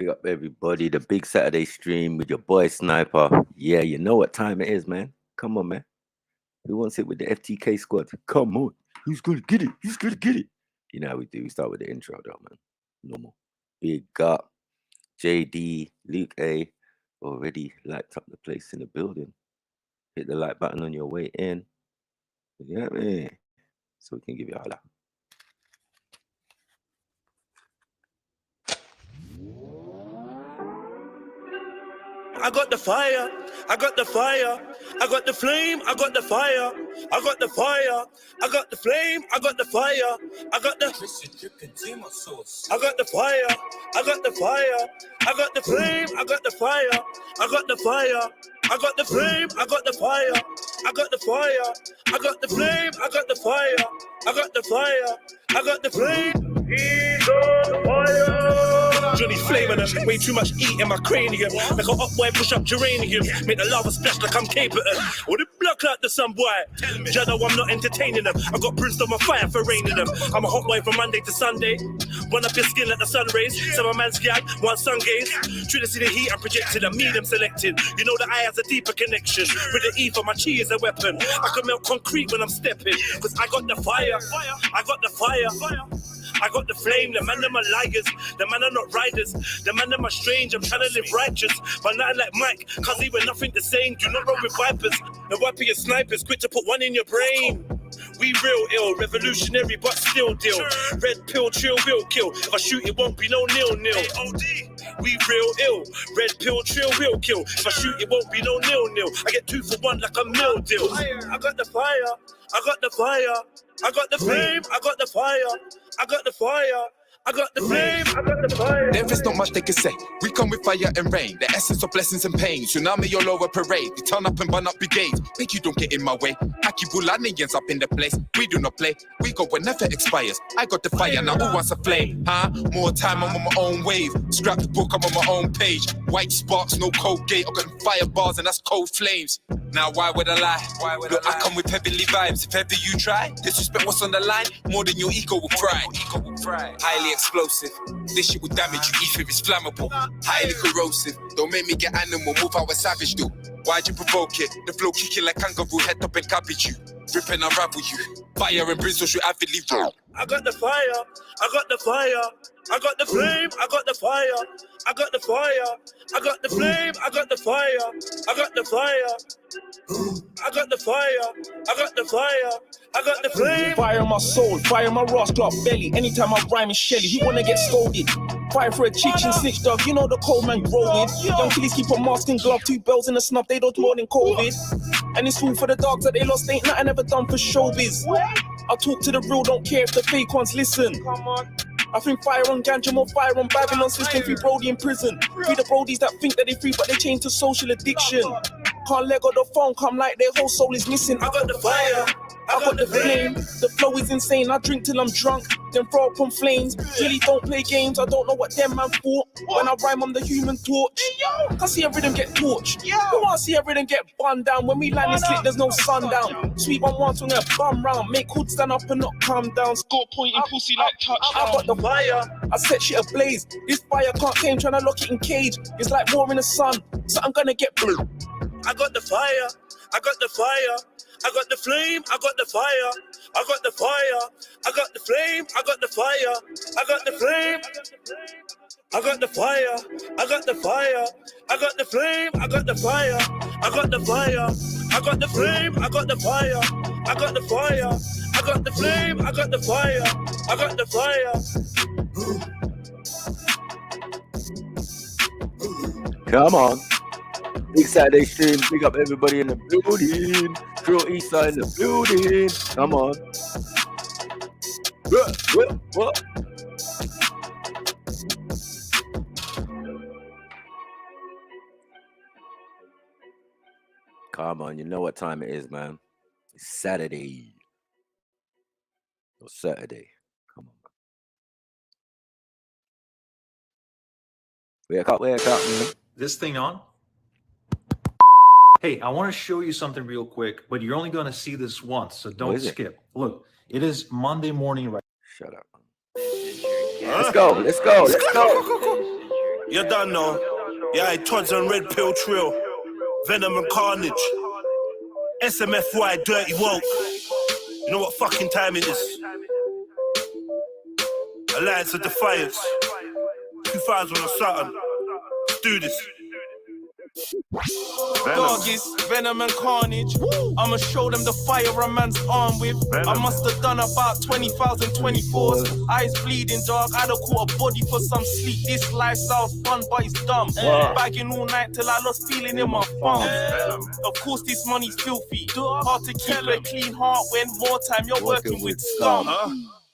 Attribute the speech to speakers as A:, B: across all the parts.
A: Big up everybody. The big Saturday stream with your boy Sniper. Yeah, you know what time it is, man. Come on, man. Who wants it with the F.T.K squad? Come on. Who's going to get it? Who's going to get it? You know how we do. We start with the intro, though, man. Normal. Big up. JD, Luke A. Already lighted up the place in the building. Hit the like button on your way in. You know what I mean? So we can give you a holla.
B: I got the fire, I got the fire, I got the flame, I got the fire, I got the fire, I got the flame, I got the fire, I got the I got the fire, I got the fire, I got the flame, I got the fire, I got the fire, I got the flame, I got the fire, I got the fire, I got the flame, I got the fire, I got the fire, I got the flame, he's on fire. Johnny's flaming them, way too much heat in my cranium. Like a hot boy push up geranium, make the lava splash like I'm Caperton. Or the block like the sun boy. Jado, I'm not entertaining them. I got brimstone on fire for raining them. I'm a hot boy from Monday to Sunday. Run up your skin like the sun rays. So my man's gag, one sun gaze. Try to see the heat I'm projected, I'm medium selected. You know the eye has a deeper connection. With the E for my chi is a weapon. I can melt concrete when I'm stepping. Cause I got the fire, I got the fire. I got the flame, the man them are liars, the man are not riders, the man them are strange, I'm trying to live righteous, but not like Mike, cause he were nothing the same, do not roll with vipers, the wipey snipers, quick to put one in your brain. We real ill, revolutionary but still deal, red pill, chill, will kill, if I shoot it won't be no nil-nil. We real ill, red pill, chill, will kill, if I shoot it won't be no nil-nil. I get 2 for 1 like a meal deal. I got the fire, I got the fire, I got the flame, I got the fire, I got the fire, I got the flame, I got the fire.
C: There is not much they can say. We come with fire and rain, the essence of blessings and pain. Tsunami all over parade. We turn up and burn up brigades. Make you don't get in my way. Akibulanians up in the place. We do not play. We go when never expires. I got the fire, now who wants a flame? Huh? More time, I'm on my own wave. Scrap the book, I'm on my own page. White sparks, no cold gate. I got them fire bars and that's cold flames. Now why would I lie? Look, I come with heavenly vibes. If ever you try, disrespect what's on the line, more than your ego will fry. Highly explosive. This shit will damage you. Ether is flammable. Highly corrosive. Don't make me get animal. Move how a savage do. Why'd you provoke it? The flow kicking like kangaroo. Head up and cabbage you. Rip and unravel you. Fire and brimstone should avidly roll.
B: I got the fire. I got the fire. I got the flame. I got the fire. I got the fire. I got the flame. I got the fire. I got the fire. I got the fire. I got the fire. I got the flame.
D: Fire in my soul, fire in my Ross Club belly. Anytime I rhyme is Shelly, you wanna get scolded. Fire for a cheech and snitch dog, you know the cold man roll with. Young killies keep a mask and glove, 2 bells in a snub, they don't more than COVID. And it's food for the dogs that they lost, ain't nothing ever done for showbiz. I talk to the real, don't care if the fake ones listen. Come on. I think fire on ganja, more fire on Babylon system. Free Brody in prison. Free the Brodies that think that they free, but they chain to social addiction. Can't let go the phone, come like their whole soul is missing. I got the fire, I got the flame. The flow is insane, I drink till I'm drunk, then throw up on flames. Really don't play games, I don't know what them man for. When I rhyme, I'm the human torch. I see a rhythm get torched. Who wanna see a rhythm get bun down? When we land this lit, there's no sundown. Sweet one wants to get bum round. Make hood stand up and not calm down. Score pointing pussy like touchdown. I got the fire, I set shit ablaze. This fire can't tame, tryna lock it in cage. It's like war in the sun, so I'm gonna get blue.
B: I got the fire, I got the fire, I got the flame, I got the fire, I got the fire, I got the flame, I got the fire, I got the flame, I got the fire, I got the fire, I got the flame, I got the fire, I got the fire, I got the flame, I got the fire, I got the fire, I got the flame, I got the fire, I got the
A: fire. Come on. Big Saturday stream, big up everybody in the building. Drill East Side in the building. Come on. What? Come on, you know what time it is, man. It's Saturday. Or Saturday. Come on. Wake up, man.
E: This thing on? Hey, I want to show you something real quick, but you're only going to see this once, so don't skip. Look, it is Monday morning right.
A: Shut up. Let's go.
B: You done know. Yeah, Todd's on Red Pill Trill. Venom and Carnage. SMFY, Dirty Woke. You know what fucking time it is? Alliance of Defiance. 2000 or something. Let's do this.
D: Doggies, Venom and Carnage. I'ma show them the fire a man's armed with. I must have done about 20,000 24s. Eyes bleeding, dog. I'd have caught a body for some sleep. This lifestyle's fun, but it's dumb. Bagging all night till I lost feeling in my thumbs. Of course, this money's filthy. Hard to keep a clean heart when more time you're working with scum.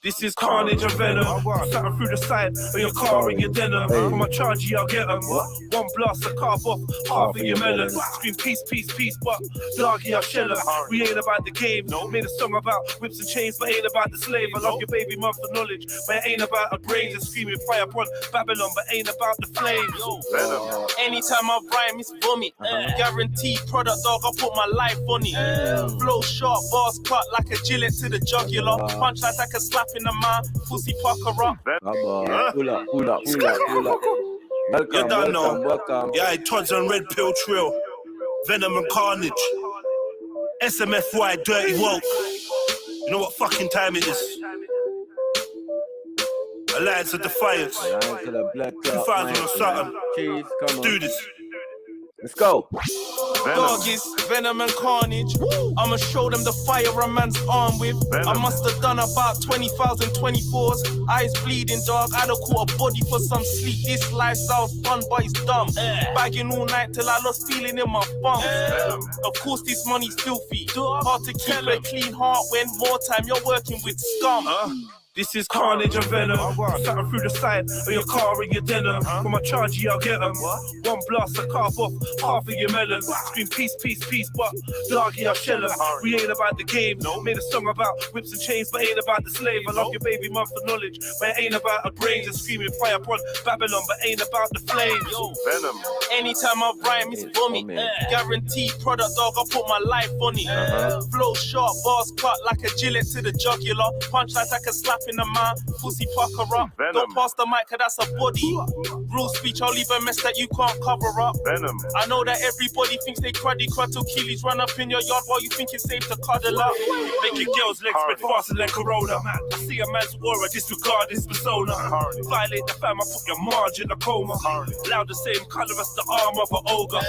B: This is Carnage and Venom. Something through the side of your car and your denim. From my charge, I'll get them. One blast, a carve off half of your melon. Scream peace, peace, peace, but doggy, I'll shell them. We ain't about the game. Made a song about whips and chains, but ain't about the slave. I love your baby mum for knowledge, but it ain't about a brains. And screaming fire upon Babylon, but ain't about the flames.
D: Anytime I rhyme, it's vomit. Guaranteed product, dog, I put my life on it. Flow sharp, bars cut like a Gillette to the jugular. Punch like a slap in the man, pussy pucker up.
A: Pull up. Welcome.
B: Yeah, Todd's on Red Pill Trill. Venom and Carnage. SMFY, Dirty Woke. You know what fucking time it is? Alliance of Defiance. 2000 or something. Let's do this.
A: Let's go.
D: Doggies, Venom and Carnage. I'ma show them the fire a man's armed with. I must have done about 20,000 24s. Eyes bleeding, dog. I'd have caught a body for some sleep. This lifestyle's fun, but it's dumb. Bagging all night till I lost feeling in my thumbs. Of course, this money's filthy. Hard to keep a clean heart when more time you're working with scum.
B: This is Carnage and Venom. Something through the side of your car and your denim. From my charge, I'll get them. One blast, a carve off half of your melon. Scream peace, peace, peace, but doggy, I'll shell them. We ain't about the game. Made a song about whips and chains, but ain't about the slave. I love your baby mum for knowledge, but it ain't about a brains. And screaming fire upon Babylon, but ain't about the flames.
C: Venom.
D: Anytime I rhyme, it's vomit. Guaranteed product, dog, I put my life on it. Flow sharp, bars cut like a Gillette to the jugular. Punch like I can slap in the man, pussy pucker up. Don't pass the mic, cause that's a body. Real speech, I'll leave a mess that you can't cover up.
C: Venom.
D: I know that everybody thinks they cruddy till Keely's run up in your yard while you think it's safe to cuddle up.
B: Make your girl's legs spread faster than Corona. I see a man's aura, disregard his persona. Violate the fam, I put your marge in a coma. Loud the same colour as the arm of an ogre.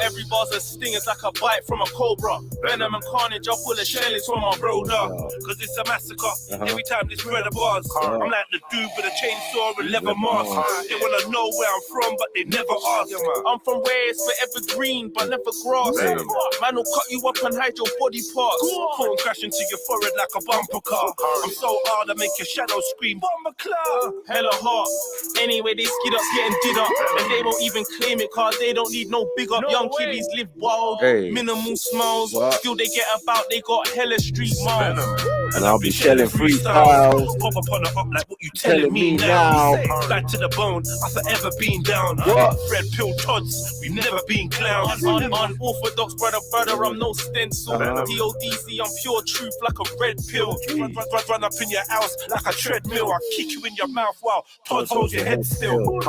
D: Every bar's a sting, it's like a bite from a cobra. Venom and Carnage, I'll pull a shellings from my brother.
B: Cause it's a massacre. Every time this spread of bars, I'm like the dude with a chainsaw and leather mask. They wanna know where I'm from, but they never ask.
D: I'm from where it's forever green, but never grass. Man will cut you up and hide your body parts.
B: Phone crash into your forehead like a bumper car. I'm so hard I make your shadow scream, bomber claw.
D: Hella hot. Anyway, they skid up, getting did up. And they won't even claim it, cause they don't need no big up. Young kiddies live wild, minimal smiles. Still they get about, they got hella street miles.
A: And I'll be shelling freestyles.
B: Pop up on the up like what you telling me now. Back to the bone, I've forever been down. Red pill Todds, we've never been clowns.
D: Unorthodox brother, I'm no stencil. DODC, I'm pure truth like a red pill.
B: Run up in your house like a treadmill. I kick you in your mouth while Todds holds your head still.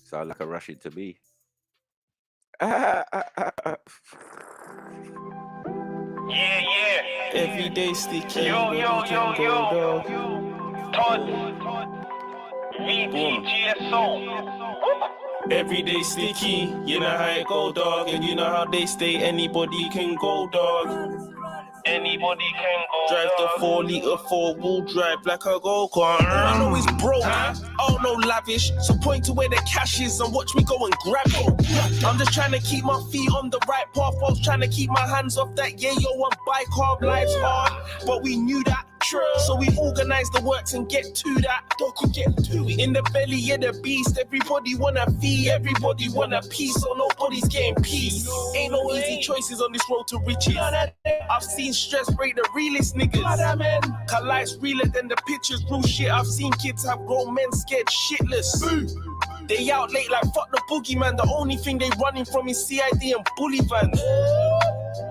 A: Sound like a Rashid to me.
B: Yeah.
D: Everyday sticky.
B: Yo. Todd. VDGSO.
D: Everyday sticky. You know how it go, dog. And you know how they stay. Anybody can go, dog.
B: Anybody can go.
D: Drive the 4-liter 4-wheel drive like a go-kart. I know it's broke, oh no lavish. So point to where the cash is and watch me go and grab it. I'm just trying to keep my feet on the right path. I was trying to keep my hands off that yayo and bike hard. Life's hard, but we knew that. So we organize the works and get to that. Don't get to it. In the belly of the beast, everybody wanna feed, everybody want a piece, so nobody's getting peace. Ain't no easy choices on this road to riches. I've seen stress break the realest niggas. Cause life's realer than the pictures, real shit. I've seen kids have grown men scared shitless. They out late like fuck the boogeyman. The only thing they running from is CID and bully vans.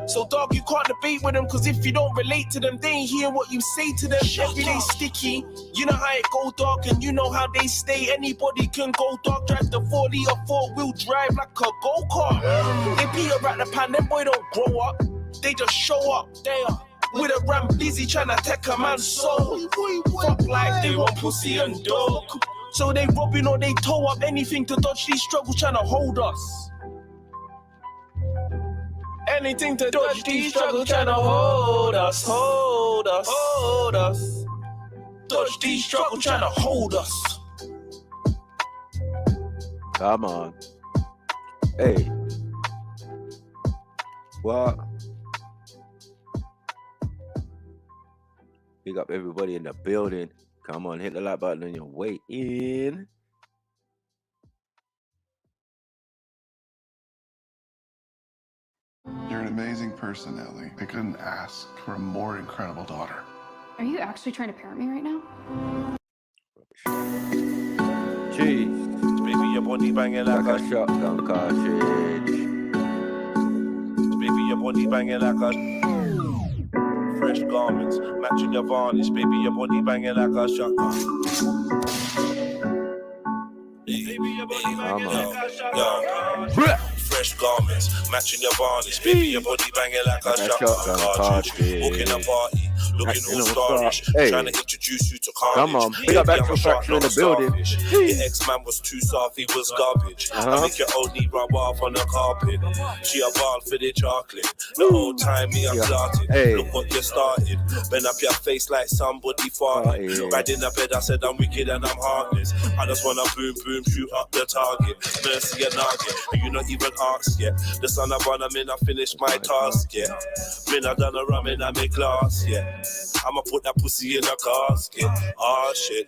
D: So dog, you can't debate with them, cause if you don't relate to them, they ain't hearing what you say to them. Every day sticky, you know how it go, dog, and you know how they stay. Anybody can go, dog, drive the 40 or 4-wheel drive like a go-kart. They peter at the pan, them boy don't grow up, they just show up. They are with a ram busy trying to take a man's soul. Fuck like they want pussy and dog. So they robbing or they tow up anything to dodge these struggles trying to hold us. Anything to dodge these struggles trying to hold us, hold us, hold us. Dodge these struggles trying to hold us.
A: Come on. Hey. What? Big up everybody in the building. Come on, hit the like button on your way in.
F: You're an amazing person, Ellie. I couldn't ask for a more incredible daughter.
G: Are you actually trying to parent me right now?
A: Jeez.
B: Baby, your body banging like
A: Like a shotgun cartridge.
B: Baby, your body banging like a fresh garments, matching your varnish. Baby, your body banging like a shotgun. Baby, your body banging like a shotgun. Fresh garments, matching your varnish. Baby, your body banging like a shotgun cartridge. Walking a party, looking all stylish.
A: Hey.
B: Trying to introduce you to carnage.
A: Come on, big up Anthropomorphic in the building.
B: Your ex-man was too soft, he was garbage. I make your old knee rub off on the carpet. She a ball for the chocolate. The whole time me I'm started.
A: Hey.
B: Look what you started. Bend up your face like somebody farted. Right in the bed I said I'm wicked and I'm heartless. I just wanna boom boom shoot up the target. Mercy and nugget. And you not even asked yet. The sun I run, I'm in, I finished my task yet. Been I done a rum in, I make glass yet. I'ma put that pussy in a casket. Oh shit.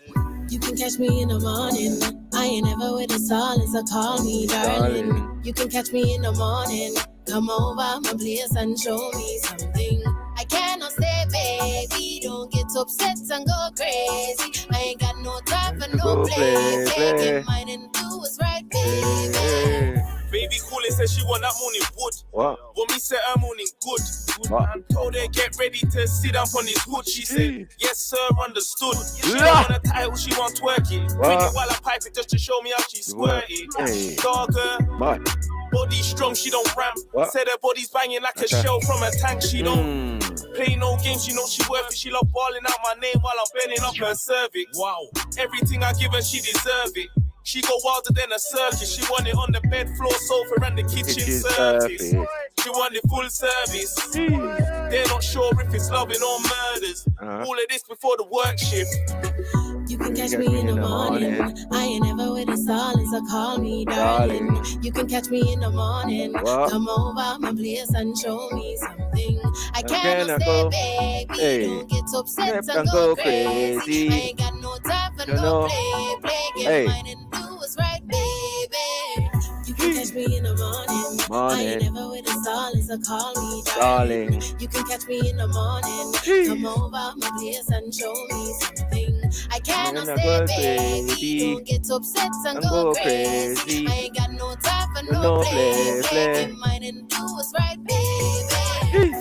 H: You can catch me in the morning. I ain't ever with the silence, so call me darling. You can catch me in the morning. Come over my place and show me something. I cannot stay, baby. Don't get upset and go crazy. I ain't got no time for no play. Get mine and do what's right, baby.
D: Baby coolin' said she want that morning wood.
A: What?
D: Want me set her morning good.
A: What?
D: Told her get ready to sit down on this hood. She said, yes sir, understood. She don't
A: Yeah.
D: want a title, she want twerk it. Bring it while I pipe it just to show me how she squirt it.
A: Hey.
D: Dogger,
A: What?
D: body strong, she don't ramp.
A: What?
D: Said her body's banging like a shell from a tank. She don't play no games, she know she worth it. She love balling out my name while I'm bending up her cervix. Wow. Everything I give her, she deserve it. She go wilder than a circus. She want it on the bed, floor, sofa, and the kitchen surface. She want it full service. They're not sure if it's loving or murders. All of this before the work shift.
H: You can catch me in the morning. I ain't ever with the silence, so call me darling. You can catch me in the morning. Come over my place and show me something. I cannot stay, baby.
A: Hey.
H: Don't get upset and go crazy. I ain't got no time for no play. Get mine and do what's right, baby. You can catch me in the morning. I ain't never with the silence, so call me darling. You can catch me in the morning. Come over my place and show me something. I cannot stay, baby. Don't get upset and go crazy. I ain't got no time for no play. Get mine and do what's right, baby.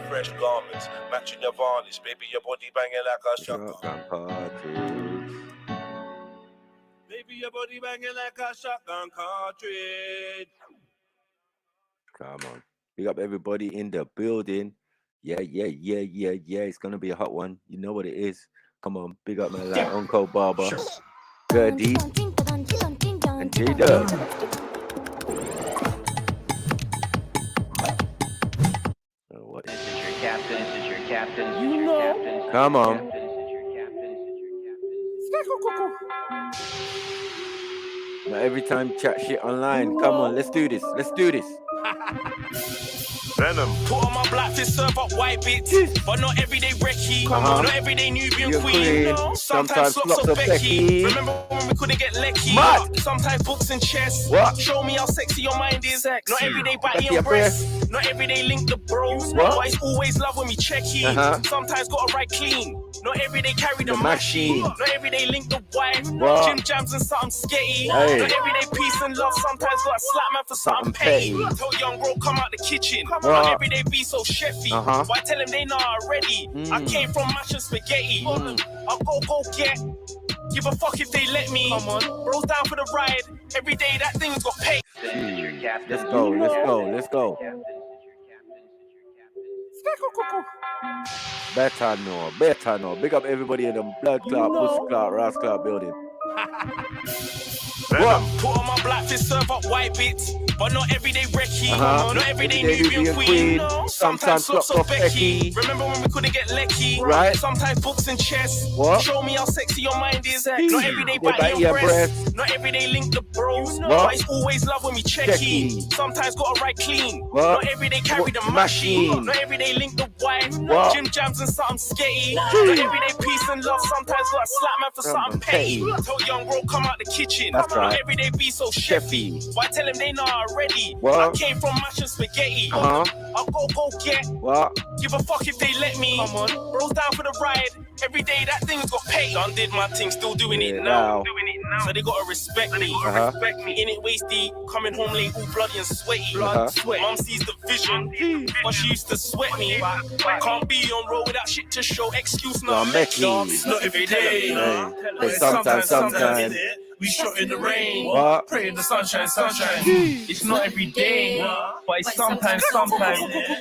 B: Fresh garments, matching your varnish. Baby, your body banging like a shotgun. Baby, your body banging like a shotgun cartridge.
A: Come on. Big up everybody in the building. Yeah. It's gonna be a hot one. You know what it is. Come on, big up my like Uncle Barber. Gertie and J-Dub. What?
I: This is your captain. This is your captain. This is
D: You
I: your
D: know.
I: captain. This is
A: Come
I: your
A: on.
I: captain, This is your captain. This is your captain.
A: Now every time chat shit online. Come on, let's do this. Let's do this.
B: Venom.
D: Put on my black fist, serve up white bits. But not everyday brekkie. Not everyday Nubian
A: You're
D: queen.
A: queen.
D: Sometimes slops of Becky. Remember when we couldn't get lecky?
A: Mad.
D: Sometimes books and chess.
A: What?
D: Show me how sexy your mind is. Not everyday
A: Becky
D: body and
A: and
D: breasts. Not everyday link the bros.
A: What?
D: But it's always love when we check in. Sometimes gotta ride clean. Not every day carry the
A: machine.
D: Not every day link the wife.
A: What?
D: Gym jams and something sketty.
A: Hey.
D: Not every day peace and love. Sometimes got a slap man for something petty. Tell young bro come out the kitchen. Not every day be so chefy. Why tell him they not already? I came from mashing spaghetti. I'll go get. Give a fuck if they let me. Come on, bros down for the ride. Every day that thing's got paid.
A: Let's go. Better know. Big up everybody in the blood clot, pussy clot, ras clot building.
D: What? Put on my black fist, serve up white bits. But not everyday Recky. Not everyday Nubian Queen. Sometimes slops of Becky. Remember when we couldn't get lecky?
A: Right.
D: Sometimes books and chess.
A: What?
D: Show me how sexy your mind is. Not everyday bite your breast. Not everyday link the bros. But it's always love when we checky. Sometimes gotta ride clean. Not everyday carry the machine. Not everyday link the wife. Gym jams and something sketty. Not everyday peace and love. Sometimes gotta slap man for something petty. Tell young bro come out the kitchen. Not everyday be so chefy. Why tell him they not already? I came from mashing spaghetti. I'll go get. Give a fuck if they let me. Come on, bros down for the ride. Every day that thing's got paid. Done did my thing, still doing it now. So they gotta respect me. In it wasty, coming home late, all bloody and sweaty. Sweat. Mum sees the vision, but she used to sweat me. Can't be on road without shit to show. Excuse not Becky. It's not every day.
A: Sometimes.
D: We shot in the rain, pray in the sunshine. It's not every day, but it's sometimes.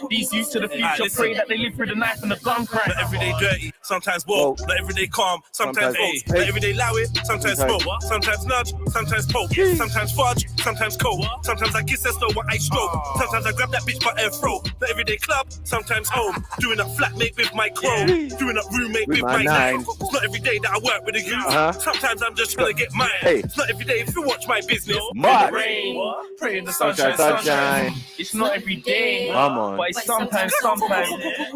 D: These youth to the future pray that they live through the knife and the gun crack. Not every day dirty, sometimes woke. Not every day calm, sometimes old. Not every day loud, sometimes smoke. Sometimes nudge, sometimes poke. Sometimes fudge, sometimes cold. Sometimes I kiss as though I stroke. Sometimes I grab that bitch by her throat. Not every day club, sometimes home. Doing a flatmate with my crow. Doing a roommate with my nine. It's not every day that I work with a youth. Sometimes I'm just trying to get mine. It's not every day if you watch my business. In the rain, pray in the sunshine. It's not every day, but it's sometimes.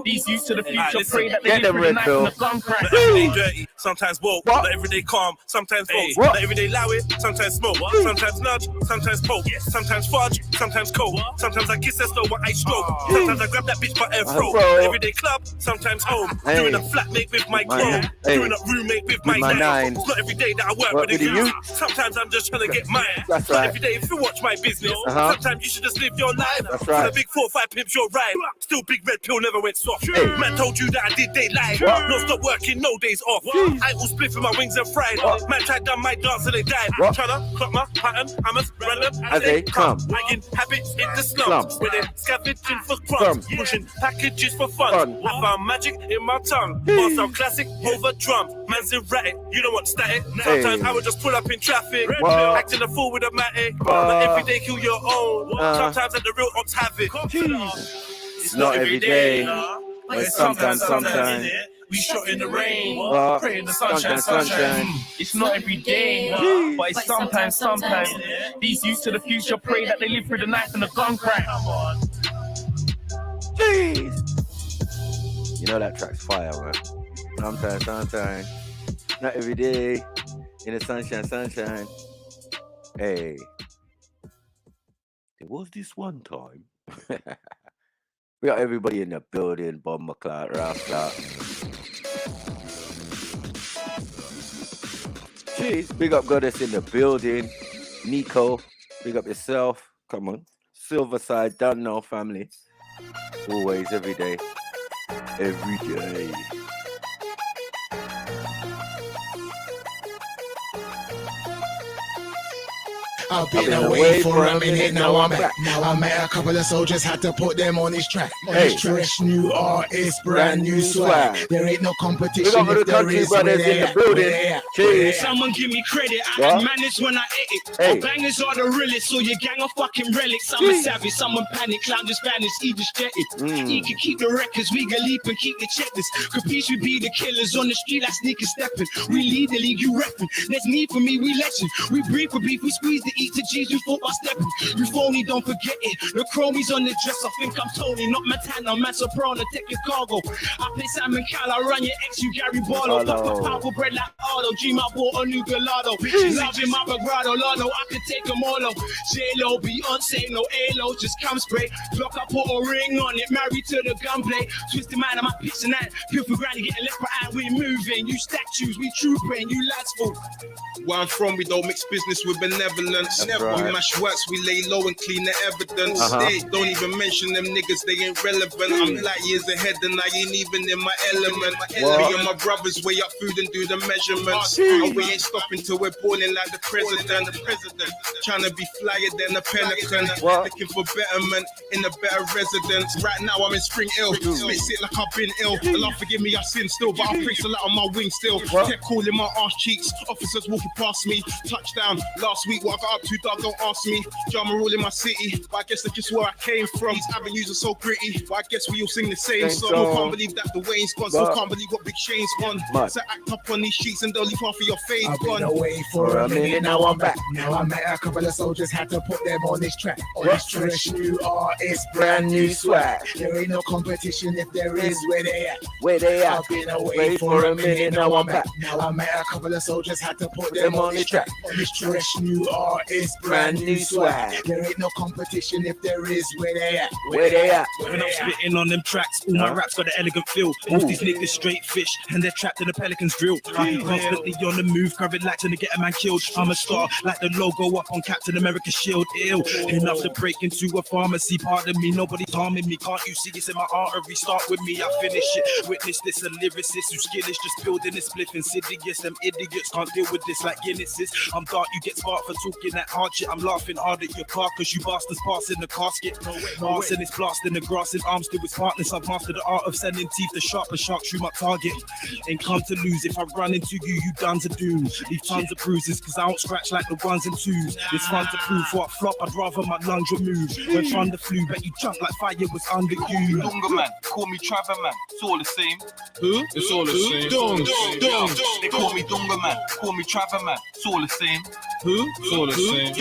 D: These youth to the future pray that they live through the night and the gun crack. Not every day dirty, sometimes woke. Not every day calm, sometimes vote. Not every day loud, sometimes smoke. Sometimes nudge, sometimes poke. Sometimes fudge, sometimes cold. Sometimes I kiss as though I stroke. Sometimes I grab that bitch by her throat. Every day club, sometimes home. Doing a flatmate with my crow. Doing a roommate with my nine. It's not every day that I work with a youth. Sometimes I'm just trying to get mine. That's right. Every day if you watch my business, sometimes you should just live your life. That's right. The big 4-5 pimps your ride. Still big red pill never went soft. Man told you that I did day live. No stop working, no days off. I will split for my wings and fried. Man tried done my dance and they died. Tryna clock my pattern, hammers random as they come. Making habits in the slums where they're scavenging for crumbs, pushing packages for fun. I found magic in my tongue. Bars sound classic over drums. Man's erratic, you don't want static. Sometimes I would just pull up in traffic, acting a fool with a matic. But every day kill your own. Sometimes let the real ops have it.
A: It's not every day, but it's sometimes.
D: We shot in the rain, pray in the sunshine. It's not every day, but it's sometimes. These youth to the future pray that they live through the knife and the gun crack.
A: Jeez. You know that track's fire, man. Sometimes. Not every day. In the sunshine. Hey. There was this one time. We got everybody in the building. Bob McCloud, Ralph Clark. Jeez, big up Goddess in the building. Nico, big up yourself. Come on. Silverside, done now, family. Always, every day. Every day.
J: I've been away for a minute, now I'm back. I met a couple of soldiers, had to put them on this track. Fresh new artist, brand new swag. There ain't no competition if there is where they at.
D: Someone give me credit, I had manners when I ate it. Our bangers are the realest, so your gang of fucking relics. I'm a savage, someone panic, clown just vanished, he just jetted. He can keep the records, we can leap and keep the checkers. Capiche, we be the killers on the street like sneaker stepping. We lead the league, you repping. There's need for me, we legend. We breathe for beef, we squeeze the eat the G's before I step. You phony, don't forget it. The chromies on the dress, I think I'm Tony, not Montana, man Soprano, take your cargo. I play Simon Cowell, I run your ex, you Gary Barlow. Pop my power bread like Arlo, G my bought a new Gallardo. Bitches loving my Bagrado, Lano, I can take them all off. J-Lo, Beyonce, no A-Lo, just come spray. Block, I put a ring on it, married to the gunplay. Twist the mind of my pitch tonight. Pure for granny, getting left behind, we moving. You statues, we trooping, you lads full.
K: Where I'm from, we don't mix business with benevolence. Right. We mash works, we lay low and clean the evidence. They don't even mention them niggas, they ain't relevant. I'm light years ahead and I ain't even in my element. Me and my brothers weigh up food and do the measurements. And we ain't stopping till we're balling like the president. Trying to be flyer than a pelican. Looking for betterment in a better residence. Right now I'm in Spring Hill. Spit sick like I've been ill. Allah forgive me, I sin still, but I praise a lot on my wings still. Kept calling my arse cheeks. Officers walking past me. Touchdown last week, what I got up to, dog, don't ask me. Drama rule in my city, but I guess that's just where I came from. These avenues are so gritty, but I guess we all sing the same song. Can't believe that the Wayne's gone, so can't believe what Big Shane's gone. So act up on these sheets and they'll leave half of your face
J: I've
K: gone.
J: been away for a minute, now I'm back. Now I met a couple of soldiers, had to put them on this track. On this fresh new artist, brand new swag. There ain't no competition, if there is, where they at?
H: Where they at?
J: I've been away for a minute, now I'm back. Now I met a couple of soldiers, had to put them on this track. On this fresh new artist, brand new swag. There ain't no competition, if there is, where they at?
H: Where they at?
D: When I'm spitting on them tracks, all my raps got an elegant feel. Most these niggas straight fish, and they're trapped in a pelican's drill. I'm constantly on the move, covered like to get a man killed. I'm a star, like the logo up on Captain America's shield. Ill enough to break into a pharmacy. Pardon me, nobody's harming me. Can't you see it's in my artery? Start with me, I finish it. Witness this, a lyricist whose skill is just building this spliff. Insidious, them idiots can't deal with this like Guinnesses. I'm dark, you get sparked for talking that hard shit. I'm laughing hard at your car, cause you bastards passing the casket. Arson is blasting the grass in arms to its partners. I've mastered the art of sending teeth to sharp and shark through my target. Ain't come to lose. If I run into you, you done to doom. Leave tons of bruises, cause I don't scratch like the ones and twos. It's fun to prove what I flop, I'd rather my lungs removed. When thunder flew, bet you jump like fire was under you.
L: Donga man, call me Trevor man, it's all the same.
K: Who? It's all the same. Dong.
L: They call me Donga man, call me Trevor man, it's all the same.
K: Who? It's all the same.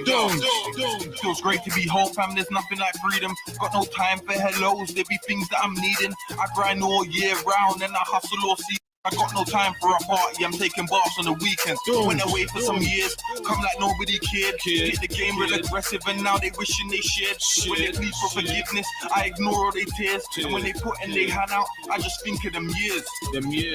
K: Dong.
L: Feels great to be home, fam, there's nothing like freedom. Got no time for hellos, there be things that I'm needing. I grind all year round and I hustle all season. I got no time for a party, I'm taking baths on the weekends. Went away for some years, come like nobody cared. Hit the game real aggressive and now they wishing they shared. When they plead for forgiveness, I ignore all their tears. And when they put in their hand out, I just think of them years.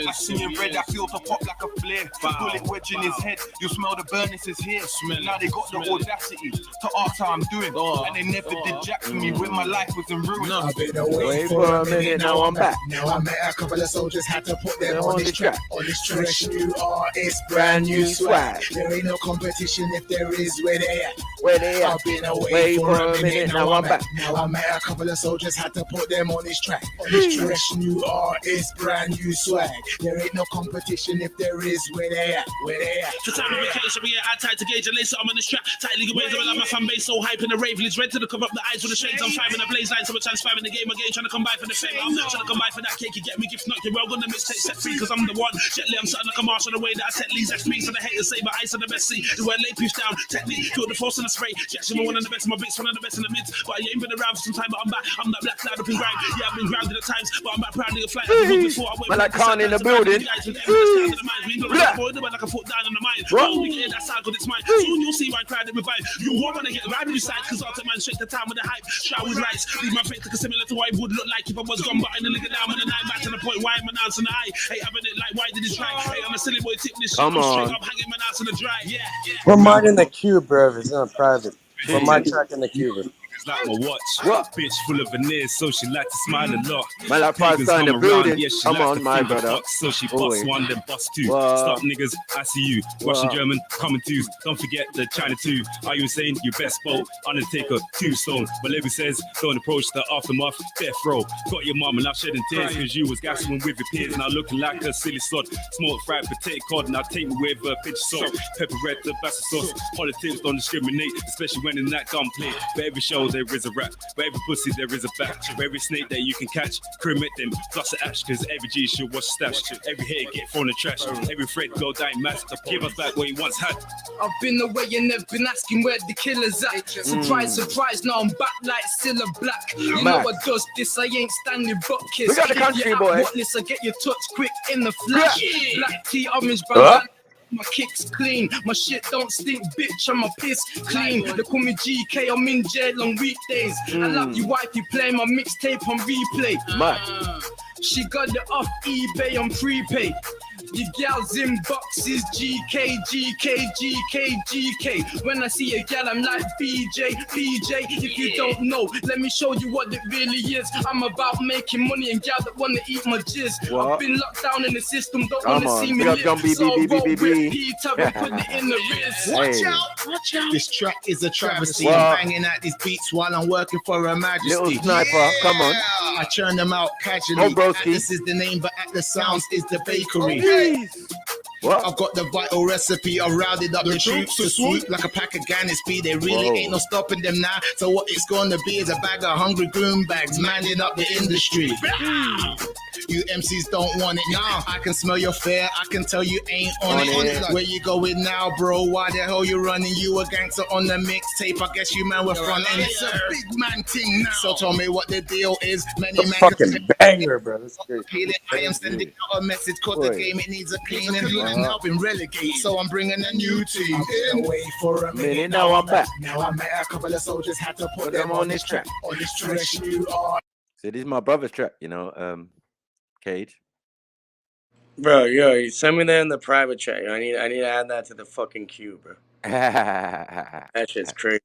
L: I see in red, I feel to pop like a flare. Bullet wedge in his head, you smell the burners is here. Now they got the audacity to ask how I'm doing. And they never did jack for me when my life was in ruin.
J: I've been away for a minute, now I'm back. Now I met a couple of soldiers, had to put them on this track. On this fresh new artist, brand new swag. There ain't no competition, if there is, where they at?
H: Where they at?
J: I've been away for a minute, now I'm back. Now I met a couple of soldiers, had to put them on this track. On this fresh new artist, brand new swag. There ain't no competition, if there is, where they at? Where they at?
D: For time of vacation, we get tight to gauge and lace it. I'm on this track. Tight league ways, I like my fan base so hype in the rave. It's red to the cover up the eyes with the shades. I'm five in the blaze line, so we're transferring the game again. Trying to come by for the fame. I'm trying to come by for that cake. You get me gifts, not your well. Gonna mixtape set free, cause I'm the one. Gently, I'm something like a march on the way that I set leads. That's me, so the haters say my ice on the best seat. Do I lay piece down? Technique, kill the force and the spray. Jackson, one of the best, my bits, one of the best in the mids. But I ain't been around for some time, but I'm back. I'm that black cloud up in grind. Yeah, I've been grounded at times, but I'm back proudly a flight. Before I went.
H: Man, I can't in the building.
D: We ain't gonna avoid them, like I put down on the mind. Oh, we get that side, cause it's mine. Soon you'll see why I cried it revive. You won't wanna get right beside, cause I'll man shake the time with the hype. Shout with lights. Leave my face looking similar to what it would look like if I was gone, but in the nigga down with the nine back to the point. Why am I announcing the eye? Hey, having it like, why did it try? Hey, I'm a silly boy, tip this shit. I'm straight up hanging my ass in the dry. Yeah.
M: We're mining the cube, bro. It's not private. We're my track in the cube.
D: Like my watch, what? Bitch full of veneers, so she like to smile a lot.
H: Man, I passed down the building.
D: Yeah, she
H: come
D: likes
H: on, my brother.
D: Fuck, so she busts one, then busts two. Stop niggas, I see you. Russian, German, coming twos. Don't forget the China too. Are you saying you best boat? Undertaker, tombstone. But Levy says, don't approach the aftermath. Death row. Got your mama now shedding tears because you was gassing with your peers. Now looking like a silly sod. Smoked fried potato cod. Now take me with a pinch of salt. Pepper red, Tabasco sauce. Politics don't discriminate, especially when in that gunplay. But every show
N: know there is a rat. For every pussy there is a bat. For every snake that you can catch, cremate them, plus the ash. Cause every G should was stashed. Every hater get thrown in trash. Every thread go down masked. Give us back what he once had.
O: I've been away and they've been asking where the killer's at. Surprise, surprise, now I'm back like Cilla Black. You know what does this, I ain't Stanley Buckkiss.
H: We got the country, boy.
O: Witness, I get your touch quick in the flash. Black tea, orange, brown. My kicks clean, my shit don't stink, bitch, I'm a piss clean. They call me GK, I'm in jail on weekdays. I love you wife, you play my mixtape on replay. She got it off eBay on prepaid. The gals in boxes, GK, GK, GK, GK. When I see a gal, I'm like BJ, BJ. If you don't know, let me show you what it really is. I'm about making money and gal that wanna eat my jizz.
H: What?
O: I've been locked down in the system, don't
H: Come
O: wanna
H: on,
O: see me
H: big up
O: live.
H: John
O: So roll with
H: BBBBB.
O: Peter and put it in the wrist.
J: Watch out, watch out. This track is a travesty.
H: What?
J: I'm banging out these beats while I'm working for Her Majesty.
H: Little sniper, come on.
J: I churn them out casually.
H: Oh, broski.
J: Atlas is the name, but Atlas Sounds is the bakery.
H: What?
J: I've got the vital recipe. I rounded up the troops to swoop like a pack of Gannisby. There really ain't no stopping them now. So what it's gonna be is a bag of hungry goon bags manning up the industry. You MCs don't want it now. I can smell your fear. I can tell you ain't on it. Where you going now, bro? Why the hell you running? You a gangster on the mixtape. I guess you man were fronting. It's a big man thing now. So tell me what the deal is. Many men
M: Fucking banger, bro. That's great.
J: I am sending out a message cause the game it needs a cleaning. And now been relegated. So I'm bringing a new team. I've been away for a minute.
H: Now I'm back.
J: Now I met a couple of soldiers. Had to put them on this track. On this track, you are.
A: So this is my brother's track, you know, Cage.
M: Bro, yo, send me that in the private chat. I need to add that to the fucking queue, bro.
A: That
M: shit's crazy.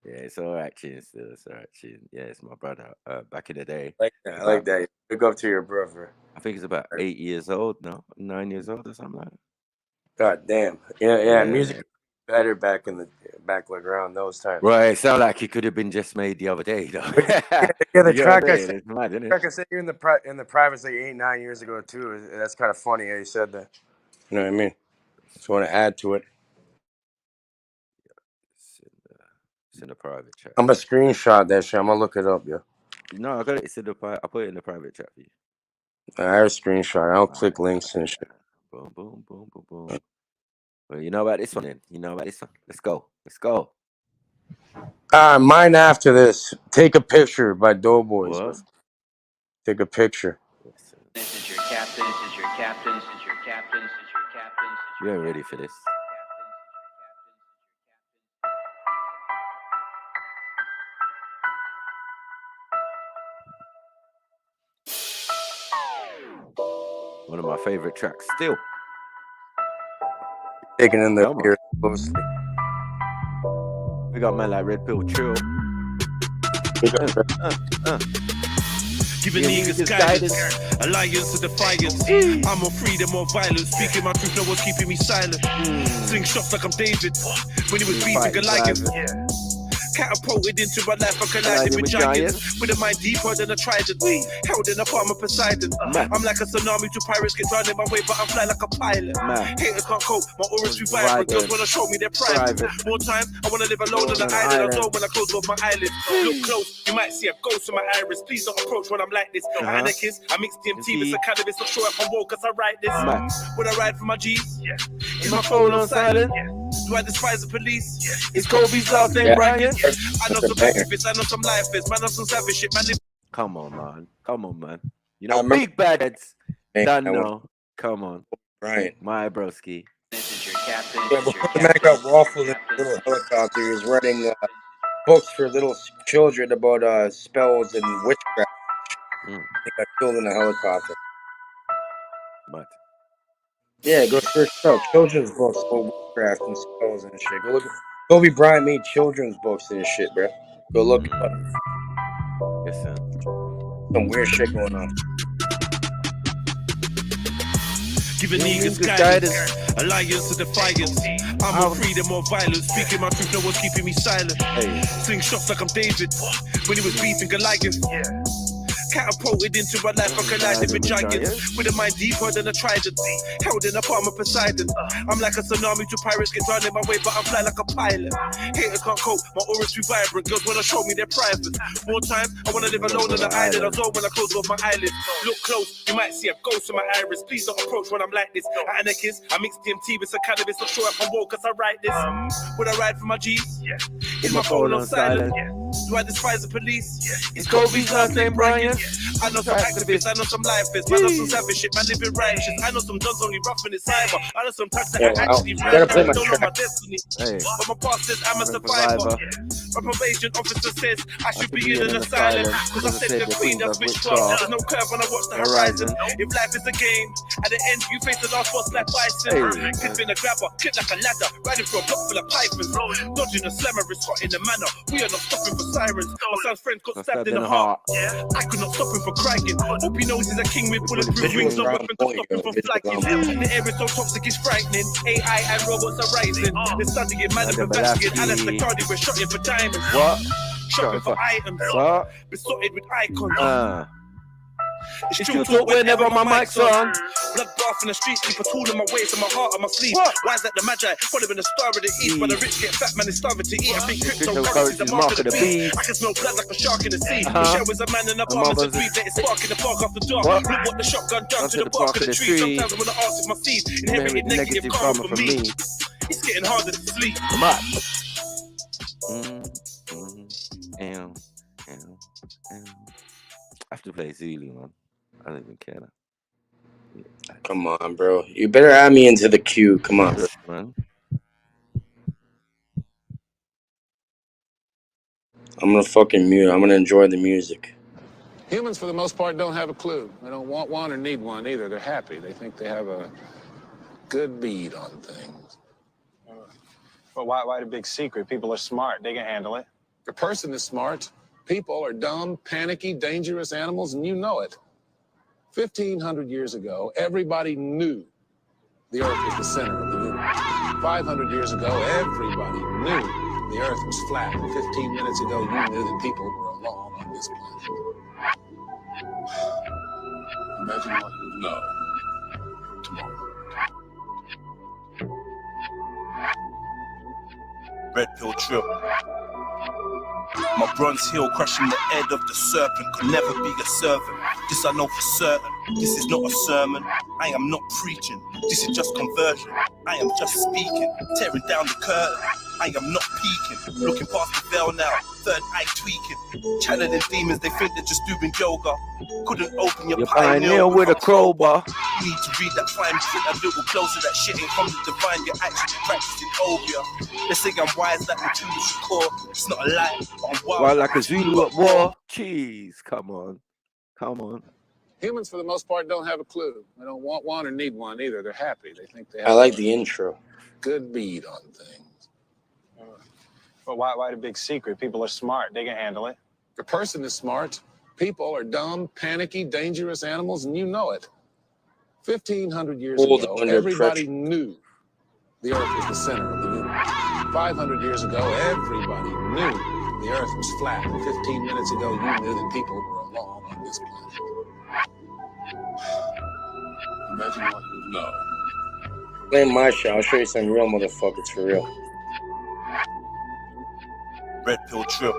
A: Yeah, it's all right, Chin. Still, it's all right, Chin. Yeah, it's my brother. Back in the day.
M: I like that. Big up to your brother.
A: I think he's about 8 years old, no? 9 years old or something like that.
M: God damn. Yeah. Music was better back like around those times.
A: Right, it sounded like it could have been just made the other day, though.
M: Yeah, the track I said,
A: it's mad, isn't it?
M: track I said you in the private like 8-9 years ago too. That's kind of funny how you said that. You know what I mean? Just want to add to it.
A: It's in the private chat.
M: I'm gonna screenshot that shit. I'm gonna look it up, yo.
A: No, I got it. It's in the I put it in the private chat for you.
M: I have a screenshot. I don't click links and shit.
A: Boom, boom, boom, boom, boom. Well, you know about this one then. You know about this one. Let's go. Let's go.
M: Mine after this. Take a picture by Doughboys.
A: What?
I: Take a picture. This is your captain. This is your captain. This is your captain. This is your captain.
A: You ain't ready for this. One of my favorite tracks still.
M: Taking in the ear closely.
A: We got man like Red Pill Chill.
B: Giving niggas guidance, alliance to defiance. I'm on freedom or violence. Speaking my truth, no one's keeping me silent. Sling shots like I'm David when he was beating Goliath. Catapulted into my life, I collided with giants. With a mind deeper than a trident. Held in a palm of Poseidon. I'm like a tsunami to pirates get drowned in my way, but I fly like a pilot. Haters can't cope, my aura's revive. But girls wanna show me their private. More time, I wanna live alone on an island. I know when I close both my eyelids. Look close, you might see a ghost in my iris. Please don't approach when I'm like this. I had a kiss, I mix DMT with some cannabis. Not sure if I'm woke cause I write this. Would I ride for my G's? Is my phone on silent? Do I despise the police? Is Kobe's last name Brian? I know some activists, I know some lifers, man, I know some savage shit, man.
A: Come on, man. Come on, man. You know, big bad heads. Done now. Come on.
M: Right.
A: My broski.
I: This is your captain.
M: Yeah, before the man got waffled in a little helicopter, he was writing books for little children about spells and witchcraft. He got killed in a helicopter.
A: But
M: yeah, go search out children's books about witchcraft and spells and shit. Go look at Kobe Bryant made children's books and shit, bro. Go look it up.
A: Yes, sir.
M: Some weird shit going on.
B: Giving niggas guidance, alliance to defiance. I'm on freedom or violence. Speaking my truth, no one's keeping me silent. Sling shots like I'm David when he was beating Goliath. Catapulted into a life I collided with giants. With a mind deeper than a trident. Held in a palm of Poseidon. I'm like a tsunami to pirates get drowned in my way, but I fly like a pilot. Haters can't cope, my aura's too vibrant. Girls wanna show me their private. More time, I wanna live alone on the island. I zone when I close off my eyelids. Look close, you might see a ghost in my iris. Please don't approach when I'm like this. At an kiss, I mix DMT with some cannabis. Not sure if I'm woke cause I write this. Would I ride for my G's? Yeah. Is my phone on silent? Do I despise the police? Is Kobe's last name Brian? I know some activists, I know some lifers. I know some savage shit, man living righteous. I know some duns only rough in the cyber. I know some thugs that I actually ride. I don't know my destiny. But my past says I'm a survivor. My probation officer says I should be in an asylum. Cause I said the queen that's witchcraft. There's no curve when I watch the horizon. If life is a game, at the end you face the last boss like bison. Clipping a grabber, kick like a ladder. Riding for a block full of pythons. Dodging a slammer is hot in the manner. We are not stopping for sirens. My son's friend got stabbed in the heart. I could not stop him for crying. Hope he knows he's a king with bulletproof wings. No weapon to stop him from flagging. The air is so toxic, it's frightening. AI and robots are rising. They're studying, man, and investigating. Alistair Cardi, we're shotting for diamonds.
A: What?
B: Shopping for items.
A: What?
B: Besotted with icons.
A: It's true talk whenever my mic's on.
B: Blood bath in the streets, keep a tool in my waist and my heart on my sleeve. Why is that the magi? Following the star of the east. When the rich get fat, man, is starving to eat. I think cryptocurrency's the mark of the beast. I can smell blood like a shark in the sea. Michelle was a man in a apartment to breathe. Let it spark in the park after dark. Look what the shotgun done to the bark of the tree. Sometimes I wanna ask if my seeds inherited negative karma from me. It's getting harder to sleep.
A: I have to play Zulu, man. I don't even care.
M: Come on, bro. You better add me into the queue. Come on,
A: man.
M: I'm gonna fucking mute. I'm gonna enjoy the music.
P: Humans, for the most part, don't have a clue. They don't want one or need one either. They're happy. They think they have a good bead on things.
Q: But why the big secret? People are smart. They can handle it.
P: The person is smart. People are dumb, panicky, dangerous animals, and you know it. 1,500 years ago, everybody knew the Earth was the center of the universe. 500 years ago, everybody knew the Earth was flat. 15 minutes ago, you knew that people were alone on this planet. Imagine what you know tomorrow.
B: Red pill trip. My bronze heel crushing the head of the serpent could never be a servant. This I know for certain. This is not a sermon. I am not preaching. This is just conversion. I am just speaking. Tearing down the curtain. I am not peeking. Looking past the veil now. Third eye tweaking. Channeling demons. They think they're just doing yoga. Couldn't open your pioneer with a crowbar. You need to read that fine print a little closer. That shit ain't from the divine. You're actually practicing obia. They say I'm wise like a Jewish core. It's not a lie. I'm wild
A: like a Zulu at war. Jeez, come on. Come on.
P: Humans, for the most part, don't have a clue. They don't want one or need one either. They're happy. They think they have
M: I like the intro.
P: Good bead on things.
Q: But why the big secret? People are smart. They can handle it.
P: The person is smart. People are dumb, panicky, dangerous animals, and you know it. 1,500 years ago, everybody knew the Earth was the center of the universe. 500 years ago, everybody knew the Earth was flat. 15 minutes ago, you knew that people were alone on this planet. Imagine what you know.
M: Play my show. I'll show you some real motherfuckers for real.
B: Red pill trip.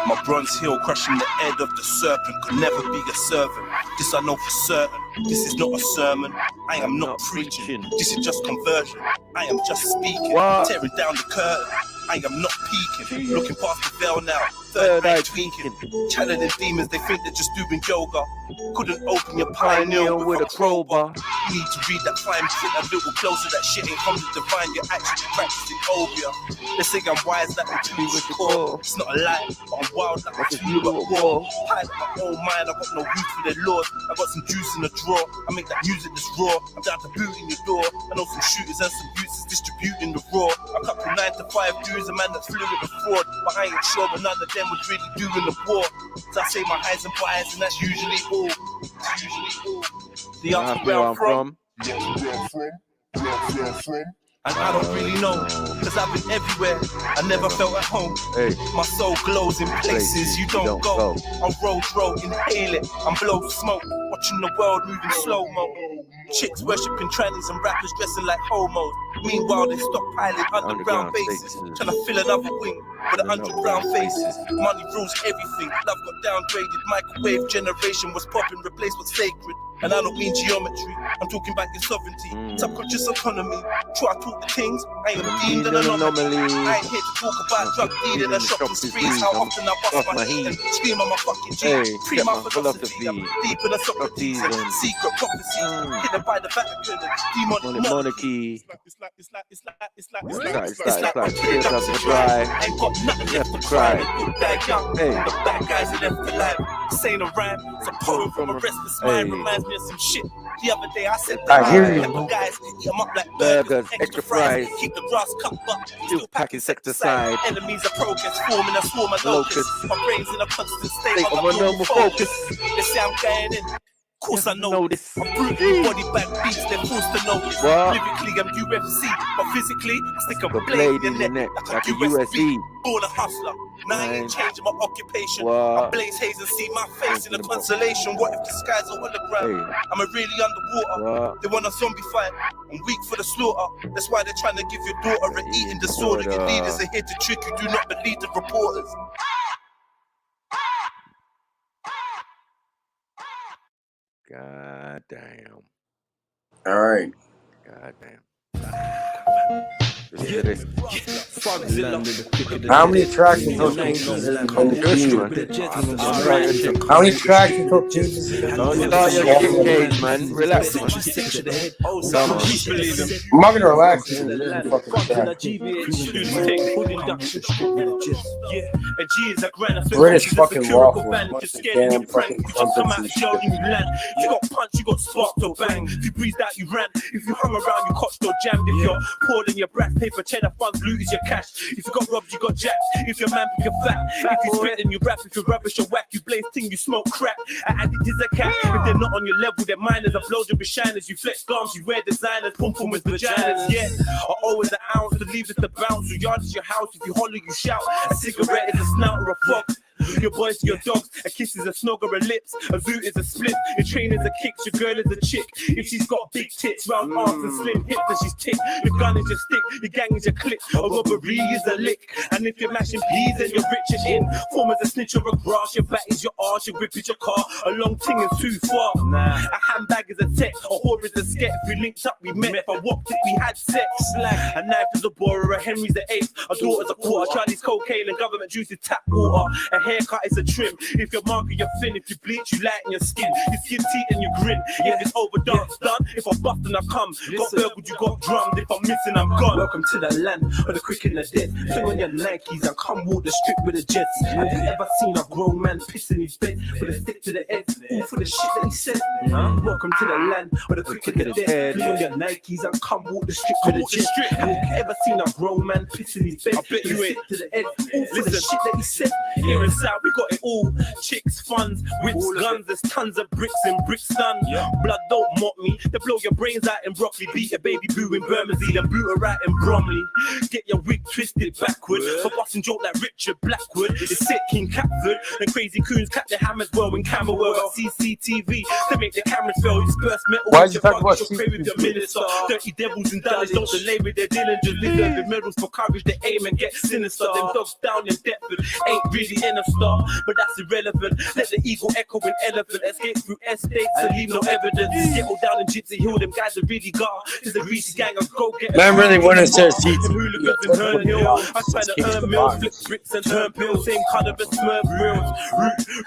B: My bronze heel crushing the head of the serpent could never be a servant. This I know for certain. This is not a sermon. I am not preaching. This is just conversion. I am just speaking. Tearing down the curtain. I am not peeking. Looking past the veil now. Third eye tweaking. Channeling demons. They think they're just doing yoga. Couldn't open your pioneer with a crowbar. You need to read that fine print a little closer. That shit ain't from the divine. You're actually practicing obia. They say I'm wise like a Jewish core. It's not a lie, but I'm wild like a Zulu at war. Hide my own mind. I got no root for their lord. I got some juice in the drawer. I make that music that's raw. I'm down to boot in your door. I know some shooters and some youths is distributing the raw. A couple 9 to 5 dudes, a man that's fluid and fraud. But I ain't sure, but none of them was really doing the war. So I say my highs and bias, and that's usually all. It's usually all. The answer where I'm from. And I don't really know, cause I've been everywhere. I never felt at home. My soul glows in places you don't go. On roads, inhale it, and blow smoke. Watching the world moving slow-mo. Chicks worshipping trannies and rappers dressing like homos. Meanwhile, they stockpiling underground bases. Trying to fill another wing with 100 brown faces. Money rules everything. Love got downgraded. Microwave generation was popping, replaced with sacred. And I don't mean geometry, I'm talking about your sovereignty. Subconscious autonomy. Try to talk the things, I am deemed an anomaly. I ain't here to talk about drug dealing and shopping sprees. How often I bust my heat and scream on my fucking G. Free my philosophy, I'm deep in a Socrates and secret prophecy. Hidden by the Vatican and demonic monarchy. It's like ain't got nothing left to cry. Good die young, the bad guys are left alive. Saying a rhyme, it's a poem from a restless mind. Reminds me of some shit. The other day I said that couple guys eat them up like burgers, extra fries, keep the grass cut but still packing insecticide. Enemies of progress, forming a swarm of locusts. My brain's in a constant state of a normal focus. They say I'm going in. Of course I know this. I'm brutal body back beats, they're forced to know this. Lyrically I'm UFC, but physically I stick a blade in your neck like a USB. Born a hustler, now I ain't changing my occupation. I blaze haze and see my face in a constellation. What if the skies are hologram? I'm really underwater. They want a zombie fight, I'm weak for the slaughter. That's why they're trying to give your daughter an eating disorder. Your leaders are here to trick you, do not believe the reporters.
A: God damn.
M: All right.
A: God damn.
M: How many tracks until Jesus is How many tracks until Jesus is
A: cage, man. Relax, man.
M: I'm not gonna relax. British fucking waffle. Damn fucking crumpets.
B: You got punch, you got sparked or bang. If you breathed out, you ran. If you hung around, you cotched or jammed. If you're poor in your brass paper, cheddar funds, loot is your cash. If you got robbed, you got jacked. If you're man, you're fat. If you spit and you rap, if you're rubbish or whack, you blaze ting, you smoke crack. I added is a cat. If they're not on your level, they're minors. I blow them with shiners. You flex gums, you wear designers, pum pum with vaginas. Yeah, I always an ounce to leave it to bounce. Your yard is your house. If you holler, you shout. A cigarette is a snout or a fox. Your boys, your dogs, a kiss is a snog or a lips, a zoot is a split, your train is a kick, your girl is a chick. If she's got big tits, round arms and slim hips, then she's tick. Your gun is your stick, your gang is your click, a robbery is a lick. And if you're mashing peas and you're rich and in, form as a snitch or a grass, your bat is your arse, your whip is your car, a long ting is too far. A handbag is a tech, a whore is a sket. If we linked up, we met. If I walked it, we had sex. A knife is a borer, a Henry's the eighth, a daughter's a quarter, Charlie's cocaine and government juice is tap water. A haircut is a trim. If you're marker, you're thin. If you bleach, you lighten your skin. You skin teeth and you grin. If it's overdone, it's done. If I bust and I come, got burgled, you got drummed. If I'm missing, I'm gone. Welcome to the land of the quick and the dead. Fling on your Nikes and come walk the strip with the jets. Have you ever seen a grown man piss in his bed with a stick to the head? All for the shit that he said. Welcome to the land of the quick and the dead. Fling on your Nikes and come walk the strip with the jets. Have you ever seen a grown man piss in his bed with a stick to the head? All for the shit that he said. Here and south, we got it all. Chicks, funds, whips, guns. There's tons of bricks and bricks done. Blood don't mock me. They blow your brains out in broccoli. Beat a baby boo in Bermondsey and boot her out in Bromley. Get your wig twisted backward. For busting joke like Richard Blackwood. It's sick King Catford. And crazy coons clap their hammers well in Camberwell. Got CCTV to make the cameras fail. You disperse metal.
M: Why is you talking about
B: CCTV? With your minister. Dirty devils and dollars don't delay with their dealing. Just deserve the medals for courage. They aim and get sinister. Them dogs down in Deptford ain't really in a star, but that's irrelevant. Let the eagle echo an elephant. Escape through estates and leave no evidence. Get all down in Gypsy Hill. Them guys are really gar. There's a greasy gang of go-getters.
M: Man really want to say
B: hooligans in Herne Hill. I try to earn mills, flip bricks and turn pills. Same colour as Smurf grills.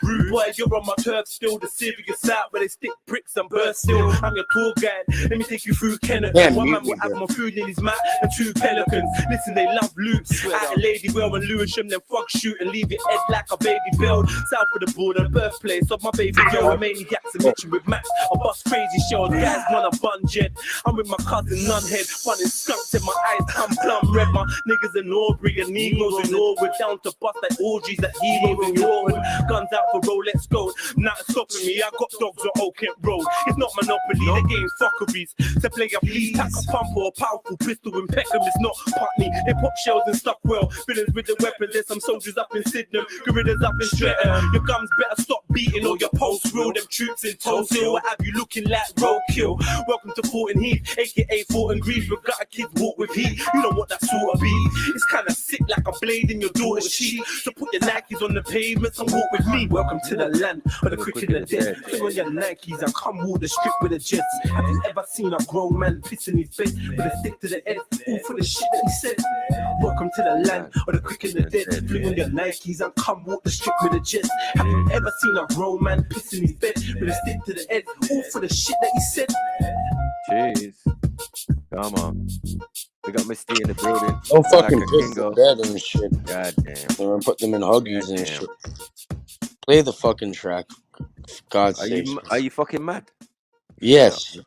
B: Rude boy, you're on my turf still. The serious out where they stick bricks and burst still. I'm your tour guide. Let me take you through Kenneth. One man will have more food in his mouth and two pelicans. Listen, they love loot. At a lady well and Lewisham, then fuck shoot and leave your head like a baby build. South of the border, birthplace of my baby girl. Maniacs and Mitchell with Max. I bust crazy shells, guys wanna bun jet. I'm with my cousin Nunhead, funny skunks in my eyes, come plum red. My niggas in Aubrey and Negroes in Norwood, down to bust like orgies at heroes in Yorwood. Guns out for Rolex gold, not stopping me. I got dogs on Oak Kent Road. It's not Monopoly, the game's fuckeries. To play a please, tack a pump or a powerful pistol in Peckham. It's not Putney. They pop shells and stuck well. Villains with the weapons, there's some soldiers up in Sydenham, gorillas up in Streatham. Your gums better stop beating or your pulse real. Them troops in Tulsa will have you looking like roadkill. Welcome to Fortin Heath, aka Fortin Greaves. We've got a kids walk with heat. You don't want that sort of beat. It's kinda sick like a blade in your daughter's cheek. So put your Nikes on the pavement and walk with me. Welcome to the land of the quick and the dead. Put on your Nikes and come walk the strip with the jets. Have you ever seen a grown man pissing his face with a stick to the head? All for the shit that he said. Welcome to the land of the quick and the dead. Put on your Nikes and come walk the strip with the jets. Have you ever seen a grown man pissing his bed with a stick to the head? All for the shit that he said.
A: Jeez. Come on. We got Misty in the building.
M: Don't fucking
A: like
M: piss the bed and shit.
A: God damn.
M: Or put them in Huggies and shit. Play the fucking track. For God's sake.
A: Are you fucking mad?
M: Yes.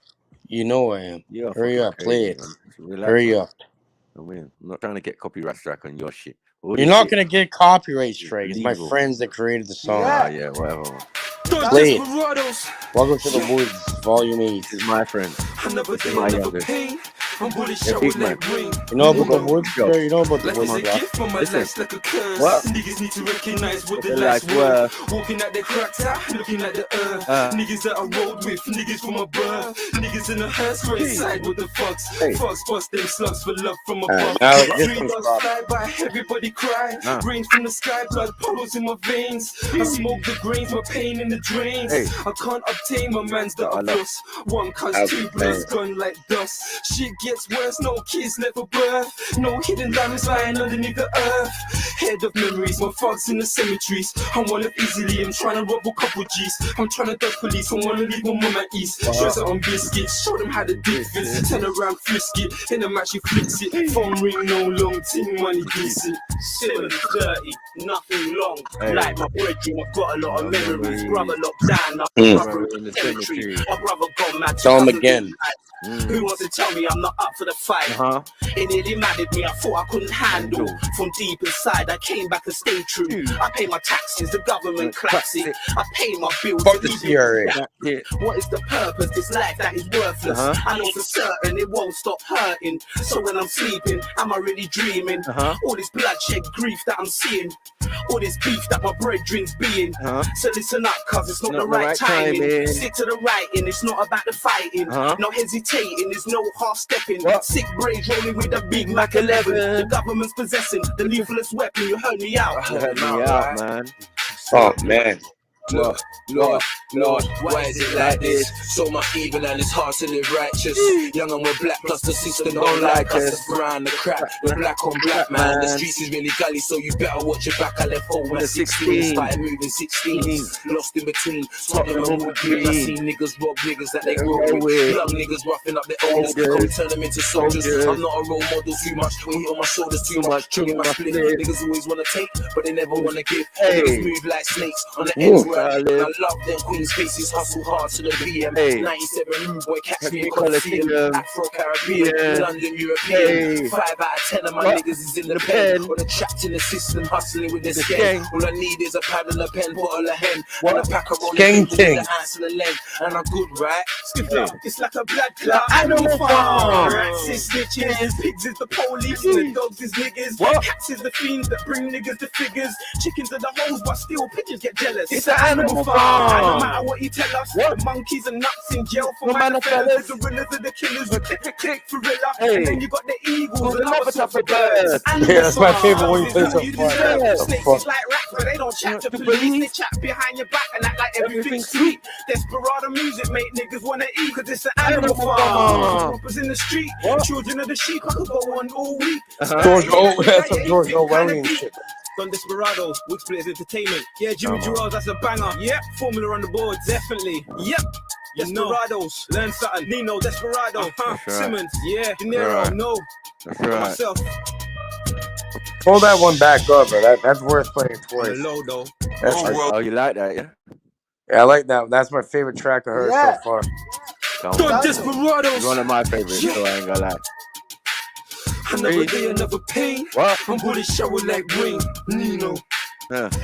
M: You know I am.
A: You're
M: Hurry up,
A: crazy,
M: play it.
A: Relax,
M: Hurry
A: man.
M: up.
A: I'm not trying to get copyright strike on your shit.
M: You're not gonna get copyright strike. It's my friends that created the song.
A: Yeah, whatever.
M: Play it. Welcome to the Woods, Volume 8.
A: This is my friend. My youngest.
B: Yeah,
A: big man.
M: You know about the Woods, bro? You know about the Woods, bro?
A: Listen. What?
B: Niggas need to recognize what the
A: life's
B: life's worth. Walking at the cracks out, looking at the earth. Niggas that I rode with, niggas from above. Niggas in the hearse right side with the fucks. Fucks bust them slugs for love from above. Three dogs fly by, everybody cry. Rain from the sky, blood puddles in my veins. I smoke the grains, my pain in the drains. I can't obtain my man's that I lost. One cuz two bloods gone like dust. Shit gets worse, no kids left for birth. No hidden diamonds lying underneath the earth. Head of memories, my thugs in the cemeteries. I wanna easily, I'm trying to rob a couple G's. I'm trying to duck police, I wanna leave my mum at ease. Dress her on biscuits, show them how to do this. Turn around, frisk it, in the match, she flicks it. Phone ring, no long, team money decent. 7:30, nothing long. Like my brethren, I've got a lot of memories. Brother locked down, brother in the cemetery. My brother gone mad.
M: Tell him again.
B: Who wants to tell me I'm not up for the fight? It nearly maddened me, I thought I couldn't handle. From deep inside, I came back and stayed true. I pay my taxes, the government claps it. I pay my bills.
M: Fuck the CRA.
B: What is the purpose? This life that is worthless. I know for certain it won't stop hurting. So when I'm sleeping, am I really dreaming? All this bloodshed grief that I'm seeing. All this beef that my brethren's being. So listen up, cuz it's not the right timing. Stick to the writing, it's not about the fighting. No hesitating, there's no half stepping. Sick braids rolling with a big Mac 11. The government's possessing the lethalest weapon. You heard me out.
A: Heard me out, man.
M: Oh, man.
B: Lord, why is it like this? So much evil and it's hard to live righteous. Young and we're black, plus the system don't like us. It's brown, the crap, we're black on black, man. The streets is really gully, so you better watch your back. I left home when I was 16, started moving 16. Lost in between, Tottenham and Woodbridge. I seen niggas rob niggas that they grew up with. Young niggas roughing up their owners, come turn them into soldiers. I'm not a role model, too much weight on my shoulders, too much trimming my split. Niggas always wanna take, but they never wanna give. Niggas move like snakes on the ends. I love them Queen's faces, hustle hard to the BM. 97 rude boy, catch me in Coliseum. Afro-Caribbean, London, European. 5 out of 10 of my niggas is in the pen. Or they're trapped in the system, hustling with this gang. All I need is a pad and a pen, bottle of hen. And a pack of rolling with the ants and the leg. And I'm good, right? It's like a blood clot. Animal farm. Rats is snitches, pigs is the police, the dogs is niggas. Cats is the fiends that bring niggas to figures. Chickens are the hoes, but still pigeons get jealous. It's an animal farm. No matter what you tell us, the monkeys and nuts in jail for fellas. The gorillas are the killers, the click for real. And then you got the eagles and other tougher birds.
M: Yeah, that's my favorite when you play something like that.
B: Snakes is like rats, but they don't chat to police. They chat behind your back and act like everything's sweet. Desperado music make niggas wanna eat, cause it's an animal farm. Rompers in the street, children of the sheep. I could go on all week.
M: George Orwellian shit.
B: Don Desperados, Wig Splitters Entertainment. Yeah, Jimmy Gerard's, that's a banger. Yep, Formula on the board, definitely. Yep. Desperados, learn something. Nino, Desperado,
A: Right.
B: Simmons, yeah, De Niro, no.
A: That's right.
B: Myself.
M: Pull that one back up, bro. That's worth playing twice.
A: Oh, you like that, yeah?
M: Yeah, I like that. That's my favorite track of hers so far.
A: It's one of my favorites, so I ain't gonna lie.
B: Another day, another pain.
A: What?
B: I'm body shower like rain. Nino.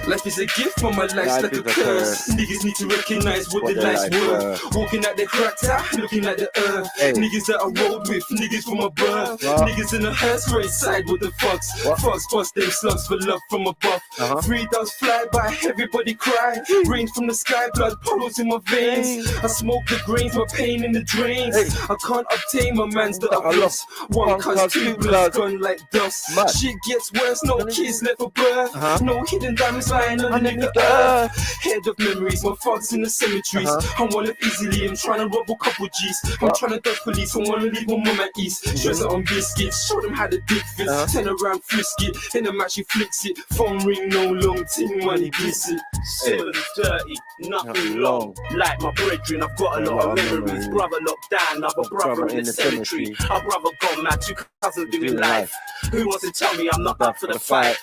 B: Life is a gift, but my life's like a curse. Niggas need to recognize what the life's worth. Walking at the cracked out, looking at the earth. Niggas that I rode with, niggas from my birth. Niggas in the hearse right side with the fucks. Fucks bust them slugs for love from above. 3 doves fly by, everybody cry. Rain from the sky, blood polos in my veins. I smoke the grains, my pain in the drains. I can't obtain my man's that I lost. 1 cuss, 2 blood gone like dust. Shit gets worse, no kids left for birth. No hidden diamonds lying underneath the earth. Head of memories, my thugs in the cemeteries. I wanna live easily, I'm trying to rob a couple G's. I'm trying to dodge police, I wanna leave my mum at ease. Stress it on biscuits, show them how the dick fits. Turn around, frisk it, in the match she flicks it. Phone ring, no long ting, money bliss it.
D: Simple, dirty, nothing long. Like my brethren, I've got a lot of memories. Brother locked down, I've a brother in the cemetery. A brother gone mad, 2 cousins doing life. Who wants to tell me I'm not up for the fight?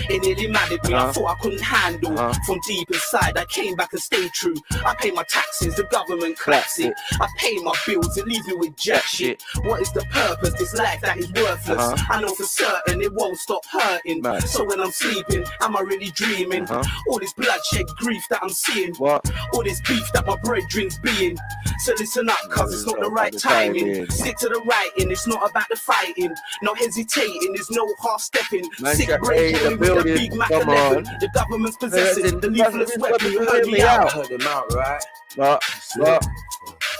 D: It nearly maddened me, I thought I couldn't handle. From deep inside, I came back and stayed true. I pay my taxes, the government claps it. I pay my bills, it leaves me with jack shit. What is the purpose? This life that is worthless. I know for certain it won't stop hurting. So when I'm sleeping, am I really dreaming? All this bloodshed grief that I'm seeing. All this beef that my brethren's being. So listen up, cause it's not the right timing. Stick to the writing, it's not about the fighting. No hesitating, there's no half stepping. Sick brain, with the big Mac 11. The government's possessing the leafless weapon. You heard me out.
B: Heard him out, right?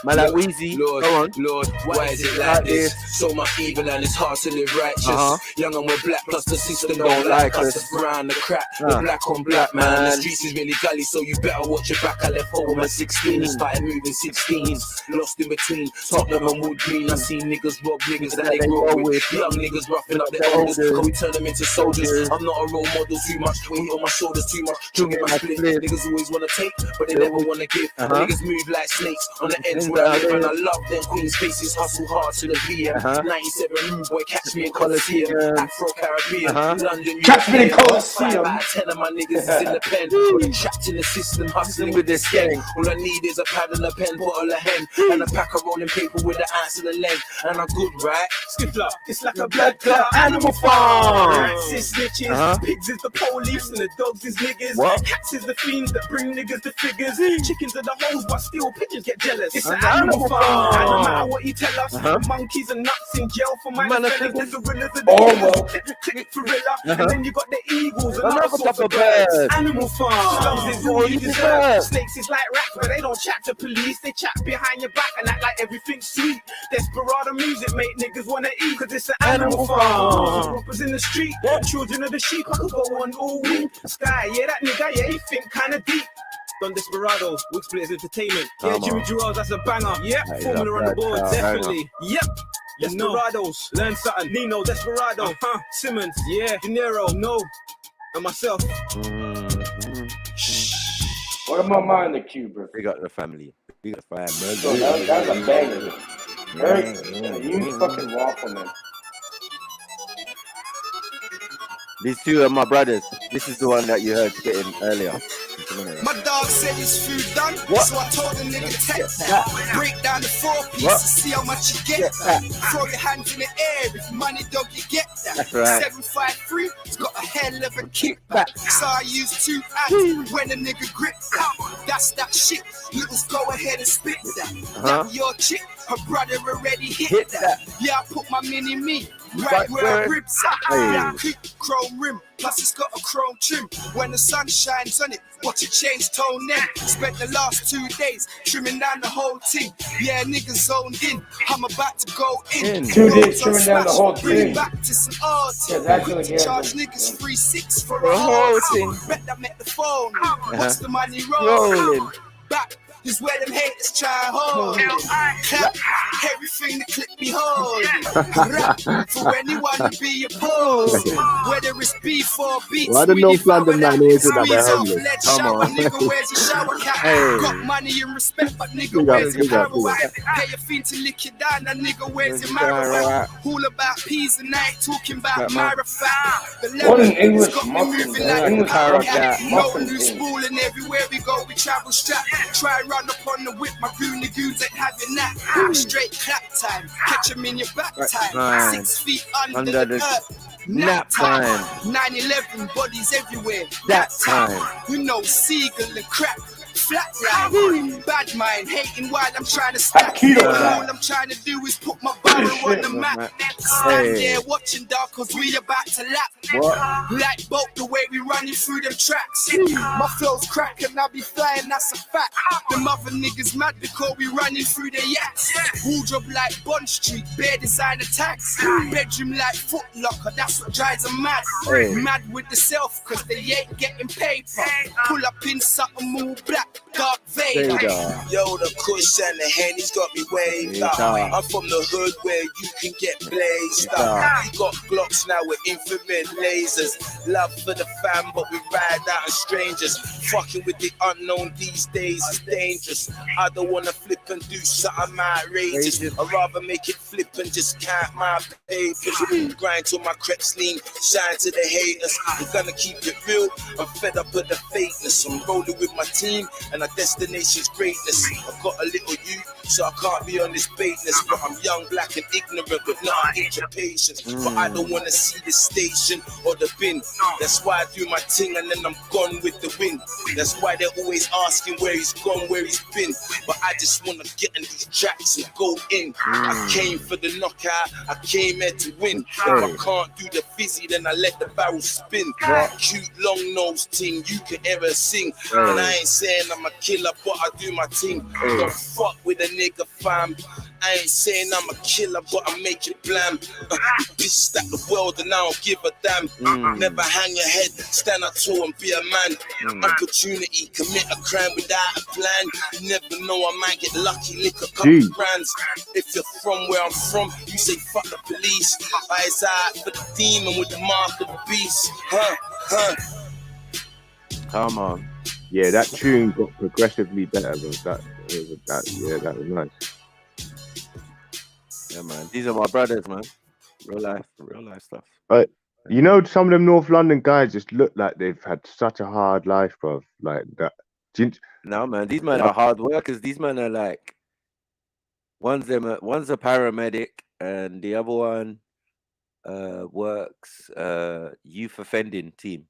A: Man, like Weezy,
B: Lord, why is it like this? So much evil and it's hard to live righteous. Young and we're black, plus the system don't like us. The brown, the crack, the black on black, man. The streets is really gully, so you better watch your back. I left home at 16, started moving 16s. Lost in between Tottenham and Wood Green. I seen niggas rob niggas that they grow up with. Young niggas roughing up their elders, cause we turn them into soldiers. I'm not a role model, too much weight on my shoulders, too much chewing my split. Niggas always wanna take, but they never wanna give. Niggas move like snakes on the ends where I live, and I love them Queen's faces, hustle hard to the VM. 97 rude boy, catch me in Coliseum. Afro-Caribbean, London,
M: catch me in Coliseum.
B: 5 out of 10 of my niggas is in the pen, trapped in the system, hustling with this gang. All I need is a pad and a pen, bottle of hen, and a pack of rolling paper with the ants in the leg. And I'm good, right?
D: Skiffler, it's like a blood clot animal farm. Rats is snitches, pigs is the police, and the dogs is niggas. Cats is the fiends that bring niggas to figures. Chickens are the hoes, but still pigeons get jealous. It's an animal farm. And no matter what you tell us, monkeys and nuts in jail for minor fellas. The gorillas are the click gorilla. And then you got the eagles and other sorts of birds. Animal farm. Slugs is all you deserve. Snakes is like rats, but they don't chat to police. They chat behind your back and act like everything's sweet. Desperado music make niggas wanna eat, cause it's an animal farm. Robbers in the street, children of the sheep. I could go on all week. Sky, yeah, that nigga, yeah, he think kinda deep. Don Desperado, Wig Splitters Entertainment. Yeah, Jimmy Gerard, that's a banger. Yep, Formula on the board, definitely. Yep. Desperados, learn something. Nino, Desperado, Simmons, yeah, De Niro, no, and myself.
M: What am I mind the cube, bro?
A: We got the family. We got the family.
M: So that's a banger. You fucking waffle, man.
A: These two are my brothers. This is the one that you heard getting earlier.
R: My dog said his food done, so I told the nigga text that. Break down the 4 pieces, see how much you get. Throw your hands in the air, if money don't you get that.
A: That's right.
R: 753, it's got a hell of a kickback. So I use 2 hands when a nigga grips that. That's that shit, littles go ahead and spit that. That your chick, her brother already hit that. Yeah, I put my mini-me right where her ribs at. That chrome rim, plus it's got a chrome trim. When the sun shines on it, watch it change tone then. Spent the last 2 days trimming down the whole thing. Yeah, niggas zoned in, I'm about to go in.
M: 2 days trimming down the whole thing.
R: Back to some old charge niggas 3-6 for
A: a whole thing.
R: Bet that met the phone. What's the money rolling? Back is where them haters try hold. Clap, everything the clip behold. Rap for anyone to be opposed. Whether it's beef or beats,
H: Why the North London man always look like they're homeless?
R: Come on. Nigga, where's your shower cap? Got money and respect, but nigga, where's your power at? Pay a fee to lick you down, that nigga, where's your marrow? All about peas and I ain't talking about marathon. The level has got me moving like a no loose balling everywhere we go, we travel strap. Try run up on the whip, my goony goons ain't having that. Straight clap time, catch them in your back time. 6 feet under the earth. Nap time. 9/11 bodies everywhere. That time. You know, Seagull and crack. Flatline, bad mind, hating while I'm trying to stack. All I'm trying to do is put my barrel on the map. Stand there watching dog, cause we about to lap. Like boat the way we running through them tracks. My flow's cracking, I be flying, that's a fact. The mother niggas mad because we running through the yaks. Wardrobe like Bond Street, bare design attacks. Bedroom like Foot Locker, that's what drives them mad. Mad with the self, cause they ain't getting paper. Pull up in something all black. Dark Vader.
B: Yo, the Kush and the Henny's got me waved up. I'm from the hood where you can get blazed up. We got Glocks now with infrared lasers. Love for the fam, but we ride out as strangers. Fucking with the unknown these days is dangerous. I don't wanna flip and do something outrageous. I'd rather make it flip and just count my papers. Grind till my creps lean, shine to the haters. I'm gonna keep it real. I'm fed up with the fakeness. I'm rolling with my team and our destination's greatness. I've got a little youth, so I can't be on this baitness. But I'm young, black and ignorant with no inch of patience. But I don't wanna see the station or the bin. That's why I do my thing and then I'm gone with the wind. That's why they're always asking where he's gone, where he's been. But I just wanna get in these tracks and go in. I came for the knockout, I came here to win. If I can't do the fizzy, then I let the barrel spin. Cute long nose ting, you can ever sing. And I ain't saying I'm a killer, but I do my thing. Don't fuck with a nigga, fam. I ain't saying I'm a killer, but I make it blam. Pissed at the world and I don't give a damn. Never hang your head, stand up tall and be a man. Opportunity, commit a crime without a plan. You never know, I might get lucky, lick a couple brands. If you're from where I'm from, you say fuck the police. Eyes out for the demon with the mark of the beast.
H: Come on. Yeah, that tune got progressively better. That was nice.
A: Yeah, man. These are my brothers, man. Real life stuff.
H: You know, some of them North London guys just look like they've had such a hard life, bro. Like that.
A: No, man. These men are hard workers. These men are like, one's a paramedic, and the other one works youth offending team.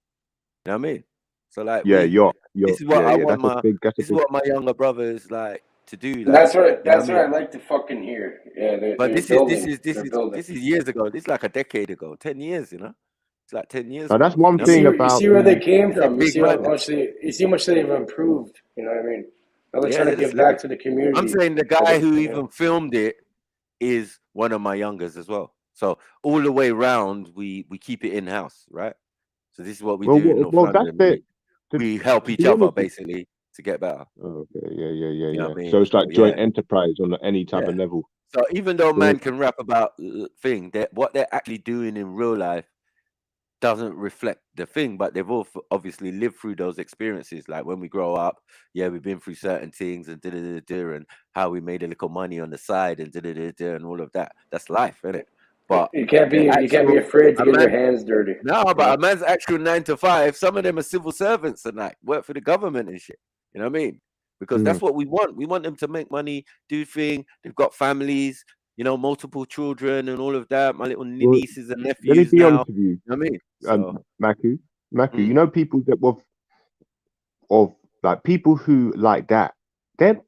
A: You know what I mean? So like, this is what I want this is what my younger brother is like to do. Like,
M: that's what I like to fucking hear. Yeah,
A: but this is years ago. This is like a decade ago, 10 years. You know, it's like 10 years.
H: Now, that's one thing about
M: you see where they came from. You see how much they've improved. You know what I mean? They're trying to give back to the community.
A: I'm saying the guy who even filmed it is one of my youngers as well. So all the way around, we keep it in house, right? So this is what we do in North London. We help each other basically to get better.
H: Oh, okay, yeah.
A: You know what I mean?
H: So it's like joint enterprise on any type of level.
A: So even though man can rap about thing, that what they're actually doing in real life doesn't reflect the thing, but they've all obviously lived through those experiences. Like when we grow up, we've been through certain things and and how we made a little money on the side and and all of that. That's life, isn't it? But
M: you can't be afraid to get your hands dirty.
A: No, but a man's actual 9 to 5. Some of them are civil servants and like work for the government and shit. You know what I mean? Because that's what we want. We want them to make money, do things. They've got families, you know, multiple children and all of that. My little nieces and nephews.
H: Let me be
A: now.
H: honest with you.
A: You know what I mean?
H: Maku, you know people that of like people who like that. They're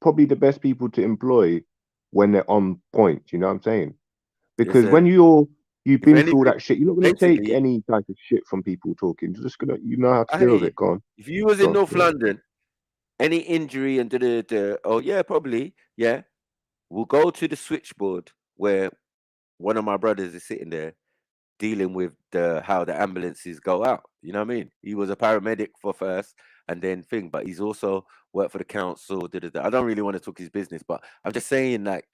H: probably the best people to employ when they're on point. You know what I'm saying? Because when you've been through all that shit, you're not going to take any type of shit from people talking. You're just gonna, you know how to deal with it. Go on.
A: If you was in North London, any injury and probably, we'll go to the switchboard where one of my brothers is sitting there dealing with how the ambulances go out. You know what I mean? He was a paramedic for first and then but he's also worked for the council. I don't really want to talk his business, but I'm just saying, like,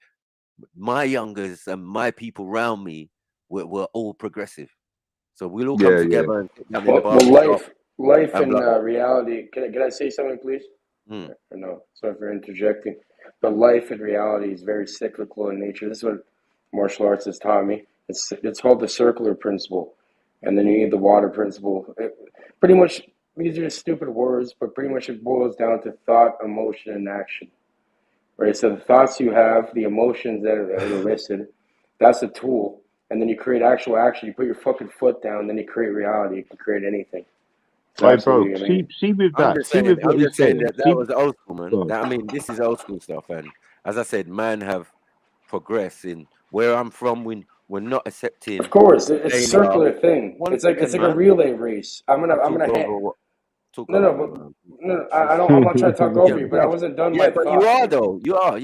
A: my youngers and my people around me were all progressive. So we'll all come together and sit down in the
M: Well, life
A: and
M: and reality. Can I say something, please? Or no, sorry for interjecting. But life and reality is very cyclical in nature. This is what martial arts has taught me. It's called the circular principle, and then you need the water principle. Pretty much, these are just stupid words, but pretty much it boils down to thought, emotion, and action. Right? So the thoughts you have, the emotions that are elicited, that's a tool. And then you create actual action. You put your fucking foot down, then you create reality. You can create anything.
S: Right, bro. See with that.
A: I'm just saying that was old school, man. I mean, this is old school stuff. And as I said, man have progressed in where I'm from. We're not accepting.
M: Of course, it's a circular thing. It's like a relay race. I'm gonna I don't. I'm not trying to talk over you, but I wasn't done my thought.
A: You are though. You are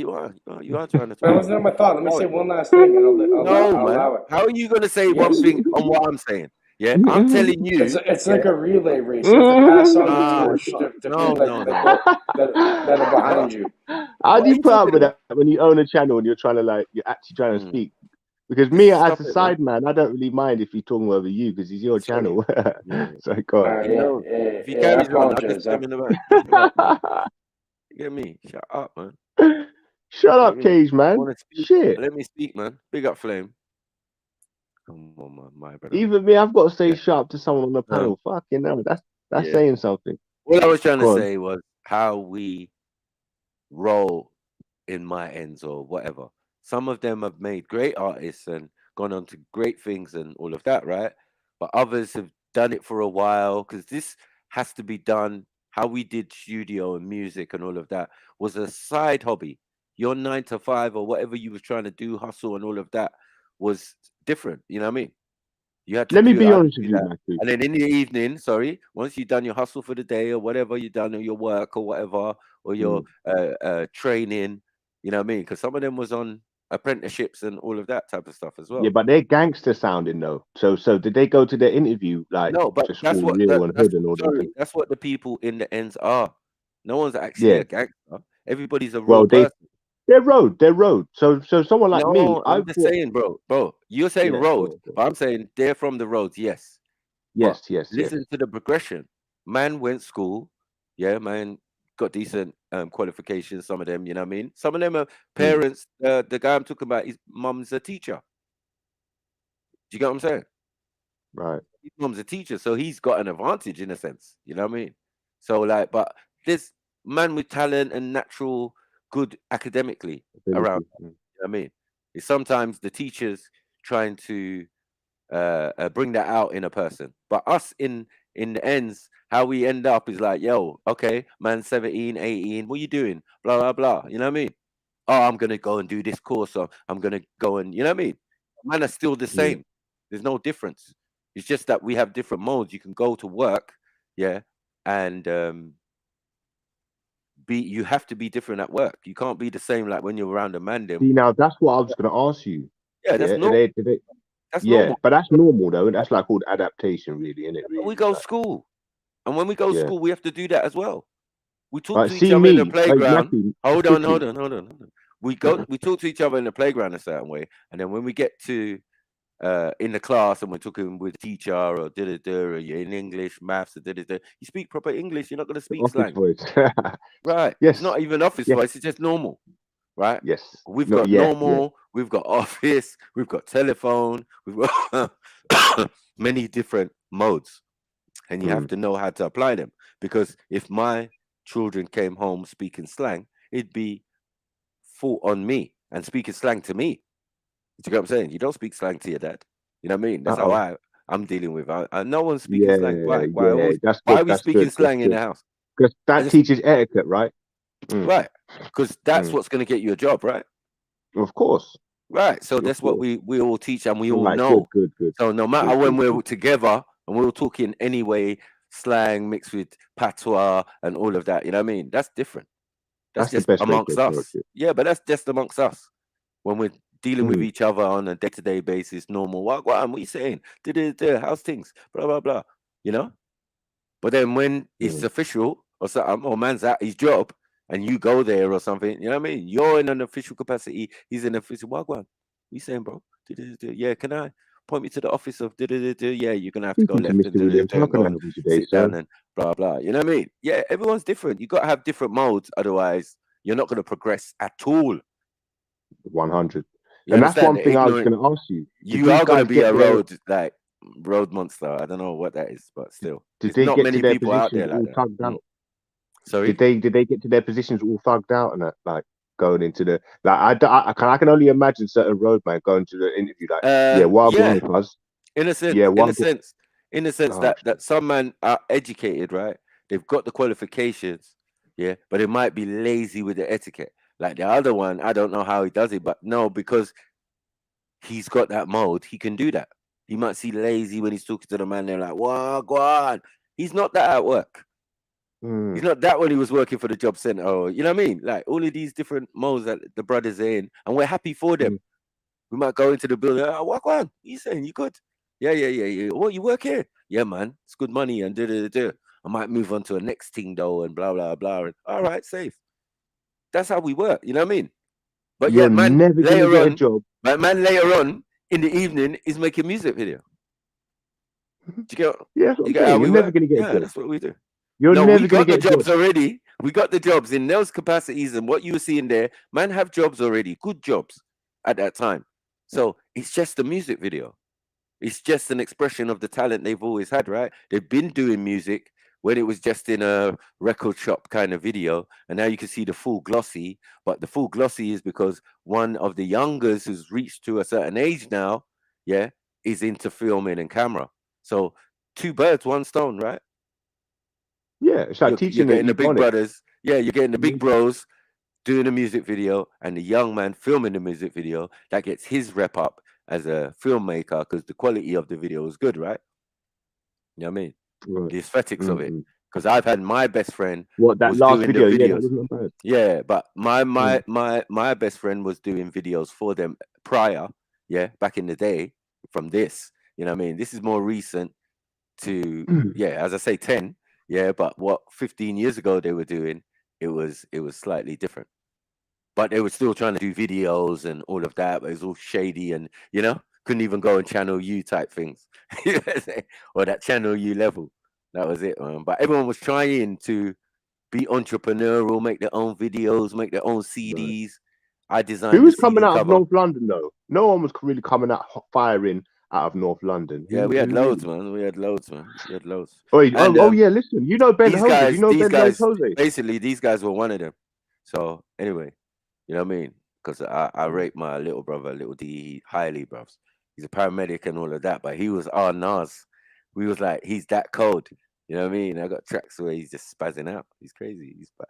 A: trying to talk.
M: But I wasn't done my thought. Let me say one last thing, and I'll allow it.
A: How are you going to say one thing on what I'm saying? Yeah, I'm telling you.
M: It's like a relay race. You have to pass on the torch to people that are behind you.
S: How do you put up with that when you own a channel and you're actually trying to speak? Because me, as a side man, I don't really mind if you're talking over you because it's your channel. So go on.
A: If you carry on, I just in the back. You get me? Shut up, man.
S: Shut up, Cage, man. Shit.
A: Let me speak, man. Big up, Flame. Come on, my brother.
S: Even me, I've got to say sharp to someone on the panel. Fucking hell, that's saying something.
A: All I was trying to say was how we roll in my ends or whatever. Some of them have made great artists and gone on to great things and all of that, right? But others have done it for a while because this has to be done. How we did studio and music and all of that was a side hobby. Your 9 to 5 or whatever you was trying to do, hustle and all of that was different. You know what I mean? You had to
S: Let me be honest with you, Matthew.
A: And then in the evening, once you've done your hustle for the day or whatever you've done, or your work or whatever, or your training, you know what I mean? Because some of them was on apprenticeships and all of that type of stuff as well.
S: Yeah, but they're gangster sounding though. So did they go to their interview like
A: no? But
S: just
A: that's what that's what the people in the ends are. No one's actually a gangster. Everybody's a real person.
S: They're road. So someone like me,
A: I'm just saying, bro. You're saying road, but I'm saying they're from the roads. Yes. Listen to the progression. Man went school. Yeah, man got decent qualifications. Some of them, you know what I mean. Some of them are parents. The guy I'm talking about, his mum's a teacher. Do you get what I'm saying?
S: Right.
A: His mum's a teacher, so he's got an advantage in a sense. You know what I mean? So but this man with talent and natural good academically around. You know what I mean? It's sometimes the teachers trying to bring that out in a person, but us in the ends, how we end up is like, yo, okay, man, 17, 18, what you doing? Blah, blah, blah. You know what I mean? Oh, I'm going to go and do this course. Or I'm going to go and, you know what I mean? Man are still the same. There's no difference. It's just that we have different modes. You can go to work, and you have to be different at work. You can't be the same like when you're around a man.
S: See, now that's what I was going to ask you.
A: Yeah, that's normal.
S: That's normal. But that's normal though. That's like called adaptation, really, isn't it? Really?
A: We go to school, and when we go to school, we have to do that as well. We talk to each other in the playground. Hold on. We talk to each other in the playground a certain way, and then when we get to in the class and we're talking with a teacher or or you're in English, maths, or you speak proper English. You're not going to speak slang, right?
S: Yes.
A: It's not even office voice. It's just normal, right?
S: Yes.
A: We've got normal. We've got office. We've got telephone. We've got many different modes, and you have to know how to apply them. Because if my children came home speaking slang, it'd be fault on me and speaking slang to me. Do you get what I'm saying? You don't speak slang to your dad. You know what I mean? That's how I'm dealing with. No one's speaking slang. Why are we speaking slang in the house?
S: Because that teaches etiquette, right?
A: Right. Because that's what's going to get you a job, right?
S: Of course.
A: Right. So that's what we all teach and we all know.
S: Good.
A: So no matter when we're together and we're all talking anyway, slang mixed with patois and all of that, you know what I mean? That's different. That's just amongst us. Yeah, but that's just amongst us. When we're dealing with each other on a day-to-day basis, normal. What are you saying? How's things? Blah, blah, blah. You know? But then when it's official or something, or man's at his job, and you go there or something, you know what I mean? You're in an official capacity. He's in an official. What you saying, bro? Yeah, can I point me to the office of? Yeah, you're gonna have to go
S: Speaking to
A: left
S: Mr. Williams, how
A: and
S: can
A: go
S: I
A: and
S: help you today,
A: sit
S: sir?
A: down and blah blah. You know what I mean? Yeah, everyone's different. You got to have different modes, otherwise you're not gonna progress at all.
S: 100.
A: You
S: And that's
A: understand?
S: one thing I was going to ask you.
A: You are gonna be a road monster. I don't know what that is, but still,
S: Did
A: there's
S: they
A: not
S: get to
A: many
S: their
A: people out there
S: positions
A: like
S: all
A: that.
S: thugged out?
A: Sorry,
S: did they get to their positions all thugged out and that, like going into the I can only imagine certain roadman going to the interview like
A: in a sense, in a sense that some men are educated, right? They've got the qualifications, yeah, but they might be lazy with the etiquette. Like the other one, I don't know how he does it, but no, because he's got that mode, he can do that. He might see lazy when he's talking to the man. They're like, "Wow, go on." He's not that at work. He's not that when he was working for the job center, or you know what I mean? Like all of these different modes that the brothers are in, and we're happy for them. We might go into the building. Oh, what on? You saying you good? Yeah. What, you work here? Yeah, man. It's good money and I might move on to a next thing though, and blah blah blah. And all right, safe. That's how we work. You know what I mean? But
S: you're
A: yeah, man.
S: Never
A: later
S: gonna get
A: on,
S: a job.
A: but man, later on in the evening is making music video. Do you get?
S: Yeah, that's what
A: you
S: I'm
A: get how
S: saying.
A: we
S: You're never
A: work?
S: gonna get a
A: Yeah,
S: job.
A: that's what we do.
S: You're
A: No,
S: never
A: we
S: gonna
A: got the
S: get a
A: jobs
S: job.
A: already. We got the jobs in those capacities, and what you were seeing there, man, have jobs already, good jobs at that time. So it's just a music video. It's just an expression of the talent they've always had, right? They've been doing music when it was just in a record shop kind of video, and now you can see the full glossy. But the full glossy is because one of the youngers who's reached to a certain age now, yeah, is into filming and camera. So 2 birds, 1 stone, right?
S: Yeah, it's like
A: You're
S: teaching
A: getting the big
S: Ebonics.
A: brothers. Yeah, you're getting the big bros doing a music video, and the young man filming the music video that gets his rep up as a filmmaker because the quality of the video is good, right? You know what I mean?
S: Right.
A: The aesthetics of it. Because I've had my best friend
S: that
A: was
S: last
A: doing
S: video,
A: the
S: yeah, that
A: videos.
S: wasn't bad.
A: Yeah, but my best friend was doing videos for them prior, yeah, back in the day from this. You know what I mean? This is more recent to as I say 10, yeah, but what 15 years ago they were doing, it was slightly different. But they were still trying to do videos and all of that, but it was all shady and couldn't even go on channel U type things. Or that channel U level. That was it, man. But everyone was trying to be entrepreneurial, make their own videos, make their own CDs. Right. I designed
S: Who was
A: the
S: coming
A: CD
S: out
A: cover.
S: of North London though? No one was really coming out firing out of North London.
A: Yeah, we had loads, man. We had loads, man. We had loads.
S: Wait, yeah, listen, you know Ben Jose. You know Ben Jose.
A: Basically, these guys were one of them. So anyway, you know what I mean? Because I rate my little brother, little D, highly, bruv. He's a paramedic and all of that, but he was our Nas. We was like, he's that cold. You know what I mean? I got tracks where he's just spazzing out. He's crazy. He's bad.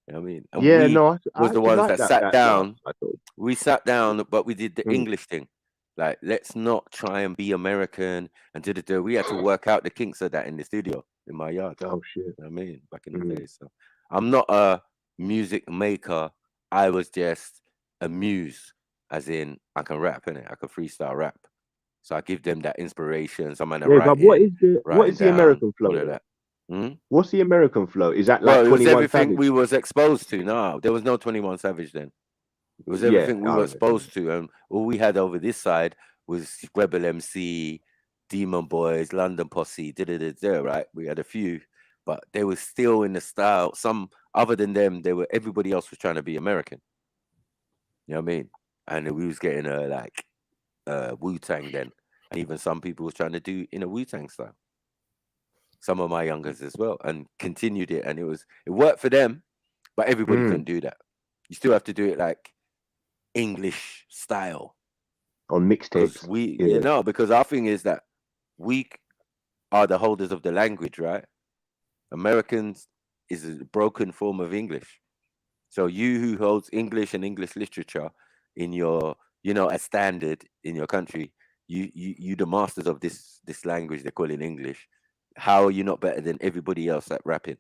A: You know what I mean? And
S: yeah,
A: we
S: no, I
A: was the ones
S: like
A: that sat down.
S: Last,
A: we sat down, but we did the English thing. Like, let's not try and be American and do. We had to work out the kinks of that in the studio in my yard.
S: Oh shit!
A: You know what I mean, back in the day. So I'm not a music maker. I was just a muse, as in I can rap, innit? I can freestyle rap. So I give them that inspiration. Some man
S: but what is the American flow?
A: That.
S: What's the American flow? Is that
A: like
S: 21
A: it was everything
S: Savage?
A: we was exposed to? No, there was no 21 Savage then. It was everything we were exposed to, and all we had over this side was Rebel MC, Demon Boys, London Posse, right? We had a few, but they were still in the style. Some other than them, everybody else was trying to be American. You know what I mean? And we was getting Wu-Tang then, and even some people was trying to do in a Wu-Tang style. Some of my youngers as well, and continued it, and it worked for them, but everybody couldn't do that. You still have to do it like English style
S: on mixtapes.
A: Because our thing is that we are the holders of the language, right? Americans is a broken form of English. So you who holds English and English literature in your, as standard in your country, you the masters of this language they call in English. How are you not better than everybody else at rapping?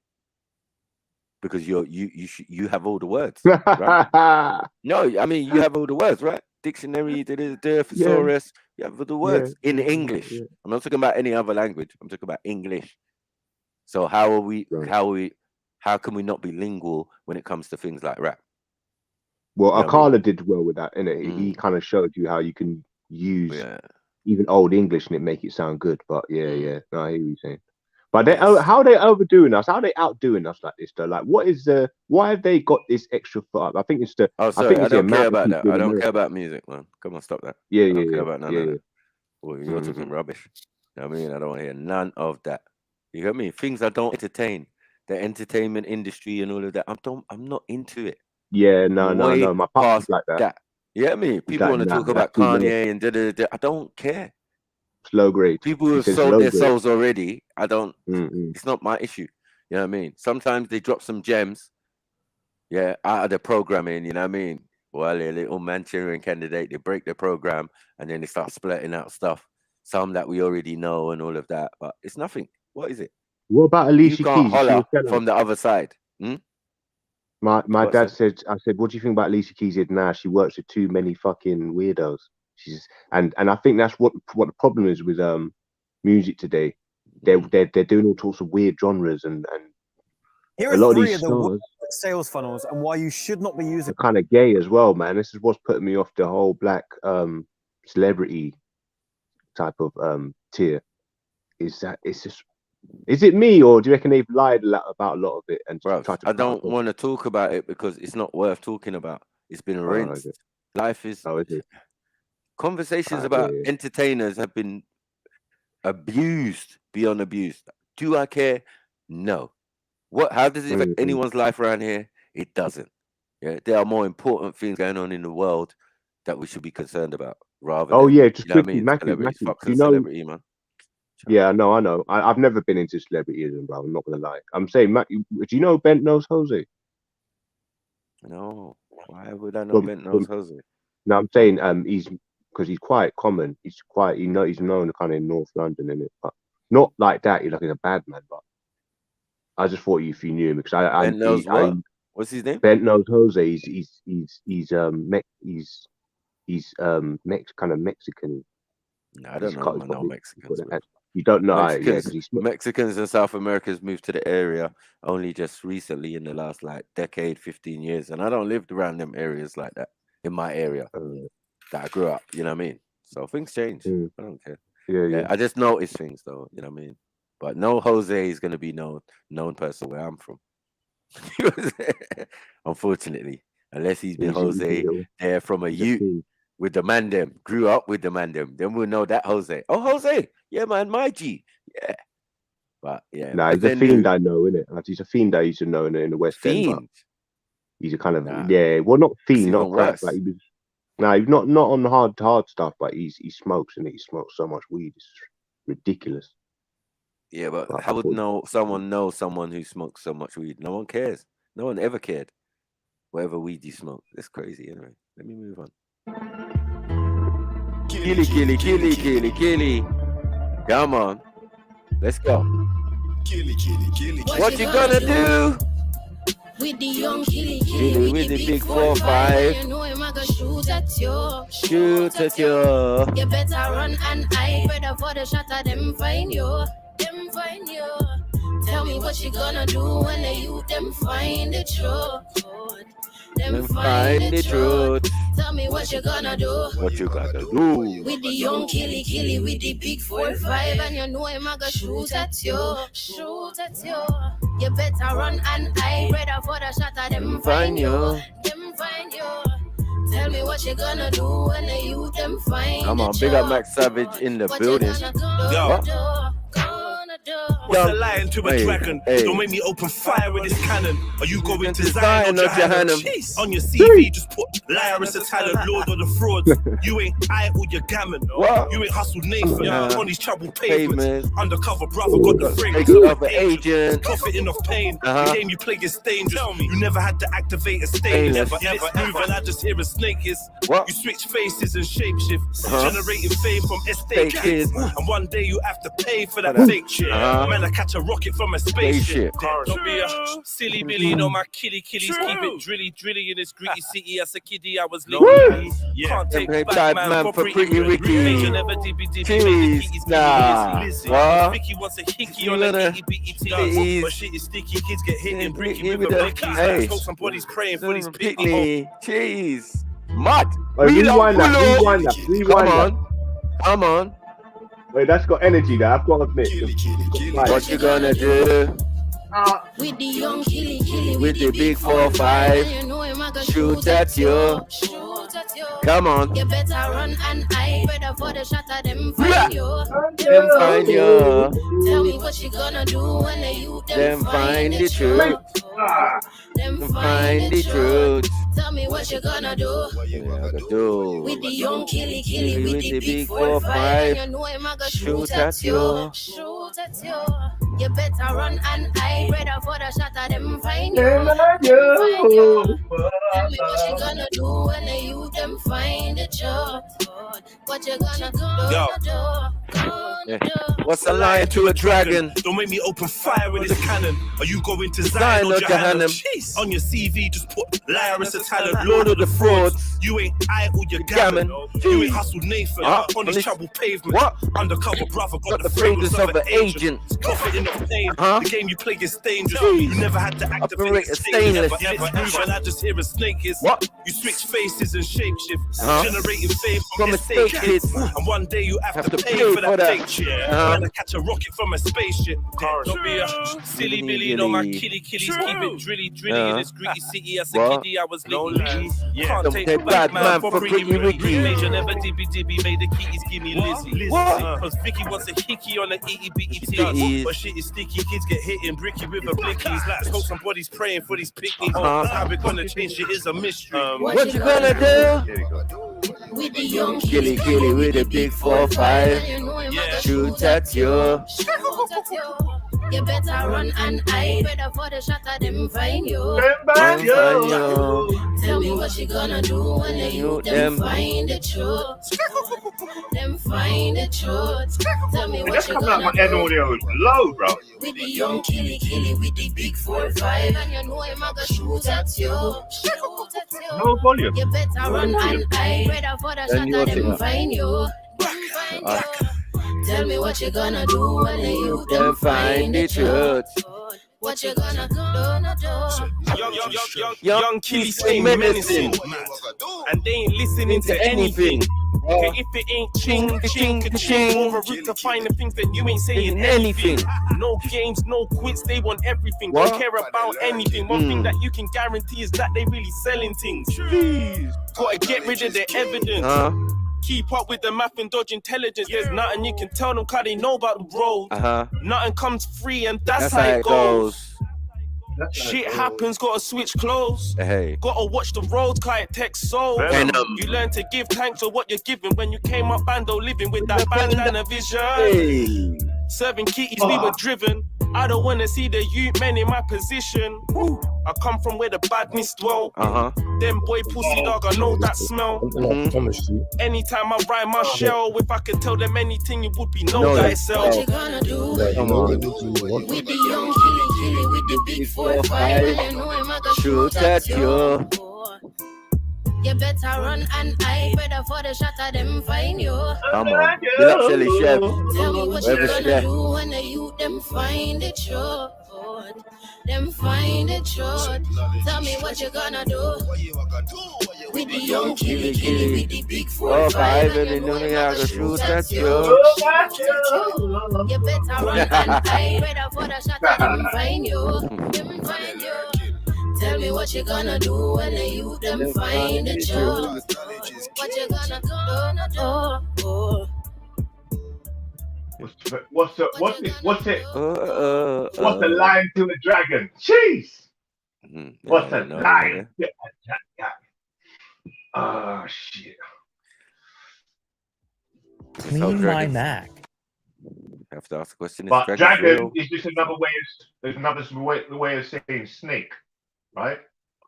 A: Because you have all the words, right? No, I mean you have all the words, right? Dictionary, thesaurus, you have all the words in English. I'm not talking about any other language. I'm talking about English. So how are we how can we not be lingual when it comes to things like rap?
S: Well, Akala did well with that, innit? He kind of showed you how you can use even old English and it make it sound good. But yeah, no, I hear what you're saying. But they, how are they overdoing us? How are they outdoing us like this though? Like, what is the? Why have they got this extra? I think it's the.
A: Oh, sorry, I don't care about that. I don't care about music, man. Come on, stop that.
S: Yeah,
A: I don't care about none of that. Well, you're talking rubbish. You know what I mean? I don't want to hear none of that. You get me? Things I don't entertain. The entertainment industry and all of that. I'm not into it.
S: Yeah, no. My part's like that.
A: You get me? People want to talk about Kanye and da. I don't care.
S: Slow grade.
A: People who have sold their souls already. I don't. It's not my issue. You know what I mean? Sometimes they drop some gems. Yeah, out of the programming. You know what I mean? Well, a little Manchurian candidate. They break the program and then they start splitting out stuff. Some that we already know and all of that. But it's nothing. What is it?
S: What about Alicia Keys?
A: You can't holler from the other side.
S: My dad said, I said, what do you think about Alicia Keys? He said, nah, she works with too many fucking weirdos. She's and I think that's what the problem is with music today. They're doing all sorts of weird genres and
T: here
S: a
T: are
S: lot of
T: three
S: these
T: of the
S: stars
T: sales funnels and why you should not be using
S: are kind of gay as well, man. This is what's putting me off the whole black celebrity type of tier. Is that it's just. Is it me, or do you reckon they've lied about a lot of it? And
A: I don't want to talk about it because it's not worth talking about. It's been rinsed. Life is. Conversations about entertainers have been abused beyond abused. Do I care? No. How does it affect anyone's life around here? It doesn't. Yeah, there are more important things going on in the world that we should be concerned about rather.
S: Just quickly, Matthew, you know,
A: celebrity, man.
S: Yeah, no, I know. I've never been into celebrityism, bro. I'm not gonna lie. I'm saying, Matt, do you know Bent Nose Jose?
A: No. Why would I know Bent Nose Jose?
S: No, I'm saying he's quite common. He's known kind of in North London, innit? But not like that. He's like a bad man, but I just thought if you knew him because
A: Bent Nose what? What's his name?
S: Bent Nose Jose. He's kind of Mexican.
A: No, I don't know. I know Mexicans.
S: You don't know
A: Mexicans and South Americans moved to the area only just recently in the last like decade, 15 years. And I don't live around them areas like that in my area that I grew up, you know what I mean? So things change. I don't care. Yeah. I just notice things though, you know what I mean? But no Jose is going to be known person where I'm from. Unfortunately, unless he's been Jose there from a youth. With the man them, grew up with the man them, then we'll know that Jose. Oh, Jose, yeah, man, my G, yeah. But yeah,
S: nah, he's a fiend I know, innit? Like, he's a fiend I used to know in the West End. He's a kind of well, not fiend, not crack. Like he's not on hard stuff, but he smokes and he smokes so much weed, it's ridiculous.
A: Yeah, but how would someone know someone who smokes so much weed? No one cares. No one ever cared. Whatever weed you smoke, it's crazy. Anyway, let me move on. Killy. Come on. Let's go. What you gonna do?
U: With the young killy
A: with the big 4-5.
U: You know him, I go shoot at you.
A: Shoot at you.
U: You better run and hide. Better for the shot of them find you. Tell me what you gonna do when the youth them find the truth. Them find the truth. Tell me what you gonna do.
A: What you gonna do?
U: With the young killy with the big 4-5, and you know him, I go shoot at you. You better run and hide. Better for the shot of them find you. Tell me what you gonna do when the youth them find.
A: Come on, big up Max Savage in the building.
B: What's the lion to a dragon? Don't make me open fire with this cannon. Are you going to Zion or Jahannam? On your CV, just put liar as a talent, lord of the frauds. You ain't I or your gammon. You ain't hustled Nathan on these troubled pavements. Undercover brother got the fragrance of agent. Profiting off pain. The game you play is dangerous. You never had to activate a stain. Never move and I just hear a snake hiss. You switch faces and shapeshift. Generating fame from estate kids. And one day you have to pay for that fake shit. Man, I catch a rocket from a spaceship. Don't be a silly Billy, no my killies. Keep it drilly in this gritty city. As a kiddie, I was lonely. Can't take bad man for pretty Ricky. Major never DB, made the keys Lizzy. Vicky wants a hickey on an itty bitty titties. But shit is sticky, kids get hit in bricky with a blickies. Hey, somebody's praying for these pickney.
A: Jeez. Mud.
S: Rewind that.
A: Come on.
S: Wait, that's got energy there. I've got to admit.
A: What you gonna do?
U: With the young killy,
A: with the big 4-5, shoot at you. Come on.
U: You better run and hide, better for the shot of them find you. Tell me what you gonna do when the youth them find the truth. Them find the truth. Tell me what you gonna do. With the young killy, with the big 4-5, you know him a go shoot at you. Shoot at you. You better run and hide, better for the shot of them find you. Tell me what you gonna do when the youth them find the truth. What you gonna do?
A: What's a lion to a dragon?
B: Don't make me open fire with this cannon. Are you going to Zion or Jahannam? On your CV, just put liar as a talent.
A: Lord of the frauds.
B: You ain't idle, you're gammon. You ain't hustled Nathan on this trouble pavement.
A: What?
B: Undercover brother got the
A: fragrance of an agent.
B: Profit in the pain. The game you play is dangerous. You never had to activate a stainless. When I just hear a snake is what? You switch faces and shapeshift. Generating fame from mistake kids. And one day you have to pay for that fake shit. And I catch a rocket from a spaceship. Don't be a silly Billy, no my killies. Keep it drilly in this gritty city. As a kiddie, I was lonely. Can't take a bad man for pretty Ricky. Major never dibby, made the keys give me Lizzy. Cause Vicky wants a hickey on the itty bitty titties. But shit is sticky, kids get hit in bricky with a blickies. Let's hope somebody's praying for these picnics. How we gonna change it is a mystery.
A: What you gonna do?
U: With the young
A: killy with a big 4-5, shoot at you.
U: You better run and hide, better for the shot of them find you. Tell me what you gonna do when the youth them find the truth. Them find the truth. Tell me what you gonna do.
S: Low, bro.
U: With the young killy with the big 4-5, and you know him a go shoot at you.
S: No volume.
U: You better run and hide, better for the shot of them find you. Tell me what you gonna do when the youth them find the truth. What you gonna do?
B: Young killies ain't menacing, and they ain't listening to anything. Okay, if it ain't ching, or a route to find the things that you ain't saying anything. No games, no quits, they want everything. Don't care about anything. One thing that you can guarantee is that they really selling things. Gotta get rid of the evidence. Keep up with the math and dodge intelligence. There's nothing you can tell them cause they know about the road. Nothing comes free and that's how it goes. Shit happens, gotta switch clothes. Gotta watch the roads, cause it takes souls. You learn to give thanks for what you're giving. When you came up bando living with that bandana vision. Serving kitties, we were driven. I don't wanna see the youth men in my position. I come from where the badness dwell. Them boy pussy dog, I know that smell. Anytime I ride my shell, if I could tell them anything, it would be no thyself.
U: What you gonna do? With the young killy with the big 4-5, you know him a go shoot at you. You better run and hide, better for the shot of them find you.
A: Come on, get up, silly chef.
U: Tell me what you gonna do when the youth them find the truth. Them find the truth. Tell me what you gonna do. With the young killy with the big 4-5, and you know me I go shoot at you. You better run and hide, better for the shot of them find you. Them find you. Tell me what you gonna do when the youth them find the truth. What you gonna do?
S: What's the line to a dragon? Jeez. What's the line to a dragon? Oh shit.
E: Clean my Mac.
A: Have to ask a question.
S: But dragon is just another way of saying snake, right?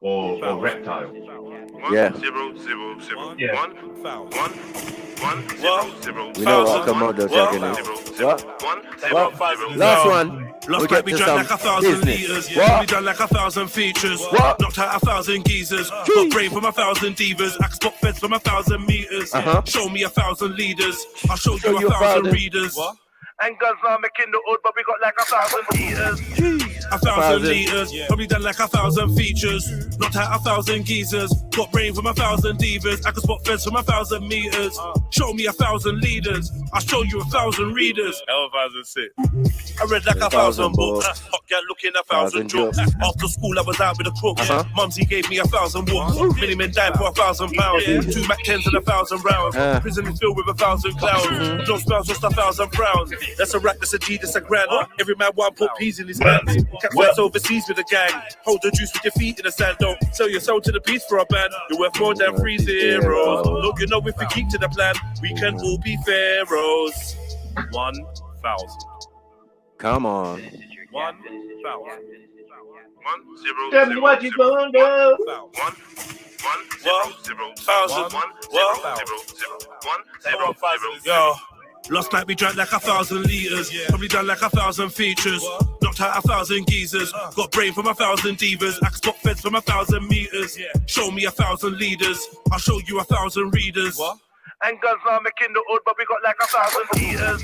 S: Or reptile.
A: Yeah.
B: 0, 0, 0,
T: Yeah.
B: 1, 1, 1, 0, 0,
A: We know what Komodo dragon is. What? Last one.
B: Lost
A: We
B: like
A: get
B: we
A: to
B: drank
A: some
B: like 1,000
A: business.
B: liters.
A: What?
B: We done like 1,000 features.
A: What?
B: Knocked out 1,000 geezers. Got brain from 1,000 divas. I can spot feds from 1,000 meters. Show me 1,000 leaders. I'll show you 1,000 readers. And guns are making the hood, but we got like 1,000 meters. 1,000 liters, probably done like 1,000 features. Knocked out 1,000 geezers. Got brain from 1,000 divas. I can spot feds from 1,000 meters. Show me 1,000 leaders. I'll show you 1,000 readers.
N: L1006.
B: I read like 1,000 books. Hot girl looking 1,000 jokes. After school, I was out with the crooks. Mumsy gave me 1,000 walks. Minimum died for £1,000. 2 Mac 10s and 1,000 rounds. Prison is filled with 1,000 clowns. No spells, just 1,000 frowns. That's a rack, that's a G, that's a grand. Every man want put peas in his hands. Catch works overseas with a gang. Hold the juice with your feet in the sand. Don't sell your soul to the beast for a band. You're worth more than 3 zeros. Look, you know if we keep to the plan, we can all be pharaohs.
N: 1,000.
A: Come on.
N: 1,000.
B: 1, 0,
T: Tell me what you gonna do.
B: 1, 0, 0, 1,000. 1, 0, 0, 1, 0, 0. Yo. Lost like we drank like 1,000 liters. Probably done like 1,000 features. Knocked out 1,000 geezers. Got brain from 1,000 divas. I can spot feds from 1,000 meters. Show me 1,000 leaders. I'll show you 1,000 readers. And guns are making the hood, but we got like 1,000 meters.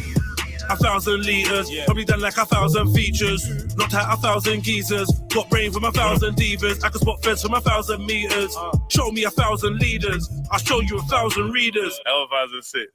B: 1,000 liters, probably done like 1,000 features. Knocked out 1,000 geezers. Got brain from 1,000 divas. I can spot feds from 1,000 meters. Show me 1,000 leaders. I'll show you 1,000 readers.
N: L1006.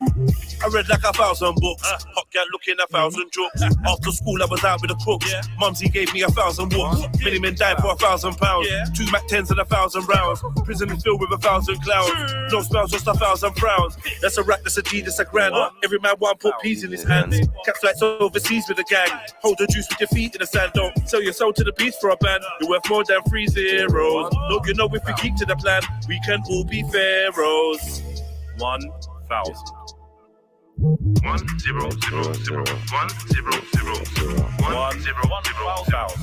B: I read like 1,000 books. Hot girl looking 1,000 jokes. After school, I was out with the crooks. Mumsy gave me 1,000 walks. Minimum died for £1,000. 2 Mac 10s and 1,000 rounds. Prison is filled with 1,000 clowns. No spells, just 1,000 frowns. That's a rack, that's a G, that's a grand. Every man want put peas in his hands. Catch flights overseas with a gang. Hold the juice with your feet in the sand. Don't sell your soul to the beast for a band. You're worth more than 3 zeros. Look, you know if we keep to the plan, we can all be pharaohs.
N: 1,000.
B: 1, 0, 0, 0, 1, 0, 0, 0, 1, 0, 0, 0,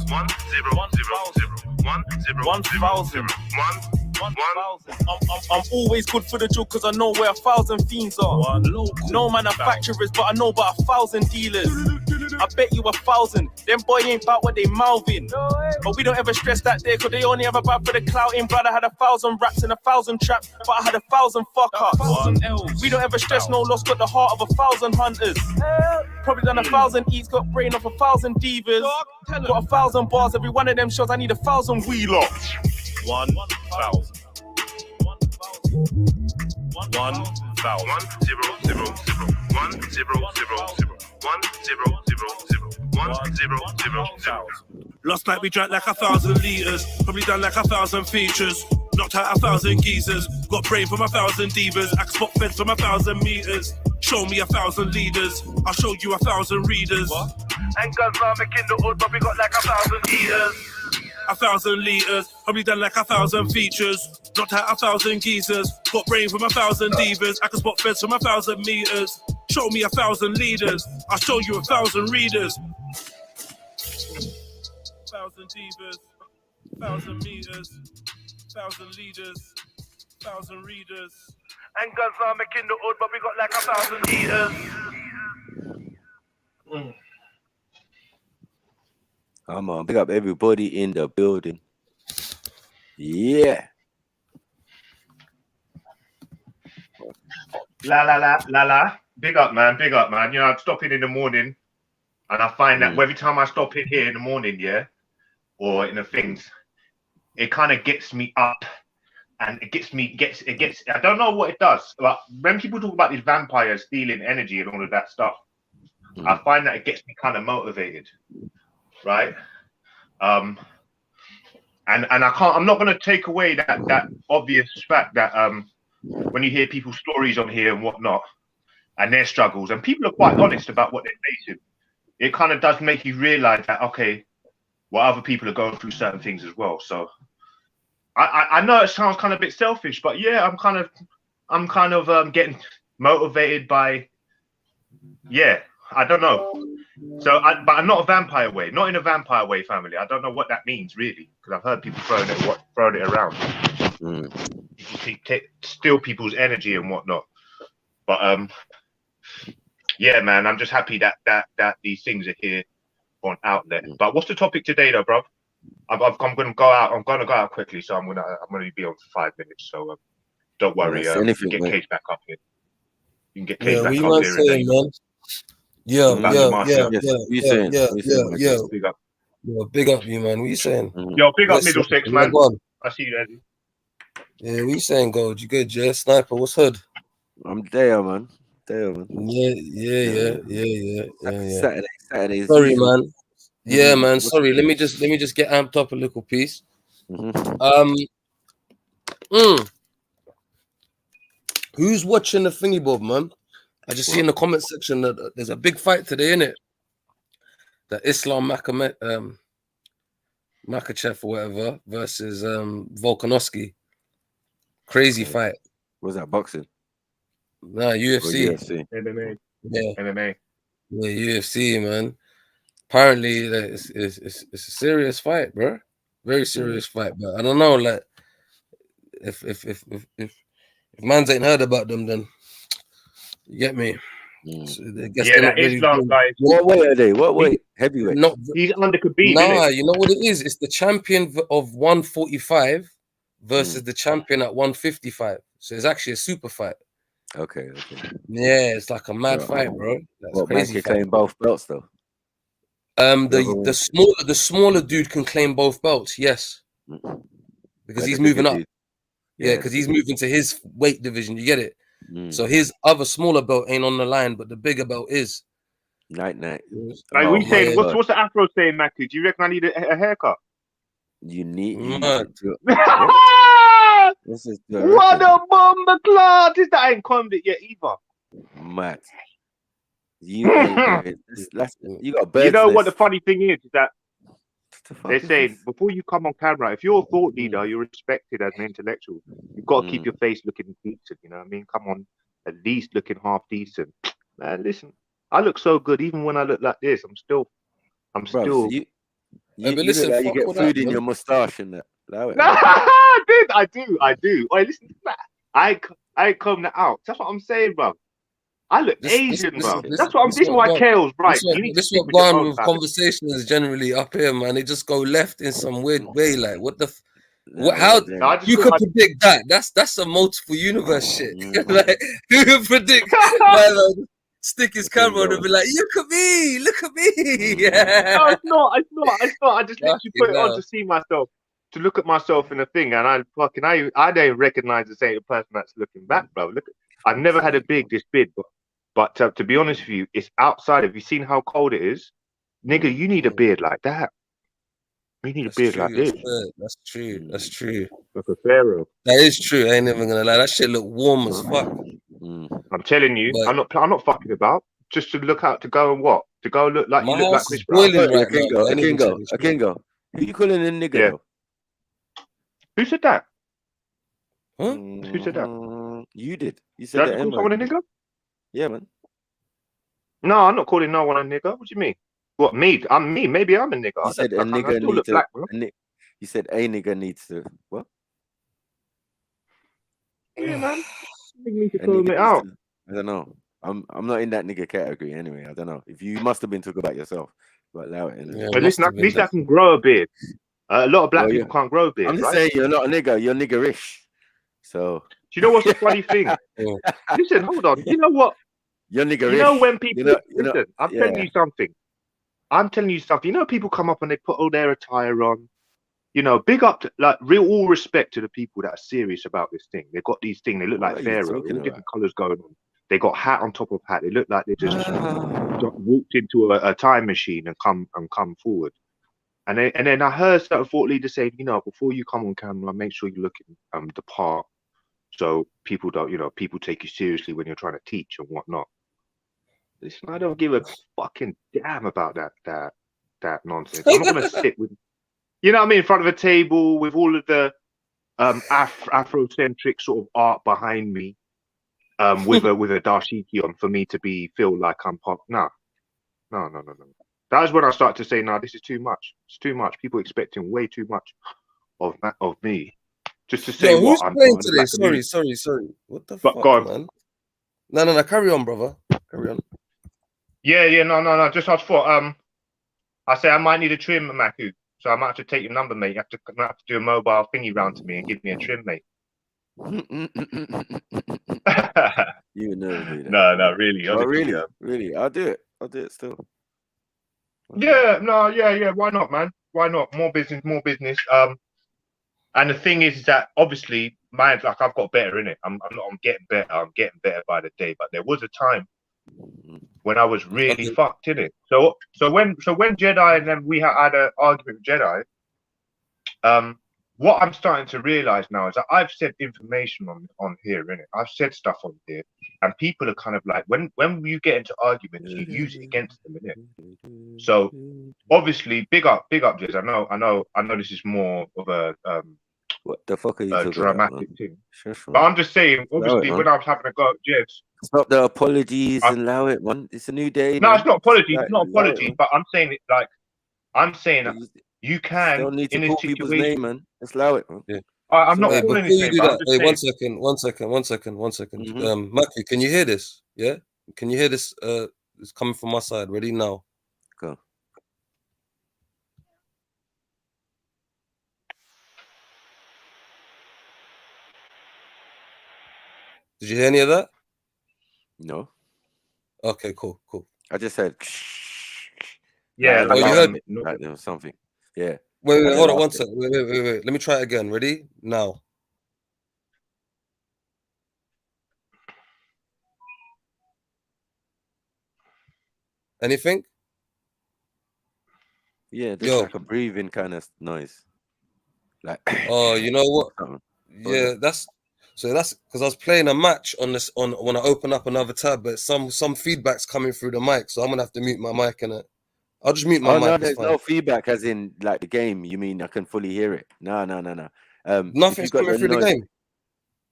B: 1, 0, 0, 0, 1, 0,
D: 1,000.
B: 1,
D: I'm always good for the joke because I know where 1,000 fiends are. No manufacturers, but I know about 1,000 dealers. I bet you 1,000. Them boy ain't about what they mouthing. But we don't ever stress that there because they only have a bad for the clouting. Brother had 1,000 raps and 1,000 traps, but I had 1,000 fuck ups. We don't ever stress no loss, got the heart of 1,000 hunters. Probably done 1,000 eats, got brain of 1,000 divas. Got 1,000 bars, every one of them shows I need 1,000 wheeler.
N: 1,000. 1,000.
B: 1, 0, 0, 0, 1, 0, 0, 0, 1, 0, 0, 0, 1, 0, 0, 0. Lost like we drank like 1,000 liters. Probably done like 1,000 features. Knocked out 1,000 geezers. Got brain from 1,000 divas. I can spot feds from 1,000 meters. Show me 1,000 leaders. I'll show you 1,000 readers. And guns are making the hood, but we got like 1,000 liters. 1,000 liters, probably done like 1,000 features. Knocked out 1,000 geezers. Got brain from 1,000 divas. I can spot feds from 1,000 meters. Show me 1,000 leaders. I'll show you 1,000 readers. 1,000 divas, 1,000 meters, 1,000 leaders, 1,000 readers. And guns are making the hood, but we got like 1,000 leaders.
A: Come on, pick up everybody in the building. Yeah.
C: La. Big up, man. You know, I stop in the morning, and I find that every time I stop in here in the morning, or in the things, it kind of gets me up, and it gets. I don't know what it does, but when people talk about these vampires stealing energy and all of that stuff, I find that it gets me kind of motivated, right? And I'm not going to take away that obvious fact that when you hear people's stories on here and whatnot, and their struggles, and people are quite honest about what they're facing, it kind of does make you realize that, okay, well, other people are going through certain things as well. So I know it sounds kind of a bit selfish, but yeah, I'm kind of getting motivated by, I don't know. So, but I'm not a vampire way, not in a vampire way, family. I don't know what that means really, because I've heard people throwing it around. obviously steal people's energy and whatnot. But yeah, man, I'm just happy that these things are here on outlet. But what's the topic today, though, bro? I'm gonna go out. I'm gonna go out quickly, so I'm gonna be on for 5 minutes. So don't worry. Get Cage back up here. You can get Cage back up here.
F: Saying, man. Yeah.
C: Big up.
F: Yo, big up you, man. What you saying?
C: Yo, big up Middlesex, man. I see you, Eddie.
F: Yeah, what you saying, Gold? You good, yeah? Sniper, what's hood?
A: I'm there, man.
F: Yeah.
A: Saturday.
F: Sorry, man. Yeah, man. Sorry. Let me just get amped up a little piece. Who's watching the thingy bob, man? I just see in the comment section that there's a big fight today, innit? That Islam Makachev or whatever versus Volkanovski. Crazy fight.
A: Was that boxing?
F: Nah, UFC.
C: MMA.
F: Yeah.
C: MMA.
F: Yeah, UFC, man. Apparently, it's a serious fight, bro. Very serious fight. But I don't know, like, if mans ain't heard about them, then you get me. So I guess
C: that Islam guy.
A: What weight are they? What weight? Heavyweight.
F: Not,
C: he's under Khabib.
F: Nah, you know what it is? It's the champion of 145 versus the champion at 155. So it's actually a super fight.
A: Okay.
F: Yeah, it's like a mad fight, bro. That's crazy.
A: Man can claim both belts though.
F: The smaller dude can claim both belts, yes, because he's moving up. Yeah, because he's moving to his weight division. You get it? So his other smaller belt ain't on the line, but the bigger belt is.
A: Night.
C: Like we saying, what's the Afro saying, Matthew? Do you reckon I need a haircut?
A: You need.
C: What a bomber cloud! That ain't combed it yet either.
A: Mad. You got birds.
C: You know what the funny thing is that they're saying before you come on camera, if you're a thought leader, you're respected as an intellectual. You've got to keep your face looking decent. You know what I mean? Come on, at least looking half decent. Man, listen, I look so good even when I look like this. I'm still.
A: You
F: listen,
A: look like you get food in your mustache and that.
C: I do. Wait, listen to that. I comb that out. That's what I'm saying, bro. I look Asian, bro. That's what I'm. This is why Kale's right.
F: This is what going with conversations generally up here, man. They just go left in some weird way. Like, what the? How you could predict that? That's a multiple universe shit. Like, who could predict? Stick his camera on and be like, "Look at me! Look at me!" Yeah.
C: No, it's not. I just literally put it on to see myself, to look at myself in a thing, and I don't recognize the same person that's looking back, bro. Look, I've never had a beard this big, but to be honest with you, it's outside. Have you seen how cold it is, nigga? You need a beard like that. You need a beard like this.
F: That's true. That's true.
C: Like a pharaoh.
F: That is true. I ain't even gonna lie. That shit look warm as fuck.
C: I'm telling you, I'm not fucking about. Just to look out, to go and what? To go look like you look like Chris Brown.
A: I can go. Who you calling a nigga?
C: Yeah. Who said that?
F: Huh?
C: Who said that?
A: You did. You said that.
C: Call someone a nigga?
A: Yeah, man.
C: No, I'm not calling no one a nigga. What do you mean? What, me? I'm me. Maybe I'm a nigga.
A: You said a nigga needs to. You said a nigga needs to. What?
C: Yeah, man. You need to call me out.
A: I don't know. I'm not in that nigga category anyway. I don't know. If you must have been talking about yourself, but allow it.
C: Yeah, at least I can grow a beard. A lot of black people can't grow a beard.
A: I'm just
C: saying
A: you're not a nigga. You're niggerish. So.
C: Do you know what's the funny thing? Listen, hold on. You know what?
A: You're niggerish.
C: You know when people listen, I'm telling you something. You know, people come up and they put all their attire on. You know, big up to, like, all respect to the people that are serious about this thing. They've got these things. They look like pharaoh. All different colors going on. They got hat on top of hat. They look like they just walked into a time machine and come forward. And then I heard certain thought leaders say, you know, before you come on camera, make sure you're looking the part, so people don't, you know, people take you seriously when you're trying to teach and whatnot. Listen, I don't give a fucking damn about that nonsense. I'm not gonna sit with, you know what I mean, in front of a table with all of the Afrocentric sort of art behind me, with a dashiki on for me to feel like I'm pop. No. That is when I start to say, no, this is too much. It's too much. People expecting way too much of me just to say
F: who's
C: what I'm
F: playing
C: doing.
F: today? Sorry. What the fuck, man? No. Carry on, brother. Carry on.
C: Yeah. No. Just I thought. I say I might need a trim, Maku. So I might have to take your number, mate. You have to do a mobile thingy round to me and give me a trim, mate.
A: You would never do that.
C: No, really. Honestly,
A: really. I'll do it still.
C: Yeah. Why not, man? Why not? More business. And the thing is that obviously, I've got better in it. I'm getting better. I'm getting better by the day. But there was a time when I was really fucked in it. So when Jedi and then we had an argument with Jedi. What I'm starting to realize now is that I've said information on here, innit? I've said stuff on here, and people are kind of like, when you get into arguments, you use it against them, innit? So obviously, big up, Jez. I know this is more of a
A: what the fuck are you talking
C: dramatic
A: about,
C: thing.
A: Shush,
C: But I'm just saying, obviously, when I was having a go at Jez,
A: stop the apologies and allow it, man. It's a new day.
C: No,
A: man.
C: it's not apology. It's not apology. But I'm saying it like you can
A: don't need to
C: in
A: call
C: a situation.
A: people's name, man. Just allow it, man.
F: Yeah.
C: I'm not calling his name.
F: One second. Matthew, can you hear this? Yeah, can you hear this? It's coming from my side. Ready now?
A: Go.
F: Did you hear any of that?
A: No.
F: Okay, cool.
A: I just said.
C: Yeah,
F: you heard
A: like there was something. Yeah.
F: Wait, hold on 1 second. Wait. Let me try it again. Ready? Now. Anything?
A: Yeah, just like a breathing kind of noise. Like.
F: Oh, you know what? Yeah, that's because I was playing a match on when I open up another tab, but some feedback's coming through the mic, so I'm gonna have to mute my mic and I'll just mute my mic.
A: No, there's no feedback, as in like the game. You mean I can fully hear it? No.
F: Nothing's coming through the game.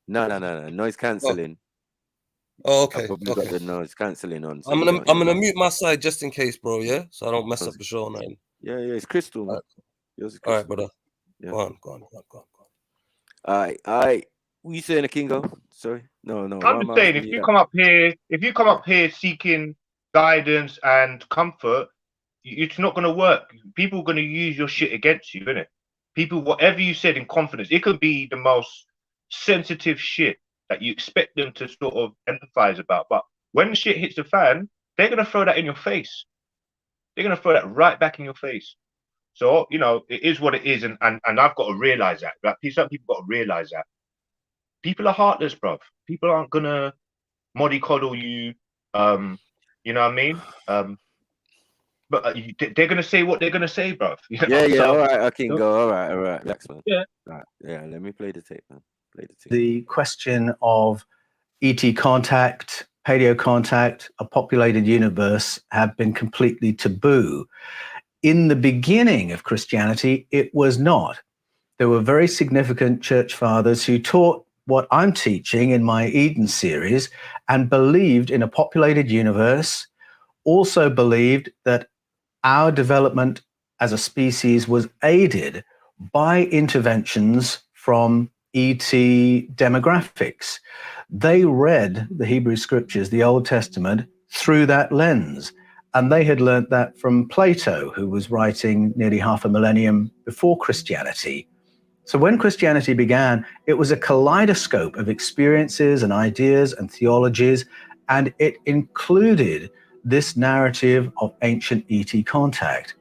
A: No. Noise cancelling.
F: Oh, okay.
A: Got the noise cancelling on. So
F: I'm gonna mute my side just in case, bro. Yeah, so I don't mess up the show or nothing.
A: Yeah, it's crystal. Man.
F: All right, brother. Yeah. Go on.
A: All right. What you saying, Kingo? Sorry. No.
C: I'm just saying, if you come up here seeking guidance and comfort, it's not going to work. People are going to use your shit against you, innit? People, whatever you said in confidence, it could be the most sensitive shit that you expect them to sort of empathize about. But when the shit hits the fan, they're going to throw that in your face. They're going to throw that right back in your face. So, it is what it is. And I've got to realize that. Like, some people got to realize that. People are heartless, bruv. People aren't going to mollycoddle you. You know what I mean? But they're going to say what they're going to say, bruv.
A: Yeah. All right, I can go. All right. Relax, man.
C: Yeah.
A: Right. Yeah, let me play the tape, man.
G: The question of ET contact, paleo contact, a populated universe have been completely taboo. In the beginning of Christianity, it was not. There were very significant church fathers who taught what I'm teaching in my Eden series and believed in a populated universe, also believed that our development as a species was aided by interventions from ET demographics. They read the Hebrew scriptures, the Old Testament, through that lens. And they had learnt that from Plato, who was writing nearly half a millennium before Christianity. So when Christianity began, it was a kaleidoscope of experiences and ideas and theologies, and it included this narrative of ancient ET contact.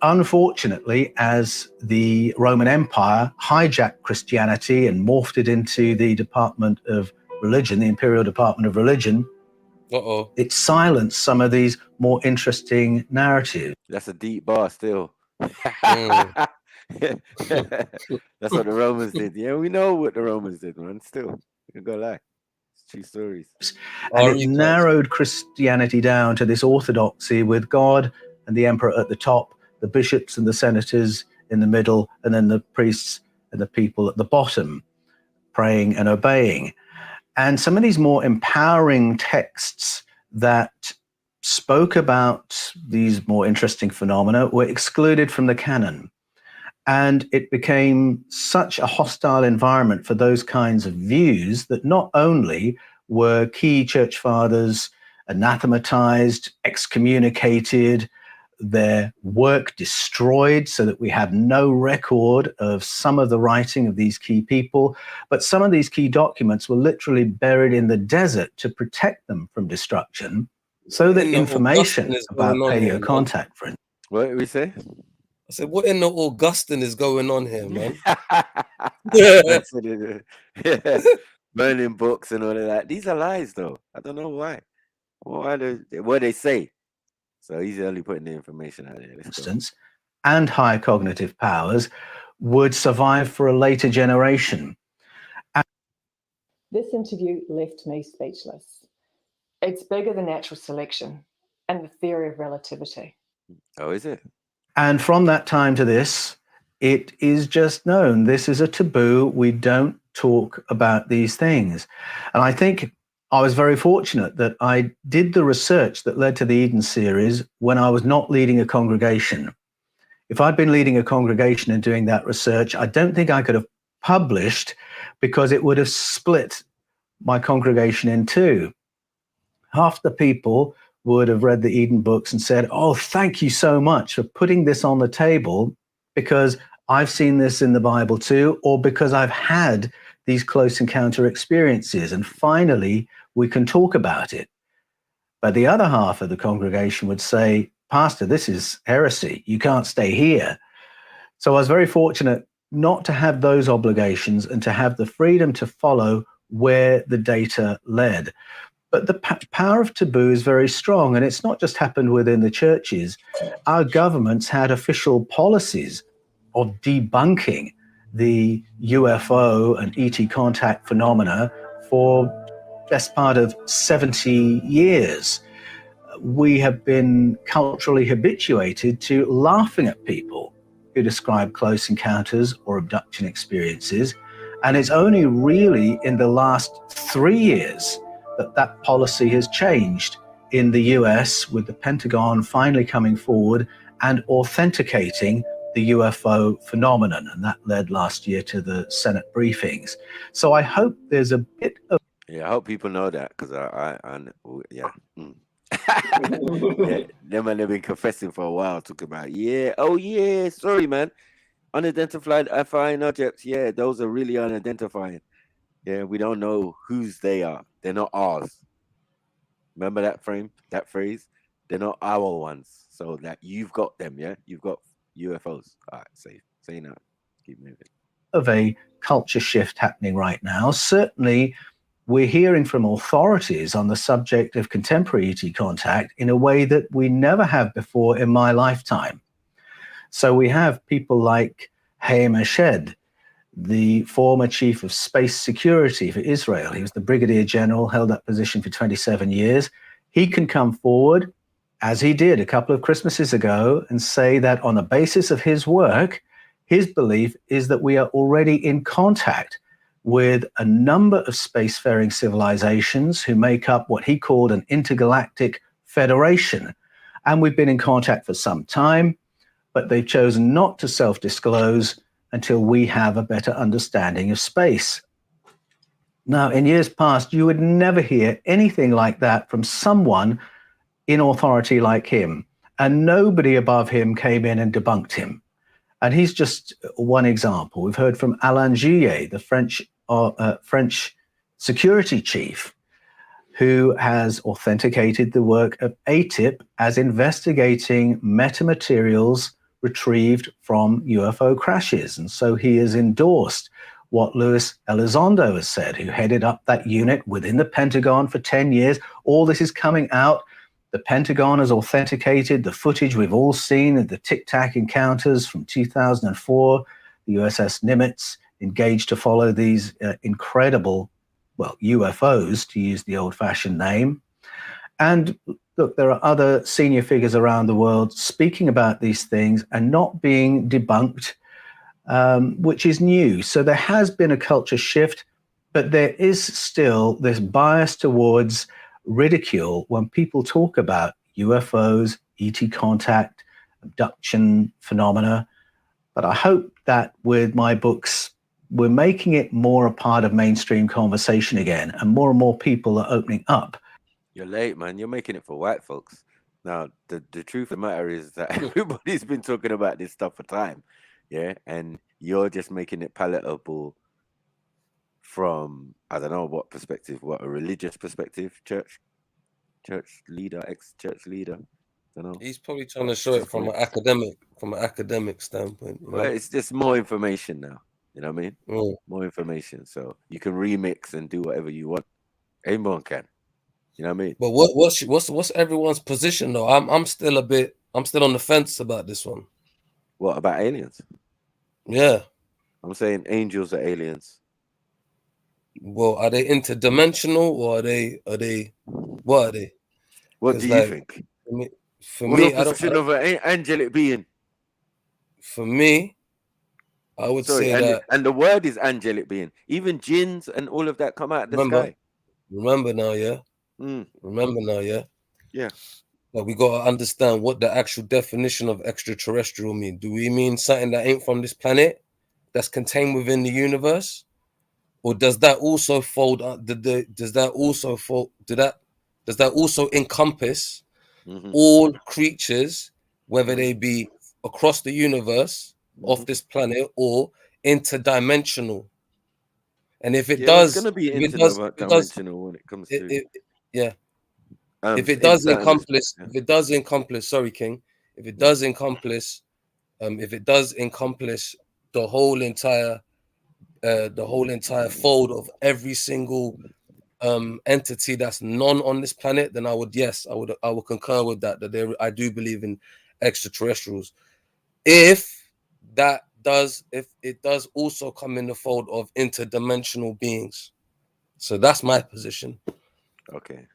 G: Unfortunately, as the Roman Empire hijacked Christianity and morphed it into the Department of Religion, the Imperial Department of Religion, it silenced some of these more interesting narratives.
A: That's a deep bar still. That's what the Romans did. Yeah, we know what the Romans did, man. Still, you go lie. It's true stories.
G: And it narrowed Christianity down to this orthodoxy with God and the emperor at the top, the bishops and the senators in the middle, and then the priests and the people at the bottom, praying and obeying. And some of these more empowering texts that spoke about these more interesting phenomena were excluded from the canon. And it became such a hostile environment for those kinds of views that not only were key church fathers anathematized, excommunicated, their work destroyed so that we have no record of some of the writing of these key people, but some of these key documents were literally buried in the desert to protect them from destruction, so that information about paleo-contact, for instance.
A: What did we say?
F: I said, what in the Augustine is going on here, man?
A: Burning books and all of that. These are lies, though. I don't know why. What they say. So he's only putting the information out there.
G: Instance, and higher cognitive powers would survive for a later generation.
K: This interview left me speechless. It's bigger than natural selection and the theory of relativity.
A: Oh, is it?
G: And from that time to this, it is just known. This is a taboo. We don't talk about these things. And I think I was very fortunate that I did the research that led to the Eden series when I was not leading a congregation. If I'd been leading a congregation and doing that research, I don't think I could have published, because it would have split my congregation in two. Half the people would have read the Eden books and said, oh, thank you so much for putting this on the table, because I've seen this in the Bible too, or because I've had these close encounter experiences, and finally we can talk about it. But the other half of the congregation would say, Pastor, this is heresy. You can't stay here. So I was very fortunate not to have those obligations and to have the freedom to follow where the data led. But the power of taboo is very strong, and it's not just happened within the churches. Our governments had official policies of debunking the UFO and ET contact phenomena for best part of 70 years. We have been culturally habituated to laughing at people who describe close encounters or abduction experiences. And it's only really in the last 3 years that that policy has changed in the US, with the Pentagon finally coming forward and authenticating the UFO phenomenon. And that led last year to the Senate briefings. So I hope there's a bit of...
A: Yeah, I hope people know that, because yeah. Yeah, them man have been confessing for a while, talking about, sorry, man. Unidentified flying objects, those are really unidentifying. Yeah, we don't know whose they are. They're not ours. Remember that phrase? They're not our ones. So that you've got them, yeah? You've got UFOs. All right, say now. Keep moving.
G: Of a culture shift happening right now. Certainly, we're hearing from authorities on the subject of contemporary ET contact in a way that we never have before in my lifetime. So we have people like Haim Eshed, the former chief of space security for Israel. He was the brigadier general, held that position for 27 years. He can come forward, as he did a couple of Christmases ago, and say that on the basis of his work, his belief is that we are already in contact with a number of spacefaring civilizations who make up what he called an intergalactic federation. And we've been in contact for some time, but they've chosen not to self-disclose until we have a better understanding of space. Now, in years past, you would never hear anything like that from someone in authority like him, and nobody above him came in and debunked him. And he's just one example. We've heard from Alain Juillet, the French security chief, who has authenticated the work of ATIP as investigating metamaterials retrieved from UFO crashes. And so he has endorsed what Luis Elizondo has said, who headed up that unit within the Pentagon for 10 years. All this is coming out. The Pentagon has authenticated the footage we've all seen of the Tic Tac encounters from 2004. The USS Nimitz engaged to follow these incredible, UFOs, to use the old-fashioned name. And look, there are other senior figures around the world speaking about these things and not being debunked, which is new. So there has been a culture shift, but there is still this bias towards ridicule when people talk about UFOs, ET contact, abduction phenomena. But I hope that with my books, we're making it more a part of mainstream conversation again, and more people are opening up.
A: You're late, man. You're making it for white folks. Now, the truth of the matter is that everybody's been talking about this stuff for time, yeah? And you're just making it palatable from, I don't know what perspective, what, a religious perspective, church leader, ex-church leader, don't know.
F: He's probably trying to show it from an academic standpoint. You know?
A: Well, it's just more information now, you know what I mean? More information, so you can remix and do whatever you want. Anyone can. You know what I mean?
F: But what's everyone's position though? I'm still on the fence about this one.
A: What about aliens?
F: Yeah.
A: I'm saying angels are aliens.
F: Well, are they interdimensional or are they what are they?
A: What do you think?
F: For
A: What's
F: me,
A: your position of an angelic being?
F: For me, I would say that,
A: and the word is angelic being. Even jinns and all of that come out of the sky.
F: Remember now, yeah. Remember now, yeah.
A: Yeah.
F: But we got to understand what the actual definition of extraterrestrial mean. Do we mean something that ain't from this planet, that's contained within the universe, or does that also fold? Does that also encompass all creatures, whether they be across the universe, off this planet, or interdimensional? And if it does,
A: it's going to be interdimensional when it comes to
F: if it does encompass, sorry, King, if it does encompass the whole entire fold of every single entity that's on this planet, then I would concur with that I do believe in extraterrestrials. If it does also come in the fold of interdimensional beings. So that's my position.
A: Okay.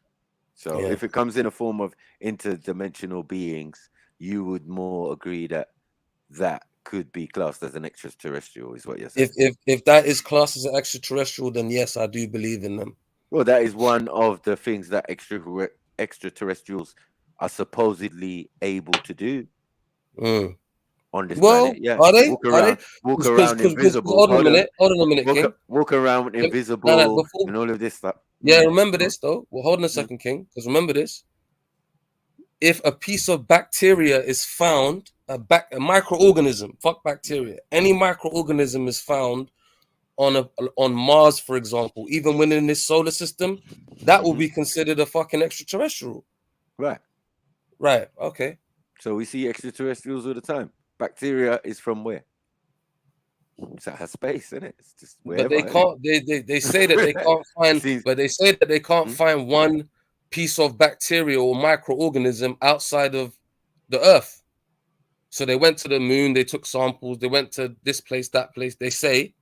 A: So if it comes in a form of interdimensional beings, you would more agree that could be classed as an extraterrestrial, is what you're saying?
F: If that is classed as an extraterrestrial, then yes, I do believe in them.
A: Well, that is one of the things that extraterrestrials are supposedly able to do on this planet. Yeah,
F: are they?
A: Walk around invisible.
F: Hold on a minute, King.
A: Walk around invisible and all of this stuff.
F: Yeah, remember this though. Well, hold on a second, King, because remember this. If a piece of bacteria is found, a microorganism, fuck bacteria, any microorganism is found on Mars, for example, even within this solar system, that will be considered a fucking extraterrestrial.
A: Right.
F: Right. Okay.
A: So we see extraterrestrials all the time. Bacteria is from where? It's out of space, isn't it? It's just wherever.
F: But they can't. They say that they can't find. But they say that they can't find one piece of bacteria or microorganism outside of the Earth. So they went to the moon. They took samples. They went to this place, that place. They say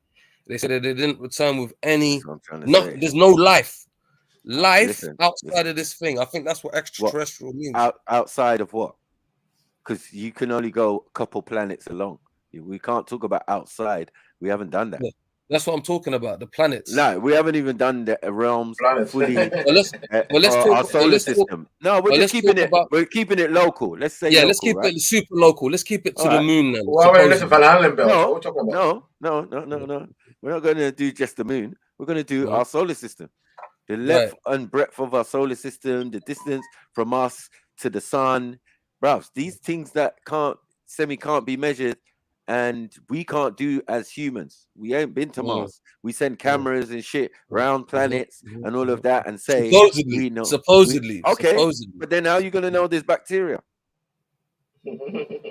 F: that they didn't return with any. There's no life. Outside of this thing. I think that's what extraterrestrial means.
A: Outside of what? Because you can only go a couple planets along. We can't talk about outside. We haven't done that.
F: Yeah, that's what I'm talking about. The planets.
A: No, we haven't even done the realms fully.
F: Let's talk
A: our solar system. No, we're just keeping it. We're keeping it local. Let's say.
F: Yeah, let's keep it super local. Let's keep it to the moon then.
A: No. We're not going to do just the moon. We're going to do our solar system. The length and breadth of our solar system, the distance from us to the sun. Bruv, these things that can't be measured, and we can't do as humans. We ain't been to Mars. We send cameras and shit around planets and all of that, and say we know.
F: Supposedly.
A: But then how are you gonna know there's bacteria?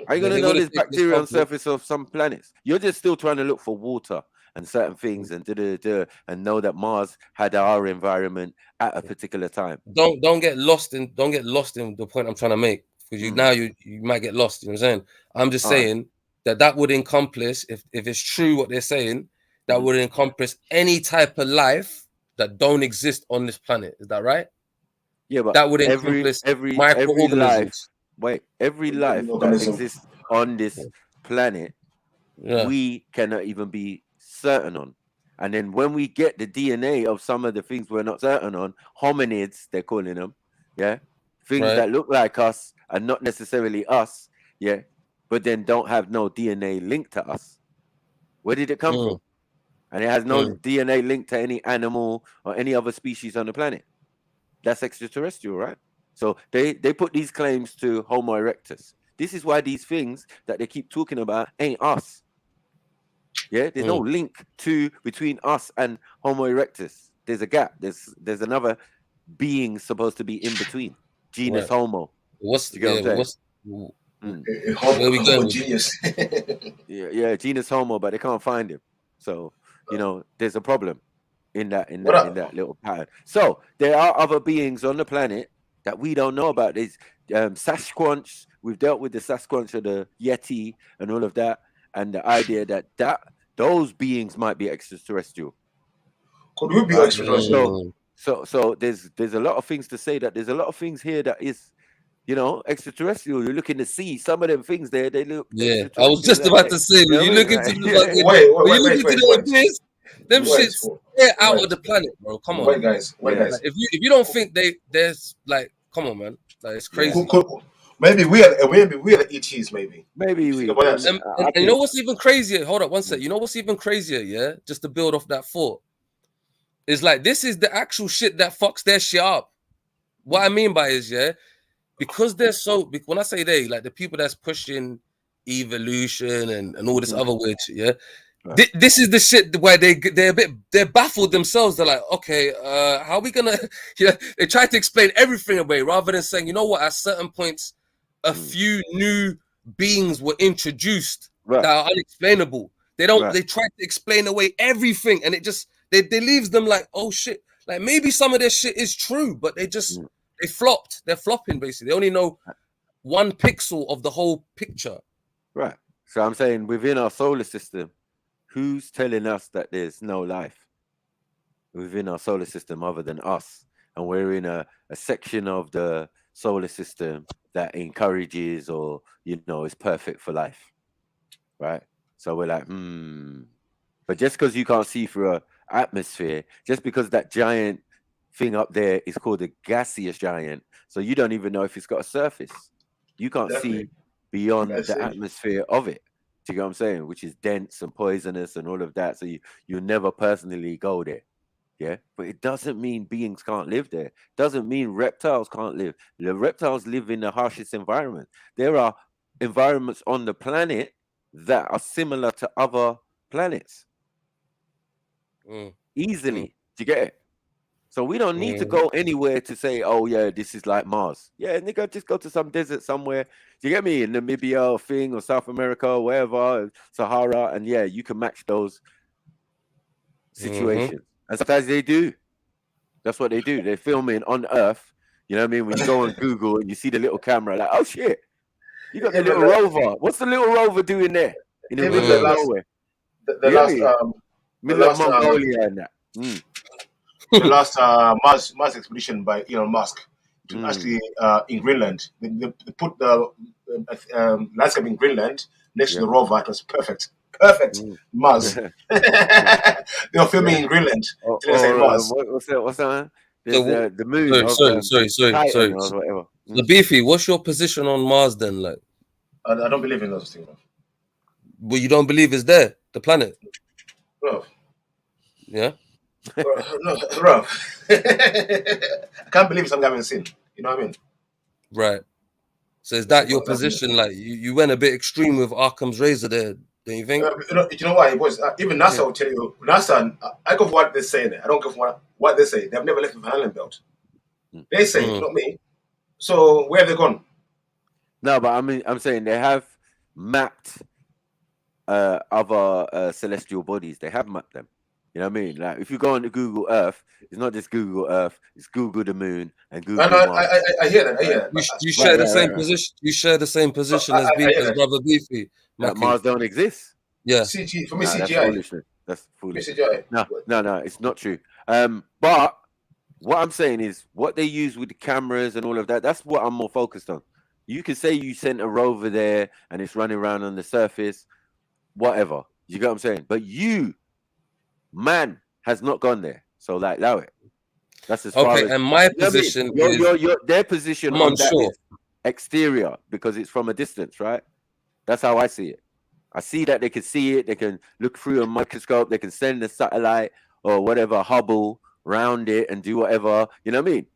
A: Are you gonna know there's bacteria on the surface of some planets? You're just still trying to look for water and certain things and and know that Mars had our environment at a particular time.
F: Don't get lost in the point I'm trying to make. Because you might get lost. You know what I'm saying? I'm just saying that would encompass, if it's true what they're saying, that would encompass any type of life that don't exist on this planet. Is that right?
A: Yeah, but
F: that would encompass
A: every
F: microorganisms.
A: Every life that exists on this planet, we cannot even be certain on. And then when we get the DNA of some of the things we're not certain on, hominids, they're calling them, things that look like us and not necessarily us, but then don't have no DNA link to us. Where did it come from? And it has no DNA link to any animal or any other species on the planet. That's extraterrestrial, right? So they put these claims to Homo erectus. This is why these things that they keep talking about ain't us. Yeah, there's no link between us and Homo erectus. There's a gap. There's another being supposed to be in between. Genus Homo.
F: What's
A: where
F: we going?
J: Genius.
A: yeah, genus Homo, but they can't find him. So there's a problem in that little pattern. So there are other beings on the planet that we don't know about. There's Sasquatch. We've dealt with the Sasquatch or the Yeti and all of that, and the idea that those beings might be extraterrestrial.
J: Could we be extraterrestrial?
A: So there's a lot of things to say. That there's a lot of things here that is, extraterrestrial. You look in the sea, some of them things there, they look.
F: Yeah, I was just about to say, when you look into the
J: wait.
F: Them shits, they're out of the planet, bro. Come on,
J: guys.
F: If you don't think there's like, come on, man, like it's crazy.
J: Maybe we are the ETs. Maybe
A: we.
F: And you know what's even crazier? Hold up one sec. You know what's even crazier? Yeah, just to build off that thought. It's like this is the actual shit that fucks their shit up. What I mean by is, because they're so. When I say they, like the people that's pushing evolution and all this other weird shit, Right. This is the shit where they're baffled themselves. They're like, okay, how are we gonna? They try to explain everything away rather than saying, you know what? At certain points, a few new beings were introduced that are unexplainable. They don't. They try to explain away everything, and it just they leaves them like, oh shit. Like maybe some of their shit is true, but they flopped. They're flopping basically. They only know 1 pixel of the whole picture.
A: Right. So I'm saying within our solar system, who's telling us that there's no life within our solar system other than us? And we're in a section of the solar system that encourages or, is perfect for life, right? So we're like, But just because you can't see through an atmosphere, just because that giant thing up there is called a gaseous giant, so you don't even know if it's got a surface. You can't see beyond the atmosphere of it. Do you know what I'm saying? Which is dense and poisonous and all of that. So you never personally go there. Yeah. But it doesn't mean beings can't live there. It doesn't mean reptiles can't live. The reptiles live in the harshest environment. There are environments on the planet that are similar to other planets. Easily. Do you get it? So we don't need to go anywhere to say, oh yeah, this is like Mars. Yeah, nigga, just go to some desert somewhere. Do you get me? In Namibia or thing or South America or wherever, Sahara, and yeah, you can match those situations. And sometimes they do. That's what they do. They're filming on Earth. You know what I mean? When you go on Google and you see the little camera, like, oh shit, you got the little rover. What's the little rover doing there? In the middle of nowhere. Middle of Mongolia and that.
J: The last Mars expedition by Elon Musk, actually in Greenland. They put the landscape in Greenland next to the rover. It was perfect. Mars. They were filming in Greenland. Mars.
A: What's that? The moon.
F: Sorry.
A: Whatever.
F: The Beefy, what's your position on Mars then? Like,
J: I don't believe in those things.
F: Well, you don't believe it's there, the planet?
J: Bro.
F: Yeah.
J: Bro. I can't believe something I haven't seen. You know what I mean?
F: Right. So is that your position? Like you went a bit extreme with Occam's razor there, don't you think?
J: You know why, boys? Even NASA will tell you. NASA, I go for what they say there. I don't go for what they say. They've never left the Van Allen belt. They say, not me. So where have they gone?
A: No, but I'm saying they have mapped other celestial bodies. They have mapped them. You know what I mean? Like if you go on to Google Earth, it's not just Google Earth, it's Google the moon and Google Mars.
J: I hear that.
F: You share the same position. You share the same position as Brother Beefy.
A: That Mars don't exist.
F: Yeah.
J: CG for me,
A: CGI.
J: CGI.
A: That's foolishness. That's foolish.
J: CGI.
A: No, it's not true. But what I'm saying is what they use with the cameras and all of that, that's what I'm more focused on. You can say you sent a rover there and it's running around on the surface, whatever. You get what I'm saying? But man has not gone there, so like allow it. That's as far as.
F: And my position is
A: their position on that is exterior because it's from a distance, right? That's how I see it. I see that they can see it. They can look through a microscope. They can send a satellite or whatever, Hubble, round it and do whatever. You know what I mean?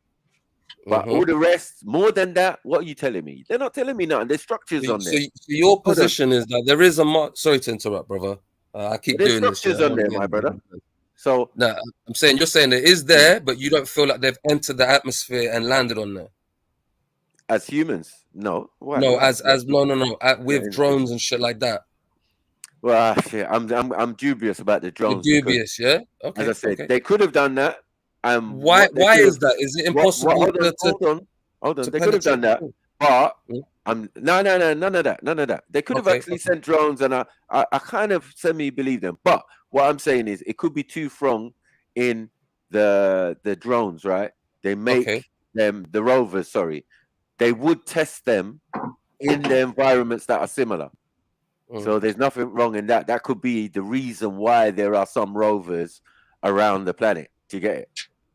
A: But all the rest, more than that, what are you telling me? They're not telling me nothing. There's structures on there.
F: So your position is that there is a sorry to interrupt, brother. I keep
A: There's
F: doing this.
A: structures on there, my brother. So
F: no, I'm saying you're saying it is there, but you don't feel like they've entered the atmosphere and landed on there.
A: As humans, no. Why?
F: No,
A: Why?
F: no. With drones and shit like that.
A: Well, shit, I'm dubious about the drones.
F: You're dubious, yeah. Okay.
A: As I said, they could have done that.
F: Why is that? Is it impossible?
A: Hold on. They could have done that, but no, none of that. They could have actually sent drones, and I kind of semi-believe them. But what I'm saying is, it could be too strong in the drones, right? They make them the rovers. Sorry, they would test them in the environments that are similar. So there's nothing wrong in that. That could be the reason why there are some rovers around the planet. Do you get it?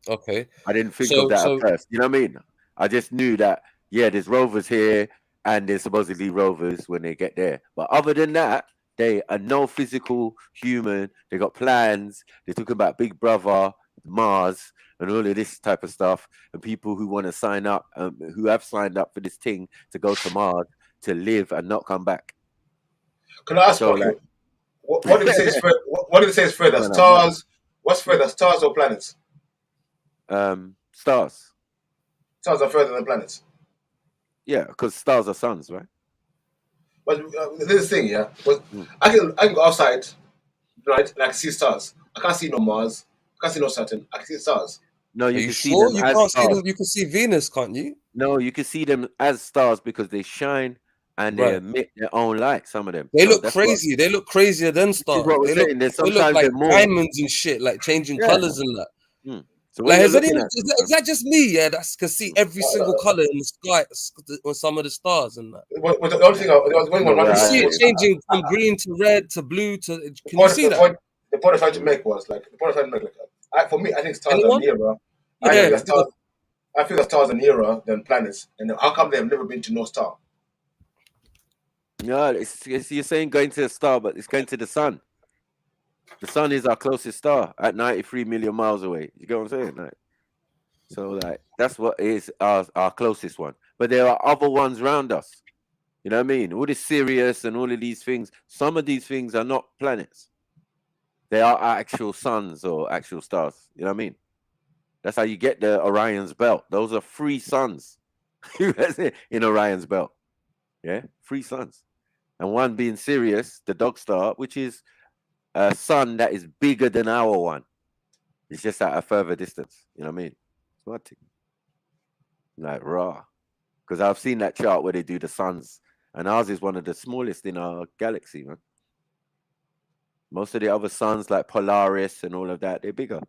F: Okay.
A: I didn't think of that at first. You know what I mean? I just knew that, yeah, there's rovers here and there's supposedly rovers when they get there. But other than that, they are no physical human. They got plans. They're talking about Big Brother, Mars, and all of this type of stuff. And people who want to sign up, who have signed up for this thing to go to Mars to live and not come back.
L: Can I ask you, what did it say is further? What did it say is further? Stars? What's further? Stars or planets?
A: Stars.
L: Stars are further than planets.
A: Yeah, because stars are suns, right?
L: But this thing, yeah. But I can go outside, right? And I can see stars. I can't see no Mars. I can't see no Saturn. I can see stars.
A: No, you can see them as stars.
F: You can see Venus, can't you?
A: No, you can see them as stars because they shine and they emit their own light. Some of them.
F: They look crazy. They look crazier than stars. They look like diamonds and shit, like changing colors and that.
A: So
F: like, is that just me? Yeah, that can see every single color in the sky on some of the stars and that.
L: The only thing I was going on,
F: you see it changing from green to red to blue to. Can you see that?
L: The point I tried to make was for me, I think stars are nearer. I feel that stars are nearer than planets. And how come they have never been to no star?
A: No, you're saying going to a star, but it's going to the sun. The sun is our closest star at 93 million miles away. You get what I'm saying? Like, so like that's what is our closest one. But there are other ones around us. You know what I mean? All this Sirius and all of these things. Some of these things are not planets. They are actual suns or actual stars. You know what I mean? That's how you get the Orion's belt. Those are 3 suns in Orion's belt. Yeah, 3 suns. And one being Sirius, the dog star, which is a sun that is bigger than our one. It's just at a further distance. You know what I mean? What? Like raw. Because I've seen that chart where they do the suns. And ours is one of the smallest in our galaxy, man. Most of the other suns like Polaris and all of that, they're bigger.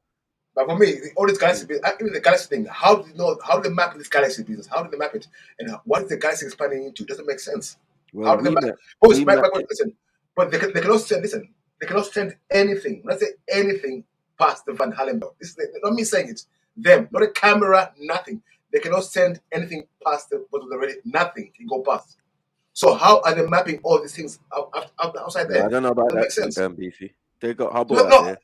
L: But for me, all this galaxy, even the galaxy thing, how do they map this galaxy business? How do they map it? And what is the galaxy expanding into? It doesn't make sense.
A: Well,
L: how do they map? Listen, but they cannot send, they cannot send anything. When I say anything past the Van Halen belt, this is not me saying it. Them, not a camera, nothing. They cannot send anything past the bottom of the radio. Nothing can go past. So how are they mapping all these things outside there?
A: I don't know about that.
L: Makes sense.
A: Beefy. They got Hubble out there.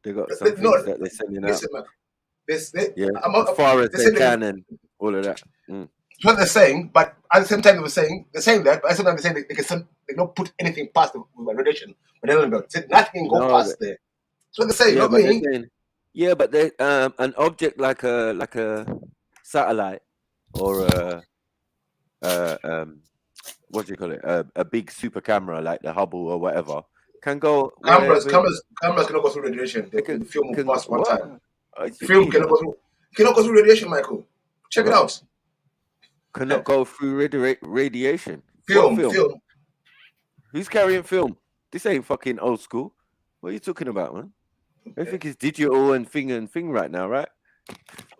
A: They got some things that they're sending out.
L: Man,
A: as far as they can and all of that.
L: It's what they're saying, but at the same time they're saying that, but at the same time they're saying they don't put anything past the radiation. But they don't said nothing can go past there. That's what they're saying, not me.
A: Yeah, but they an object like a satellite or what do you call it? A big super camera like the Hubble or whatever can go.
L: Cameras cannot go through radiation. They can film past one time. Film cannot go through radiation, Michael. Check it out.
A: Cannot go through radiation.
L: Film.
A: Who's carrying film? This ain't fucking old school. What are you talking about, man? Everything is digital and thing right now, right?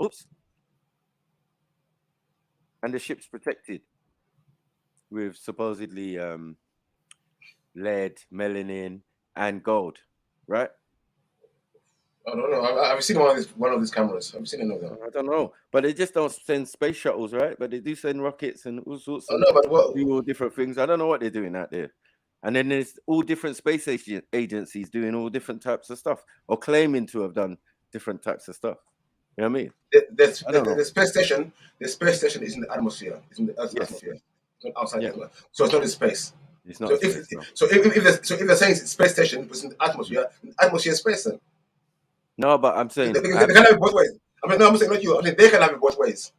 A: Oops. And the ship's protected with supposedly lead, melanin, and gold, right?
L: I don't know. I've seen one of these cameras. I've seen any of them.
A: I don't know, but they just don't send space shuttles, right? But they do send rockets and all sorts of do all different things. I don't know what they're doing out there. And then there's all different space agencies doing all different types of stuff or claiming to have done different types of stuff. You know what I mean?
L: The space station is in the atmosphere. It's in the Earth's atmosphere. It's not outside the atmosphere. So it's not in space.
A: It's not.
L: So if they're saying it's space station was in the atmosphere is space then.
A: No, but I'm saying
L: they can have it both ways. I mean, no, I'm saying not you. I mean, they can have it both ways.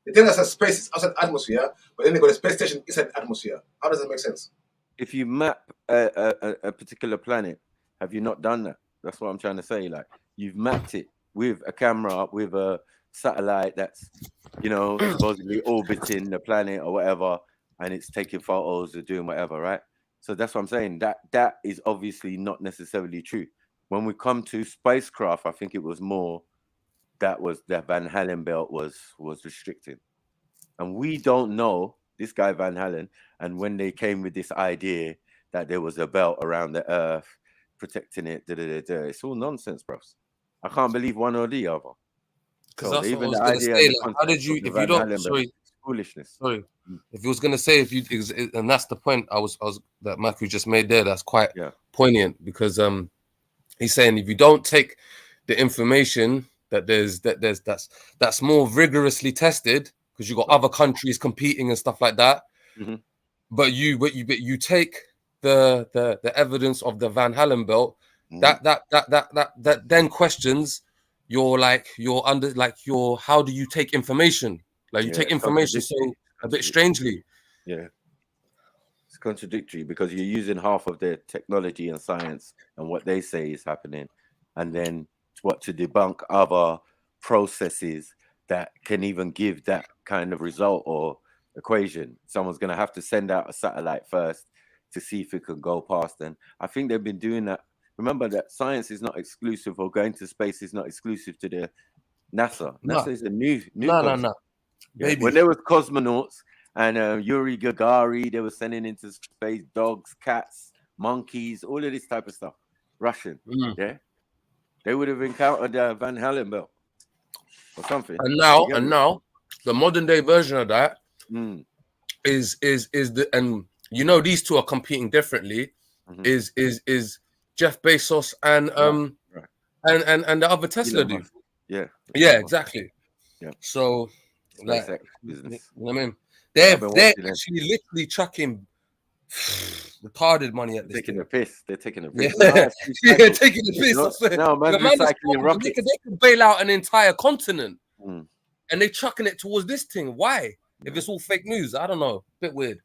L: They tell us that space is outside the atmosphere, but then they got a space station inside the atmosphere. How does that make sense?
A: If you map a particular planet, have you not done that? That's what I'm trying to say. Like, you've mapped it with a camera, with a satellite that's, supposedly orbiting the planet or whatever, and it's taking photos or doing whatever, right? So that's what I'm saying. That is obviously not necessarily true. When we come to spacecraft, I think it was more that Van Halen belt was restricted. And we don't know this guy Van Halen, and when they came with this idea that there was a belt around the Earth protecting it, it's all nonsense, bros. I can't believe one or the other.
F: Because even the idea, say, like, how did you? If you don't, sorry,
A: foolishness.
F: Sorry, if you was gonna say and that's the point I was that Matthew just made there. That's quite poignant because he's saying if you don't take the information that's more rigorously tested because you got other countries competing and stuff like that, but you take the evidence of the Van Halen belt that then questions how do you take information? Like, you take information so a bit strangely.
A: Yeah, it's contradictory because you're using half of their technology and science and what they say is happening, and then to debunk other processes that can even give that kind of result or equation. Someone's going to have to send out a satellite first to see if it can go past. And I think they've been doing that. Remember that science is not exclusive, or going to space is not exclusive to the NASA. NASA is a new concept.
F: No.
A: Yeah. When there was cosmonauts and Yuri Gagarin, they were sending into space dogs, cats, monkeys, all of this type of stuff. Russian, yeah, they would have encountered Van Halen belt or something.
F: And now, the modern day version of that is these two are competing differently. Is Jeff Bezos and the other Tesla dude.
A: Yeah,
F: exactly.
A: Yeah.
F: So, like,
A: business.
F: You know what I mean? They're actually literally chucking retarded money at this.
A: They're taking the piss.
F: Yeah, taking the piss. I swear.
A: No, man, recycling rockets.
F: They could bail out an entire continent, and they're chucking it towards this thing. Why? If it's all fake news, I don't know. Bit weird.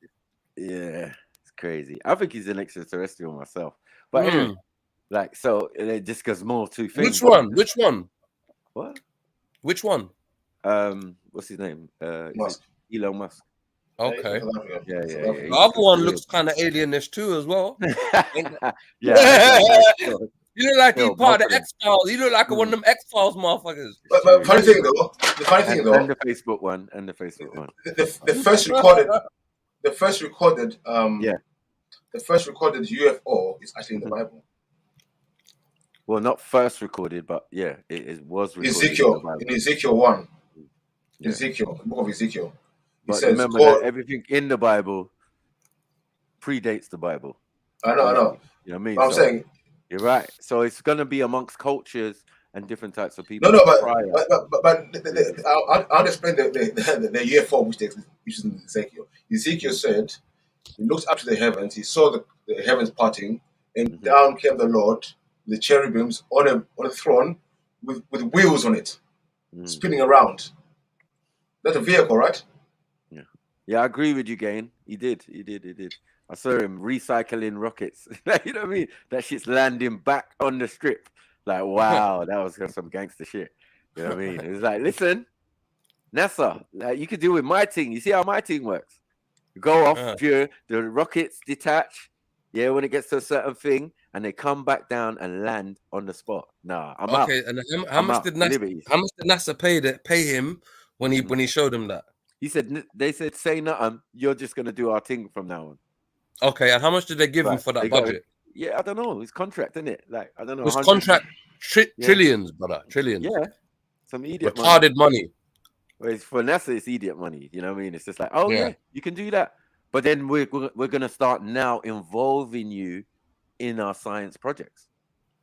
A: Yeah, it's crazy. I think he's an extraterrestrial myself. But anyway, like, so it just goes more to things.
F: Which one?
A: What?
F: Which one?
A: What's his name?
L: Musk.
A: Elon Musk.
F: Okay.
A: Yeah.
F: The other one looks kind of alienish too, as well.
A: Yeah.
F: You look like he's part of the X-Files. You look like one of them X-Files motherfuckers.
L: But funny thing though,
A: and the Facebook one,
L: the first recorded UFO is actually in the Bible.
A: Well, not first recorded, but yeah, it was recorded
L: in Ezekiel 1. Ezekiel, the book of Ezekiel.
A: But remember that everything in the Bible predates the Bible.
L: I know.
A: You know what I mean?
L: But I'm saying
A: you're right. So it's going to be amongst cultures and different types of people.
L: But I'll explain the UFO which is in Ezekiel. Ezekiel said he looked up to the heavens, he saw the heavens parting, and down came the Lord, the cherubims on a throne with wheels on it, spinning around. That's a vehicle, right?
A: Yeah, I agree with you, Gain. He did. I saw him recycling rockets. You know what I mean? That shit's landing back on the strip. Like, wow, that was some gangster shit. You know what I mean? It's like, listen, NASA, like, you could do with my thing. You see how my thing works? You go off, the rockets detach. Yeah, when it gets to a certain thing, and they come back down and land on the spot. Nah, I'm out.
F: Okay, and how much did NASA pay him when he showed him that?
A: They said, say nothing. You're just gonna do our thing from now on.
F: Okay, and how much did they give him for that budget?
A: I don't know. It's contract, isn't it? Like, I don't know.
F: It's contract. Trillions, brother. Trillions.
A: Yeah. Some idiot
F: retarded money.
A: Whereas for NASA, it's idiot money. You know what I mean? It's just like, oh yeah, you can do that. But then we're gonna start now involving you in our science projects.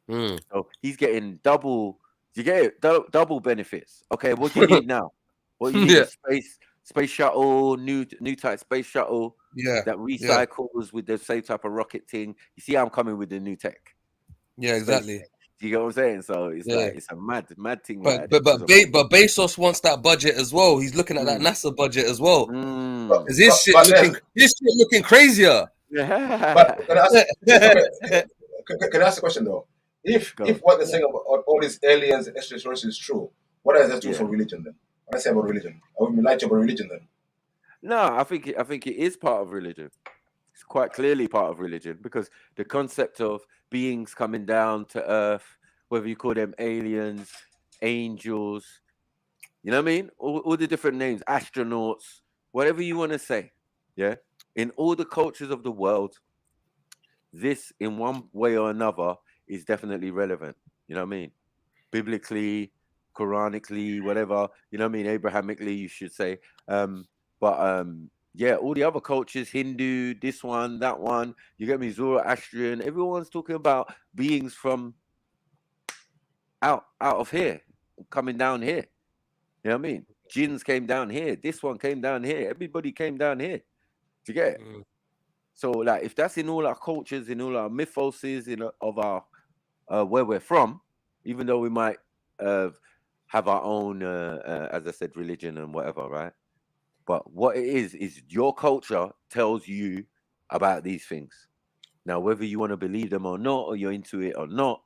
A: So he's getting double. You get it, double benefits. Okay, what do you need now? What you need? A space shuttle, new type space shuttle. That recycles with the same type of rocket thing. You see how I'm coming with the new tech?
F: Yeah, exactly.
A: Do you get what I'm saying? So it's like it's a mad thing.
F: But Bezos wants that budget as well. He's looking at that NASA budget as well. Is his shit looking crazier?
L: But can I ask a question though? If what they're saying about all these aliens and extraterrestrials is true, what does that do for religion then? What I say about religion? I would be lying about religion then.
A: No, I think it is part of religion. It's quite clearly part of religion because the concept of beings coming down to Earth, whether you call them aliens, angels, you know what I mean? All the different names, astronauts, whatever you want to say. Yeah. In all the cultures of the world, this in one way or another is definitely relevant. You know what I mean? Biblically, Quranically, whatever, you know what I mean? Abrahamically, you should say. Yeah, all the other cultures, Hindu, this one, that one, you get me, Zoroastrian, everyone's talking about beings from out of here, coming down here. You know what I mean? Jinns came down here. This one came down here. Everybody came down here. Do you get it? So, like, if that's in all our cultures, in all our mythoses, of our where we're from, even though we might have our own, as I said, religion and whatever, right? But what it is your culture tells you about these things. Now, whether you want to believe them or not, or you're into it or not,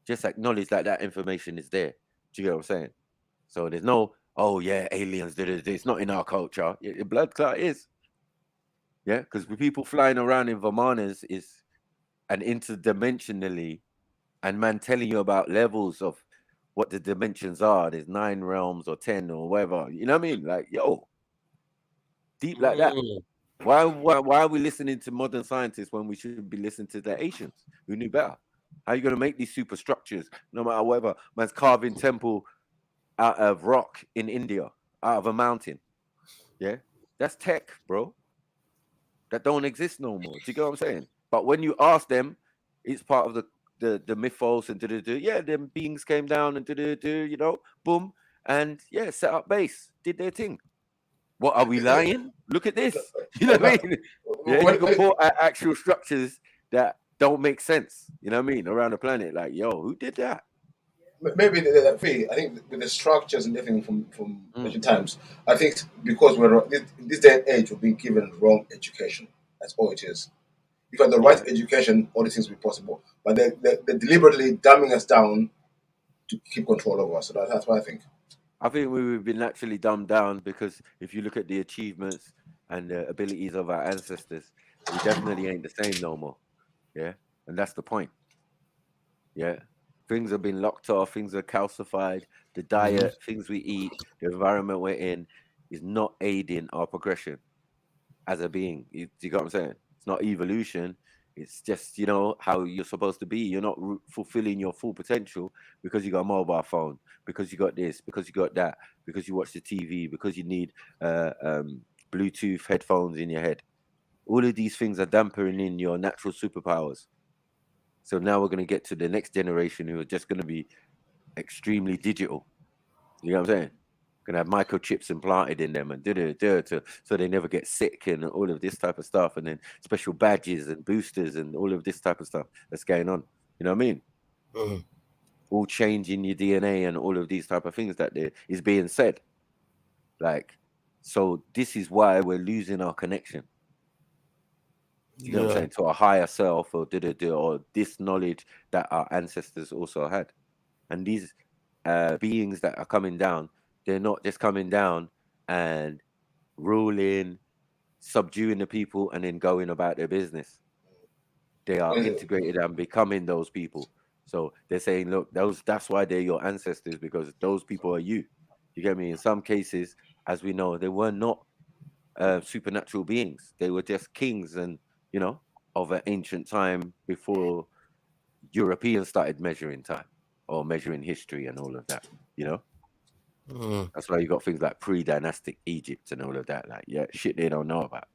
A: just acknowledge that information is there. Do you get what I'm saying? So there's no, oh yeah, aliens, it's not in our culture. Your blood clot is. Yeah, because with people flying around in Vimanas and interdimensionally, and man telling you about levels of what the dimensions are. There's 9 realms or 10 or whatever. You know what I mean? Like, yo, deep like that. Why are we listening to modern scientists when we should be listening to the Asians who knew better? How are you going to make these superstructures, no matter whatever? Man's carving temple out of rock in India, out of a mountain. Yeah, that's tech, bro. That don't exist no more. Do you get what I'm saying? But when you ask them, it's part of the mythos and yeah, them beings came down and you know, boom, and yeah, set up base, did their thing. What are we lying? Look at this. You know what I mean? Yeah, you can put actual structures that don't make sense. You know what I mean? Around the planet, like, yo, who did that?
L: Maybe I think with the structures and everything from ancient times, I think because we're in this day and age, we're being given wrong education. That's all it is. If you had the right education, all these things would be possible. But they're deliberately dumbing us down to keep control over us. So that's what I think.
A: I think we've been naturally dumbed down because if you look at the achievements and the abilities of our ancestors, we definitely ain't the same no more. Yeah, and that's the point. Yeah, things have been locked off, things are calcified, the diet, things we eat, the environment we're in is not aiding our progression as a being. You get what I'm saying? It's not evolution. It's just, you know, how you're supposed to be. You're not fulfilling your full potential because you got a mobile phone, because you got this, because you got that, because you watch the TV, because you need Bluetooth headphones in your head. All of these things are dampening in your natural superpowers. So now we're going to get to the next generation who are just going to be extremely digital. You know what I'm saying? Going to have microchips implanted in them and so they never get sick and all of this type of stuff, and then special badges and boosters and all of this type of stuff that's going on. You know what I mean? All changing your DNA and all of these type of things that is being said. Like, so this is why we're losing our connection. You know what I'm saying? To a higher self or this knowledge that our ancestors also had. And these beings that are coming down, they're not just coming down and ruling, subduing the people, and then going about their business. They are integrated and becoming those people. So they're saying, look, that's why they're your ancestors, because those people are you. You get me? In some cases, as we know, they were not supernatural beings. They were just kings and, you know, of an ancient time before Europeans started measuring time. or measuring history and all of that, you know. That's why you got things like pre-dynastic Egypt and all of that, like shit they don't know about.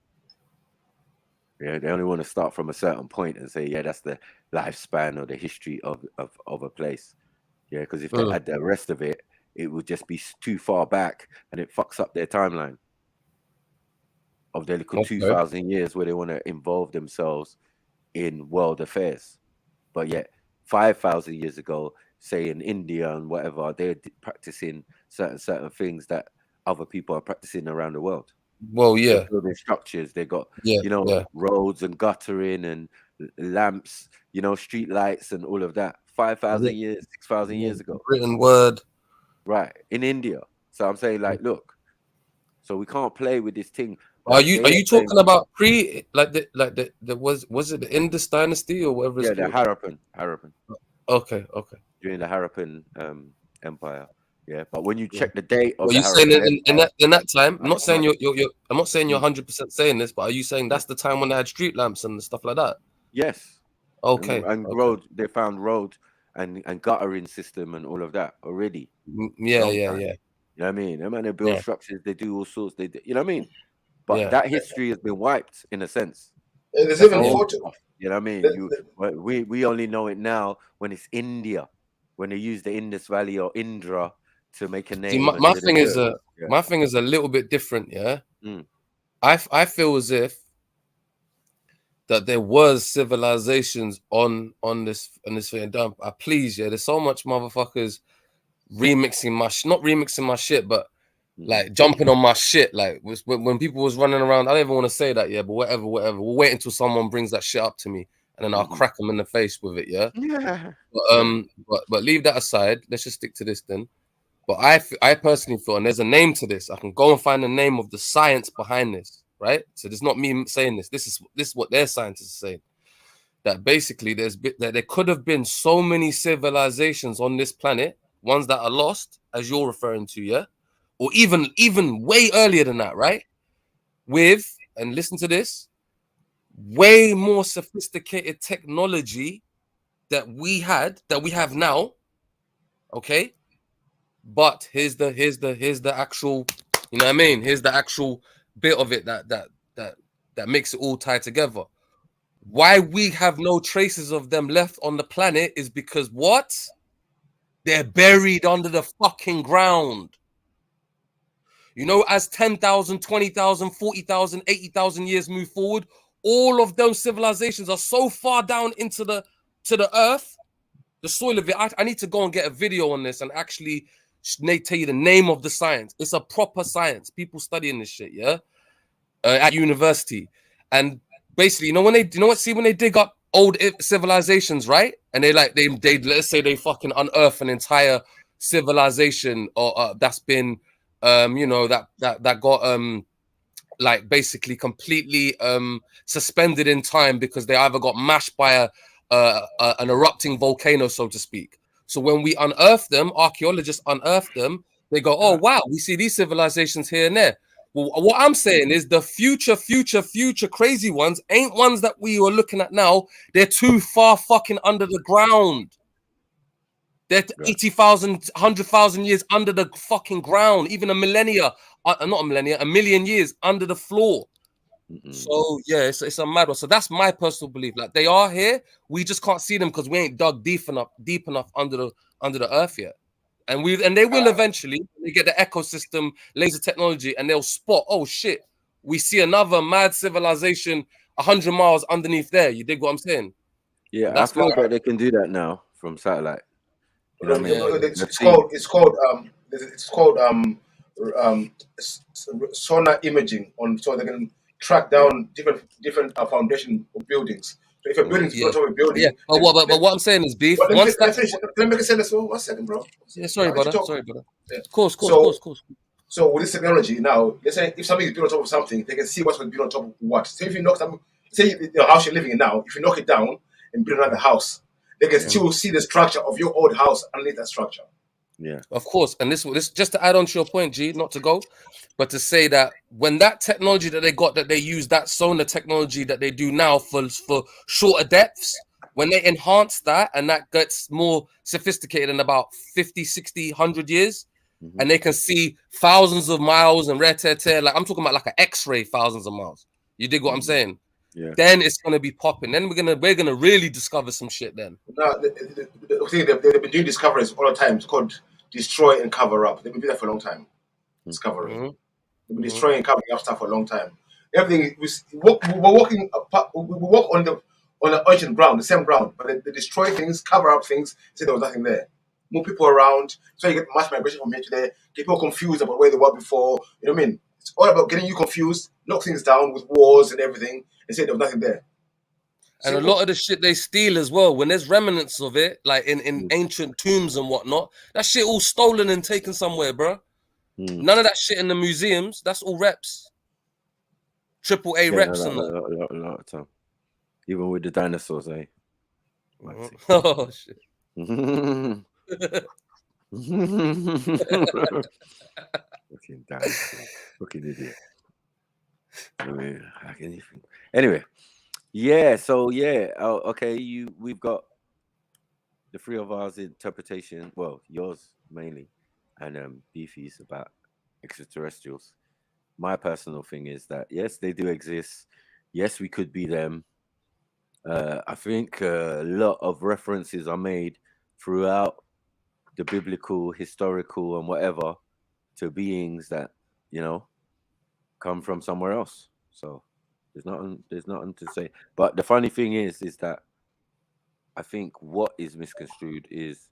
A: Yeah, they only want to start from a certain point and say, yeah, that's the lifespan or the history of a place. Yeah, because if they add the rest of it, it would just be too far back and it fucks up their timeline of their little 2,000 years where they want to involve themselves in world affairs. But yet 5,000 years ago, say in India and whatever, they're practicing certain things that other people are practicing around the world.
F: Well, yeah,
A: they're building structures. They got roads and guttering and lamps, street lights and all of that. 5,000 years, 6,000 years ago.
F: Written word,
A: right, in India. So I'm saying, like, look, so we can't play with this thing.
F: Are you talking about pre was it the Indus dynasty or whatever?
A: Yeah, the Harappan.
F: Okay.
A: During the Harappan Empire. Yeah, but when you check the date of,
F: are you saying in that time? I'm not saying I'm not saying you're 100% saying this, but are you saying that's the time when they had street lamps and stuff like that?
A: Yes.
F: Okay.
A: And road, they found road and guttering system and all of that already.
F: Yeah.
A: You know what I mean? They man, build structures, they do all sorts. You know what I mean? But that history has been wiped in a sense.
L: There's even photo.
A: You know what I mean? We only know it now when it's India, when they use the Indus Valley or Indra to make a name.
F: See, my thing is a little bit different. Yeah, I feel as if that there was civilizations on this thing. Please, there's so much motherfuckers remixing not remixing my shit, but like jumping on my shit. Like when people was running around, I don't even want to say that, but whatever. We'll wait until someone brings that shit up to me, and then I'll crack them in the face with it. Yeah. But leave that aside. Let's just stick to this then. But I personally feel, and there's a name to this. I can go and find the name of the science behind this, right? So there's not me saying this. This is what their scientists are saying. That basically that there could have been so many civilizations on this planet, ones that are lost, as you're referring to, yeah, or even way earlier than that, right? With, and listen to this, way more sophisticated technology that we have now, okay? But here's the actual, you know what I mean? Here's the actual bit of it that makes it all tie together. Why we have no traces of them left on the planet is because what? They're buried under the fucking ground. You know, as 10,000, 20,000, 40,000, 80,000 years move forward, all of those civilizations are so far down into the earth, the soil of it. I need to go and get a video on this and actually tell you the name of the science. It's a proper science. People studying this shit, at university. And basically, when they dig up old civilizations, right? And they let's say they fucking unearth an entire civilization or that's been that got like basically completely suspended in time because they either got mashed by an erupting volcano, so to speak. So when we unearth them, archaeologists unearth them, they go, oh wow, we see these civilizations here and there. Well, what I'm saying is the future crazy ones ain't ones that we were looking at now. They're too far fucking under the ground. They're 80,000, 100,000 years under the fucking ground. Even a million years under the floor. So yeah, it's a mad one. So that's my personal belief. Like they are here, we just can't see them because we ain't dug deep enough under the earth yet. And they will eventually. They get the ecosystem, laser technology, and they'll spot. Oh shit, we see another mad civilization 100 miles underneath there. You dig what I'm saying?
A: Yeah, I feel that they can do that now from satellite. You know what I mean?
L: It's called sonar imaging so they can track down different foundation of buildings. So if a building's built on a building,
F: but what I'm saying is, beef.
L: Let me make a sentence as well. 1 second, bro.
F: Yeah, sorry, brother.
L: Yeah.
F: Of course.
L: So with this technology now, let's say if something is built on top of something, they can see what's going to be on top of what. So if you knock the house you're living in now, if you knock it down and build another house, they can still see the structure of your old house underneath that structure.
A: Yeah,
F: of course. And this just to add on to your point, G, not to go, but to say that when that technology that they got, that they use that sonar technology that they do now for shorter depths, when they enhance that and that gets more sophisticated in about 50, 60, 100 years, and they can see thousands of miles and like I'm talking about like an X-ray, thousands of miles. You dig what I'm saying?
A: Yeah.
F: Then it's gonna be popping. Then we're gonna really discover some shit. Then
L: no, they've been doing discoveries all the time. It's called destroy and cover up. They've been doing that for a long time. Discovery. They've been destroying and covering up stuff for a long time. Everything we're walking apart, we walk on the ancient ground, the same ground, but they destroy things, cover up things, say there was nothing there. Move people around, so you get mass migration from here to there, get people confused about where they were before. You know what I mean? It's all about getting you confused, knock things down with wars and everything, and say there was nothing there.
F: And a lot of the shit they steal as well, when there's remnants of it, like in ancient tombs and whatnot, that shit all stolen and taken somewhere, bro. None of that shit in the museums. That's all reps. AAA reps and that.
A: A lot of time. Even with the dinosaurs, eh?
F: Oh shit.
A: Fucking dinosaur. Fucking idiot. I mean, how can you think? Anyway. Yeah, so yeah. Oh, okay, we've got the three of ours interpretation. Well, yours mainly, and Beefy's about extraterrestrials. My personal thing is that yes, they do exist. Yes, we could be them. I think a lot of references are made throughout the biblical, historical, and whatever to beings that come from somewhere else. So there's nothing to say. But the funny thing is that I think what is misconstrued is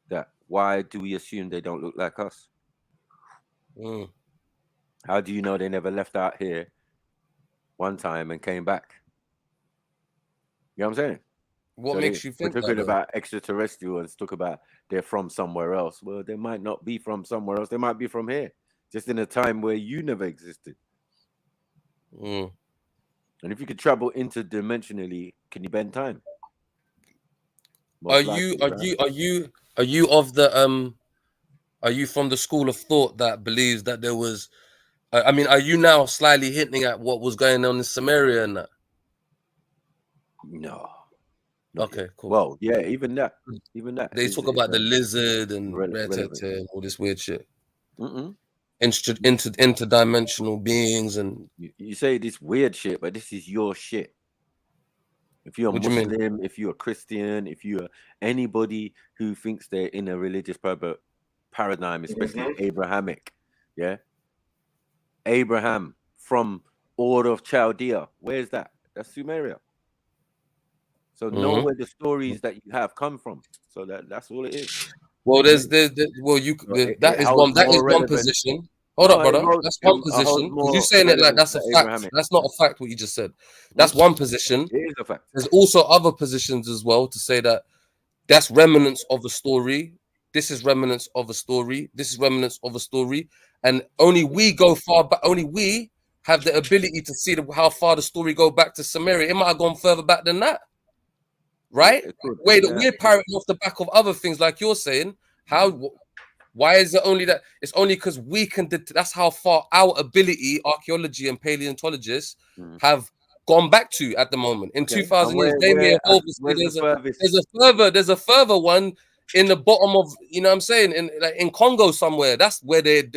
A: that why do we assume they don't look like us? How do you know they never left out here one time and came back? You know what I'm saying?
F: What makes you think
A: we're talking about extraterrestrials, talk about they're from somewhere else. Well, they might not be from somewhere else. They might be from here, just in a time where you never existed. And if you could travel interdimensionally, can you bend time?
F: Are you of the are you from the school of thought that believes that there was I mean, are you now slightly hinting at what was going on in Samaria and that?
A: No.
F: Okay, cool.
A: Well, yeah, even that.
F: They talk about the lizard and all this weird shit. Interdimensional beings and
A: you say this weird shit, but this is your shit. If you're a Muslim, if you're a Christian, if you're anybody who thinks they're in a religious paradigm, especially Abrahamic, yeah. Abraham from Ur of Chaldea, where's that? That's Sumeria. So know where the stories that you have come from. So that's all it is.
F: Well, that is one position. Hold up, brother. That's one position. Because you're saying it like that's a fact. That's not a fact what you just said. That's one position.
A: It is a fact.
F: There's also other positions as well to say that that's remnants of a story. This is remnants of a story. This is remnants of a story. And only we go far back. Only we have the ability to see how far the story go back to Samaria. It might have gone further back than that. Right? We're parroting off the back of other things like you're saying. Why is it only that? It's only because we can. That's how far our ability, archaeology and paleontologists have gone back to at the moment. In 2,000 years, they may evolve. There's a further one in the bottom of, you know what I'm saying, in Congo somewhere. That's where they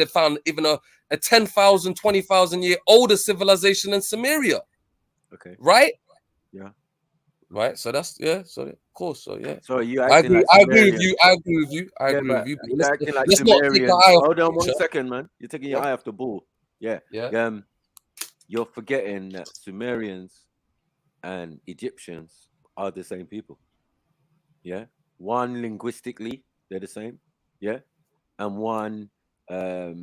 F: found even a 10,000, 20,000 year older civilization than Samaria.
A: Okay.
F: Right?
A: Yeah.
F: Right. So that's So of course. So yeah.
A: So you
F: I agree with you. I agree with you. Let's not take the eye off.
A: Hold on 1 second, man. You're taking your eye off the ball. Yeah. Yeah. You're forgetting that Sumerians and Egyptians are the same people. Yeah. One linguistically, they're the same. Yeah. And one what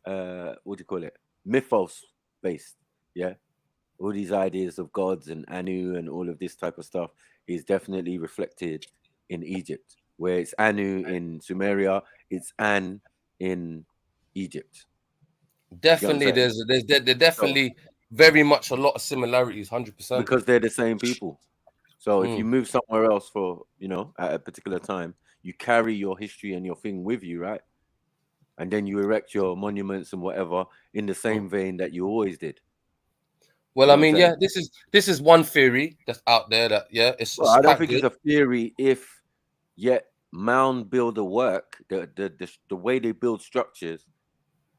A: do you call it? Mythos based. Yeah. All these ideas of gods and Anu and all of this type of stuff is definitely reflected in Egypt, where it's Anu in Sumeria, it's An in Egypt.
F: Definitely, there's definitely very much a lot of similarities, 100%.
A: Because they're the same people. So if you move somewhere else for, at a particular time, you carry your history and your thing with you, right? And then you erect your monuments and whatever in the same vein that you always did.
F: Well,
A: You
F: I
A: know what I'm
F: mean,
A: saying?
F: yeah, this is one theory that's out there that it's
A: Well, I don't
F: quite
A: think
F: good.
A: it's a theory if yet mound builder work, the way they build structures,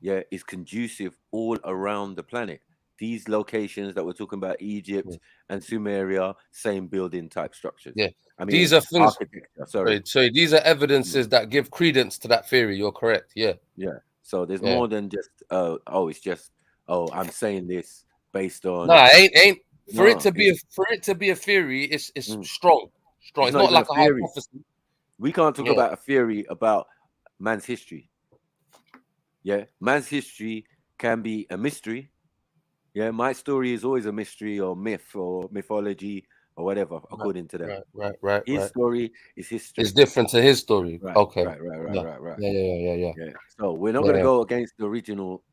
A: is conducive all around the planet. These locations that we're talking about, Egypt and Sumeria, same building type structures.
F: Yeah,
A: I mean,
F: these are things.
A: architecture. Sorry.
F: Sorry, these are evidences that give credence to that theory. You're correct. Yeah.
A: Yeah. So there's
F: Yeah.
A: more than just it's just I'm saying this based on.
F: Nah, ain't for
A: No,
F: it to be a theory. It's strong.
A: It's
F: It's
A: not
F: not
A: even a
F: like a
A: theory.
F: hypothesis.
A: We can't talk
F: Yeah.
A: about a theory about man's history. Yeah, man's history can be a mystery. Yeah, my story is always a mystery or myth or mythology or whatever, according to them.
F: Right.
A: His story is history.
F: It's different to his story.
A: Right.
F: Okay.
A: Right.
F: Yeah.
A: So we're not going to go against the original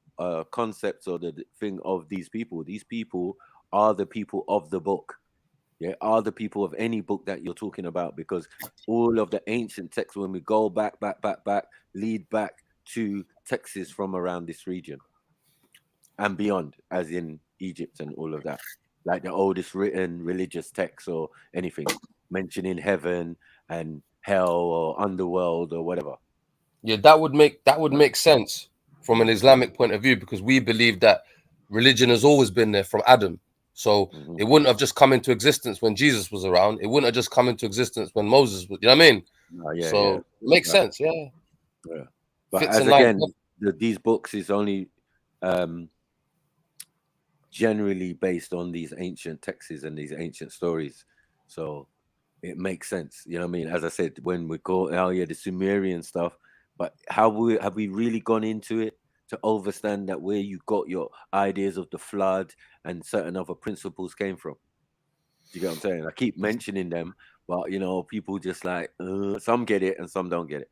A: concepts or the thing of these people. These people are the people of the book. Yeah, are the people of any book that you're talking about, because all of the ancient texts, when we go back, lead back to texts from around this region and beyond, as in Egypt and all of that, like the oldest written religious text or anything mentioning heaven and hell or underworld or whatever.
F: Yeah, that would make sense from an Islamic point of view, because we believe that religion has always been there from Adam. So it wouldn't have just come into existence when Jesus was around. It wouldn't have just come into existence when Moses was. You know what I mean? It makes sense. Yeah.
A: But
F: Fits
A: as
F: a line.
A: again, these books is only generally based on these ancient texts and these ancient stories, so it makes sense. You know what I mean? As I said, when we go, the Sumerian stuff, but have we really gone into it to understand that where you got your ideas of the flood and certain other principles came from? Do you get what I'm saying? I keep mentioning them, but people just like some get it and some don't get it.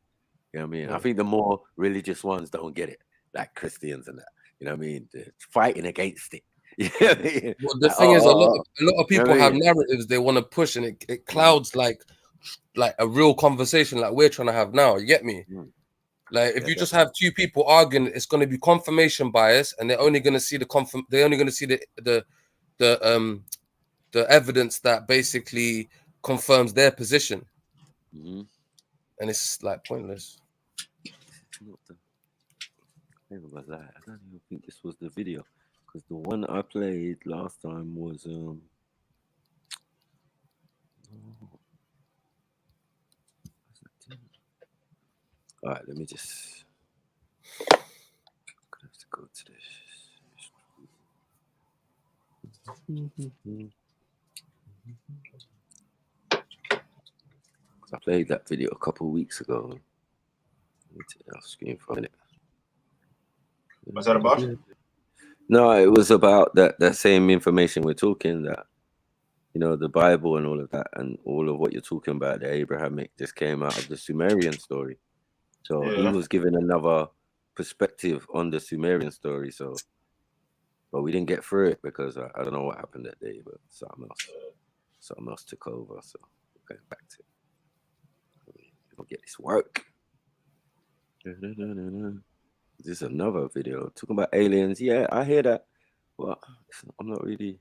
A: You know what I mean? I think the more religious ones don't get it, like Christians and that. You know what I mean? They're fighting against it.
F: Well, the thing is, a lot of people have narratives they want to push, and it clouds like a real conversation like we're trying to have now. You get me? Like if you just have two people arguing, it's going to be confirmation bias, and they're only going to see the evidence that basically confirms their position, and it's like pointless.
A: I don't even think this was the video, because the one I played last time was all right, let me just have to go to this. I played that video a couple of weeks ago. Let me take that off screen for a minute.
L: What's that about?
A: No, it was about that same information we're talking, that the Bible and all of that, and all of what you're talking about, the Abrahamic, just came out of the Sumerian story. So he was given another perspective on the Sumerian story. So, but we didn't get through it because I don't know what happened that day, but something else took over. So we're going back to it. We'll get this work. This is another video talking about aliens. Yeah, I hear that. Well, I'm not really.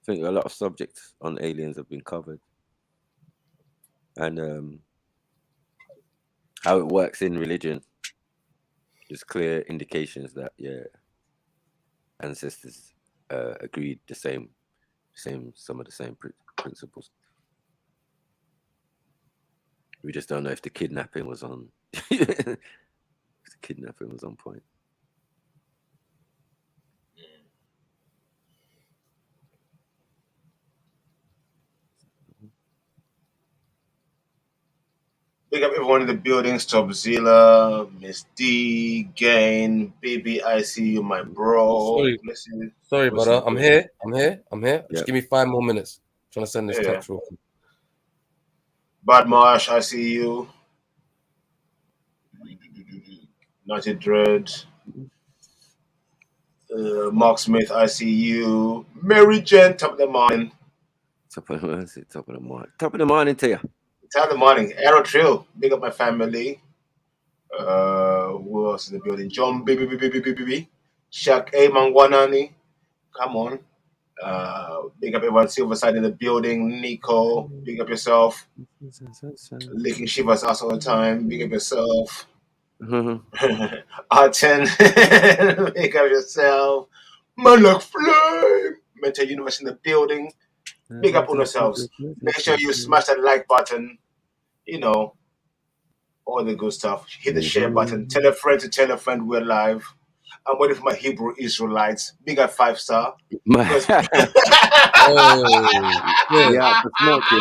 A: I think a lot of subjects on aliens have been covered, and how it works in religion. There's clear indications that ancestors agreed some of the same principles. We just don't know if the kidnapping was on. If the kidnapping was on point.
L: Big up everyone in the building. Stopzilla, Miss D, Gain, Baby, I see you, my bro.
F: Sorry, brother. I'm here. Just give me 5 more minutes. I'm trying to send this text real quick.
L: Bad Marsh, I see you. Naughty Dread. Mark Smith, I see you. Mary Jen, top of the morning.
A: Top of the morning. Top of the morning to you.
L: Top of the morning. Arrow Trill, big up my family. Who else in the building? John, baby. Shaq A. Mangwanani. Come on. Big up everyone, Silverside in the building. Nico, big up yourself. Licking Shiva's ass all the time. Big up yourself. R10, big up yourself. Man like flame. Mental Universe in the building. Big up on yourselves. Make sure you smash that like button. You know, all the good stuff. Hit the share button. Tell a friend to tell a friend we're live. I'm waiting for my Hebrew Israelites. Big up 5-star. Because
F: Yeah,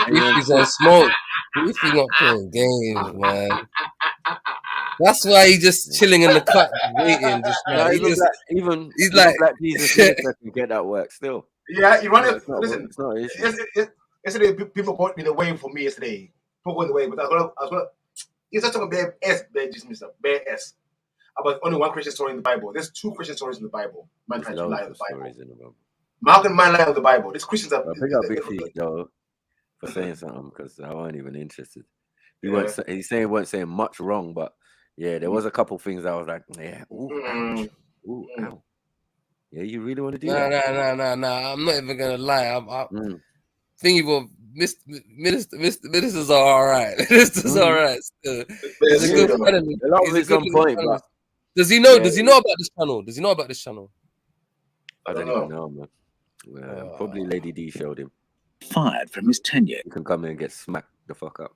F: Beefy's on smoke. Beefy not playing games, man. That's why he just chilling in the cut, waiting. Just like
A: even Black Jesus Minister can get that work still.
L: Yeah, you run it.
A: It's not,
L: Listen,
A: it's not an issue.
L: yesterday people caught me the way for me yesterday. People going the way, but I was gonna. It's just talking bare S, bare Jesus Minister, bare S. About only one Christian story in the Bible. There's 2 Christian stories in the Bible. Man trying to lie in the Bible. How can man lie on the Bible? These Christians are.
A: Pick up Big Feet though for saying something because I wasn't even interested. He wasn't saying much wrong, but yeah, there was a couple things I was like, yeah, ouch. Ow. Yeah, you really want to do that?
F: Nah. I'm not even gonna lie. Thinking about ministers are all right. Ministers are all right. He's a good friend. He's a good point. But does he know? Yeah, does he know about this channel? Does he know about this channel?
A: I don't even know, man. Probably Lady D showed him.
G: Fired from his tenure.
A: You can come in and get smacked the fuck up.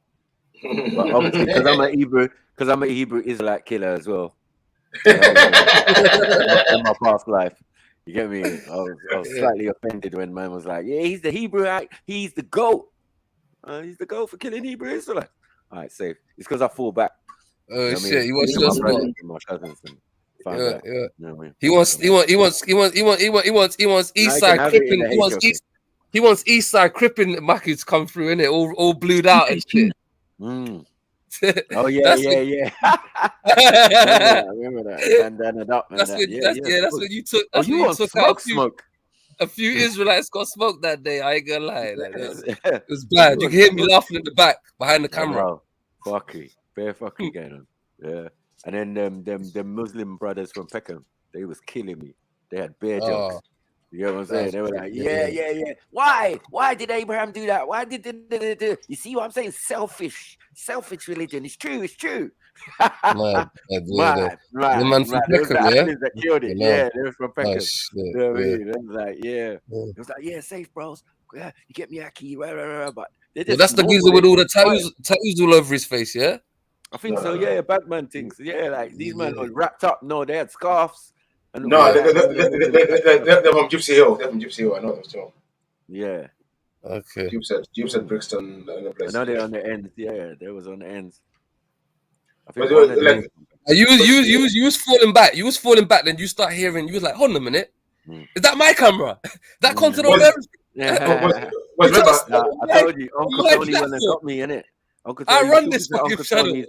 A: But obviously, because I'm a Hebrew Israelite killer as well. In my past life. You get me? I was slightly offended when man was like, yeah, he's the Hebrewite, he's the GOAT. He's the GOAT for killing Hebrew Israelites. All right, safe. It's because I fall back.
F: Oh shit! You watch your spot. He wants East Side Crippin. He wants East Side Crippin Maki to come through in it, all blued out and shit.
A: Oh yeah. I remember that.
F: That's when you took. That's when you took out a few Israelites got smoked that day. I ain't gonna lie. It was bad. You can hear me laughing in the back behind the camera.
A: Fucky, bare fucky going on. Yeah, and then them Muslim brothers from Peckham, they was killing me. They had bare jokes. You know what I'm saying? They were like, yeah. Why did Abraham do that? Why did you see what I'm saying? Selfish religion. It's true. Mad.
F: The man from Peckham, yeah?
A: That killed it. Yeah, they were from Peckham. You know what I mean? It was like, it was like, yeah, safe, bros. Yeah, you get me Aki, but
F: that's the geezer with all the tattoos all over his face, yeah?
A: I think so, yeah, Batman things. Yeah, like these men were wrapped up. No, they had scarves.
L: No, they're from Gypsy Hill. They're from Gypsy Hill. I know them still.
A: Yeah.
F: Okay.
L: Gypsy Brixton.
A: I know they're on the ends. Yeah, they was on the ends. I think
F: you was falling back. You was falling back. Then you start hearing. You was like, hold on a minute. Is that my camera? That control everything.
A: I told you, Uncle Tony went and got me, innit?
F: I run this fucking channel.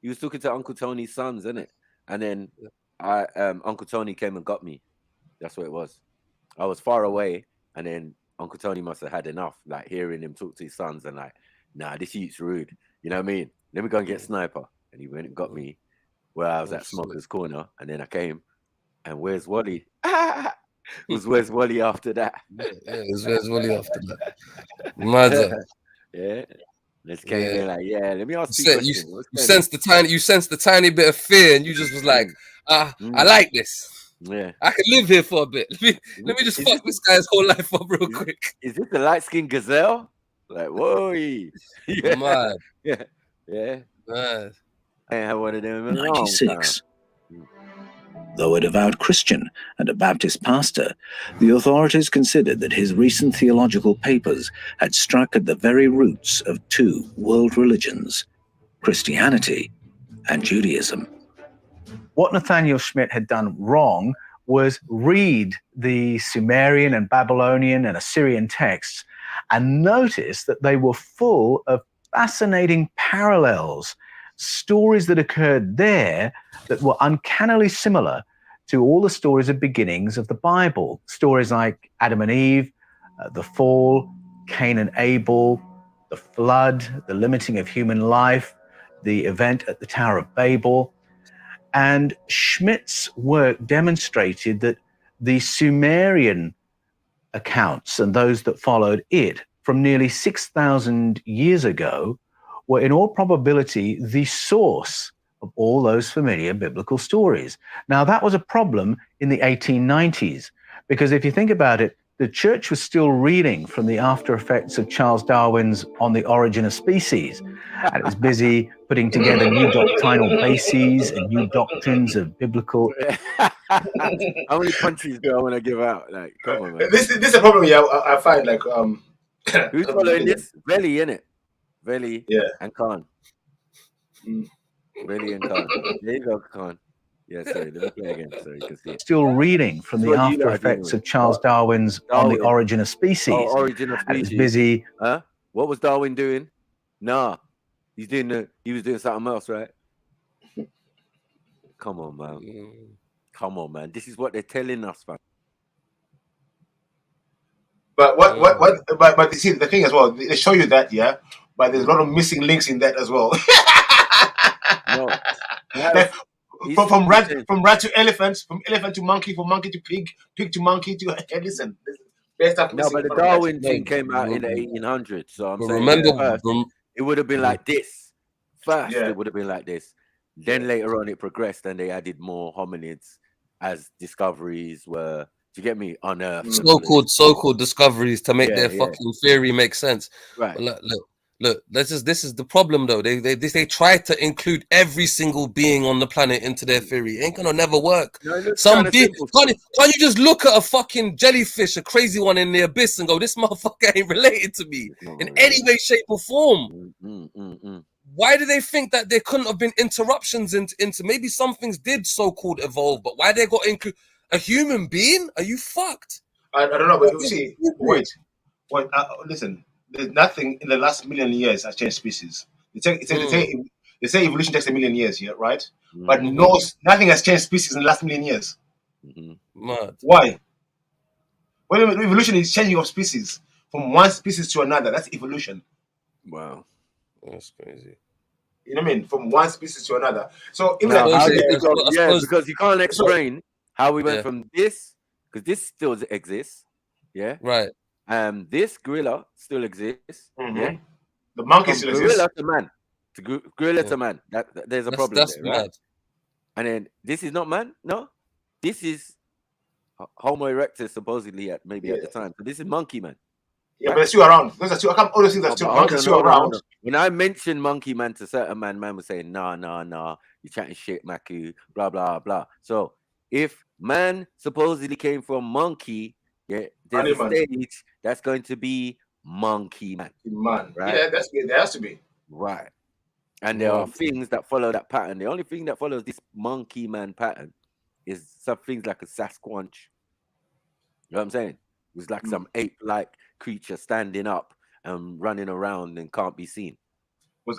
A: He was talking to Uncle Tony's sons, innit? And then Uncle Tony came and got me. That's what it was. I was far away, and then Uncle Tony must have had enough, like hearing him talk to his sons and like, nah, this youth's rude. You know what I mean? Let me go and get Sniper. And he went and got me where I was at Smoker's Corner, and then I came, and where's Wally? It was where's Wally after that?
F: It was where's Wally after that? Mother.
A: Yeah. Let's came in like, yeah, let me ask you.
F: You sensed the tiny bit of fear, and you just was like, I like this.
A: Yeah,
F: I can live here for a bit. Let me just fuck this guy's whole life up real quick.
A: Is this the light-skinned gazelle? Like, whoa,
F: yeah, mad.
A: Yeah. Mad. I ain't had one of them in a long
G: 96. Though a devout Christian and a Baptist pastor, the authorities considered that his recent theological papers had struck at the very roots of 2 world religions, Christianity and Judaism. What Nathaniel Schmidt had done wrong was read the Sumerian and Babylonian and Assyrian texts and notice that they were full of fascinating parallels, stories that occurred there that were uncannily similar to all the stories of beginnings of the Bible. Stories like Adam and Eve, the fall, Cain and Abel, the flood, the limiting of human life, the event at the Tower of Babel. And Schmidt's work demonstrated that the Sumerian accounts and those that followed it from nearly 6,000 years ago were in all probability the source of all those familiar biblical stories. Now, that was a problem in the 1890s, because if you think about it, the church was still reading from the after effects of Charles Darwin's On the Origin of Species, and it was busy putting together new doctrinal bases and new doctrines of biblical.
A: How many punches do I want to give out? Like, come on, man.
L: This is a problem. Yeah, I find like
A: who's following this? Veli, innit? Veli, and Khan. Veli and Khan. There you go, Khan. Yeah, sorry, let me play again so you can see it.
G: Still reading from the after effects of Charles Darwin's On the Origin of Species.
A: Oh, Origin of Species.
G: And it was busy.
A: Huh? What was Darwin doing? Nah, he was doing something else, right? Come on, man. Come on, man. This is what they're telling us, man.
L: But you see, the thing as well, they show you that, yeah, but there's a lot of missing links in that as well.
A: No.
L: From rat to elephant, from elephant to monkey, from monkey to pig, pig to monkey to listen.
A: No, but the Darwin thing came out in the 1800s, so I'm saying it would have been like this. First, it would have been like this. Then later on, it progressed, and they added more hominids as discoveries were. Do you get me? Unearthed.
F: So-called discoveries to make their fucking theory make sense.
A: Right.
F: But look. This is the problem though. They try to include every single being on the planet into their theory. It ain't gonna never work.
A: No,
F: can't you just look at a fucking jellyfish, a crazy one in the abyss, and go, this motherfucker ain't related to me in any way, shape, or form? Why do they think that there couldn't have been interruptions into maybe some things did so-called evolve, but why they got to include a human being? Are you fucked?
L: I don't know, but you see, wait, listen. There's nothing in the last million years has changed species. They say evolution takes 1 million years, yeah, right? But nothing has changed species in the last 1 million years.
F: Mad.
L: Why? Well, evolution is changing of species from one species to another. That's evolution.
A: Wow,
F: that's crazy.
L: You know what I mean? From one species to another. So even
A: because you can't explain how we went from this, because this still exists, yeah,
F: right.
A: This gorilla still exists. Yeah,
L: the monkey still exists.
A: Gorilla to man, gorilla to man. There's a problem.
F: That's
A: there,
F: mad.
A: right? And then this is not man. No, this is Homo erectus supposedly at the time. So this is monkey man.
L: Yeah, but they're still around. Those are still. All those things are still. Monkeys still around.
A: When I mentioned monkey man to certain man was saying, nah, you chatting shit, Maku, blah blah blah. So if man supposedly came from monkey. Yeah, there's a stage that's going to be monkey man. Right?
L: Yeah, there has to be.
A: Right. And there are things that follow that pattern. The only thing that follows this monkey man pattern is some things like a Sasquatch. You know what I'm saying? It's like some ape-like creature standing up and running around and can't be seen.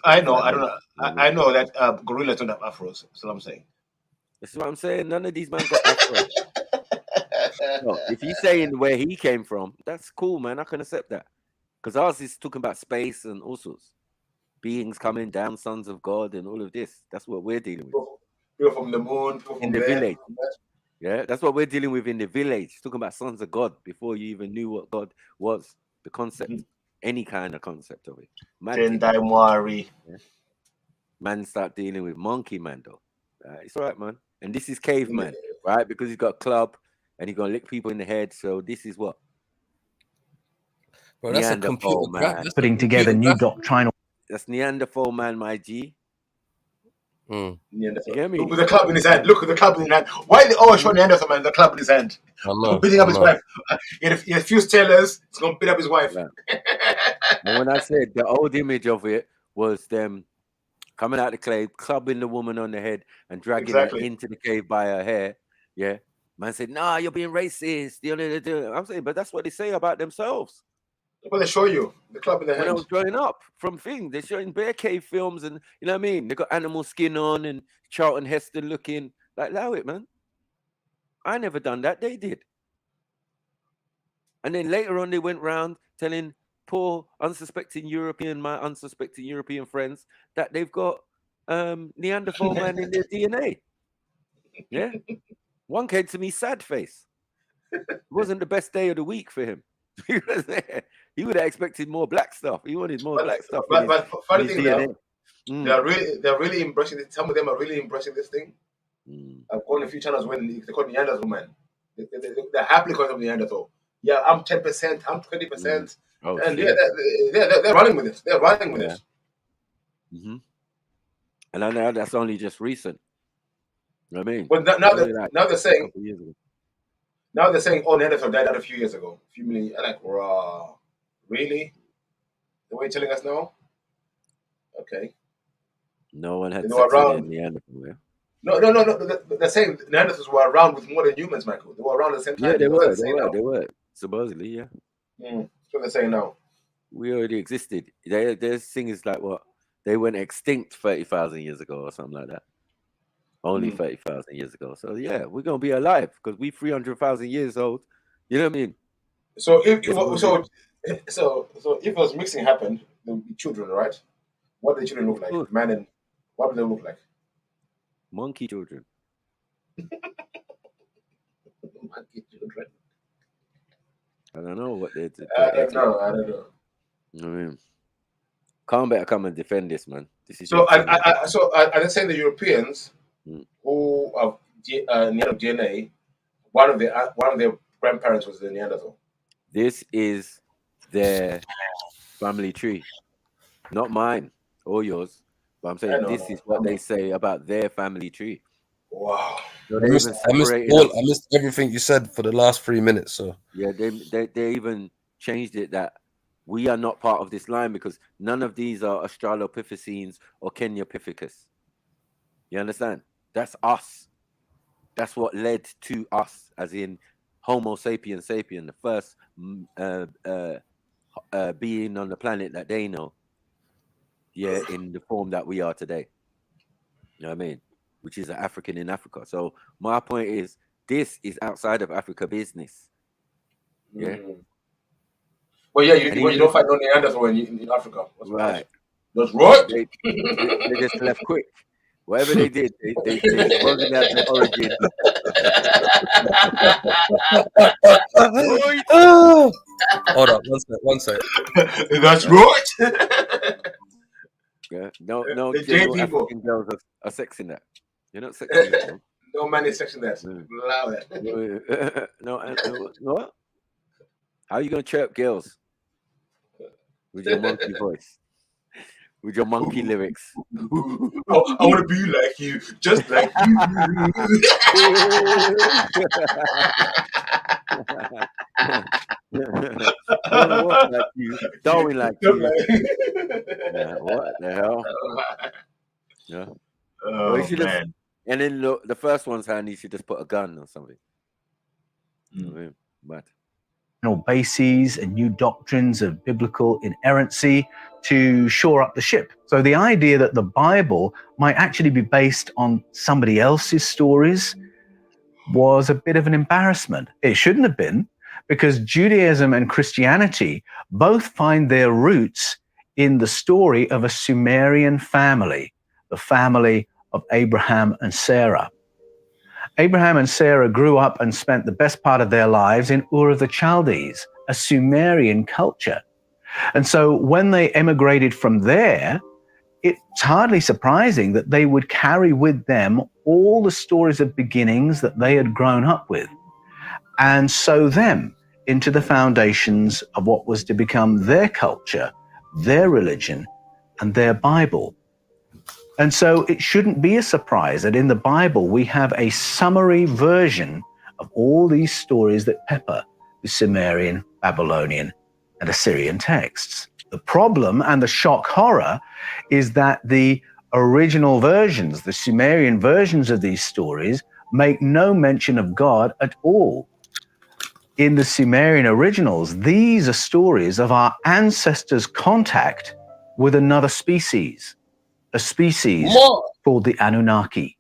L: I know that gorillas don't have afros. That's what I'm saying.
A: That's what I'm saying. None of these men got afros. No, if you're saying where he came from, that's cool, man. I can accept that. Because ours is talking about space and all sorts. Beings coming down, sons of God, and all of this. That's what we're dealing with.
L: People from the moon, people
A: in the village. Yeah, that's what we're dealing with in the village. Talking about sons of God before you even knew what God was. The concept, any kind of concept of it. Man start dealing with monkey man, though. It's all right, man. And this is caveman, right? Because he's got a club. And he's gonna lick people in the head. So this is what?
F: Bro, that's a computer
A: man.
G: Putting together new doctrinal.
A: That's Neanderthal man, my G.
L: You hear me? Look with the club in his hand. Look at the club in his hand. Why are they always showing Neanderthal man the club in his hand? Beating up his wife. He had a few tailors. He's gonna beat up his wife.
A: And when I said the old image of it was them coming out the cave, clubbing the woman on the head and dragging her into the cave by her hair. Yeah. Man said, nah, you're being racist. I'm saying, but that's what they say about themselves.
L: Well, they show you the club in the hand.
A: When I was growing up from things, they're showing bear cave films and, you know what I mean? They got animal skin on and Charlton Heston looking. Like, allow it, man. I never done that. They did. And then later on, they went round telling poor, my unsuspecting European friends that they've got Neanderthal man in their DNA. Yeah. One came to me, sad face. It wasn't the best day of the week for him. He would have expected more black stuff. He wanted more black stuff.
L: But funny
A: in his
L: thing
A: DNA.
L: now, they're really embracing it. Some of them are really embracing this thing. I've gone a few channels when they call Neanderthal man. They're happily calling them Neanderthal. Yeah, I'm 10%, I'm 20%. And they're running with it. They're running with it.
A: And I know that's only just recent. You know what I mean?
L: But now they're saying, oh, Neanderthal died out a few years ago. A few million. I'm like, raw. Really? The way you're telling us now? Okay.
A: No one had sex with Neanderthal, yeah?
L: No. They're saying Neanderthals were around with more than humans, Michael. They were around at the same time.
A: Yeah, they were. Supposedly, yeah.
L: That's what they're saying now.
A: We already existed. Their thing is like what? They went extinct 30,000 years ago or something like that. Only 30,000 years ago. So yeah, we're gonna be alive because we 300,000 years old. You know what I mean?
L: So if it was mixing happened, there would be children, right? What do the children look like? Man and what do they look like?
A: Monkey children.
L: Monkey children.
A: I don't know what they're.
L: I don't know.
A: I mean, Khan better come and defend this, man. This is
L: so. I just saying the Europeans who have DNA. One of their grandparents was the Neanderthal.
A: This is their family tree, not mine or yours. But I'm saying this is what they say about their family tree.
L: Wow.
A: So
F: I missed everything you said for the last 3 minutes. So
A: yeah, they even changed it that we are not part of this line because none of these are Australopithecines or Kenyapithecus. You understand? That's us. That's what led to us, as in Homo sapiens sapien, the first being on the planet that they know. Yeah, in the form that we are today. You know what I mean? Which is an African in Africa. So my point is, this is outside of Africa business. Yeah.
L: Well, yeah, you don't find no Neanderthal in Africa.
A: Right.
L: That's right.
A: They just left quick. Whatever they did, they wasn't at their origin.
F: Hold up, one sec.
L: That's right.
A: Yeah, no African girls are sexing that. You're not sexing that.
L: No man is sexing that. Allow that.
A: No. How are you gonna chirp girls with your monkey voice, with your monkey lyrics?
L: I want to be like you, just like
A: What like you? Darwin like you? Yeah, what the hell? Yeah.
L: Oh,
A: well,
L: man.
A: And then look, the first one's hand, you should just put a gun or something. But
G: bases and new doctrines of biblical inerrancy to shore up the ship. So the idea that the Bible might actually be based on somebody else's stories was a bit of an embarrassment. It shouldn't have been, because Judaism and Christianity both find their roots in the story of a Sumerian family, the family of Abraham and Sarah. Abraham and Sarah grew up and spent the best part of their lives in Ur of the Chaldees, a Sumerian culture. And so when they emigrated from there, it's hardly surprising that they would carry with them all the stories of beginnings that they had grown up with and sow them into the foundations of what was to become their culture, their religion, and their Bible. And so it shouldn't be a surprise that in the Bible we have a summary version of all these stories that pepper the Sumerian, Babylonian, and Assyrian texts. The problem and the shock horror is that the original versions, the Sumerian versions of these stories, make no mention of God at all. In the Sumerian originals, these are stories of our ancestors' contact with another species, a species called the Anunnaki.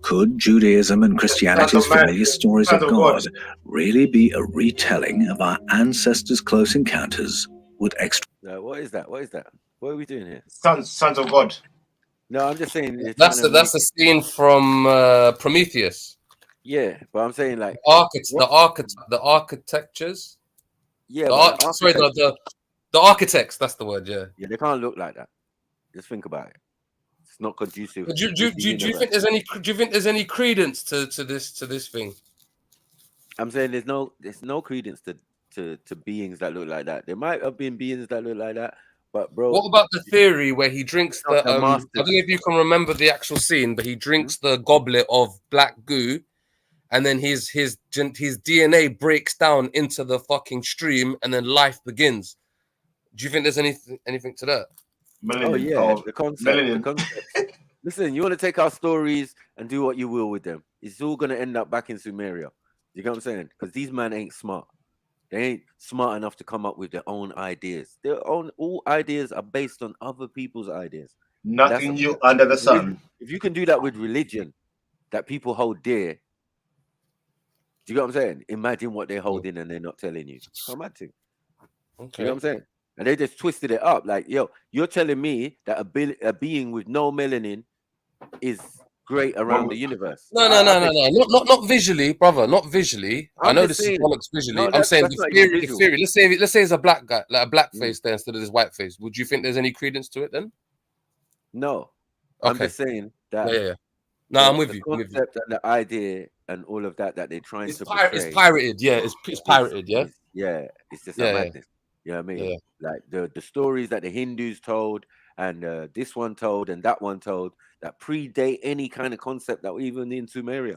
G: Could Judaism and Christianity's familiar stories of God really be a retelling of our ancestors' close encounters with extra?
A: What is that? What is that? What are we doing here?
L: Sons of God.
A: No, I'm just saying.
F: That's the scene from Prometheus.
A: Yeah, but I'm saying like
F: the architectures.
A: Yeah,
F: the architects. That's the word. Yeah.
A: Yeah, they can't look like that. Just think about it. It's not conducive.
F: Do you think there's any credence to this thing?
A: I'm saying there's no credence to beings that look like that. There might have been beings that look like that, but bro,
F: what about the theory where he drinks the I don't know if you can remember the actual scene, but he drinks the goblet of black goo, and then his DNA breaks down into the fucking stream, and then life begins. Do you think there's anything to that?
A: Oh yeah, the concept. Listen, you want to take our stories and do what you will with them. It's all gonna end up back in Sumeria. You get what I'm saying? Because these men ain't smart. They ain't smart enough to come up with their own ideas. All ideas are based on other people's ideas.
L: Nothing new under the sun.
A: If you can do that with religion, that people hold dear, do you get what I'm saying? Imagine what they're holding and they're not telling you. Imagine. Okay. You know what I'm saying? And they just twisted it up. Like, yo, you're telling me that a being with no melanin is great around the universe.
F: No. Not visually, brother. Not visually. I know this is bollocks visually. I'm saying the theory. Let's say it's a black guy, like a black face there instead of this white face. Would you think there's any credence to it then?
A: No. Okay. I'm just saying that.
F: Yeah. No, I'm with you.
A: The concept and the idea and all of that they're trying to portray.
F: It's pirated. Yeah, it's pirated. Yeah.
A: It's just a madness. You know what I mean? Yeah. Like the stories that the Hindus told and this one told and that one told that predate any kind of concept that were even in Sumeria.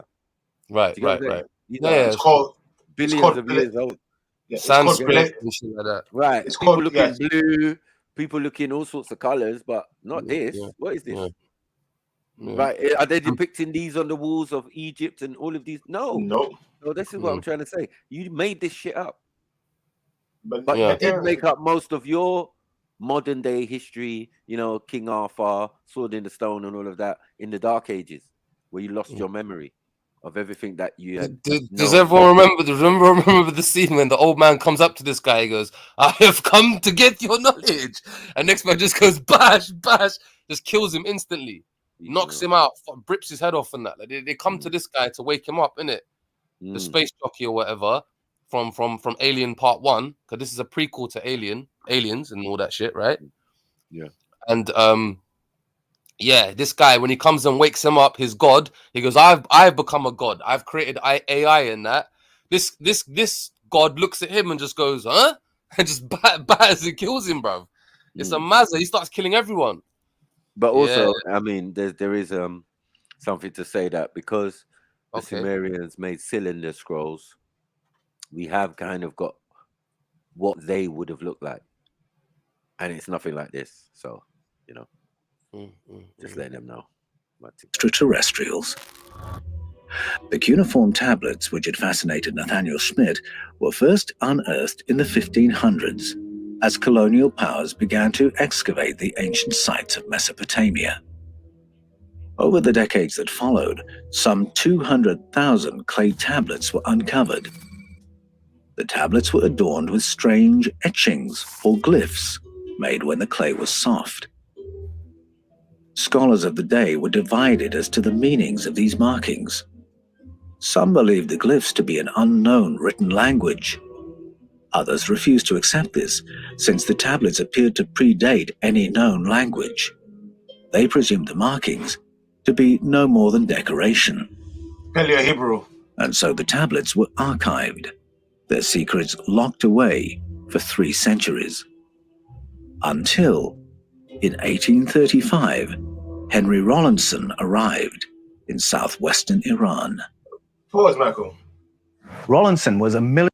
F: Right.
A: It's called billions of years old.
F: Yeah, Sanskrit and shit like that.
A: Right. It's people looking blue, people looking all sorts of colors, but not this. Yeah. What is this? Yeah. Right. Are they depicting these on the walls of Egypt and all of these? No. No, this is what I'm trying to say. You made this shit up. But you did make up most of your modern day history, you know, King Arthur, Sword in the Stone, and all of that in the Dark Ages, where you lost your memory of everything that you had.
F: Does everyone remember the scene when the old man comes up to this guy? He goes, "I have come to get your knowledge," and next man just goes bash, just kills him instantly, knocks him out, rips his head off, and that. Like, they come to this guy to wake him up, innit? The space jockey or whatever. From Alien Part 1, because this is a prequel to Aliens and all that shit, right?
A: Yeah.
F: And this guy, when he comes and wakes him up, his god, he goes, I've become a god. I've created AI in that. This god looks at him and just goes, huh? And just batters and kills him, bro. It's a mazza. He starts killing everyone.
A: But also, I mean, there is something to say that because the Sumerians made cylinder scrolls, we have kind of got what they would have looked like, and it's nothing like this. So, you know, just letting them know.
G: Extraterrestrials. The cuneiform tablets, which had fascinated Nathaniel Schmidt, were first unearthed in the 1500s as colonial powers began to excavate the ancient sites of Mesopotamia. Over the decades that followed, some 200,000 clay tablets were uncovered. The tablets were adorned with strange etchings or glyphs made when the clay was soft. Scholars of the day were divided as to the meanings of these markings. Some believed the glyphs to be an unknown written language. Others refused to accept this, since the tablets appeared to predate any known language. They presumed the markings to be no more than decoration.
L: Paleo-Hebrew.
G: And so the tablets were archived, their secrets locked away for 3 centuries. Until, in 1835, Henry Rawlinson arrived in southwestern Iran.
L: Pause, Michael.
G: Rawlinson was a military.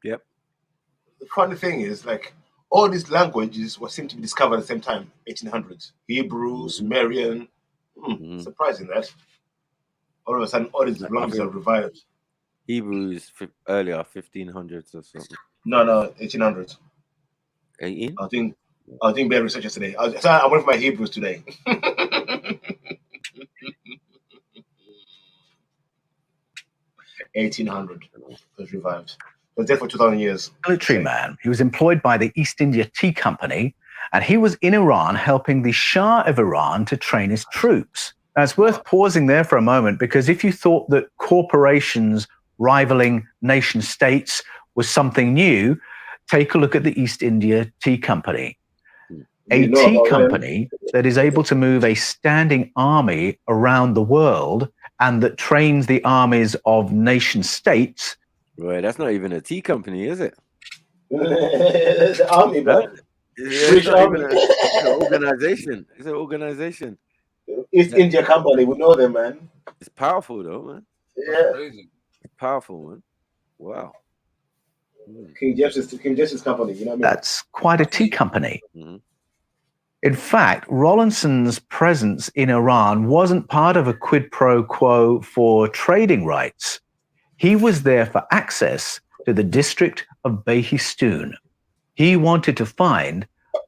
A: Yep.
L: The funny thing is, like, all these languages were seem to be discovered at the same time, 1800s. Hebrew, Sumerian. Surprising that. All of a sudden, all these languages are revived.
A: Hebrew is earlier, 1500s or something.
L: No, 1800s.
A: 18?
L: I think better research yesterday. I went for my Hebrews today. 1800 was revived. It was there for 2,000 years.
G: Military man. He was employed by the East India Tea Company, and he was in Iran helping the Shah of Iran to train his troops. Now, it's worth pausing there for a moment, because if you thought that corporations rivaling nation states was something new, take a look at the East India Tea Company. A tea company that is able to move a standing army around the world and that trains the armies of nation states.
A: Right, that's not even a tea company, is it?
L: The army, man.
A: It's not even an organization. It's an organization.
L: East India Company, we know them, man.
A: It's powerful, though, man.
L: Yeah.
A: It's powerful, man. Wow.
L: King Jess's company, you know what I mean?
G: That's quite a tea company. In fact, Rawlinson's presence in Iran wasn't part of a quid pro quo for trading rights. He was there for access to the district of Behistun. He wanted to find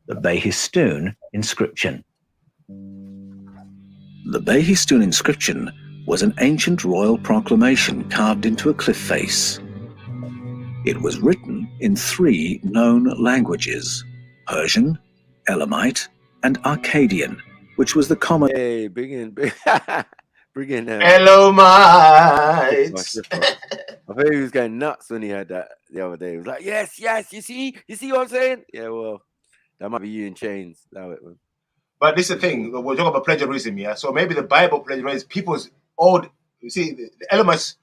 G: the Behistun inscription. The Behistun inscription was an ancient royal proclamation carved into a cliff face. It was written in 3 known languages: Persian, Elamite, and Akkadian, which was the common...
A: Hey, bring in
L: Elamites.
A: I thought he was going nuts when he had that the other day. He was like, yes, you see what I'm saying? Yeah, well, that might be you in chains.
L: But this is the thing, we're talking about plagiarism, yeah? So maybe the Bible plagiarized people's old, you see, the Elamites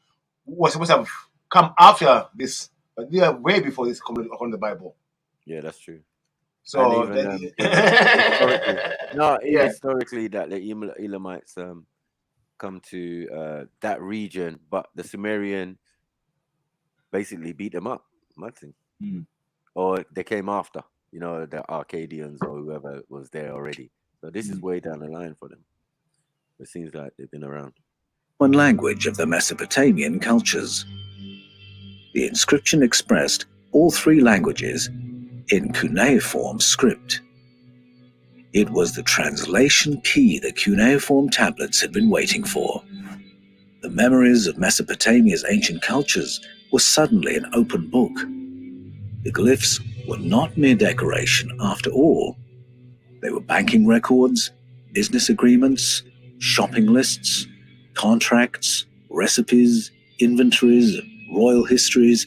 L: was supposed to have come after this, but they are way before this coming on the Bible.
A: Yeah, that's true.
L: So
A: historically, that the Elamites come to that region, but the Sumerian basically beat them up, nothing, or they came after, the Akkadians or whoever was there already. So this is way down the line for them. It seems like they've been around.
G: One language of the Mesopotamian cultures. The inscription expressed all 3 languages in cuneiform script. It was the translation key the cuneiform tablets had been waiting for. The memories of Mesopotamia's ancient cultures were suddenly an open book. The glyphs were not mere decoration after all. They were banking records, business agreements, shopping lists, contracts, recipes, inventories, royal histories,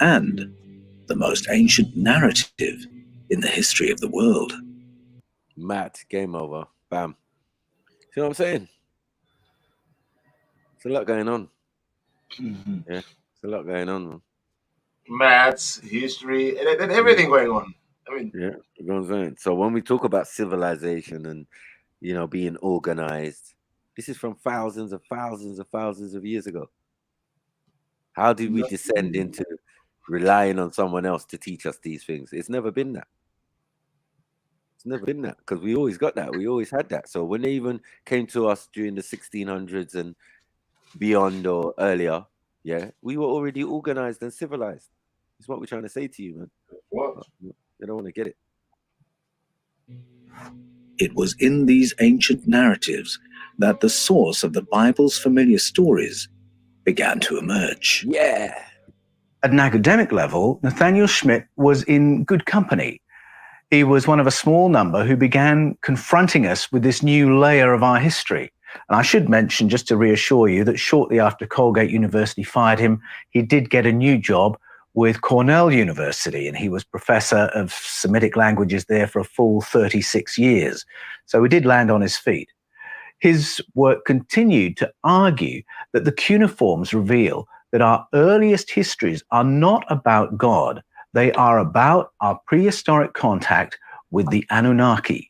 G: and the most ancient narrative in the history of the world.
A: Matt, game over. Bam. See what I'm saying? It's a lot going on. Yeah, it's a lot going on, man.
L: Maths, history, and everything going on. I mean,
A: yeah, you know what I'm saying? So when we talk about civilization and being organized, this is from thousands of years ago. How did we descend into relying on someone else to teach us these things? It's never been that. It's never been that, because we always got that. We always had that. So when they even came to us during the 1600s and beyond or earlier, yeah, we were already organized and civilized. It's what we're trying to say to you, man.
L: What?
A: They don't want to get it.
G: It was in these ancient narratives that the source of the Bible's familiar stories began to emerge.
A: Yeah.
G: At an academic level, Nathaniel Schmidt was in good company. He was one of a small number who began confronting us with this new layer of our history. And I should mention, just to reassure you, that shortly after Colgate University fired him, he did get a new job with Cornell University, and he was professor of Semitic languages there for a full 36 years. So he did land on his feet. His work continued to argue that the cuneiforms reveal that our earliest histories are not about God. They are about our prehistoric contact with the Anunnaki.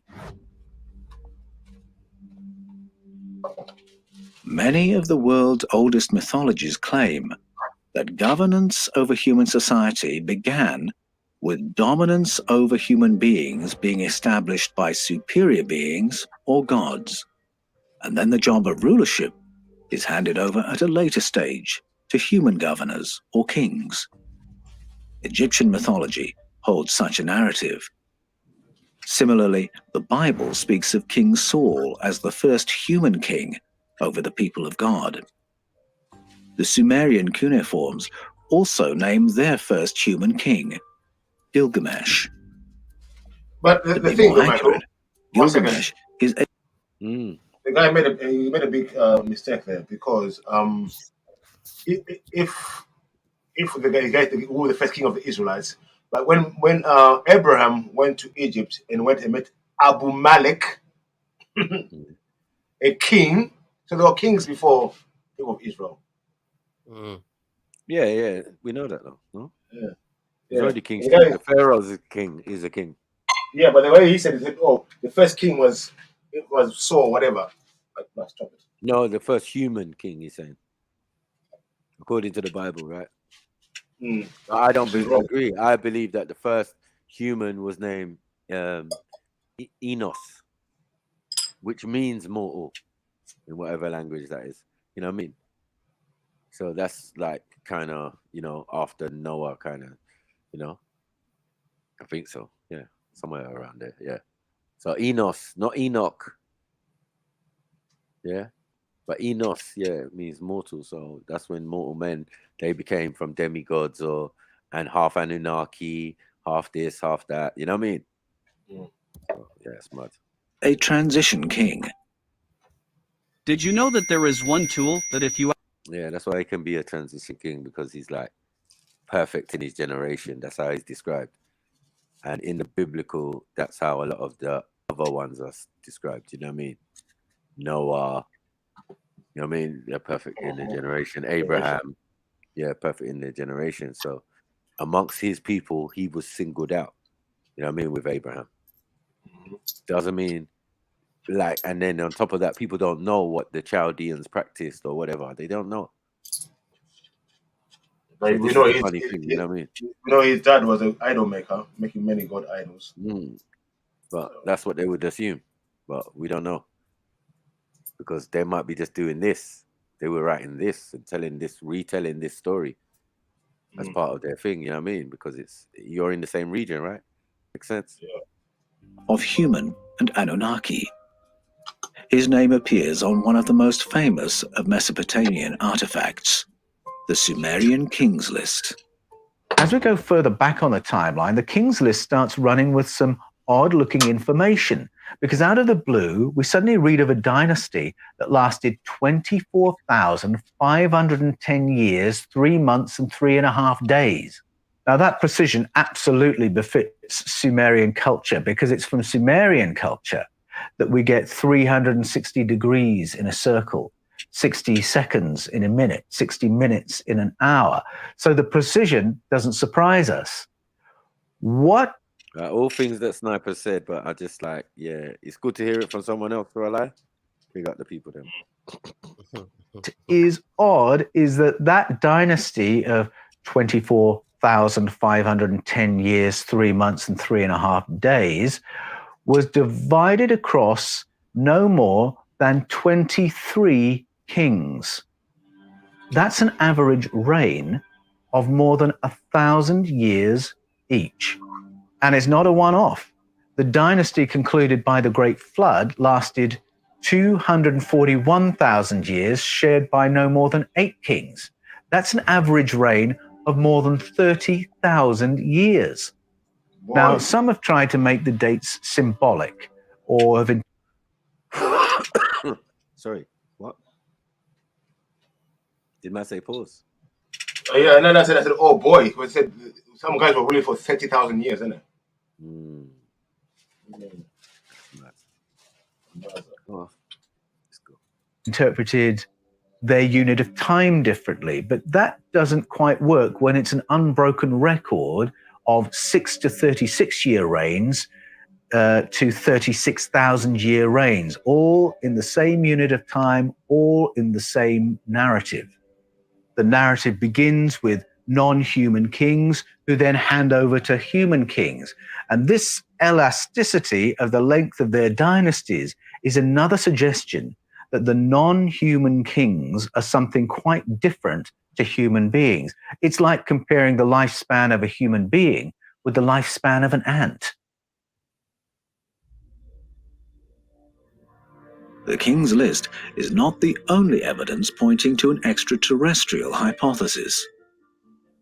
G: Many of the world's oldest mythologies claim that governance over human society began with dominance over human beings being established by superior beings or gods. And then the job of rulership is handed over at a later stage to human governors or kings. Egyptian mythology holds such a narrative. Similarly, the Bible speaks of King Saul as the first human king over the people of God. The Sumerian cuneiforms also named their first human king, Gilgamesh.
L: But the thing, Michael,
G: Gilgamesh is a...
L: the guy made a big mistake there, because if the guy who was the first king of the Israelites, but when Abraham went to Egypt and went and met Abu Malik, a king, so there were kings before people of Israel.
A: Yeah, we know that though. No?
L: Yeah.
A: There's already kings.
L: The
A: The Pharaoh's a king. He's a king.
L: Yeah, but the way he said it, the first king was Saul, whatever. Like, stop it.
A: No, the first human king, he's saying. According to the Bible, right? I don't agree. I believe that the first human was named Enos, which means mortal in whatever language that is. You know what I mean? So that's like kind of, after Noah, kind of, I think so. Yeah, somewhere around there. Yeah. So Enos, not Enoch. Yeah. But Enos, it means mortal. So that's when mortal men, they became from demigods and half Anunnaki, half this, half that. You know what I mean? So, it's mad.
O: A transition king.
V: Did you know that there is one tool that if you...
A: Yeah, that's why he can be a transition king, because he's like perfect in his generation. That's how he's described. And in the biblical, that's how a lot of the other ones are described. You know what I mean? Noah. You know what I mean? They're perfect in their generation. Abraham, perfect in their generation. So amongst his people, he was singled out. You know what I mean? With Abraham. Doesn't mean and then on top of that, people don't know what the Chaldeans practiced or whatever. They don't know.
L: Like,
A: So
L: we know
A: funny thing, you know what I mean?
L: We know his dad was an idol maker, making many god idols.
A: But that's what they would assume. But we don't know. Because they might be just doing this. They were writing this and retelling this story as part of their thing, you know what I mean? Because you're in the same region, right? Makes sense?
L: Yeah.
O: Of human and Anunnaki. His name appears on one of the most famous of Mesopotamian artifacts, the Sumerian Kings List.
G: As we go further back on the timeline, the Kings List starts running with some odd-looking information, because out of the blue, we suddenly read of a dynasty that lasted 24,510 years, 3 months, and 3.5 days. Now, that precision absolutely befits Sumerian culture, because it's from Sumerian culture that we get 360 degrees in a circle, 60 seconds in a minute, 60 minutes in an hour. So the precision doesn't surprise us. What?
A: All things that Sniper said, but I just it's good to hear it from someone else, for a lie. We got the people then.
G: Is odd is that dynasty of 24,510 years, 3 months, and 3.5 days was divided across no more than 23 kings. That's an average reign of more than 1,000 years each. And it's not a one-off. The dynasty concluded by the Great Flood lasted 241,000 years, shared by no more than 8 kings. That's an average reign of more than 30,000 years. Boy. Now, some have tried to make the dates symbolic or have...
A: Sorry, what? Did man say pause?
L: Yeah, and then I said, oh boy. I said, some guys were ruling for 30,000 years, isn't it?
G: Interpreted their unit of time differently, but that doesn't quite work when it's an unbroken record of 6 to 36 year reigns to 36,000 year reigns, all in the same unit of time, all in the same narrative. The narrative begins with non-human kings who then hand over to human kings. And this elasticity of the length of their dynasties is another suggestion that the non-human kings are something quite different to human beings. It's like comparing the lifespan of a human being with the lifespan of an ant.
O: The King's List is not the only evidence pointing to an extraterrestrial hypothesis.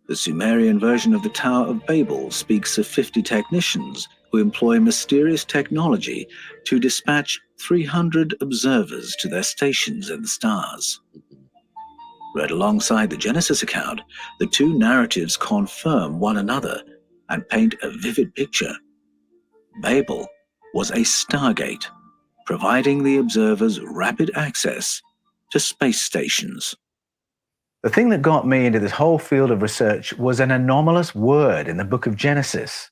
O: The Sumerian version of the Tower of Babel speaks of 50 technicians who employ mysterious technology to dispatch 300 observers to their stations in the stars. Read alongside the Genesis account, the two narratives confirm one another and paint a vivid picture. Babel was a stargate, providing the observers rapid access to space stations.
G: The thing that got me into this whole field of research was an anomalous word in the book of Genesis.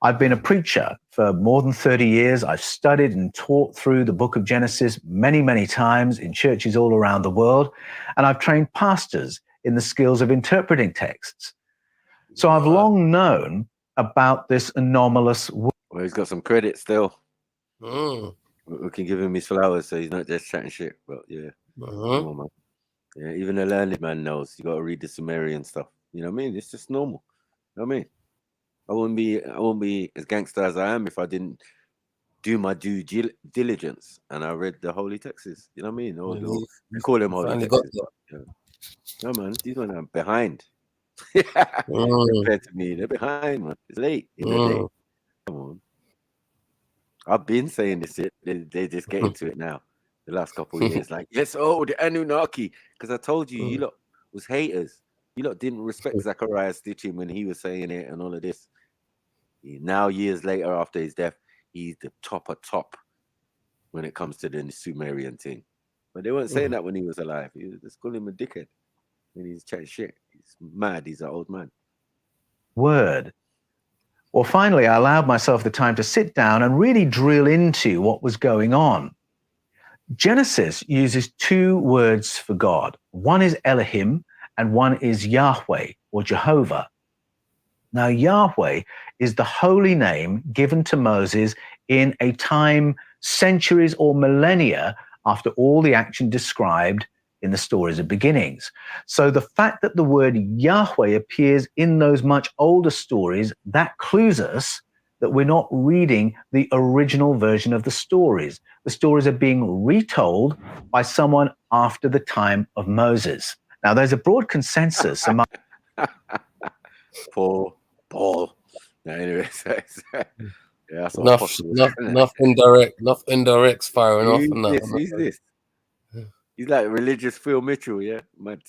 G: I've been a preacher for more than 30 years. I've studied and taught through the book of Genesis many, many times in churches all around the world, and I've trained pastors in the skills of interpreting texts. So I've long known about this anomalous word.
A: Well, he's got some credit still. We can give him his flowers, so he's not just chatting shit. But yeah, come on, man. Yeah, even a learned man knows you got to read the Sumerian stuff. You know what I mean? It's just normal. You know what I mean? I wouldn't be as gangster as I am if I didn't do my due diligence and I read the holy texts. You know what I mean? We call them holy texts. No, man, these men are behind. Compared to me, they're behind, man. It's late in the day. Come on. I've been saying this shit. They just get into it now. The last couple of years, like, yes, the Anunnaki. Because I told you, you lot was haters. You lot didn't respect Zachariah Stitchin when he was saying it and all of this. Now, years later, after his death, he's the top when it comes to the Sumerian thing. But they weren't saying that when he was alive. He was just calling him a dickhead. And he's chatting shit. He's mad. He's an old man.
G: Word. Well, finally, I allowed myself the time to sit down and really drill into what was going on. Genesis uses two words for God. One is Elohim and one is Yahweh or Jehovah. Now, Yahweh is the holy name given to Moses in a time centuries or millennia after all the action described in the stories of beginnings. So the fact that the word Yahweh appears in those much older stories, that clues us that we're not reading the original version of the stories. The stories are being retold by someone after the time of Moses. Now, there's a broad consensus among...
A: Paul. No, anyway, yeah, that's
F: nothing direct. Nothing direct's firing off.
A: Who's this? He's like religious Phil Mitchell, yeah? Mad.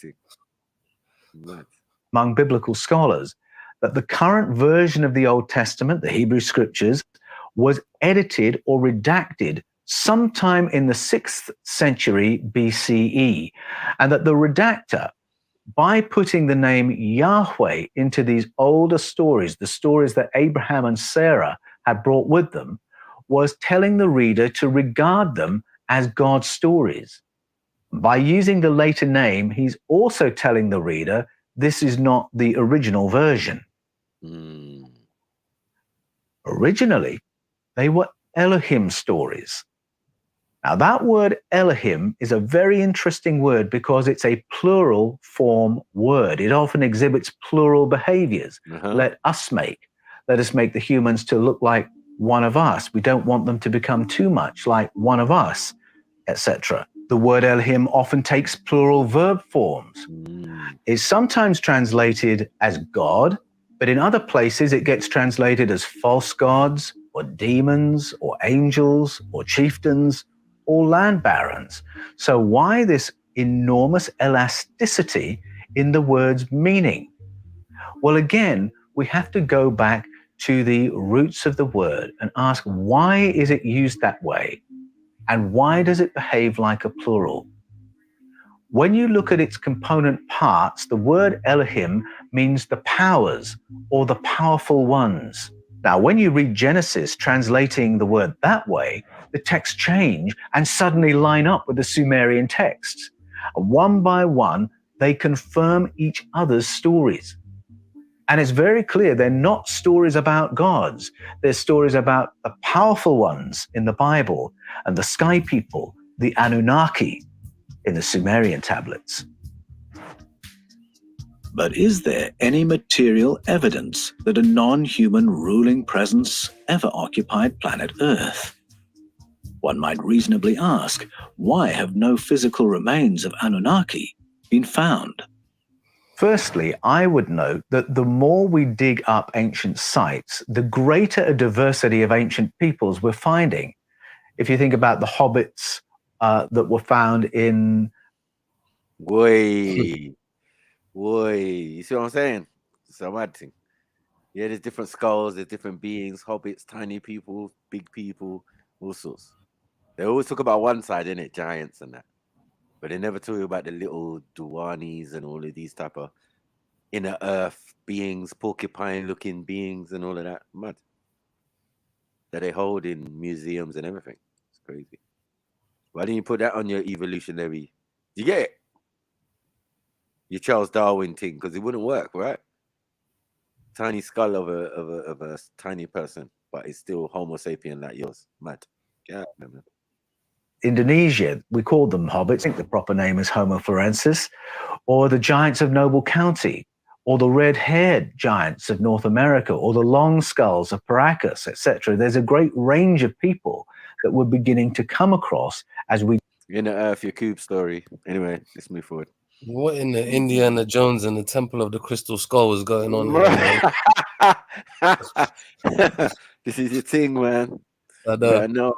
G: Among biblical scholars, that the current version of the Old Testament, the Hebrew Scriptures, was edited or redacted sometime in the 6th century BCE, and that the redactor, by putting the name Yahweh into these older stories, the stories that Abraham and Sarah had brought with them, was telling the reader to regard them as God's stories. By using the later name, he's also telling the reader this is not the original version. Originally, they were Elohim stories. Now, that word Elohim is a very interesting word because it's a plural form word. It often exhibits plural behaviors. Let us make the humans to look like one of us. We don't want them to become too much like one of us, etc. The word Elohim often takes plural verb forms. It's sometimes translated as God, but in other places it gets translated as false gods, or demons, or angels, or chieftains, or land barons. So why this enormous elasticity in the word's meaning? Well, again, we have to go back to the roots of the word and ask, why is it used that way? And why does it behave like a plural? When you look at its component parts, the word Elohim means the powers or the powerful ones. Now, when you read Genesis translating the word that way, the texts change and suddenly line up with the Sumerian texts. One by one, they confirm each other's stories. And it's very clear they're not stories about gods. They're stories about the powerful ones in the Bible and the sky people, the Anunnaki, in the Sumerian tablets.
O: But is there any material evidence that a non-human ruling presence ever occupied planet Earth? One might reasonably ask, why have no physical remains of Anunnaki been found?
G: Firstly, I would note that the more we dig up ancient sites, the greater a diversity of ancient peoples we're finding. If you think about the hobbits that were found in...
A: You see what I'm saying? So mad thing. Yeah, there's different skulls, there's different beings, hobbits, tiny people, big people, all sorts. They always talk about one side, innit? Giants and that. But they never talk about the little Duwanis and all of these type of inner earth beings, porcupine-looking beings and all of that. Mad. That they hold in museums and everything. It's crazy. Why didn't you put that on your evolutionary? You get it? Your Charles Darwin thing, because it wouldn't work, right? Tiny skull of a tiny person, but it's still Homo sapien like yours. Mad. Yeah, man.
G: Indonesia, we called them hobbits. I think the proper name is Homo florensis, or the giants of Noble County, or the red-haired giants of North America, or the long skulls of Paracas, etc. There's a great range of people that we're beginning to come across as we...
A: Inner Earth, your cube story. Anyway, let's move forward.
F: What in the Indiana Jones and the Temple of the Crystal Skull is going on here,
A: man? This is your thing, man.
F: I know.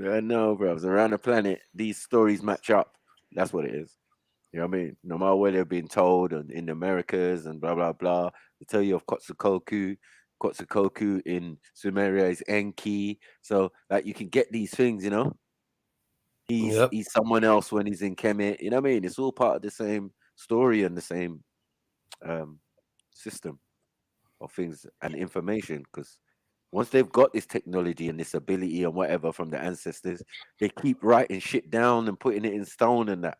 A: I know, bro. Around the planet, these stories match up. That's what it is. You know what I mean? No matter where they're being told in the Americas and blah, blah, blah. They tell you of Quetzalcoatl. Quetzalcoatl in Sumeria is Enki. So, like, you can get these things, you know? He's someone else when he's in Kemet. You know what I mean? It's all part of the same story and the same system of things and information. Because once they've got this technology and this ability and whatever from the ancestors, they keep writing shit down and putting it in stone and that.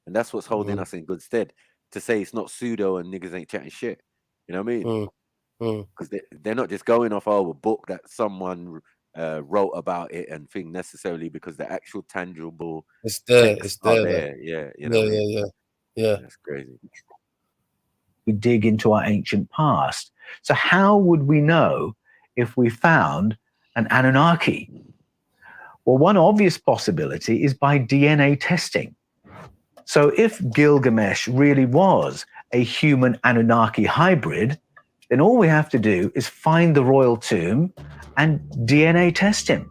A: And that's what's holding us in good stead. To say it's not pseudo and niggas ain't chatting shit. You know what I mean? Because they're not just going off a book that someone wrote about it and thing necessarily, because the actual tangible
F: it's there.
A: Yeah, you know.
F: Yeah.
A: That's crazy.
G: We dig into our ancient past. So how would we know if we found an Anunnaki? Well, one obvious possibility is by DNA testing. So if Gilgamesh really was a human Anunnaki hybrid, then all we have to do is find the royal tomb and DNA test him.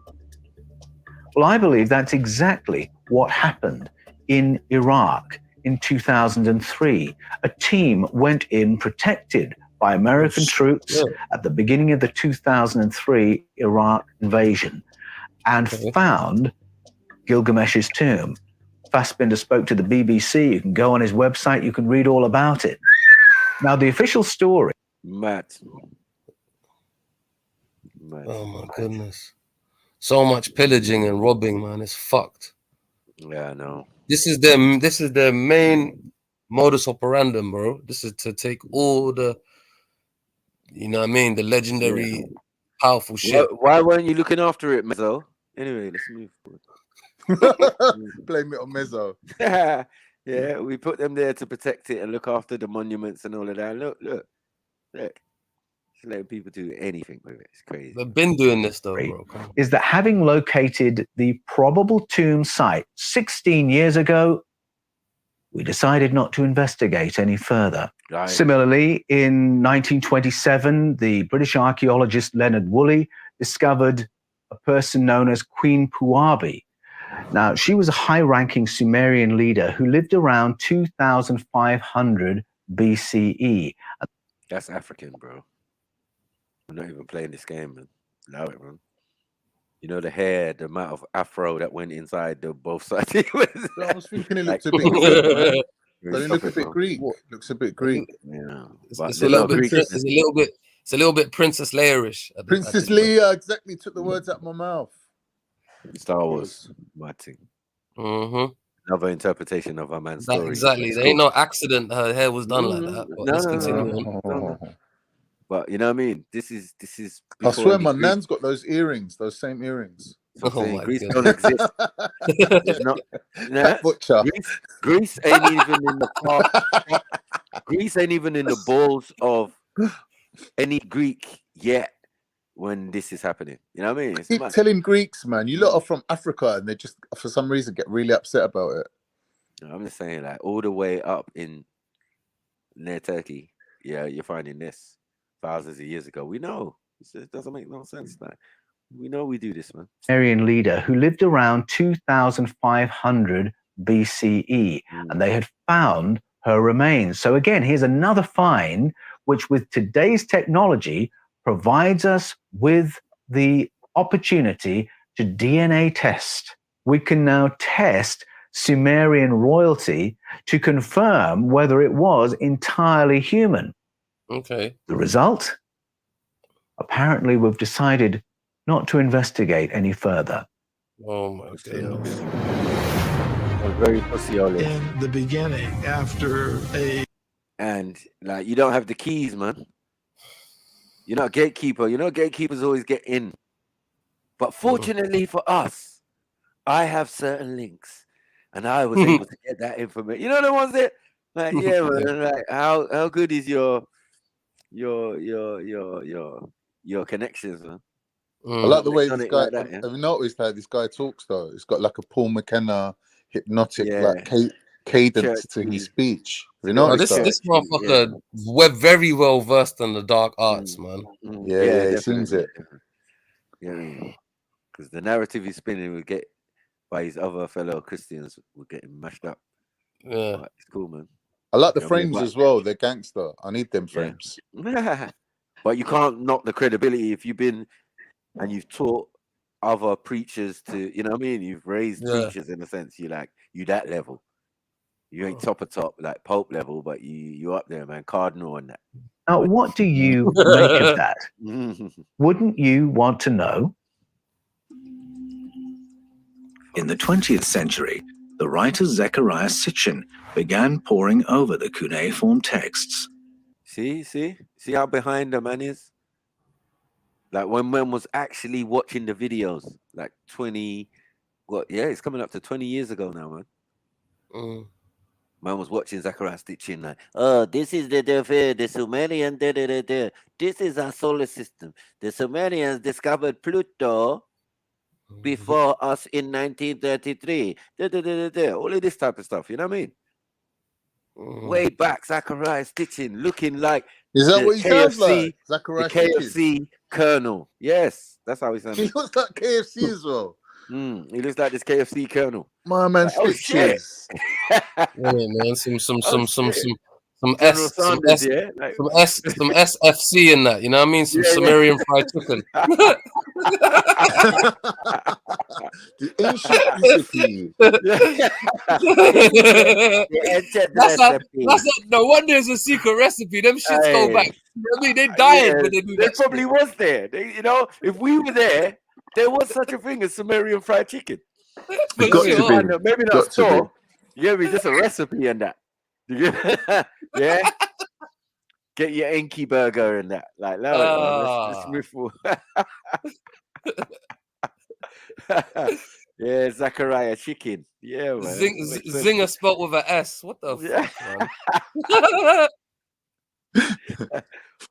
G: Well, I believe that's exactly what happened in Iraq in 2003. A team went in protected by American troops at the beginning of the 2003 Iraq invasion and found Gilgamesh's tomb. Fassbinder spoke to the BBC. You can go on his website. You can read all about it. Now, the official story...
A: Matt.
F: Oh, my goodness. So much pillaging and robbing, man. It's fucked.
A: Yeah, I know.
F: This is their main modus operandum, bro. This is to take all the, you know what I mean, the legendary, powerful shit.
A: Why weren't you looking after it, Mezzo? Anyway, let's move forward.
I: Blame it on Mezzo.
A: Yeah, we put them there to protect it and look after the monuments and all of that. Look. Just letting people do anything with it. It's crazy.
F: They've been doing this though, bro.
G: Is that having located the probable tomb site 16 years ago, we decided not to investigate any further.
A: Right.
G: Similarly, in 1927, the British archaeologist Leonard Woolley discovered a person known as Queen Puabi. Now, she was a high-ranking Sumerian leader who lived around 2500 BCE.
A: That's African, bro. I'm not even playing this game, man. Allow it, man. You know the hair, the amount of afro that went inside the both sides.
I: I was thinking it looked a bit Greek. Does it look a bit Greek? Looks a bit Greek.
A: Yeah,
F: it's a little bit Princess Leia-ish.
I: Princess Leia, exactly. Took the words out of my mouth.
A: Star Wars, Martin. Another interpretation of a man's story.
F: Exactly. There ain't no accident. Her hair was done like that. But let's continue on.
A: But you know what I mean? This is.
I: I swear, my nan's got those earrings, those same earrings.
A: Greece don't exist. Greece ain't even in the Greece ain't even in the balls of any Greek yet when this is happening. You know what I mean?
I: Keep telling Greeks, man. You lot are from Africa, and they just for some reason get really upset about it.
A: I'm just saying, like all the way up in near Turkey, yeah, you're finding this thousands of years ago. We know it doesn't make no sense. Like We know we do this, man.
G: Sumerian leader who lived around 2500 BCE, and they had found her remains. So again, here's another find, which with today's technology provides us with the opportunity to DNA test. We can now test Sumerian royalty to confirm whether it was entirely human.
F: Okay.
G: The result? Apparently, we've decided not to investigate any further.
F: Oh my goodness.
A: Very pussy all
J: in the beginning, after a
A: and like you don't have the keys, man. You're not a gatekeeper. You know, gatekeepers always get in. But fortunately for us, I have certain links, and I was able to get that information. You know the ones that, like, yeah, man. Like, how good is your connections, man?
I: I like the way this guy.
A: Like that, yeah?
I: Have you noticed how this guy talks though? It's got like a Paul McKenna hypnotic
A: Yeah.
I: like cadence to his speech. Have you noticed that?
F: This motherfucker, we're very well versed in the dark arts, man.
I: Yeah, it seems it.
A: Yeah, because the narrative he's spinning will get by his other fellow Christians will get him mashed up.
F: Yeah,
A: but it's cool, man.
I: I like the frames as well. They're gangster. I need them frames.
A: But you can't knock the credibility if you've been and you've taught other preachers to, you know what I mean? You've raised preachers in a sense. You that level. You ain't top of top like Pope level, but you up there, man. Cardinal and that.
G: Now, what do you make of that? Wouldn't you want to know?
O: In the 20th century, the writer Zechariah Sitchin began poring over the cuneiform texts.
A: See how behind the man is? Like when man was actually watching the videos, like 20, it's coming up to 20 years ago now, man. Man was watching Zechariah Sitchin like, oh, this is the Sumerian, this is our solar system. The Sumerians discovered Pluto before us in 1933. All of this type of stuff, you know what I mean? Way back, Zechariah Sitchin looking like
I: is that what he sounds like?
A: Zechariah KFC Colonel. Yes, that's how he sounds.
I: He looks like KFC as well.
A: He looks like this KFC Colonel.
I: My man, Stitches.
F: Man, some SFC in that. You know what I mean? Some Sumerian fried chicken.
I: The ancient recipe.
F: No wonder it's a secret recipe. Them shits go back. You know what I mean? They died, but they do that.
A: Probably was there. If we were there, there was such a thing as Sumerian fried chicken.
I: Maybe
A: not a store. Yeah, just a recipe and that. Yeah. Get your Enki burger and that. Like, let's move forward. Yeah, Zechariah chicken. Yeah, man.
F: Zinger spelt with an S. What the fuck, man?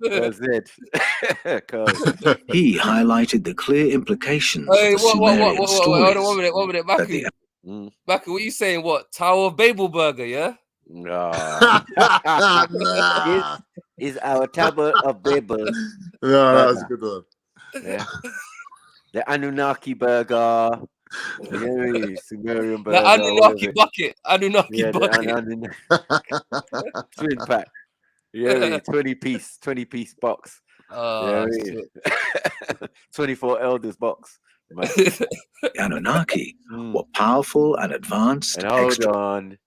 A: That's it.
O: He highlighted the clear implications.
F: Hey,
O: of the Sumerian stories.
F: Hold on, 1 minute, Maki. Maki, what you saying? What? Tower of Babel burger, yeah?
A: No. Is our Tower of Babel.
I: No, that was a good one.
A: Yeah. The Anunnaki burger. Sumerian burger.
F: The Anunnaki bucket. Anunnaki bucket.
A: Twin pack. Yeah, 20 piece box. 24 elders box.
O: The Anunnaki were powerful and advanced.
A: And hold on.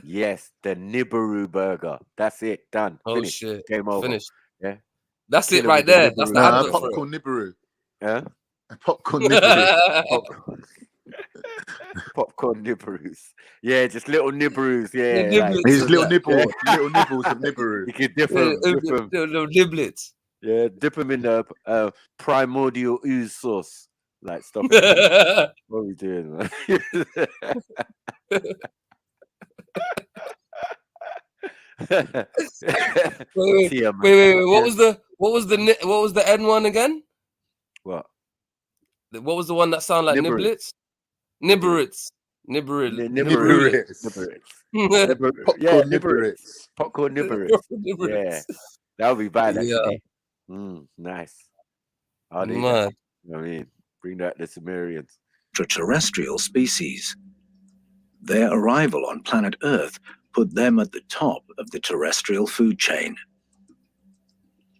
A: Yes, the Nibiru burger. That's it. Done.
F: Oh,
A: finished.
F: shit.
A: Game over.
F: Finished.
A: Yeah.
F: That's it right there. That's the
I: popcorn Nibiru.
A: Yeah.
I: Popcorn Nibiru.
A: Popcorn Nibiru's. Yeah, just little Nibiru's. Yeah.
I: These little nibbles. Little nibbles of Nibiru.
A: You can dip them.
F: Little niblets.
A: Yeah, dip them in the primordial ooze sauce. Like, stop it. What are we doing, man?
F: Wait. What was the N one again?
A: What?
F: What was the one that sounded like niblets? Nibrits.
I: Popcorn nibrits.
A: Popcorn nibrits. Yeah, that would be bad. Actually. Nice.
F: Man.
A: You know what I mean? Bring back the Sumerians.
O: Extraterrestrial species. Their arrival on planet Earth put them at the top of the terrestrial food chain.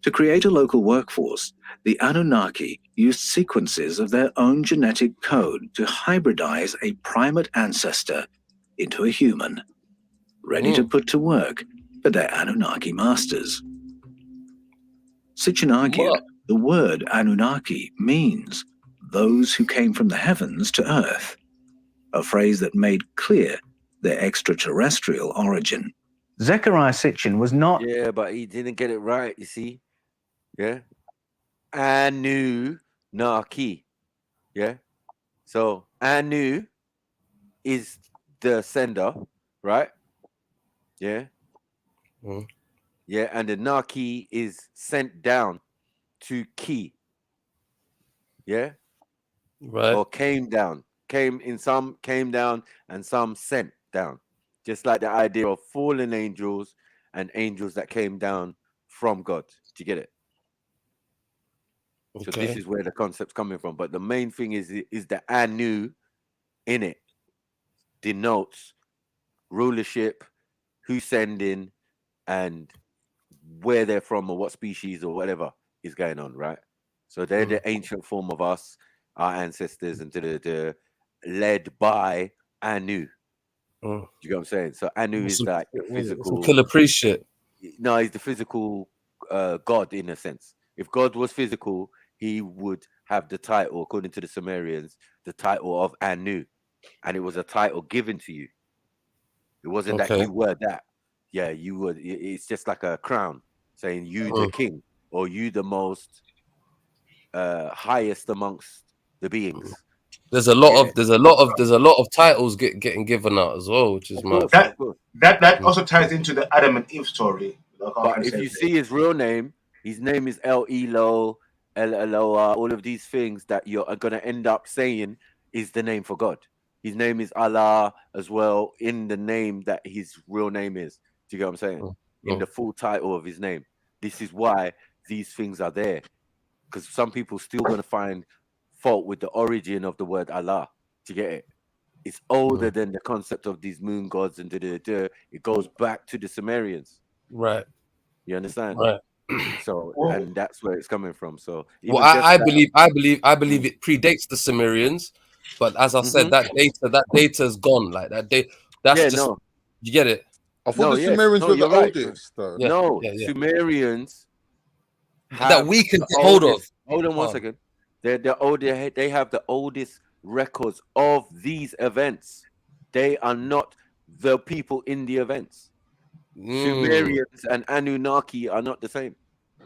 O: To create a local workforce, the Anunnaki used sequences of their own genetic code to hybridize a primate ancestor into a human, ready to put to work for their Anunnaki masters. Sitchin argued the word Anunnaki means those who came from the heavens to Earth, a phrase that made clear their extraterrestrial origin.
G: Zechariah Sitchin was not...
A: Yeah, but he didn't get it right, you see? Yeah? Anunnaki. Yeah? So, Anu is the sender, right? Yeah? Yeah, and the Naki is sent down to Ki. Yeah?
F: Right.
A: Or came down. Came down and some sent down. Just like the idea of fallen angels and angels that came down from God. Do you get it? So this is where the concept's coming from. But the main thing is the Anu in it denotes rulership, who's sending, and where they're from or what species or whatever is going on, right? So they're the ancient form of us, our ancestors, and led by Anu. Do you get what I'm saying? So Anu is like the physical
F: killer priest shit.
A: No, he's the physical god in a sense. If God was physical, he would have the title, according to the Sumerians, the title of Anu, and it was a title given to you. It wasn't that you were that. Yeah, you would. It's just like a crown saying you the king or you the most highest amongst the beings.
F: There's a lot of titles getting given out as well, which is mad.
L: That also ties into the Adam and Eve story.
A: But if you see his real name is El Elo, El Eloah, all of these things that you're gonna end up saying is the name for God. His name is Allah as well in the name that his real name is. Do you get what I'm saying? In the full title of his name. This is why these things are there. Because some people still going to find fault with the origin of the word Allah. Do you get it? It's older than the concept of these moon gods and it goes back to the Sumerians.
F: Right.
A: You understand?
F: Right.
A: So, and that's where it's coming from. So,
F: well, I believe it predates the Sumerians, but as I said, that data is gone. Like that you get it.
I: I thought the Sumerians were the oldest. Though.
A: No, Sumerians
F: that we can get hold of.
A: Hold on one second. They're older. They have the oldest records of these events. They are not the people in the events. Sumerians and Anunnaki are not the same,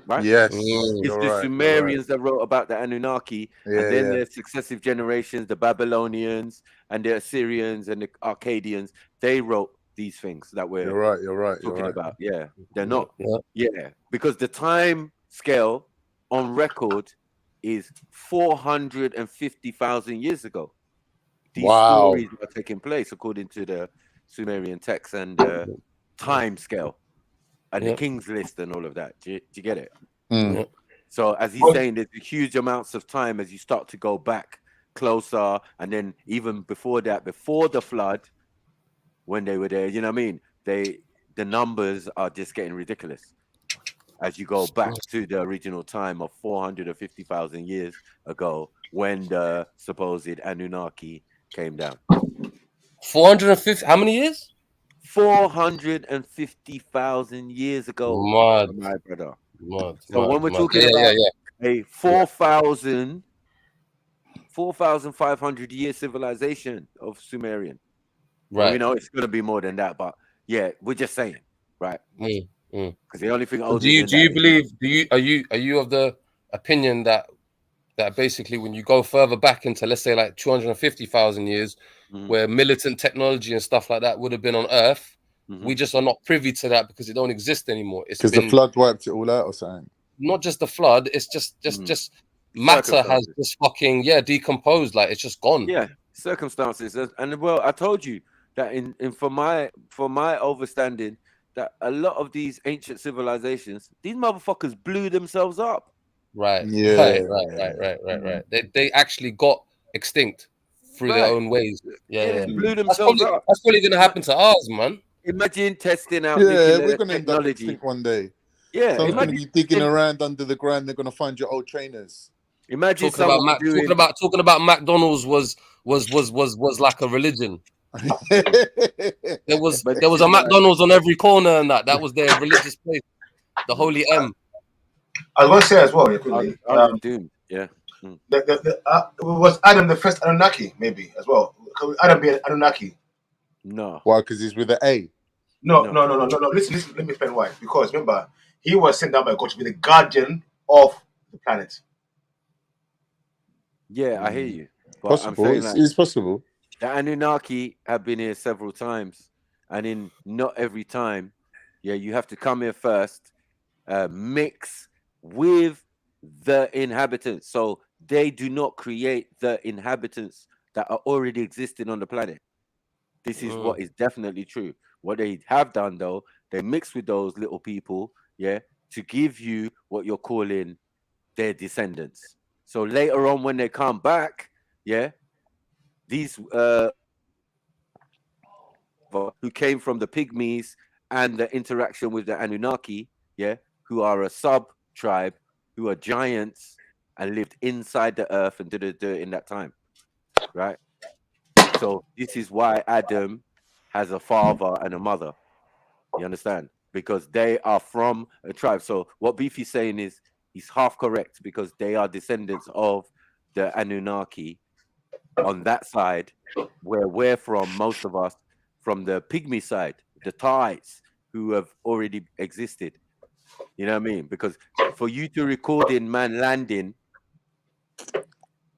A: right?
I: Yes,
A: it's the Sumerians that wrote about the Anunnaki, and then there's successive generations, the Babylonians and the Assyrians and the Akkadians. They wrote these things that we're talking about. Yeah, they're not. Yeah, because the time scale on record is 450,000 years ago. These stories are taking place according to the Sumerian text and time scale and the King's List and all of that. Do you get it? So as he's saying, there's huge amounts of time as you start to go back closer, and then even before that, before the flood, when they were there, you know what I mean? The numbers are just getting ridiculous as you go back to the original time of 450,000 years ago when the supposed Anunnaki came down.
F: 450? How many years?
A: 450,000 years ago, my brother. So when we're talking about a 4,500 year civilization of Sumerian, right? We know it's going to be more than that, but yeah, we're just saying, right? Because the only thing are
F: you of the opinion that basically when you go further back into, let's say, like 250,000 years, where militant technology and stuff like that would have been on Earth, we just are not privy to that because it don't exist anymore. It's
I: because the flood wiped it all out or something.
F: Not just the flood, it's just matter has just fucking decomposed, like it's just gone.
A: Yeah, circumstances. And well, I told you that in for my overstanding that a lot of these ancient civilizations, these motherfuckers blew themselves up.
F: Right.
I: Yeah.
F: Right. They actually got extinct through their own ways.
A: Yeah, they blew
F: That's
A: themselves up.
F: probably gonna happen to ours, man.
A: Imagine testing out
I: Yeah, we're
A: nuclear
I: gonna end up
A: technology.
I: extinct one day.
A: Yeah,
I: Someone's gonna
A: imagine
I: be digging around under the ground. They're gonna find your old trainers.
A: Imagine
F: Talking about
A: someone doing
F: talking about McDonald's was like a religion. There was a McDonald's on every corner, and that was their religious place, the Holy M.
L: I was going to say as well, quickly.
A: doomed. Yeah.
L: Was Adam the first Anunnaki? Maybe as well. Could Adam be an Anunnaki?
A: No.
I: Why? Because he's with an A.
L: No. Listen. Let me explain why. Because remember, he was sent down by God to be the guardian of the planet.
A: Yeah, I hear you. But
I: Possible.
A: I'm saying
I: It's possible.
A: The Anunnaki have been here several times, and in not every time, you have to come here first, mix with the inhabitants. So they do not create the inhabitants that are already existing on the planet. This is what is definitely true. What they have done, though, they mix with those little people, to give you what you're calling their descendants. So later on, when they come back, these who came from the pygmies and the interaction with the Anunnaki, who are a sub-tribe, who are giants and lived inside the earth and did it in that time, right? So this is why Adam has a father and a mother. You understand? Because they are from a tribe. So what Beefy's saying is he's half correct, because they are descendants of the Anunnaki on that side, where we're from, most of us, from the pygmy side, the Thais, who have already existed. You know what I mean? Because for you to record in man landing,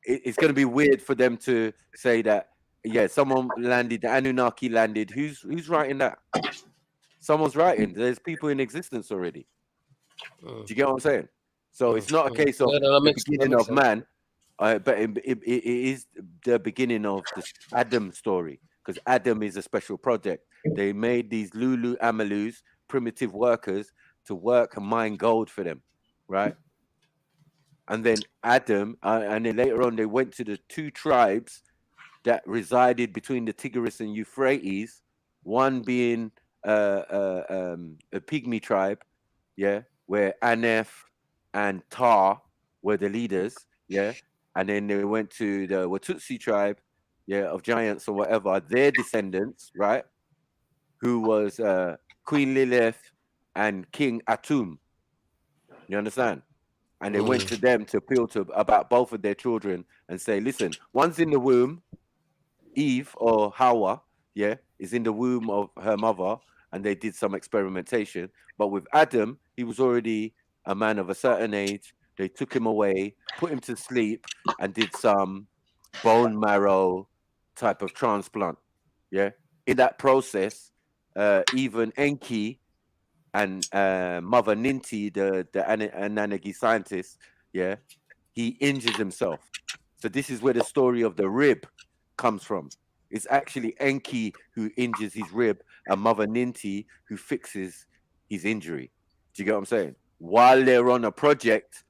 A: it's going to be weird for them to say that, someone landed, the Anunnaki landed. Who's writing that? Someone's writing. There's people in existence already. Do you get what I'm saying? So it's not a case of the beginning of man, but it is the beginning of the Adam story, because Adam is a special project. They made these Lulu Amalus, primitive workers, to work and mine gold for them, right? And then Adam, and then later on, they went to the two tribes that resided between the Tigris and Euphrates, one being a pygmy tribe, where Anef and Tar were the leaders, and then they went to the Watutsi tribe, of giants or whatever, their descendants, right, who was Queen Lilith and King Atum. You understand? And they went to them to appeal to about both of their children and say, listen, one's in the womb, Eve or Hawa, is in the womb of her mother, and they did some experimentation. But with Adam, he was already a man of a certain age. They took him away, put him to sleep, and did some bone marrow type of transplant. In that process, even Enki and Mother Ninti, the Ananagi scientist, he injures himself. So this is where the story of the rib comes from. It's actually Enki who injures his rib, and Mother Ninti who fixes his injury. Do you get what I'm saying? While they're on a project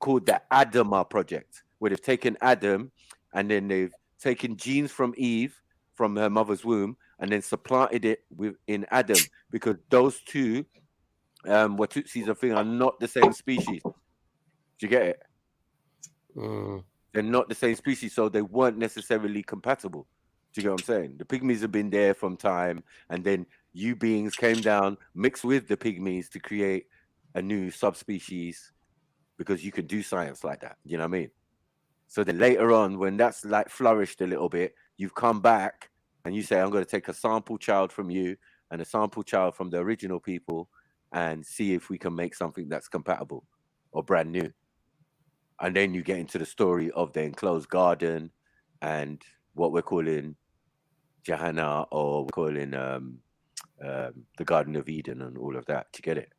A: called the Adama project, where they've taken Adam and then they've taken genes from Eve, from her mother's womb, and then supplanted it in Adam, because those two Watutsis are not the same species. Do you get it? They're not the same species, so they weren't necessarily compatible. Do you get what I'm saying? The pygmies have been there from time, and then you beings came down, mixed with the pygmies to create a new subspecies, because you can do science like that. You know what I mean? So then later on, when that's like flourished a little bit, you've come back and you say, I'm going to take a sample child from you and a sample child from the original people and see if we can make something that's compatible or brand new. And then you get into the story of the enclosed garden and what we're calling Jahannam, or we're calling the Garden of Eden and all of that. To get it?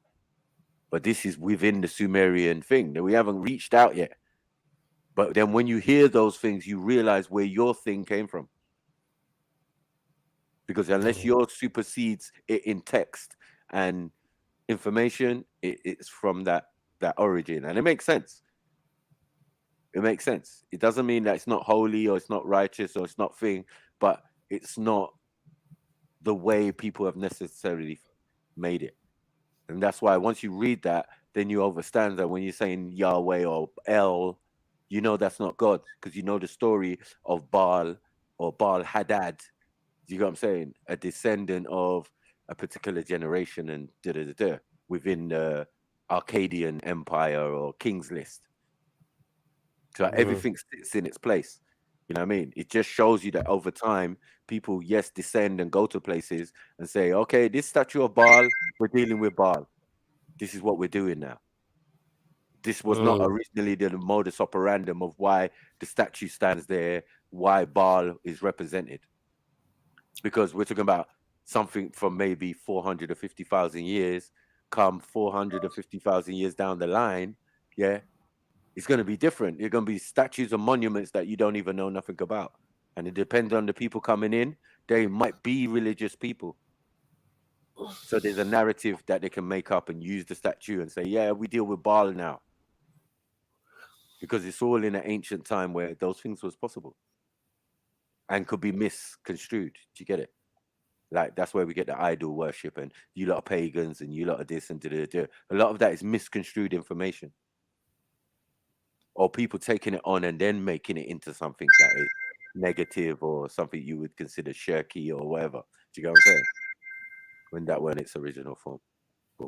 A: But this is within the Sumerian thing that we haven't reached out yet. But then when you hear those things, you realize where your thing came from. Because unless yours supersedes it in text and information, it's from that origin. And it makes sense. It makes sense. It doesn't mean that it's not holy or it's not righteous or it's not thing, but it's not the way people have necessarily made it. And that's why once you read that, then you understand that when you're saying Yahweh or El, you know that's not God, because you know the story of Baal or Baal Hadad. You know what I'm saying? A descendant of a particular generation and within the Akkadian Empire or King's List. So everything sits in its place. You know what I mean? It just shows you that over time, people, yes, descend and go to places and say, okay, this statue of Baal, we're dealing with Baal. This is what we're doing now. This was not originally the modus operandum of why the statue stands there, why Baal is represented. Because we're talking about something from maybe 450,000 years, come 450,000 years down the line, yeah, it's going to be different. It's going to be statues and monuments that you don't even know nothing about. And it depends on the people coming in. They might be religious people. So there's a narrative that they can make up and use the statue and say, yeah, we deal with Baal now. Because it's all in an ancient time where those things was possible and could be misconstrued. Do you get it? Like, that's where we get the idol worship and you lot are pagans and you lot are this and da-da-da. A lot of that is misconstrued information. Or people taking it on and then making it into something that is negative or something you would consider shirky or whatever. Do you get what I'm saying? When that were in its original form.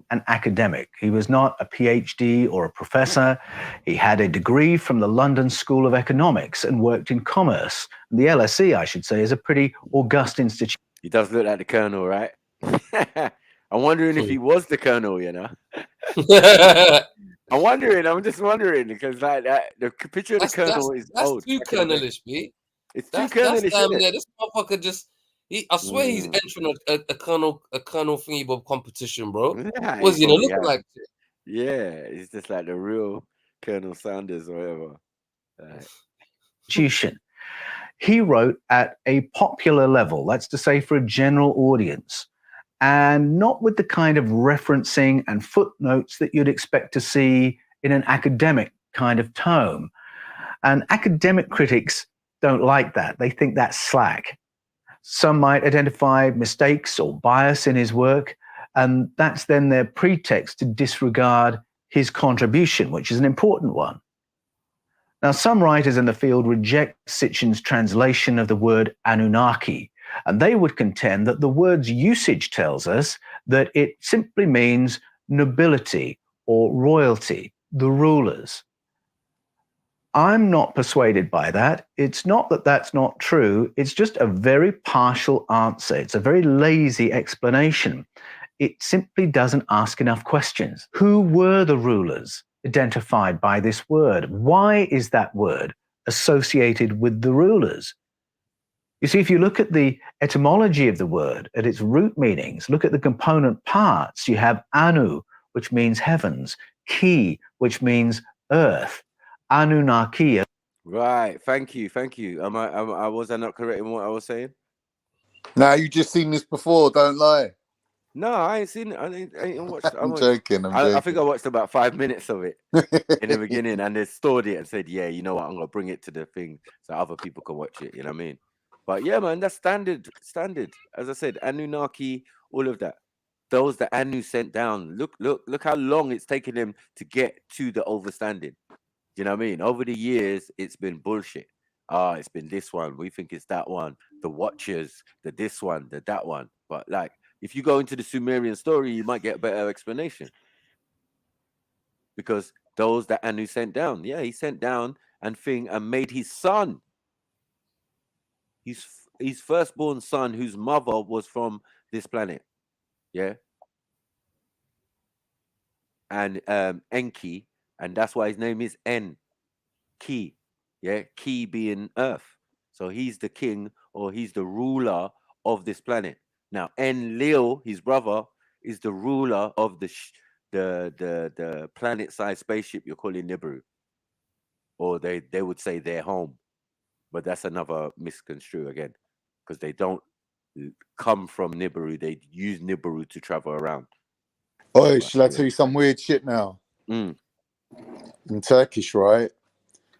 G: An academic. He was not a PhD or a professor. He had a degree from the London School of Economics and worked in commerce. The LSE, I should say, is a pretty august institution.
A: He does look like the Colonel, right? I'm wondering if he was the Colonel, you know? I'm just wondering, because like that, the picture of the Colonel is old.
F: That's too Colonelish, B.
A: It's too Colonelish, isn't it?
F: This motherfucker just... I swear he's entering a colonel thingy bob competition, bro. What's he looking like?
A: Yeah, he's just like the real Colonel Sanders or whatever.
G: Institution. He wrote at a popular level, that's to say for a general audience, and not with the kind of referencing and footnotes that you'd expect to see in an academic kind of tome. And academic critics don't like that. They think that's slack. Some might identify mistakes or bias in his work, and that's then their pretext to disregard his contribution, which is an important one. Now, some writers in the field reject Sitchin's translation of the word Anunnaki, and they would contend that the word's usage tells us that it simply means nobility or royalty, the rulers. I'm not persuaded by that. It's not that that's not true. It's just a very partial answer. It's a very lazy explanation. It simply doesn't ask enough questions. Who were the rulers identified by this word? Why is that word associated with the rulers? You see, if you look at the etymology of the word, at its root meanings, look at the component parts, you have Anu, which means heavens, Ki, which means earth, Anunnaki.
A: Right. Thank you. Was I not correct in what I was saying?
I: Now you just seen this before. Don't lie.
A: No, I ain't seen it. I ain't watched.
I: I'm joking.
A: I think I watched about 5 minutes of it in the beginning, and they stored it and said, "Yeah, you know what? I'm gonna bring it to the thing so other people can watch it." You know what I mean? But yeah, man, that's standard. As I said, Anunnaki, all of that. Those that Anu sent down. Look how long it's taken them to get to the overstanding. You know what I mean? Over the years, it's been bullshit. It's been this one. We think it's that one. The Watchers, the this one, the that one. But like, if you go into the Sumerian story, you might get a better explanation. Because those that Anu sent down, yeah, he sent down and made his son. His firstborn son, whose mother was from this planet. Yeah. And Enki, and that's why his name is Ki. Yeah, Ki being earth. So he's the king, or he's the ruler of this planet. Now, Enlil, his brother, is the ruler of the planet-sized spaceship you're calling Nibiru. Or they would say their home. But that's another misconstrue again. Because they don't come from Nibiru. They use Nibiru to travel around.
I: Oh, shall I tell you some weird shit now? In Turkish, right?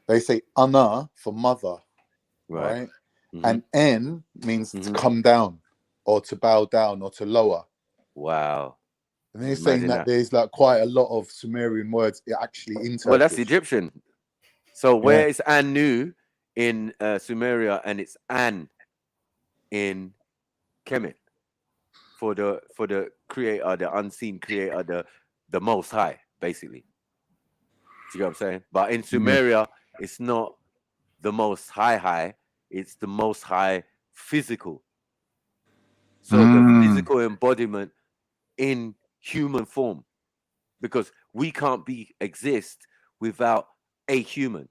I: they say Ana for mother, right? And N means to come down or to bow down or to lower.
A: Wow.
I: And they're saying that there's like quite a lot of Sumerian words actually in Turkish.
A: Well, that's Egyptian. So where is Anu in Sumeria and it's An in Kemet for the creator, the unseen creator, the most high, basically. Do you get what I'm saying? But in Sumeria, it's not the most high, it's the most high physical. So the physical embodiment in human form, because we can't exist without a human.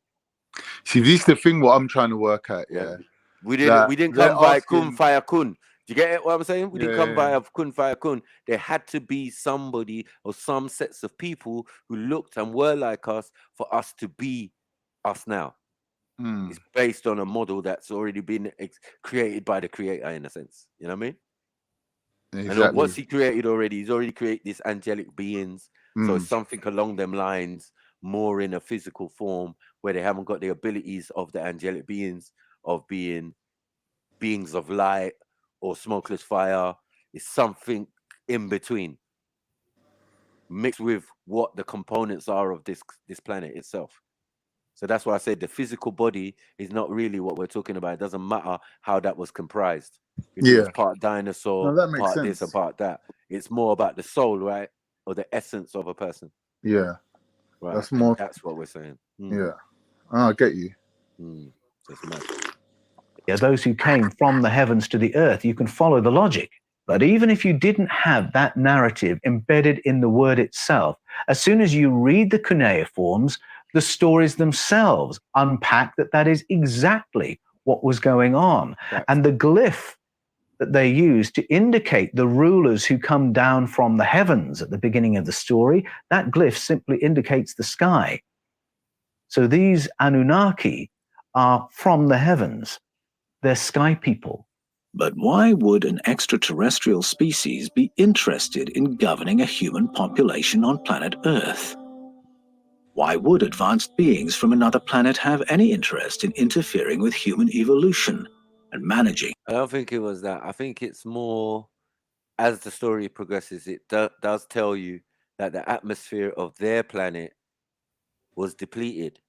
I: See, this is the thing what I'm trying to work at. Yeah,
A: we didn't come by kun fire kun. Do you get it, what I'm saying? We didn't come by kun fire kun. There had to be somebody or some sets of people who looked and were like us for us to be us now. It's based on a model that's already been created by the creator, in a sense. You know what I mean? Exactly. And what's he created already? He's already created these angelic beings. So it's something along them lines, more in a physical form, where they haven't got the abilities of the angelic beings of being beings of light or smokeless fire. It's something in between, mixed with what the components are of this planet itself. So that's why I said the physical body is not really what we're talking about. It doesn't matter how that was comprised. If it was part dinosaur, part this and part that. It's more about the soul, right? Or the essence of a person.
I: Yeah.
A: Right. That's what we're saying.
I: Yeah. I get you.
A: That's nice.
G: Yeah, those who came from the heavens to the earth, you can follow the logic. But even if you didn't have that narrative embedded in the word itself, as soon as you read the cuneiforms, the stories themselves unpack that is exactly what was going on. Right. And the glyph that they use to indicate the rulers who come down from the heavens at the beginning of the story, that glyph simply indicates the sky. So these Anunnaki are from the heavens. They're sky people.
O: But why would an extraterrestrial species be interested in governing a human population on planet Earth? Why would advanced beings from another planet have any interest in interfering with human evolution and managing?
A: I don't think it was that. I think it's more, as the story progresses, it does tell you that the atmosphere of their planet was depleted.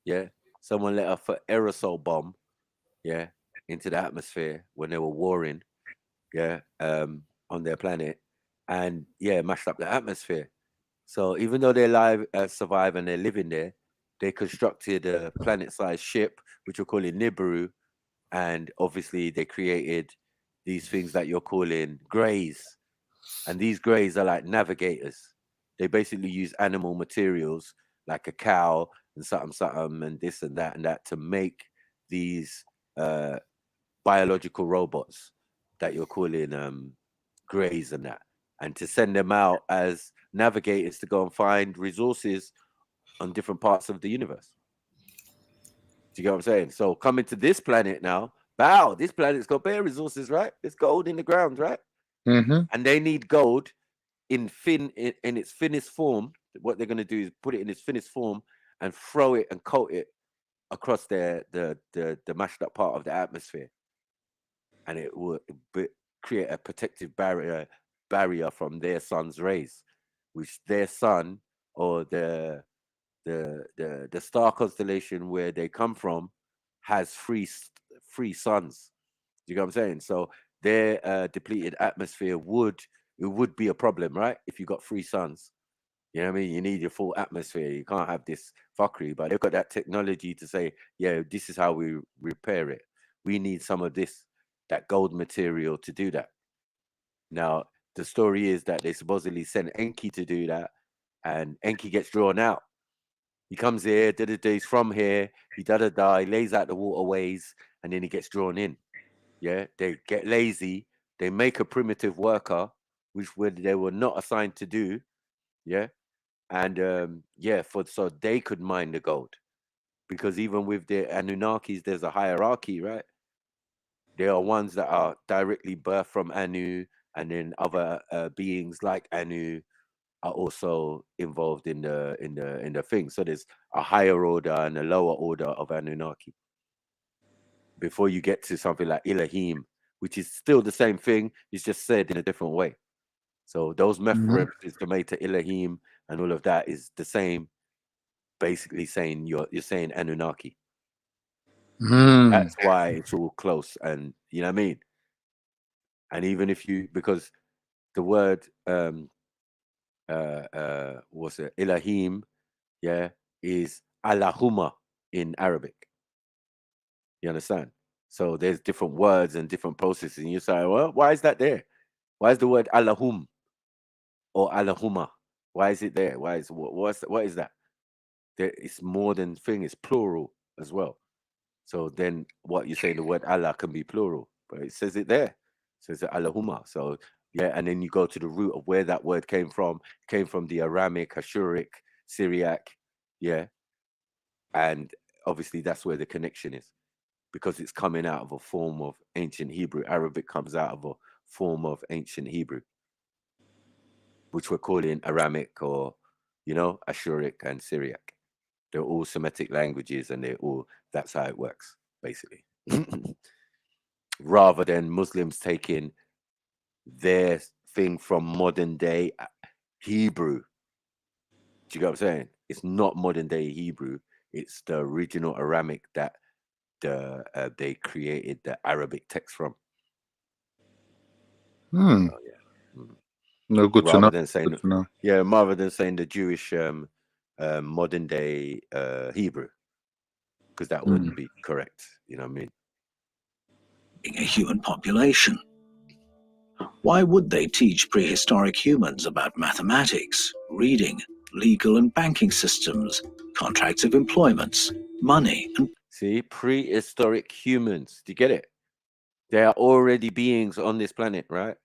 A: Yeah. Someone let off an aerosol bomb, into the atmosphere when they were warring, on their planet, and mashed up the atmosphere. So even though they're survive and they're living there, they constructed a planet-sized ship, which we're calling Nibiru, and obviously they created these things that you're calling greys, and these greys are like navigators. They basically use animal materials like a cow and something and this and that to make these biological robots that you're calling greys and that, and to send them out as navigators to go and find resources on different parts of the universe. Do you get what I'm saying? So coming to this planet now, this planet's got better resources, right? There's gold in the ground, right? And they need gold in its thinnest form. What they're going to do is put it in its thinnest form and throw it and coat it across the mashed up part of the atmosphere, and it will create a protective barrier from their sun's rays, which their sun or the star constellation where they come from has three suns. Do you know what I'm saying? So their depleted atmosphere would be a problem, right? If you got 3 suns, you know what I mean? You need your full atmosphere. You can't have this fuckery, but they've got that technology to say, this is how we repair it. We need some of that gold material to do that. Now, the story is that they supposedly sent Enki to do that, and Enki gets drawn out. He comes here, he's from here, he he lays out the waterways, and then he gets drawn in. Yeah, they get lazy, they make a primitive worker, which they were not assigned to do. Yeah. And so they could mine the gold, because even with the Anunnakis, there's a hierarchy, right? There are ones that are directly birthed from Anu, and then other beings like Anu are also involved in the thing. So there's a higher order and a lower order of Anunnaki before you get to something like Elohim, which is still the same thing. It's just said in a different way. So those references to made to Elohim and all of that is the same. Basically saying you're saying Anunnaki. That's why it's all close, and you know what I mean. And even if you, because the word what's it, Elohim, yeah, is Allahumma in Arabic. You understand? So there's different words and different processes, and you say, well, why is that there? Why is the word Allahum or Allahumma? Why is it there? Why is what is that? There, it's more than thing. It's plural as well. So then what you say, the word Allah can be plural, but it says it there. It says Allahumma. So yeah, and then you go to the root of where that word came from. It came from the Aramic, Ashuric, Syriac, yeah. And obviously that's where the connection is, because it's coming out of a form of ancient Hebrew. Arabic comes out of a form of ancient Hebrew, which we're calling Aramic or, you know, Ashuric and Syriac. They're all Semitic languages, and that's how it works, basically. Rather than Muslims taking their thing from modern day Hebrew. Do you get what I'm saying? It's not modern day Hebrew. It's the original Aramic that they created the Arabic text from.
I: So,
A: yeah.
I: No, good
A: rather
I: to know.
A: Than saying,
I: good to know.
A: Yeah, rather than saying the Jewish modern day Hebrew, because that wouldn't be correct. You know what I mean?
O: A human population. Why would they teach prehistoric humans about mathematics, reading, legal and banking systems, contracts of employments, money, and
A: see, prehistoric humans? Do you get it? They are already beings on this planet, right?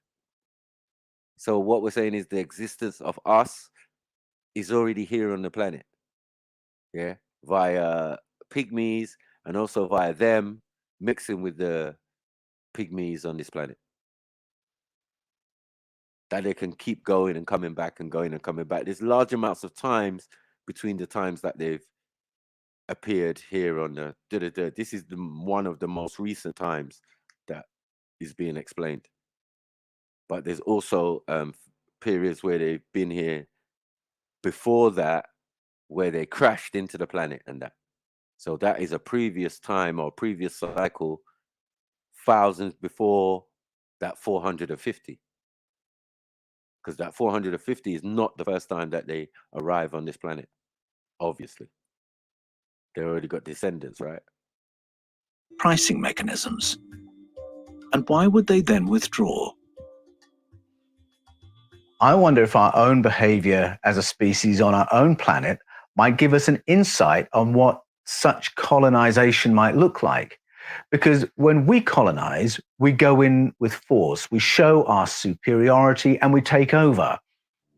A: So what we're saying is the existence of us is already here on the planet. Yeah, via pygmies and also via them mixing with the pygmies on this planet. That they can keep going and coming back and going and coming back. There's large amounts of times between the times that they've appeared here on the This is one of the most recent times that is being explained. But there's also periods where they've been here before that, where they crashed into the planet and that. So that is a previous time or previous cycle, thousands before that 450. Because that 450 is not the first time that they arrive on this planet, obviously. They already got descendants, right?
O: pricing mechanisms. And why would they then withdraw?
G: I wonder if our own behavior as a species on our own planet might give us an insight on what such colonization might look like. Because when we colonize, we go in with force, we show our superiority, and we take over.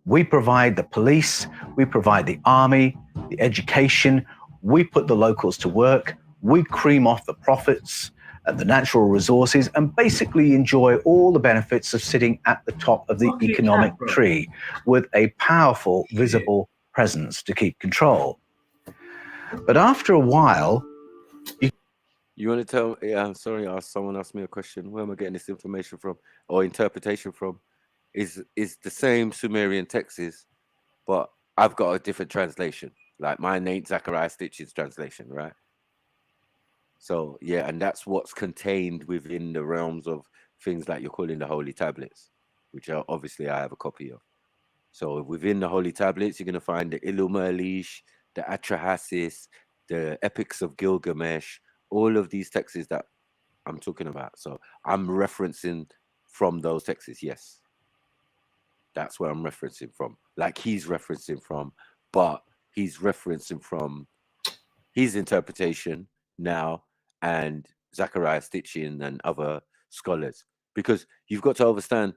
G: We provide the police, we provide the army, the education, we put the locals to work, we cream off the profits, the natural resources, and basically enjoy all the benefits of sitting at the top of the economic tree with a powerful, visible presence to keep control. But after a while,
A: you want to tell? Yeah, I'm sorry. Someone asked me a question. Where am I getting this information from or interpretation from? Is the same Sumerian texts, but I've got a different translation. Like mine ain't Zachariah Stitch's translation, right? So yeah, and that's what's contained within the realms of things like you're calling the Holy Tablets, which are obviously I have a copy of. So within the Holy Tablets, you're going to find the Illumerlish, the Atrahasis, the Epics of Gilgamesh, all of these texts that I'm talking about. So I'm referencing from those texts, yes. That's where I'm referencing from. Like he's referencing from, but he's referencing from his interpretation now and Zachariah Stitchin and other scholars. Because you've got to understand,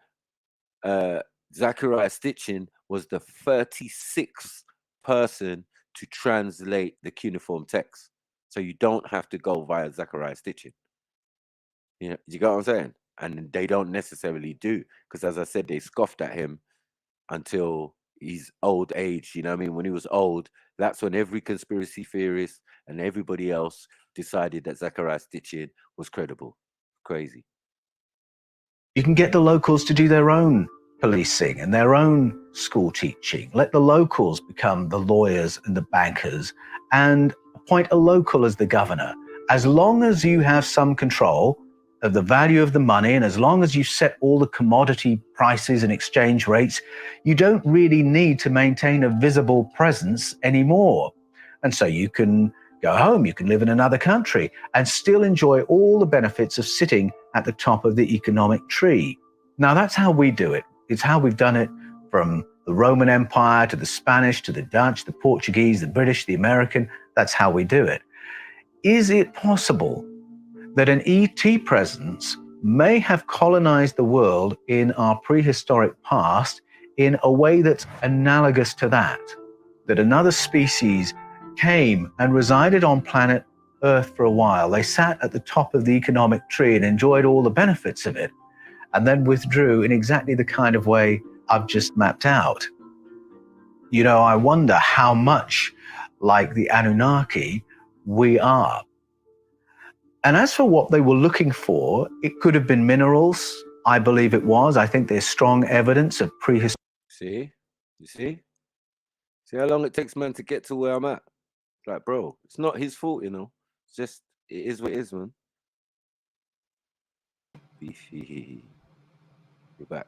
A: Zachariah Stitchin was the 36th person to translate the cuneiform text. So you don't have to go via Zachariah Stitchin. You know, you got what I'm saying? And they don't necessarily do, because as I said, they scoffed at him until his old age. You know what I mean? When he was old, that's when every conspiracy theorist and everybody else decided that Zachariah Stitchin was credible. Crazy.
G: You can get the locals to do their own policing and their own school teaching. Let the locals become the lawyers and the bankers and appoint a local as the governor. As long as you have some control of the value of the money and as long as you set all the commodity prices and exchange rates, you don't really need to maintain a visible presence anymore. And so you can go home, you can live in another country and still enjoy all the benefits of sitting at the top of the economic tree. Now, that's how we do it. It's how we've done it from the Roman Empire to the Spanish, to the Dutch, the Portuguese, the British, the American. That's how we do it. Is it possible that an ET presence may have colonized the world in our prehistoric past in a way that's analogous to that? That another species came and resided on planet Earth for a while. They sat at the top of the economic tree and enjoyed all the benefits of it, and then withdrew in exactly the kind of way I've just mapped out. You know, I wonder how much like the Anunnaki we are. And as for what they were looking for, it could have been minerals. I believe it was. I think there's strong evidence of prehistory.
A: See? You see? See how long it takes, man, to get to where I'm at? Like, bro, it's not his fault, you know. It's just, it is what it is, man. You're back.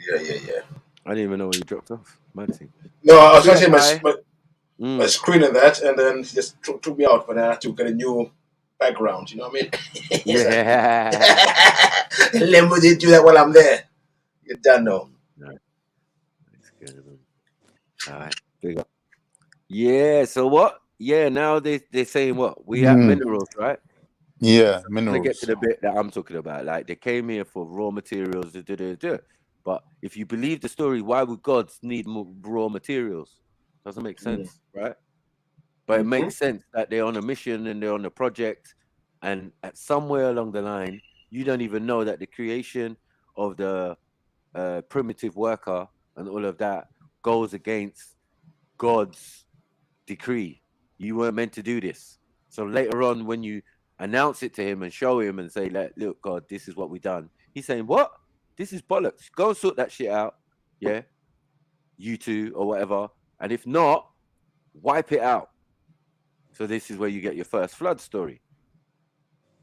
L: Yeah.
A: I didn't even know where you dropped off. Mad thing.
L: No, I was trying to say my screen and that, and then just took me out, but I had to get a new background, you know what I mean?
A: Yeah.
L: Let me do that while I'm there. You're done now.
A: No. That's good, man. All right, big up. Yeah, so what? Yeah, now they're saying what? We have minerals, right?
I: Yeah,
A: so
I: minerals.
A: Get to the bit that I'm talking about. Like, they came here for raw materials. But if you believe the story, why would gods need more raw materials? Doesn't make sense, right? But it makes sense that they're on a mission and they're on a project, and at somewhere along the line, you don't even know that the creation of the primitive worker and all of that goes against God's decree. You weren't meant to do this. So later on, when you announce it to him and show him and say, like, look, God, this is what we done. He's saying, what? This is bollocks. Go and sort that shit out. Yeah. You two or whatever. And if not, wipe it out. So this is where you get your first flood story.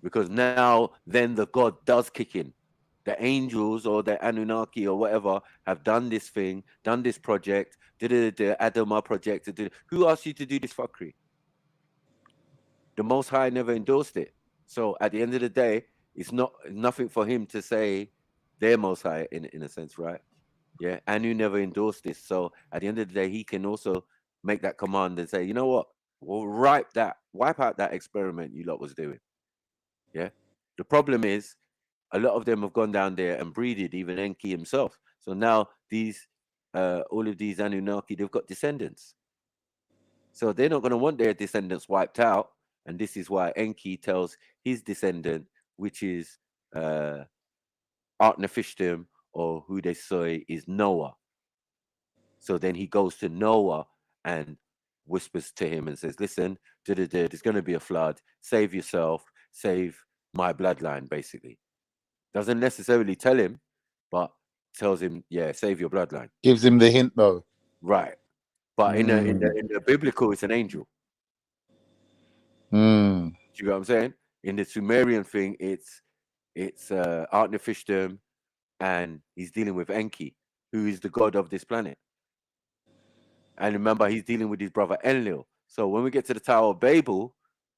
A: Because now then the God does kick in. The angels or the Anunnaki or whatever have done this thing, done this project, did the Adama project. Who asked you to do this fuckery? The Most High never endorsed it. So at the end of the day, it's nothing for him to say they're Most High in a sense, right? Yeah, Anu never endorsed this. So at the end of the day, he can also make that command and say, you know what? We'll wipe out that experiment you lot was doing. Yeah. The problem is a lot of them have gone down there and breeded, even Enki himself. So now these all of these Anunnaki, they've got descendants. So they're not going to want their descendants wiped out. And this is why Enki tells his descendant, which is Artnefishtim, or who they say is Noah. So then he goes to Noah and whispers to him and says, listen, there's going to be a flood. Save yourself. Save my bloodline, basically. Doesn't necessarily tell him, but tells him, yeah, save your bloodline.
I: Gives him the hint, though.
A: Right. But in the biblical, it's an angel. Do you know what I'm saying? In the Sumerian thing, it's Artnefishtim, and he's dealing with Enki, who is the god of this planet. And remember, he's dealing with his brother Enlil. So when we get to the Tower of Babel,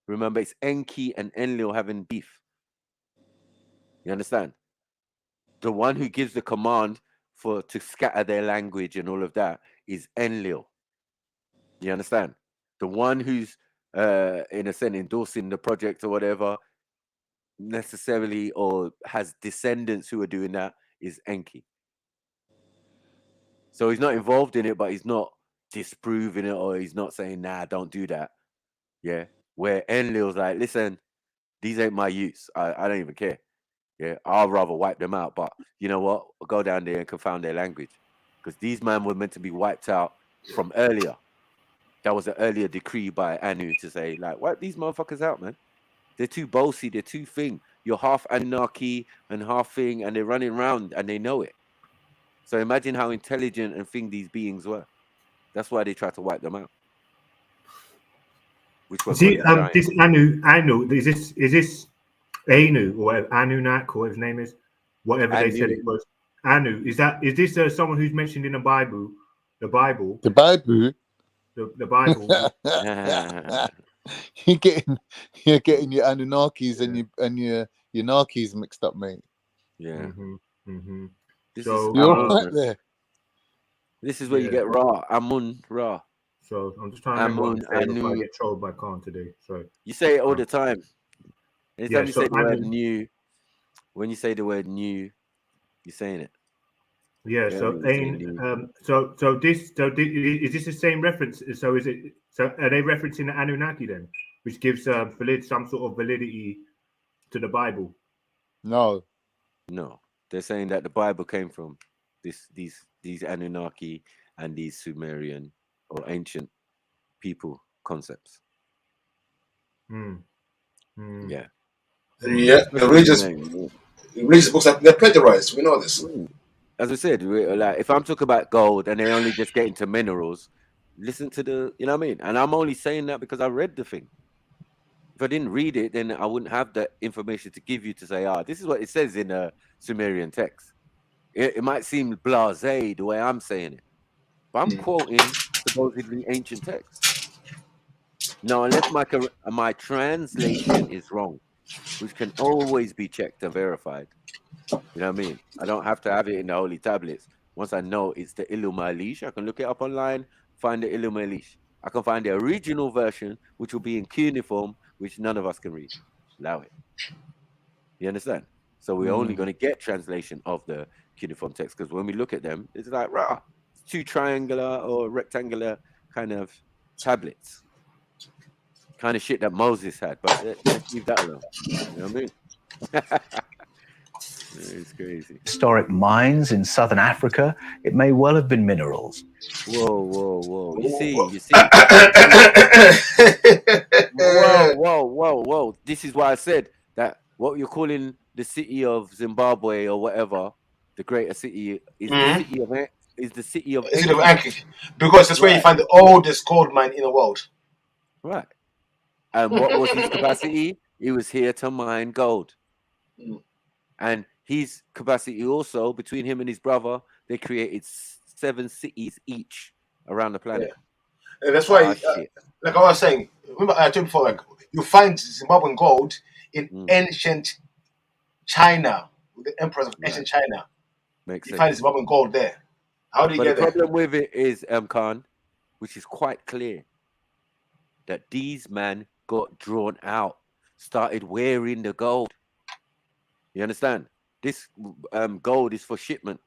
A: remember, it's Enki and Enlil having beef. You understand? The one who gives the command to scatter their language and all of that is Enlil. You understand? The one who's in a sense endorsing the project or whatever necessarily, or has descendants who are doing that, is Enki. So he's not involved in it, but he's not disproving it, or he's not saying, nah, don't do that. Yeah. Where Enlil's like, listen, these ain't my youths. I don't even care. Yeah. I'll rather wipe them out. But you know what? I'll go down there and confound their language. because these men were meant to be wiped out from earlier. That was an earlier decree by Anu to say, like, wipe these motherfuckers out, man. They're too bossy, they're too thing. You're half Anunnaki and half thing, and they're running around and they know it. So imagine how intelligent and thing these beings were. That's why they tried to wipe them out. Which were
P: see, this Anu, is this Anu or whatever, Anunnaki or what his name is, whatever they said it was. Anu, is this someone who's mentioned in the Bible? The Bible.
I: The Bible.
P: The Bible.
I: You're getting your Anunnakis and your Narkis mixed up, mate.
A: Yeah. This
P: So
A: is
I: right there.
A: This is where you get Ra, Amun, Ra.
P: So I'm just trying to remember what I'm saying before I get trolled by Khan today. So
A: you say it all the time. Anytime you
P: so
A: say the word new, when you say the word new, you're saying it.
P: Yeah. So is this the same reference? So is it? So are they referencing the Anunnaki then, which gives some sort of validity to the Bible?
I: No.
A: They're saying that the Bible came from these Anunnaki and these Sumerian or ancient people concepts. Yeah.
L: Yeah, the religious books they're plagiarized. We know this.
A: As I said, like if I'm talking about gold and they only just get into minerals, listen to the, you know what I mean? And I'm only saying that because I read the thing. If I didn't read it, then I wouldn't have the information to give you to say, this is what it says in a Sumerian text. It might seem blasé the way I'm saying it, but I'm quoting supposedly ancient texts. Now, unless my translation is wrong, which can always be checked and verified. You know what I mean? I don't have to have it in the holy tablets. Once I know it's the Iluma Elish, I can look it up online, find the Iluma Elish. I can find the original version, which will be in cuneiform, which none of us can read. Allow it. You understand? So we're only going to get translation of the cuneiform text, because when we look at them, it's like, it's two triangular or rectangular kind of tablets. Kind of shit that Moses had, but let's leave that alone. You know what I mean? It's crazy.
G: Historic mines in southern Africa, it may well have been minerals.
A: Whoa. You see. Whoa. This is why I said that what you're calling the city of Zimbabwe or whatever, the greater city, is the city of
L: Enki. Because that's where you find the oldest gold mine in the world.
A: Right. And what was his capacity? He was here to mine gold. And his capacity also, between him and his brother, they created 7 cities each around the planet.
L: And that's why, like I was saying, remember I told you before, like you find Zimbabwean gold in ancient China, with the emperors of ancient China.
A: Makes
L: you
A: sense.
L: find Zimbabwean gold there. How do you get there?
A: The problem with it is, Khan, which is quite clear, that these men got drawn out, started wearing the gold. You understand? This gold is for shipment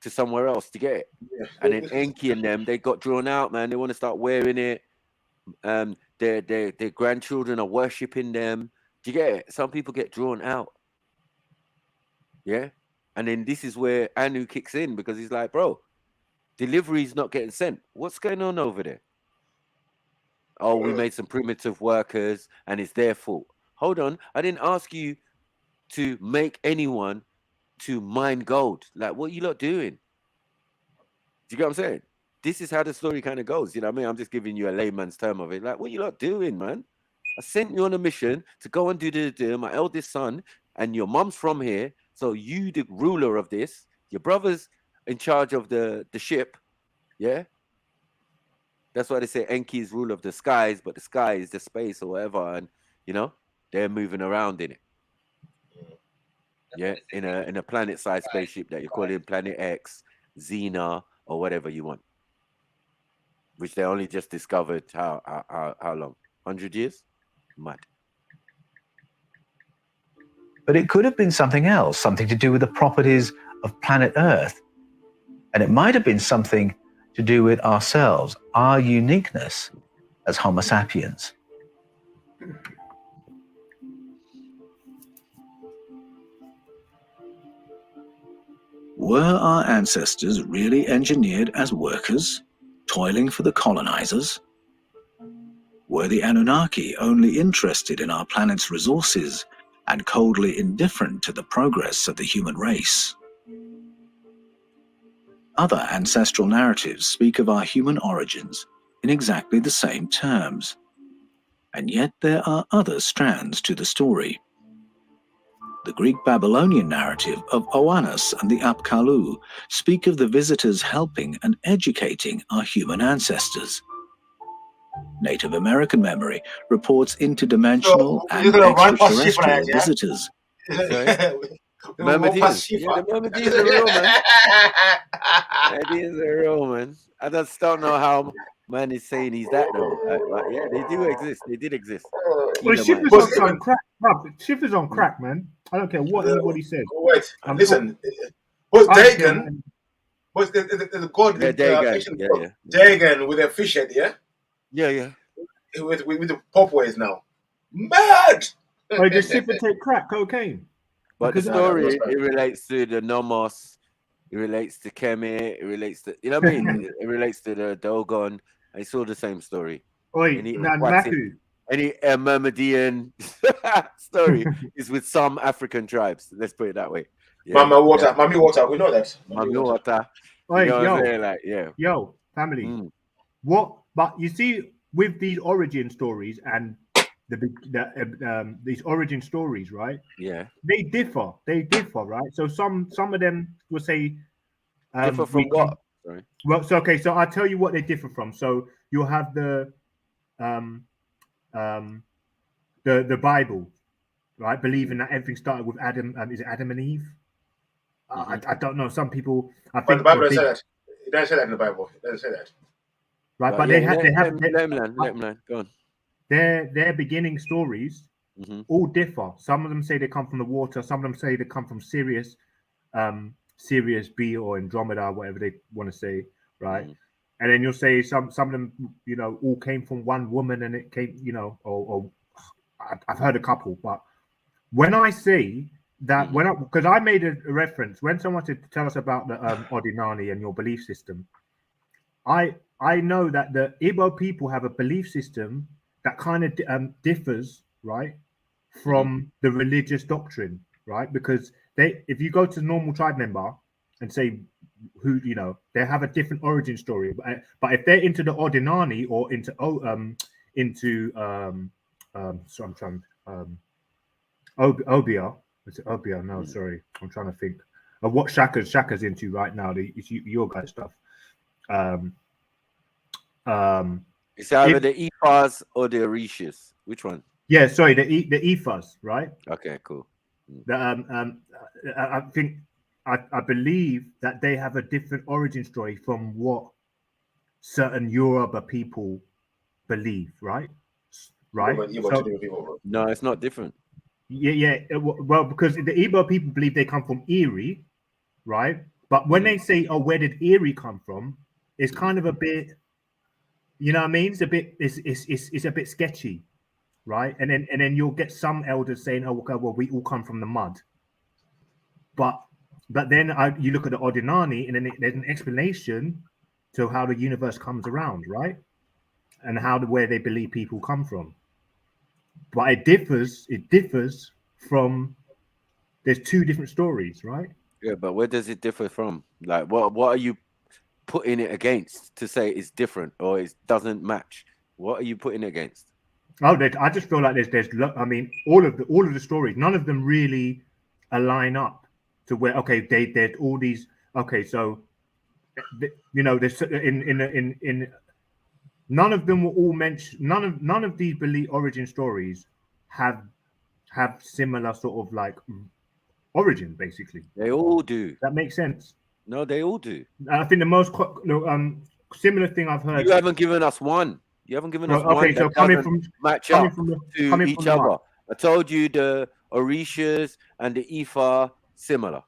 A: to somewhere else to get it. Yeah. And then Enki and them, they got drawn out, man. They want to start wearing it. Their grandchildren are worshipping them. Do you get it? Some people get drawn out. Yeah. And then this is where Anu kicks in, because he's like, bro, delivery's not getting sent. What's going on over there? Oh, we made some primitive workers and it's their fault. Hold on. I didn't ask you to make anyone to mine gold. Like, what are you lot doing? Do you get what I'm saying? This is how the story kind of goes. You know what I mean? I'm just giving you a layman's term of it. Like, what are you lot doing, man? I sent you on a mission to go and do my eldest son, and your mom's from here. So you, the ruler of this, your brother's in charge of the ship. Yeah. That's why they say Enki is ruler of the skies, but the sky is the space or whatever. And, you know, they're moving around in it. Yeah, in a planet-sized spaceship that you're calling Planet X, Xena, or whatever you want. Which they only just discovered how long? 100 years? Mad.
G: But it could have been something else, something to do with the properties of planet Earth. And it might have been something to do with ourselves, our uniqueness as Homo sapiens.
O: Were our ancestors really engineered as workers, toiling for the colonizers? Were the Anunnaki only interested in our planet's resources and coldly indifferent to the progress of the human race? Other ancestral narratives speak of our human origins in exactly the same terms, and yet there are other strands to the story. The Greek-Babylonian narrative of Oannes and the Apkallu speak of the visitors helping and educating our human ancestors. Native American memory reports interdimensional and extraterrestrial visitors.
A: Myrmidons. Yeah, the Myrmidons are real, man. Myrmidons are real, man. I just don't know how man is saying he's that though. But yeah, they do exist. They did exist.
P: Well, Schiffer's on crack. Schiffer's on crack, man. I don't care what anybody says.
L: Wait, listen. What's Dogon? What's the god?
A: Yeah, Dogon. Yeah.
L: Dogon with a fish head, yeah?
A: Yeah.
L: With the pop ways now. Mad!
P: Wait, does Schiffer take crack cocaine?
A: But the story, it relates to the Nomos, it relates to Kemet, it relates to, you know what I mean? It relates to the Dogon. It's all the same story.
P: Any
A: Myrmidon story is with some African tribes. Let's put it that way. Yeah.
L: Mama water, mommy water, we know that.
A: Mommy water.
P: Wait,
A: you know what I'm saying? Like, yeah.
P: Yo, family. What? But you see, with these origin stories and these origin stories, right?
A: Yeah.
P: They differ, right? So some of them will say
A: differ from what? Sorry.
P: Well, so okay, so I'll tell you what they differ from. So you'll have the Bible, right? Believing that everything started with Adam. Is it Adam and Eve? I don't know. Some people. I think
L: the Bible doesn't say that. It doesn't say that in the Bible. It doesn't say that.
P: Right, but they have.
A: Let me learn. Go on.
P: Their beginning stories all differ. Some of them say they come from the water. Some of them say they come from Sirius, Sirius B or Andromeda, whatever they want to say, right? And then you'll say some of them, you know, all came from one woman, and it came, you know, or I've heard a couple. But when I say that, because I made a reference when someone said to tell us about the Ordinani and your belief system, I know that the Igbo people have a belief system that kind of differs, right, from the religious doctrine, right? Because if you go to a normal tribe member and say who, you know, they have a different origin story, but if they're into the Ordinani or into so I'm trying Obia. Is it Obia? No, sorry, I'm trying to think of what Shaka's into right now. It's your guys' stuff.
A: It's either the Ephas or the Orishas. Which one?
P: Yeah, sorry, the Ephas, right?
A: Okay, cool.
P: I think I believe that they have a different origin story from what certain Yoruba people believe, right? Right?
A: No, it's not different.
P: Yeah. Well, because the Igbo people believe they come from Erie, right? But when they say, "Oh, where did Erie come from?" It's kind of a bit, you know what I mean? It's a bit, it's a bit sketchy, right? And then you'll get some elders saying, "Oh, okay, well, we all come from the mud." But then you look at the Ordinani, and then there's an explanation to how the universe comes around, right? And where they believe people come from. But it differs from, there's two different stories, right?
A: Yeah, but where does it differ from? Like, what are you putting it against to say it's different or it doesn't match? What are you putting it against?
P: Oh, I just feel like there's I mean, all of the stories, none of them really align up to where, okay, there's all these, okay, so you know, there's in none of them were all mentioned. None of these belief origin stories have similar sort of like origin, basically.
A: They all do.
P: That makes sense.
A: No, they all do.
P: I think the most similar thing I've heard.
A: You haven't given us one. You haven't given us one.
P: Okay, so coming from
A: match up to each other. I told you the Orishas and the Ifa similar,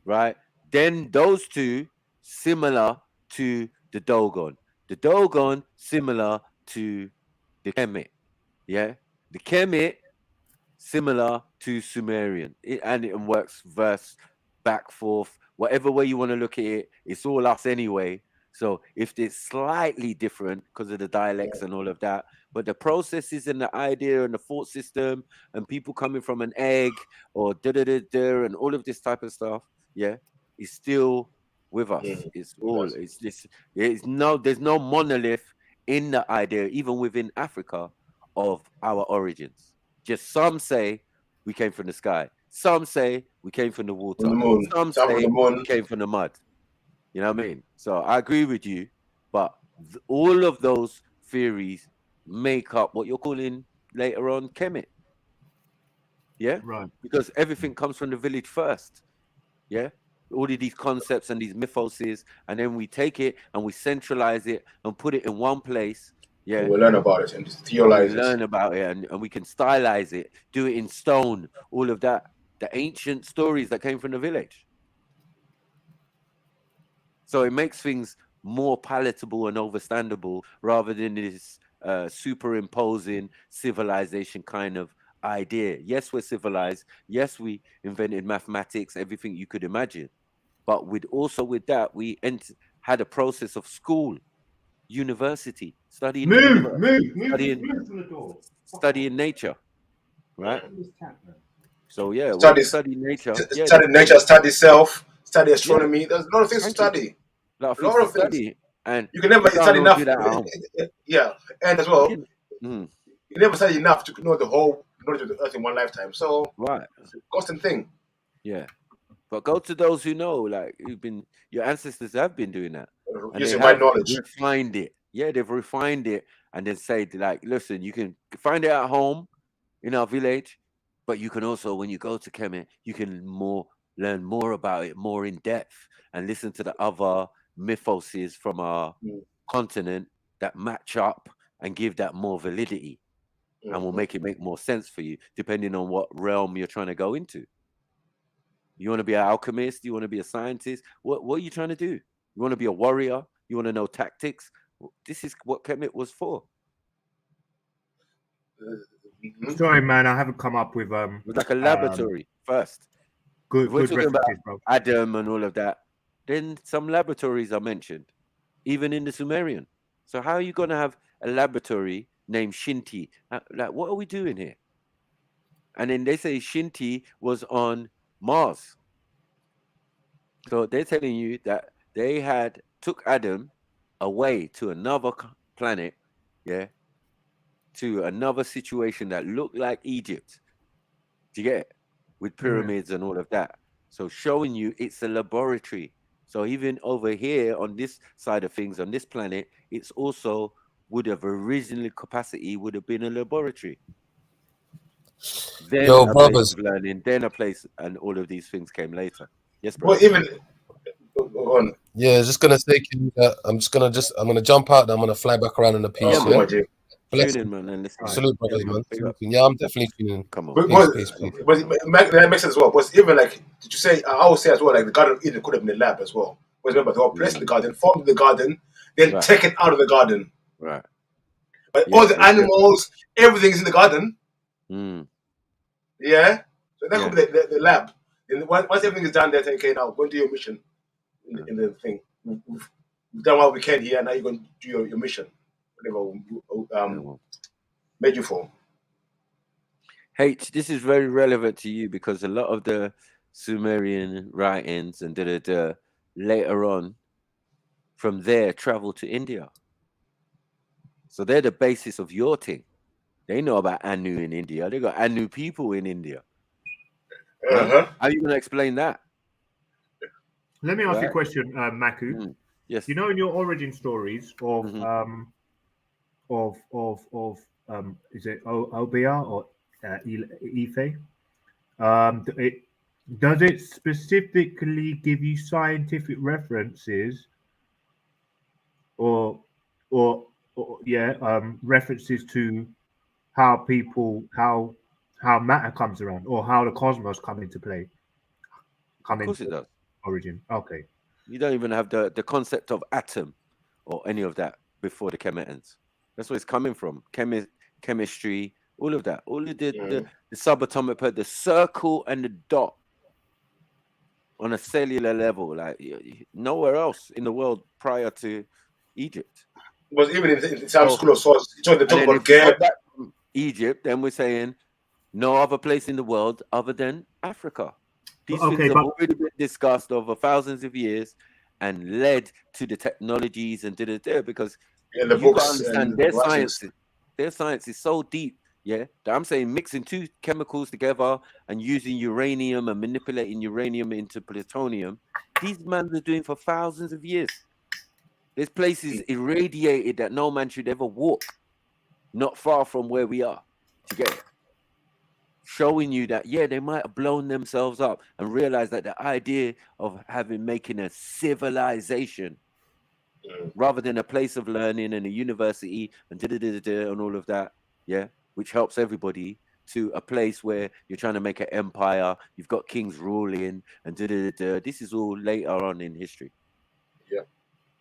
A: right? Then those two similar to the Dogon. The Dogon similar to the Kemet, yeah. The Kemet similar to Sumerian, and it works verse back forth whatever way you want to look at it, it's all us anyway. So if it's slightly different because of the dialects and all of that, but the processes and the idea and the thought system and people coming from an egg or and all of this type of stuff, is still with us. It's all, it's this, there's no monolith in the idea, even within Africa, of our origins. Just some say we came from the sky. Some say we came from the water.
L: From the moon.
A: Some
L: Some from
A: say
L: the moon.
A: we came from the mud. You know what I mean? So I agree with you, but all of those theories make up what you're calling later on Kemet. Yeah?
P: Right.
A: Because everything comes from the village first. Yeah? All of these concepts and these mythoses, and then we take it and we centralize it and put it in one place. Yeah.
L: And we learn about it and theorize
A: we learn about it and we can stylize it, do it in stone, all of that. The ancient stories that came from the village. So it makes things more palatable and understandable rather than this superimposing civilization kind of idea. Yes, we're civilized. Yes, we invented mathematics, everything you could imagine. But with that, we had a process of school, university, studying studying nature, right? So yeah, study nature.
L: Study nature, study self, study astronomy. There's a lot of things to study.
A: A lot of things to study. And
L: you can never study enough.
A: Yeah,
L: and as well, you never study enough to know the whole knowledge of the earth in one lifetime. So it's a constant thing.
A: Yeah, but go to those who know, like your ancestors have been doing that.
L: Using my knowledge,
A: refined it. Yeah, they've refined it, and then say like, listen, you can find it at home in our village, but you can also, when you go to Kemet, you can learn more about it, more in depth, and listen to the other mythoses from our continent that match up and give that more validity, and will make more sense for you, depending on what realm you're trying to go into. You want to be an alchemist? You want to be a scientist? What are you trying to do? You want to be a warrior? You want to know tactics? This is what Kemet was for.
P: Sorry, man, I haven't come up with
A: It was like a laboratory first.
P: Good
A: talking about
P: bro.
A: Adam and all of that. Then some laboratories are mentioned, even in the Sumerian. So how are you going to have a laboratory named Shinti? Like, what are we doing here? And then they say Shinti was on Mars. So they're telling you that they took Adam away to another planet, to another situation that looked like Egypt. Do you get it? With pyramids and all of that. So showing you it's a laboratory. So even over here on this side of things, on this planet, it's also would have originally would have been a laboratory. Then a place of learning, then a place, and all of these things came later. Yes, bro.
L: Well, even go on.
F: Yeah, just gonna say, I'm gonna jump out. I'm gonna fly back around in the piece.
A: Tune in, man, and listen.
F: Salute, brother, man. Yeah, I'm definitely tuning in.
A: Come on.
L: Peace. But that makes sense as well. But even like, did you say? I would say as well, like the Garden of Eden could have been a lab as well. Because remember, they were placed in the garden, formed the garden, then taken out of the garden.
A: Right.
L: But all the animals, everything is in the garden. Yeah. So that could be the lab. And once everything is done, they say, okay, now go and do your mission in the thing. We've done what we can here. Now you're going to do your mission. Whatever made you for.
A: H, this is very relevant to you because a lot of the Sumerian writings and later on from there travel to India. So they're the basis of your thing. They know about Anu in India. They got Anu people in India. How are you going to explain that?
P: Let me ask you a question, Maku.
A: Yes.
P: You know, in your origin stories of is it Obia or Ife? Does it specifically give you scientific references or references to how matter comes around or how the cosmos come into play?
A: Of course it does.
P: Origin. Okay.
A: You don't even have the concept of atom or any of that before the Kemetans. That's where it's coming from. Chemistry, all of that. All of the subatomic part, the circle and the dot. on a cellular level, like nowhere else in the world prior to Egypt.
L: But even in some school of thought, they talk about
A: Geb. Egypt, then we're saying no other place in the world other than Africa. These things have already been discussed over thousands of years and led to the technologies and because
L: the
A: you
L: books
A: gotta understand their science is so deep, that I'm saying mixing two chemicals together and using uranium and manipulating uranium into plutonium, these men are doing for thousands of years. There's places irradiated that no man should ever walk, not far from where we are, to get it. Showing you that, they might have blown themselves up and realized that the idea of making a civilization rather than a place of learning and a university and and all of that, which helps everybody, to a place where you're trying to make an empire, you've got kings ruling and this is all later on in history.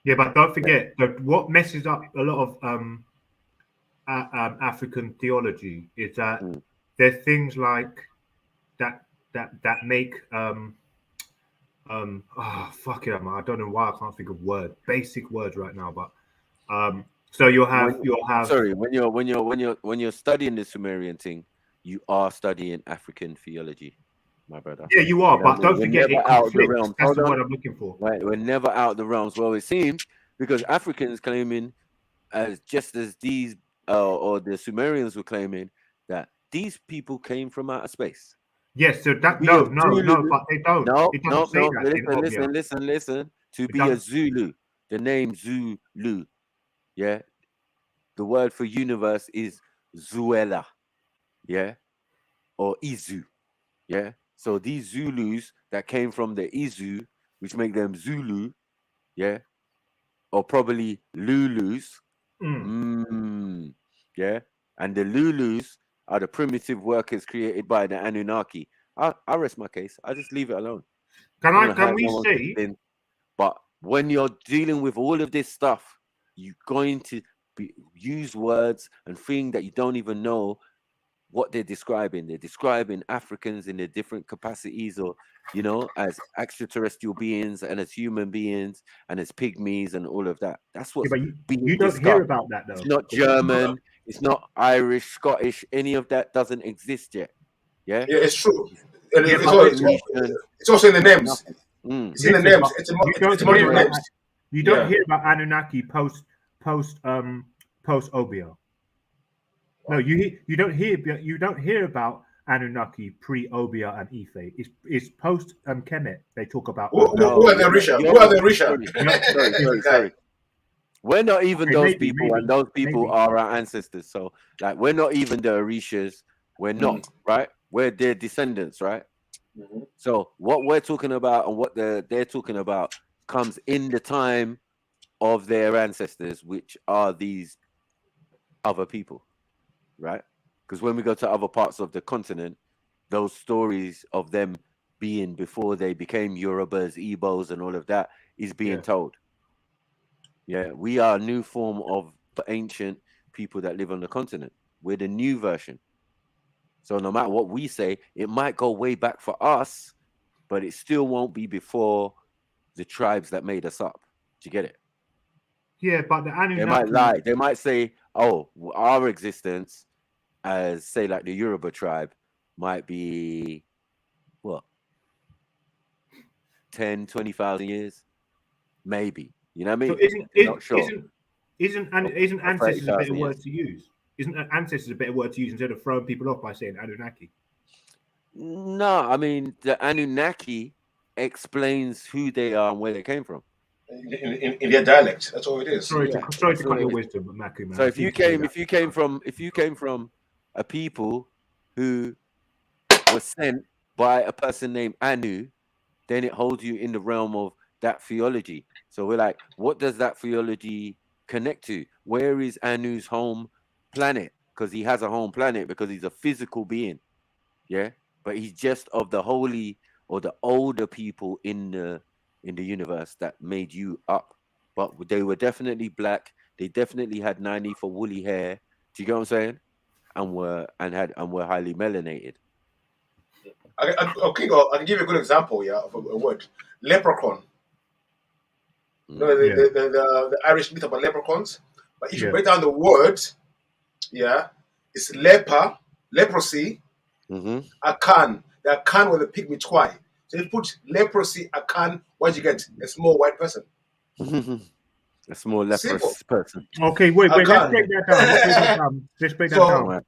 P: Yeah, but don't forget that what messes up a lot of African theology is that there's things like that make fuck it, I don't know why I can't think of basic words right now, but so you'll have
A: sorry, when you're studying the Sumerian thing, you are studying African theology, my brother.
P: Yeah, you are, but don't forget it conflicts. That's what I'm looking for.
A: Right, we're never out of the realms. Well, it seems because Africans claiming, as just as these or the Sumerians were claiming, that these people came from outer space.
P: Yes, so that no, but they don't.
A: No,
P: it doesn't say that
A: listen. To be a Zulu, the name Zulu, the word for universe is Zuela, or Izu, So these Zulus that came from the Izu, which make them Zulu, or probably Lulus, and the Lulus are the primitive workers created by the Anunnaki. I rest my case. I just leave it alone.
P: Can we say?
A: But when you're dealing with all of this stuff, you're going to use words and things that you don't even know what they're describing. They're describing Africans in their different capacities, or as extraterrestrial beings and as human beings and as pygmies and all of that. That's what's being
P: you don't
A: discussed.
P: hear about that though.
A: It's not German, it's not Irish, Scottish, any of that doesn't exist yet. Yeah,
L: it's true. And it's also in the names. It's in the names.
P: You don't hear about Anunnaki post Obia. No, you don't hear about Anunnaki pre Obia and Ife. It's post Kemet. They talk about
L: who are the Risha? Who are the Risha?
A: Sorry. We're not even those people, and those people are our ancestors. So, like, we're not even the Orishas. We're not, right? We're their descendants, right? So, what we're talking about and what they're talking about comes in the time of their ancestors, which are these other people, right? Because when we go to other parts of the continent, those stories of them being before they became Yorubas, Igbos, and all of that is being told. Yeah, we are a new form of ancient people that live on the continent. We're the new version. So no matter what we say, it might go way back for us, but it still won't be before the tribes that made us up. Do you get it?
P: Yeah, but the Anunnaki...
A: They might lie. They might say, oh, our existence as, say, like the Yoruba tribe might be, what, 10, 20,000 years? Maybe. You know what I mean?
P: So
A: not sure.
P: Isn't ancestors a better word to use? Isn't ancestors a better word to use instead of throwing people off by saying Anunnaki?
A: No, I mean, the Anunnaki explains who they are and where they came from.
L: In their dialect, that's all it is.
P: Sorry to cut your wisdom, but Maku, man.
A: So if you came from a people who were sent by a person named Anu, then it holds you in the realm of that theology. So we're like, what does that theology connect to? Where is Anu's home planet? Because he has a home planet because he's a physical being, but he's just of the holy or the older people in the universe that made you up. But they were definitely black. They definitely had 90 for woolly hair. Do you get what I'm saying? And were highly melanated.
L: Okay, I can give you a good example, of a word. Leprechaun. You know, the Irish myth about leprechauns. But if you break down the word, it's leprosy, akan. The akan was a pygmy tribe. So you put leprosy, akan, what do you get? A small white person.
A: A small leprous person.
P: Okay, wait. Let's break that down. Let's break that down.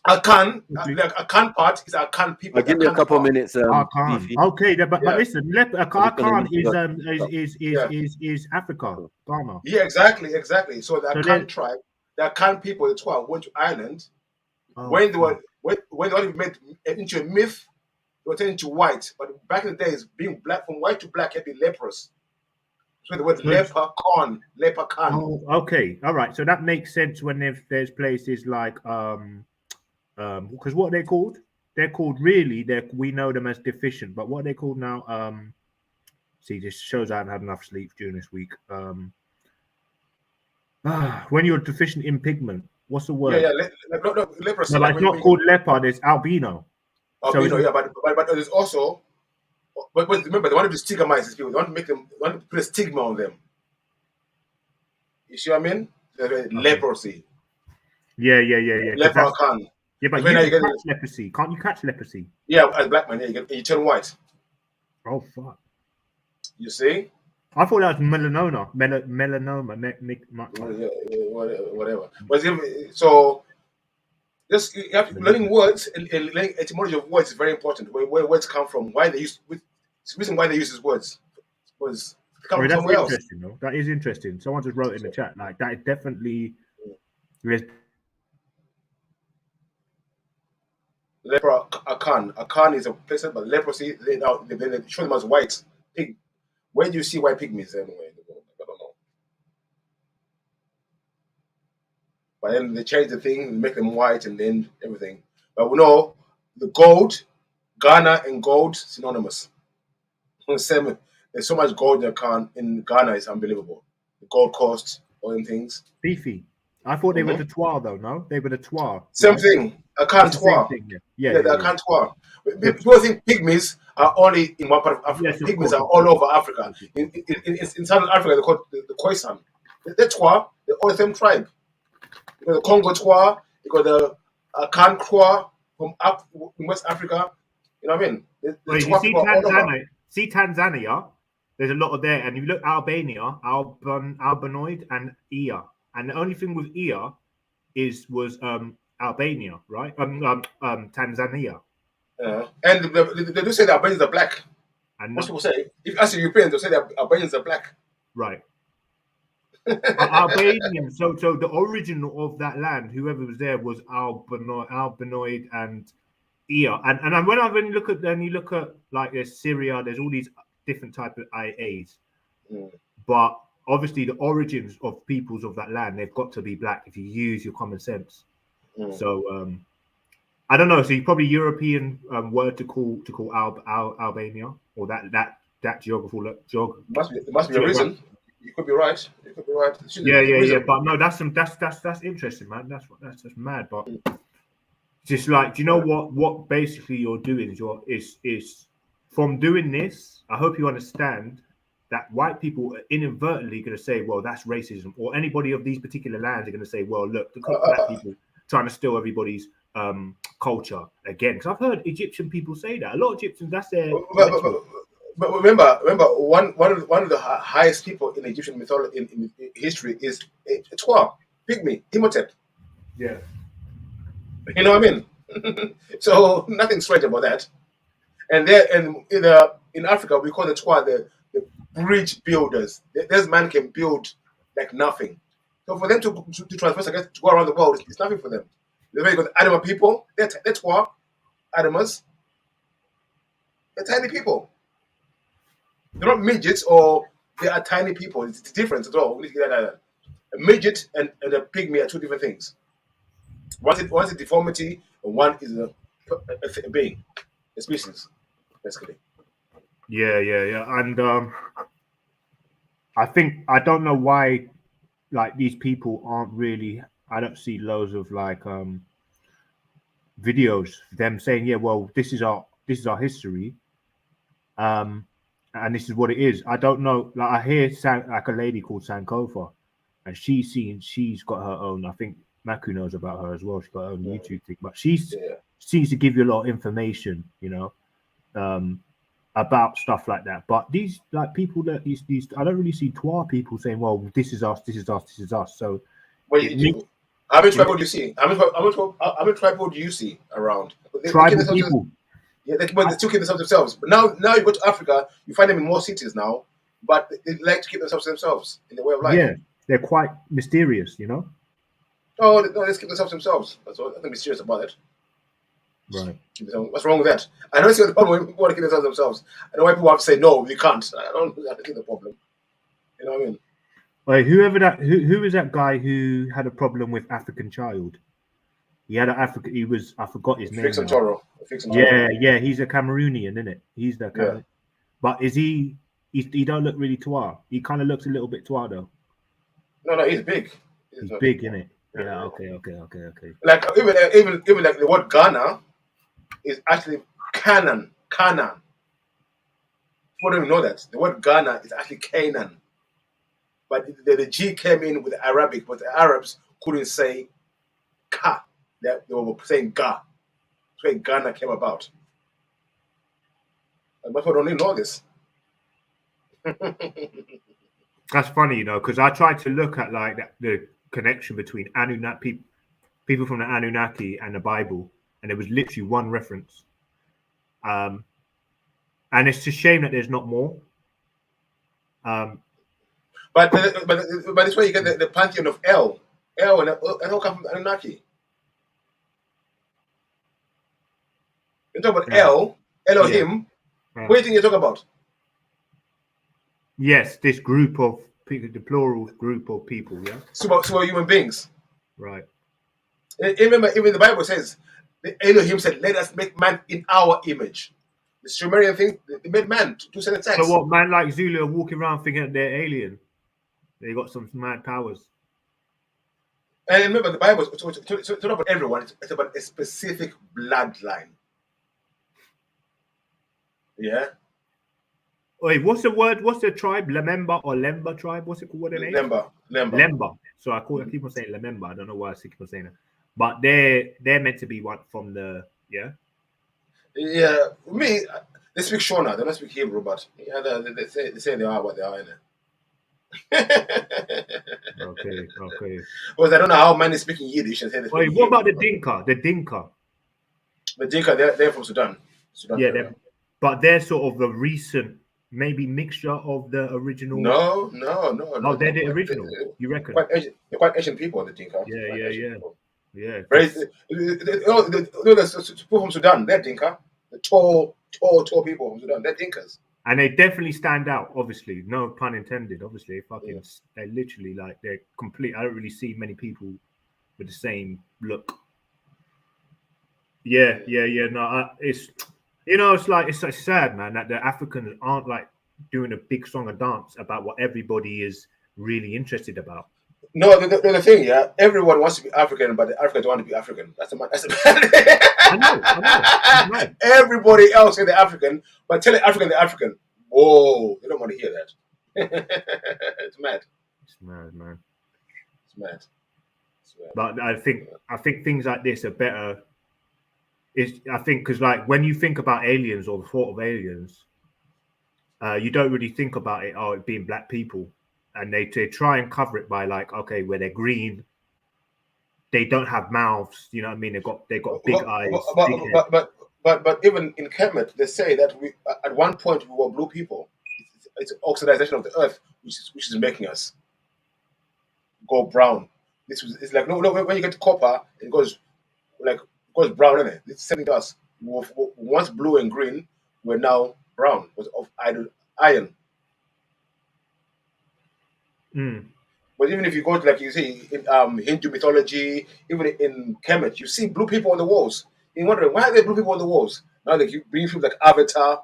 L: Akan, the akan part is akan people.
A: I'll give you a couple of minutes.
P: Akan. Okay, but listen, Akan is Africa, Ghana.
L: Yeah, exactly. So the Akan tribe, the Akan people, the 12 went to Ireland. When they were made into a myth, they were turned into white. But back in the days, being black, from white to black, had been leprous. So the word leprechaun.
P: Oh, okay, all right. So that makes sense when there's places like because what they're called? They're called we know them as deficient, but what are they called now? See, this shows I haven't had enough sleep during this week. When you're deficient in pigment, what's the word?
L: Leprosy.
P: No, it's not called leopard. It's albino.
L: Albino, but there's also. But remember, they want to stigmatize these people. They want to put a stigma on them. You see what I mean? Leprosy.
P: Yeah.
L: Leprechaun.
P: Yeah, but you can catch leprosy. Can't you catch leprosy?
L: Yeah, as a black man, you turn white.
P: Oh, fuck.
L: You see?
P: I thought that was melanoma.
L: Whatever. But so, just learning words and learning etymology of words is very important. Where words come from, why they use, the reason why they use these words was come from somewhere else.
P: Though. That is interesting. Someone just wrote in the chat like that. Is definitely.
L: Akan is a place, but leprosy, they show them as white pig. Where do you see white pygmies anyway? I don't know. But then they change the thing and make them white and then everything. But we know the gold, Ghana and gold synonymous. There's so much gold in Ghana, it's unbelievable. The Gold Coast, all them things.
P: Beefy. I thought they were the Twa though, no? They were the Twa.
L: Same thing. Akan Twa.
P: Yeah,
L: the Akan Twa. People think pygmies are only in one part of Africa. Yes, pygmies are all over Africa. In Southern Africa, they're called the Khoisan. They're Twa. They're all the same tribe. You got the Congo Twa. You got the Akan Twa from up in West Africa. You know what I mean?
P: See Tanzania, there's a lot of there. And if you look Albania, Albanoid and Ia. And the only thing with Ia was Albania, right? Tanzania.
L: And they do say that Albanians are black. And most people say, if you ask the Europeans, they'll say that Albanians are black.
P: Right. Albanian. So the origin of that land, whoever was there, was Albanoid and Ia. And when you look at like there's Syria, there's all these different type of IAs, but obviously the origins of peoples of that land, they've got to be black if you use your common sense. So I don't know. So you probably European word to call Albania or that geographical
L: It must be a reason. You could be right.
P: Yeah. But no, that's interesting, man. That's just mad. But just like, do you know what basically you're doing is from doing this. I hope you understand that white people are inadvertently going to say, well, that's racism, or anybody of these particular lands are going to say, well, look at black people trying to steal everybody's culture again. Because I've heard Egyptian people say that. A lot of Egyptians, that's their.
L: But remember, one of the highest people in Egyptian mythology in history is Twa, pygmy, Imhotep.
P: Yeah.
L: You know what I mean? So nothing strange about that. And in Africa, we call the Twa the bridge builders. This man can build like nothing. So for them to transverse, I guess, to go around the world, it's nothing for them. They're very good animal people. They're Twa, animals. They're tiny people. They're not midgets, or they are tiny people. It's different at all. We need to get that. A midget and a pygmy are two different things. One's a deformity, and one is a being, a species, basically.
P: Yeah. And I don't know why, like, these people aren't really. I don't see loads of like videos them saying, yeah, well, this is our this is our history, and this is what it is. I don't know. Like I hear like a lady called Sankofa, and she's got her own. I think Maku knows about her as well. She's got her own YouTube thing, but she seems to give you a lot of information, you know, about stuff like that. But these like people that these I don't really see Twa people saying, "Well, this is us, this is us, this is us." So,
L: well, how many tribal do you see? How many tribal do you see around?
P: Tribal people.
L: Yeah, they still keep themselves. But now you go to Africa, you find them in more cities now, but they like to keep themselves in their way of life.
P: Yeah, they're quite mysterious, you know.
L: Oh, no, let's keep themselves. That's all. I think be serious about it.
P: Right.
L: What's wrong with that? I don't see the problem when people want to keep themselves. I know why people have to say no, we can't. I don't see the problem. You know what I mean?
P: Like who is that guy who had a problem with African child? He had an African. He was. I forgot his name. Yeah. He's a Cameroonian, isn't it? He's the.
L: Yeah.
P: But is he? He don't look really Twa. He kind of looks a little bit Twa though.
L: No, he's big.
P: He's big, isn't it? Yeah. Okay.
L: Like even like the word Ghana is actually Canaan. People don't even know that the word Ghana is actually Canaan. But the G came in with Arabic, but the Arabs couldn't say Ka. They were saying Ga. That's why Ghana came about. And people don't even know this.
P: That's funny, you know, because I tried to look at like the connection between Anunnaki people from the Anunnaki and the Bible, and there was literally one reference. And it's a shame that there's not more.
L: But that's why you get the pantheon of El. El and El come from Anunnaki. You talk about El, Elohim.
P: Yeah.
L: What do you think you're talking about?
P: Yes, this group of people, the plural group of people, yeah?
L: Super human beings.
P: Right.
L: Even the Bible says, the Elohim said, let us make man in our image. The Sumerian thing, they made man to send a text.
P: So what, man like Zulu are walking around thinking that they're alien? They got some mad powers.
L: And remember, the Bible is not about everyone, it's about a specific bloodline. Yeah?
P: Wait, what's the word? What's the tribe? Lememba or Lemba tribe? What's it called? What are they? Lemba. So I keep on saying Lememba. I don't know why I keep on saying that. But they're meant to be one from the
L: Yeah, me, they speak Shona. They don't speak Hebrew, but yeah, they say they are what they are in it.
P: Okay.
L: Because I don't know how many speaking Yiddish.
P: Wait, what about the Dinka? The Dinka,
L: they're from Sudan.
P: Yeah, but they're sort of the recent, maybe mixture of the original.
L: No.
P: Oh, they're the original. You reckon?
L: They're quite Asian people, the Dinka.
P: Yeah.
L: There's people from Sudan. They're Dinka. The tall people from Sudan. They're Dinkas.
P: And they definitely stand out, obviously. No pun intended, obviously. They're literally like, they're complete. I don't really see many people with the same look. Yeah. No, it's, you know, it's so sad, man, that the Africans aren't like doing a big song and dance about what everybody is really interested about.
L: No, the thing, yeah, everyone wants to be African, but the Africans don't want to be African. That's the
P: I know.
L: Everybody else say they're African, but tell the African they're African. Whoa, they don't want to hear that. It's mad.
P: It's mad, man.
L: It's mad.
P: But I think things like this are better. I think because like when you think about aliens or the thought of aliens, you don't really think about it being black people. And they try and cover it by like, okay, where they're green, they don't have mouths. You know what I mean? They got big eyes.
L: But even in Kemet, they say that we at one point we were blue people. It's oxidization of the earth which is making us go brown. It's like no. When you get to copper, it goes brown, isn't it? It's sending us. We were once blue and green, we're now brown because of iron. But even if you go to, like you see in Hindu mythology, even in Kemet, you see blue people on the walls. You're wondering, why are there blue people on the walls? Now they bring films like Avatar,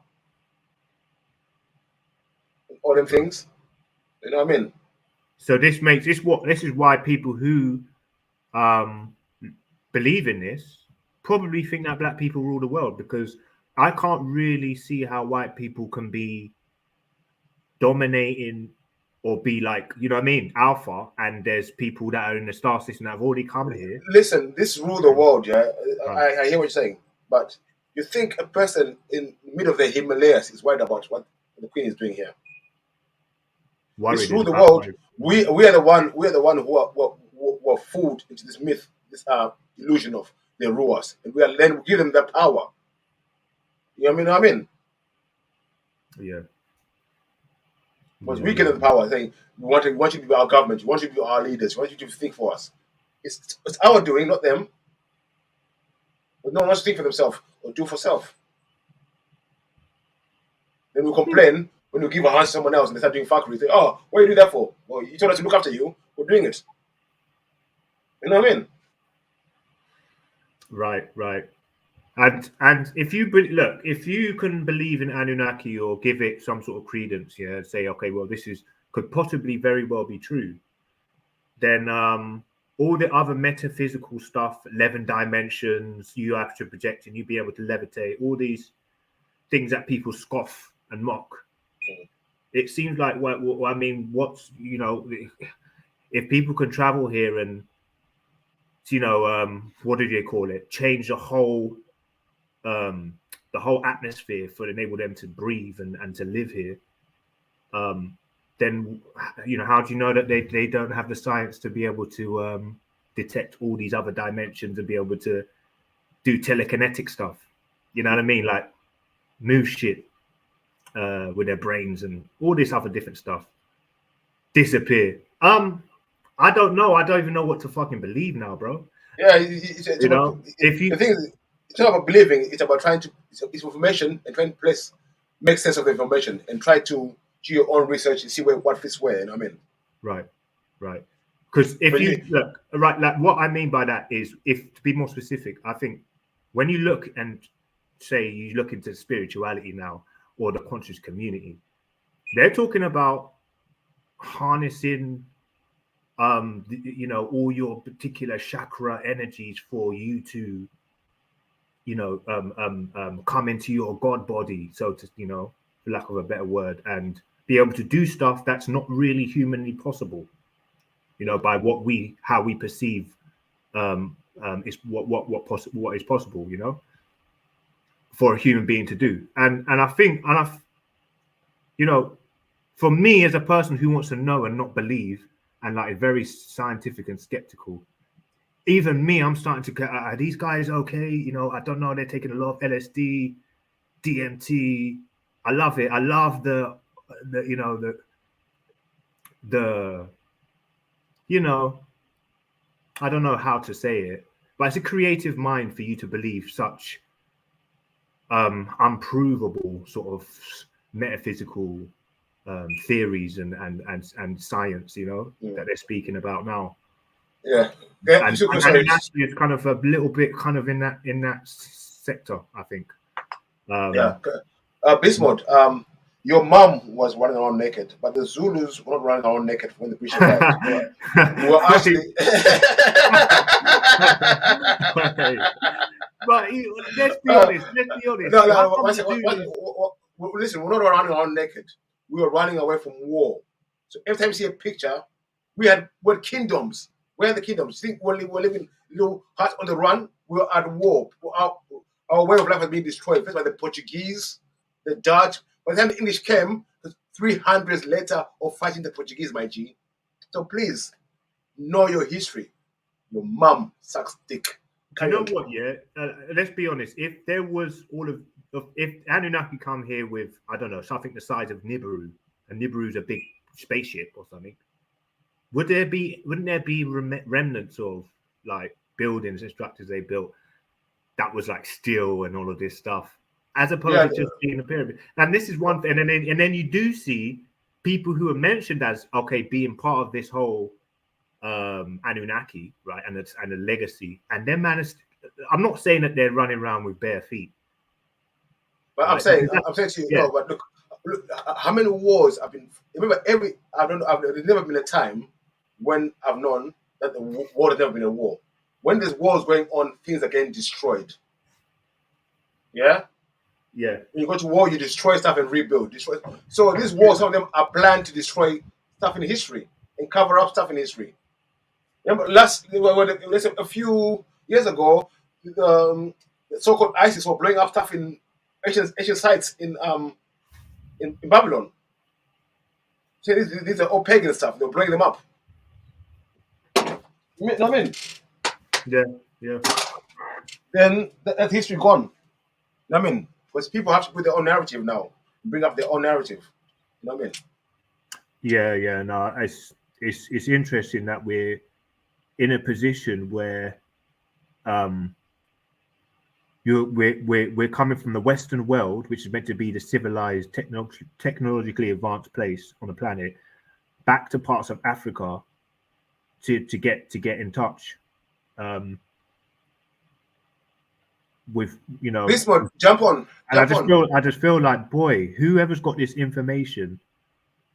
L: all them things. You know what I mean?
P: So this is why people who believe in this probably think that black people rule the world, because I can't really see how white people can be dominating or be like, you know what I mean, alpha, and there's people that are in the star system that have already come here.
L: Listen, this rule the world, yeah. I hear what you're saying, but you think a person in the middle of the Himalayas is worried about what the Queen is doing here? This rule the world. We are the one who are fooled into this myth, this illusion of the rulers, and we give them that power. You know what I mean?
P: Yeah.
L: Because we give them power, saying we want you to be our government, we want you to be our leaders, we want you to think for us. It's our doing, not them. But no one wants to think for themselves or do for self. Then we complain when we give a hand to someone else and they start doing fuckery. Say, oh, what do you do that for? Well, you told us to look after you. We're doing it. You know what I mean?
P: Right. And if you look, if you can believe in Anunnaki or give it some sort of credence, yeah, say, okay, well, this could possibly very well be true, then all the other metaphysical stuff, 11 dimensions, you have to project and you be able to levitate, all these things that people scoff and mock. It seems like, well, I mean, what's, you know, if people can travel here and, you know, what do they call it? Change the whole atmosphere for enable them to breathe and to live here. Then, you know, how do you know that they don't have the science to be able to detect all these other dimensions and be able to do telekinetic stuff? You know what I mean? Like move shit with their brains and all this other different stuff. Disappear. I don't know. I don't even know what to fucking believe now, bro.
L: Yeah, it's not about believing. It's about trying to. It's information and trying to make sense of the information and try to do your own research and see what fits where. You know what I mean?
P: Right. Because if you look, right, like what I mean by that is, if to be more specific, I think when you look and say you look into spirituality now or the conscious community, they're talking about harnessing you know, all your particular chakra energies for you to, you know, come into your God body, so to, you know, for lack of a better word, and be able to do stuff that's not really humanly possible, you know, by how we perceive is what is possible, you know, for a human being to do. And I think, you know, for me as a person who wants to know and not believe, and like very scientific and skeptical, even me, I'm starting to get, are these guys okay? You know, I don't know. They're taking a lot of LSD, DMT. I love it. I love the you know, you know, I don't know how to say it, but it's a creative mind for you to believe such unprovable sort of metaphysical theories and science, you know, that they're speaking about now.
L: Yeah.
P: And it's kind of a little bit kind of in that sector, I think.
L: Bismuth, your mom was running around naked, but the Zulus were not running around naked when the British arrived. Were actually.
P: But let's be honest.
L: Listen, we're not running around naked. We were running away from war. So every time you see a picture, we had kingdoms. Where are the kingdoms? You think we're living little huts on the run? We were at war. Our way of life has been destroyed. First by the Portuguese, the Dutch. By the time the English came, 300 later of fighting the Portuguese, my G. So please, know your history. Your mum sucks dick.
P: You know what, yeah? Let's be honest. If there was if Anunnaki come here with, I don't know, something the size of Nibiru, and Nibiru's a big spaceship or something, wouldn't there be remnants of like buildings and structures they built that was like steel and all of this stuff, as opposed to just being a pyramid? And this is one thing, and then you do see people who are mentioned as being part of this whole Anunnaki, right, and a legacy, and then I'm not saying that they're running around with bare feet,
L: but right? I'm saying to you, no, but look, how many wars have been? Remember, there's never been a time when I've known that the war has never been a war. When there's wars going on, things are getting destroyed. Yeah,
P: Yeah.
L: When you go to war, you destroy stuff and rebuild. So these wars, some of them are planned to destroy stuff in history and cover up stuff in history. Remember, a few years ago, the so-called ISIS were blowing up stuff in ancient sites in Babylon. So these are all pagan stuff. They're blowing them up. You know what I mean?
P: Yeah.
L: Then that history gone. You know what I mean? Because people have to put their own narrative now, bring up their own narrative. You know what I mean?
P: Yeah. No, it's interesting that we're in a position where we're coming from the Western world, which is meant to be the civilized, technologically advanced place on the planet, back to parts of Africa to get in touch with, you know,
L: this one, jump on.
P: And I just feel like, boy, whoever's got this information,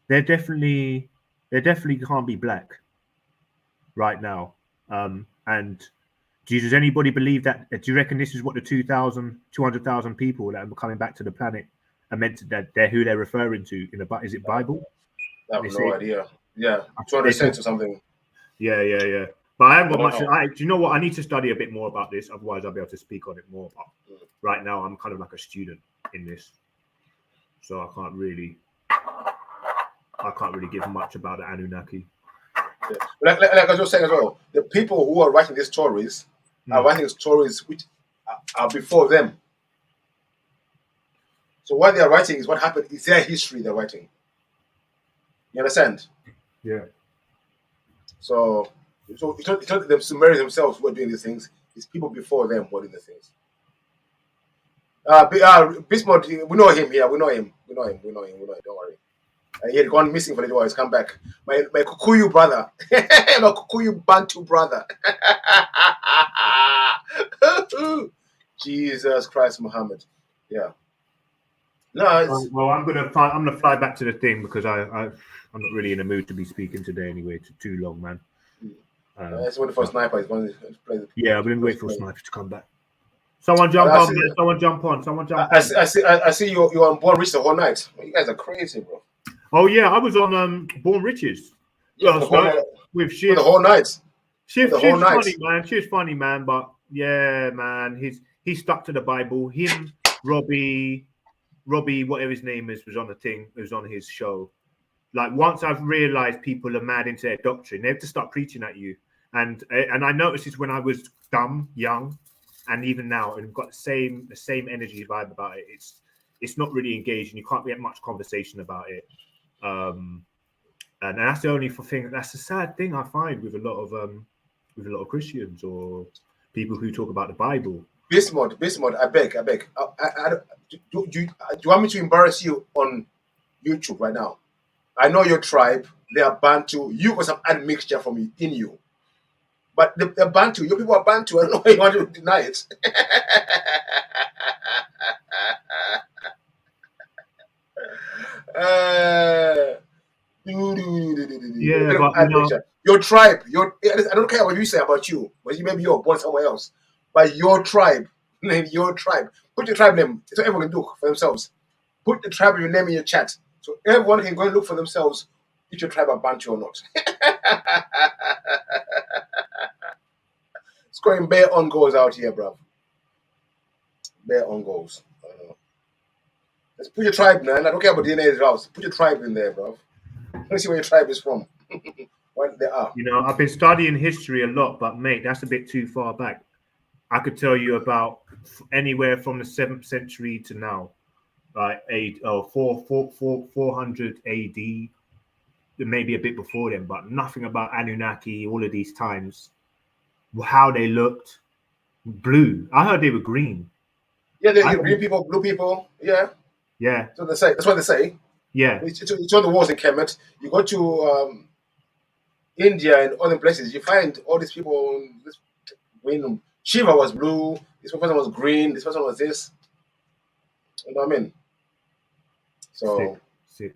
P: they definitely can't be black right now. And does anybody believe that? Do you reckon this is what the 200,000 people that are coming back to the planet are meant to? That they're who they're referring to in the is it Bible?
L: I have no idea. Yeah, 200 or something.
P: Yeah. But I haven't got much. Do you know what? I need to study a bit more about this. Otherwise, I'll be able to speak on it more. But right now, I'm kind of like a student in this, so I can't really give much about the Anunnaki.
L: Yeah. Like I was saying as well, the people who are writing these stories are writing stories which are before them. So what they are writing is what happened. It's their history they're writing. You understand?
P: Yeah.
L: So it's not the Sumerians themselves who are doing these things. It's people before them who are doing these things. Bismuth, we know him here. We know him. Don't worry. He had gone missing for a little while. He's come back. My Kikuyu brother. My Kikuyu Bantu brother. Jesus Christ, Muhammad. Yeah. No.
P: Well, I'm gonna fly back to the thing because I'm not really in the mood to be speaking today anyway. It's too long, man.
L: It's waiting for Sniper. He's going to play the.
P: Yeah, I'm gonna wait for Sniper to come back. Someone jump on.
L: I see you're on Born Rich the whole night. You guys are crazy, bro.
P: Oh yeah, I was on Born Riches. With Shiv.
L: The whole night.
P: Shiv's funny, man. Shiv's funny, man. But yeah, man, he's stuck to the Bible. Him, Robbie, whatever his name is, was on the thing. It was on his show. Like once I've realized people are mad into their doctrine, they have to start preaching at you. And I noticed this when I was dumb, young, and even now, and got the same energy vibe about it. It's not really engaging. You can't get much conversation about it. And that's the only thing. That's the sad thing I find with a lot of Christians or people who talk about the Bible.
L: Bismuth, I beg. Do you want me to embarrass you on YouTube right now? I know your tribe. They are Bantu. You got some admixture in you. But they're Bantu. Your people are Bantu. I don't know why you want to deny it.
P: Yeah, but
L: your tribe. I don't care what you say about you. But maybe you're born somewhere else. But your tribe. Put your tribe name. So everyone can look for themselves. Put the tribe of your name in your chat. So everyone can go and look for themselves if your tribe are Bantu or not. Scoring bare on goals out here, bruv. Bare on goals. Let's put your tribe, man. I don't care about DNA's house. Put your tribe in there, bruv. Let's see where your tribe is from. What they are.
P: You know, I've been studying history a lot, but mate, that's a bit too far back. I could tell you about anywhere from the 7th century to now, like 400 AD, maybe a bit before then, but nothing about Anunnaki, all of these times, how they looked, blue. I heard they were green.
L: Yeah, they're green people, blue people. Yeah.
P: Yeah.
L: That's what they say. That's what they say.
P: Yeah.
L: It's on the walls in Kemet. You go to India and other places, you find all these people. Green. Shiva was blue. This person was green. This person was this. You know what I mean? So
P: sick.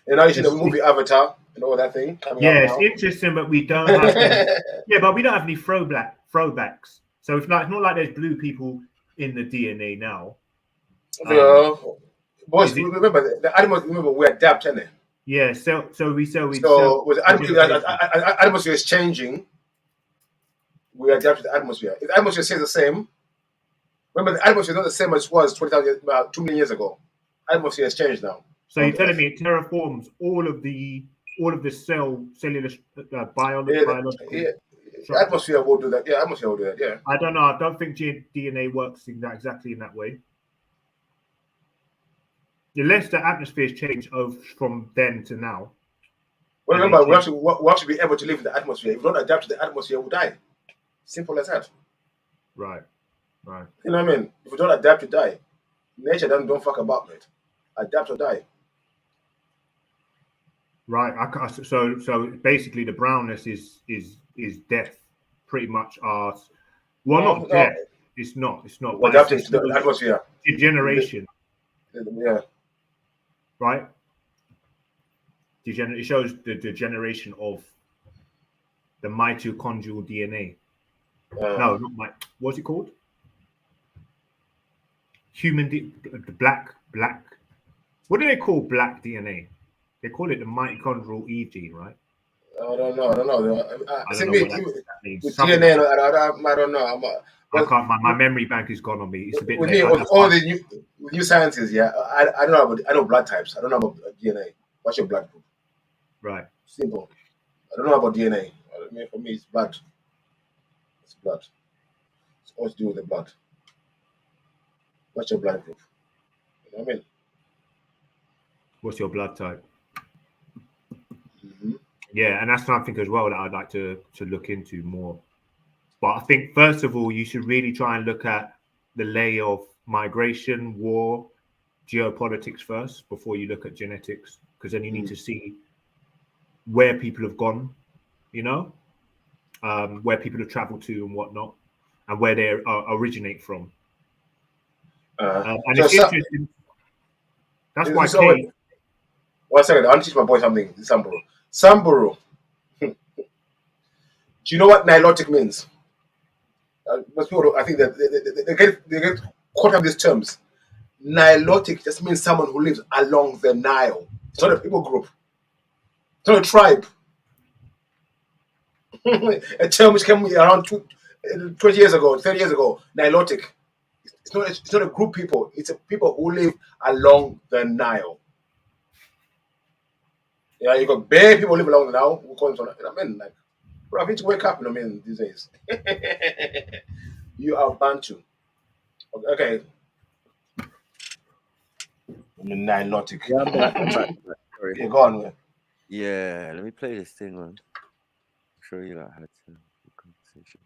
L: And now you see the movie Avatar and all that thing coming out
P: it's
L: now.
P: interesting, but we don't have any, but we don't have any throwbacks. So it's not like there's blue people in the DNA now.
L: Boys, remember the animals. Remember we adapt, innit?
P: Yeah. So
L: with the atmosphere is changing. We adapt to the atmosphere. If the atmosphere stays the same, remember the atmosphere is not the same as it was 2 million years ago. Atmosphere has changed now.
P: So you're telling me it terraforms all of the cellular biological.
L: Yeah. The atmosphere will do that. Yeah, atmosphere will do that. Yeah.
P: I don't know. I don't think DNA works exactly in that way. Unless the atmosphere has changed from then to now.
L: Well, remember, we have to be able to live in the atmosphere. If we don't adapt to the atmosphere, we'll die. Simple as that.
P: Right.
L: You know what I mean? If we don't adapt, to die. Nature don't fuck about, mate. Adapt or die.
P: Right. So basically, the brownness is death, pretty much. Not death. It's not.
L: We're adapting to the atmosphere.
P: Degeneration.
L: Yeah.
P: Right. It shows the degeneration of the mitochondrial DNA. No, not what's it called? Black. What do they call black DNA? They call it the mitochondrial E gene, right?
L: I don't know.
P: That means.
L: With DNA, I don't know.
P: I can't. My memory bank is gone on me. It's a bit.
L: All the new sciences, yeah. I don't know about. I know blood types. I don't know about DNA. What's your blood group?
P: Right.
L: Simple. I don't know about DNA. For me, it's blood. It's blood. It's all to do with the blood. What's your blood group? You know what I mean?
P: What's your blood type? Yeah, and that's something as well that I'd like to look into more. But I think first of all, you should really try and look at the layer of migration, war, geopolitics first before you look at genetics, because then you need to see where people have gone, where people have traveled to and whatnot, and where they originate from. And it's interesting. That's why.
L: One second, I want to teach my boy something. Samburu. Do you know what nilotic means? Most people, I think that they get caught up these terms. Nilotic just means someone who lives along the Nile. It's not a people group. It's not a tribe. A term which came around 20 years ago, 30 years ago. Nilotic. It's not a group people. It's a people who live along the Nile. Yeah, you got bare people live along the Nile. Who call them, I mean, like, bro, I need to wake up. These days. You are Bantu. Okay. Nilotic.
A: Yeah, I'm back. Sorry.
L: Yeah, go on, man.
A: Yeah, let me play this thing, man. Show you how to conversation.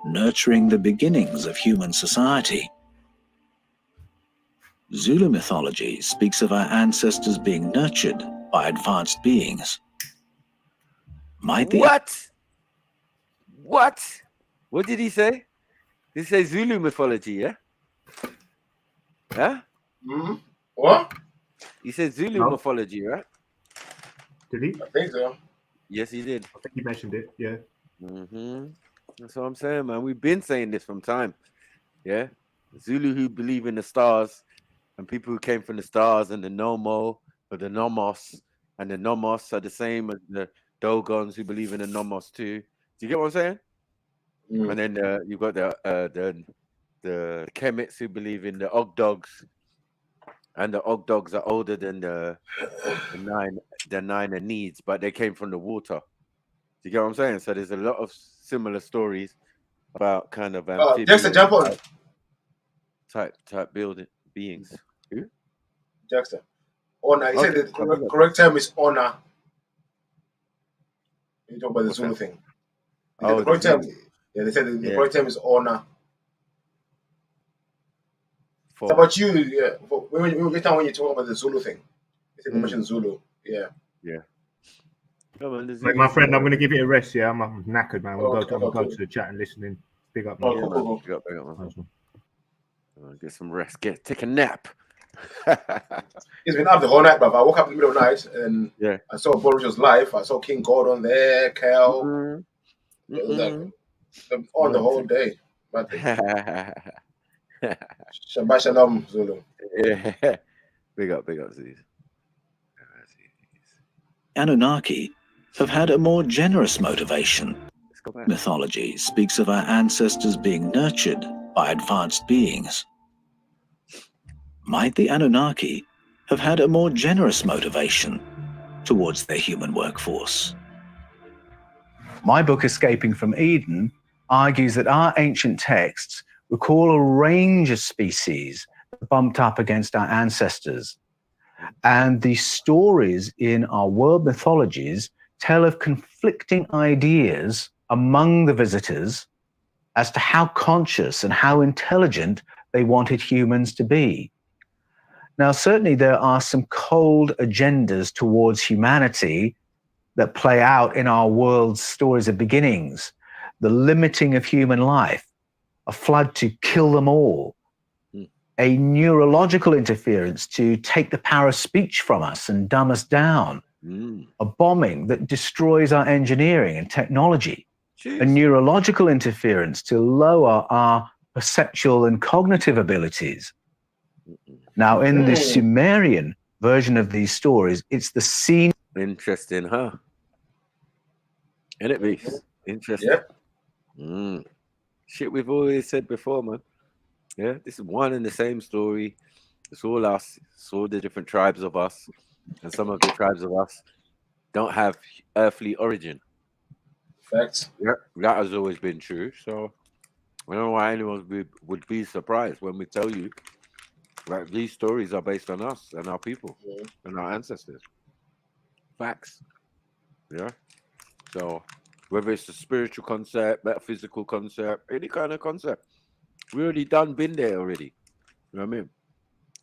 O: Nurturing the beginnings of human society. Zulu mythology speaks of our ancestors being nurtured by advanced beings.
A: What? What did he say? Did he say Zulu mythology, yeah? Huh?
L: What?
A: He said Zulu mythology, right?
P: Did he?
L: I think so.
A: Yes, he did.
P: I think he mentioned it, yeah.
A: That's what I'm saying, man. We've been saying this from time. Yeah? Zulu who believe in the stars, and people who came from the stars, and the Nomo or the Nomos, and the Nomos are the same as the Dogons who believe in the Nomos too. Do you get what I'm saying? And then you've got the Kemits who believe in the Ogdogs, and the Ogdogs are older than the nine Needs, but they came from the water. Do you get what I'm saying? So there's a lot of similar stories about kind of
L: Dexter, jump on.
A: Type building beings. Who?
L: Dexter. Honor. He said the correct term is honor. You talk about the Zulu thing. The correct term. Yeah, they said the correct term is honor. How about you? Yeah. When you talk about the Zulu thing, they said you mentioned Zulu. Yeah.
A: Yeah.
P: Like my friend, I'm going to give it a rest. Yeah, I'm knackered, man. We'll go to the chat and listen in. Big up, man.
A: Big up, man. Get some rest. Take a nap.
L: It's been up the whole night, bruv. I woke up in the middle of the night and I saw Boris's live. I saw King Gordon there, Kel. On the whole day. Shabbat shalom, Zulu.
H: Yeah. Big up, Z's.
O: Anunnaki have had a more generous motivation. Mythology speaks of our ancestors being nurtured by advanced beings. Might the Anunnaki have had a more generous motivation towards their human workforce?
G: My book, Escaping from Eden, argues that our ancient texts recall a range of species that bumped up against our ancestors. And the stories in our world mythologies tell of conflicting ideas among the visitors as to how conscious and how intelligent they wanted humans to be. Now, certainly there are some cold agendas towards humanity that play out in our world's stories of beginnings, the limiting of human life, a flood to kill them all, a neurological interference to take the power of speech from us and dumb us down, a bombing that destroys our engineering and technology, a neurological interference to lower our perceptual and cognitive abilities. Now, in the Sumerian version of these stories, it's the scene.
H: Interesting, huh? Isn't it, Beast? Interesting.
L: Yeah.
H: Shit we've always said before, man. Yeah, this is one and the same story. It's all us. It's all the different tribes of us. And some of the tribes of us don't have earthly origin.
L: Facts.
H: Yeah, that has always been true. So I don't know why anyone would be surprised when we tell you that these stories are based on us and our people and our ancestors. Facts. Yeah. So whether it's a spiritual concept, metaphysical concept, any kind of concept, we already been there already. You know what I mean?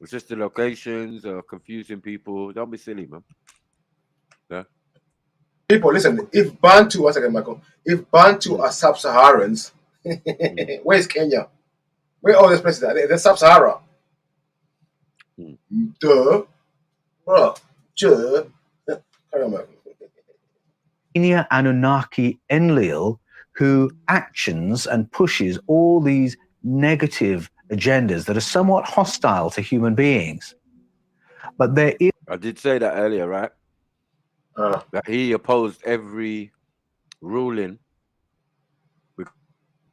H: It's just the locations are confusing people. Don't be silly, man. Yeah.
L: People, listen, if Bantu, once again, Michael, if Bantu are sub-Saharans, where's Kenya? Where are all these places are? They're sub-Sahara. Duh. Bro. Carry on, Michael.
G: Senior Anunnaki Enlil, who actions and pushes all these negative agendas that are somewhat hostile to human beings. But there is...
H: I did say that earlier, right? That he opposed every ruling,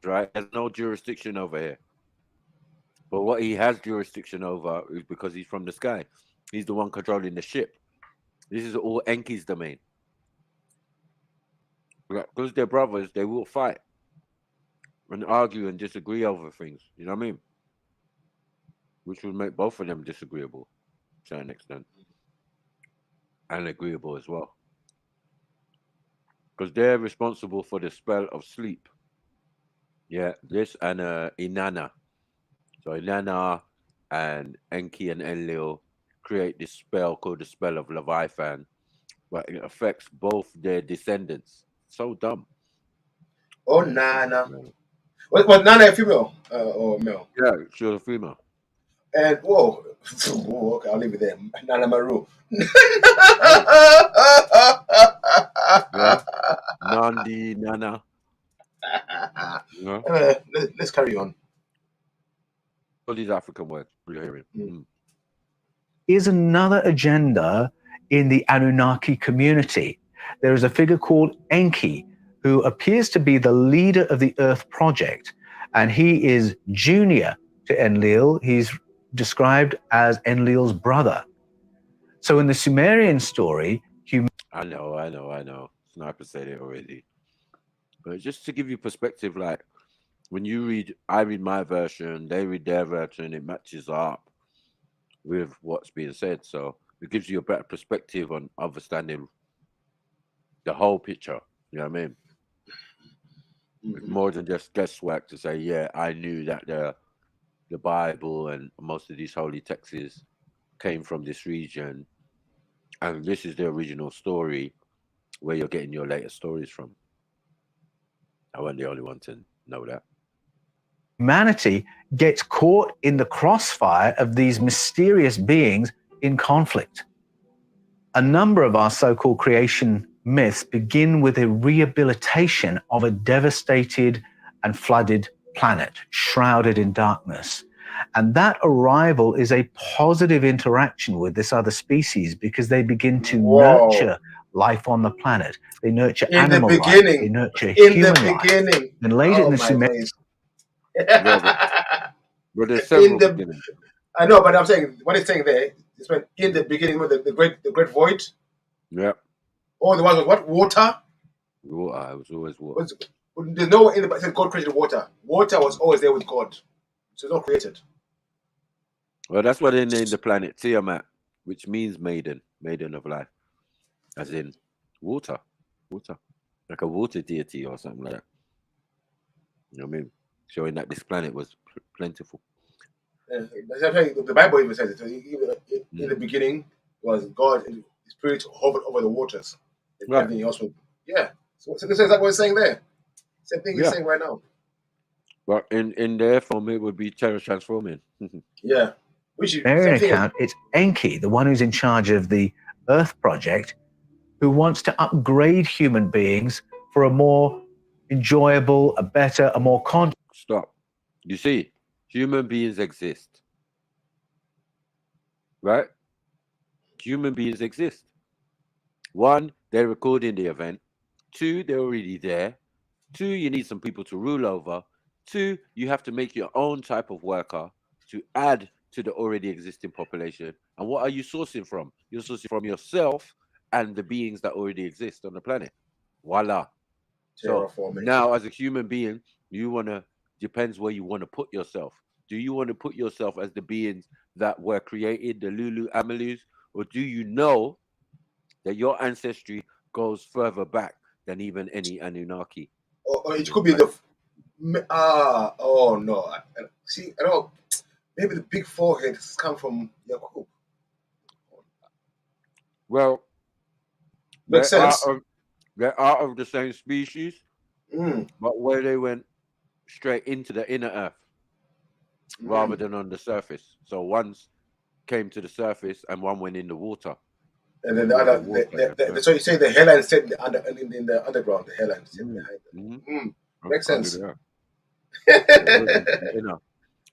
H: right? There's no jurisdiction over here. But what he has jurisdiction over is because he's from the sky. He's the one controlling the ship. This is all Enki's domain. Because they're brothers, they will fight and argue and disagree over things. You know what I mean? Which would make both of them disagreeable to an extent. And agreeable as well. Because they're responsible for the spell of sleep. Yeah, this and Inanna. So Inanna and Enki and Enlil create this spell called the spell of Leviathan. But it affects both their descendants. So dumb.
L: Oh, Nana. Was Nana a female or male?
H: Yeah, she was a female.
L: And whoa, okay, I'll leave it there. Nana Maru.
H: Yeah. Nandi, Nana.
L: Yeah. Let's carry on.
H: All these African words we're hearing.
G: Is another agenda in the Anunnaki community. There is a figure called Enki, who appears to be the leader of the Earth Project, and he is junior to Enlil. He's described as Enlil's brother. So in the Sumerian story,
H: I know. Sniper said it already. But just to give you perspective, like when you read, I read my version, they read their version, it matches up with what's being said. So it gives you a better perspective on understanding the whole picture. You know what I mean? It's more than just guesswork to say, yeah, I knew that the Bible and most of these holy texts came from this region, and this is the original story where you're getting your latest stories from. I wasn't the only one to know that.
G: Humanity gets caught in the crossfire of these mysterious beings in conflict. A number of our so-called creation myths begin with a rehabilitation of a devastated and flooded planet, shrouded in darkness. And that arrival is a positive interaction with this other species because they begin to nurture life on the planet. They nurture animal life. They nurture human life. And later in the Sumerian...
A: But there's several beginnings.
L: I know, but I'm saying, what it's saying there, it's when in the beginning, with the great void.
A: Yeah.
L: Oh, the one was what? Water?
A: Water. It was always water.
L: There's no way in the Bible says God created water. Water was always there with God. So it's not created.
A: Well, that's what they named the planet Tiamat, which means maiden of life. As in water. Like a water deity or something like that. You know what I mean? Showing that this planet was plentiful.
L: The Bible even says it. So in the beginning was God and the Spirit hovered over the waters. And everything else was, So this is exactly what it's saying there. Same thing he's saying right now.
A: But in their form, it would be terror transforming.
L: Yeah.
G: Sumerian account, it's Enki, the one who's in charge of the Earth Project, who wants to upgrade human beings for a more enjoyable, a better, a more
A: Stop. You see, human beings exist. Right? Human beings exist. One, they're recording the event. Two, they're already there. Two, you need some people to rule over. Two, you have to make your own type of worker to add to the already existing population. And what are you sourcing from? You're sourcing from yourself and the beings that already exist on the planet. Voila. So now as a human being, depends where you want to put yourself. Do you want to put yourself as the beings that were created, the Lulu Amalus, or do you know that your ancestry goes further back than even any Anunnaki?
L: Or it could be the... oh, no. See, I don't know. Maybe the big forehead has come from Yakub.
A: Well,
L: makes sense.
A: They're out of the same species, but where they went straight into the inner earth rather than on the surface. So one came to the surface and one went in the water.
L: And then the other, so you say the hairline set in the underground, the hairline set behind them. Makes sense.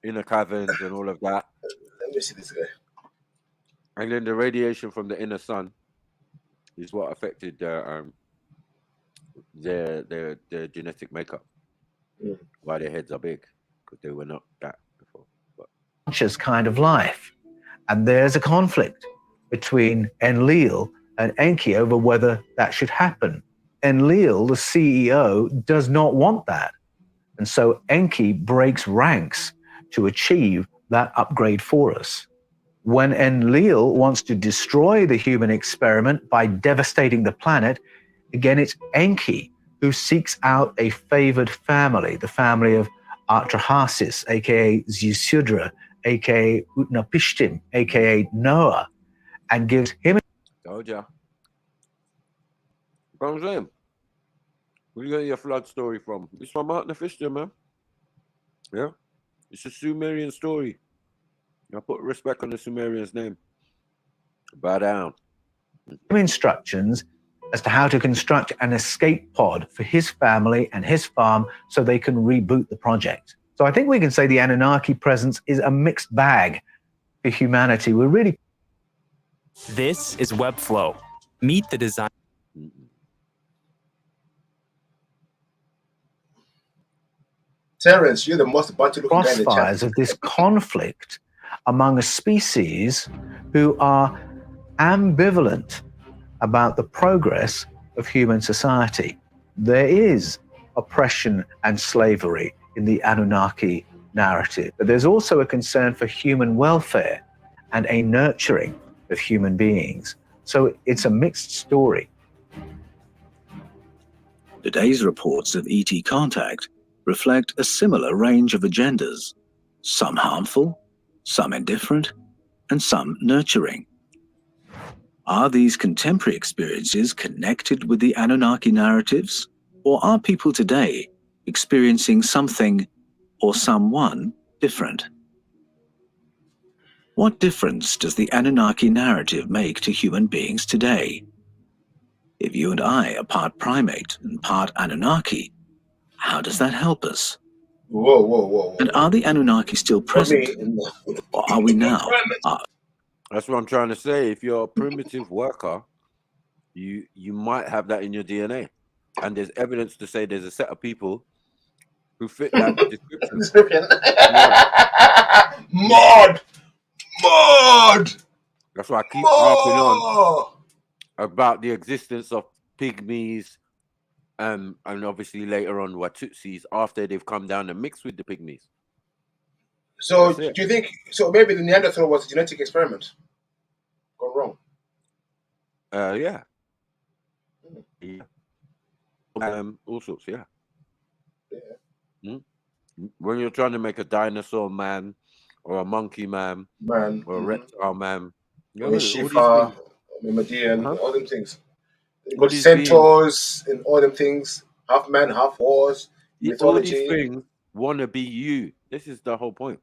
A: Inner caverns and all of that.
L: Let me see this guy.
A: And then the radiation from the inner sun is what affected their genetic makeup. Why their heads are big, because they were not that before.
G: Conscious kind of life. And there's a conflict between Enlil and Enki over whether that should happen. Enlil, the CEO, does not want that. And so Enki breaks ranks to achieve that upgrade for us. When Enlil wants to destroy the human experiment by devastating the planet, again, it's Enki who seeks out a favored family, the family of Artrahasis, aka Ziusudra, aka Utnapishtim, aka Noah, and gives him...
A: Told ya. What I'm saying? Where you get your flood story from? It's from Artrahasis, man. Yeah? It's a Sumerian story. I put respect on the Sumerian's name. Bow down.
G: Instructions as to how to construct an escape pod for his family and his farm so they can reboot the project. So I think we can say the Anunnaki presence is a mixed bag for humanity. We're really...
Q: This is Webflow. Meet the design...
L: Terrence, you're the most battle-looking guy in the chat.
G: Crossfires of this conflict among a species who are ambivalent about the progress of human society. There is oppression and slavery in the Anunnaki narrative, but there's also a concern for human welfare and a nurturing of human beings. So it's a mixed story.
O: Today's reports of ET contact reflect a similar range of agendas, some harmful, some indifferent, and some nurturing. Are these contemporary experiences connected with the Anunnaki narratives, or are people today experiencing something or someone different? What difference does the Anunnaki narrative make to human beings today? If you and I are part primate and part Anunnaki, how does that help us?
L: Whoa.
O: And are the Anunnaki still present? Or are we now?
A: That's what I'm trying to say. If you're a primitive worker, you might have that in your DNA. And there's evidence to say there's a set of people who fit that description.
L: Mod!
A: That's why I keep harping on about the existence of pygmies, and obviously later on Watutsis after they've come down and mixed with the pygmies.
L: So do you think maybe the Neanderthal was a genetic experiment gone wrong?
A: Yeah. All sorts, yeah. When you're trying to make a dinosaur man or a monkey man or a reptile man,
L: Shifa, Median, all them things. You got centaurs and all them things, half man, half horse, mythology.
A: All these things want to be you. This is the whole point.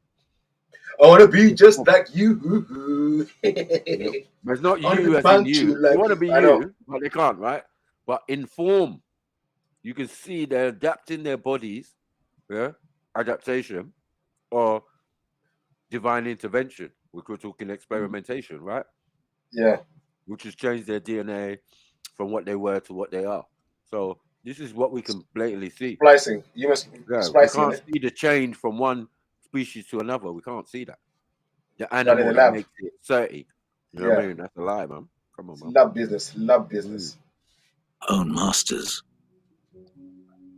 L: I want to be just like you.
A: But it's not you as in you. They want to be you, but they can't, right? But in form, you can see they're adapting their bodies, yeah, adaptation, or divine intervention, which we're talking experimentation, right?
L: Yeah.
A: Which has changed their DNA from what they were to what they are. So this is what we can blatantly see.
L: Splicing. You must splicing.
A: We can't see the change from one species to another. We can't see that. The animal that makes it 30. You know what I mean? That's a lie, man. Come on, man.
L: Love business.
O: Own masters.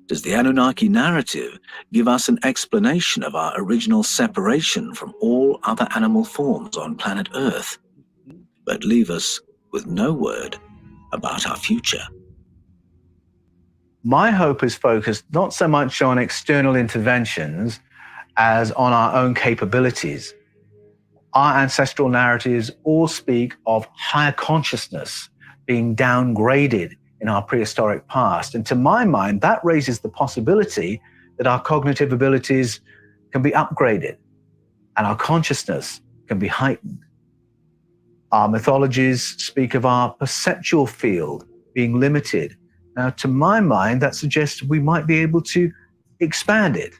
O: Does the Anunnaki narrative give us an explanation of our original separation from all other animal forms on planet Earth, but leave us with no word about our future?
G: My hope is focused not so much on external interventions as on our own capabilities. Our ancestral narratives all speak of higher consciousness being downgraded in our prehistoric past. And to my mind, that raises the possibility that our cognitive abilities can be upgraded and our consciousness can be heightened. Our mythologies speak of our perceptual field being limited. Now, to my mind, that suggests we might be able to expand it.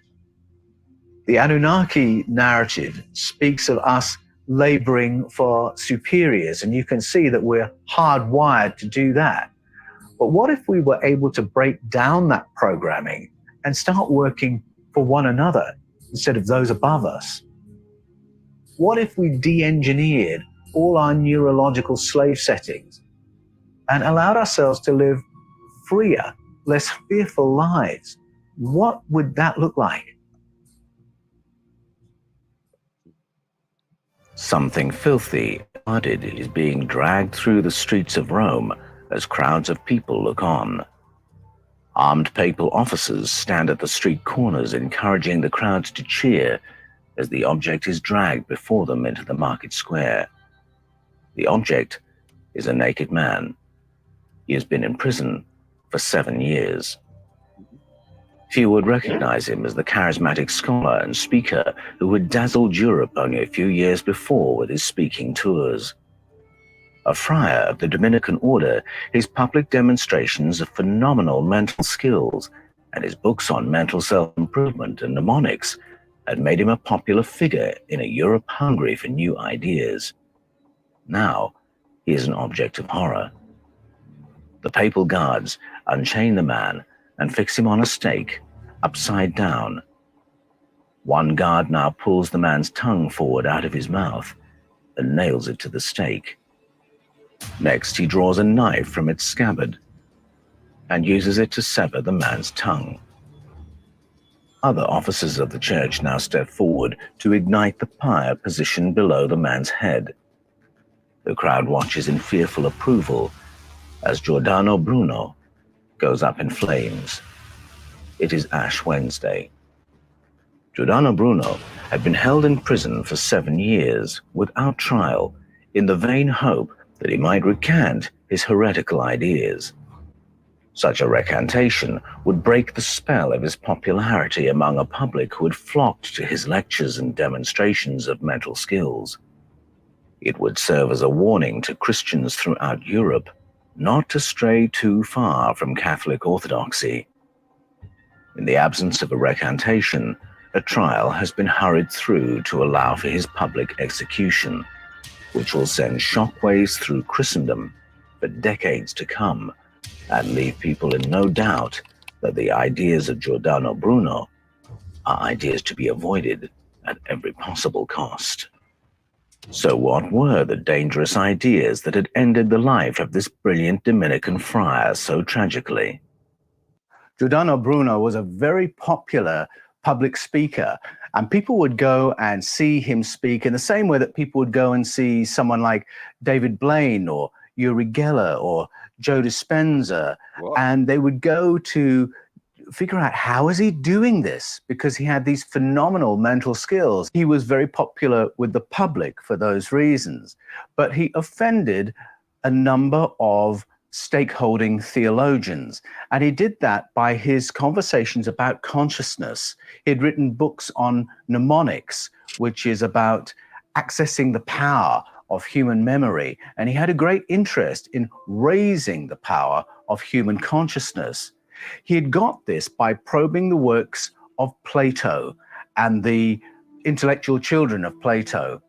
G: The Anunnaki narrative speaks of us laboring for superiors, and you can see that we're hardwired to do that. But what if we were able to break down that programming and start working for one another instead of those above us? What if we de-engineered all our neurological slave settings and allowed ourselves to live freer, less fearful lives? What would that look like? Something filthy, muddied is being dragged through the streets of Rome as crowds of people look on. Armed papal officers stand at the street corners encouraging the crowds to cheer as the object is dragged before them into the market square. The object is a naked man. He has been in prison for 7 years. Few would recognize him as the charismatic scholar and speaker who had dazzled Europe only a few years before with his speaking tours. A friar of the Dominican order, his public demonstrations of phenomenal mental skills and his books on mental self-improvement and mnemonics had made him a popular figure in a Europe hungry for new ideas. Now, he is an object of horror. The papal guards unchain the man and fix him on a stake, upside down. One guard now pulls the man's tongue forward out of his mouth and nails it to the stake. Next, he draws a knife from its scabbard and uses it to sever the man's tongue. Other officers of the church now step forward to ignite the pyre positioned below the man's head. The crowd watches in fearful approval as Giordano Bruno goes up in flames. It is Ash Wednesday. Giordano Bruno had been held in prison for 7 years without trial in the vain hope that he might recant his heretical ideas. Such a recantation would break the spell of his popularity among a public who had flocked to his lectures and demonstrations of mental skills. It would serve as a warning to Christians throughout Europe not to stray too far from Catholic orthodoxy. In the absence of a recantation,
O: a trial has been hurried through to allow for his public execution, which will send shockwaves through Christendom for decades to come and leave people in no doubt that the ideas of Giordano Bruno are ideas to be avoided at every possible cost. So what were the dangerous ideas that had ended the life of this brilliant Dominican friar so tragically?
G: Giordano Bruno was a very popular public speaker, and people would go and see him speak in the same way that people would go and see someone like David Blaine or Uri Geller or Joe Dispenza, and they would go to figure out how is he doing this, because he had these phenomenal mental skills. He was very popular with the public for those reasons, but he offended a number of stakeholding theologians, and he did that by his conversations about consciousness. He'd written books on mnemonics, which is about accessing the power of human memory, and he had a great interest in raising the power of human consciousness. He had got this by probing the works of Plato and the intellectual children of Plato.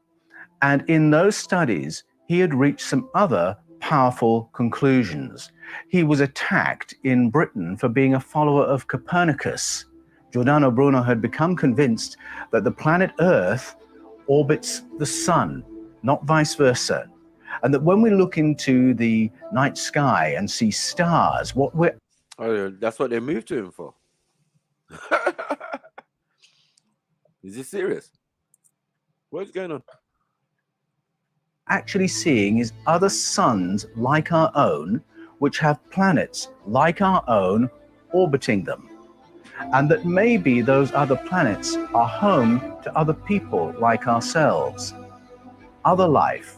G: And in those studies, he had reached some other powerful conclusions. He was attacked in Britain for being a follower of Copernicus. Giordano Bruno had become convinced that the planet Earth orbits the sun, not vice versa. And that when we look into the night sky and see stars, what we're...
A: Oh, that's what they moved to him for. Is this serious? What's going on?
G: Actually seeing is other suns like our own, which have planets like our own orbiting them. And that maybe those other planets are home to other people like ourselves, other life,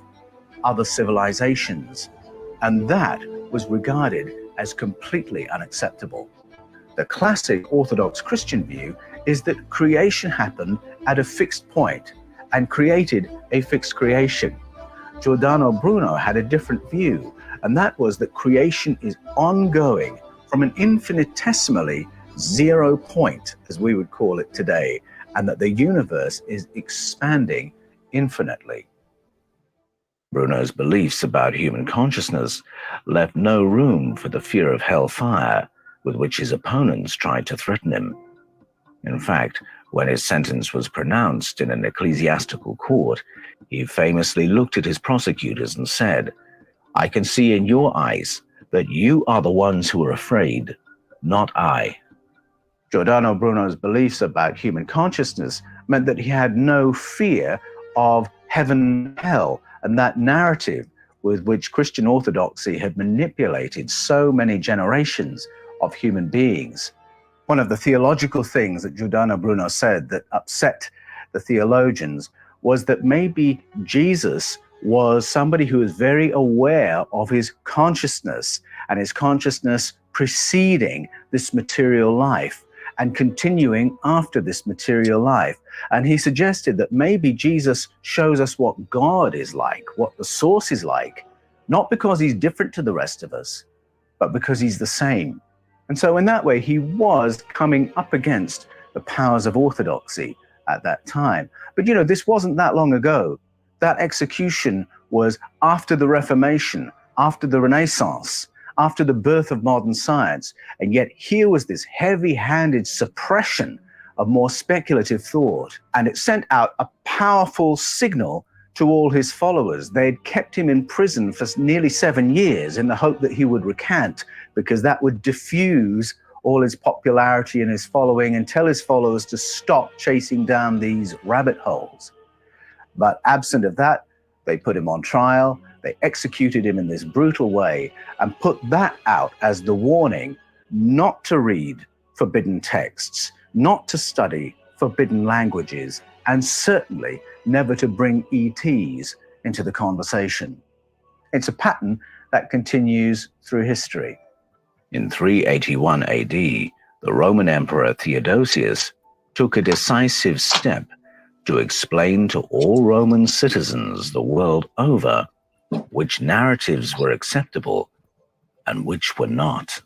G: other civilizations. And that was regarded as completely unacceptable. The classic Orthodox Christian view is that creation happened at a fixed point and created a fixed creation. Giordano Bruno had a different view, and that was that creation is ongoing from an infinitesimally 0 point, as we would call it today, and that the universe is expanding infinitely.
O: Bruno's beliefs about human consciousness left no room for the fear of hellfire with which his opponents tried to threaten him. In fact, when his sentence was pronounced in an ecclesiastical court, he famously looked at his prosecutors and said, "I can see in your eyes that you are the ones who are afraid, not I."
G: Giordano Bruno's beliefs about human consciousness meant that he had no fear of heaven and hell, and that narrative with which Christian orthodoxy had manipulated so many generations of human beings. One of the theological things that Giordano Bruno said that upset the theologians was that maybe Jesus was somebody who was very aware of his consciousness and his consciousness preceding this material life and continuing after this material life. And he suggested that maybe Jesus shows us what God is like, what the source is like, not because he's different to the rest of us, but because he's the same. And so in that way, he was coming up against the powers of orthodoxy at that time. But you know, this wasn't that long ago. That execution was after the Reformation, after the Renaissance, after the birth of modern science. And yet here was this heavy-handed suppression of more speculative thought. And it sent out a powerful signal to all his followers. They'd kept him in prison for nearly 7 years in the hope that he would recant, because that would diffuse all his popularity and his following and tell his followers to stop chasing down these rabbit holes. But absent of that, they put him on trial, they executed him in this brutal way, and put that out as the warning not to read forbidden texts, not to study forbidden languages, and certainly never to bring ETs into the conversation. It's a pattern that continues through history.
O: In 381 AD, the Roman Emperor Theodosius took a decisive step to explain to all Roman citizens the world over which narratives were acceptable and which were not.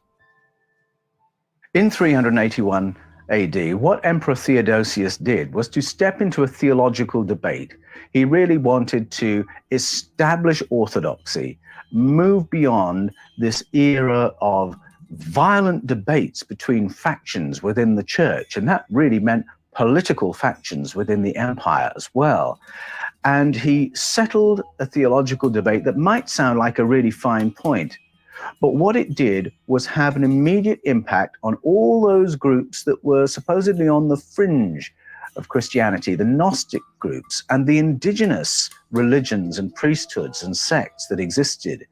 G: In 381 AD, what Emperor Theodosius did was to step into a theological debate. He really wanted to establish orthodoxy, move beyond this era of violent debates between factions within the church, and that really meant political factions within the empire as well. And he settled a theological debate that might sound like a really fine point, but what it did was have an immediate impact on all those groups that were supposedly on the fringe of Christianity, the Gnostic groups and the indigenous religions and priesthoods and sects that existed.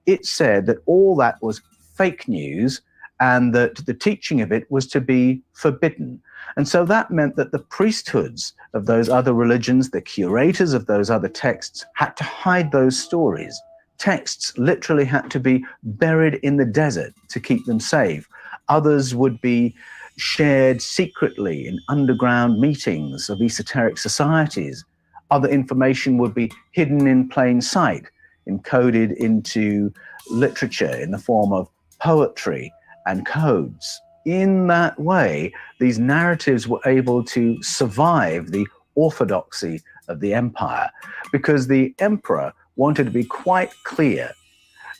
G: It said that all that was fake news and that the teaching of it was to be forbidden. And so that meant that the priesthoods of those other religions, the curators of those other texts, had to hide those stories. Texts literally had to be buried in the desert to keep them safe. Others would be shared secretly in underground meetings of esoteric societies. Other information would be hidden in plain sight, encoded into literature in the form of poetry and codes. In that way, these narratives were able to survive the orthodoxy of the empire, because the emperor wanted to be quite clear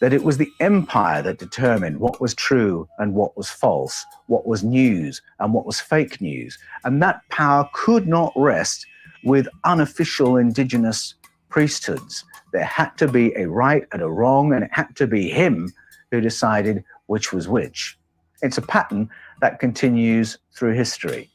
G: that it was the empire that determined what was true and what was false, what was news and what was fake news. And that power could not rest with unofficial indigenous priesthoods. There had to be a right and a wrong, and it had to be him who decided which was which. It's a pattern that continues through history.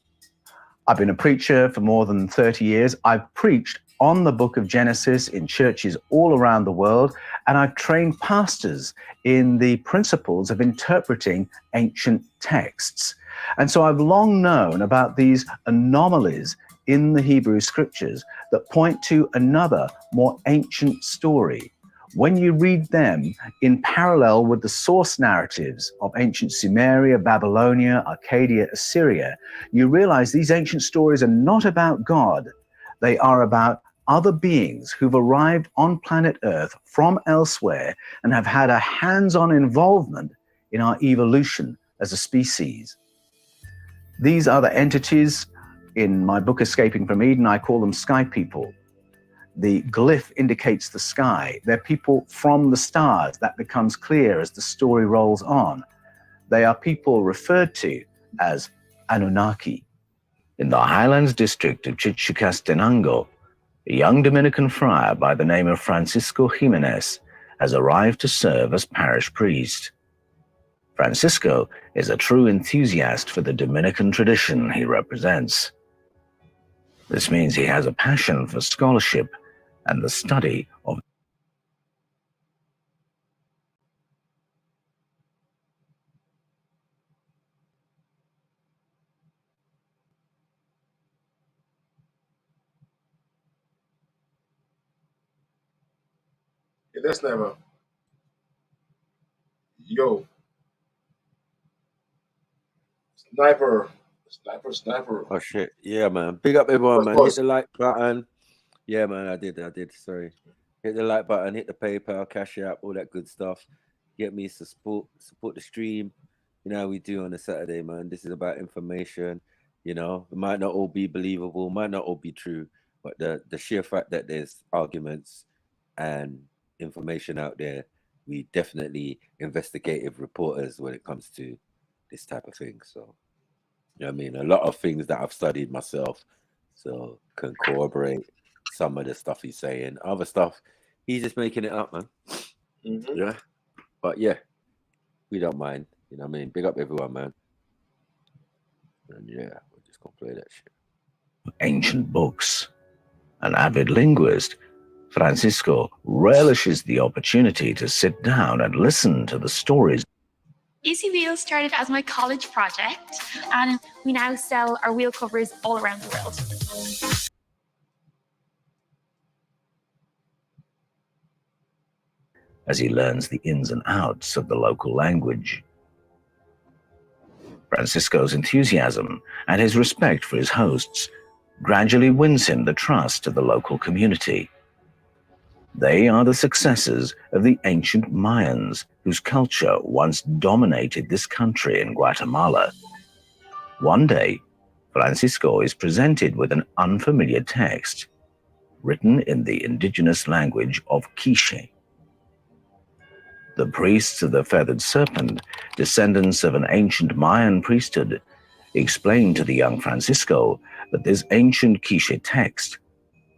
G: I've been a preacher for more than 30 years. I've preached on the book of Genesis in churches all around the world, and I've trained pastors in the principles of interpreting ancient texts. And so I've long known about these anomalies in the Hebrew scriptures that point to another, more ancient story. When you read them in parallel with the source narratives of ancient Sumeria, Babylonia, Arcadia, Assyria, you realize these ancient stories are not about God. They are about other beings who've arrived on planet Earth from elsewhere and have had a hands-on involvement in our evolution as a species. These other entities, in my book Escaping from Eden, I call them sky people. The glyph indicates the sky. They're people from the stars. That becomes clear as the story rolls on. They are people referred to as Anunnaki. In the Highlands district of Chichicastenango, a young Dominican friar by the name of Francisco Jimenez has arrived to serve as parish priest. Francisco is a true enthusiast for the Dominican tradition he represents. This means he has a passion for scholarship and the study of
L: That's never. Yo. Sniper.
A: Oh shit. Yeah, man. Big up everyone, man. Hit the like button. Yeah, man, I did. Sorry. Hit the like button, hit the PayPal, Cash App, all that good stuff. Get me to support the stream. You know how we do on a Saturday, man. This is about information. You know, it might not all be believable, might not all be true, but the sheer fact that there's arguments and information out there, we definitely investigative reporters when it comes to this type of thing. So, you know what I mean? A lot of things that I've studied myself, so can corroborate some of the stuff he's saying. Other stuff, he's just making it up, man. Mm-hmm. Yeah. But yeah, we don't mind. You know what I mean? Big up everyone, man. And yeah, we're just gonna play that shit.
G: Ancient books. An avid linguist, Francisco relishes the opportunity to sit down and listen to the stories.
M: Easy Wheel started as my college project, and we now sell our wheel covers all around the world.
G: As he learns the ins and outs of the local language. Francisco's enthusiasm and his respect for his hosts gradually wins him the trust of the local community. They are the successors of the ancient Mayans, whose culture once dominated this country in Guatemala.
O: One day, Francisco is presented with an unfamiliar text written in the indigenous language of Quiche. The priests of the feathered serpent, descendants of an ancient Mayan priesthood, explain to the young Francisco that this ancient Quiche text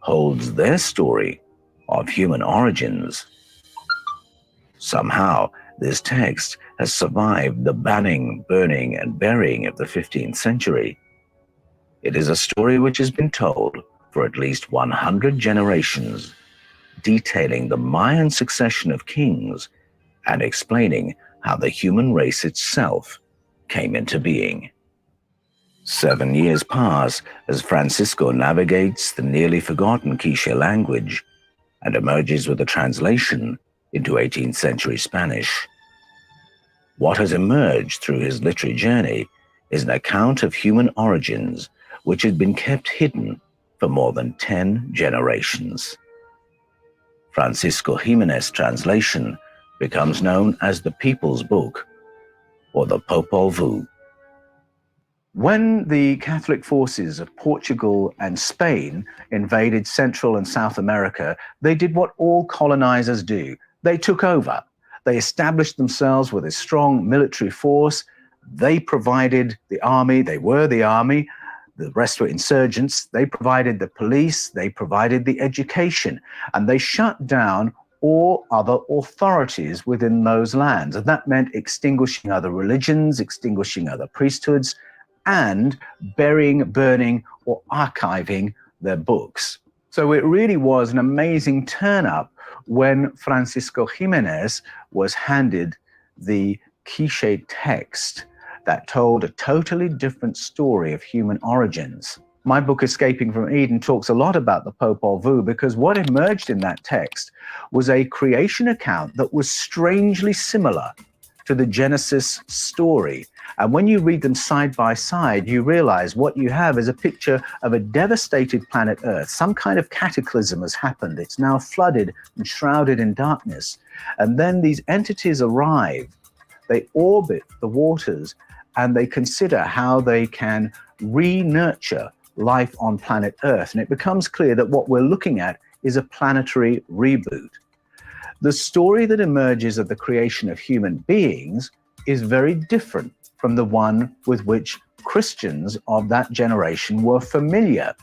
O: holds their story of human origins. Somehow, this text has survived the banning, burning, and burying of the 15th century. It is a story which has been told for at least 100 generations, detailing the Mayan succession of kings and explaining how the human race itself came into being. 7 years pass as Francisco navigates the nearly forgotten Quiche language and emerges with a translation into 18th century Spanish. What has emerged through his literary journey is an account of human origins which had been kept hidden for more than 10 generations. Francisco Jimenez's translation becomes known as the People's Book, or the Popol Vuh. When the Catholic forces of Portugal and Spain invaded Central and South America, they did what all colonizers do. They took over. They established themselves with a strong military force. They provided the army. They were the army. The rest were insurgents. They provided the police. They provided the education. And they shut down all other authorities within those lands. And that meant extinguishing other religions, extinguishing other priesthoods, and burying, burning, or archiving their books. So it really was an amazing turn-up when Francisco Jimenez was handed the Quiche text that told a totally different story of human origins. My book, Escaping from Eden, talks a lot about the Popol Vuh because what emerged in that text was a creation account that was strangely similar to the Genesis story. And when you read them side by side, you realize what you have is a picture of a devastated planet Earth. Some kind of cataclysm has happened. It's now flooded and shrouded in darkness. And then these entities arrive. They orbit the waters and they consider how they can re-nurture life on planet Earth. And it becomes clear that what we're looking at is a planetary reboot. The story that emerges of the creation of human beings is very different from the one with which Christians of that generation were familiar.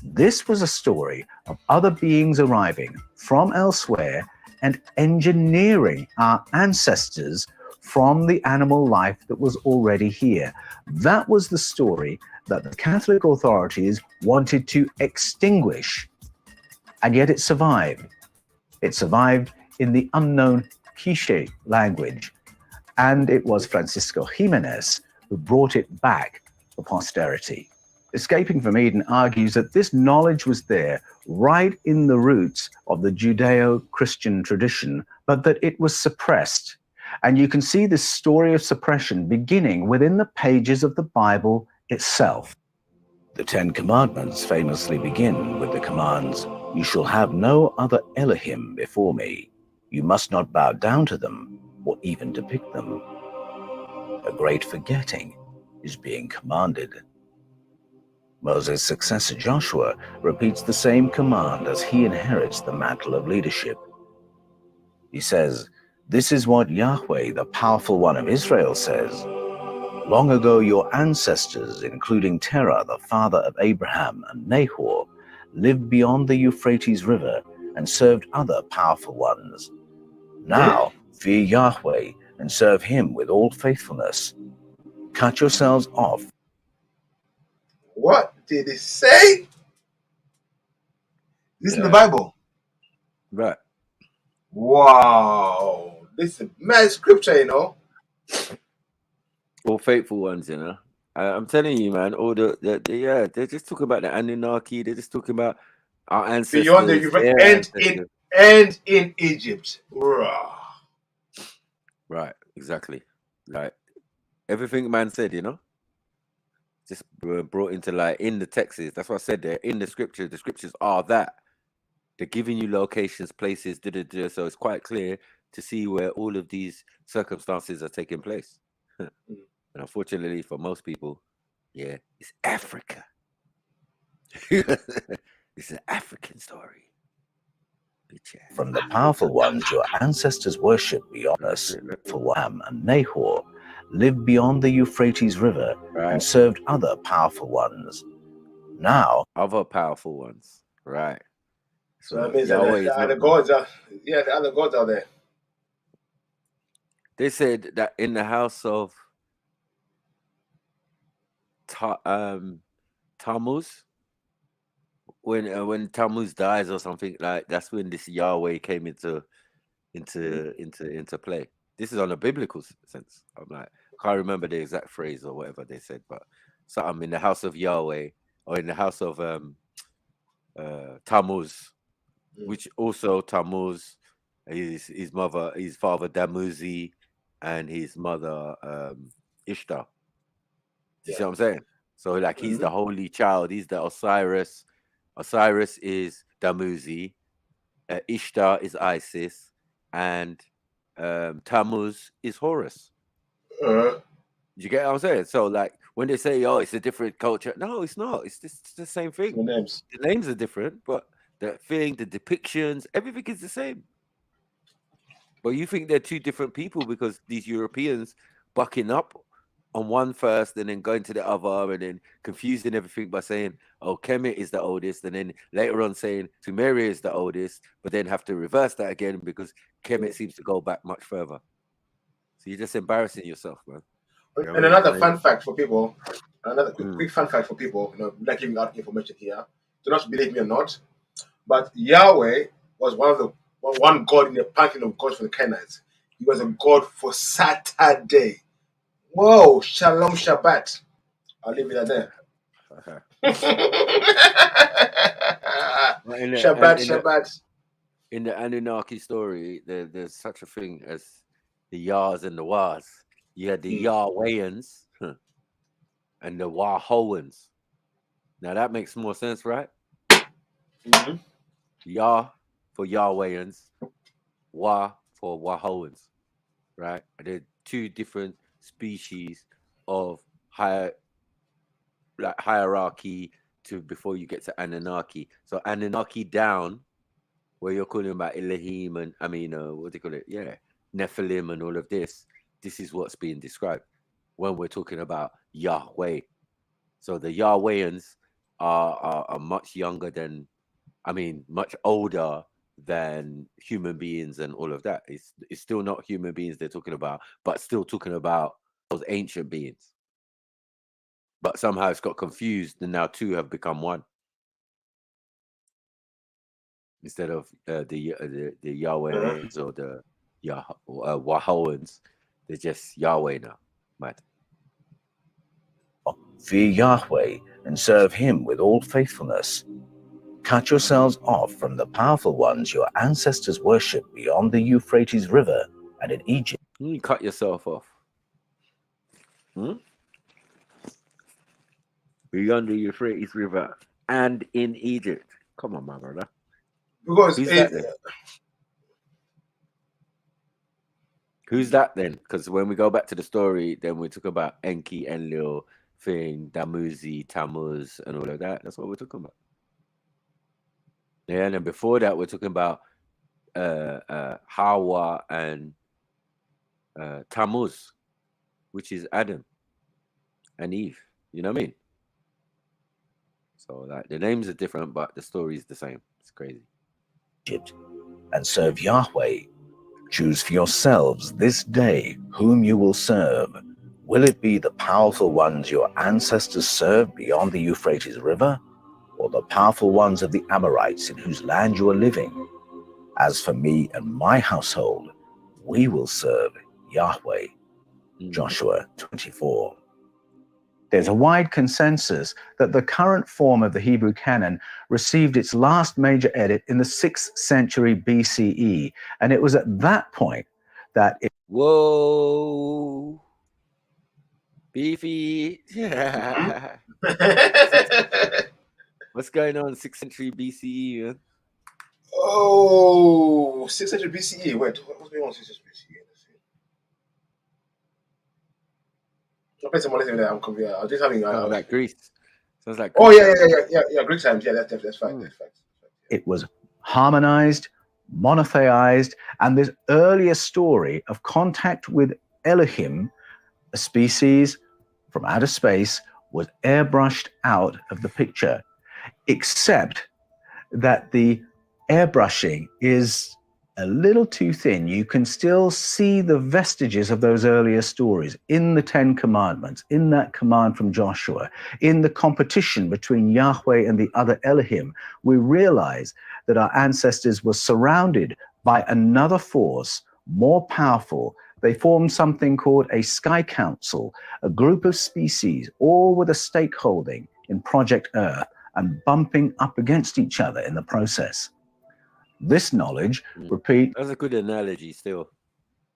O: This was a story of other beings arriving from elsewhere and engineering our ancestors from the animal life that was already here. That was the story that the Catholic authorities wanted to extinguish, and yet it survived. It survived in the unknown Quiche language, and it was Francisco Jimenez who brought it back for posterity. Escaping from Eden argues that this knowledge was there right in the roots of the Judeo-Christian tradition, but that it was suppressed. And you can see this story of suppression beginning within the pages of the Bible itself. The Ten Commandments famously begin with the commands, "You shall have no other Elohim before me. You must not bow down to them or even depict them." A great forgetting is being commanded. Moses' successor Joshua repeats the same command as he inherits the mantle of leadership. He says, "This is what Yahweh, the powerful one of Israel, says. Long ago your ancestors, including Terah, the father of Abraham, and Nahor, lived beyond the Euphrates River and served other powerful ones. Now fear Yahweh and serve him with all faithfulness. Cut yourselves off."
L: What did it say? This is in the Bible.
A: Right.
L: Wow. This is a mad scripture, you know.
A: All faithful ones, you know. I'm telling you, man. All they're just talking about the Anunnaki. They're just talking about our ancestors.
L: Beyond the Euphrates and in Egypt.
A: Right, exactly. Like everything man said, you know, just brought into light in the texts. That's what I said there. In the scriptures are that. They're giving you locations, places, so it's quite clear to see where all of these circumstances are taking place. And unfortunately for most people, Yeah, it's Africa. It's an African story.
O: From the powerful ones your ancestors worshipped beyond us, for Wam and Nahor lived beyond the Euphrates River and served other powerful ones. Now,
A: other powerful ones, right?
L: So that means that the gods are, the other gods are there.
A: They said that in the house of Tammuz, when Tammuz dies or something, like that's when this Yahweh came into play. This is on a biblical sense. I'm like, can't remember the exact phrase or whatever they said, but something in the house of Yahweh or in the house of Tammuz, which also Tammuz, his father Damuzi, and his mother Ishtar. You see what I'm saying? So like he's the holy child, he's the Osiris. Osiris is Damuzi, Ishtar is Isis, and Tammuz is Horus. You get what I'm saying? So like when they say, "Oh, it's a different culture," no, it's not. It's just the same thing. The names are different, but the thing, the depictions, everything is the same. But you think they're two different people because these Europeans bucking up on one first and then going to the other and then confusing everything by saying, oh, Kemet is the oldest, and then later on saying Sumeria is the oldest, but then have to reverse that again because Kemet seems to go back much further. So you're just embarrassing yourself, man.
L: And another fun fact for people, another quick fun fact for people, not giving out information here, do not believe me or not, but Yahweh was one god in the pantheon of gods for the Canaanites. He was a god for Saturday. Whoa, Shalom Shabbat. I'll leave it at that. Shabbat.
A: In the Anunnaki story, there's such a thing as the Yahs and the Wahs. You had the Yahwehans and the Wahoans. Now that makes more sense, right? Yah for Yahwehans, Wah for Wahoans, right? They're two different species of hierarchy to before you get to Anunnaki. So Anunnaki down, where you're calling about Elohim and what do you call it? Yeah, Nephilim and all of this. This is what's being described when we're talking about Yahweh. So the Yahwehans are much younger than, much older than human beings and all of that. It's still not human beings they're talking about, but still talking about those ancient beings. But somehow it's got confused, and now two have become one. Instead of the Yahwehans or the Wahoans, they're just Yahweh now. Right.
O: fear Yahweh and serve him with all faithfulness. Cut yourselves off from the powerful ones your ancestors worshipped beyond the Euphrates River and in Egypt.
A: You cut yourself off. Beyond the Euphrates River and in Egypt. Come on, my brother.
L: Because
A: Who's that then? Who's that then? Because when we go back to the story, then we talk about Enki, Enlil, thing, Damuzi, Tammuz, and all of that. That's what we're talking about. Yeah, and then before that, we're talking about Hawa and Tammuz, which is Adam and Eve. You know what I mean? So like the names are different, but the story is the same. It's crazy.
O: And serve Yahweh. Choose for yourselves this day whom you will serve. Will it be the powerful ones your ancestors served beyond the Euphrates River, or the powerful ones of the Amorites in whose land you are living? As for me and my household, we will serve Yahweh. Joshua 24. There's a wide consensus that the current form of the Hebrew canon received its last major edit in the 6th century BCE, and it was at that point that it...
A: Whoa! Beefy! What's going on 6th century BCE, man?
L: Oh, 6th century BCE. Wait, what's going on 6th century BCE? Drop in some more there. I'm confused. I was just having.
A: Sounds like Greece. Sounds like.
L: Oh yeah. Greek times. Yeah, that's fine. That's fine.
G: It was harmonized, monotheized, and this earlier story of contact with Elohim, a species from outer space, was airbrushed out of the picture, except that the airbrushing is a little too thin. You can still see the vestiges of those earlier stories in the Ten Commandments, in that command from Joshua, in the competition between Yahweh and the other Elohim. We realize that our ancestors were surrounded by another force more powerful. They formed something called a Sky Council, a group of species, all with a stakeholding in Project Earth and bumping up against each other in the process. This knowledge, repeat.
A: That's a good analogy still.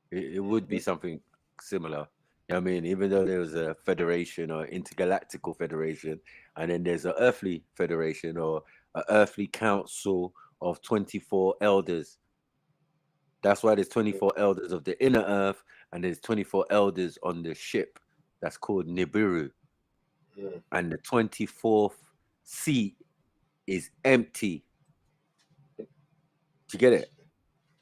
A: It would be something similar. You know what I mean? Even though there was a federation or intergalactical federation, and then there's an earthly federation or an earthly council of 24 elders. That's why there's 24 elders of the inner earth, and there's 24 elders on the ship that's called Nibiru. And the 24th seat is empty. Do you get it?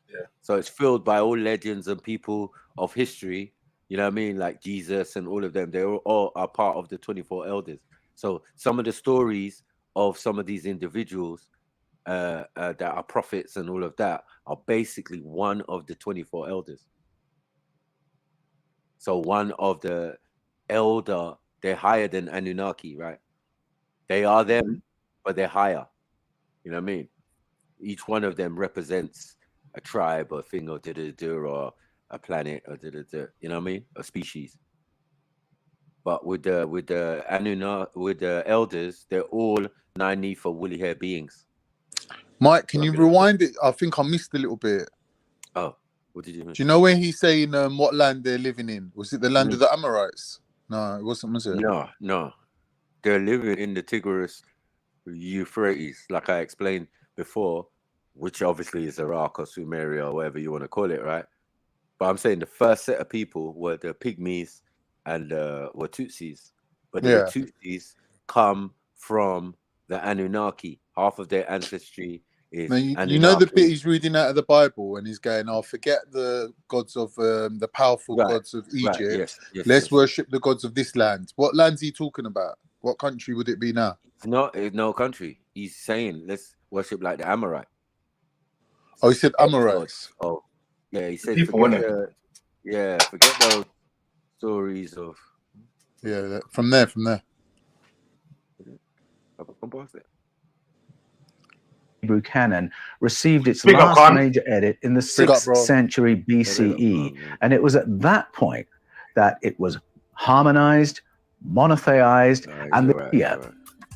L: Yeah.
A: So it's filled by all legends and people of history, you know what I mean? Like Jesus and all of them, they all are part of the 24 elders. So some of the stories of some of these individuals that are prophets and all of that are basically one of the 24 elders. So one of the elder, they're higher than Anunnaki, right? They are them, but they're higher. You know what I mean? Each one of them represents a tribe or thing or or a planet or you know what I mean? A species. But with the Anunnaki, with the elders, they're all nine for woolly hair beings.
I: Mike, can you rewind it? I think I missed a little bit.
A: Oh, what did you mean?
I: Do you know where he's saying what land they're living in? Was it the land of the Amorites? No, it wasn't, was it?
A: No. They're living in the Tigris Euphrates, like I explained before, which obviously is Iraq or Sumeria or whatever you want to call it, right? But I'm saying the first set of people were the Pygmies and were Tutsis. But the Tutsis come from the Anunnaki. Half of their ancestry is Anunnaki.
I: You know the bit he's reading out of the Bible and he's going, "I'll forget the gods of the powerful gods of Egypt.
A: Right. Yes,
I: Let's worship the gods of this land." What land's he talking about? What country would it be now?
A: It's no country. He's saying let's worship like the Amorite.
I: Oh, he said Amorites.
A: Oh, yeah. He said forget those stories of.
I: Yeah, from there.
G: Hebrew canon received its last major edit in the 6th century BCE, and it was at that point that it was harmonized, monotheized, and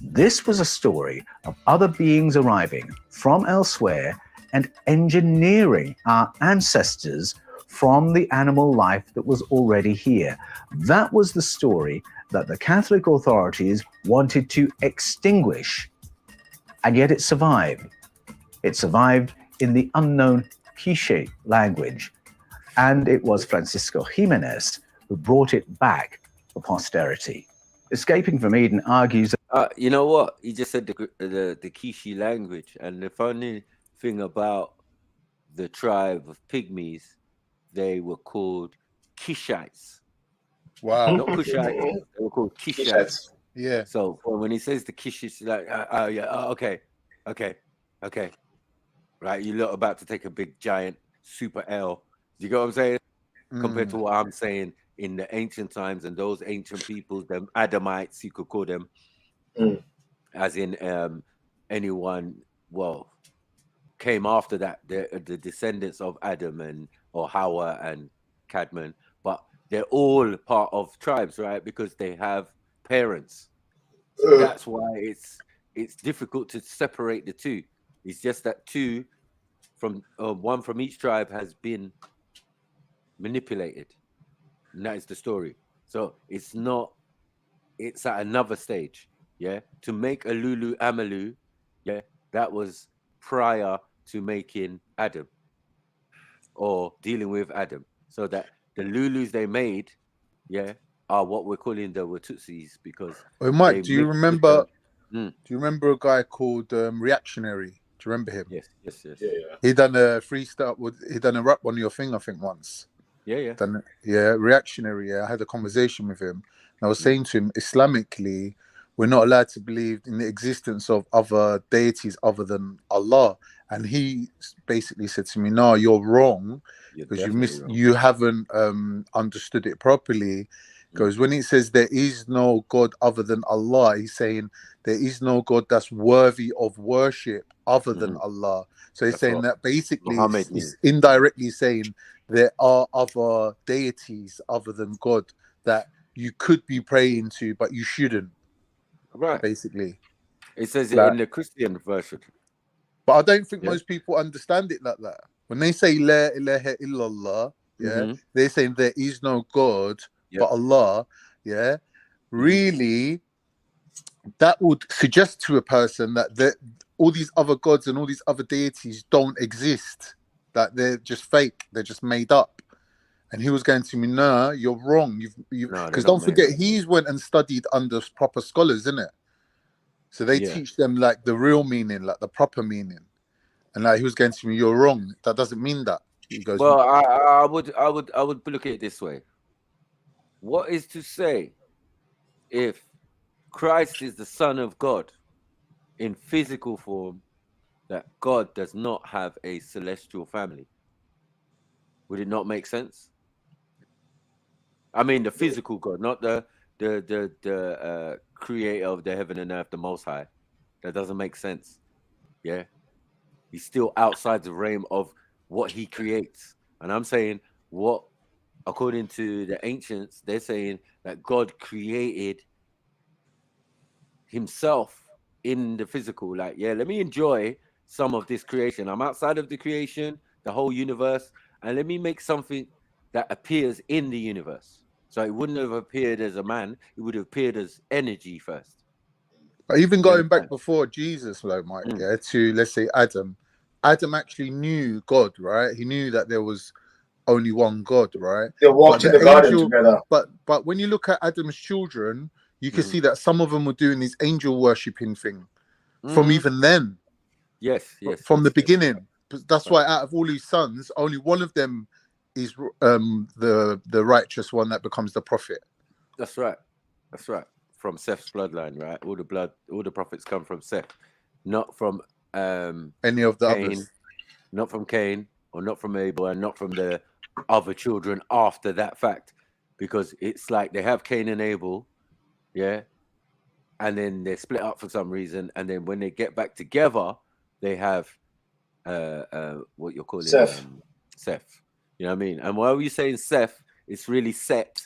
G: this was a story of other beings arriving from elsewhere and engineering our ancestors from the animal life that was already here. That was the story that the Catholic authorities wanted to extinguish, and yet it survived. It survived in the unknown Quiche language, and it was Francisco Jimenez who brought it back for posterity. Escaping from Eden argues that...
A: you know what? He just said the Quiche language, and the funny thing about the tribe of Pygmies, they were called Kishites.
I: Wow.
A: Not Kushites, they were called Kishites.
I: Yeah.
A: So when he says the Kishites, like, okay. Right, you're not about to take a big, giant, super L. Do you get what I'm saying? Compared to what I'm saying in the ancient times and those ancient people, them Adamites, you could call them, as in anyone, came after that, the descendants of Adam or Hawa and Cadman, but they're all part of tribes, right? Because they have parents. So that's why it's difficult to separate the two. It's just that one from each tribe has been manipulated, and that is the story. So it's at another stage. To make a Lulu Amalu, that was prior to making Adam or dealing with Adam. So that the Lulus they made are what we're calling the Watutsis because.
I: Oh, Mike, do you remember?
A: Do
I: you remember a guy called Reactionary? Do you remember him?
A: Yes.
L: Yeah.
I: He done a freestyle. He done a rap on your thing, I think, once.
A: Yeah.
I: Reactionary. Yeah, I had a conversation with him. And I was saying to him, Islamically, we're not allowed to believe in the existence of other deities other than Allah. And he basically said to me, "No, you're wrong because you haven't understood it properly." Because when it says there is no God other than Allah, he's saying there is no God that's worthy of worship other than Allah. So he's saying that basically it's indirectly saying there are other deities other than God that you could be praying to, but you shouldn't.
A: Right.
I: Basically.
A: It says it in the Christian version.
I: But I don't think most people understand it like that. When they say La ilaha illallah, they're saying there is no God but Allah, really, that would suggest to a person that all these other gods and all these other deities don't exist, that they're just fake, they're just made up. And he was going to me, "No, you're wrong. Because don't forget, he's went and studied under proper scholars, isn't it? So they teach them like the real meaning, like the proper meaning." And like he was going to me, "You're wrong. That doesn't mean that." He goes,
A: "Well, I would look at it this way. What is to say if Christ is the Son of God in physical form, that God does not have a celestial family? Would it not make sense? I mean, the physical God, not the creator of the heaven and earth, the Most High. That doesn't make sense. Yeah, he's still outside the realm of what he creates. And I'm saying, what, according to the ancients, they're saying that God created himself in the physical. Like, let me enjoy some of this creation. I'm outside of the creation, the whole universe, and let me make something that appears in the universe. So it wouldn't have appeared as a man, it would have appeared as energy first.
I: But even going back before Jesus, like Mike, to let's say Adam actually knew God, right? He knew that there was only one God, right?
L: They walked in the garden together.
I: But when you look at Adam's children, you can see that some of them were doing this angel worshipping thing from even then.
A: Yes.
I: From the beginning. That's why out of all his sons, only one of them is the righteous one that becomes the prophet.
A: That's right. From Seth's bloodline, right? All the prophets come from Seth, not from
I: any of the others.
A: Not from Cain or not from Abel, and not from the other children after that fact, because it's like they have Cain and Abel, and then they're split up for some reason, and then when they get back together, they have what you're calling Seth. You know what I mean? And why were you saying Seth? It's really Set.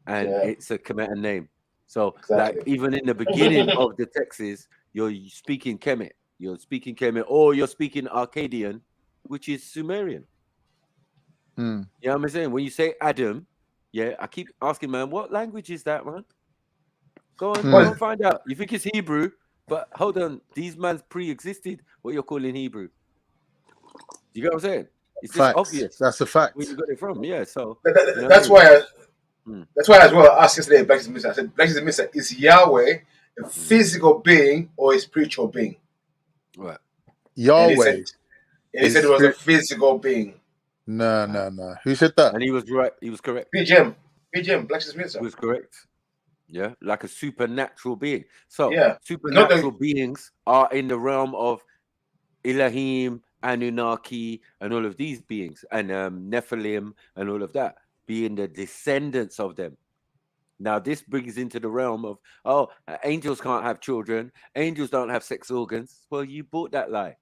A: And it's a Kemetic name. So like even in the beginning of the texts, you're speaking Kemet. You're speaking Kemet, or you're speaking Akkadian, which is Sumerian. You know what I'm saying? When you say Adam, I keep asking, man, what language is that, man? Go on, find out. You think it's Hebrew, but hold on, these mans pre-existed what you're calling Hebrew. You get what I'm saying? It's just obvious.
I: That's a fact.
A: Where you got it from, So
L: that's why. That's why as well I asked yesterday, Black is I said, Black is Mr. Is Yahweh a physical being or a spiritual being?
A: Right.
I: Yahweh.
L: He said it was a physical being.
I: No. Who said that?
A: And he was right. He was correct.
L: BGM, Black is Mr.
A: He was correct. Yeah, like a supernatural being. So supernatural beings are in the realm of Elohim, Anunnaki, and all of these beings, and Nephilim, and all of that, being the descendants of them. Now, this brings into the realm of, angels can't have children. Angels don't have sex organs. Well, you bought that lie.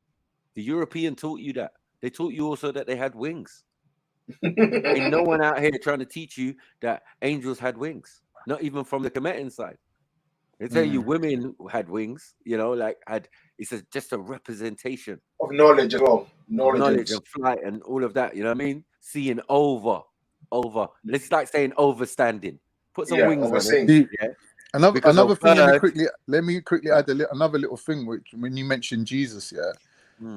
A: The European taught you that. They taught you also that they had wings. Ain't no one out here trying to teach you that angels had wings. Not even from the Kemetic side. They tell you women had wings, it's just a representation
L: of knowledge as well.
A: Knowledge and flight and all of that, you know what I mean? Seeing over. Let's like saying overstanding. Put some wings on it.
I: Another thing, let me quickly add another little thing, which when you mentioned Jesus,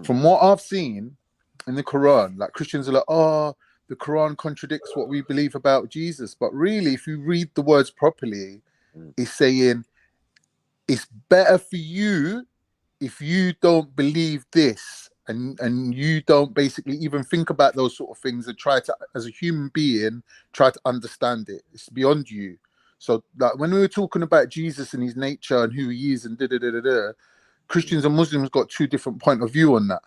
I: from what I've seen in the Quran, like Christians are like, the Quran contradicts what we believe about Jesus. But really, if you read the words properly, it's saying it's better for you if you don't believe this and you don't basically even think about those sort of things and try to, as a human being, try to understand it. It's beyond you. So like when we were talking about Jesus and his nature and who he is and Christians and Muslims got two different point of view on that,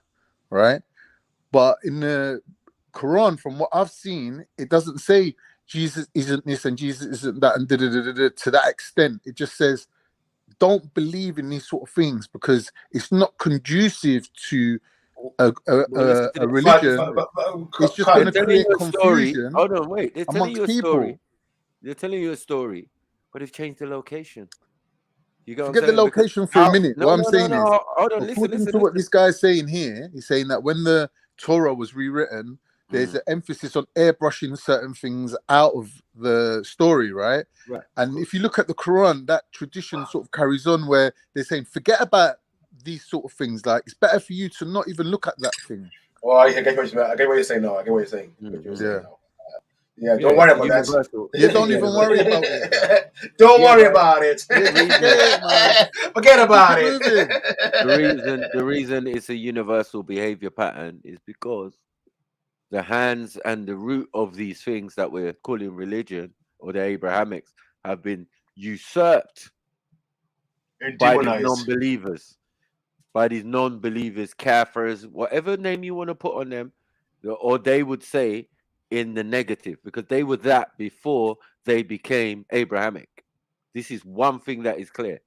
I: right? But in the Quran, from what I've seen, it doesn't say Jesus isn't this and Jesus isn't that and to that extent. It just says don't believe in these sort of things because it's not conducive to a religion. It's just going to create confusion.
A: Hold on, wait. They're telling
I: amongst
A: you a
I: people.
A: story. They're telling you a story, but they've changed the location. You got
I: Forget the location for a minute.
A: No,
I: what I'm
A: no,
I: saying
A: no,
I: is,
A: no. Hold on,
I: according to what this guy's saying here, he's saying that when the Torah was rewritten, there's an emphasis on airbrushing certain things out of the story, right?
A: Right.
I: And if you look at the Quran, that tradition sort of carries on where they're saying, forget about these sort of things. Like, it's better for you to not even look at that thing.
L: Well, I get what you're saying now. I get what you're saying. Yeah, don't worry about that.
I: Yeah, don't even worry about it.
L: Don't worry about it. Forget about it.
A: The reason it's a universal behavior pattern is because the hands and the root of these things that we're calling religion or the Abrahamics have been usurped by these non-believers. By these non-believers, kafirs, whatever name you want to put on them, or they would say in the negative, because they were that before they became Abrahamic. This is one thing that is clear.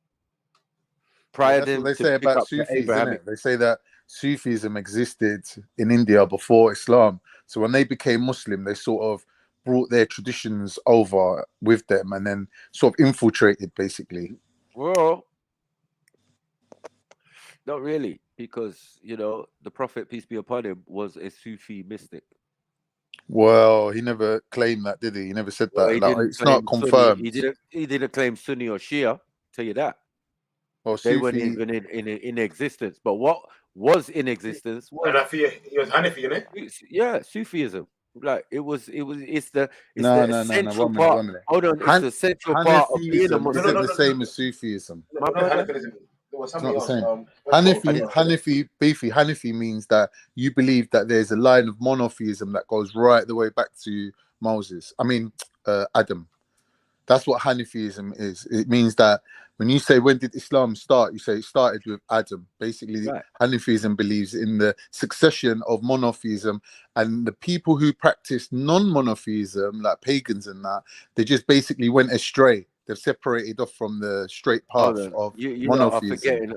A: Prior
I: That's
A: to
I: what they say about Sufis, isn't it? They say that Sufism existed in India before Islam. So when they became Muslim, they sort of brought their traditions over with them and then sort of infiltrated, basically.
A: Well, not really, because, you know, the Prophet, peace be upon him, was a Sufi mystic.
I: Well, he never claimed that, did he? He never said that. Like, it's not confirmed.
A: He didn't claim Sunni or Shia. Tell you that.
I: Well,
A: they weren't even in existence. But what was in existence was
L: Hanafi, isn't it?
A: Yeah, Sufism. Like it's the
I: No.
A: essential part. Hold on, it's the central part of being a Muslim.
I: Isn't the same as Sufism.
L: It's
I: not the same. Hanafi means that you believe that there's a line of monotheism that goes right the way back to Adam. That's what Hanafism is. It means that when you say, when did Islam start? You say it started with Adam. Basically, right. Hanafism believes in the succession of monotheism, and the people who practice non-monotheism, like pagans and that, they just basically went astray. They've separated off from the straight path of monotheism.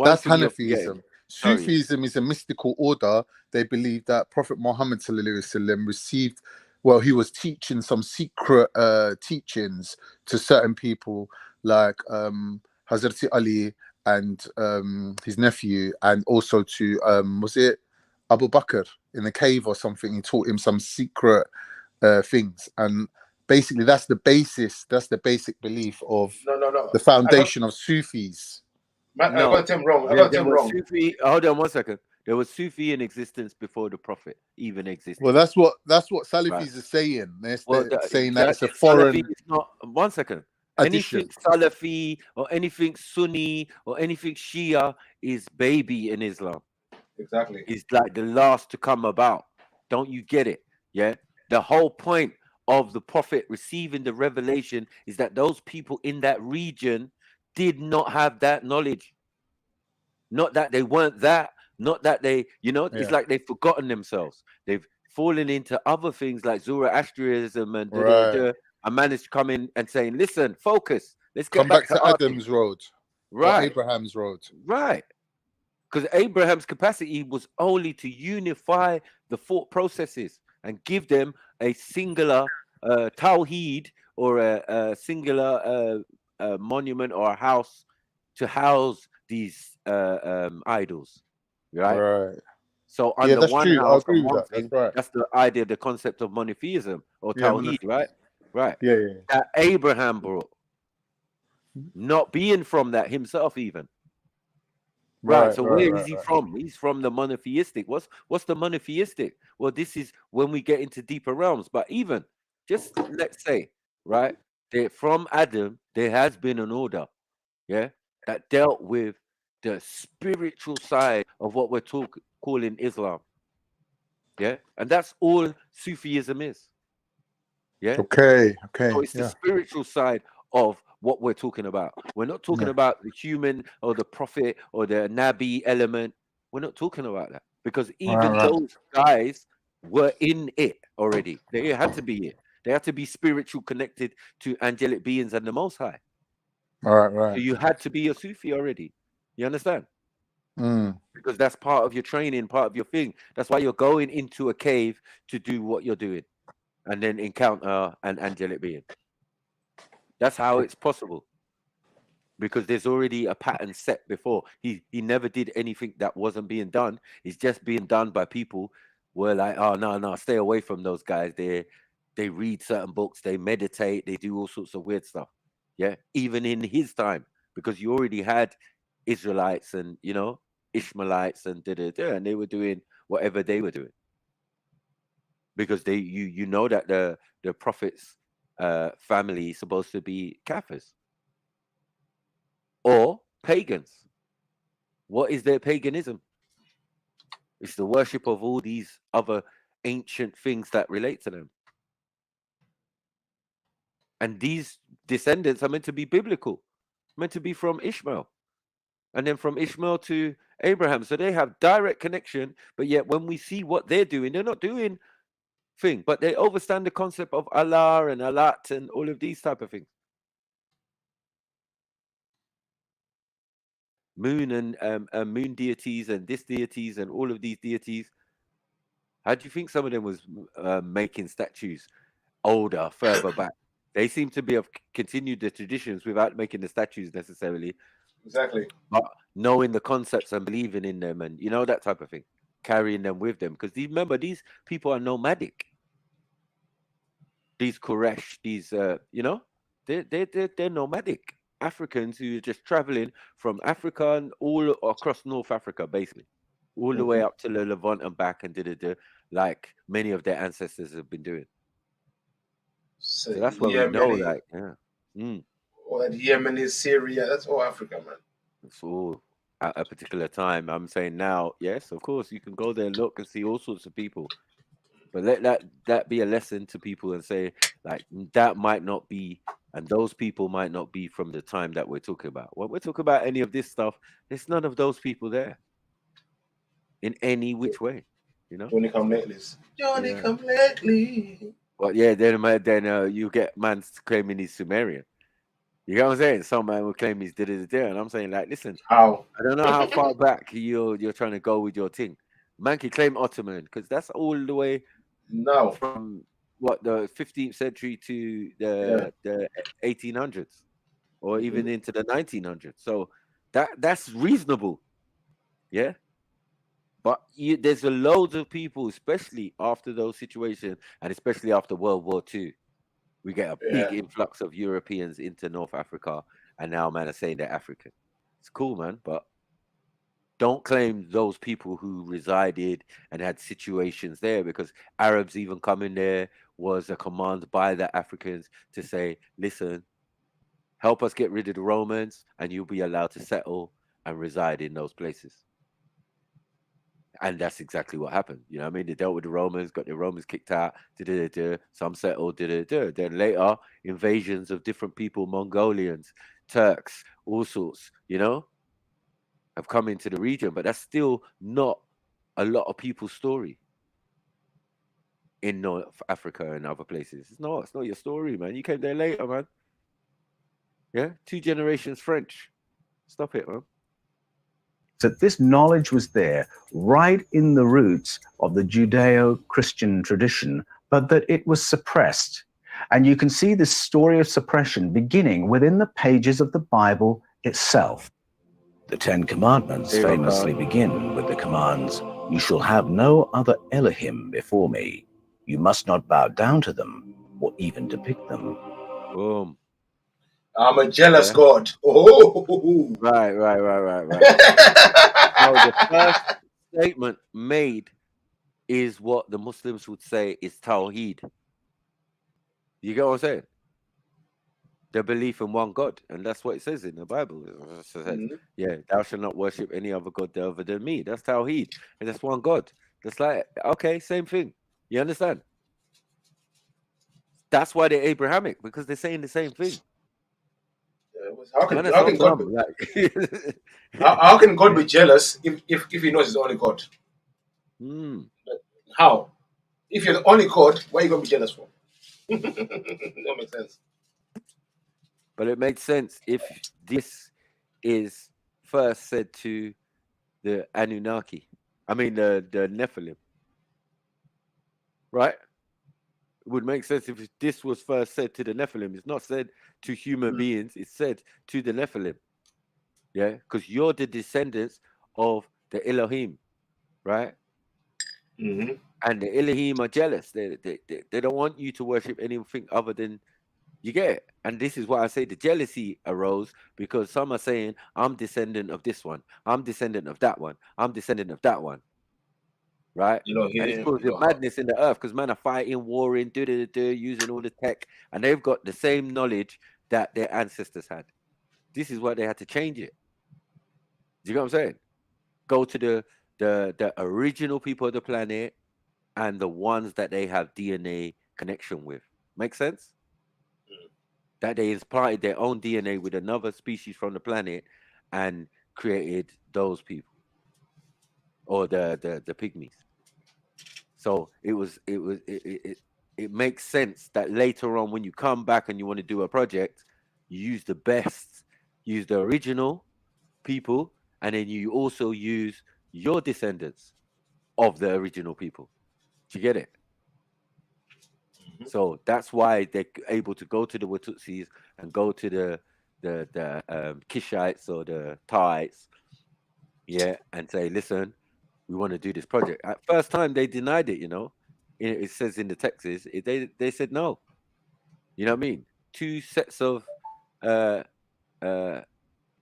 I: That's Hanafism. Sufism is a mystical order. They believe that Prophet Muhammad ﷺ received, well, he was teaching some secret teachings to certain people, like Hazrat Ali and his nephew, and also to was it Abu Bakr in the cave or something? He taught him some secret things, and basically that's the basis. That's the basic belief of the foundation of Sufis.
L: I got him wrong. I got him wrong.
A: Sufi, hold on one second. There was Sufi in existence before the Prophet even existed.
I: Well, that's what Salafis are saying. They're saying that it's a foreign.
A: Not, one second.
I: Addition.
A: Anything Salafi or anything Sunni or anything Shia is baby in Islam.
L: Exactly.
A: It's like the last to come about. Don't you get it? Yeah. The whole point of the Prophet receiving the revelation is that those people in that region did not have that knowledge. Not that they weren't that. Not that they, it's like they've forgotten themselves. They've fallen into other things like Zoroastrianism and a man is coming and saying, listen, focus. Let's get
I: back to Adam's road.
A: Right.
I: Abraham's road.
A: Right. Because Abraham's capacity was only to unify the thought processes and give them a singular tawheed or a singular monument or a house to house these idols. Right. So under one house, that's the idea, the concept of monotheism or tawhid, right? Right.
I: Yeah.
A: That Abraham brought, not being from that himself even. Right. So where is he from? He's from the monotheistic. What's the monotheistic? Well, this is when we get into deeper realms. But even just let's say, right, that from Adam there has been an order, yeah, that dealt with the spiritual side of what we're calling Islam. Yeah, and that's all Sufism is. Yeah.
I: Okay.
A: So it's the spiritual side of what we're talking about. We're not talking about the human or the prophet or the Nabi element. We're not talking about that because even those guys were in it already. They had to be it. They had to be spiritual, connected to angelic beings and the Most High.
I: Right.
A: So you had to be a Sufi already. You understand?
I: Mm.
A: Because that's part of your training, part of your thing. That's why you're going into a cave to do what you're doing and then encounter an angelic being. That's how it's possible. Because there's already a pattern set before. He never did anything that wasn't being done. It's just being done by people who were like, oh, no, stay away from those guys. They read certain books, they meditate, they do all sorts of weird stuff. Yeah, even in his time, because you already had Israelites and, you know, Ishmaelites and and they were doing whatever they were doing. Because you know that the prophet's family is supposed to be Kafirs or pagans. What is their paganism? It's the worship of all these other ancient things that relate to them. And these descendants are meant to be biblical, meant to be from Ishmael. And then from Ishmael to Abraham. So they have direct connection. But yet when we see what they're doing, they're not doing thing, but they understand the concept of Allah and Alat and all of these type of things. Moon and moon deities and this deities and all of these deities. How do you think some of them was making statues older, further back? They seem to have continued the traditions without making the statues necessarily.
L: Exactly.
A: But knowing the concepts and believing in them and, you know, that type of thing. Carrying them with them. Because remember, these people are nomadic. These Quraysh, these, you know, they're nomadic Africans who are just traveling from Africa and all across North Africa, basically. All the way up to the Levant and back and like many of their ancestors have been doing. So that's what we know, like,
L: Or that Yemen, Syria, that's all Africa, man.
A: It's all at a particular time. I'm saying now, yes, of course, you can go there and look and see all sorts of people. But let that be a lesson to people and say, like, that might not be, and those people might not be from the time that we're talking about. When we're talking about any of this stuff, there's none of those people there. In any which way, you know?
L: Johnny come lately. Johnny come lately.
A: Well, yeah, then you get man claiming he's Sumerian. You know what I'm saying? Some man will claim he's and I'm saying, like, listen,
L: how?
A: I don't know how far back you're trying to go with your thing. Man can claim Ottoman because that's all the way from what, the 15th century to the 1800s or even into the 1900s. So that's reasonable. Yeah. But there's a loads of people, especially after those situations, and especially after World War II, we get a big influx of Europeans into North Africa, and now man are saying they're African. It's cool, man, but don't claim those people who resided and had situations there, because Arabs even coming there was a command by the Africans to say, listen, help us get rid of the Romans, and you'll be allowed to settle and reside in those places. And that's exactly what happened. You know what I mean? They dealt with the Romans, got the Romans kicked out, some settled, Then later, invasions of different people, Mongolians, Turks, all sorts, you know, have come into the region. But that's still not a lot of people's story in North Africa and other places. It's not your story, man. You came there later, man. Yeah? 2 generations French. Stop it, man.
G: So this knowledge was there right in the roots of the Judeo-Christian tradition, but that it was suppressed. And you can see this story of suppression beginning within the pages of the Bible itself. The 10 Commandments famously begin with the commands, "You shall have no other Elohim before me. You must not bow down to them or even depict them."
A: Boom.
L: I'm a jealous God. Oh,
A: right. So the first statement made is what the Muslims would say is Tawheed. You get what I'm saying? The belief in one God, and that's what it says in the Bible. It says, yeah, thou shalt not worship any other God other than me. That's Tawheed, and that's one God. That's like, okay, same thing. You understand? That's why they're Abrahamic, because they're saying the same thing.
L: how can God be jealous if he knows he's the only God? How? If you're the only God, why are you gonna be jealous for? That makes sense.
A: But it makes sense if this is first said to the Anunnaki. I mean the Nephilim. Right? It would make sense if this was first said to the Nephilim. It's not said to human beings, it's said to the Nephilim. Yeah, because you're the descendants of the Elohim, right? And the Elohim are jealous. They don't want you to worship anything other than, you get it. And this is why I say the jealousy arose, because some are saying, I'm descendant of this one, I'm descendant of that one, I'm descendant of that one. Right? And it's causing madness in the earth because men are fighting, warring, using all the tech, and they've got the same knowledge that their ancestors had. This is why they had to change it. Do you know what I'm saying? Go to the original people of the planet and the ones that they have DNA connection with. Make sense? That they implanted their own DNA with another species from the planet and created those people, or the pygmies. So it makes sense that later on when you come back and you want to do a project, you use the best, use the original people, and then you also use your descendants of the original people. Do you get it? So that's why they're able to go to the Watutsis and go to the Kishites or the Thais, yeah, and say, listen, we want to do this project. At first time they denied it, you know. It says in the text they said no. You know what I mean? Two sets of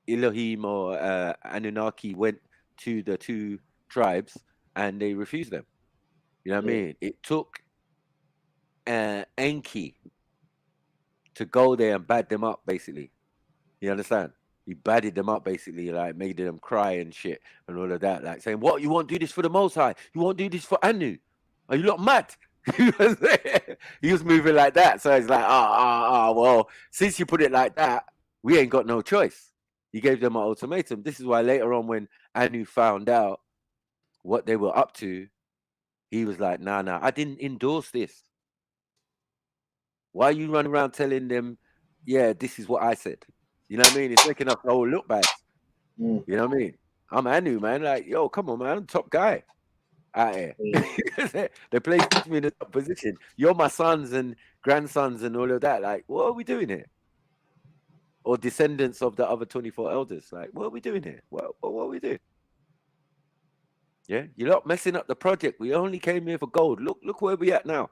A: Elohim or Anunnaki went to the two tribes and they refused them. You know what I mean? It took Enki to go there and bad them up, basically. You understand? He badded them up, basically, like made them cry and shit and all of that, like saying, "What, you won't do this for the Most High? You won't do this for Anu? Are you not mad?" He was moving like that, so it's like, well, since you put it like that, we ain't got no choice. He gave them an ultimatum. This is why later on, when Anu found out what they were up to, he was like, "Nah, I didn't endorse this. Why you run around telling them, yeah, this is what I said?" You know what I mean? It's making us all look bad. You know what I mean? I'm Anu, man. Like, yo, come on, man. I'm the top guy out here. They placed me in the top position. You're my sons and grandsons and all of that. Like, what are we doing here? Or descendants of the other 24 elders. Like, what are we doing here? What are we doing? Yeah, you're not messing up the project. We only came here for gold. Look where we at now.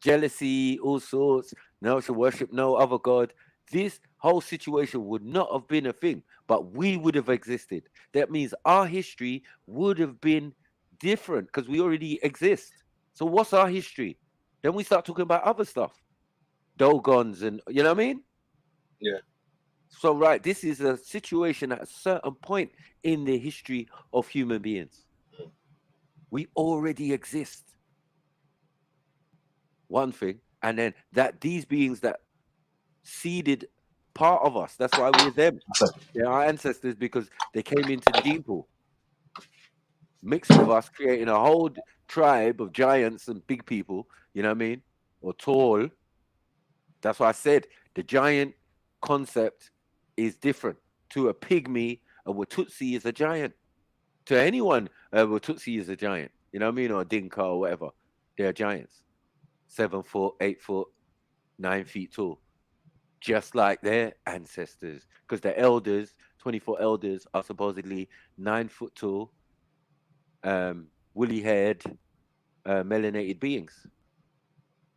A: Jealousy, all sorts. No to worship no other god. This whole situation would not have been a thing, but we would have existed. That means our history would have been different because we already exist. So what's our history? Then we start talking about other stuff, Dogons, and you know what I mean?
L: Yeah.
A: So right, this is a situation at a certain point in the history of human beings. We already exist. One thing, and then that these beings that seeded part of us. That's why we're them. They're our ancestors because they came into the gene pool, mixed with us, creating a whole tribe of giants and big people. You know what I mean? Or tall. That's why I said the giant concept is different. To a pygmy, a Watutsi is a giant. To anyone, a Watutsi is a giant. You know what I mean? Or a Dinka or whatever. They're giants. 7 foot, 8 foot, 9 feet tall. Just like their ancestors, because the elders, 24 elders, are supposedly 9 foot tall, woolly haired, melanated beings.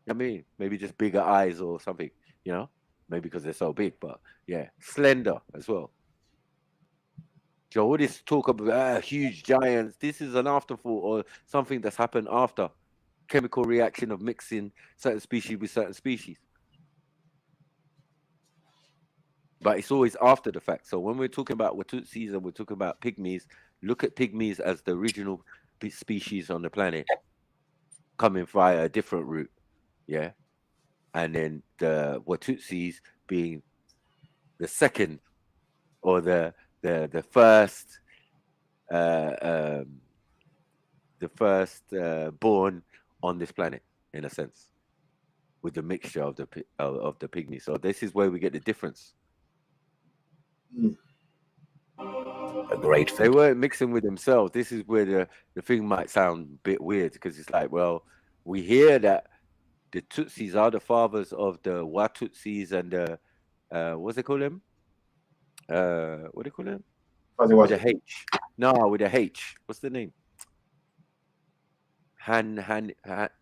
A: I mean, maybe just bigger eyes or something, you know. maybe because they're so big, but yeah, slender as well. So all this talk about huge giants, this is an afterthought or something that's happened after chemical reaction of mixing certain species with certain species. But it's always after the fact. So when we're talking about Watutsis and we're talking about pygmies, look at pygmies as the original species on the planet coming via a different route. Yeah. And then the Watutsis being the second or the first born on this planet, in a sense, with the mixture of the pygmy. So this is where we get the difference.
L: A great.
A: They weren't mixing with themselves. This is where the thing might sound a bit weird, because it's like, well, we hear that the Tutsis are the fathers of the Watutsis and the what's they call them? What do they call them? With a H. No, with a H. What's the name? The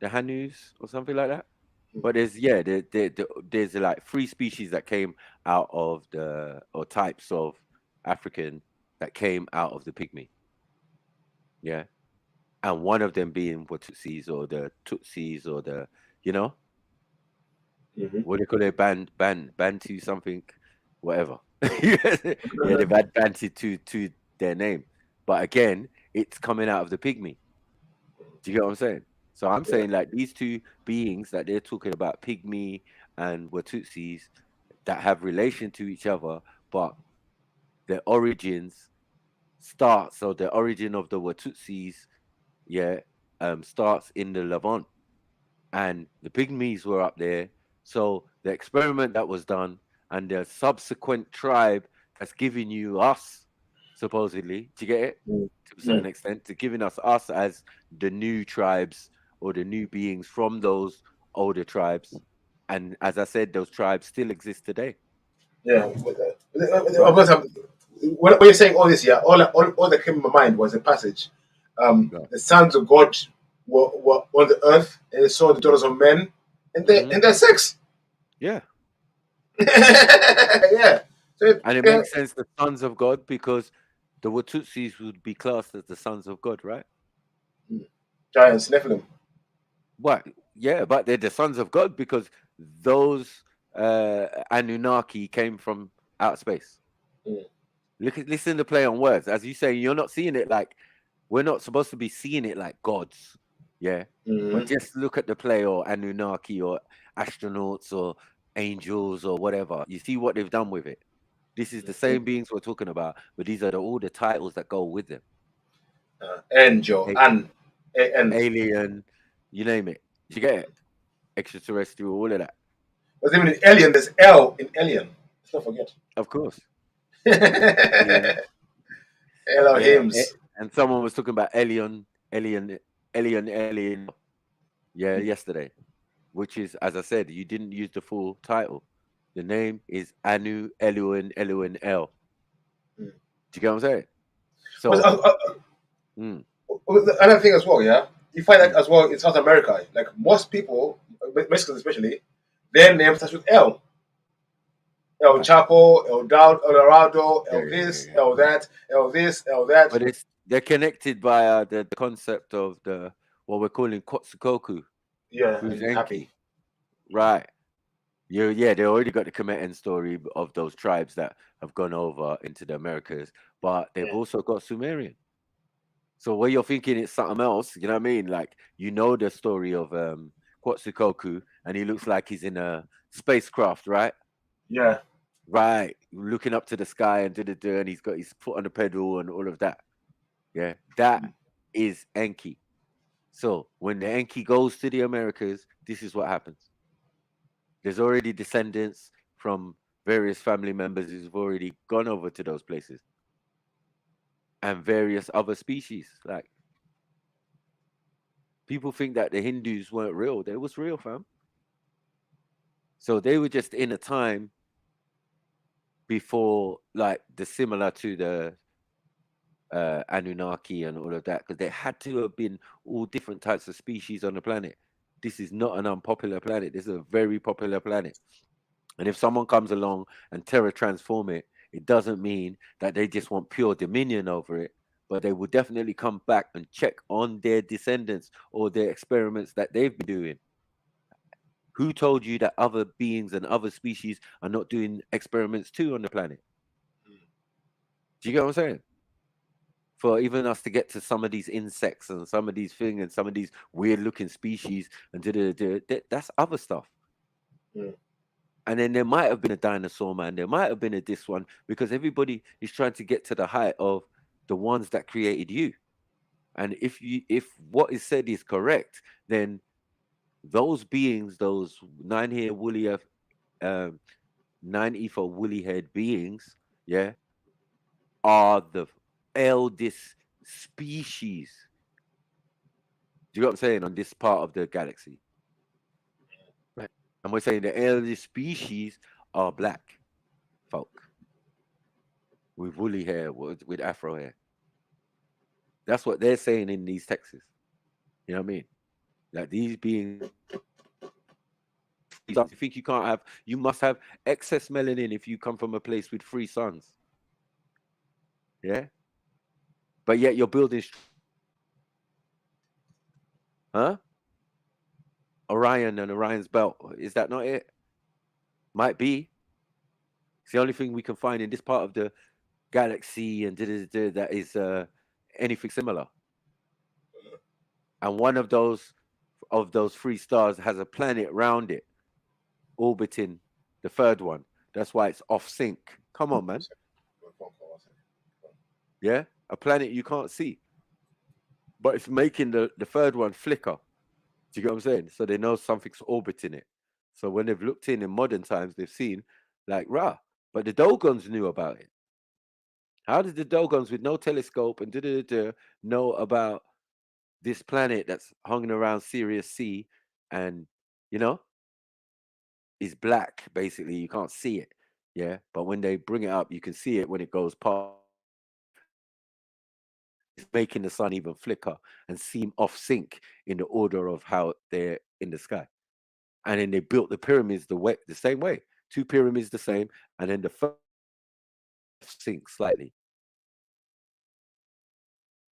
A: Hanus or something like that. But there's like 3 species that came out of or types of African that came out of the pygmy. Yeah. And one of them being Watutsis or the Tutsis or the, what do you call it? Bantu something, whatever. Yeah, they've had Bantu to their name. But again, it's coming out of the pygmy. Do you get what I'm saying? So I'm saying like these 2 beings that they're talking about, pygmy and Watutsis, that have relation to each other, but their origins the origin of the Watutsis, starts in the Levant, and the pygmies were up there. So the experiment that was done and the subsequent tribe that's giving you us, supposedly, do you get it? To a certain extent, to giving us as the new tribes or the new beings from those older tribes. And as I said, those tribes still exist today.
L: Yeah. When you're saying all this, all that came in my mind was a passage. The sons of God were on the earth, and they saw the daughters of men, and they're sex.
A: Yeah.
L: Yeah. So
A: and it makes sense, the sons of God, because the Watutsis would be classed as the sons of God, right?
L: Giants, Nephilim.
A: What? Yeah, but they're the sons of God because those Anunnaki came from outer space. Listen to play on words. As you say, you're not seeing it like, we're not supposed to be seeing it like gods. Yeah. But just look at the play, or Anunnaki or astronauts or angels or whatever. You see what they've done with it. This is the same beings we're talking about, but these are all the titles that go with them.
L: Angel,
A: alien, you name it. You get it? Extraterrestrial, all of that.
L: But even in alien, there's L in alien. Let's not forget.
A: Of course.
L: Elohims.
A: Yeah. And someone was talking about alien. Yeah, yesterday. Which is, as I said, you didn't use the full title. The name is Anu Eluin El. Do you get what I'm saying? So
L: another thing as well, you find that as well in South America. Like most people, Mexicans especially, their name starts with L. El Chapo, El Dorado, El this, El that, El this, El that.
A: But they're connected by the concept of what we're calling Kotsukoku.
L: Yeah,
A: who's
L: happy.
A: Right. They already got the Kemetan story of those tribes that have gone over into the Americas, but they've also got Sumerian. So where you're thinking it's something else, you know what I mean? Like, the story of Quetzalcoatl, and he looks like he's in a spacecraft, right?
L: Yeah.
A: Right. Looking up to the sky and he's got his foot on the pedal and all of that. Yeah. That is Enki. So when the Enki goes to the Americas, this is what happens. There's already descendants from various family members who've already gone over to those places. And various other species. Like, people think that the Hindus weren't real. They was real, fam. So they were just in a time before, like, similar to the Anunnaki and all of that, because there had to have been all different types of species on the planet this is not an unpopular planet. This is a very popular planet. And if someone comes along and terror transform it, it doesn't mean that they just want pure dominion over it, but they will definitely come back and check on their descendants or their experiments that they've been doing. Who told you that other beings and other species are not doing experiments too on the planet? Do you get what I'm saying? For even us to get to some of these insects and some of these things and some of these weird looking species and that's other stuff. And then there might have been a dinosaur man, there might have been a this one, because everybody is trying to get to the height of the ones that created you. And if what is said is correct, then those beings, those 9 ether woolly haired beings, yeah, are the eldest species. Do you know what I'm saying? On this part of the galaxy. Right. And we're saying the eldest species are black folk with woolly hair, with afro hair. That's what they're saying in these texts. You know what I mean? Like these beings, you think you must have excess melanin if you come from a place with 3 suns. Yeah? But yet you're building, huh? Orion and Orion's belt. Is that not it? Might be. It's the only thing we can find in this part of the galaxy and that is anything similar. And one of those 3 stars has a planet around it, orbiting the 3rd one. That's why it's off sync. Come on, man. Yeah, a planet you can't see, but it's making the 3rd one flicker. Do you get what I'm saying? So they know something's orbiting it. So when they've looked in modern times, they've seen like, rah, but the Dogons knew about it. How did the Dogons with no telescope and know about this planet that's hanging around Sirius C and, is black, basically? You can't see it. Yeah. But when they bring it up, you can see it when it goes past. It's making the sun even flicker and seem off sync in the order of how they're in the sky. And then they built the pyramids the same way. 2 pyramids the same, and then the first sync slightly.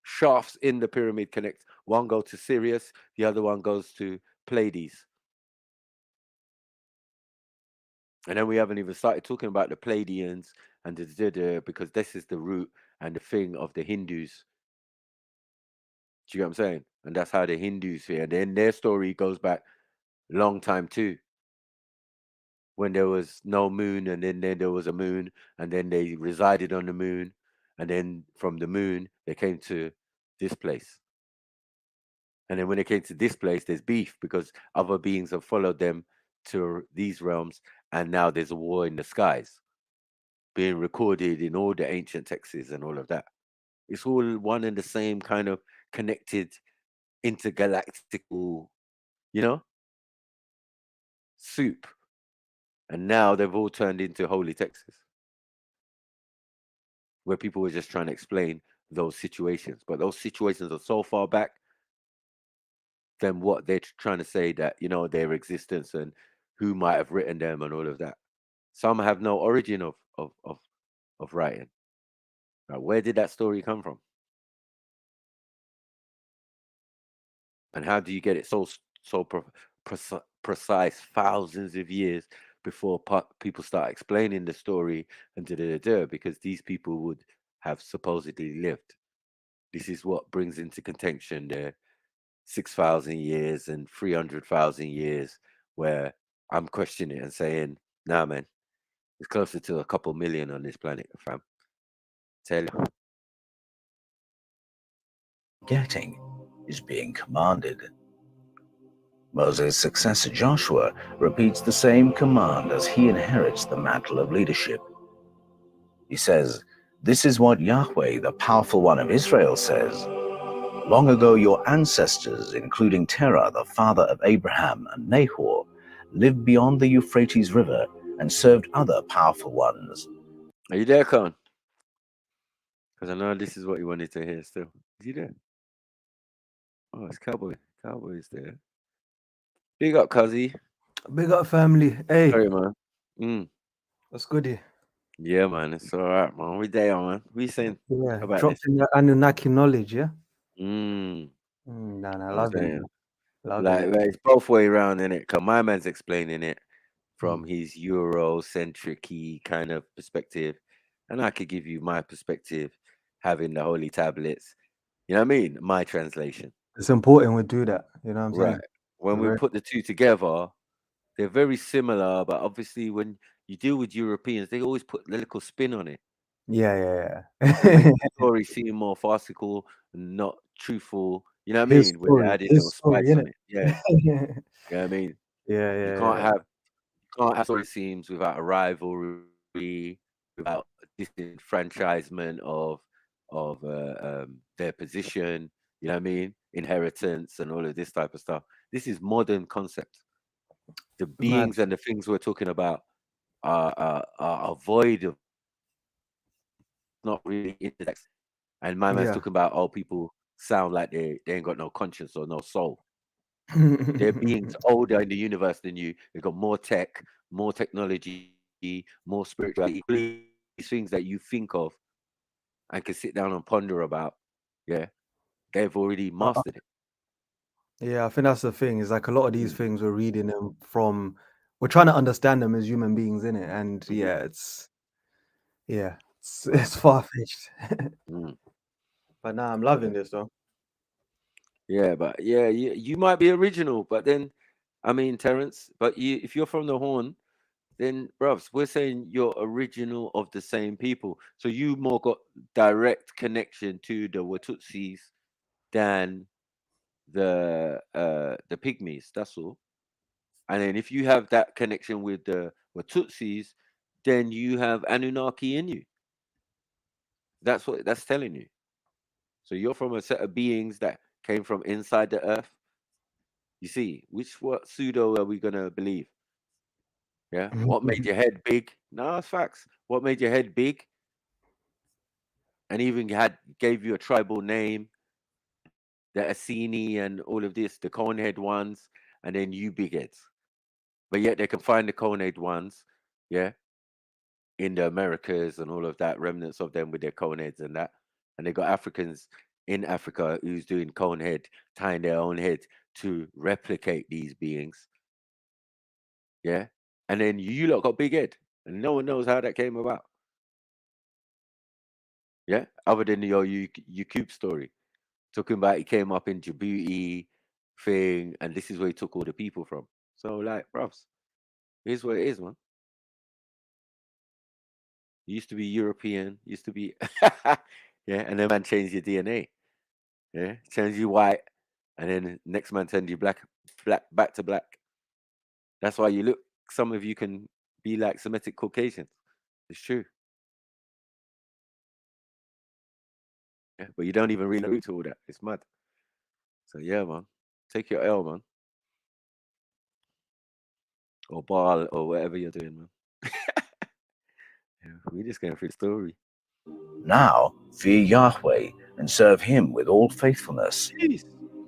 A: Shafts in the pyramid connect. One goes to Sirius, the other one goes to Pleiades. And then we haven't even started talking about the Pleiadians and because this is the root and the thing of the Hindus. Do you get what I'm saying? And that's how the Hindus feel. And then their story goes back a long time too. When there was no moon, and then there was a moon, and then they resided on the moon, and then from the moon they came to this place. And then when they came to this place, there's beef because other beings have followed them to these realms, and now there's a war in the skies being recorded in all the ancient texts and all of that. It's all one and the same kind of connected intergalactical, soup. And now they've all turned into holy texts where people were just trying to explain those situations. But those situations are so far back than what they're trying to say that, their existence and who might have written them and all of that. Some have no origin of writing. Now, where did that story come from? And how do you get it so precise, thousands of years before people start explaining the story and because these people would have supposedly lived. This is what brings into contention the 6,000 years and 300,000 years, where I'm questioning it and saying, nah, man, it's closer to a couple million on this planet, fam. Tell you.
O: Getting is being commanded. Moses' successor Joshua repeats the same command as he inherits the mantle of leadership. He says, "This is what Yahweh, the powerful one of Israel, says. Long ago your ancestors, including Terah, the father of Abraham, and Nahor, lived beyond the Euphrates River and served other powerful ones."
A: Are you there, Khan? Because I know this is what you wanted to hear still. Is he there? Oh, it's Cowboy. Cowboy is there. Big up, Cuzzy.
R: Big up, family. Hey.
A: Sorry, man.
R: What's good here?
A: Yeah, man. It's all right, man. We there, man. We saying about
R: dropped
A: this.
R: in the Anunnaki knowledge, yeah?
A: Nah,
R: loving it.
A: Like, it's both way around, innit? Because my man's explaining it from his Eurocentric kind of perspective. And I could give you my perspective, having the holy tablets. You know what I mean? My translation.
R: It's important we do that. You know what I'm saying?
A: Right. When we put the two together, they're very similar, but obviously when you deal with Europeans, they always put a little spin on it.
R: Yeah.
A: They make the story seem more farcical, not truthful. You know what I mean? When they added little spice on it. Yeah. You know what I mean?
R: Yeah.
A: You can't have story seams without a rivalry, without disenfranchisement of their position. You know what I mean? Inheritance and all of this type of stuff. This is modern concept. The beings and the things we're talking about are void of, not really intellect. And my man's talking about people sound like they ain't got no conscience or no soul. They're beings older in the universe than you. They've got more tech, more technology, more spirituality. These things that you think of and can sit down and ponder about, they've already mastered it.
R: Yeah, I think that's the thing. Is like a lot of these things we're reading them from. We're trying to understand them as human beings, innit? And it's far fetched. But now I'm loving this though.
A: Yeah, but you might be original, but then, I mean, Terence, but if you're from the Horn, then, bruvs, we're saying you're original of the same people. So you more got direct connection to the Watutsis than the Pygmies. That's all. And then if you have that connection with the Watutsis, then you have Anunnaki in you. That's what that's telling you. So you're from a set of beings that came from inside the earth. You see, what pseudo are we gonna believe? Yeah. What made your head big? No, it's facts. What made your head big? And even gave you a tribal name, the Assini and all of this, the conehead ones, and then you big heads. But yet they can find the conehead ones, in the Americas and all of that, remnants of them with their coneheads and that. And they got Africans in Africa who's doing conehead, tying their own head to replicate these beings. Yeah. And then you lot got big head, and no one knows how that came about. Yeah. Other than your cube story. Talking about he came up in Djibouti thing, and this is where he took all the people from. So, like, bruv, here's what it is, man. Used to be European, used to be and then man changed your DNA. Yeah, changed you white, and then next man turned you black back to black. That's why you look, some of you can be like Semitic Caucasians. It's true. Yeah, but you don't even really root to all that. It's mad. So yeah, man. Take your L, man. Or ball or whatever you're doing, man. We're just going through the story.
O: Now fear Yahweh and serve him with all faithfulness.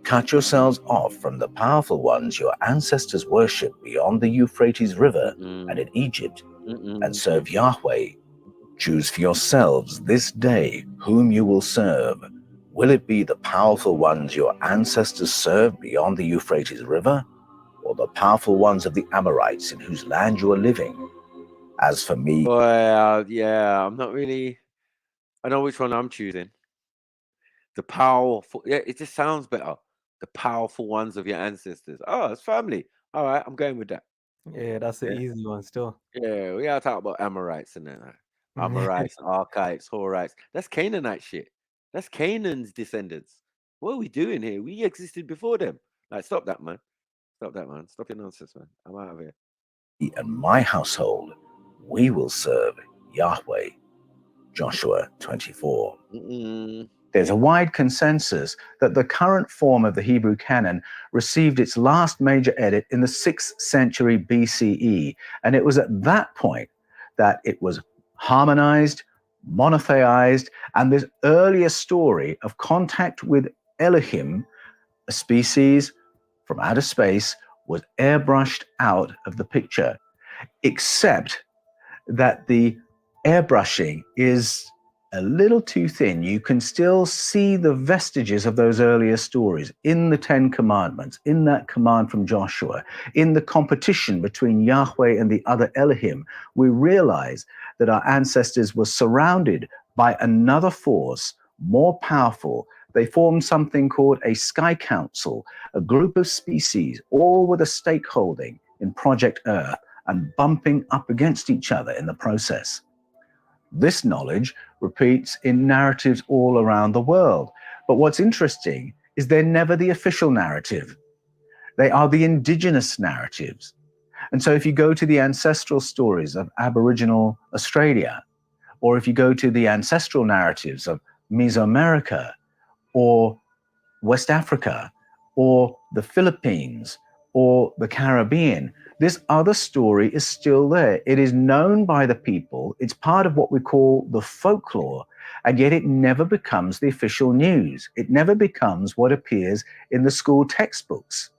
O: Cut yourselves off from the powerful ones your ancestors worshipped beyond the Euphrates River and in Egypt, and serve Yahweh. Choose for yourselves this day whom you will serve. Will it be the powerful ones your ancestors served beyond the Euphrates River, or the powerful ones of the Amorites in whose land you are living? As for me...
A: Well, yeah, I'm not really... I know which one I'm choosing. The powerful... Yeah, it just sounds better. The powerful ones of your ancestors. Oh, it's family. All right, I'm going with that.
R: Yeah, that's the easy one still.
A: Yeah, we gotta talk about Amorites and that. Amorites, Archites, Horites. That's Canaanite shit. That's Canaan's descendants. What are we doing here? We existed before them. Like, stop that, man. Stop that, man. Stop your nonsense, man. I'm out of here.
O: And my household, we will serve Yahweh. Joshua 24. There's a wide consensus that the current form of the Hebrew canon received its last major edit in the 6th century BCE, and it was at that point that it was harmonized, monotheized, and this earlier story of contact with Elohim, a species from outer space,
G: was airbrushed out of the picture, except that the airbrushing is a little too thin. You can still see the vestiges of those earlier stories in the 10 Commandments, in that command from Joshua, in the competition between Yahweh and the other Elohim. We realize that our ancestors were surrounded by another force more powerful. They formed something called a Sky Council, a group of species, all with a stakeholding in Project Earth and bumping up against each other in the process. This knowledge repeats in narratives all around the world. But what's interesting is they're never the official narrative. They are the indigenous narratives. And so if you go to the ancestral stories of Aboriginal Australia, or if you go to the ancestral narratives of Mesoamerica, or West Africa, or the Philippines, or the Caribbean, this other story is still there. It is known by the people. It's part of what we call the folklore, and yet it never becomes the official news. It never becomes what appears in the school textbooks.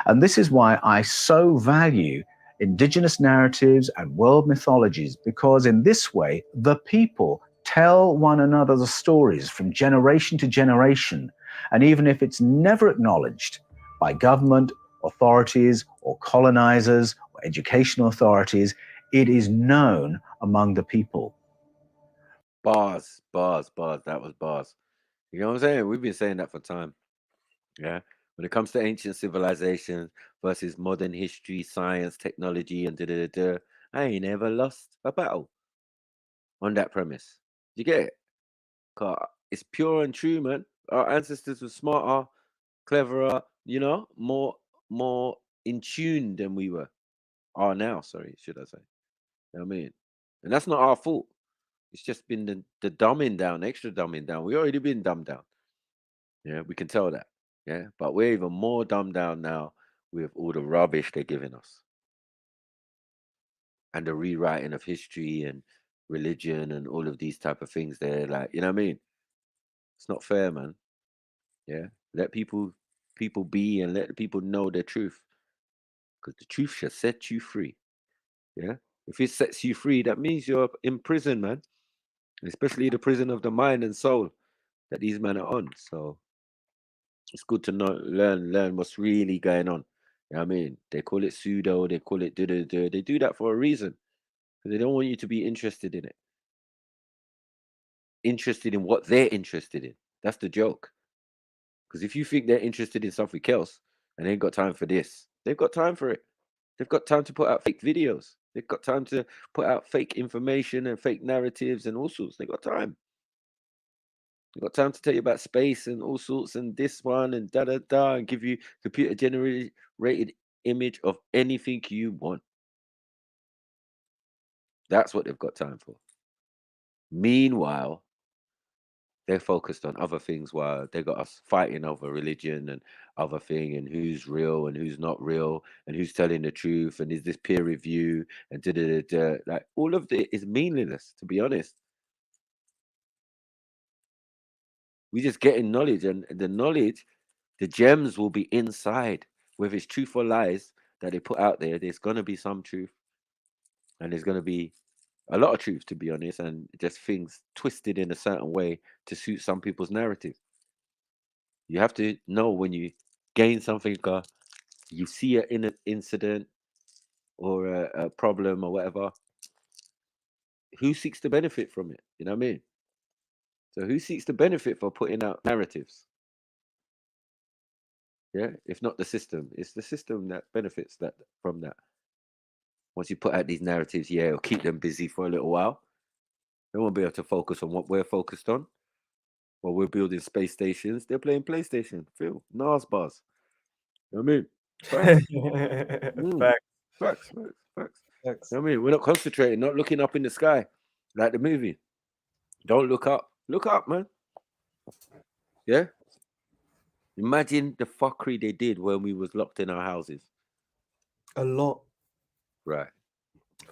G: And this is why I so value indigenous narratives and world mythologies, because in this way, the people tell one another the stories from generation to generation. And even if it's never acknowledged by government, authorities, or colonizers, or educational authorities, it is known among the people.
A: Bars. That was bars. You know what I'm saying? We've been saying that for time. Yeah. When it comes to ancient civilization versus modern history, science, technology, and I ain't ever lost a battle on that premise. You get it? 'Cause it's pure and true, man. Our ancestors were smarter, cleverer, you know, more in tune than we are now. Sorry, should I say? You know what I mean? And that's not our fault. It's just been the dumbing down, extra dumbing down. We already been dumbed down. Yeah, we can tell that. Yeah, but we're even more dumbed down now with all the rubbish they're giving us and the rewriting of history and religion and all of these type of things. They're like, you know what I mean? It's not fair, man. Yeah, let people be and let people know their truth, because the truth shall set you free. Yeah, if it sets you free, that means you're in prison, man. Especially the prison of the mind and soul that these men are on. So it's good to know, learn what's really going on. You know what I mean? They call it pseudo, they call it do. They do that for a reason, because they don't want you to be interested in it. Interested in what they're interested in. That's the joke. Because if you think they're interested in something else and they ain't got time for this, they've got time for it. They've got time to put out fake videos. They've got time to put out fake information and fake narratives and all sorts. They've got time. They've got time to tell you about space and all sorts and this one and da and give you computer generated image of anything you want. That's what they've got time for. Meanwhile, they're focused on other things while they got us fighting over religion and other thing and who's real and who's not real and who's telling the truth and is this peer review and like all of it is meaningless, to be honest. We just getting knowledge, and the knowledge, the gems will be inside. Whether it's truth or lies that they put out there, there's gonna be some truth, and there's gonna be a lot of truth, to be honest, and just things twisted in a certain way to suit some people's narrative. You have to know when you gain something, you see an incident or a problem or whatever, who seeks to benefit from it? You know what I mean? So who seeks to benefit for putting out narratives? Yeah, if not the system, it's the system that benefits that from that. Once you put out these narratives, yeah, it'll keep them busy for a little while. They won't be able to focus on what we're focused on. While we're building space stations, they're playing PlayStation. Phil, NAS bars. You know what I mean? Facts. Facts. You know what I mean? We're not concentrating, not looking up in the sky like the movie. Don't look up. Look up, man. Yeah? Imagine the fuckery they did when we was locked in our houses.
R: A lot.
A: Right.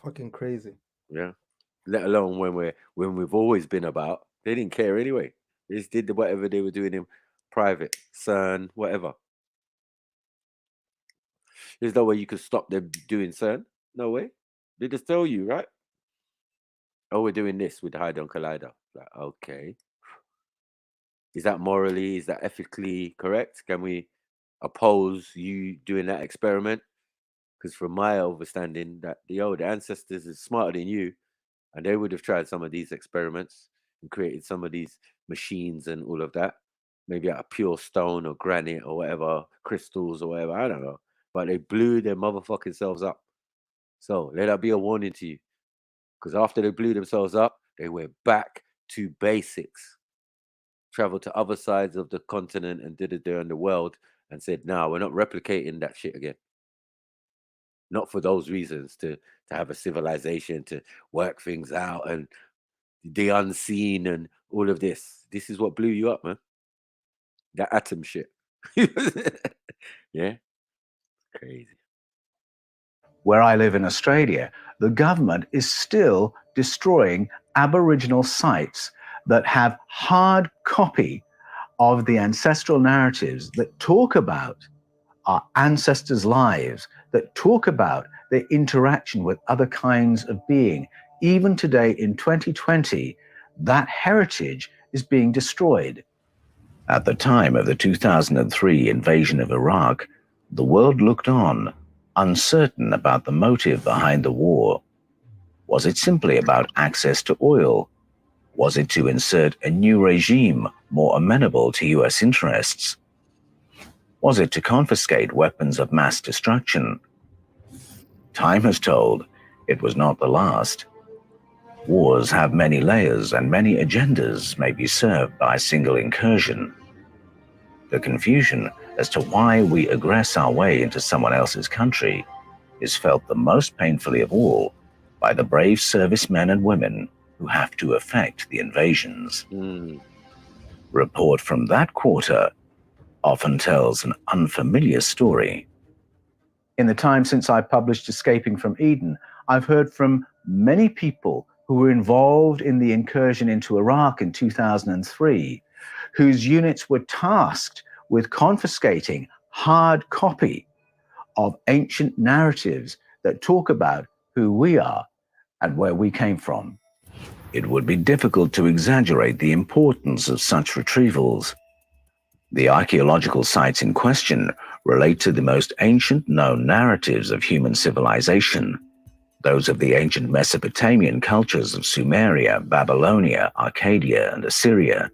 R: Fucking crazy.
A: Yeah. Let alone when we've always been about. They didn't care anyway. They just did whatever they were doing in private, CERN, whatever. There's no way you could stop them doing certain. No way. They just tell you, right? Oh, we're doing this with the Hadron Collider. Like, okay. Is that morally, is that ethically correct? Can we oppose you doing that experiment? Because from my understanding, that the ancestors is smarter than you, and they would have tried some of these experiments and created some of these machines and all of that. Maybe out of pure stone or granite or whatever, crystals or whatever, I don't know. But they blew their motherfucking selves up. So let that be a warning to you. Because after they blew themselves up, they went back to basics. Traveled to other sides of the continent and did it there in the world and said, no, we're not replicating that shit again. Not for those reasons, to have a civilization, to work things out and the unseen and all of this. This is what blew you up, man. That atom shit. Yeah. Crazy.
G: Where I live in Australia, the government is still destroying Aboriginal sites that have hard copy of the ancestral narratives that talk about our ancestors' lives, that talk about their interaction with other kinds of being. Even today in 2020, that heritage is being destroyed. At the time of the 2003 invasion of Iraq, the world looked on, uncertain about the motive behind the war. Was it simply about access to oil? Was it to insert a new regime more amenable to US interests? Was it to confiscate weapons of mass destruction? Time has told it was not the last. Wars have many layers and many agendas may be served by a single incursion. The confusion as to why we aggress our way into someone else's country is felt the most painfully of all by the brave servicemen and women who have to effect the invasions. Report from that quarter often tells an unfamiliar story. In the time since I published Escaping from Eden, I've heard from many people who were involved in the incursion into Iraq in 2003, whose units were tasked with confiscating hard copy of ancient narratives that talk about who we are and where we came from. It would be difficult to exaggerate the importance of such retrievals. The archaeological sites in question relate to the most ancient known narratives of human civilization, those of the ancient Mesopotamian cultures of Sumeria, Babylonia, Arcadia, and Assyria.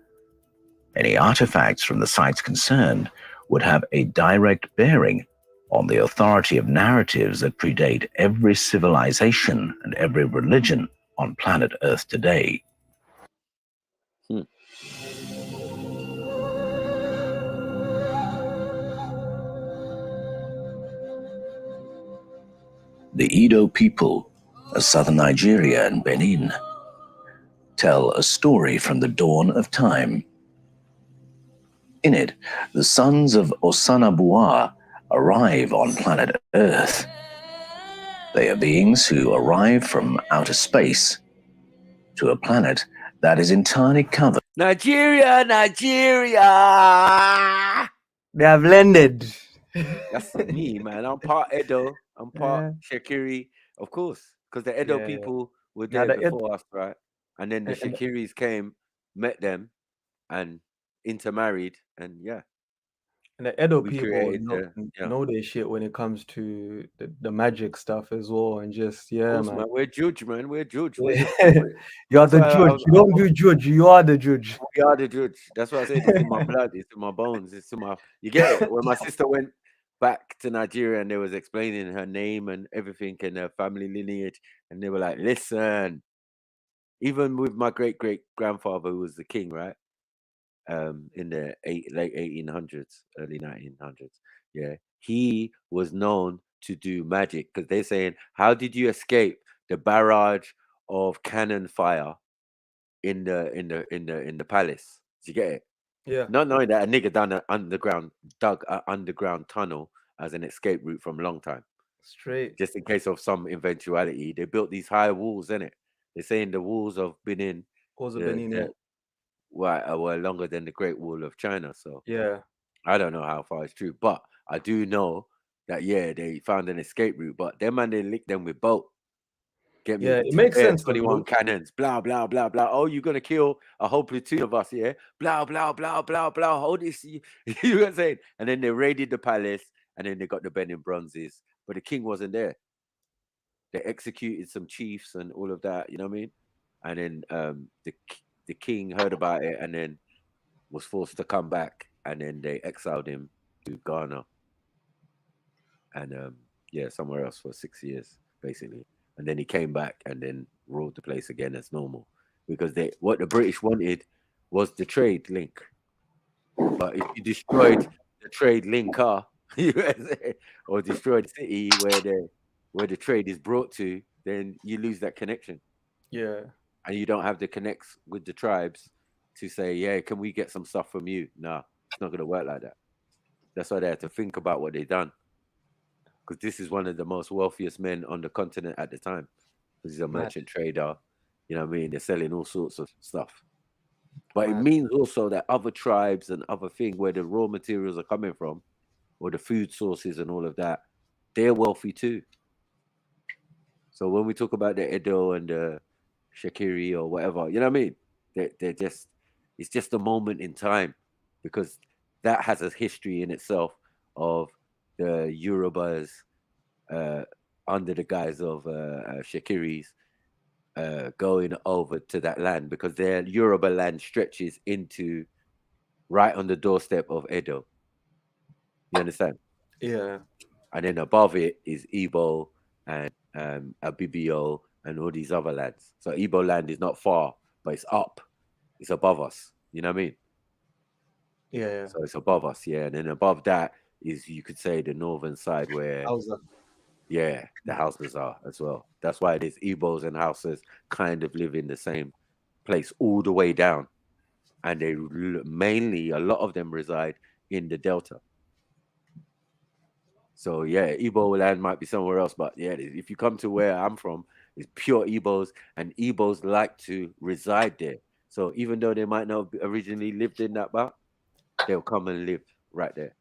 G: Any artifacts from the sites concerned would have a direct bearing on the authority of narratives that predate every civilization and every religion on planet Earth today. The Edo people of southern Nigeria and Benin tell a story from the dawn of time. In it, the sons of Osanabua arrive on planet Earth. They are beings who arrive from outer space to a planet that is entirely covered.
A: Nigeria!
R: They have landed.
A: That's me, man. I'm part Edo. I'm part Shakiri, of course, because the Edo people were there before us, right? And then the Shakiris came, met them, and intermarried, and
R: And the Edo
A: we
R: people
A: created
R: know their shit when it comes to the magic stuff as well, and just man.
A: We're judge, man. We're judge.
R: You are the judge. You don't do judge. You are the judge.
A: We are the judge. That's what I said. It's in my blood. It's in my bones. It's in my. You get it. When my sister went back to Nigeria and they was explaining her name and everything and her family lineage, and they were like, "Listen." Even with my great grandfather, who was the king, right? In the late 1800s, early 1900s. Yeah, he was known to do magic because they're saying, "How did you escape the barrage of cannon fire in the palace?" Did you get it?
R: Yeah.
A: Not knowing that a nigga dug an underground tunnel as an escape route from a long time.
R: Straight.
A: Just in case of some eventuality, they built these high walls, in it. They're saying the walls of Benin. Were longer than the Great Wall of China. So
R: yeah,
A: I don't know how far it's true, but I do know that they found an escape route, but them man they licked them with boat. Get me?
R: Yeah, it makes sense.
A: 21 cannons, blah blah blah blah. Oh, you're gonna kill a whole platoon of us, yeah? Blah blah blah blah blah. Hold this, you know what I'm saying? And then they raided the palace, and then they got the bending bronzes, but the king wasn't there. They executed some chiefs and all of that, you know what I mean? And then the king heard about it, and then was forced to come back, and then they exiled him to Ghana, and somewhere else for 6 years basically. And then he came back and then ruled the place again as normal, because what the British wanted was the trade link. But if you destroyed the trade link or destroyed the city where the trade is brought to, then you lose that connection.
R: Yeah.
A: And you don't have the connects with the tribes to say, yeah, can we get some stuff from you? No, it's not going to work like that. That's why they had to think about what they done. Because this is one of the most wealthiest men on the continent at the time. Because he's a merchant trader. You know what I mean? They're selling all sorts of stuff. But it means also that other tribes and other things where the raw materials are coming from, or the food sources and all of that, they're wealthy too. So when we talk about the Edo and the Shakiri or whatever, you know what I mean? They're just, it's just a moment in time, because that has a history in itself of the Yorubas under the guise of Shakiris going over to that land, because their Yoruba land stretches into right on the doorstep of Edo. You understand?
R: Yeah.
A: And then above it is Igbo and Abibio and all these other lands. So Igbo land is not far, but it's up. It's above us. You know what I mean?
R: Yeah.
A: So it's above us, yeah. And then above that is, you could say, the northern side where the houses are as well. That's why it is Igbos and Hausas kind of live in the same place all the way down. And they mainly, a lot of them reside in the Delta. So yeah, Igbo land might be somewhere else, but yeah, if you come to where I'm from, it's pure Igbos, and Igbos like to reside there. So even though they might not have originally lived in that bar, they'll come and live right there.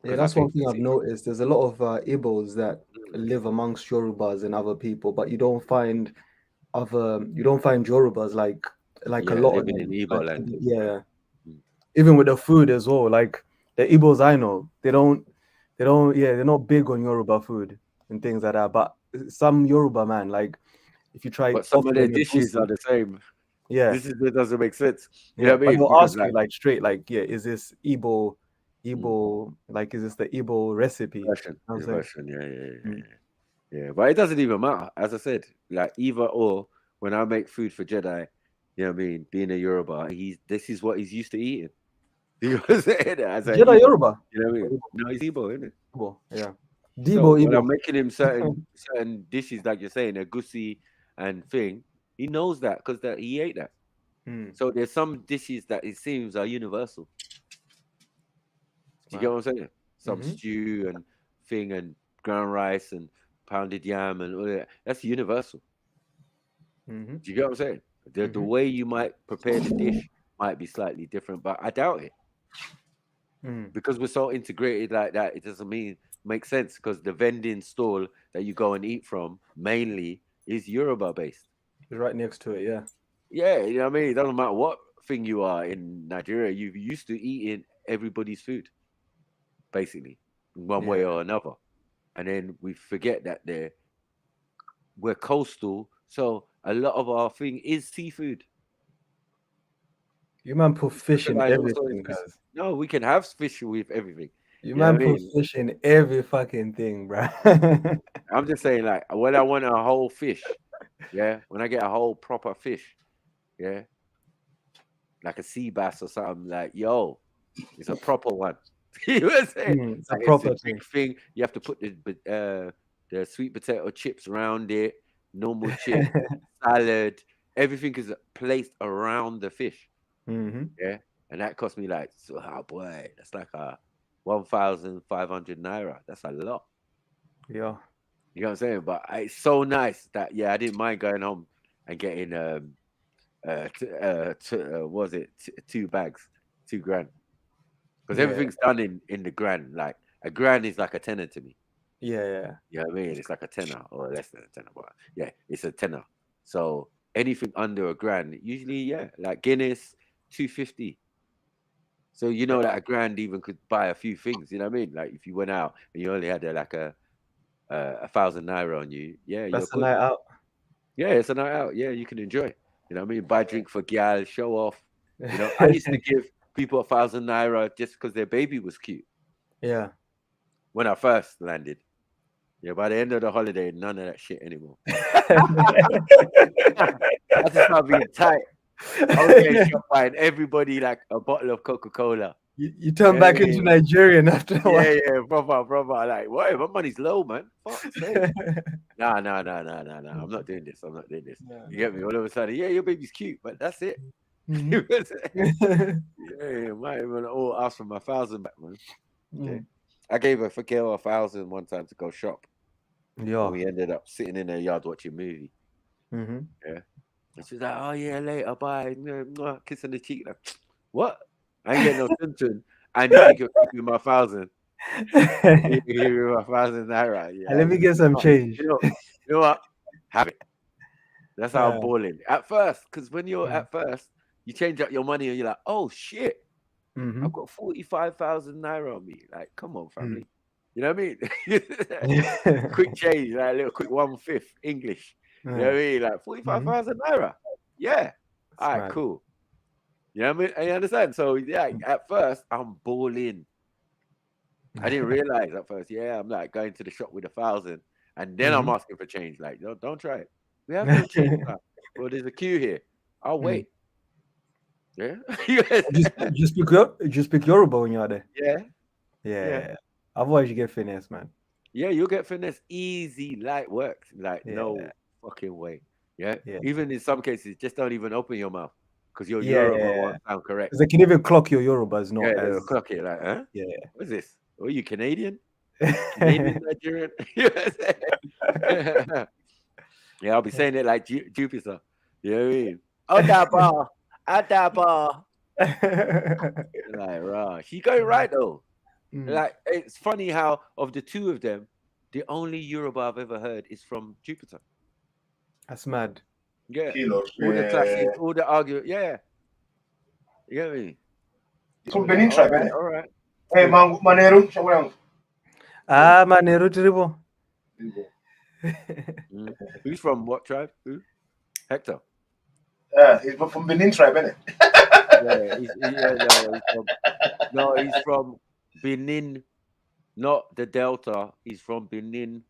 R: Yeah, that's one thing I've noticed. There's a lot of Igbos that live amongst Yorubas and other people, but you don't find Yorubas like a lot of
A: living
R: them.
A: in Igbo land.
R: Yeah. Even with the food as well, like the Igbos I know, they're not big on Yoruba food and things like that. But some Yoruba man, like if you try,
A: but some of their dishes are the same.
R: Yeah,
A: this is it doesn't make sense. You
R: yeah,
A: know what I mean?
R: but they'll
A: Because,
R: ask you like straight, like, yeah, is this Igbo, like, is this the Igbo recipe?
A: Version, yeah. But it doesn't even matter. As I said, like either or. When I make food for Jedi, you know what I mean? Being a Yoruba, this is what he's used to eating.
R: Jedi Yoruba.
A: You know what I mean? No, he's Igbo, isn't it?
R: Igbo, yeah.
A: So when I'm making him certain dishes, like you're saying, a goosey and thing, he knows that because he ate that. So there's some dishes that it seems are universal. Do you get what I'm saying? Some stew and thing and ground rice and pounded yam and all that. That's universal. Do you get what I'm saying? The way you might prepare the dish might be slightly different, but I doubt it. Because we're so integrated like that, it doesn't make sense, because the vending stall that you go and eat from mainly is Yoruba based.
R: You're right next to it, yeah.
A: Yeah, you know what I mean? It doesn't matter what thing you are in Nigeria, you're used to eating everybody's food, basically, in one way or another. And then we forget that we're coastal, so a lot of our thing is seafood.
R: You man put fish in everything, guys.
A: No, we can have fish with everything.
R: You man put fish in every fucking thing, bro.
A: I'm just saying, like, when I want a whole fish, when I get a whole proper fish, like a sea bass or something, like, yo, it's a proper one. You know what I'm saying?
R: It's a proper
A: thing. You have to put the sweet potato chips around it, normal chips, salad, everything is placed around the fish. Yeah, and that cost me like, boy, that's like 1,500 naira. That's a lot.
R: Yeah,
A: you know what I'm saying. But it's so nice that I didn't mind going home and getting what was it, 2 bags, $2,000, because everything's done in the grand. Like A grand is like a tenner to me.
R: Yeah.
A: You know what I mean? It's like a tenner or less than a tenner, but yeah, it's a tenner. So anything under a grand, usually, yeah, like Guinness, 250. So you know that a grand even could buy a few things. You know what I mean? Like if you went out and you only had like a 1,000 naira on you, yeah, you're
R: That's a
A: good.
R: night out.
A: Yeah, it's a night out. Yeah, you can enjoy. You know what I mean? Buy drink for gal, show off. You know, I used to give people 1,000 naira just because their baby was cute.
R: Yeah.
A: When I first landed. Yeah, by the end of the holiday, none of that shit anymore. I just started being tight. I was getting shot by everybody like a bottle of Coca-Cola.
R: You turn back into Nigerian after a while.
A: Yeah, proper. Like, what? My money's low, man. Fuck's sake. Nah. I'm not doing this. You get me? All of a sudden, yeah, your baby's cute, but that's it. Yeah, might even all ask for my 1,000 back, man. Okay. I gave a girl 1,000 one time to go shop.
R: Yeah.
A: We ended up sitting in their yard watching a movie. Yeah. And she's like, oh yeah, later, bye. Kiss on the cheek. Like, what? I ain't getting no symptom. And you think you're keeping my 1,000. You give me my 1,000 naira. Yeah.
R: Let me get some change.
A: You know what? Have it. That's how I'm balling. At first, because when you're at first, you change up your money and you're like, oh shit. I've got 45,000 naira on me. Like, come on, family. You know what I mean? Quick change, like a little quick 1/5 English. You know what I mean? Like 45,000 naira. Yeah. All right, cool. You know what I mean? You understand? So yeah, at first I'm balling. I didn't realize at first. Yeah, I'm like going to the shop with 1,000, and then I'm asking for change. Like, don't try it. We have no change. Well, there's a queue here. I'll wait. Yeah.
R: just speak Yoruba when you're there. Yeah. Otherwise, you get finesse, man.
A: Yeah, you'll get finesse easy, light work. Like, no fucking way. Yeah? Even in some cases, just don't even open your mouth because your Yoruba won't sound correct.
R: Because they can even clock your Yoruba as not.
A: Yeah, they'll clock it like, huh?
R: Yeah.
A: What is this? Are you Canadian? Canadian, Nigerian? Yeah, I'll be saying it like Jupiter. You know what I mean? Adaba. Like, rah. She's going right though. Like, it's funny how of the two of them, the only Yoruba I've ever heard is from Jupiter.
R: That's mad.
A: Yeah. All the classes, all the argument. Yeah. You get me?
L: From Benin tribe,
A: right, all right.
L: Hey, Maneru, show around.
R: Maneru Tribo.
A: Who's from what tribe? Who? Hector.
L: He's from Benin tribe, isn't
A: it? He's from Benin, not the Delta. He's from Benin,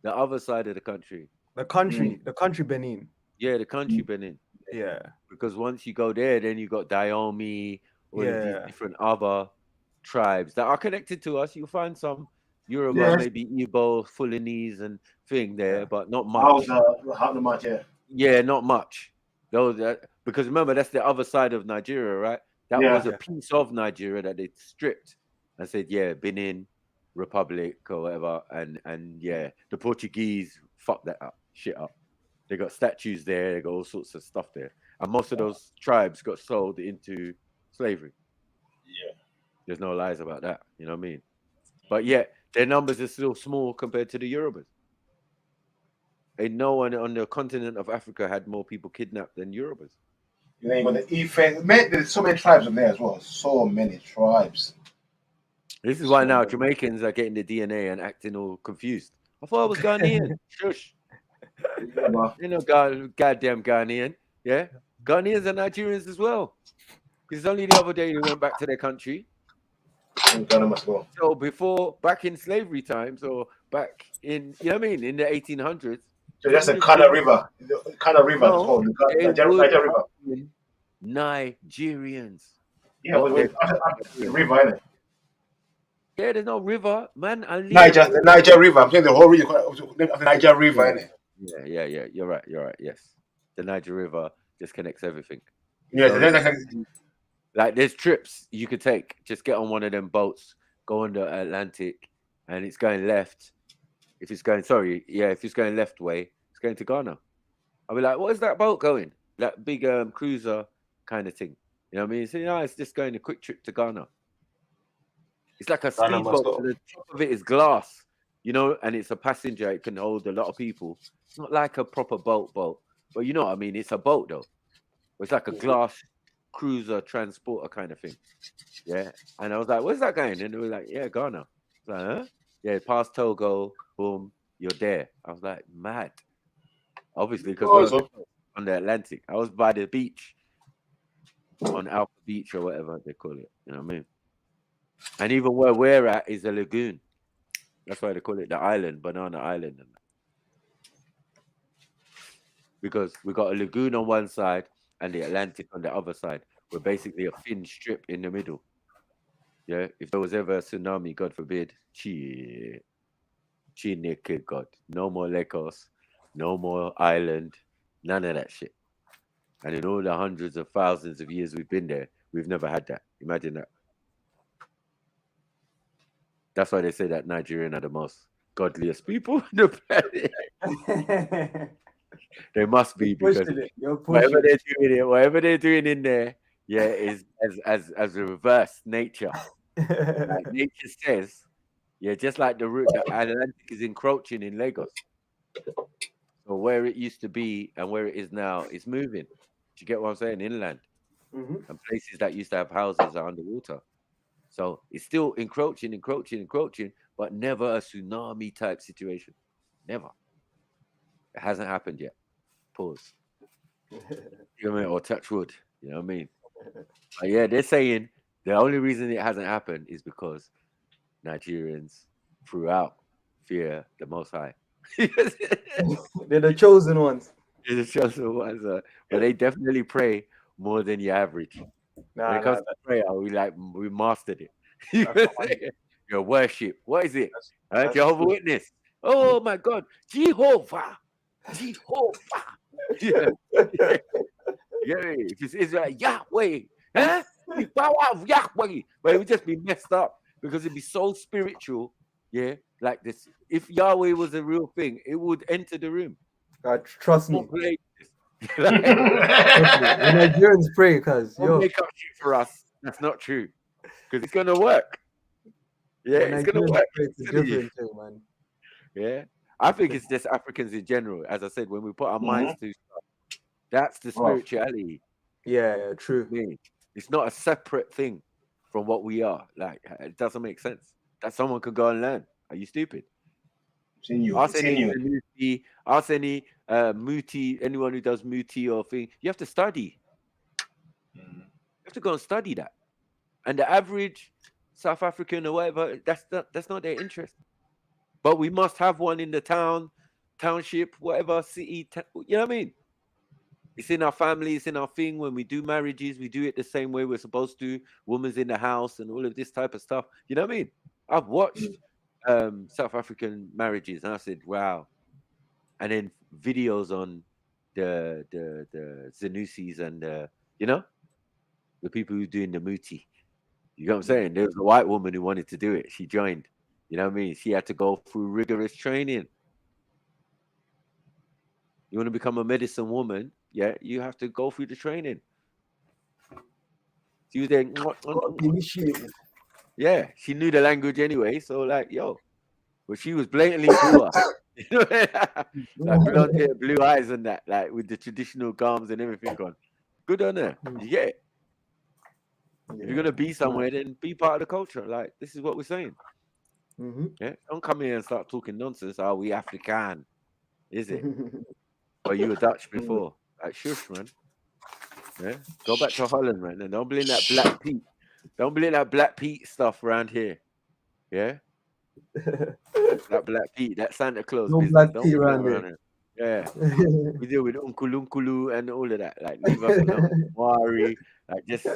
A: the other side of the country.
R: The country Benin.
A: Yeah, the country Benin.
R: Yeah. Because
A: once you go there, then you got Diomi, all of these different other tribes that are connected to us. You'll find some Yoruba, maybe Igbo, Fulanese and thing there, but not much.
L: Not much,
A: yeah, not much. Because remember, that's the other side of Nigeria, right? That was a piece of Nigeria that they stripped and said, yeah, Benin Republic or whatever. And yeah, the Portuguese fucked that shit up. They got statues there, they got all sorts of stuff there. And most of those tribes got sold into slavery.
L: Yeah.
A: There's no lies about that. You know what I mean? But yet, their numbers are still small compared to the Yorubas. And no one on the continent of Africa had more people kidnapped than Yorubas.
L: You know, you got the Ife. There's so many tribes in there as well. So many tribes.
A: This is why now Jamaicans are getting the DNA and acting all confused. I thought I was Ghanaian. Shush. You know, goddamn Ghanaian. Yeah. Ghanaians are Nigerians as well. Because only the other day they went back to their country. So back in slavery times or back in, you know what I mean, in the 1800s.
L: So that's the Kana River. The Kana River is called the Niger River.
A: Nigerians.
L: Yeah, the river, isn't it?
A: Yeah, there's no river, man.
L: The Niger River. I'm saying the whole region of the Niger River, isn't it?
A: Yeah. You're right. Yes. The Niger River just connects everything.
L: Yeah,
A: so like there's trips you could take. Just get on one of them boats, go on the Atlantic, and it's going left. If it's going left way, it's going to Ghana. I'll be like, what is that boat going? That big cruiser kind of thing. You know what I mean? So, it's just going a quick trip to Ghana. It's like a speedboat. The top of it is glass, you know, and it's a passenger. It can hold a lot of people. It's not like a proper boat, but you know what I mean. It's a boat though. It's like a glass cruiser transporter kind of thing. Yeah, and I was like, "Where's that going?" And they were like, "Yeah, Ghana." I was like, "Huh?" Yeah, past Togo, boom, you're there. I was like, mad. Obviously, because on the Atlantic, I was by the beach, on Alpha Beach or whatever they call it. You know what I mean? And even where we're at is a lagoon. That's why they call it the island, Banana Island. Because we got a lagoon on one side and the Atlantic on the other side. We're basically a thin strip in the middle. Yeah, if there was ever a tsunami, God forbid, naked God, no more Lagos, no more island, none of that shit. And in all the hundreds of thousands of years we've been there, we've never had that. Imagine that. That's why they say that Nigerian are the most godliest people on the planet. They must be, because whatever they're doing in there, yeah, is as a reverse nature. Like nature says, yeah, just like the Atlantic is encroaching in Lagos. So where it used to be and where it is now, it's moving. Do you get what I'm saying? Inland. And places that used to have houses are underwater. So it's still encroaching, but never a tsunami type situation. Never. It hasn't happened yet. Pause. You know what I mean? Or touch wood. You know what I mean? But yeah, they're saying the only reason it hasn't happened is because Nigerians throughout fear the Most High.
R: They're the chosen ones.
A: They're the chosen ones, but they definitely pray more than your average. When it comes to prayer, we mastered it. Your worship. What is it? Jehovah's Witness. Oh my God, Jehovah. Yeah. If it's Israel, Yahweh, huh? The power of Yahweh, but it would just be messed up because it'd be so spiritual, yeah. Like this, if Yahweh was a real thing, it would enter the room.
R: Trust me.
A: When
R: Nigerians pray, because
A: don't make up shit for us. That's not true, because it's gonna work. Yeah, it's gonna work.
R: It's a different thing, man.
A: Yeah, I think it's just Africans in general. As I said, when we put our minds to stuff, that's the spirituality.
R: Yeah, true.
A: It's not a separate thing from what we are. Like, it doesn't make sense that someone could go and learn. Are you stupid? Ask any muti, anyone who does muti or thing, you have to study. You have to go and study that. And the average South African or whatever, that's not their interest. But we must have one in the township, whatever city. You know what I mean? It's in our family, it's in our thing. When we do marriages, we do it the same way we're supposed to. Woman's in the house and all of this type of stuff. You know what I mean? I've watched South African marriages and I said, wow. And then videos on the Zanusis and you know, the people who are doing the muti. You know what I'm saying? There was a white woman who wanted to do it. She joined. You know what I mean? She had to go through rigorous training. You want to become a medicine woman, yeah, you have to go through the training. She was there. Yeah, she knew the language anyway. So like, yo, but she was blatantly poor. Like blonde hair, blue eyes and that, like with the traditional gowns and everything on. Good on her. You get it? If you're gonna be somewhere, then be part of the culture. Like, this is what we're saying. Yeah, don't come here and start talking nonsense. Are we African? Is it? Or you were Dutch before? Like, shush, man. Yeah, go back to Holland, man, and don't blame that Black Pete. Don't blame that Black Pete stuff around here. Yeah, that Black Pete, that Santa Claus
R: No
A: business.
R: Black
A: Don't
R: Pete
A: bring it
R: around
A: around here. Yeah, we deal with Unkulu and all of that. Like, leave us alone. Worry, like, just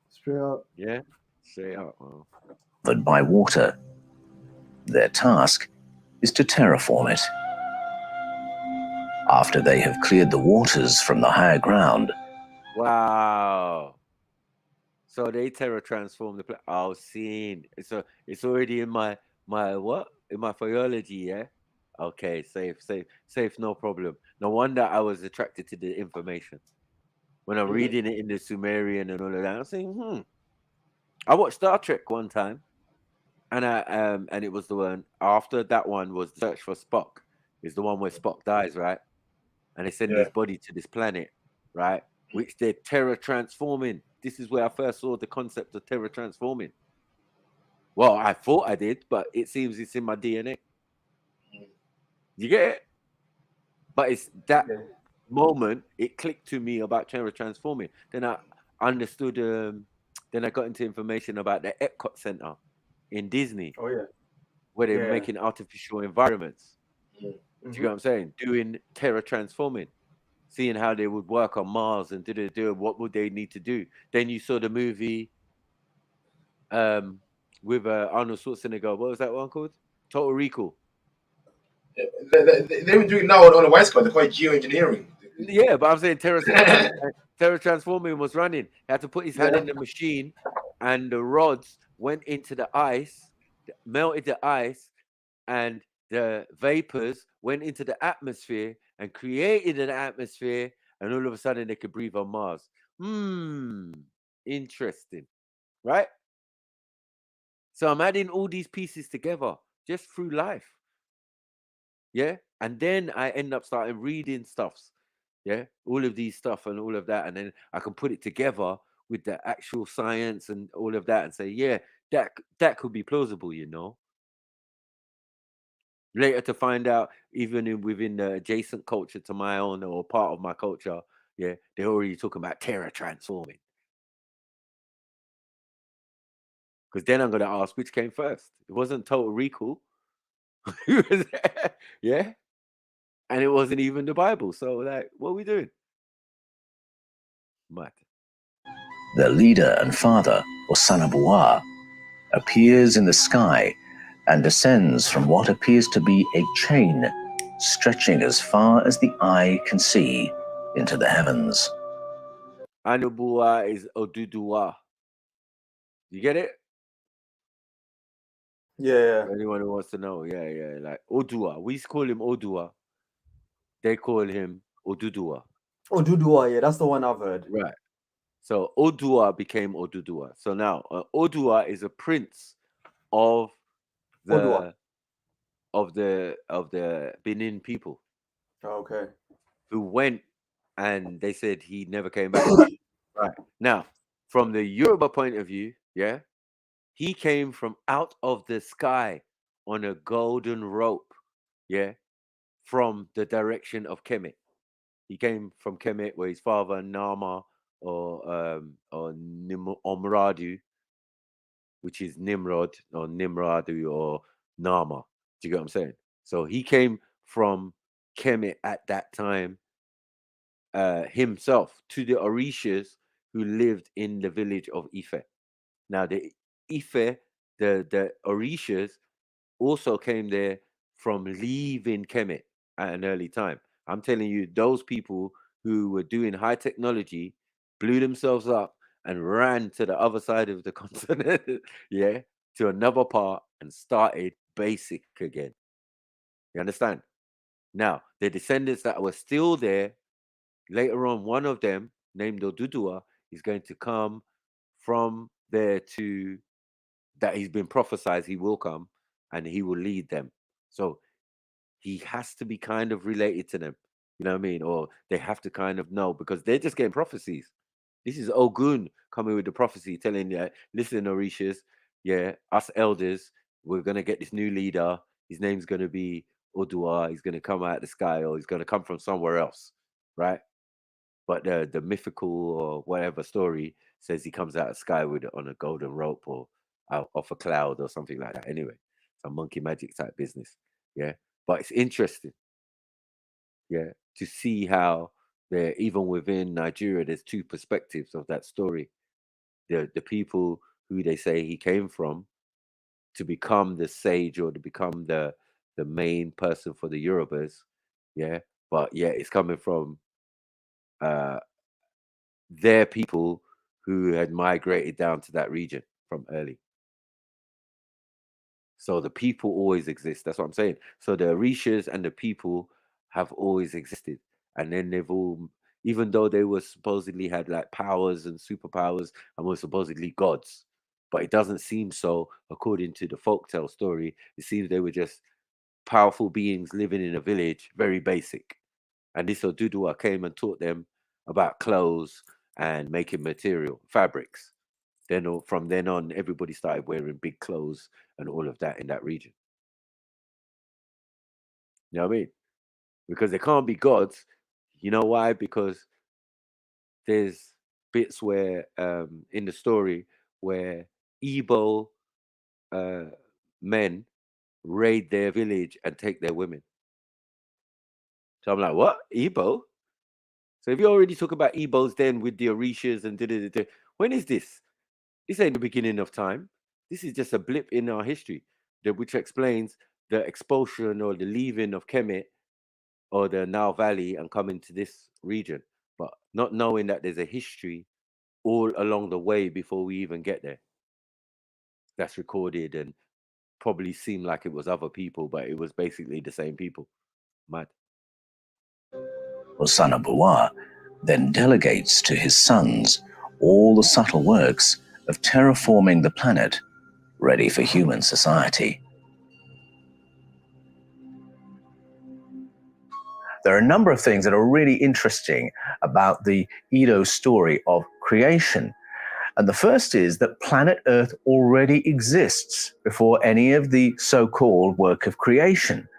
R: straight up.
A: Yeah, straight up. Well.
O: But by water, their task is to terraform it. After they have cleared the waters from the higher ground.
A: Wow. So they terror transform the planet. Oh, seen. It's already in my what? In my theology, yeah? Okay, safe, no problem. No wonder I was attracted to the information. When I'm reading it in the Sumerian and all of that, I'm saying, I watched Star Trek one time, and and it was the one after that one was Search for Spock. Is the one where Spock dies, right? And they send his body to this planet, right? Which they're terror transforming. This is where I first saw the concept of terror transforming. Well, I thought I did, but it seems it's in my DNA. You get it? But it's that moment it clicked to me about terror transforming. Then I understood. Then I got into information about the Epcot Center in Disney.
R: Oh yeah,
A: where they're
R: yeah.
A: making artificial environments. Do you get what I'm saying? Doing terror transforming, seeing how they would work on Mars and what would they need to do. Then you saw the movie with Arnold Schwarzenegger. What was that one called? Total Recall.
L: They even do it now on the West Coast. They call it geoengineering.
A: Yeah, but I'm saying terror transforming was running. He had to put his hand in the machine, and the rods went into the ice, melted the ice, and the vapors went into the atmosphere and created an atmosphere, and all of a sudden they could breathe on Mars. Interesting, right? So I'm adding all these pieces together just through life. Yeah. And then I end up starting reading stuffs. Yeah. All of these stuff and all of that. And then I can put it together with the actual science and all of that and say, yeah, that could be plausible, you know. Later to find out, even within the adjacent culture to my own or part of my culture, yeah, they're already talking about terror transforming. Because then I'm going to ask which came first. It wasn't Total Recall. Yeah. And it wasn't even the Bible. So, like, what are we doing? Mad.
O: The leader and father, or Sanabuwa, appears in the sky and descends from what appears to be a chain stretching as far as the eye can see into the heavens.
A: Anubua is Oduduwa. You get it?
R: Yeah.
A: For anyone who wants to know, yeah. Like Odua. We used to call him Odua. They call him Oduduwa.
R: Oduduwa, yeah, that's the one I've heard.
A: Right. So Odua became Oduduwa. So now Odua is a prince of the Benin people.
R: Okay.
A: Who went and they said he never came back. Right. Now, from the Yoruba point of view, yeah, he came from out of the sky on a golden rope, yeah, from the direction of Kemet. He came from Kemet, where his father Nama or Omradu, which is Nimrod or Nimradu or Nama. Do you get what I'm saying? So he came from Kemet at that time himself to the Orishas who lived in the village of Ife. Now the Ife, the Orishas also came there from leaving Kemet at an early time. I'm telling you, those people who were doing high technology blew themselves up and ran to the other side of the continent, yeah, to another part and started basic again. You understand? Now, the descendants that were still there, later on, one of them, named Odudua, is going to come from there to that he's been prophesied he will come and he will lead them. So he has to be kind of related to them. You know what I mean? Or they have to kind of know because they're just getting prophecies. This is Ogun coming with the prophecy telling you, listen, Orishas, yeah, us elders, we're going to get this new leader. His name's going to be Odua. He's going to come out of the sky or he's going to come from somewhere else, right? But the mythical or whatever story says he comes out of the sky with on a golden rope or out off a cloud or something like that. Anyway, some monkey magic type business. Yeah. But it's interesting. Yeah. To see how there, even within Nigeria, there's two perspectives of that story. The people who they say he came from to become the sage or to become the main person for the Yorubas. Yeah. But yeah, it's coming from their people who had migrated down to that region from early. So the people always exist. That's what I'm saying. So the Orishas and the people have always existed. And then they've all, even though they were supposedly had like powers and superpowers and were supposedly gods, but it doesn't seem so according to the folktale story. It seems they were just powerful beings living in a village, very basic. And this Oduduwa came and taught them about clothes and making material, fabrics. Then from then on, everybody started wearing big clothes and all of that in that region. You know what I mean? Because they can't be gods. You know why? Because there's bits where in the story where Igbo men raid their village and take their women. So I'm like, what? Igbo? So if you already talk about Igbos then with the Orishas and when is this? This ain't the beginning of time. This is just a blip in our history, which explains the expulsion or the leaving of Kemet or the Nile Valley and coming to this region, but not knowing that there's a history all along the way before we even get there. That's recorded and probably seemed like it was other people, but it was basically the same people. Mad.
O: Osanabuwa then delegates to his sons all the subtle works of terraforming the planet, ready for human society. There are a number of things that are really interesting about the Edo story of creation. And the first is that planet Earth already exists before any of the so-called work of creation.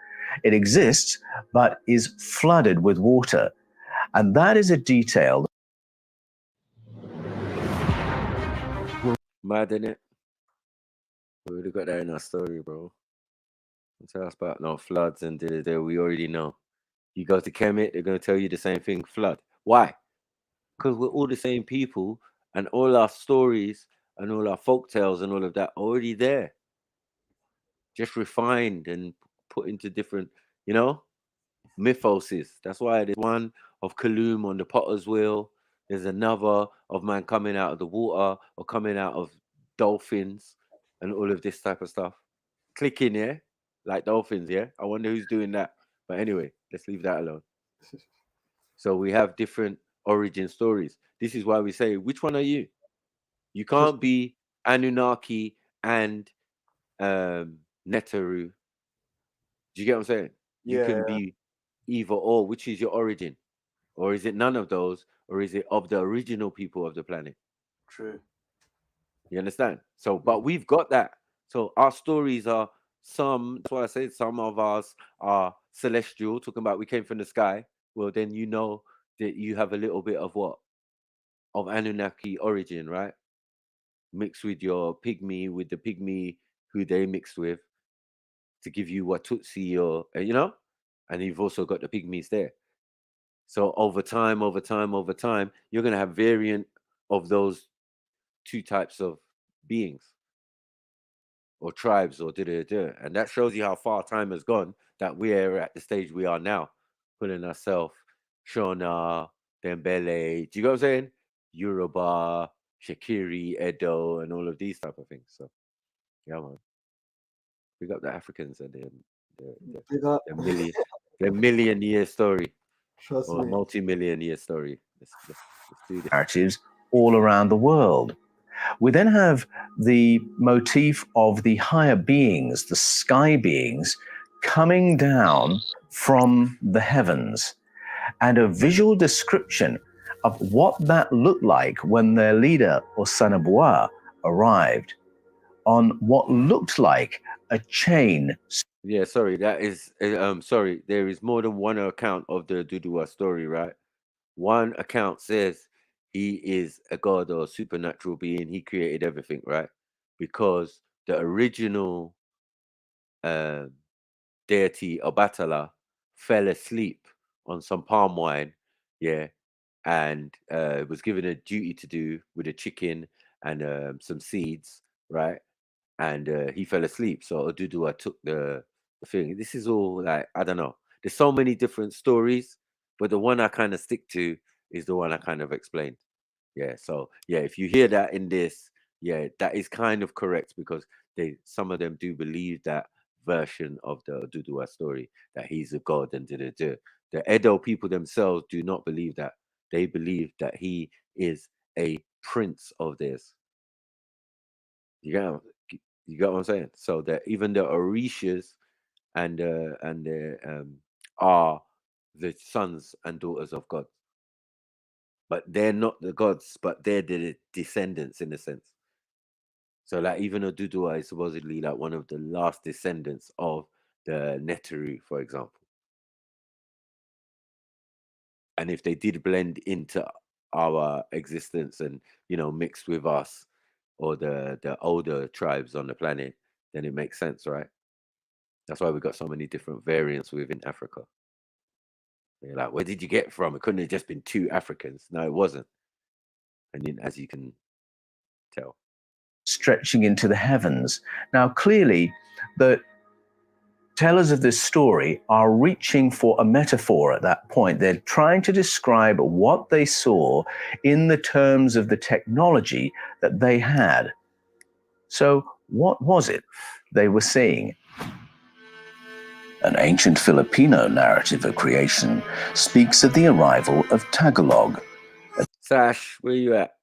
O: It exists, but is flooded with water. And that is a detail.
A: Mad, innit? We would have got that in our story, bro. Don't tell us about no floods and we already know. You go to Kemet, they're going to tell you the same thing, flood. Why? Because we're all the same people and all our stories and all our folk tales and all of that already there. Just refined and put into different, mythoses. That's why there's one of Kaloum on the potter's wheel. There's another of man coming out of the water or coming out of dolphins and all of this type of stuff. Clicking, yeah? Like dolphins, yeah? I wonder who's doing that. But anyway, let's leave that alone. So we have different origin stories. This is why we say, which one are you? You can't be Anunnaki and Neteru. Do you get what I'm saying? You can be either or. Which is your origin? Or is it none of those? Or is it of the original people of the planet?
R: True.
A: You understand? So, but we've got that. So our stories are that's why I said some of us are celestial, talking about we came from the sky. Well, then you know that you have a little bit of what? Of Anunnaki origin, right? Mixed with your pygmy, with the pygmy who they mixed with to give you Watutsi or, and you've also got the pygmies there. So over time, you're going to have variant of those two types of beings or tribes or and that shows you how far time has gone, that we're at the stage we are now, putting ourselves Shona, Dembele, do you know what I'm saying? Yoruba, Shakiri, Edo, and all of these type of things. So yeah, man, big up the Africans and their million year story.
R: Trust
A: or
R: me.
A: multi-million year story. Let's do this.
O: Narratives all around the world. We then have the motif of the higher beings, the sky beings, coming down from the heavens, and a visual description of what that looked like when their leader, Osanabuwa, arrived on what looked like a chain.
A: Yeah, sorry, that is, sorry, there is more than one account of the Oduduwa story, right? One account says he is a god or a supernatural being. He created everything, right? Because the original deity Obatala fell asleep on some palm wine, yeah, and was given a duty to do with a chicken and some seeds, right? And he fell asleep. So Oduduwa took the thing. This is all like, I don't know. There's so many different stories, but the one I kind of stick to is the one I kind of explained. Yeah. So yeah, if you hear that in this, yeah, that is kind of correct because some of them do believe that version of the Oduduwa story, that he's a god and The Edo people themselves do not believe that. They believe that he is a prince of theirs. You got what I'm saying? So that even the Orishas and are the sons and daughters of God. But they're not the gods, but they're the descendants in a sense. So like even Odudua is supposedly like one of the last descendants of the Neteru, for example. And if they did blend into our existence and, you know, mixed with us or the older tribes on the planet, then it makes sense, right? That's why we got so many different variants within Africa. You're like, where did you get from? It couldn't have just been 2 Africans. No, it wasn't. And then, as you can tell,
G: stretching into the heavens. Now, clearly, the tellers of this story are reaching for a metaphor at that point. They're trying to describe what they saw in the terms of the technology that they had. So, what was it they were seeing? An ancient Filipino narrative of creation speaks of the arrival of Tagalog.
A: Sash, where you at?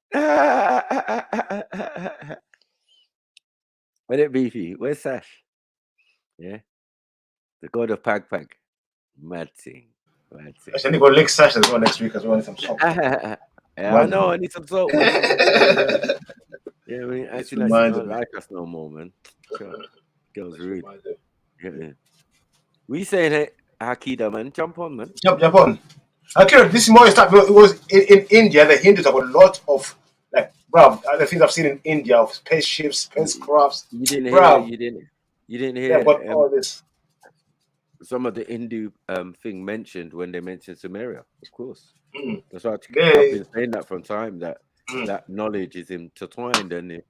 A: Where it be for you? Where's Sash? Yeah, the god of Pag Pag. Mad thing. Mad thing.
L: Actually, I need to go link Sash as well next week as well. I need some salt.
A: Yeah, I know. I need some salt. Man. Yeah, I mean, actually, like, she don't like us no more, man. Sure. Girls rude. Yeah. We saying it, Hakida, man. Jump on, man.
L: Jump on. Okay, this more stuff. It was in India. The Hindus have a lot of like, bruv, the things I've seen in India of spaceships, spacecrafts.
A: You didn't
L: bruv.
A: hear. You didn't hear.
L: Yeah, but all this.
A: Some of the Hindu thing mentioned when they mentioned Sumeria, of course.
L: Mm.
A: That's why I've been saying that from time that that knowledge is intertwined, and if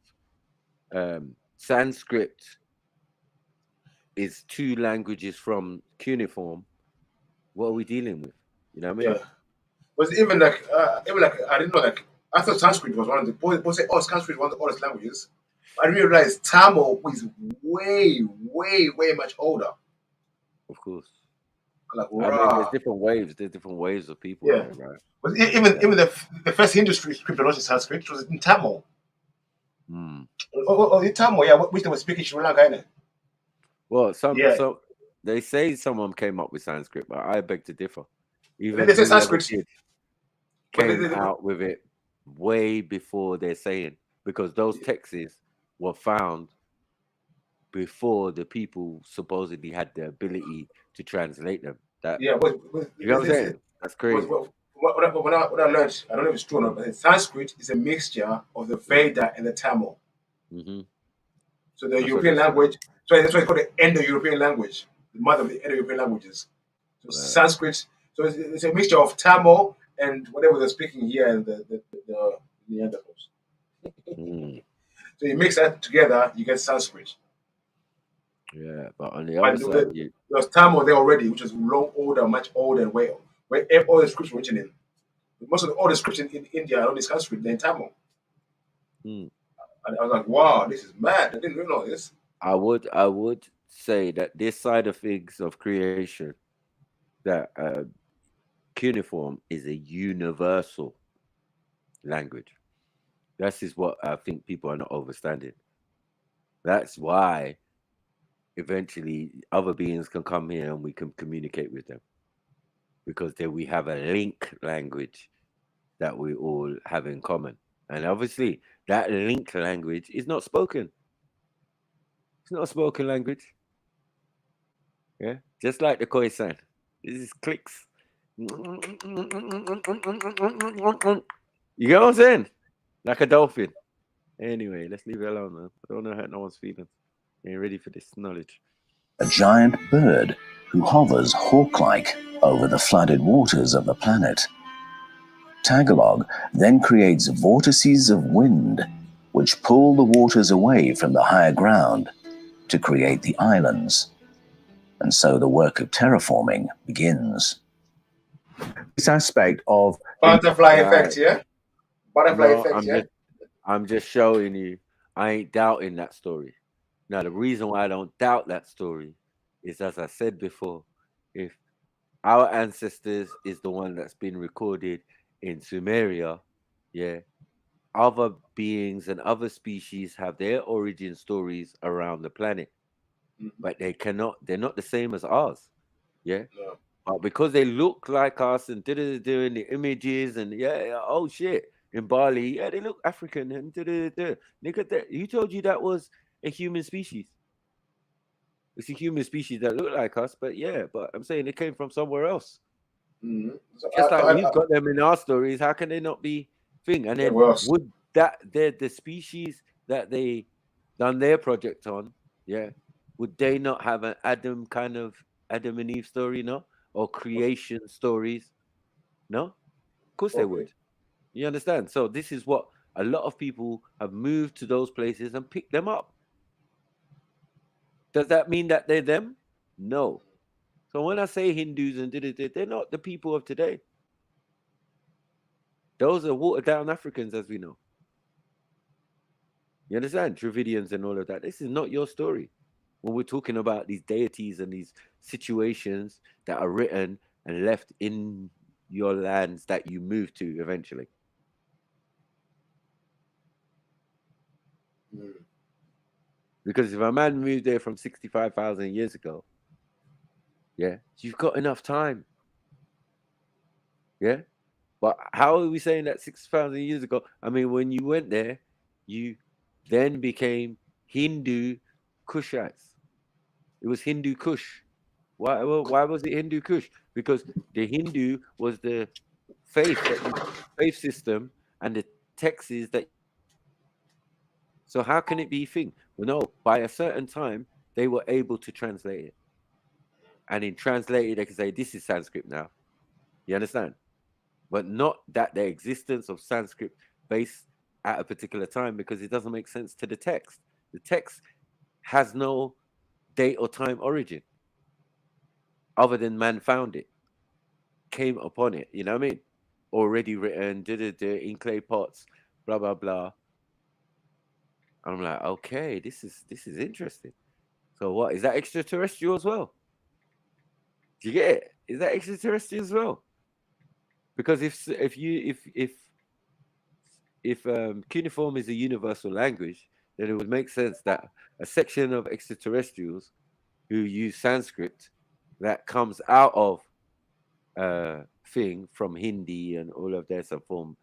A: Sanskrit is 2 languages from cuneiform, what are we dealing with? You know what I mean?
L: Yeah. Was even like I didn't know, like, I thought Sanskrit was one of the people say, oh, Sanskrit is one of the oldest languages. I didn't realize Tamil is way much older.
A: Of course.
L: Like,
A: I mean, there's different waves. There's different waves of people,
L: yeah.
A: there, right?
L: But even the first Hindu script that was in Sanskrit was in Tamil. Oh, in Tamil, yeah, which they were speaking Sri Lanka, innit?
A: Well, so they say someone came up with Sanskrit, but I beg to differ. Even
L: they say Sanskrit
A: came out with it way before they're saying, because those texts were found before the people supposedly had the ability to translate them. You know what I'm saying? That's crazy.
L: What I learned, I don't know if it's true or not, but Sanskrit is a mixture of the Veda and the Tamil.
A: Mm-hmm.
L: So the European language, so that's why it's called the Indo-European language, the mother of the Indo-European languages. So Sanskrit, so it's a mixture of Tamil and whatever they're speaking here in the Neanderthals. So you mix that together, you get Sanskrit.
A: Yeah, but on the other side,
L: there was Tamil there already, which is long older, much older, and where all the scripts were written in. Most of all the scripts in India are only Sanskrit, they're in Tamil. And I was like, wow, this is mad. I didn't know this.
A: I would say that this side of things of creation, that cuneiform is a universal language. This is what I think people are not understanding. That's why eventually other beings can come here and we can communicate with them, because then we have a link language that we all have in common. And obviously that link language is not spoken. It's not a spoken language. Yeah, just like the Khoisan. This is clicks. You get what I'm saying? Like a dolphin. Anyway, let's leave it alone, man. I don't want to hurt no one's feelings. Ain't ready for this knowledge.
G: A giant bird who hovers hawk-like over the flooded waters of the planet. Tagalog then creates vortices of wind which pull the waters away from the higher ground to create the islands. And so the work of terraforming begins. This aspect of
L: butterfly effect, yeah? Butterfly effect, yeah?
A: I'm just showing you, I ain't doubting that story. Now, the reason why I don't doubt that story is, as I said before, if our ancestors is the one that's been recorded in Sumeria, yeah, other beings and other species have their origin stories around the planet, but they're not the same as ours. Yeah.
L: No.
A: But because they look like us and doing the images and oh shit, in Bali, they look African and nigga, who told you that was a human species? It's a human species that look like us, but I'm saying it came from somewhere else.
L: So
A: Just like we've got them in our stories, how can they not be thing? And then would that the species that they done their project on, would they not have an Adam and Eve story, no? Or creation stories? No? Of course they would. You understand? So this is what a lot of people have moved to those places and picked them up. Does that mean that they're them? No. So when I say Hindus and they're not the people of today. Those are watered down Africans, as we know. You understand? Dravidians and all of that. This is not your story. When we're talking about these deities and these situations that are written and left in your lands that you move to eventually. Because if a man moved there from 65,000 years ago, you've got enough time. Yeah? But how are we saying that 6,000 years ago? I mean, when you went there, you then became Hindu Kushites. It was Hindu Kush. Why was it Hindu Kush? Because the Hindu was the faith system and the texts that. So how can it be thing? Well, no, by a certain time, they were able to translate it. And in translated, they can say, this is Sanskrit now. You understand? But not that the existence of Sanskrit based at a particular time, because it doesn't make sense to the text. The text has no date or time origin other than man found it, came upon it, you know what I mean? Already written, in clay pots, blah, blah, blah. I'm like, okay, this is interesting. So what, is that extraterrestrial as well? Do you get it? Is that extraterrestrial as well? Because if cuneiform is a universal language, then it would make sense that a section of extraterrestrials who use Sanskrit that comes out of thing from Hindi and all of this and form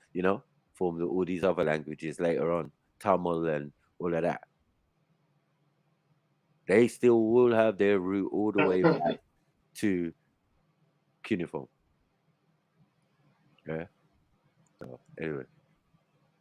A: all these other languages later on, Tamil and all of that. They still will have their root all the way back to cuneiform. Yeah. So anyway.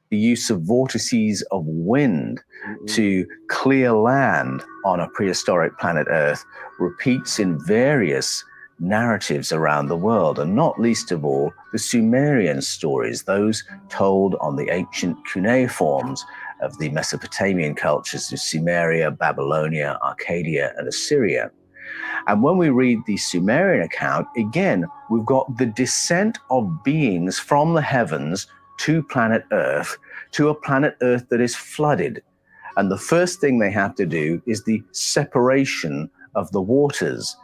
G: The use of vortices of wind to clear land on a prehistoric planet Earth repeats in various narratives around the world, and not least of all the Sumerian stories, those told on the ancient cuneiforms of the Mesopotamian cultures of Sumeria, Babylonia, Arcadia, and Assyria. And when we read the Sumerian account, again, we've got the descent of beings from the heavens to planet Earth, to a planet Earth that is flooded. And the first thing they have to do is the separation of the waters,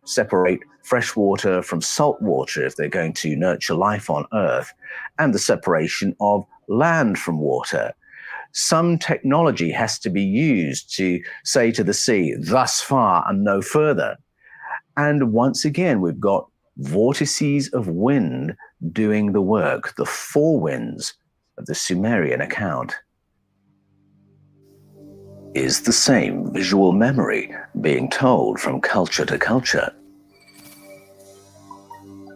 G: separate fresh water from salt water if they're going to nurture life on Earth, and the separation of land from water. Some technology has to be used to say to the sea, thus far and no further. And once again, we've got vortices of wind doing the work, the four winds of the Sumerian account. Is the same visual memory being told from culture to culture?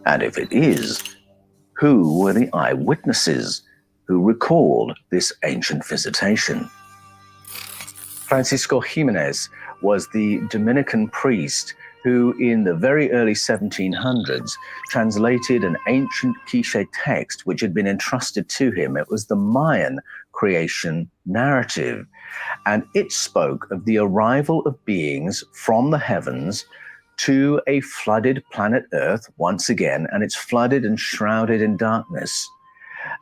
G: And if it is, who were the eyewitnesses who recalled this ancient visitation? Francisco Jimenez was the Dominican priest who in the very early 1700s translated an ancient Quiche text which had been entrusted to him. It was the Mayan creation narrative, and it spoke of the arrival of beings from the heavens to a flooded planet Earth once again, and it's flooded and shrouded in darkness.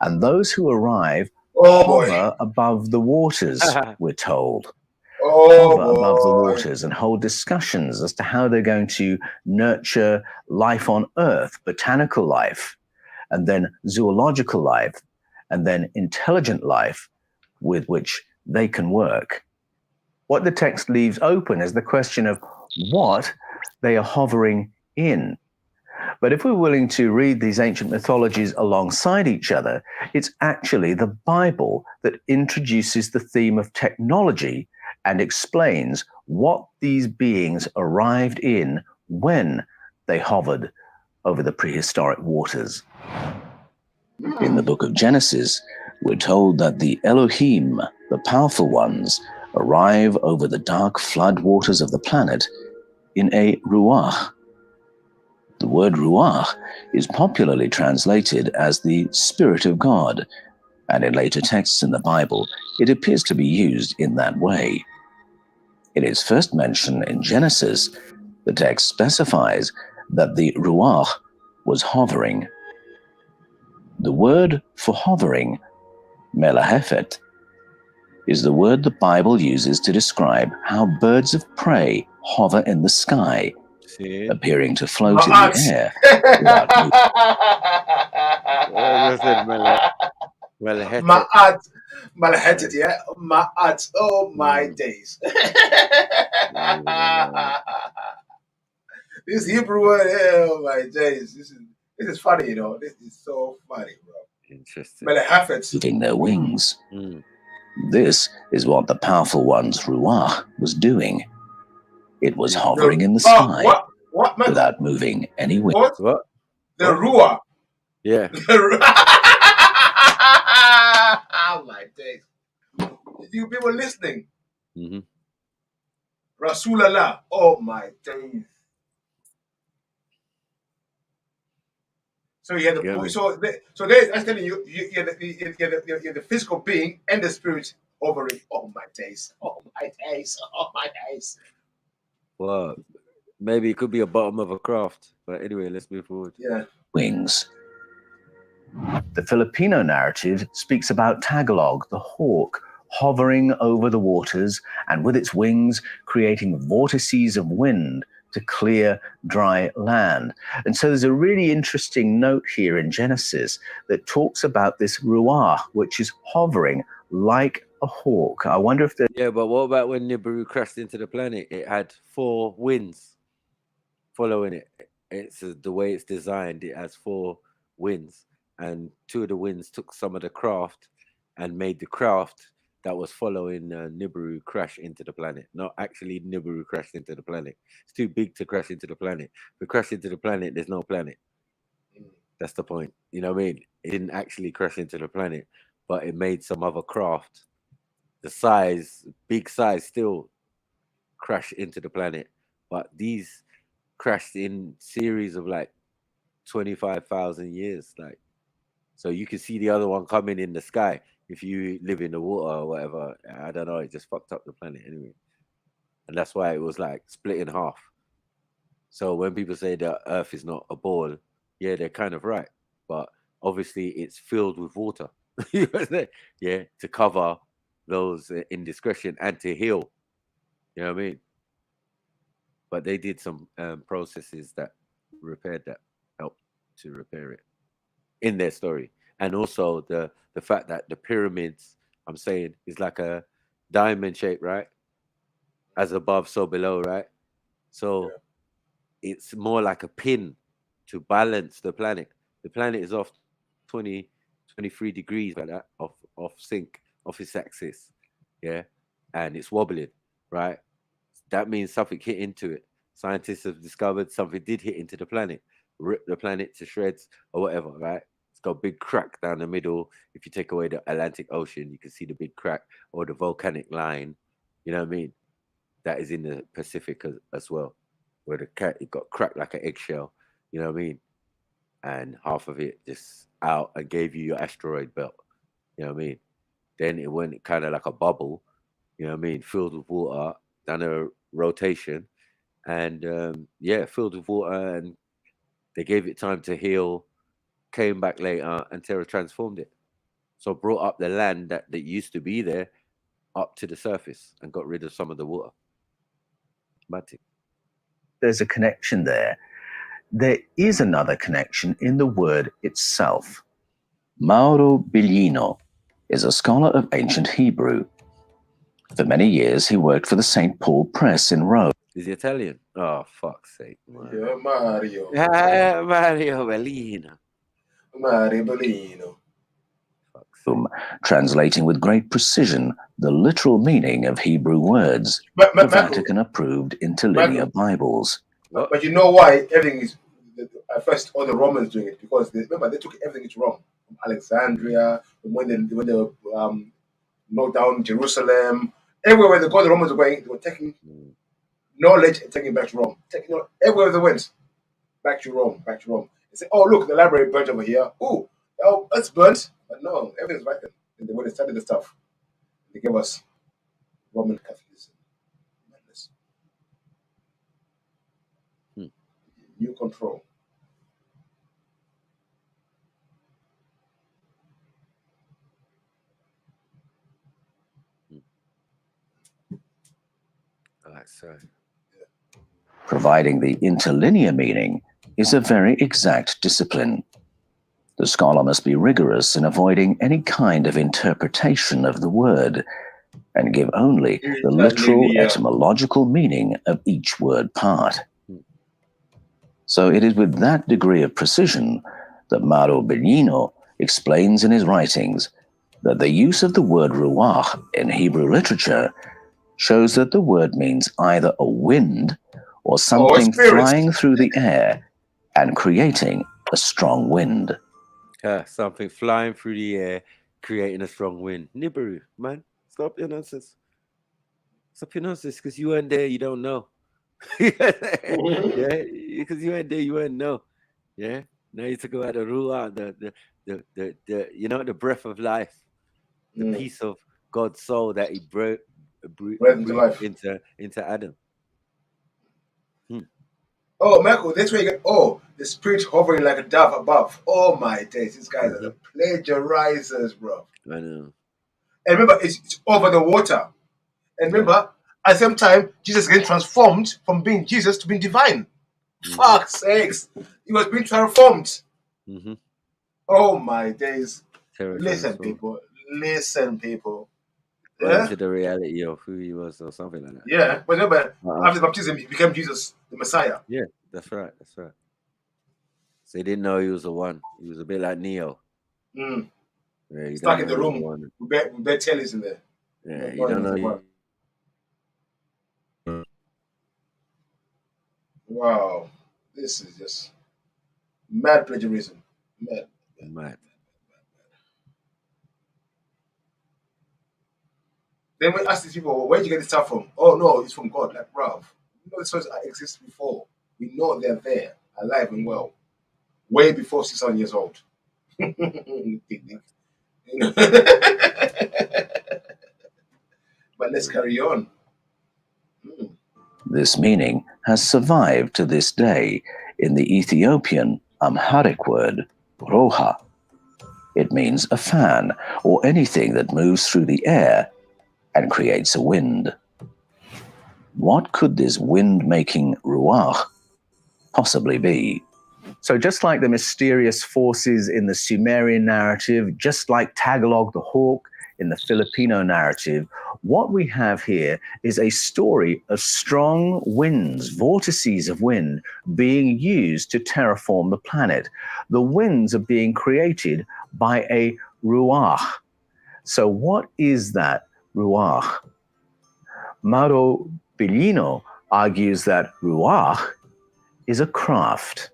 G: And those who arrive hover above the waters, we're told. Hover above the waters and hold discussions as to how they're going to nurture life on Earth, botanical life, and then zoological life, and then intelligent life with which they can work. What the text leaves open is the question of what they are hovering in. But if we're willing to read these ancient mythologies alongside each other, it's actually the Bible that introduces the theme of technology and explains what these beings arrived in when they hovered over the prehistoric waters. In the book of Genesis, we're told that the Elohim, the powerful ones, arrive over the dark flood waters of the planet in a ruach. The word ruach is popularly translated as the Spirit of God, and in later texts in the Bible, it appears to be used in that way. In its first mention in Genesis, the text specifies that the ruach was hovering. The word for hovering, melahephet, is the word the Bible uses to describe how birds of prey hover in the sky, appearing to float in the air without moving.
L: Malahetet, yeah? Ma'at. Oh, my days. This Hebrew word, oh, my days. This is funny, you know. This is so funny, bro.
A: Interesting.
G: Moving their wings. This is what the powerful one's ruach was doing. It was hovering in the sky without moving any wing.
L: What? The ruach.
A: Yeah.
L: Oh, my days. You people listening?
A: Mm-hmm.
L: Rasulallah. Oh, my days. So you have I'm telling you, you're the physical being and the spirit over it. Oh my days! Oh my days! Oh my days!
A: Well, maybe it could be a bottom of a craft, but anyway, let's move forward.
L: Yeah.
G: Wings. The Filipino narrative speaks about Tagalog, the hawk, hovering over the waters and with its wings creating vortices of wind to clear dry land. And so there's a really interesting note here in Genesis that talks about this ruach, which is hovering like a hawk. I wonder if the...
A: Yeah, but what about when Nibiru crashed into the planet? It had 4 winds following it. It's the way it's designed. It has 4 winds, and 2 of the winds took some of the craft and made the craft that was following Nibiru crash into the planet. Not actually Nibiru crashed into the planet. It's too big to crash into the planet. If it crashed into the planet, there's no planet. That's the point. You know what I mean? It didn't actually crash into the planet, but it made some other craft, the size, big size, still crash into the planet. But these crashed in series of like 25,000 years. Like, so you can see the other one coming in the sky. If you live in the water or whatever, I don't know, it just fucked up the planet anyway. And that's why it was like split in half. So when people say that Earth is not a ball, yeah, they're kind of right. But obviously it's filled with water. Yeah, to cover those indiscretion and to heal. You know what I mean? But they did some processes that repaired that, helped to repair it in their story. And also the fact that the pyramids, I'm saying, is like a diamond shape, right? As above, so below, right? So it's more like a pin to balance the planet. The planet is off 20, 23 degrees like that, off sync, off its axis. Yeah. And it's wobbling, right? That means something hit into it. Scientists have discovered something did hit into the planet, rip the planet to shreds or whatever, right? It's got a big crack down the middle. If you take away the Atlantic Ocean, you can see the big crack, or the volcanic line, you know what I mean? That is in the Pacific as well, where it got cracked like an eggshell, you know what I mean? And half of it just out and gave you your asteroid belt, you know what I mean? Then it went kind of like a bubble, you know what I mean? Filled with water, done a rotation, and filled with water, and they gave it time to heal, came back later, and Terra transformed it. So brought up the land that used to be there up to the surface and got rid of some of the water. Magic.
G: There's a connection there. There is another connection in the word itself.
O: Mauro Biglino is a scholar of ancient Hebrew. For many years, he worked for the St. Paul Press in Rome.
A: Is he Italian? Oh, fuck's sake. Man.
L: Yeah, Mario.
A: Mario Bellino.
L: Mario Bellino.
O: Translating with great precision the literal meaning of Hebrew words, the Vatican-approved interlinear Bibles.
L: But you know why everything is, at first all the Romans doing it, because remember they took everything to Rome, from Alexandria, when they knocked down Jerusalem, everywhere where the Romans were going, they were taking knowledge and taking it back to Rome. Everywhere they went, back to Rome. They say, oh look, the library burnt over here. Oh, it's burnt. But no, everything's right there. And when they studied the stuff, they gave us Roman Catholicism. Madness. New control.
O: Providing the interlinear meaning is a very exact discipline. The scholar must be rigorous in avoiding any kind of interpretation of the word and give only the literal etymological meaning of each word part. So it is with that degree of precision that Mauro Biglino explains in his writings that the use of the word ruach in Hebrew literature shows that the word means either a wind or something flying through the air and creating a strong wind.
A: Something flying through the air, creating a strong wind. Nibiru, man, stop your nonsense. Stop your nonsense, because you weren't there, you don't know. Yeah, because you weren't there, you wouldn't know. Yeah, now you talk about the ruach, the breath of life, the piece of God's soul that He breathed into Adam.
L: Oh, Michael, that's where you get, the spirit hovering like a dove above. Oh, my days. These guys are the plagiarizers, bro.
A: I know.
L: And remember, it's over the water. And remember, at the same time, Jesus getting transformed from being Jesus to being divine. Fuck's sakes. He was being transformed. Oh, my days. Listen, people.
A: To the reality of who He was or something like that.
L: Yeah, but remember, after baptism, he became Jesus, the Messiah.
A: Yeah, that's right. So they didn't know He was the one. He was a bit like Neo.
L: Yeah, stuck in the room with bad tellies in there.
A: Yeah, you don't know.
L: Wow, this is just mad plagiarism. Mad. Then we ask these people, where did you get this stuff from? Oh no, it's from God. Like, bruv, you know the stories exist before. We know they're there, alive and well, way before 600 years old. But let's carry on.
O: This meaning has survived to this day in the Ethiopian Amharic word, roha. It means a fan or anything that moves through the air and creates a wind. What could this wind-making ruach possibly be? So just like the mysterious forces in the Sumerian narrative, just like Tagalog the hawk in the Filipino narrative, what we have here is a story of strong winds, vortices of wind, being used to terraform the planet. The winds are being created by a ruach. So what is that ruach? Mauro Biglino argues that ruach is a craft.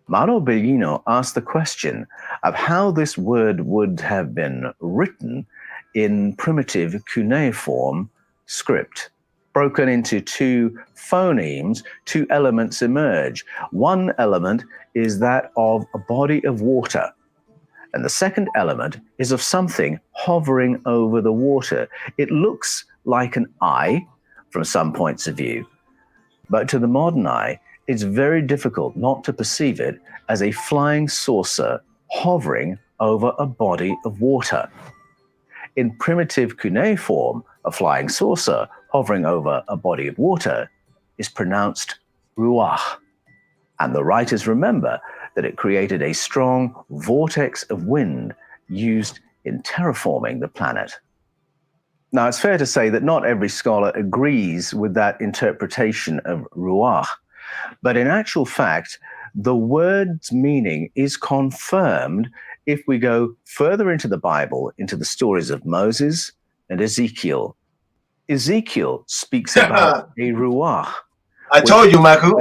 O: Mauro Biglino asked the question of how this word would have been written in primitive cuneiform script. Broken into two phonemes, two elements emerge. One element is that of a body of water, and the second element is of something hovering over the water. It looks like an eye from some points of view, but to the modern eye, it's very difficult not to perceive it as a flying saucer hovering over a body of water. In primitive cuneiform, a flying saucer hovering over a body of water is pronounced ruach, and the writers remember that it created a strong vortex of wind
G: used in terraforming the planet. Now, it's fair to say that not every scholar agrees with that interpretation of ruach, but in actual fact, the word's meaning is confirmed if we go further into the Bible, into the stories of Moses and Ezekiel. Ezekiel speaks about a ruach.
L: I told you, Michael.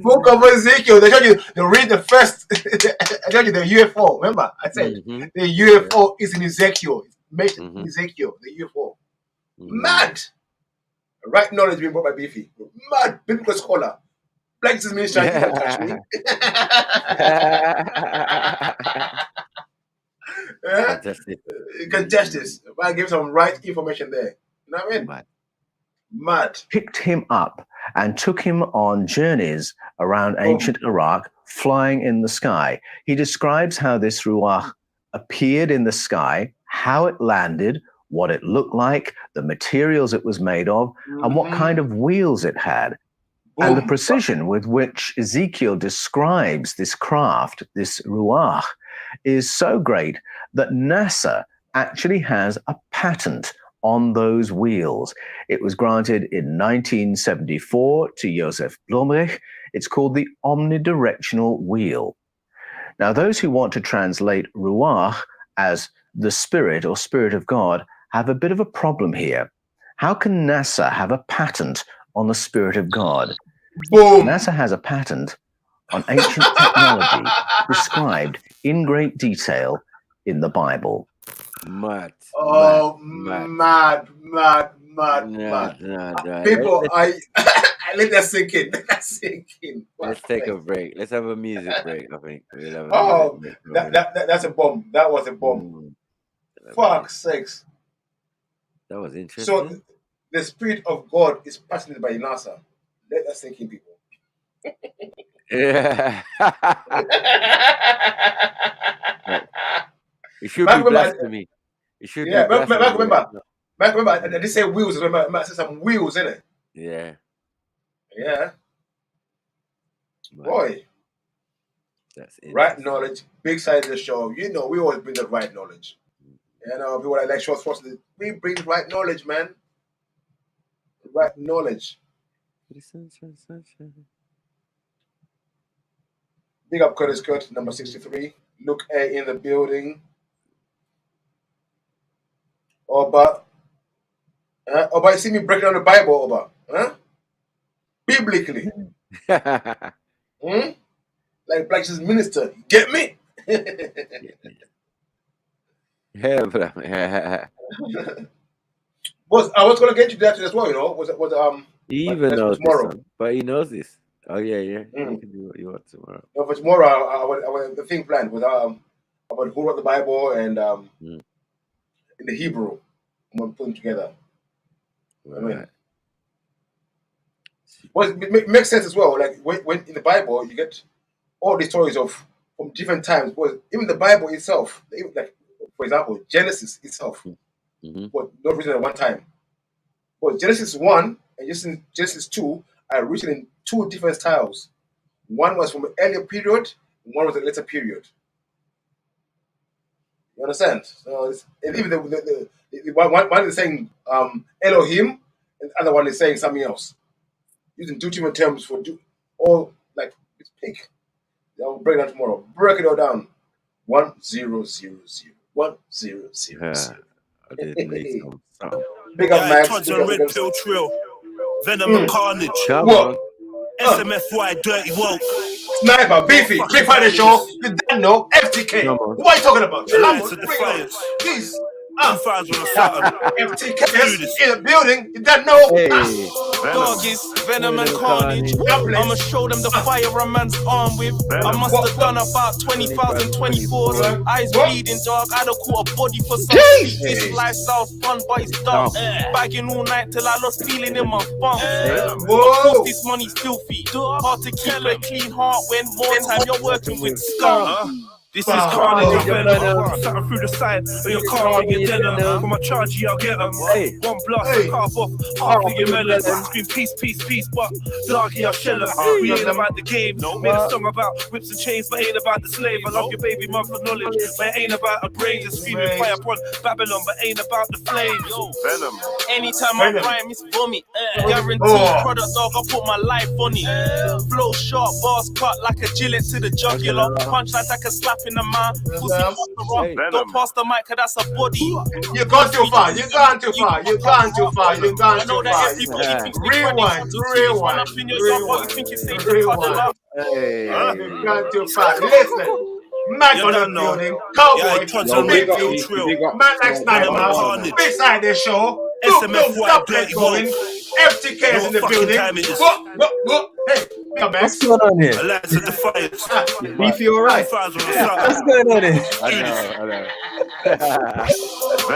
L: Book of Ezekiel. They told you to read the first. I told you the UFO. Remember, I said the UFO is in Ezekiel. It's mentioned in Ezekiel. The UFO. Mad. Right knowledge being brought by Beefy. Mad biblical scholar. Black is ministry. You don't touch me. You can test this. I give some right information there. You know what I mean? Mad.
G: Picked him up and took him on journeys around ancient Iraq, flying in the sky. He describes how this ruach appeared in the sky, how it landed, what it looked like, the materials it was made of, and what kind of wheels it had. And the precision with which Ezekiel describes this craft, this ruach, is so great that NASA actually has a patent on those wheels. It was granted in 1974 to Joseph Blomrich. It's called the omnidirectional wheel. Now, those who want to translate ruach as the spirit or spirit of God have a bit of a problem here. How can NASA have a patent on the spirit of God?
L: Boom.
G: NASA has a patent on ancient technology described in great detail in the Bible.
L: Mad. People, I let that sink in. Let that sink in.
H: Let's take a break. Let's have a music break, I think.
L: That's a bomb. That was a bomb. Fuck's sakes.
H: That was interesting.
L: So the spirit of God is patented by NASA. Let that sink in, people.
H: Yeah. It should be blasphemy. It should be blasphemy.
L: Remember, I did say wheels. Remember, I said some wheels, innit?
H: Yeah.
L: Yeah. Boy.
H: That's it.
L: Right knowledge, big side of the show. You know, we always bring the right knowledge. You know, people like short thoughts. We bring the right knowledge, man. Right knowledge. Big up Curtis Kurt, number 63. Luke A in the building. Oba. Oba, you see me breaking down the Bible, Oba? Huh? Biblically. Like Black Jesus minister. Get me? I was going to get you that as well, you know.
H: He even knows tomorrow. But he knows this. Oh, yeah. You can do what you want tomorrow.
L: No, for tomorrow, I want the thing planned with about who wrote the Bible and in the Hebrew. I'm going to put them together. Right. I mean, well, it makes sense as well. Like when in the Bible, you get all these stories from different times. But even the Bible itself, like for example, Genesis itself, was not written at one time. But Genesis 1 and Genesis 2 are written in two different styles. One was from an earlier period, and one was a later period. You understand? So even the one is saying Elohim, and the other one is saying something else. Using two different terms for all like it's big. I'll break it down tomorrow. Break it all down. 1 0 0 0 1 0 0 0.
H: I didn't need some.
L: Big up, Max.
B: Red Pill Trill. Venom and Carnage.
L: What?
B: SMFY Dirty Woke.
L: Sniper, Beefy, Big Friday Show. You don't know F.T.K. What are you talking about?
B: Alliance of Defiance.
L: Please.
B: F.T.K.
L: in the building. You don't know.
D: Hey. Doggies, Venom and Carnage. I'ma show them the fire a man's armed with. I must have done about 20,000 24s. Eyes bleeding, dog. I don't caught a body for some feet. This lifestyle's fun, but it's dumb. Bagging all night till I lost feeling in my bum. Whoa. This money's filthy. Hard to keep a clean heart when more time you're working with scum.
B: This is carnage and venom. Something through the side of your car and your denim. From a charge, I'll get them. One blast, I carve off half of your melon. Scream peace, peace, peace, but doggy, I'll shell them. We ain't about the game. Made a song about whips and chains, but ain't about the slave. I love your baby mum for knowledge, but it ain't about a brain. Just screaming fire upon Babylon, but ain't about the flames. Venom. Anytime I rhyme, it's vomit. Guaranteed product, dog, I put my life on it. Flow sharp, bars cut like a Gillette to the jugular. Punchline like a slap in the mouth. Don't pass the mic, cause that's a body.
L: You gone too far. You gone too far. You gone too far. You gone too far. Rewind. Rewind. You gone too far. Listen. Mac on the building. Cowboy. Big Field. Mac like Sniper. Big side the show. Stop it going. F.T.K is in the building. Hey, come back.
R: What's going on here?
B: Alliance of Defiance.
R: Beefy, all right? What's going on here?
H: I know.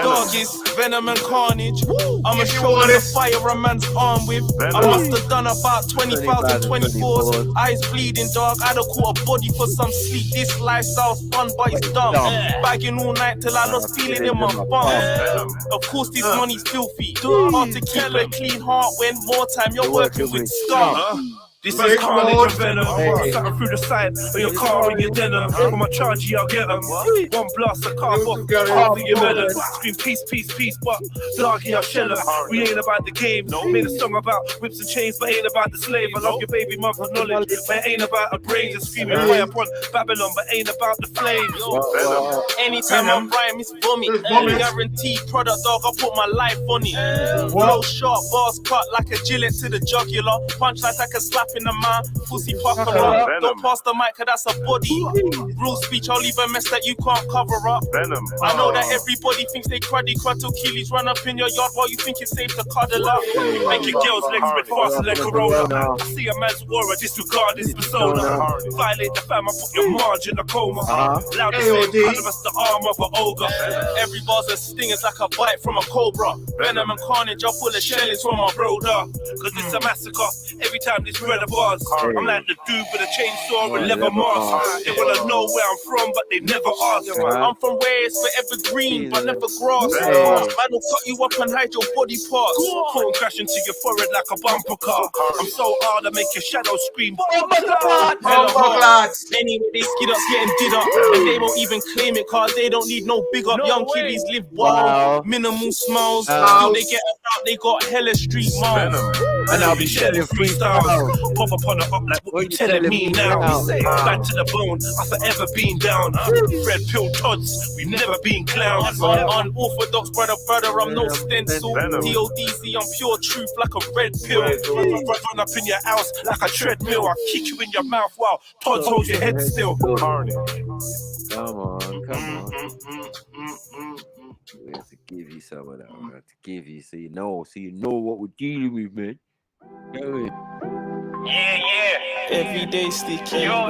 D: Dog is venom and carnage. I'ma show you the fire a man's armed with. I must have done about 20,000 24s. Eyes bleeding, dog. I'd have caught a body for some sleep. This lifestyle's fun, but it's dumb. Bagging all night till I lost feeling in my bum. Of course, this money's filthy. Hard to keep a clean heart when more time you're working with scum.
B: This is carnage and venom. Something through the side of your car and your denim. From a charge, I'll get them. One blast, I carve off half of your melon. Scream peace, peace, peace, but doggy, I'll shell them. We ain't about the game. Made a song about whips and chains, but ain't about the slave. I love your baby mum for knowledge, but it ain't about a brain. Just screaming fire upon Babylon, but ain't about the flames. Anytime I rhyme, it's vomit. Guaranteed product, dog, I put my life on it. Flow sharp, bars cut like a Gillette to the jugular. Punchline like a slap in the mouth, pussy pop around. Don't pass the mic, cause that's a body. Real speech, I'll leave a mess that you can't cover up. I know that everybody thinks they cruddy till killies run up in your yard while you think it's safe to cuddle up. Make your girl's legs spread faster like Corona. I see a man's aura, disregard his persona. Violate the fam, I put your marge in a coma. Loud the same color as the arm of an ogre. Every bar's a sting, it's like a bite from a cobra. Venom and carnage, I'll pull the shellings from my brother. Cause it's a massacre, every time this bread of bars. I'm like the dude with a chainsaw and leather mask. They wanna know where I'm from, but they never ask. I'm from where it's forever green, but never grass. Man will cut you up and hide your body parts. Put them crash into your forehead like a bumper car. I'm so hard I make your shadow scream. Anyway, they skid up getting did up, and they won't even claim it cause they don't need no big up. Young kiddies live wild, minimal smiles. Till they get out, they got hella street miles. And I'll be shelling freestyles. Pop up on the up like what you telling me now. Back to the bone, I've forever been down. Red pill tods, we've never been clowns. Unorthodox brother, I'm no stencil. DODC, I'm pure truth like a red pill. Run up in your house like a treadmill. I'll kick you in your mouth while Todd holds your head still.
H: Come on. We have to give you some of that. We have to give you so you know what we're dealing with, man.
D: Yeah. Everyday sticky.
E: Yo.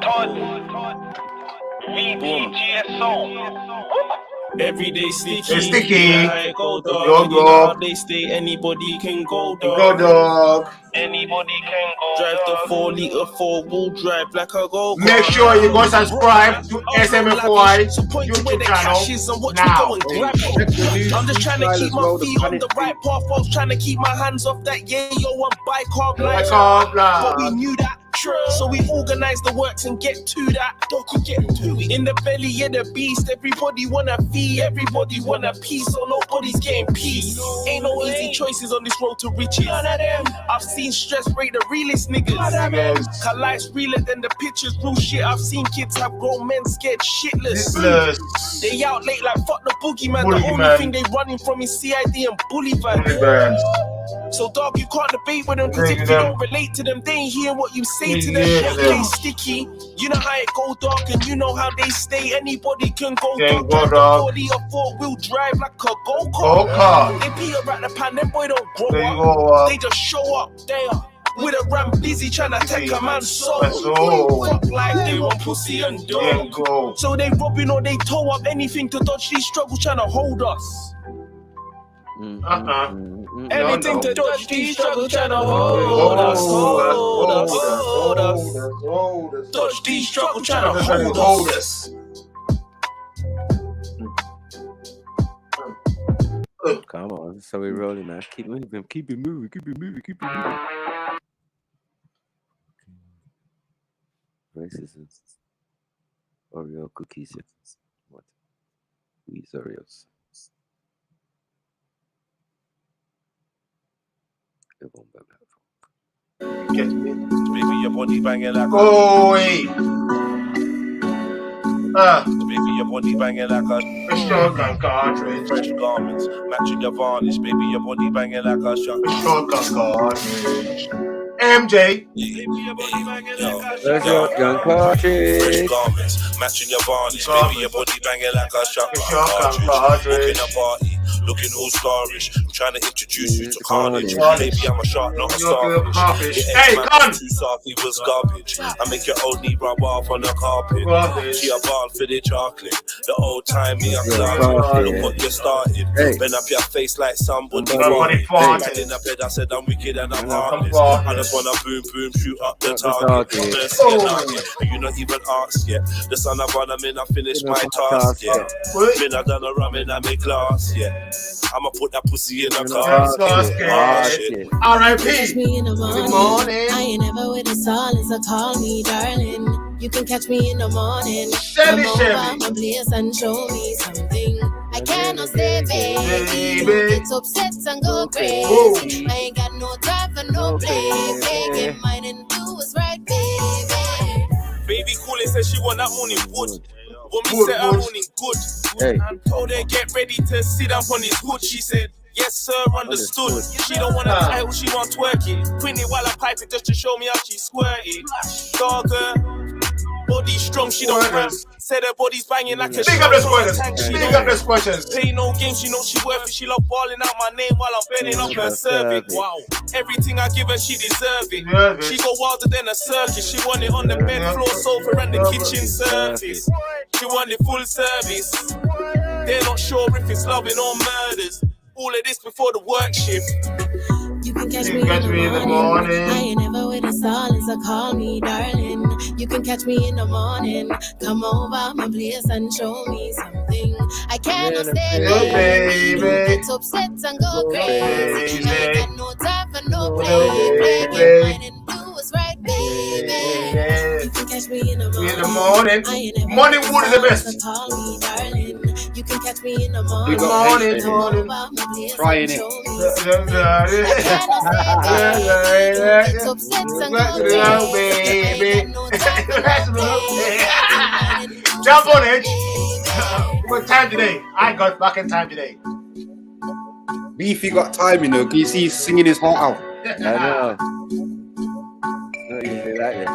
E: Todd. VPGSO.
D: Everyday sticky.
L: It's sticky.
D: Yeah, go dog. They stay, anybody can go dog.
L: Go dog.
E: Anybody can go.
D: Drive the 4-liter 4-wheel drive like a go.
L: Make sure you go subscribe to SMFY YouTube channel now.
D: I'm just trying to keep my feet on the right path. I was trying to keep my hands off that yayo and bicarb lights. But we knew that. So we organize the works and get to that. In the belly of the beast, everybody wanna feed, everybody want a piece, so nobody's getting peace. Ain't no easy choices on this road to riches. I've seen stress break the realest niggas. Cause life's realer than the pictures, real shit. I've seen kids have grown men scared shitless. They out late like fuck the boogeyman. The only thing they running from is CID and bully van. So dog, you can't debate with them, cause if you don't relate to them, they ain't hearing what you say to them. They sticky, you know how it go dog, and you know how they stay. Anybody can go dog. 40 or 4-wheel drive like a go-kart. They be around the pan, them boy don't grow up. They just show up there with a ram busy trying to take a man's soul. Fuck like they want pussy and dog. So they robbing or they tow up anything to dodge these struggles trying to hold us. Everything to dodge these struggles trying to hold us. Dodge these struggles trying to hold us.
H: Come on, so we're rolling, man. Keep moving, keep it moving, keep it moving, keep it moving. Racism. Oreo cookies. What? These Oreos.
L: Get me.
B: Baby, your body banging like baby, your body banging like a
L: shotgun cartridge.
B: Fresh garments, matching your varnish. Baby, your body banging like a
L: shotgun cartridge. MJ.
H: There's your gun cartridge.
B: Fresh garments, matching your varnish. Baby, your body banging like a shotgun cartridge. Walking a party, looking all starish. I'm trying to introduce you to carnage. Baby, I'm a shark, not a starfish.
L: Hey, Con!
B: Too soft, he was garbage. I make your old knee rub off on the carpet. She a ball for the chocolate. The old time me a cloud. Look what you started. Bend up your face like somebody farted. In the bed, I said I'm wicked and I'm heartless. I just wanna boom boom shoot up the target. And you not even asked yet. The son of God, I'm in, I finished my task yet. Been I done a rum in my class yet. I'ma put that pussy in a casket.
L: R.I.P.
S: Me in the morning. I ain't never with a solid, so call me darling. You can catch me in the morning. Come over my place and show me something. I cannot stay, baby. Get upset and go crazy. I ain't got no time for no play. Get mine and do what's right, baby.
D: Baby calling says she want that morning wood. Want me set her morning good. And told her get ready to sit up on his hood. She said, yes sir, understood. She don't want a title, she want twerking. Queen it while I pipe it just to show me how she squirted. Dogger, body strong, she don't rap. Said her body's banging like a
L: Big up the squatters. Big up the squatters.
D: Play no game, she knows she worth it. She love balling out my name while I'm bending up her cervix. Wow, everything I give her, she deserve it. She go wilder than a circus. She want it on the bed floor, sofa and the kitchen surface. She want it full service. They're not sure if it's loving or murders. All of this before the work shift.
S: You can catch me in the morning. I ain't never with a solid, so call me darling. You can catch me in the morning. Come over my place and show me something. I cannot stay, baby. Get upset and go crazy. I ain't got no time for no play. Get mine and do what's right, baby. You can catch me in the morning.
L: Morning wood is the best.
S: So call me darling. You can catch me in the morning.
L: Morning.
S: Trying it.
L: Jump on it. What time today? I got fucking time today.
U: Beefy got time, you know. Can you see he's singing his heart out?
H: I know. Not easy like that.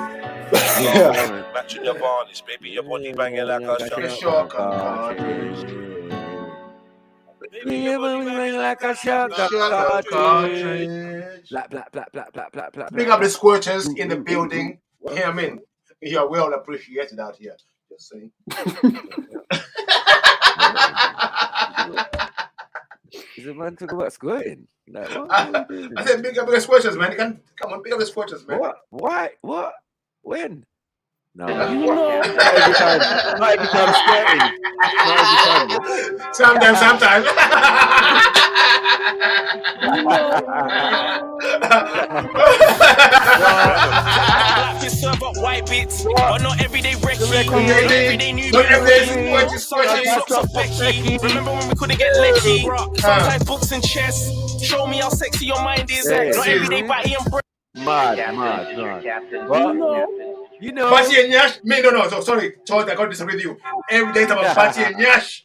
B: Matching your varnish, baby, your body banging like a
L: shotgun cartridge.
H: Baby, your body banging like a shotgun cartridge. Blah, blah, blah, blah, blah, blah, blah.
L: Big up the squirters in the building. Hear me in. Yeah, we all appreciate it out here. Just saying.
H: Is a man talking about squirting? Like,
L: I said big up the squirters, man. You can come on, big up the squirters, man.
H: What? Why? What? When? No.
L: Not
H: every time squirting. Not every time.
L: Sometimes.
D: Serve up white bits, but not everyday recce. Everyday new Remember when we couldn't get lecky? Sometimes books and chess. Show me how sexy your mind is. Not everyday batty and bread.
H: Mad. What? You know.
L: Batty and Nyash? No. So, sorry, George, I got to disagree with you. Every day it's about Batty and Nyash.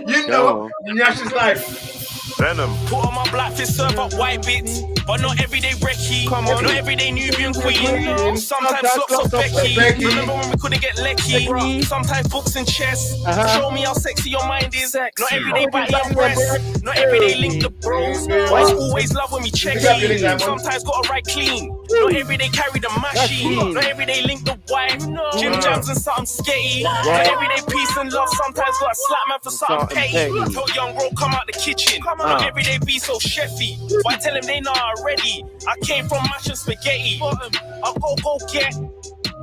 L: You know, Nyash's life.
B: Venom.
D: Put on my black fist, serve up white bits, but not everyday recce. Not everyday Nubian queen. Sometimes slops of Becky. Remember when we couldn't get lecky? Sometimes books and chess. Show me how sexy your mind is. Not everyday batty and breast. Not everyday link the bros. Boys always love when we check in. Sometimes gotta ride clean. Not everyday carry the machine. Not everyday link the wife. Jim Jam Sometimes and something sketty. But everyday peace and love. Sometimes got a slap man for something petty. Tell young bro come out the kitchen. But everyday be so chefy. Why tell him they not already? I came from mash and spaghetti. I'll go get.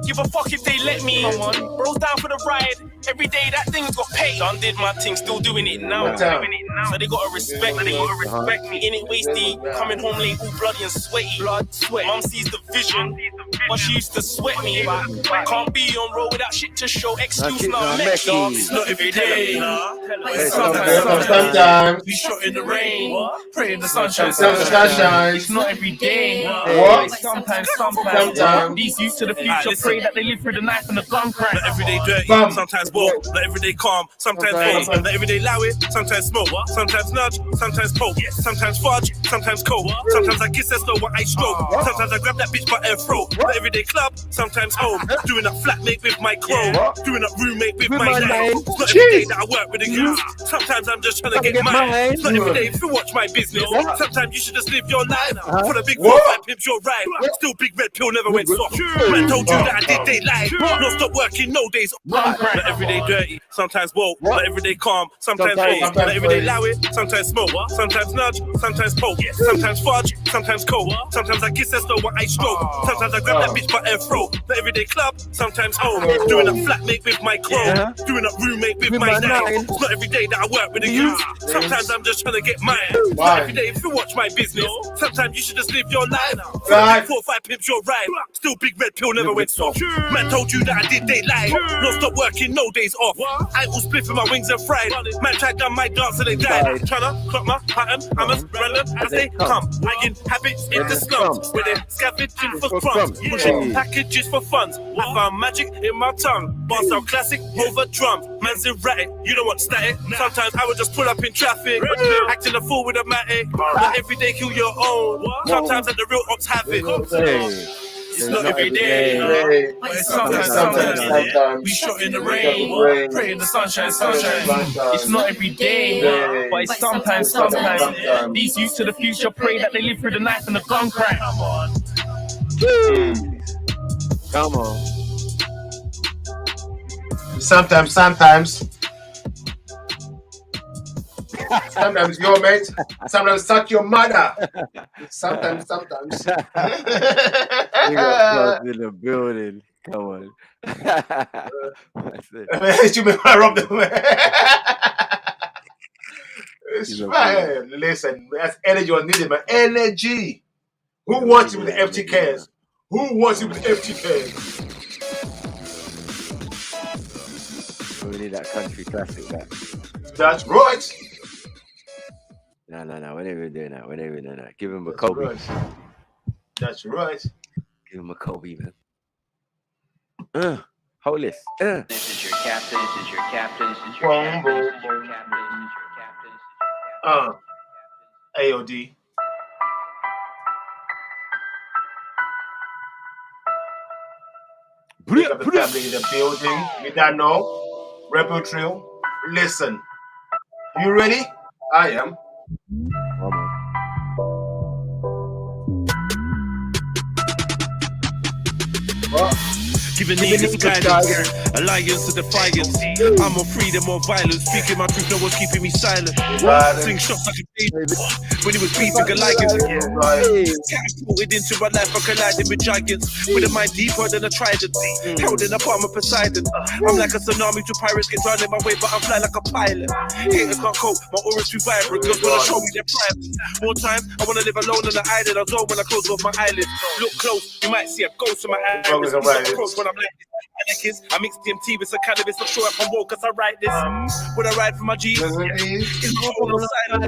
D: Give a fuck if they let me. Come on, bro's down for the ride. Every day that thing's got paid. Done did my thing, still doing it now. So they gotta respect me. In it wasty, coming home late, all bloody and sweaty. Blood, sweat. Mum sees the vision, but she used to sweat me. Can't be on road without shit to show. Excuse not It's not every day.
L: Sometimes
D: we shot in the rain, pray in the sunshine.
L: It's
D: not every day.
L: What?
D: Sometimes. These youth to the future pray that they live through the knife and the gun crack.
B: Not every day dirty, sometimes bold. Not every day calm, sometimes bold. Not every day loud, sometimes smoke. Sometimes nudge, sometimes poke. Sometimes fudge, sometimes cold. Sometimes I kiss as though what I stroke. Sometimes I grab that bitch by her throat. Not every day club, sometimes home. Doing up flatmate with my crow. Doing up roommate with my name. It's not every day that I work with the youth. Sometimes I'm just trying to get mine. It's not every day if you watch my business. Sometimes you should just live your life. For the big 4-5 pimps, you're right. Still big red pill never went soft. Man told you that I did they lie. No stop working, no days. Not every day dirty, sometimes woke. Not every day calm, sometimes bold. Not every day loud, sometimes smoke. Sometimes nudge, sometimes poke. Sometimes fudge, sometimes cold. Sometimes I kiss as though what I stroke. Sometimes I grab that bitch by her throat. Not every day club, sometimes home. Doing a flatmate with my crow. Doing a roommate with my name. It's not every day that I work with the youth. Sometimes I'm just trying to get mine. Not every day if you watch my business. Sometimes you should just live your life. 4-5 pimps, you're right. Still big red pill never went soft. Man told you that I did they lie. No stop working, no days off. I was spliffing my wings and fried. Man tried done my dance and they died. Tryna clock my pattern, hammers, random as they come. Hanging habits in the slums where they're scavenging for crumbs, pushing packages for funds. I found magic in my tongue. Bars sound classic over drums. Man's erratic, you don't want static. Sometimes I would just pull up in traffic, acting a fool with a matic. Not every day kill your own. Sometimes let the real ops have it. It's not every day, but it's sometimes. We shot in the rain, pray in the sunshine. It's not every day, but it's sometimes. These youth to the future pray that they live through the knife and the gun crack.
H: Come on.
L: Sometimes. Sometimes your mate. Sometimes suck your mother. Sometimes.
H: You got plugs in the building. Come on.
L: You may rob them. It's fine. Listen, that's energy was needed, man. Energy. Who wants you with the F.T.Ks? Who wants you with the F.T.Ks?
H: We need that country classic back.
L: That's right.
H: No. We're never doing that. Give him a Kobe.
L: That's right.
H: Give him a Kobe, man. Hold this.
N: This is your captain.
L: AOD. Pick up the family in the building. You don't know. Rebel Trail. Listen. You ready? I am.
B: Giving niggas guidance, alliance to defiance. I'm on freedom or violence. Speaking my truth, no one's keeping me silent. Swing shots like a baby when he was beating Goliath. Catapulted into my life, I collided with giants. With a mind deeper than a trident. Held in a palm of Poseidon. I'm like a tsunami to pirates get drowned in my way, but I fly like a pilot. Haters can't cope, my aura's too vibrant. Girls wanna show me their pride. More time, I wanna live alone on the island. I zone when I close off my eyelids. Look close, you might see a ghost in my eyes. When I'm like this, I mix DMT with some cannabis. I'm sure I can walk as I write this. Would I ride for my G's? It's cold on the side.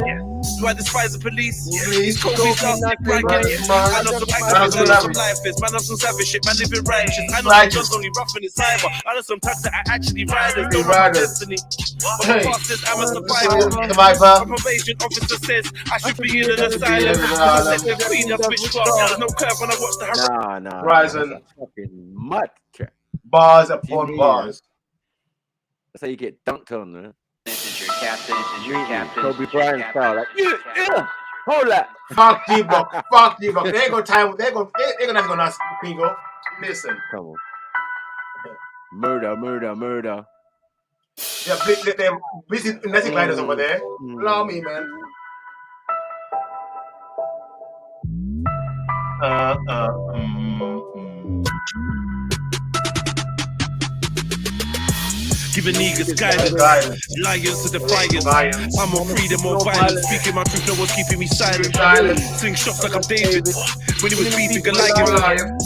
B: Do I despise the police? It's cold, it's out, I know some activists, I know some lifers. Man, I know some savage shit, man, living righteous. I know some guns only rough in the cyber. I know some thugs that I actually riders. Don't know my destiny. But my past says I'm a survivor. My probation officer says I should be in an asylum. I said the queen of bitch club. There's no curve when I watch the hurricane.
H: Nah.
L: Rising.
H: Fucking mud track.
L: Bars upon bars.
H: That's how you get dunked on, man.
N: This is your captain.
H: Kobe Bryant style. Like, yeah. Hold that.
L: Fuck you, bro. They ain't gonna have to ask Pingo. Listen.
H: Come on. Murder.
L: Yeah, they're busy nesting gliders over there. Allow me, man.
B: Giving niggas guidance, lions to defiance. I'm on freedom or violence. Speaking my truth, no one's keeping me silent. Swing shots like I'm David when he was beating Goliath.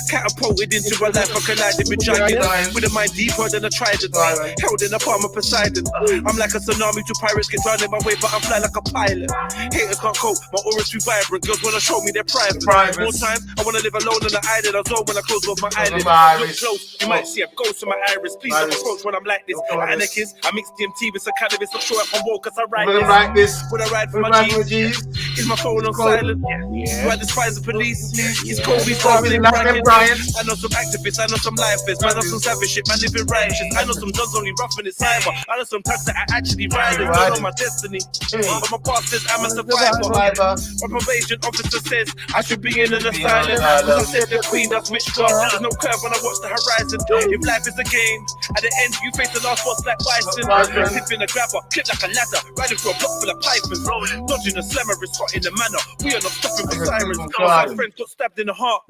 B: Catapulted into a life I collided with giants. With a mind deeper than a trident, held in the palm of Poseidon. I'm like a tsunami to pirates, get drowned in my way, but I'm fly like a pilot. Haters can't cope, my aura's too vibrant. Girls wanna show me their private. More times, I wanna live alone on the island. I zone when I close both my eyelids. Look close, you might see a ghost in my iris. Please don't approach when I'm like this. Anarchist, I mix DMT with some cannabis. I'm sure if I'm woke, cause I write this. Would I ride for my G's? Is my phone on silent? Do I despise the police? Is Kobe's driving in brackets? I know some activists, I know some lifers, man, I know some savage shit, man, living righteous. I know some guns only rough in the cyber. I know some thugs that are actually riders, don't know my destiny. But my past says I'm a survivor. My probation officer says I should be in an asylum. I said the queen does witchcraft. There's no curve when I watch the horizon. If life is a game, at the end you face the last boss like bison. Tipping a grabber, clip like a ladder, riding through a block full of pythons. Dodging a slammer is hot in the manor. We are not stopping for sirens. My friend got stabbed in the heart.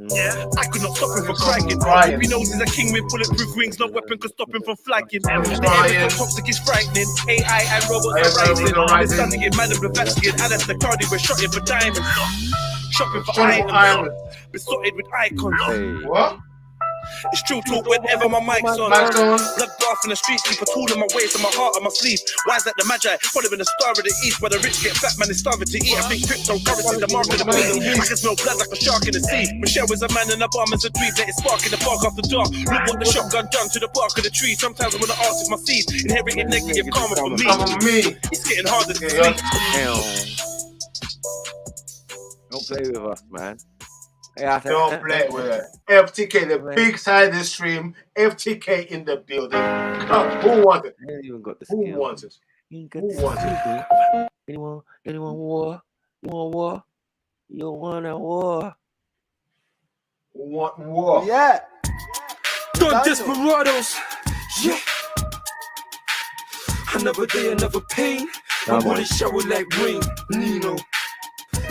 B: I could not stop him from crying. He knows he's a king with bulletproof wings. No weapon could stop him from flagging. The air from toxic is frightening. AI and robots are rising. It's starting to get mad and Blavatsky and Alice the Cardi were shotting for diamonds. Shopping for items. Besotted with icons. What? It's true talk whenever my mic's on. Blood bath in the streets, keep a tool in my waist and my heart on my sleeve. Why is that the magi? Following the star of the east, where the rich get fat, man is starving to eat. I think cryptocurrency, the mark of the beast. I can smell blood like a shark in the sea. Michelle is a man in a bomb as a dweeb, let it spark in the park after dark. Look what the shotgun done to the bark of the tree. Sometimes I wanna ask if my seeds inherited negative karma from me. It's getting harder to sleep.
H: Don't play with us, man.
L: Don't play with it. F.T.K, the big side of the stream. F.T.K in the building. Come, who wants it? Who wants it? Who wants it?
H: Anyone war? You want war? You want a war?
L: Want war?
B: Yeah. Don Desperados. Yeah. Another day, another pain. My body shower like rain. Nino.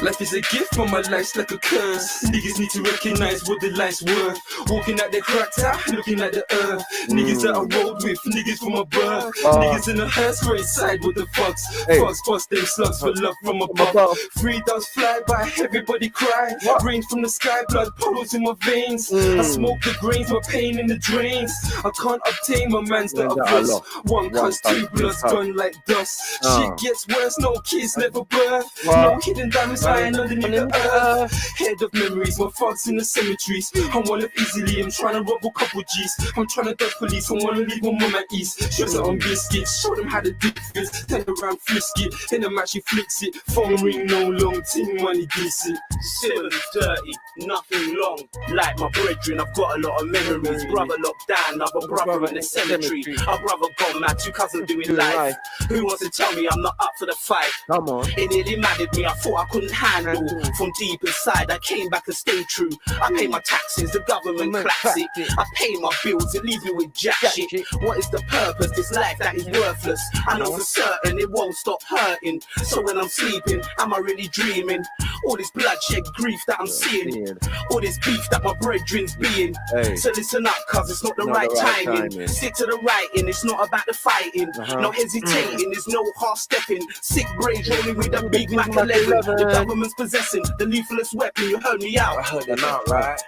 B: Life is a gift, but my life's like a curse. Niggas need to recognize what the life's worth. Walking at the cracked out, looking at the earth. Niggas that I rolled with, niggas from my birth. Niggas in the hearse, right side with the fucks. Fucks bust them slugs for love from above. Free doves fly by, everybody cry. Rain from the sky, blood puddles in my veins. I smoke the grains, my pain in the drains. I can't obtain my man's that I've lost. One cuss, two bloods, gone like dust. Shit gets worse, no kids never birth. No hidden diamonds lying underneath the earth. Head of memories, my thoughts in the cemeteries. I wanna live easily, I'm trying to rob a couple G's. I'm trying to dodge police, I wanna leave my mum at ease. Shows her on biscuits, show them how the dick feels. Turn around, frisk it, in the match she flicks it. Phone ring, no long, ting money decent.
C: Civil is dirty, nothing long. Like my brethren, I've got a lot of memories. Brother locked down, other brother in the cemetery. Our brother gone mad, two cousins doing life. Who wants to tell me I'm not up for the fight?
H: Come on.
C: It nearly maddened me, I thought I couldn't handle. From deep inside, I came back and stayed true. I pay my taxes, the government claps it. I pay my bills, it leaves me with jack shit. What is the purpose? This life that is worthless. I know for certain it won't stop hurting. So when I'm sleeping, am I really dreaming? All this bloodshed grief that I'm seeing. All this beef that my brethren's being. So listen up, cause it's not the right timing. Stick to the writing, it's not about the fighting. No hesitating, there's no half stepping. Sick brains rolling with a big Mac 11. The government's possessing the lethalest weapon. You heard me out.
H: I heard them out, right?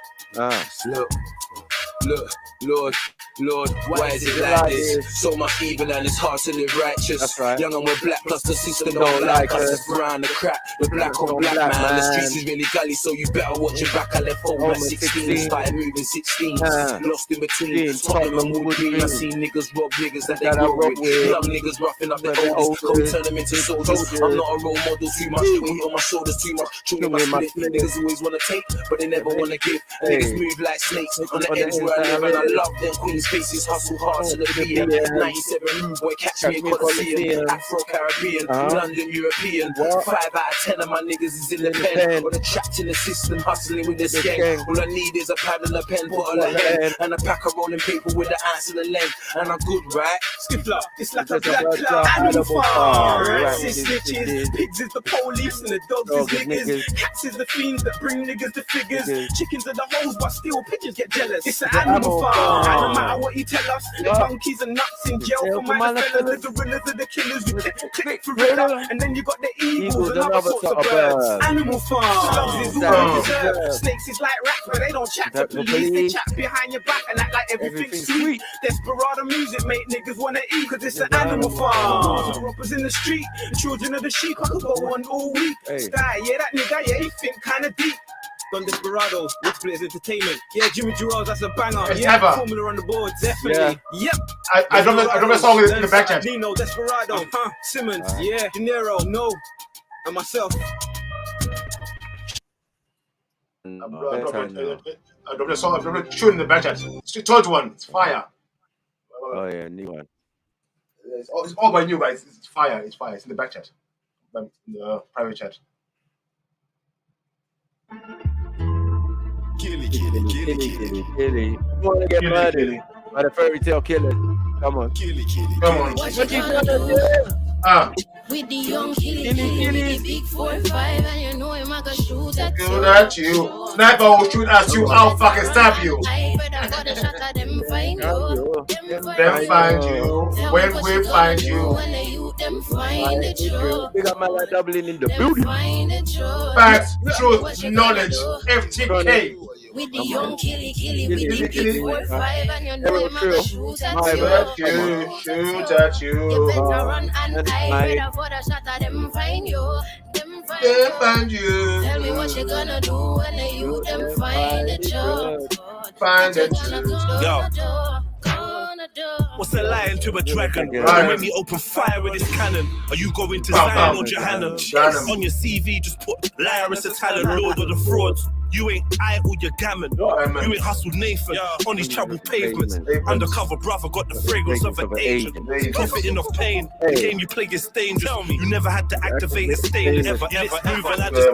C: Look, Lord, why is it like this? So much evil and it's hard to live righteous.
H: That's right.
C: Young and we're black, plus the system don't like us. It's brown, the crack, the black on black man. The streets is really gully, so you better watch your back. I left home at 16, started moving 16. Lost in between Tottenham and Woodgreen. I see niggas rob niggas that they grow with. Young niggas roughing up their oldest, come turn them into soldiers. I'm not a role model, too much weight on my shoulders, too much chewing my split. Niggas always wanna take, but they never wanna give. Niggas move like snakes on the ends where I live and I love them Queen's faces, hustle hard to the PM. 97 rude boy, catch me in Coliseum. Afro-Caribbean, London European. 5 out of 10 of my niggas is in the pen. Or the trapped in the system, hustling with the skank. All I need is a pad and a pen, bottle of hen, and a pack of rolling paper with the ounce of the length. And I'm good, right? Skipper, it's like a black cloud. Animal farm. Rats is snitches, pigs is the police, and the dogs is niggas. Cats is the fiends that bring niggas to figures. Chickens are the hoes, but still pigeons get jealous. It's an animal farm. And no matter what you tell us, the monkeys and nuts in jail for minor fellas. The gorillas are the killers. We click for real. And then you got the eagles and other sorts of birds. Animal farm. Slugs is all we deserve. Snakes is like rats, but they don't chat to police. They chat behind your back and act like everything's sweet. Desperado music make niggas wanna eat, cause it's an animal farm. Robbers in the street, children of the sheep. I could go on all week. Sky, yeah, that nigga, yeah, he think kinda deep. Don Desperado, Which Splitters Entertainment. Yeah, Jimmy Gerard's, that's a banger. Yeah, Formula on the board, definitely. Yep.
L: I dropped a song in the back chat.
C: Nino, Desperado, Simmons, yeah, De Niro, no, and myself.
L: I dropped a song, I dropped a tune in the back chat. It's the third one, it's fire.
H: Oh yeah, new one.
L: It's all by new guys. It's fire. It's fire. It's in the back chat, in the private chat.
H: Killy. You wanna get murdered by the fairy tale killer? Come on.
L: Come on.
S: What you gonna do? With the young killy, with the big 4-5, and you know him, I can shoot at you.
L: Shoot at you. Sniper will shoot at you. I'll fucking stab you.
S: Them find you.
L: Them find you. When we find you.
S: Them find the truth.
H: We got my like doubling in the building.
L: Facts, truth, knowledge. F.T.K.
S: With the young killy, with the big 4-5, and you know him, I can shoot at you.
L: Shoot at you.
S: You better run and hide, better for the shot of them find you. Them
L: find you.
S: Tell me what you gonna do when they you them find the truth.
L: Find the truth.
B: Yo. What's a lion to a dragon? When we open fire with this cannon, are you going to Zion or Johanna? On your CV, just put liar as a talent, lord of the frauds. You ain't I or your gammon. You ain't hustled Nathan on these troubled pavements. Undercover brother got the fragrance of an agent. Profiting off pain. The game you play is dangerous. You never had to activate a stain. Ever. And I just...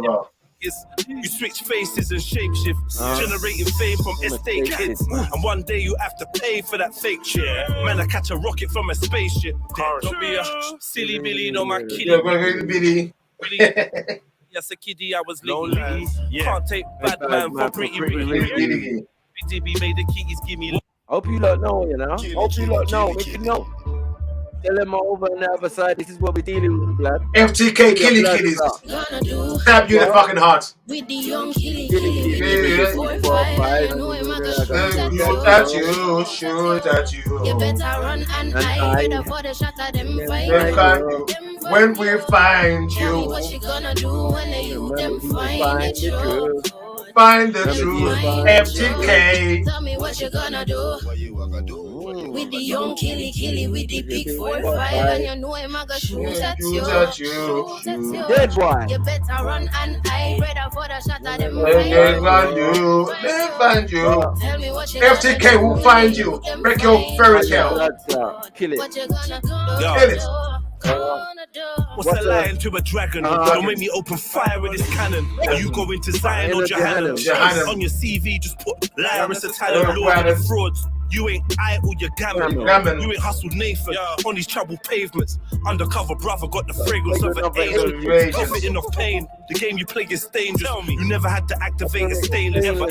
B: You switch faces and shapeshift, generating fame from estate kids. And one day you have to pay for that fake shit. Man, I catch a rocket from a spaceship. Don't be a silly Billy, no my kiddie.
L: Billy.
B: Yes, a kiddie, I was lonely. Can't take bad man for pretty. BTB made the keys give me.
H: Hope you lot know, you know. Hope you lot know. Make you know. Tell them over on the other side, this is what we're dealing with, blood.
L: F.T.K. killies. Stab you in the fucking heart.
S: With the young killy,
L: shoot at you.
S: You better run and hide, better for the shot of them find you.
L: When we find you.
S: Tell me what you gonna do when they you them find the truth.
L: Find the truth, F.T.K.
S: Tell me what you gonna do. With the young killy, with the big 4-5, and you know him, I go shoot at you.
H: Dead boy.
S: You better run and hide, better for the shot of them
L: find you. Tell me what you F.T.K. will find you. Break your fairy tale.
H: Kill it.
S: What you gonna do?
L: Kill it.
B: What's a lion to a dragon? Don't make me open fire with this cannon. Are you going to Zion or Johanna? On your CV, just put liar as a talent, lord of the frauds. You ain't I or your gammon. You ain't hustled Nathan on these troubled pavements. Undercover brother got the fragrance of an agent. Profiting off pain. The game you play is dangerous. You never had to activate a stainless. Ever.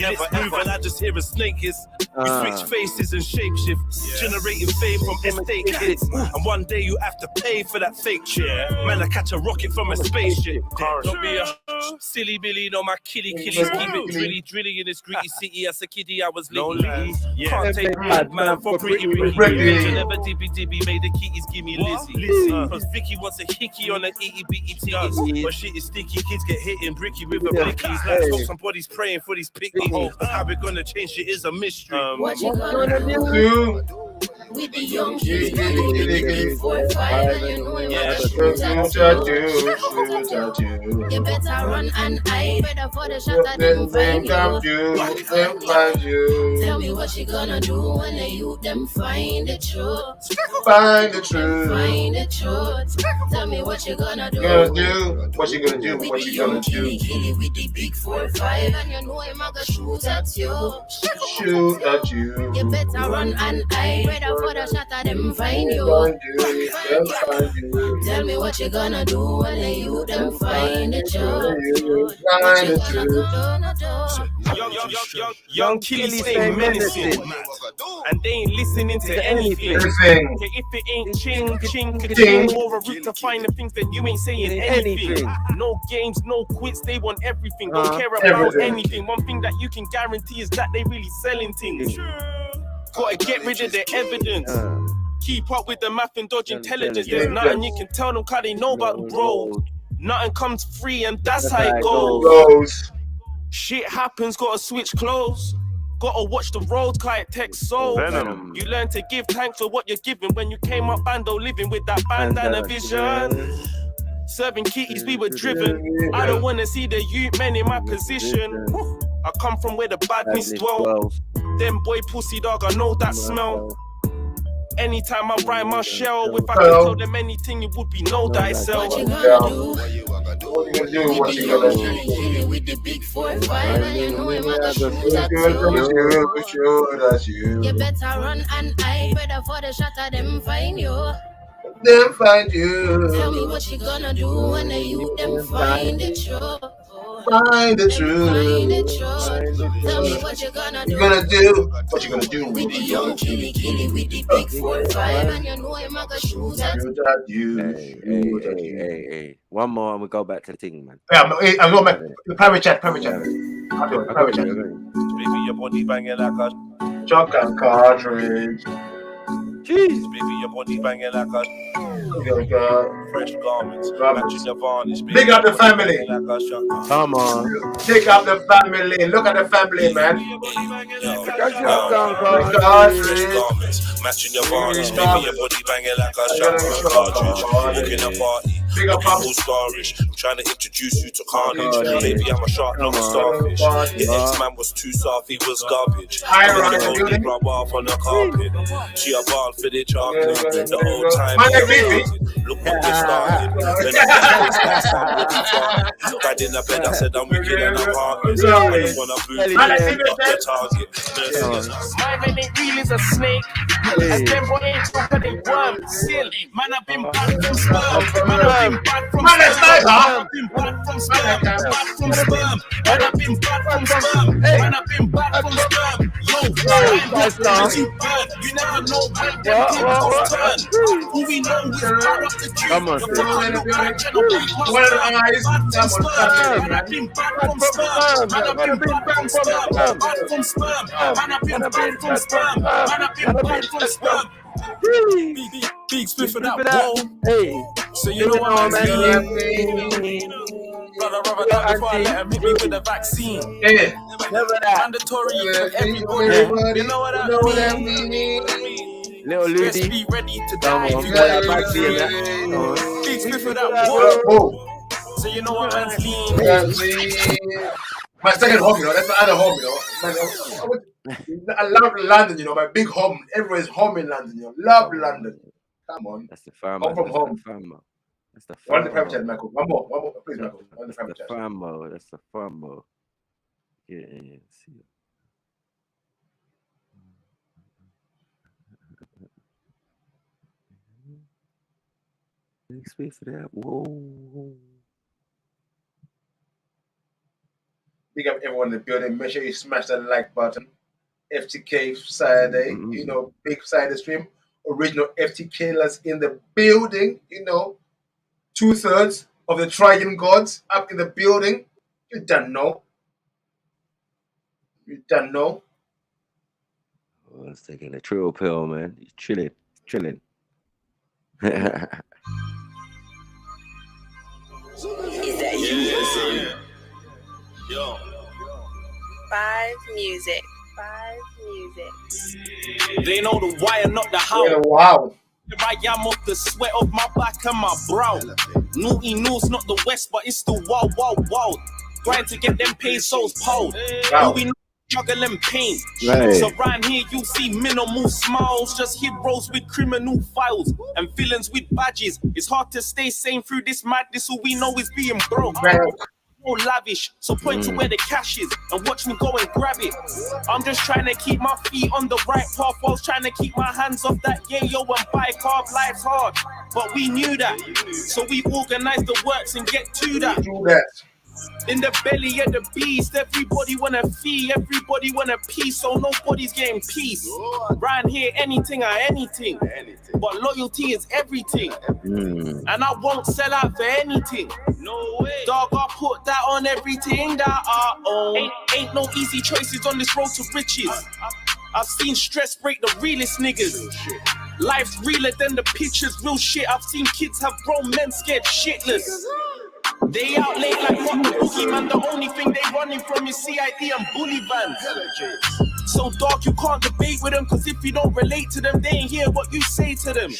B: And I just hear a snake hiss. You switch faces and shapeshift, generating fame from estate kids. And one day you have to pay for that fake shit. Man, I catch a rocket from a spaceship. Don't be a silly Billy, no my killies. Keep it drilly in this gritty city. As a kiddie, I was lonely. Can't take bad man for pretty. Never dibby made the kitties give me Lizzie. Cause Vicky wants a hickey on an itty-bitty titties. But shit is sticky, kids get hit in bricky with a blickies. Like stop somebody's praying for these picnics. How we gonna change it is a mystery.
S: What you gonna do? With the young killy, killy, 4, 5, and you know him a
L: shoot at you.
S: You better run and hide. Better for the shot of them find you. Tell me what you gonna do when the youth them find the truth.
L: Find the truth.
S: Find the truth. Tell me what you gonna do.
L: What you gonna do? What you gonna do?
S: Killy with the big 4, 5, and you know him a go shoot at you.
L: Shoot at you.
S: You better run and hide. Better for the shot of them find you. Tell me what you gonna do when the youth them find the truth.
L: Find the truth.
D: Young killies stay menacing, and they ain't listening to anything. Okay, if it ain't ching, or a route to find the things that you ain't saying anything. No games, no quits, they want everything. Don't care about anything. One thing that you can guarantee is that they really selling things. Gotta get rid of the evidence. Keep up with the math and dodge intelligence. There's nothing you can tell them cause they know about the road. Nothing comes free and that's how it goes. Shit happens, gotta switch clothes. Gotta watch the road, cause it takes souls. You learn to give thanks for what you're given. When you came up bando living with that bandana vision. Serving kitties, we were driven. I don't wanna see the youth men in my position. I come from where the badness dwell. Them boy pussy dog, I know that smell. Anytime I rhyme my shell, if I could tell them anything, it would be know thyself.
S: What you gonna do?
L: What you gonna do? What you gonna do?
S: With the big 4, 5, and you know him a go shoot
L: at you.
S: You better run and hide. Better for the shot of them find you.
L: Them find you.
S: Tell me what you gonna do when the youth them find the truth.
L: Find the truth.
S: Find the truth. Tell me what you gonna do.
L: You gonna do? What you gonna do?
S: With the young killy with the big 4, 5, and you know him a go shoot at
L: you.
H: Hey. One more and we go back to the thing, man.
L: Yeah, I'm going back. The private chat. I'll do it. Private chat.
E: Baby, your body banging like a
L: Chuck and cartridge.
H: Jeez.
E: Baby, your body banging like a fresh garments. Matching your varnish.
L: Big up the family.
H: Come on.
L: Big up the family. Look at the family, man.
E: Matching your varnish. Baby, your body banging like a shotgun cartridge. Walking a party. People's garish. I'm trying to introduce you to carnage. Maybe I'm a shark, not a starfish. Your ex-man was too soft, he was garbage. I'm in the only rub off on the carpet. She a ball for the chocolate. The whole time look what we started. When I got in the bed, I said I'm wicked and I'm heartless. I just wanna boot up the target.
D: My man ain't real as a snake. As them boy ain't talking, they worm. Still, man, I've been bad from sperm. Man, I've been bad from sperm. I've been bad from sperm. Bad from sperm. Man, I've been bad from sperm. Man, I've been bad from sperm. Yo, you never know when them tables turn. Who we know is bad up the tree.
H: Come on,
L: One of the eyes.
D: Man, I've been bad from sperm. Man, I've been bad from sperm. Bad from sperm. Man, I've been bad from sperm. Man, I've been bad from sperm. Big split for that ball.
H: Hey,
D: so you know what I'm saying? Brother, that before I let him hit me with the vaccine.
L: Yeah,
D: mandatory for everybody. You know what I mean?
H: Little Ludi.
D: Just be ready to die. If you got that vaccine, big split for that ball. So you know what I'm saying?
L: My second home, you know, that's my other home, you know. I love London, you know, my big home. Everywhere's home in London, you know. Love London. Come on.
H: That's the farmer.
L: Home from home.
H: That's the
L: farmer. One the private chat, Michael. One more, please, Michael. One the private chat.
H: That's the farmer. Yeah. See. Big space for that. Whoa.
L: Big up everyone in the building. Make sure you smash that like button. F.T.K Saturday, you know, big Saturday stream. Original F.T.K-lers in the building, you know. 2/3 of the Triune Gods up in the building. You don't know.
H: Oh, it's taking a trill pill, man. He's chilling.
E: Yo.
K: 5 Music.
D: They know the wire, not the how.
L: Yeah, wow.
D: I am off the sweat of my back and my brow. Naughty knows not the west, but it's still wild, wild, wild. Grind to get them pesos pulled.
L: Wow.
D: We juggling pain.
A: Right.
D: So round here you see minimal smiles, just heroes with criminal files and villains with badges. It's hard to stay sane through this madness. All we know is being broke. More lavish, so point to where the cash is and watch me go and grab it. I'm just trying to keep my feet on the right path whilst trying to keep my hands off that yayo and bike carb. Life's hard, but we knew that, so we organized the works and get to that. In the belly of the beast, everybody wanna feed, everybody wanna peace, so nobody's getting peace. Round here, anything or anything, but loyalty is everything, and I won't sell out for anything. No way, dog. I put that on everything that I own. Ain't no easy choices on this road to riches. I've seen stress break the realest niggas. Life's realer than the pictures, real shit. I've seen kids have grown men scared shitless. They out late like fuck the boogeyman. The only thing they running from is CID and bully vans. So dog, you can't debate with them, cause if you don't relate to them, they ain't hear what you say to them.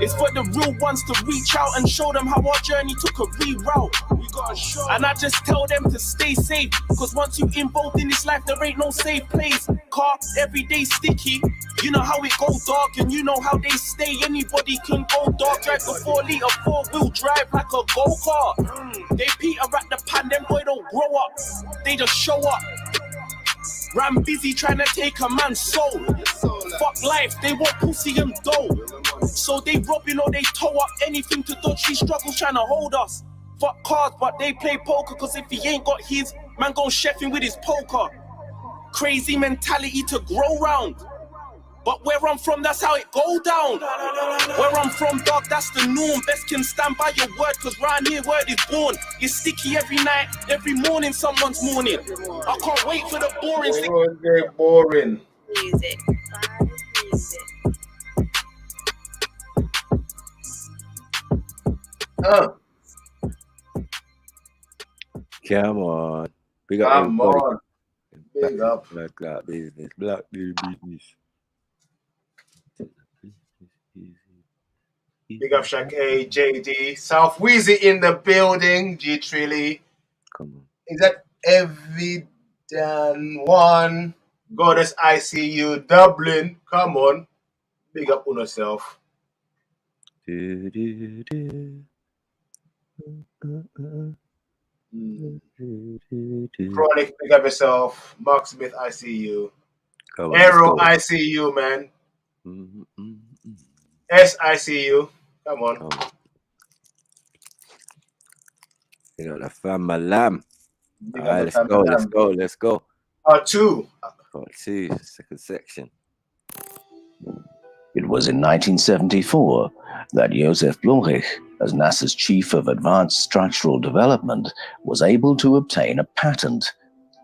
D: It's for the real ones to reach out and show them how our journey took a reroute. We gotta show. And I just tell them to stay safe, cause once you involved in this life, there ain't no safe place. Car every day sticky, you know how it go dog, and you know how they stay. Anybody can go dog, drive a 4-liter 4-wheel drive like a go-kart. They peter at the pan, them boy don't grow up, they just show up. Ram busy trying to take a man's soul. Fuck life, they want pussy and dough. So they robbing or they tow up anything to dodge these struggles trying to hold us. Fuck cards, but they play poker, cause if he ain't got his, man gon' chef him with his poker. Crazy mentality to grow round. But where I'm from, that's how it go down. Where I'm from, dog, that's the norm. Best can stand by your word, cause round here word is born. It's sticky every night, every morning, someone's morning. I can't wait for the boring.
L: They're boring.
S: Music.
A: Come on. Big up
L: Come
A: everybody.
L: on. Big up.
A: Black business. Black business.
L: Big up Shaq A, JD, South Wheezy in the building, G Trilly.
A: Come on.
L: Is that Evidan One? Goddess ICU, Dublin. Come on. Big up on yourself. Chronic, big up yourself. Mark Smith ICU. Aero ICU, man. SICU. Come on.
A: You know, the family lamb. All right, let's go.
L: Part 2.
A: Part 2, second section.
O: It was in 1974 that Josef Blumrich, as NASA's chief of advanced structural development, was able to obtain a patent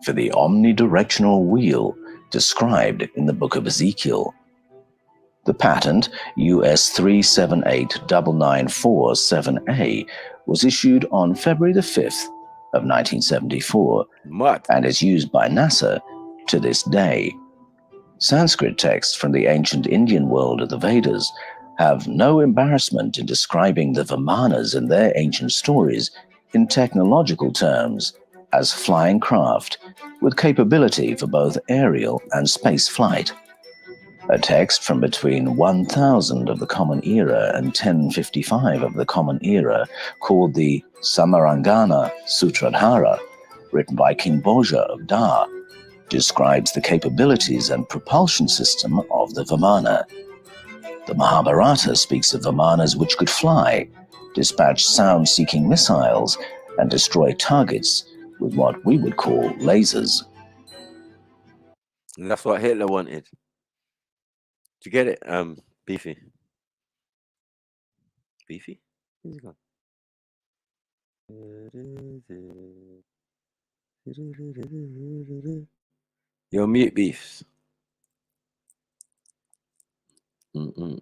O: for the omnidirectional wheel described in the book of Ezekiel. The patent, US 3789947A, was issued on February the 5th of 1974 and is used by NASA to this day. Sanskrit texts from the ancient Indian world of the Vedas have no embarrassment in describing the Vimanas and their ancient stories in technological terms as flying craft with capability for both aerial and space flight. A text from between 1000 of the Common Era and 1055 of the Common Era, called the Samarangana Sutradhara, written by King Bhoja of Da, describes the capabilities and propulsion system of the Vimana. The Mahabharata speaks of Vimanas which could fly, dispatch sound-seeking missiles, and destroy targets with what we would call lasers.
A: And that's what Hitler wanted. Did you get it, Beefy? Beefy? Where's he gone? You're mute, Beefs. We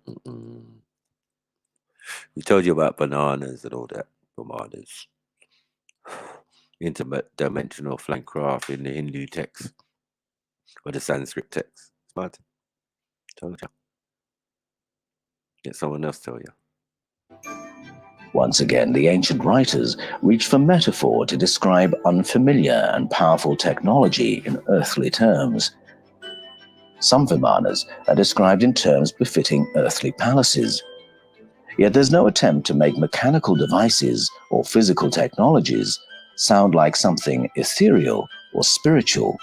A: told you about bananas and all that. Bananas. Interdimensional flying craft in the Hindu text. Or the Sanskrit text. Smart. Told you. Get someone else tell you.
O: Once again, the ancient writers reach for metaphor to describe unfamiliar and powerful technology in earthly terms. Some Vimanas are described in terms befitting earthly palaces. Yet there's no attempt to make mechanical devices or physical technologies sound like something ethereal or spiritual.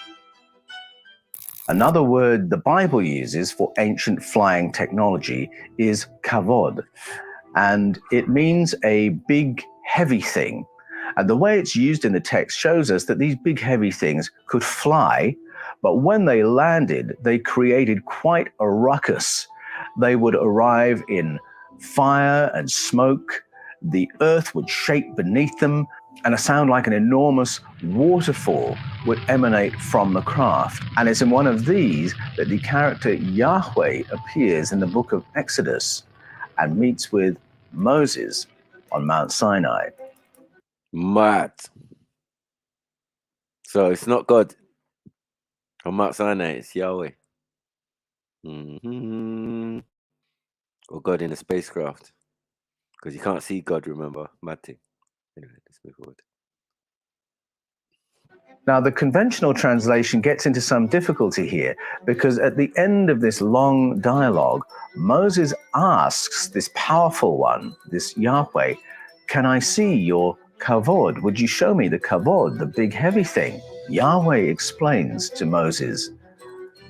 G: Another word the Bible uses for ancient flying technology is kavod, and it means a big, heavy thing. And the way it's used in the text shows us that these big, heavy things could fly, but when they landed, they created quite a ruckus. They would arrive in fire and smoke, the earth would shake beneath them, and a sound like an enormous waterfall would emanate from the craft. And it's in one of these that the character Yahweh appears in the book of Exodus and meets with Moses on Mount Sinai.
A: Mad. So it's not God. On Mount Sinai, it's Yahweh. Or God in a spacecraft. Because you can't see God, remember? Mad thing. Anyway, let's move forward.
G: Now, the conventional translation gets into some difficulty here because at the end of this long dialogue, Moses asks this powerful one, this Yahweh, can I see your kavod? Would you show me the kavod, the big heavy thing? Yahweh explains to Moses,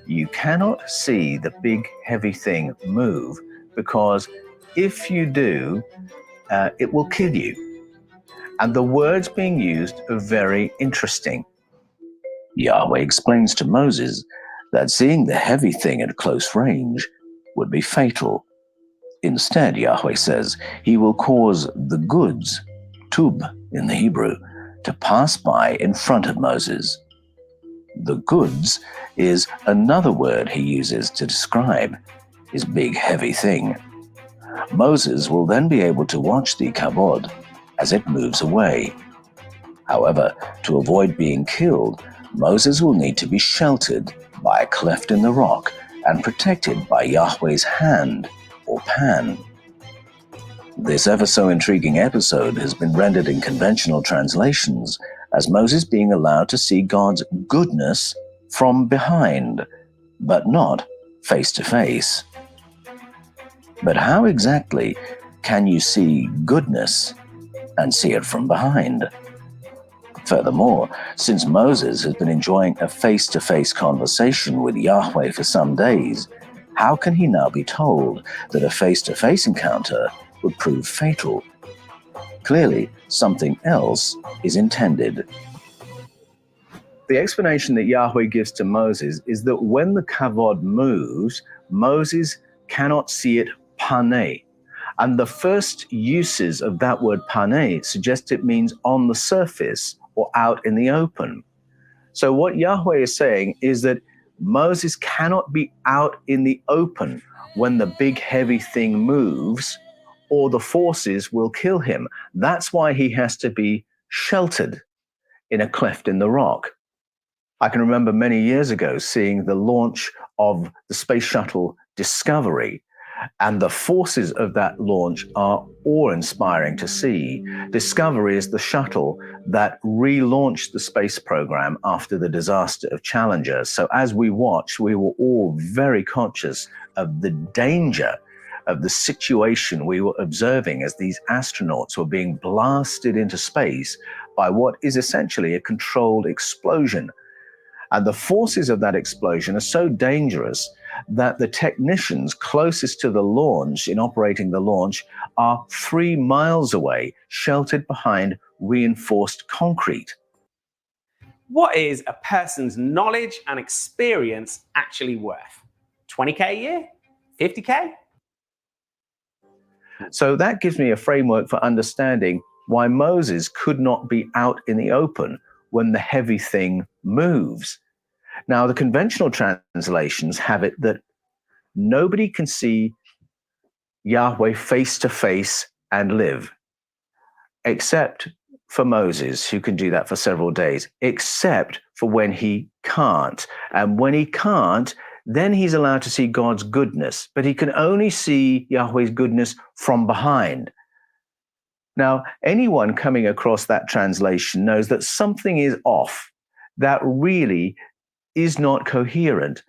G: you cannot see the big heavy thing move because if you do, it will kill you. And the words being used are very interesting.
O: Yahweh explains to Moses that seeing the heavy thing at close range would be fatal. Instead, Yahweh says he will cause the goods, tub in the Hebrew, to pass by in front of Moses. The goods is another word he uses to describe his big heavy thing. Moses will then be able to watch the kavod as it moves away. However, to avoid being killed, Moses will need to be sheltered by a cleft in the rock and protected by Yahweh's hand or pan. This ever so intriguing episode has been rendered in conventional translations as Moses being allowed to see God's goodness from behind, but not face to face. But how exactly can you see goodness and see it from behind? Furthermore, since Moses has been enjoying a face-to-face conversation with Yahweh for some days, how can he now be told that a face-to-face encounter would prove fatal? Clearly, something else is intended.
G: The explanation that Yahweh gives to Moses is that when the kavod moves, Moses cannot see it paneh. And the first uses of that word paneh suggest it means on the surface or out in the open. So what Yahweh is saying is that Moses cannot be out in the open when the big heavy thing moves, or the forces will kill him. That's why he has to be sheltered in a cleft in the rock. I can remember many years ago seeing the launch of the space shuttle Discovery, and the forces of that launch are awe-inspiring to see. Discovery is the shuttle that relaunched the space program after the disaster of Challenger. So as we watched, we were all very conscious of the danger of the situation we were observing as these astronauts were being blasted into space by what is essentially a controlled explosion. And the forces of that explosion are so dangerous that the technicians closest to the launch, in operating the launch, are 3 miles away, sheltered behind reinforced concrete.
K: What is a person's knowledge and experience actually worth? 20K a year? 50K?
G: So that gives me a framework for understanding why Moses could not be out in the open when the heavy thing moves. Now, the conventional translations have it that nobody can see Yahweh face to face and live, except for Moses, who can do that for several days, except for when he can't. And when he can't, then he's allowed to see God's goodness, but he can only see Yahweh's goodness from behind. Now, anyone coming across that translation knows that something is off, that really is not coherent.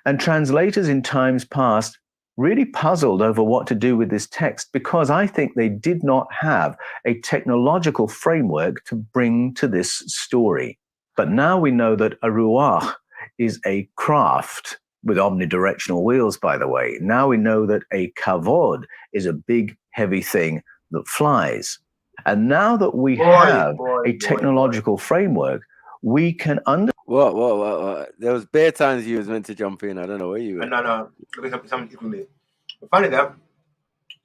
G: And translators in times past really puzzled over what to do with this text because I think they did not have a technological framework to bring to this story. But now we know that a ruach is a craft with omnidirectional wheels, by the way. Now we know that a kavod is a big, heavy thing that flies. And now that we have a technological framework, we can
H: What? There was bare times you was meant to jump in. I don't know where you were.
L: No. Funny that.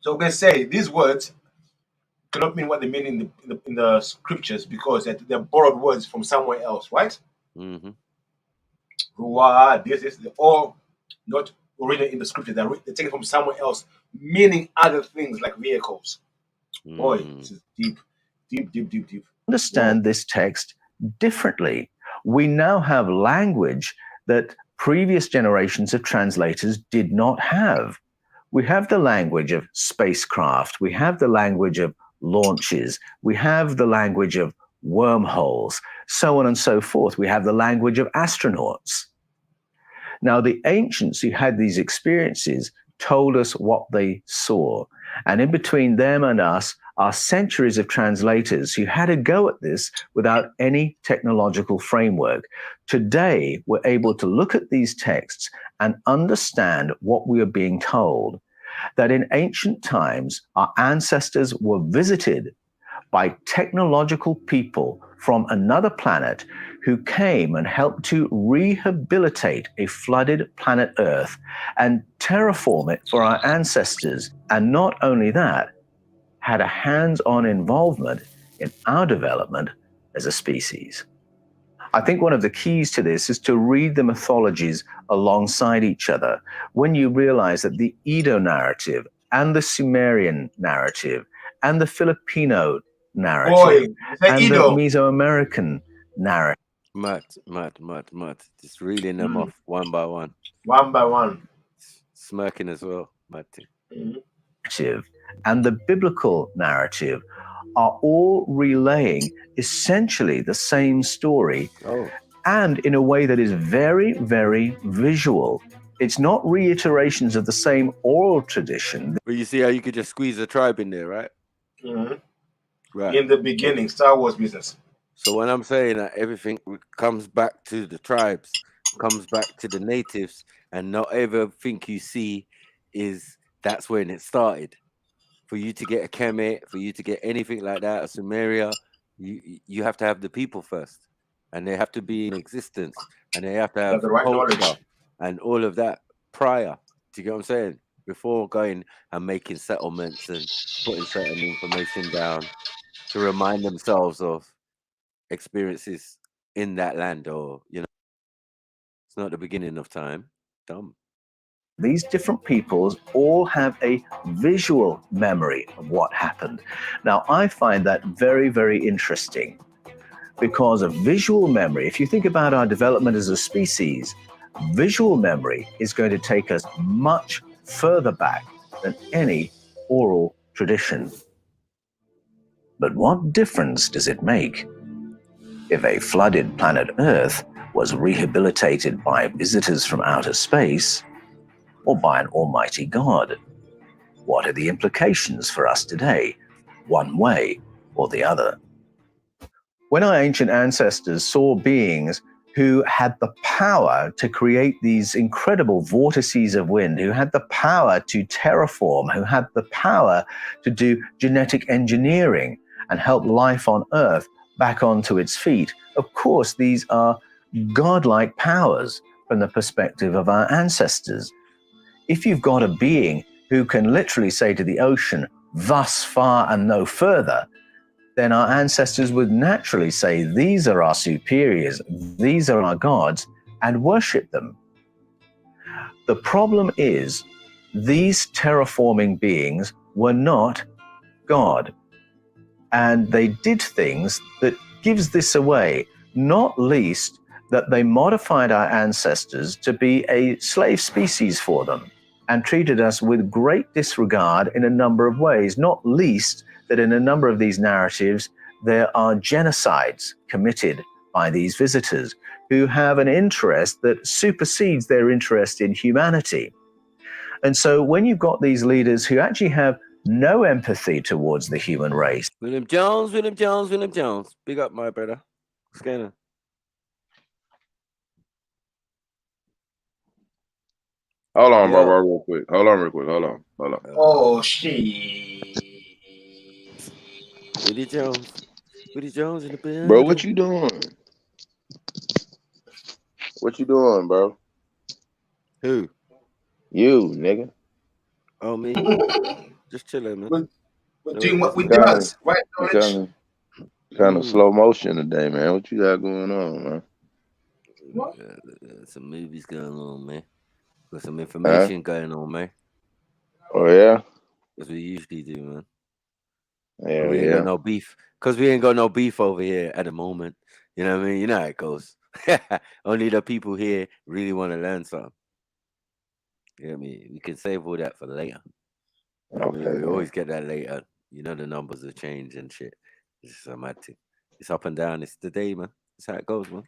L: So we can say these words cannot mean what they mean in the scriptures because they're borrowed words from somewhere else, right?
H: Mm-hmm.
L: Ruah, this, they're all not original in the scripture. They're taken from somewhere else, meaning other things like vehicles. Boy, this is deep.
G: Understand this text differently. We now have language that previous generations of translators did not have. We have the language of spacecraft. We have the language of launches. We have the language of wormholes, so on and so forth. We have the language of astronauts. Now, the ancients who had these experiences told us what they saw. And in between them and us are centuries of translators who had a go at this without any technological framework. Today, we're able to look at these texts and understand what we are being told. That in ancient times, our ancestors were visited by technological people from another planet who came and helped to rehabilitate a flooded planet Earth and terraform it for our ancestors. And not only that, had a hands-on involvement in our development as a species. I think one of the keys to this is to read the mythologies alongside each other. When you realize that the Edo narrative and the Sumerian narrative and the Filipino narrative and the Mesoamerican narrative.
H: Mad. Just reeling them off one by one.
L: One by one.
H: Smirking as well. Mad thing.
G: And the biblical narrative are all relaying essentially the same story, and in a way that is very, very visual. It's not reiterations of the same oral tradition.
H: But you see how you could just squeeze a tribe in there, right?
L: Mm-hmm.
H: Right.
L: In the beginning, Star Wars business.
H: So when I'm saying that everything comes back to the tribes, comes back to the natives, and not everything you see is that's when it started. For you to get a Kemet, for you to get anything like that, a Sumeria, you have to have the people first, and they have to be in existence, and they have to have
L: the right knowledge
H: and all of that prior. Do you get what I'm saying? Before going and making settlements and putting certain information down to remind themselves of experiences in that land, or it's not the beginning of time. Dumb.
G: These different peoples all have a visual memory of what happened. Now, I find that very, very interesting because of visual memory. If you think about our development as a species, visual memory is going to take us much further back than any oral tradition. But what difference does it make if a flooded planet Earth was rehabilitated by visitors from outer space or by an almighty God? What are the implications for us today, one way or the other? When our ancient ancestors saw beings who had the power to create these incredible vortices of wind, who had the power to terraform, who had the power to do genetic engineering and help life on Earth back onto its feet, of course, these are godlike powers from the perspective of our ancestors. If you've got a being who can literally say to the ocean, thus far and no further, then our ancestors would naturally say, these are our superiors, these are our gods, and worship them. The problem is, these terraforming beings were not God. And they did things that gives this away, not least that they modified our ancestors to be a slave species for them and treated us with great disregard in a number of ways, not least that in a number of these narratives, there are genocides committed by these visitors who have an interest that supersedes their interest in humanity. And so when you've got these leaders who actually have no empathy towards the human race.
H: William Jones. Big up, my brother. What's going on?
T: Hold on, bro, real quick. Hold on.
L: Oh, shit.
H: Willie Jones in the building.
T: Bro, what you doing? What you doing, bro?
H: Who?
T: You, nigga.
H: Oh, me? Just chilling, man.
L: We're doing what we do, right? Knowledge.
T: Kind of slow motion today, man. What you got going on, man?
L: What?
H: Some movies going on, man. Got some information going on, man.
T: Oh, yeah?
H: As we usually do, man.
T: Yeah,
H: we ain't got no beef. Because we ain't got no beef over here at the moment. You know what I mean? You know how it goes. Only the people here really want to learn something. You know what I mean? We can save all that for later. You know what I mean? We always get that later. You know the numbers have changed and shit. It's just a mad thing. It's up and down. It's the day, man. That's how it goes, man.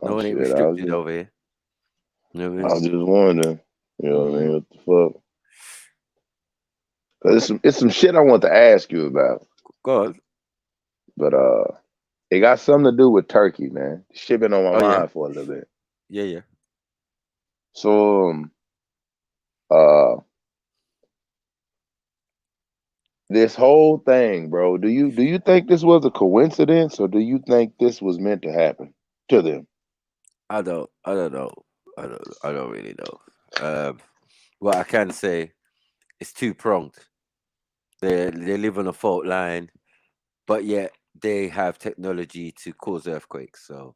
H: No one ain't restricted over here. You know what I mean?
T: I was just wondering. You know what I mean? What the fuck? Cause it's some shit I want to ask you about.
H: Go on.
T: But it got something to do with Turkey, man. Shit been on my mind for a little bit.
H: Yeah.
T: So this whole thing, bro, do you think this was a coincidence, or do you think this was meant to happen to them?
H: I don't know. I don't really know. What I can say, it's two-pronged. They live on a fault line, but yet they have technology to cause earthquakes. So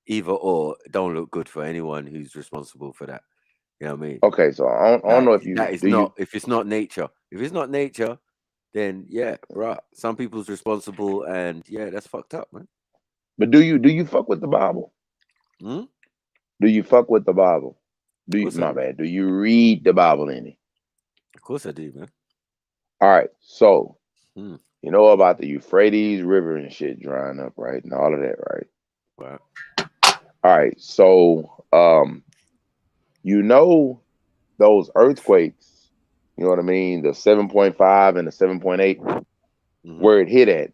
H: either or don't look good for anyone who's responsible for that. You know what I mean?
T: Okay, so I don't know if you
H: if it's not nature. If it's not nature, then yeah, bro. Some people's responsible, and yeah, that's fucked up, man.
T: But do you fuck with the Bible?
H: Hmm?
T: Do you fuck with the Bible? Do you read the Bible any?
H: Of course I do, man.
T: All right, so you know about the Euphrates River and shit drying up, right? And all of that, right?
H: Right.
T: All right, so you know those earthquakes, you know what I mean? The 7.5 and the 7.8, where it hit at,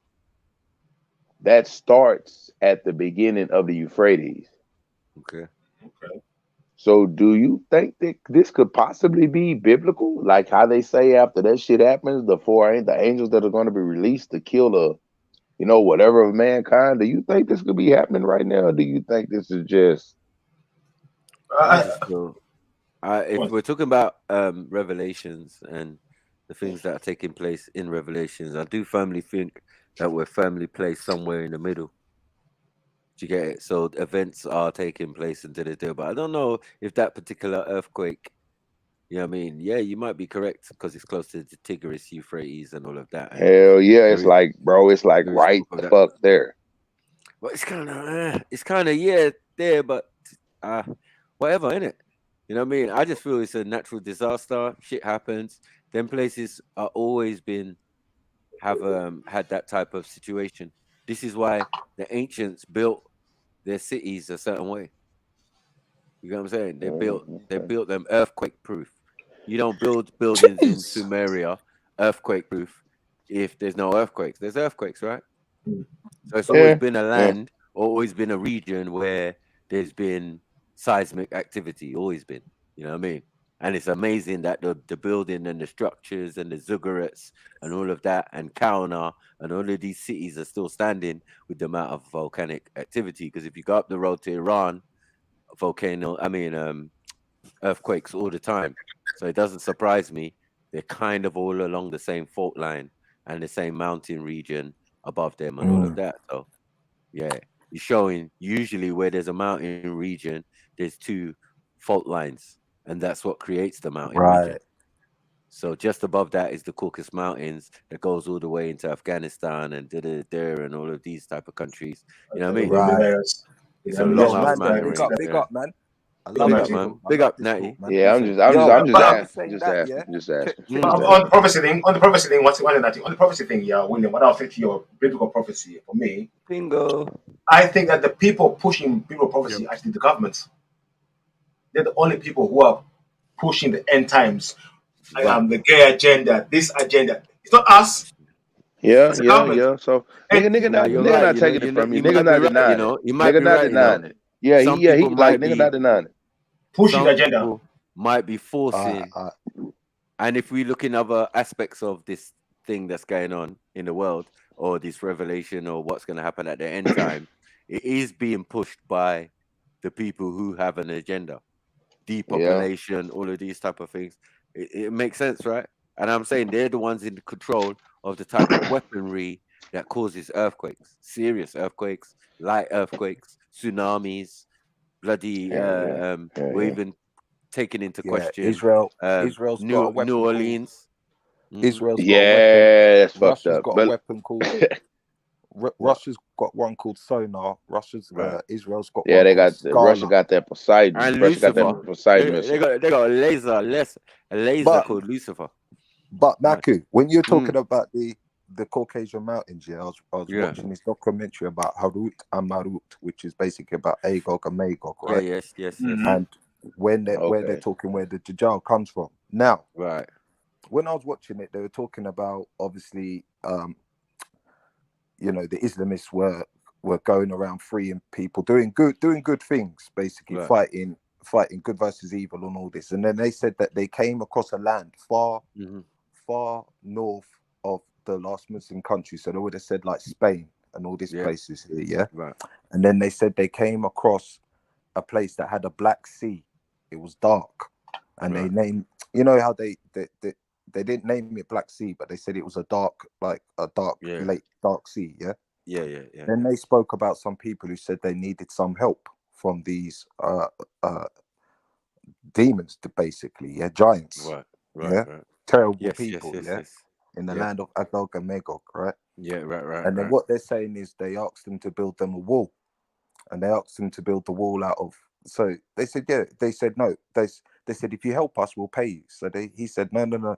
T: that starts at the beginning of the Euphrates.
H: Okay.
T: So do you think that this could possibly be biblical? Like how they say after that shit happens, the angels that are going to be released to kill whatever of mankind. Do you think this could be happening right now? Or do you think this is just
H: if we're talking about Revelations and the things that are taking place in Revelations, I do firmly think that we're firmly placed somewhere in the middle. Do you get it? So events are taking place into the deal, but I don't know if that particular earthquake, you know what I mean? Yeah, you might be correct because it's close to the Tigris, Euphrates, and all of that.
T: Hell yeah, it's like, bro, it's like right the fuck there.
H: Well, it's kind of there, but whatever, innit? You know what I mean? I just feel it's a natural disaster. Shit happens. Them places are always have had that type of situation. This is why the ancients built their cities a certain way. You know what I'm saying? They built them earthquake proof. You don't build buildings in Sumeria earthquake proof if there's no earthquakes. There's earthquakes, right? So it's always been a land or always been a region where there's been seismic activity, always been. You know what I mean? And it's amazing that the building and the structures and the ziggurats and all of that and Kauna and all of these cities are still standing with the amount of volcanic activity. Because if you go up the road to Iran, earthquakes all the time. So it doesn't surprise me. They're kind of all along the same fault line and the same mountain region above them and all of that. So yeah, you're showing usually where there's a mountain region, there's two fault lines. And that's what creates the mountain region. So just above that is the Caucasus Mountains that goes all the way into Afghanistan and there and all of these type of countries. You know what I mean?
L: Right.
A: It's a long ass mountain
J: Big
A: range.
J: up, man. I
A: Big
J: love
A: up,
J: this
A: man.
J: talk, man.
A: Big
J: I love
A: up,
J: this
A: Natty.
J: talk, man.
T: Yeah, I'm just asking.
L: On the prophecy thing, on the prophecy thing, on the prophecy thing, yeah, William, what I'll say to your biblical prophecy, for me,
A: Bingo.
L: I think that the people pushing biblical prophecy, actually the governments, they're the only people who are pushing the end times, the gay agenda, this agenda. It's not us.
T: Yeah.
L: It's the government.
T: So nigga not taking it from you.
A: You
T: Nigga
A: might be
T: not
A: right,
T: denying it.
A: You might
T: Nigga
A: be
T: not
A: right,
T: denying it. Yeah,
A: Some
T: he
A: people
T: like
A: might
T: nigga
A: be
T: not denying it.
L: Pushing
A: some
L: agenda.
A: people might be forcing. And if we look in other aspects of this thing that's going on in the world, or this revelation, or what's going to happen at the end time, it is being pushed by the people who have an agenda, depopulation, all of these type of things. It makes sense, right? And I'm saying they're the ones in control of the type of weaponry that causes earthquakes, serious earthquakes, light earthquakes, tsunamis, bloody. We're even taking into question
J: Israel's got a weapon
A: New Orleans.
J: Israel's got a weapon.
T: That's fucked
J: Russia's
T: up.
J: got a weapon called. Russia's got one called Sonar. Israel's got one.
T: They got
J: Scala.
T: Russia got that Poseidon.
A: And
T: Russia got
A: Lucifer.
T: that Poseidon
A: They
T: missile.
A: got a laser called Lucifer.
J: But Naku, when you're talking about the Caucasian Mountains, I was watching this documentary about Harut and Marut, which is basically about Agog and Magog, right?
A: Yes.
J: And where they're talking where the Dajjal comes from. Now,
A: right.
J: When I was watching it, they were talking about obviously, the Islamists were going around freeing people, doing good things, basically fighting good versus evil and all this. And then they said that they came across a land far north of the last Muslim country. So they would have said like Spain and all these places here, yeah?
A: Right.
J: And then they said they came across a place that had a black sea. It was dark. And they named, how they didn't name it Black Sea, but they said it was a dark lake, dark sea, yeah?
A: Yeah.
J: Then they spoke about some people who said they needed some help from these demons, basically, giants,
A: right.
J: Terrible people, in the land of Agog and Magog, right?
A: Right.
J: And then what they're saying is they asked them to build them a wall, and they asked them to build the wall out of. So they said, they said no. They said if you help us, we'll pay you. So he said no.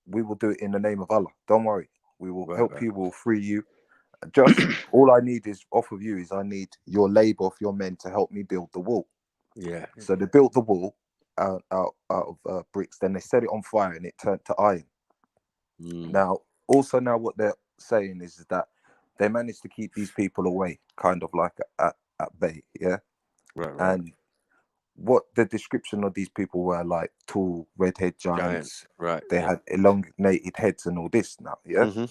J: We will do it in the name of Allah. Don't worry, we will help you. We'll free you. Just all I need is off of you is I need your labor of your men to help me build the wall.
A: Yeah.
J: So they built the wall out of bricks. Then they set it on fire and it turned to iron. Now what they're saying is that they managed to keep these people away, kind of like at bay, yeah.
A: Right.
J: And what the description of these people were like: tall, redhead giants.
A: Right.
J: They had elongated heads and all this. Now, yeah.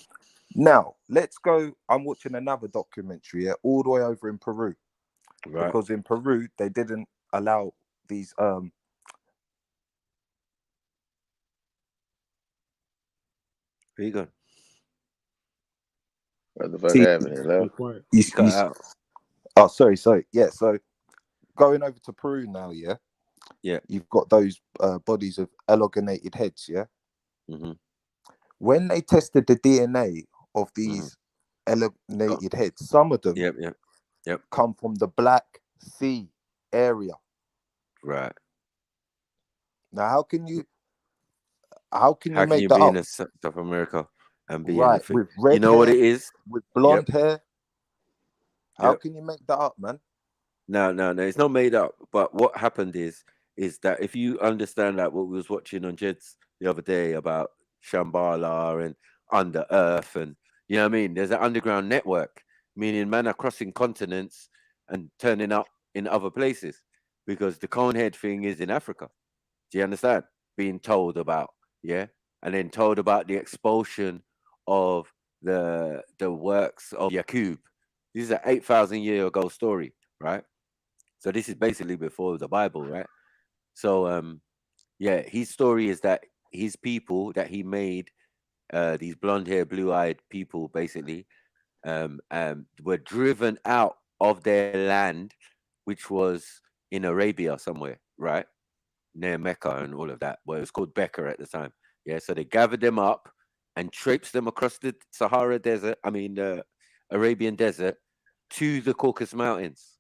J: Now let's go. I'm watching another documentary, all the way over in Peru, because in Peru they didn't allow these.
A: Where you going?
T: What the fuck happened?
J: You cut out. Oh, sorry. Yeah. So going over to Peru now, yeah. You've got those bodies of elongated heads, yeah. When they tested the DNA of these elongated heads, some of them come from the Black Sea area.
A: Right.
J: Now, how can you make that
A: be
J: up?
A: in South America and be
J: right
A: in
J: with red
A: you know
J: hair,
A: what it is?
J: With blonde hair? How can you make that up, man?
A: No, it's not made up. But what happened is that if you understand that what we was watching on Jed's the other day about Shambhala and Under Earth, and you know what I mean, there's an underground network, meaning men are crossing continents and turning up in other places, because the Conehead thing is in Africa. Do you understand? Being told about, and then told about the expulsion of the works of Yakub. This is an 8,000 year ago story, right? So this is basically before the Bible, right? So his story is that his people that he made, these blonde hair, blue eyed people, basically, were driven out of their land, which was in Arabia somewhere, right? Near Mecca and all of that. Well, it was called Becca at the time. Yeah, so they gathered them up and traipsed them across the Arabian desert to the Caucasus Mountains.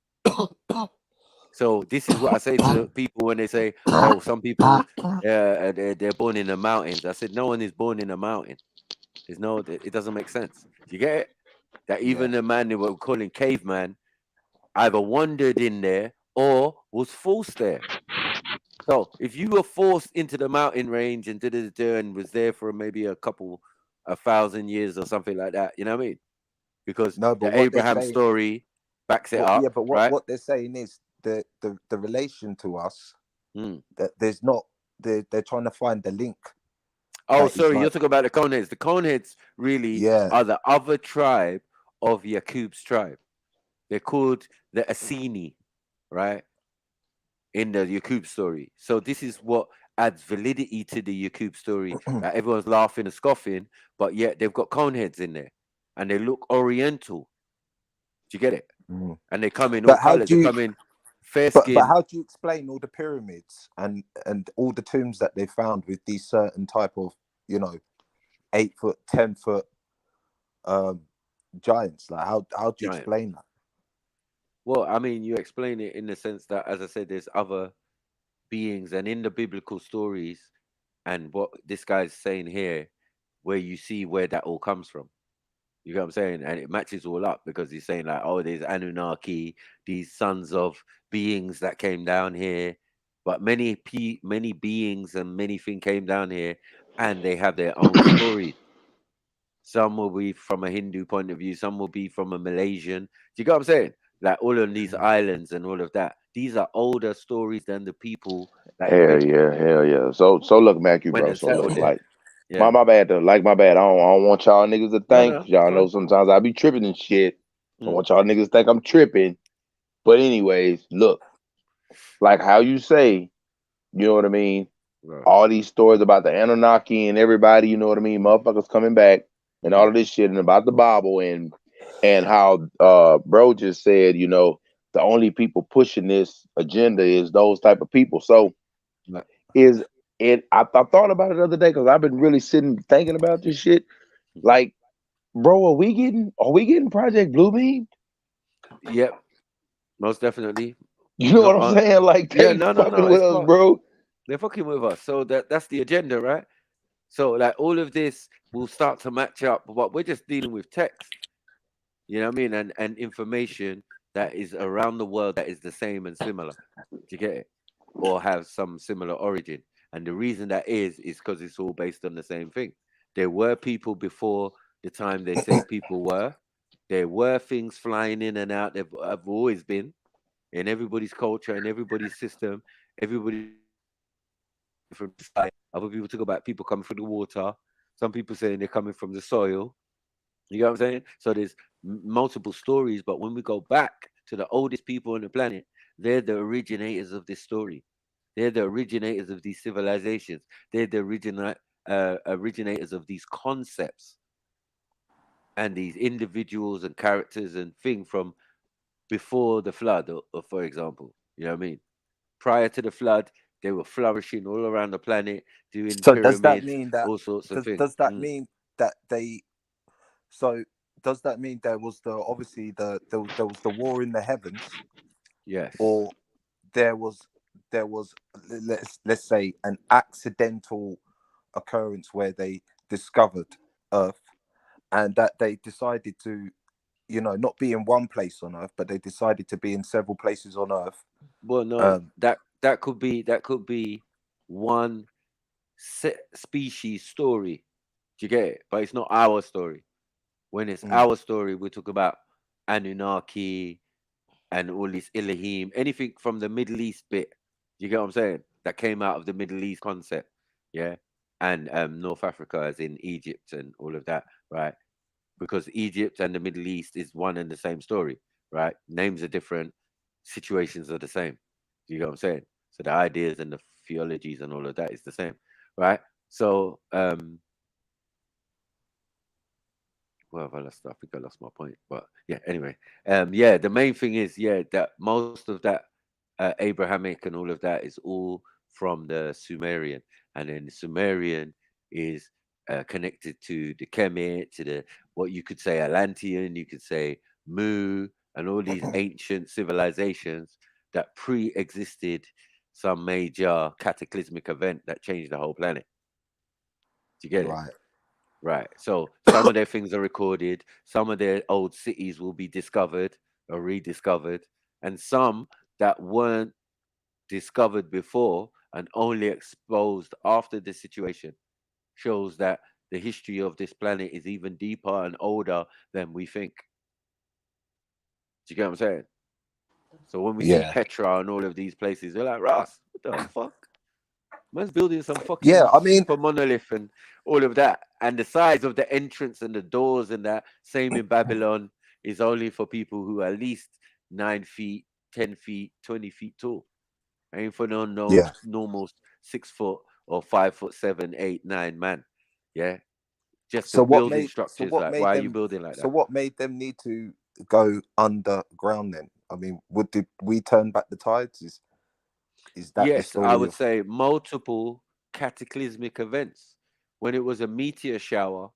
A: So this is what I say to people when they say, "Oh, some people they're born in the mountains." I said, "No one is born in a mountain. There's no. It doesn't make sense. You get it? That even the man they were calling caveman either wandered in there or was forced there. So if you were forced into the mountain range and and was there for maybe a 1,000 years or something like that, you know what I mean? Because
J: No, but
A: the
J: what they're
A: Abraham
J: saying,
A: story backs it
J: yeah,
A: up,
J: but
A: right?
J: what they're saying is the relation to us
A: Mm.
J: that there's not they're trying to find the link.
A: Oh,
J: That is
A: sorry, you're
J: like,
A: talking about the Coneheads. The Coneheads really
J: yeah,
A: are the other tribe of Yaqub's tribe. They're called the Asini, right? In the Yaqub story. So this is what adds validity to the Yaqub story. That everyone's laughing and scoffing, but yet they've got Coneheads in there. And they look oriental. Do you get it?
J: Mm.
A: And they come in all
J: But how
A: colors.
J: do
A: They
J: you
A: come in fair
J: but
A: skin.
J: how do you explain all the pyramids and all the tombs that they found with these certain type of 8 foot, 10 foot giants? Like how do you
A: Giant.
J: explain that?
A: Well, I mean, you explain it in the sense that, as I said, there's other beings, and in the biblical stories, and what this guy's saying here, where you see where that all comes from. You know what I'm saying? And it matches all up because he's saying like, oh, there's Anunnaki, these sons of beings that came down here, but many beings and many things came down here, and they have their own stories. Some will be from a Hindu point of view, some will be from a Malaysian. Do you get what I'm saying? Like all of these islands and all of that. These are older stories than the people that
T: Hell yeah. So look, Mac, you
A: went
T: bro.
A: and
T: So look,
A: settled there.
T: like
A: Yeah.
T: my bad though. Like my bad. I don't want y'all niggas to think.
A: No,
T: Y'all
A: it's
T: know
A: fine.
T: sometimes I be tripping and shit. I
A: Mm.
T: want y'all niggas to think I'm tripping. But anyways, look, like how you say, you know what I mean?
A: Right.
T: All these stories about the Anunnaki and everybody, you know what I mean? Motherfuckers coming back and all of this shit and about the Bible and how bro just said, the only people pushing this agenda is those type of people. So
A: Right.
T: is it I thought about it the other day because I've been really sitting thinking about this shit. Like, bro, are we getting Project Bluebeam?
A: Yep, most definitely.
T: You know
A: Not
T: what I'm
A: on.
T: saying? Like
A: Yeah,
T: they
A: no.
T: fucking with
A: It's
T: us,
A: part.
T: bro.
A: They're fucking with us. So that's the agenda, right? So like all of this will start to match up, but we're just dealing with text. You know what I mean? And information that is around the world that is the same and similar. Do you get it? Or have some similar origin. And the reason that is because it's all based on the same thing. There were people before the time they say people were. There were things flying in and out. There have always been in everybody's culture, in everybody's system. Everybody from the sky. Other people talk about people coming from the water. Some people saying they're coming from the soil. You know what I'm saying? So there's multiple stories, but when we go back to the oldest people on the planet, they're the originators of this story. They're the originators of these civilizations. They're the originators of these concepts and these individuals and characters and things from before the flood, or for example. You know what I mean? Prior to the flood, they were flourishing all around the planet, doing
J: So does that
A: pyramids,
J: mean that
A: all sorts of things.
J: does that mean that they so does that mean there was obviously there was the war in the heavens,
A: Yes.
J: or there was let's say an accidental occurrence where they discovered Earth and that they decided to not be in one place on Earth, but they decided to be in several places on Earth?
A: Well, no, that could be one species story. Do you get it? But it's not our story. When it's our story, we talk about Anunnaki and all this Elohim, anything from the Middle East bit. You get what I'm saying? That came out of the Middle East concept, yeah, and North Africa, as in Egypt and all of that, right? Because Egypt and the Middle East is one and the same story, right? Names are different, situations are the same. You get what I'm saying? So the ideas and the theologies and all of that is the same, right? So well, I think I lost my point, but yeah. Anyway, yeah. The main thing is, yeah, that most of that Abrahamic and all of that is all from the Sumerian, and then the Sumerian is connected to the Kemet, to the what you could say Atlantean, you could say Mu, and all these ancient civilizations that pre-existed some major cataclysmic event that changed the whole planet. Do you get it?
J: Right.
A: Right. So some of their things are recorded, some of their old cities will be discovered or rediscovered, and some that weren't discovered before and only exposed after the situation shows that the history of this planet is even deeper and older than we think. Do you get what I'm saying? So when we see
J: Yeah.
A: Petra and all of these places, we're like, Ross, what the fuck? Man's building some
J: Yeah,
A: fucking
J: I mean,
A: super monolith and all of that. And the size of the entrance and the doors and that, same in Babylon, is only for people who are at least 9 feet, 10 feet, 20 feet tall. Ain't for no
J: yeah.
A: normal 6 foot or 5'7", 8, 9 man. Yeah. Just the
J: So what
A: building
J: made
A: structures, like why are you building like
J: so
A: that?
J: what made them need to go underground then? I mean, did we turn back the tides? Is that the
A: Yes, I
J: story
A: would
J: of
A: say multiple cataclysmic events. When it was a meteor shower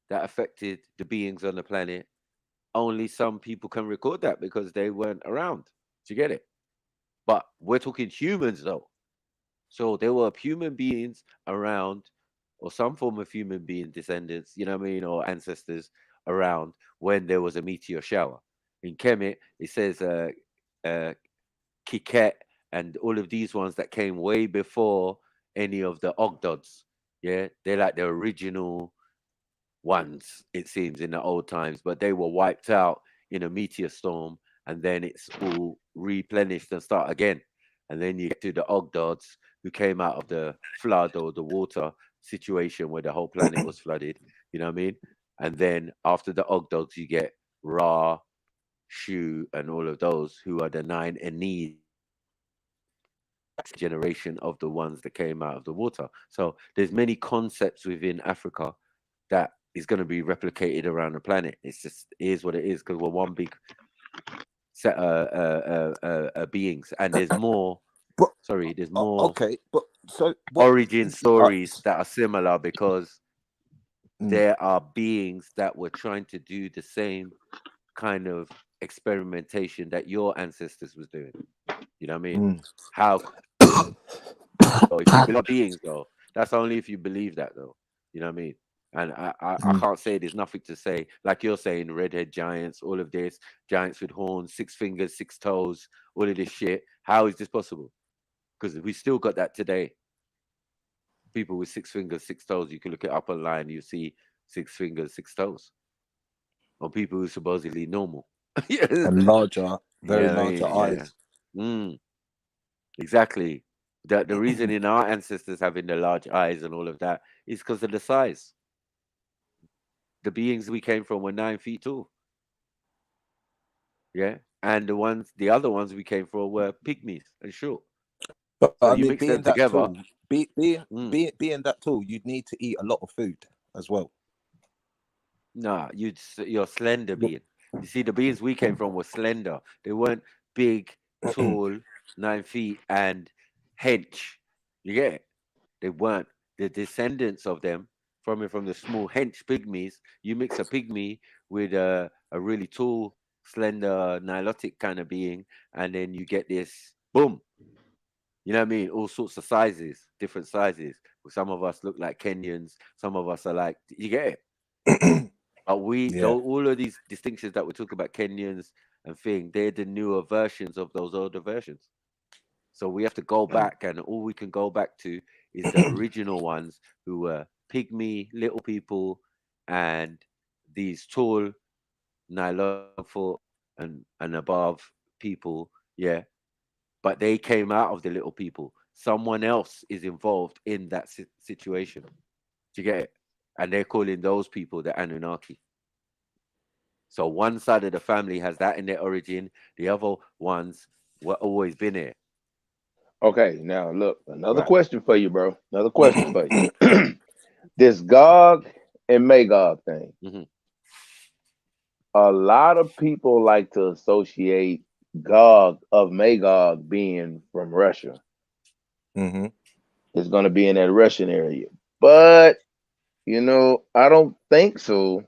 A: that affected the beings on the planet, only some people can record that because they weren't around. Do you get it? But we're talking humans though. So there were human beings around, or some form of human being descendants, you know what I mean, or ancestors around when there was a meteor shower. In Kemet, it says uh, Kiket and all of these ones that came way before any of the Ogdods. Yeah, they're like the original ones, it seems, in the old times, but they were wiped out in a meteor storm, and then it's all replenished and start again. And then you get to the Ogdods who came out of the flood or the water situation where the whole planet was flooded, you know what I mean? And then after the Ogdods, you get Ra, Shu, and all of those who are the 9 Ennead generation of the ones that came out of the water. So there's many concepts within Africa that is going to be replicated around the planet. It's just is what it is because we're one big set beings, and there's more. There's more.
J: Okay, but so
A: origin stories that are similar because
J: Mm.
A: there are beings that were trying to do the same kind of experimentation that your ancestors was doing. You know what I mean?
J: Mm.
A: How so if you believe beings though, that's only if you believe that though. You know what I mean? And I can't say there's nothing to say, like you're saying, redhead giants, all of this, giants with horns, 6 fingers, 6 toes, all of this shit. How is this possible? Because we still got that today. People with 6 fingers, 6 toes, you can look it up online, you see 6 fingers, 6 toes. Or people who are supposedly normal.
J: and larger, very
A: Yeah, I
J: larger
A: mean, yeah.
J: eyes.
A: Exactly. The reason in our ancestors having the large eyes and all of that is because of the size. The beings we came from were 9 feet tall. Yeah. And the other ones we came from were pygmies and short.
J: But
A: So
J: I
A: you
J: mean,
A: mix them
J: being that
A: together.
J: tall, being that tall, you'd need to eat a lot of food as well.
A: Nah, you're slender being. You see, the beings we came from were slender. They weren't big, tall, 9 feet, and hench. You get it? They weren't. The descendants of them, from the small hench pygmies, you mix a pygmy with a really tall, slender, nilotic kind of being, and then you get this boom. You know what I mean? All sorts of sizes, different sizes. Some of us look like Kenyans. Some of us are like, you get it? But all of these distinctions that we talk about, Kenyans and thing, they're the newer versions of those older versions. So we have to go back, and all we can go back to is the original ones who were pygmy, little people, and these tall, nylon foot and above people. Yeah. But they came out of the little people. Someone else is involved in that situation. Do you get it? And they're calling those people the Anunnaki. So one side of the family has that in their origin. The other ones were always been here.
T: Okay, now look, another
A: Right.
T: question for you, bro. Another question for you. This Gog and Magog thing. A lot of people like to associate Gog of Magog being from Russia. It's going to be in that Russian area. But, I don't think so.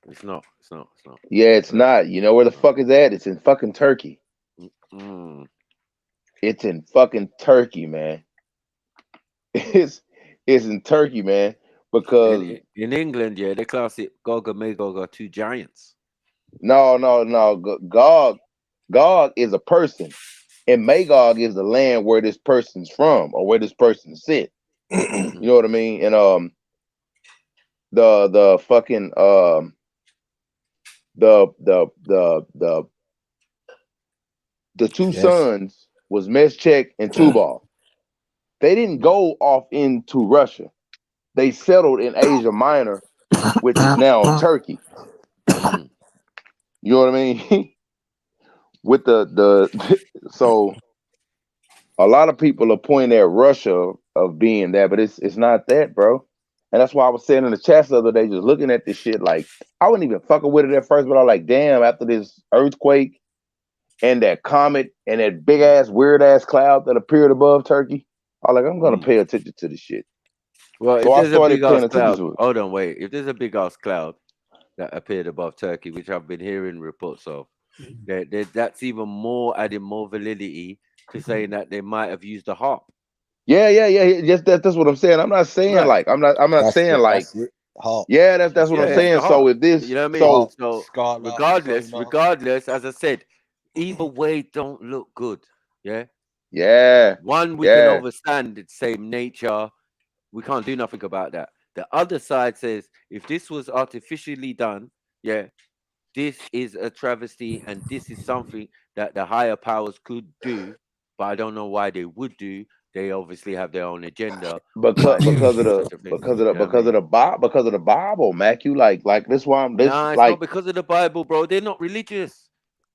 A: It's not. It's not. It's not.
T: Yeah, it's not. You know where the fuck is that? It's in fucking Turkey.
A: Mm.
T: It's in fucking Turkey, man. It's in Turkey, man. Because
A: In England, yeah, they class it Gog and Magog are two giants.
T: no. Gog is a person, and Magog is the land where this person's from or where this person sit. You know what I mean? And the fucking the two sons was Meshach and Tubal. They didn't go off into Russia. They settled in Asia Minor, which is now Turkey. You know what I mean? With so a lot of people are pointing at Russia of being that, but it's not that, bro. And that's why I was saying in the chat the other day, just looking at this shit, like I wasn't even fucking with it at first, but I was like, damn, after this earthquake and that comet and that big ass weird ass cloud that appeared above Turkey, I was like, I'm gonna pay attention to this shit.
A: Well,
T: So
A: if
T: I
A: there's a
T: started
A: big
T: paying
A: ass
T: attention
A: cloud,
T: to it.
A: hold on, wait. If there's a big ass cloud that appeared above Turkey, which I've been hearing reports of, that's even more adding more validity to saying that they might have used a harp.
T: Yeah. Just that's what I'm saying. I'm not saying
A: Right.
T: like I'm not saying like
F: harp.
T: yeah, that's what I'm
A: Yeah,
T: saying.
A: it's a
T: So
A: harp.
T: if this
A: You know what I mean? So
F: Scarlet,
A: regardless, as I said, either way don't look good. Yeah.
T: Yeah.
A: One we can understand the same nature. We can't do nothing about that. The other side says if this was artificially done, yeah, this is a travesty and this is something that the higher powers could do, but I don't know why they would do. They obviously have their own agenda.
T: because of the Bible, Mac. You like this why I'm this
A: Nah, it's
T: like
A: not because of the Bible, bro. They're not religious.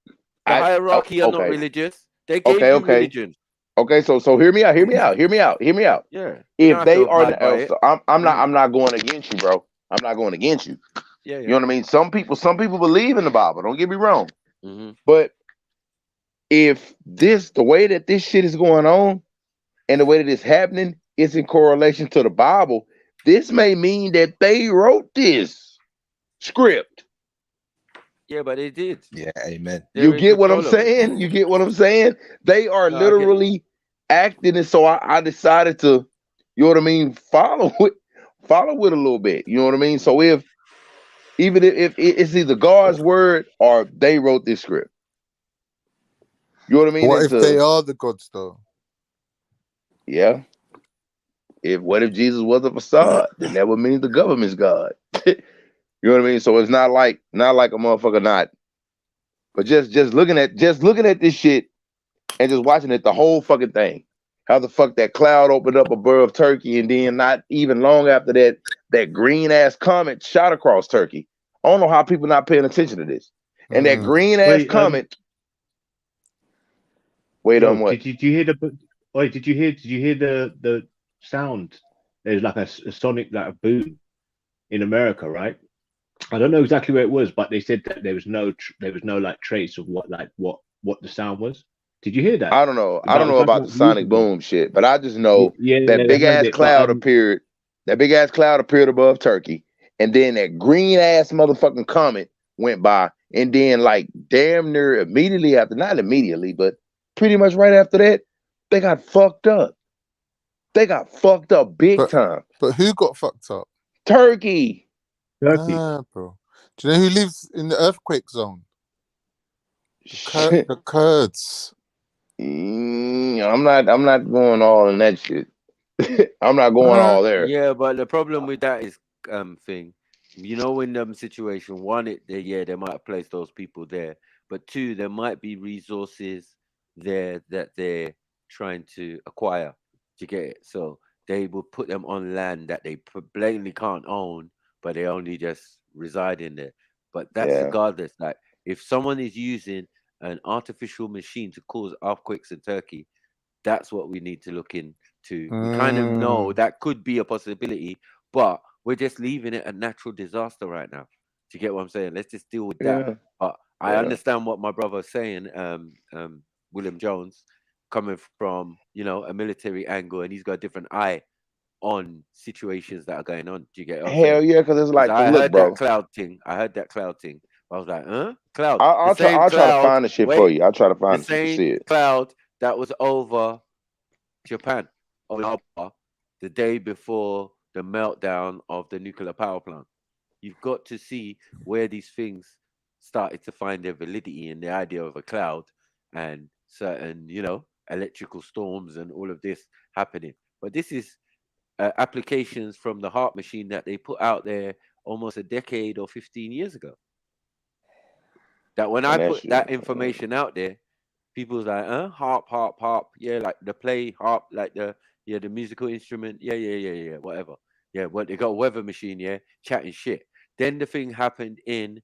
A: The hierarchy are not religious. They gave you religion.
T: Okay, so hear me out.
A: Yeah.
T: If they are,
A: it.
T: so I'm not going against you, bro. I'm not going against you.
A: Yeah.
T: You know what I mean? Some people believe in the Bible. Don't get me wrong.
A: Mm-hmm.
T: But if the way that this shit is going on, and the way that it's happening is in correlation to the Bible, this may mean that they wrote this script.
A: Yeah, but they did.
F: Yeah, amen.
T: You get what I'm saying? You get what I'm saying? They are literally acting, and so I decided to, you know what I mean, follow it a little bit. You know what I mean? So if it's either God's word or they wrote this script. You know what I mean?
I: What if they are the gods though?
T: Yeah. What if Jesus was a facade? Then that would mean the government's God. You know what I mean? So it's not like a motherfucker not. But just looking at this shit and just watching it, the whole fucking thing. How the fuck that cloud opened up above Turkey, and then not even long after that, that green ass comet shot across Turkey. I don't know how people not paying attention to this. And that green ass comet. Wait on what?
P: Did you hear the sound? There's like a sonic, like a boom in America, right? I don't know exactly where it was, but they said that there was no like trace of what the sound was. Did you hear that?
T: I don't know. I don't know about the sonic boom shit, but I just know that big ass cloud appeared. That big ass cloud appeared above Turkey, and then that green ass motherfucking comet went by, and then like damn near immediately after, not immediately, but pretty much right after that, they got fucked up. They got fucked up big time.
I: But who got fucked up?
T: Turkey.
I: Ah, bro. Do you know who lives in the earthquake zone? The Kurds.
T: I'm not going all in that shit. I'm not going all there.
A: Yeah, but the problem with that is thing. You know, in them situation, one, they might have placed those people there, but two, there might be resources there that they're trying to acquire to get it. So they will put them on land that they blatantly can't own, but they only just reside in there. But that's regardless. Like if someone is using an artificial machine to cause earthquakes in Turkey, that's what we need to look into. We kind of know that could be a possibility, but we're just leaving it a natural disaster right now. Do you get what I'm saying? Let's just deal with that. But I understand what my brother's saying, William Jones, coming from, a military angle, and he's got a different eye on situations that are going on. Do you get what I'm
T: Hell
A: saying?
T: yeah, because it's like,
A: I
T: look,
A: heard that
T: bro.
A: cloud thing. I heard that cloud thing. I was like, huh? Cloud.
T: I'll try. I'll try to find the shit for you. I'll try to
A: The
T: find it so you can
A: same
T: see it.
A: cloud that was over Japan on the day before the meltdown of the nuclear power plant. You've got to see where these things started to find their validity in the idea of a cloud and certain, electrical storms and all of this happening. But this is applications from the HARP machine that they put out there almost a decade or 15 years ago. That when I put that information out there, people's like, harp, yeah, like the play harp, like the musical instrument, yeah, whatever. Yeah, well, they got a weather machine, yeah, chatting shit. Then the thing happened in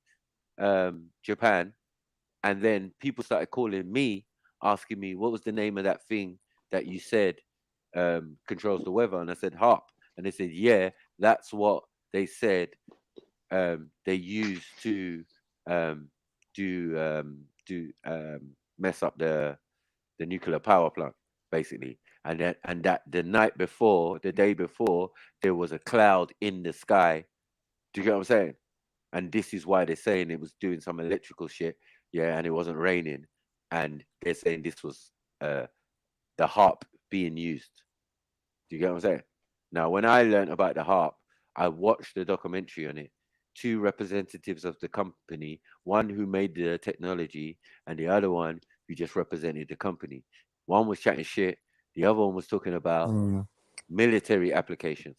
A: Japan, and then people started calling me, asking me what was the name of that thing that you said controls the weather, and I said harp, and they said, yeah, that's what they said they used to mess up the nuclear power plant, basically. And that the day before, there was a cloud in the sky. Do you get what I'm saying? And this is why they're saying it was doing some electrical shit, yeah, and it wasn't raining. And they're saying this was the harp being used. Do you get what I'm saying? Now, when I learned about the harp, I watched the documentary on it. 2 representatives of the company, one who made the technology and the other one who just represented the company. One was chatting shit, the other one was talking about military applications.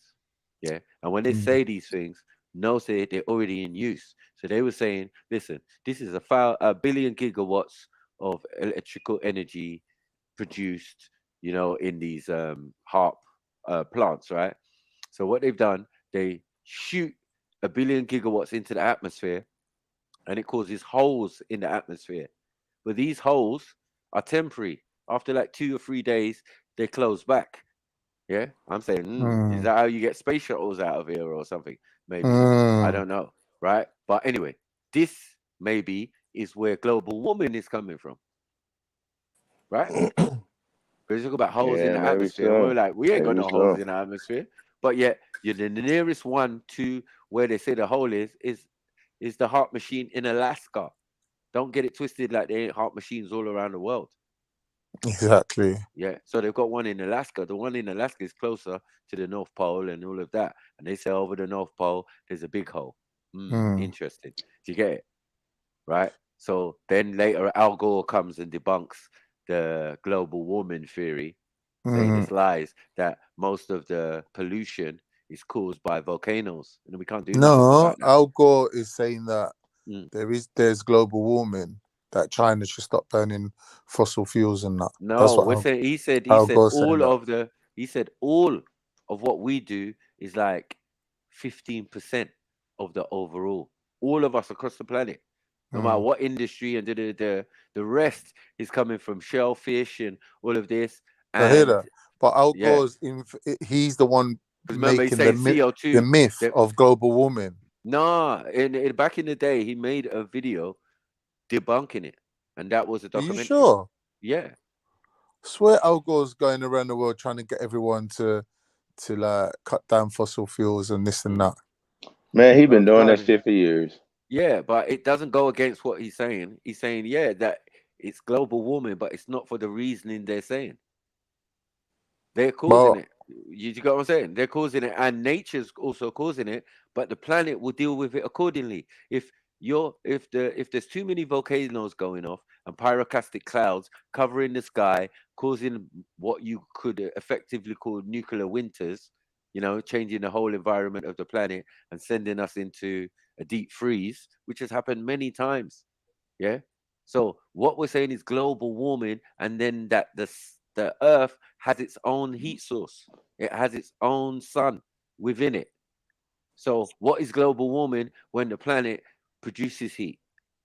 A: Yeah. And when they say these things, no, say they're already in use. So they were saying, listen, this is a billion gigawatts of electrical energy produced, in these HARP plants, right? So what they've done, they shoot 1 billion gigawatts into the atmosphere, and it causes holes in the atmosphere. But these holes are temporary. After like 2 or 3 days, they close back. Yeah, I'm saying, is that how you get space shuttles out of here or something? Maybe. I don't know, right? But anyway, this maybe is where global warming is coming from, right? Because you talk about holes in the
T: maybe
A: atmosphere.
T: so.
A: We're like, we ain't got
T: Maybe
A: no holes
T: so.
A: in the atmosphere. But yet, you're the nearest one to where they say the hole is the HARP machine in Alaska. Don't get it twisted like they ain't HARP machines all around the world.
I: Exactly.
A: Yeah. So they've got one in Alaska. The one in Alaska is closer to the North Pole and all of that. And they say over the North Pole, there's a big hole. Interesting. Do you get it? Right? So then later, Al Gore comes and debunks the global warming theory, saying it's lies, that most of the pollution is caused by volcanoes. And we can't do nothing about that.
I: Al Gore is saying that there's global warming, that China should stop burning fossil fuels and that.
A: No,
I: That's what
A: we're saying he said
I: Al Gore's saying
A: all of what we do is like 15% of the overall. All of us across the planet, no matter what industry, and the rest is coming from shellfish and all of this.
I: I hear
A: And
I: that, but Al Gore's he's the one making the
A: CO2,
I: the myth of global warming.
A: No, back in the day, he made a video debunking it, and that was a
I: Are
A: documentary.
I: you sure?
A: Yeah.
I: Swear Al Gore's going around the world trying to get everyone to like cut down fossil fuels and this and that.
T: Man, he been doing that shit for years.
A: Yeah, but it doesn't go against what he's saying. He's saying, yeah, that it's global warming, but it's not for the reasoning they're saying. They're causing it. You get what I'm saying? They're causing it, and nature's also causing it, but the planet will deal with it accordingly. If there's too many volcanoes going off and pyroclastic clouds covering the sky, causing what you could effectively call nuclear winters, changing the whole environment of the planet and sending us into a deep freeze, which has happened many times. Yeah. So what we're saying is global warming, and then that the Earth has its own heat source. It has its own sun within it. So what is global warming? When the planet produces heat.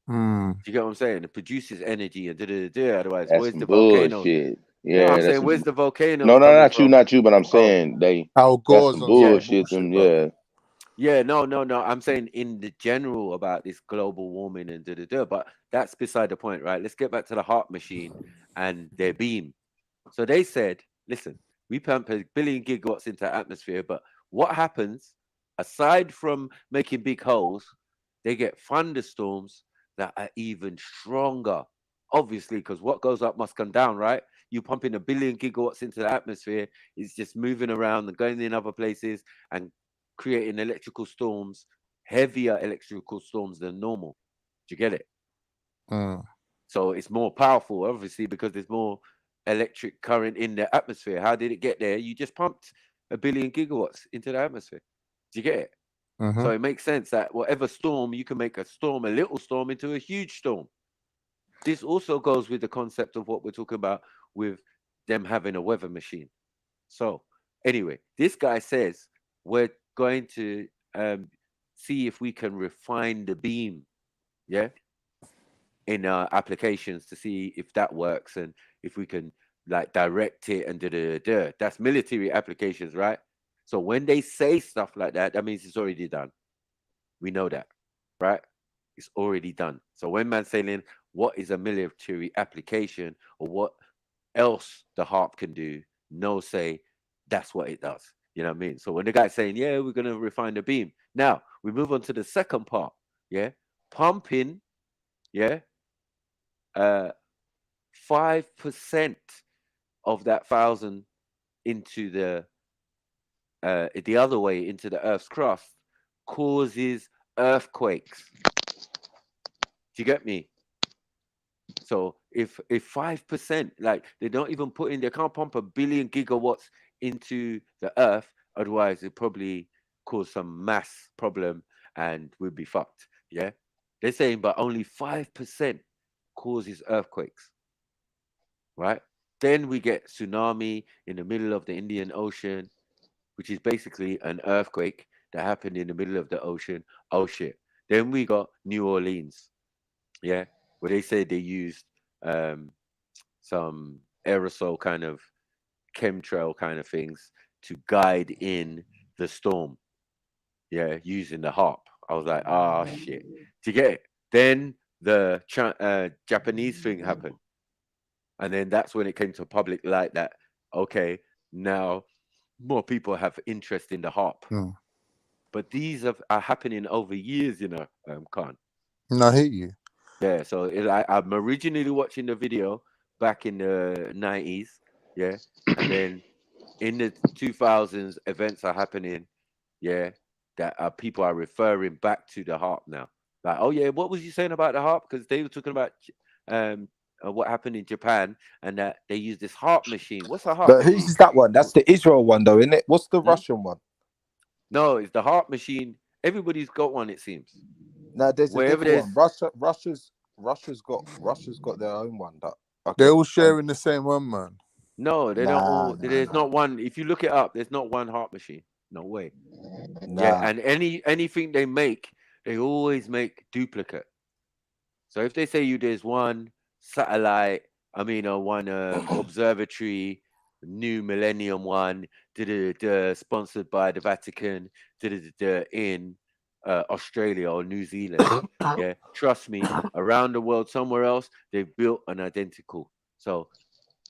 A: Do you get what I'm saying? It produces energy and otherwise,
T: That's
A: where's
T: some
A: the volcanoes?
T: bullshit.
A: Yeah,
T: Yeah,
A: I'm saying,
T: some...
A: where's the volcanoes?
T: No,
A: coming
T: not
A: from?
T: you, but I'm saying
I: Al Gore's
T: that's some
I: on some
T: bullshit.
I: bullshit,
A: Yeah, no. I'm saying in the general about this global warming and but that's beside the point, right? Let's get back to the HARP machine and their beam. So they said, listen, We pump 1 billion gigawatts into the atmosphere, but what happens, aside from making big holes, they get thunderstorms that are even stronger. Obviously, because what goes up must come down, right? You pumping 1 billion gigawatts into the atmosphere, it's just moving around and going in other places and creating electrical storms, heavier electrical storms than normal. Do you get it? So it's more powerful, obviously, because there's more electric current in the atmosphere. How did it get there? You just pumped 1 billion gigawatts into the atmosphere. Do you get it? So it makes sense that whatever storm, you can make a storm, a little storm, into a huge storm. This also goes with the concept of what we're talking about with them having a weather machine. So anyway, this guy says we're going to see if we can refine the beam, yeah, in our applications to see if that works and if we can like direct it and da. That's military applications, right? So when they say stuff like that, that means it's already done. We know that, right? It's already done. So when man's saying what is a military application or what else the harp can do, no say that's what it does. You know what I mean? So when the guy's saying, yeah, we're going to refine the beam. Now we move on to the second part. Yeah. Pumping, yeah, 5% of that 1,000 into the other way into the Earth's crust causes earthquakes. Do you get me? So if 5%, like they don't even put in, they can't pump 1 billion gigawatts into the Earth, otherwise it probably cause some mass problem and we'd be fucked. Yeah, they're saying, but only 5% causes earthquakes, right? Then we get tsunami in the middle of the Indian Ocean, which is basically an earthquake that happened in the middle of the ocean. Oh shit. Then we got New Orleans, yeah, where they say they used some aerosol kind of chemtrail kind of things to guide in the storm, yeah, using the harp. I was like, ah, shit. To get it. Then the Japanese thing happened. And then that's when it came to public light that, okay, now more people have interest in the harp. But these are happening over years, you know, Khan.
I: No, I hear you.
A: Yeah, so I'm originally watching the video back in the 90s, yeah, and then in the 2000s, events are happening, yeah, that people are referring back to the harp now. Like, oh yeah, what was you saying about the harp? Because they were talking about what happened in Japan and that they use this harp machine. What's a harp
J: But
A: machine?
J: who's that one? That's the Israel one, though, isn't it? What's the Russian one?
A: No, it's the harp machine. Everybody's got one, it seems.
J: No, there's
A: Wherever
J: a different one. Russia's got their own one.
I: They're all sharing the same one, man.
A: No, they don't all. There's not one. If you look it up, there's not one harp machine. No way. Yeah, and anything they make, they always make duplicate. So if they say there's one satellite, one observatory, new millennium one, sponsored by the Vatican, in Australia or New Zealand, yeah, trust me, around the world, somewhere else, they've built an identical. So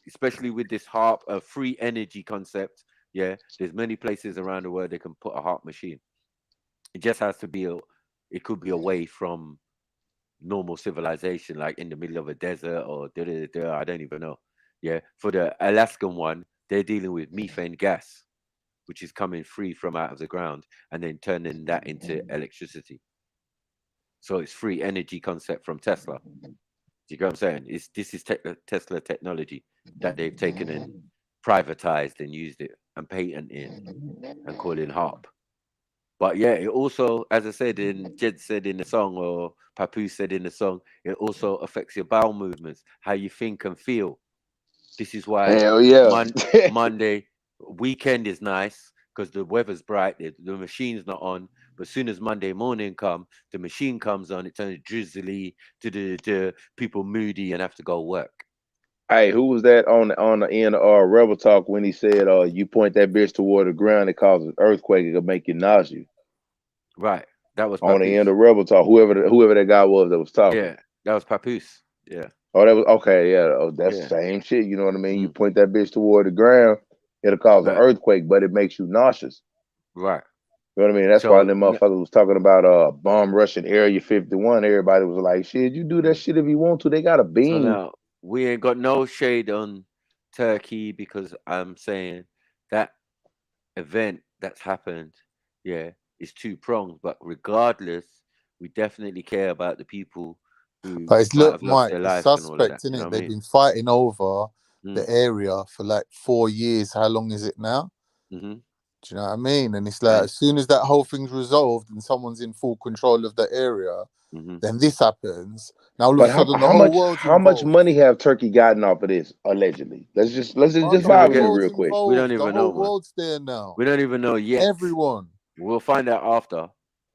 A: especially with this harp, a free energy concept, yeah, there's many places around the world they can put a harp machine. It just has to be it could be away from normal civilization, like in the middle of a desert or I don't even know. Yeah, for the Alaskan one, they're dealing with methane gas, which is coming free from out of the ground and then turning that into electricity. So it's free energy concept from Tesla. Do you get what I'm saying? This is Tesla technology that they've taken and privatized and used it and patented and called it harp. But yeah, it also, as I said, Jed said in the song, or Papoose said in the song, it also affects your bowel movements, how you think and feel. This is why Monday weekend is nice because the weather's bright, the machine's not on. But as soon as Monday morning comes, the machine comes on, it turns drizzly, people moody and have to go work.
T: Hey, who was that on the end of Rebel Talk when he said, you point that bitch toward the ground, it causes an earthquake, it'll make you nauseous.
A: Right. That was
T: on the end of Rebel Talk. Whoever that guy was that was talking.
A: Yeah, that was Papoose. Yeah.
T: Oh, that was okay. Yeah, that's the same shit. You know what I mean? You point that bitch toward the ground, It'll cause an
A: Right.
T: earthquake, but it makes you nauseous.
A: Right.
T: You know what I mean? That's
A: So,
T: why them motherfuckers was talking about bomb rushing Area 51. Everybody was like, shit, you do that shit if you want to. They got a
A: So
T: beam.
A: now we ain't got no shade on Turkey because I'm saying that event that's happened, yeah, is two pronged. But regardless, we definitely care about the people who
I: But it's
A: might
I: look,
A: have lost
I: Mike,
A: their
I: it's
A: lives and all of that.
I: suspect, isn't
A: You know
I: it?
A: what I
I: They've
A: mean?
I: been fighting over the
A: Mm.
I: area for like 4 years. How long is it now?
A: Mm-hmm.
I: Do you know what I mean? And it's like,
A: And
I: as soon as that whole thing's resolved and someone's in full control of the area, then this happens. Now all of
T: But
I: a sudden the
T: how
I: whole
T: much
I: world's
T: how much
I: involved.
T: money have Turkey gotten off of this allegedly? Let's just
I: Oh,
T: just
I: the
T: vibe
I: whole
T: in it
I: world's
T: real quick.
A: we don't
I: involved. The
A: even
I: whole
A: know, man.
I: world's there now.
A: We don't even know yet.
I: Everyone.
A: We'll find out after.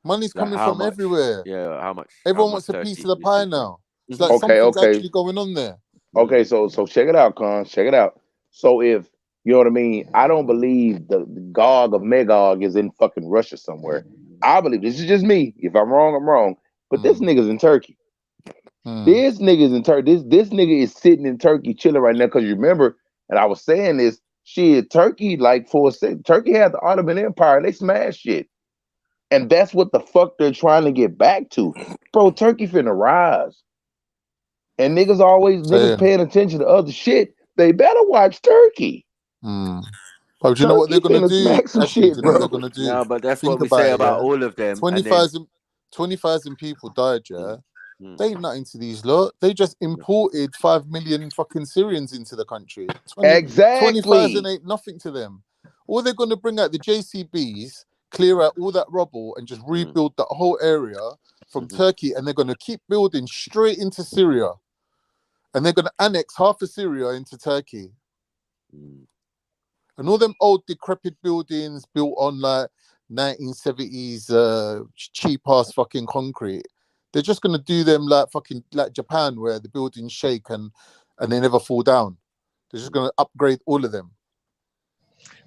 I: Money's
A: Like
I: coming
A: how
I: from
A: much?
I: everywhere.
A: Yeah, how much?
I: Everyone
A: How
I: wants
A: much
I: a piece
A: Turkey
I: of the
A: is
I: pie
A: this?
I: now. It's like
T: Okay,
I: something's
T: okay.
I: actually going on there.
T: Okay, so check it out, Con. Check it out. So if you know what I mean, I don't believe the Gog of Magog is in fucking Russia somewhere. I believe this is just me. If I'm wrong, I'm wrong. But this nigga's in Turkey. This nigga's in Turkey. This nigga is sitting in Turkey chilling right now. Cause you remember, and I was saying this, shit, Turkey, like for a second, Turkey had the Ottoman Empire, they smashed shit. And that's what the fuck they're trying to get back to. Bro, Turkey finna rise. And niggas paying attention to other shit. They better watch Turkey.
I: But do you know what they're
T: Turkey
I: gonna
T: finna
I: do?
T: smack some
I: Actually, do
T: shit,
I: you know what
T: bro.
I: they're gonna do?
A: No, but that's
I: Think
A: what we
I: about
A: say
I: it,
A: about
I: yeah.
A: all of them. And then
I: 20,000 people died, yeah. They ain't nothing to these lot. They just imported 5 million fucking Syrians into the country. 20,000
T: Exactly.
I: ain't nothing to them. All they're gonna bring out the JCBs, clear out all that rubble, and just rebuild that whole area from Turkey, and they're gonna keep building straight into Syria. And they're gonna annex half of Syria into Turkey. And all them old decrepit buildings built on like 1970s cheap ass fucking concrete, they're just gonna do them like fucking like Japan, where the buildings shake and they never fall down. They're just gonna upgrade all of them.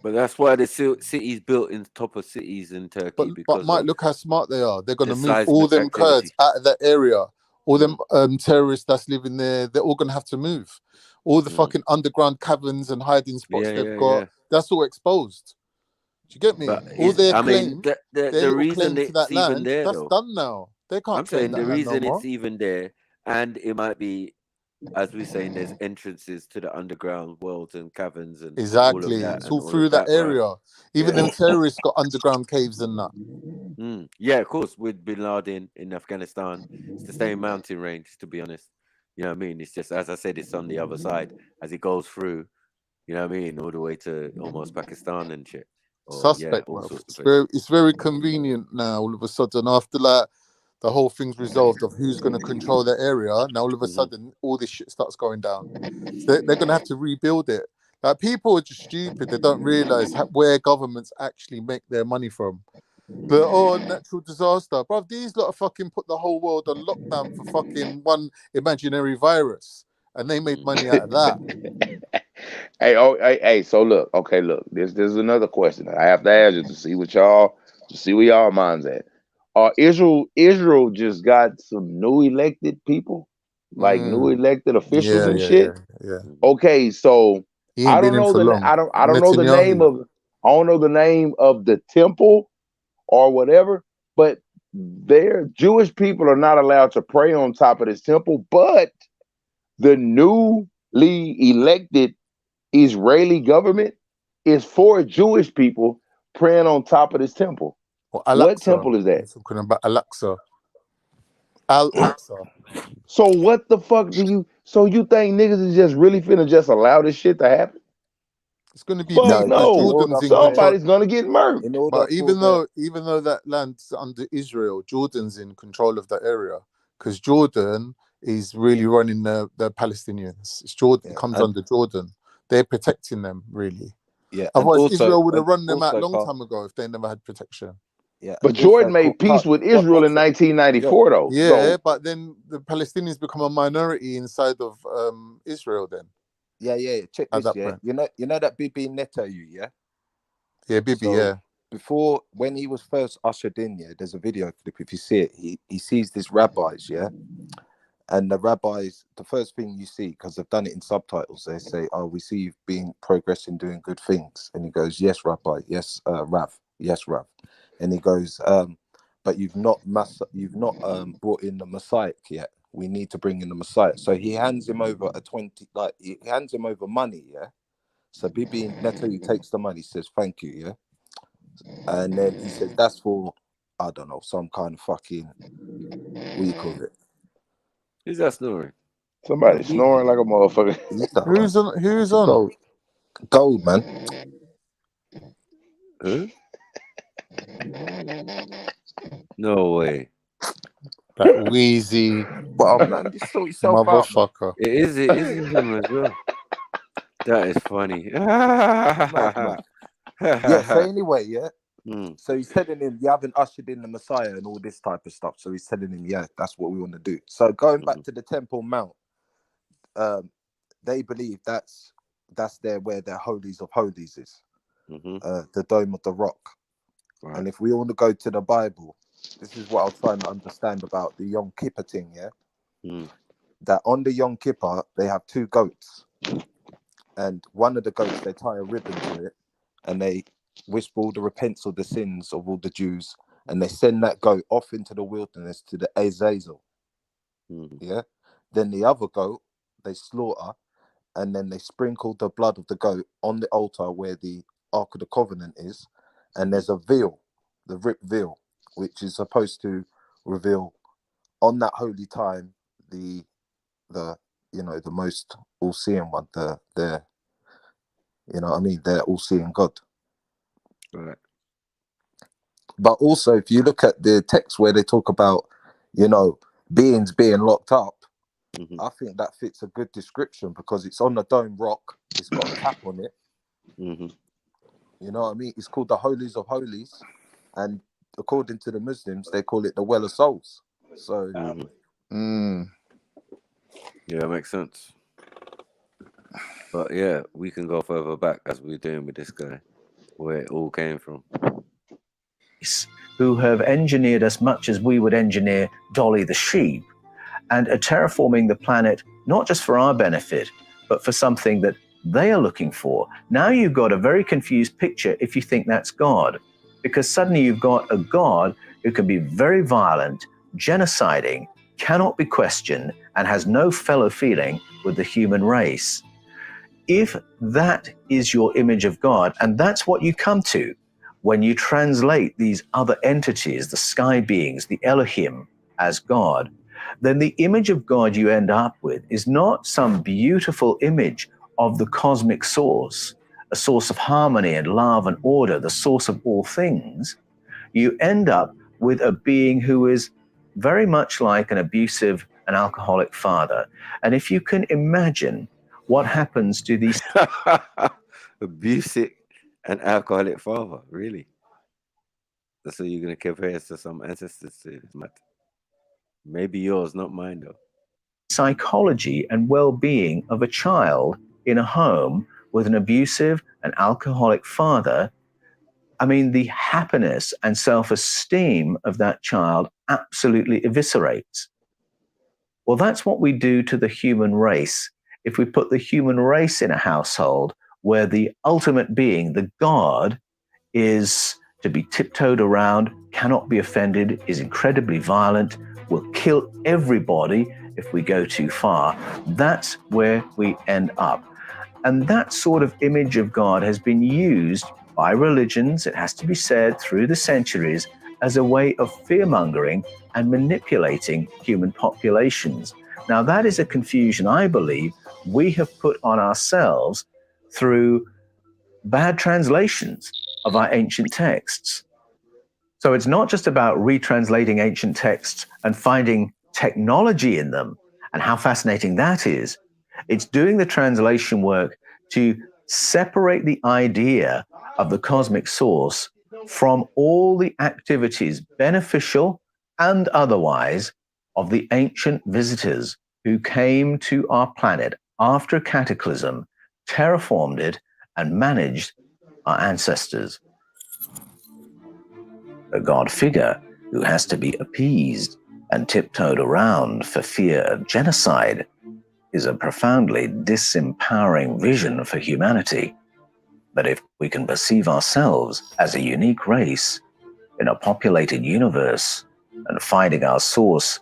A: But that's why the cities built in top of cities in Turkey
I: But
A: because
I: Mike,
A: of
I: look how smart they are. They're gonna
A: the
I: move all
A: seismic
I: them
A: activity.
I: Kurds out of that area. All them terrorists that's living there, they're all gonna have to move. All the fucking underground caverns and hiding spots they've got, that's all exposed. Do you get me?
A: But
I: All their
A: I mean,
I: claim,
A: the
I: their little
A: reason
I: claim to that
A: it's even
I: land,
A: there
I: that's
A: though,
I: done now. They can't
A: I'm
I: claim
A: saying the
I: that land no
A: reason
I: more.
A: it's even there, and it might be, as we're saying, there's entrances to the underground worlds and caverns and all of
I: Exactly.
A: that
I: It's
A: and
I: all
A: all of
I: through that
A: that, right?
I: area. Even them terrorists got underground caves and that.
A: Yeah, of course, with Bin Laden in Afghanistan, it's the same mountain range, to be honest. You know what I mean? It's just, as I said, it's on the other side as it goes through, you know what I mean, all the way to almost Pakistan and shit. Or, yeah,
I: Suspect,
A: all
I: bro.
A: sorts of places.
I: It's very convenient now. All of a sudden, after like the whole thing's resolved of who's going to control the area, now all of a sudden all this shit starts going down. So they're going to have to rebuild it. Like, people are just stupid. They don't realize where governments actually make their money from. But natural disaster, bro. These lot have fucking put the whole world on lockdown for fucking one imaginary virus, and they made money out of that.
T: Hey, so look, okay, look, this is another question that I have to ask you to see where y'all minds at. Israel just got some new elected people, like new elected officials and shit.
I: Yeah.
T: Okay, so
I: He ain't been in for long.
T: I don't know the name of the temple or whatever, but their Jewish people are not allowed to pray on top of this temple, but the newly elected Israeli government is for Jewish people praying on top of this temple.
I: Well,
T: What temple is that?
I: Talking about Al-Aqsa. Al-Aqsa.
T: So what the fuck so you think niggas is just really finna just allow this shit to happen?
I: It's going to be
T: Fuck
I: big because
T: no.
I: Jordan's in control.
T: Somebody's gonna get murked.
I: But even though that land's under Israel, Jordan's in control of that area because Jordan is really running the Palestinians. It's Jordan. It comes under Jordan. They're protecting them, really.
J: Yeah.
I: Otherwise, Israel would have run them out a long time ago if they never had protection.
J: Yeah.
T: But Jordan made peace with Israel in 1994, though.
I: Yeah,
T: so,
I: but then the Palestinians become a minority inside of Israel. Then.
J: Yeah. Check
I: At
J: this.
I: that
J: Yeah.
I: point.
J: You know that Bibi Netanyahu. Yeah.
I: Yeah, Bibi.
J: So before, when he was first ushered in, there's a video clip. If you see it, he sees these rabbis, And the rabbis, the first thing you see, because they've done it in subtitles, they say, "Oh, we see you've been progressing, doing good things." And he goes, "Yes, Rabbi. Yes, Rav. Yes, Rav." And he goes, "But you've not brought in the Messiah yet. We need to bring in the Messiah." So he hands him over he hands him over money, yeah. So Bibi Netanyahu takes the money, says, "Thank you," yeah. And then he says, "That's for, I don't know, some kind of fucking, what do you call it?"
A: Who's that snoring?
T: Somebody snoring like a motherfucker.
I: Who's on?
J: Gold, man.
A: Huh? No way.
I: That wheezy
J: Well, man, just sort yourself out, man.
I: motherfucker.
A: It is him as well. That is funny.
J: Mad, man. Yeah, so anyway, yeah.
A: Mm.
J: So he's telling him, you haven't ushered in the Messiah and all this type of stuff. So he's telling him, yeah, that's what we want to do. So going back to the Temple Mount, they believe that's where their holies of holies is, the Dome of the Rock. Right. And if we want to go to the Bible, this is what I was trying to understand about the Yom Kippur thing, yeah? That on the Yom Kippur, they have 2 goats. And one of the goats, they tie a ribbon to it, and they whisper all the repents of the sins of all the Jews, and they send that goat off into the wilderness to the Azazel. Yeah. Then the other goat, they slaughter, and then they sprinkle the blood of the goat on the altar where the Ark of the Covenant is, and there's a veil, the ripped veil, which is supposed to reveal on that holy time the most all-seeing one, the you know what I mean, they're all-seeing God.
A: Right.
J: But also, if you look at the text where they talk about, beings being locked up, I think that fits a good description because it's on the dome rock. It's got a cap on it. You know what I mean? It's called the Holies of Holies. And according to the Muslims, they call it the Well of Souls. So,
A: yeah, it makes sense. But yeah, we can go further back as we're doing with this guy, where it all came from.
G: Who have engineered as much as we would engineer Dolly the sheep, and are terraforming the planet not just for our benefit, but for something that they are looking for. Now you've got a very confused picture if you think that's God, because suddenly you've got a God who can be very violent, genociding, cannot be questioned, and has no fellow feeling with the human race. If that is your image of God, and that's what you come to when you translate these other entities, the sky beings, the Elohim, as God, then the image of God you end up with is not some beautiful image of the cosmic source, a source of harmony and love and order, the source of all things. You end up with a being who is very much like an abusive and alcoholic father. And if you can imagine what happens to these
A: abusive and alcoholic father, really? That's what you're going to compare us to some ancestors to? Maybe yours, not mine, though.
G: Psychology and well-being of a child in a home with an abusive and alcoholic father, I mean, the happiness and self-esteem of that child absolutely eviscerates. Well, that's what we do to the human race if we put the human race in a household where the ultimate being, the God, is to be tiptoed around, cannot be offended, is incredibly violent, will kill everybody if we go too far. That's where we end up. And that sort of image of God has been used by religions, it has to be said, through the centuries as a way of fear-mongering and manipulating human populations. Now, that is a confusion, I believe, we have put on ourselves through bad translations of our ancient texts. So it's not just about retranslating ancient texts and finding technology in them and how fascinating that is. It's doing the translation work to separate the idea of the cosmic source from all the activities, beneficial and otherwise, of the ancient visitors who came to our planet after a cataclysm, terraformed it, and managed our ancestors. A God figure who has to be appeased
O: and tiptoed around for fear of genocide is a profoundly disempowering vision for humanity. But if we can perceive ourselves as a unique race in a populated universe and finding our source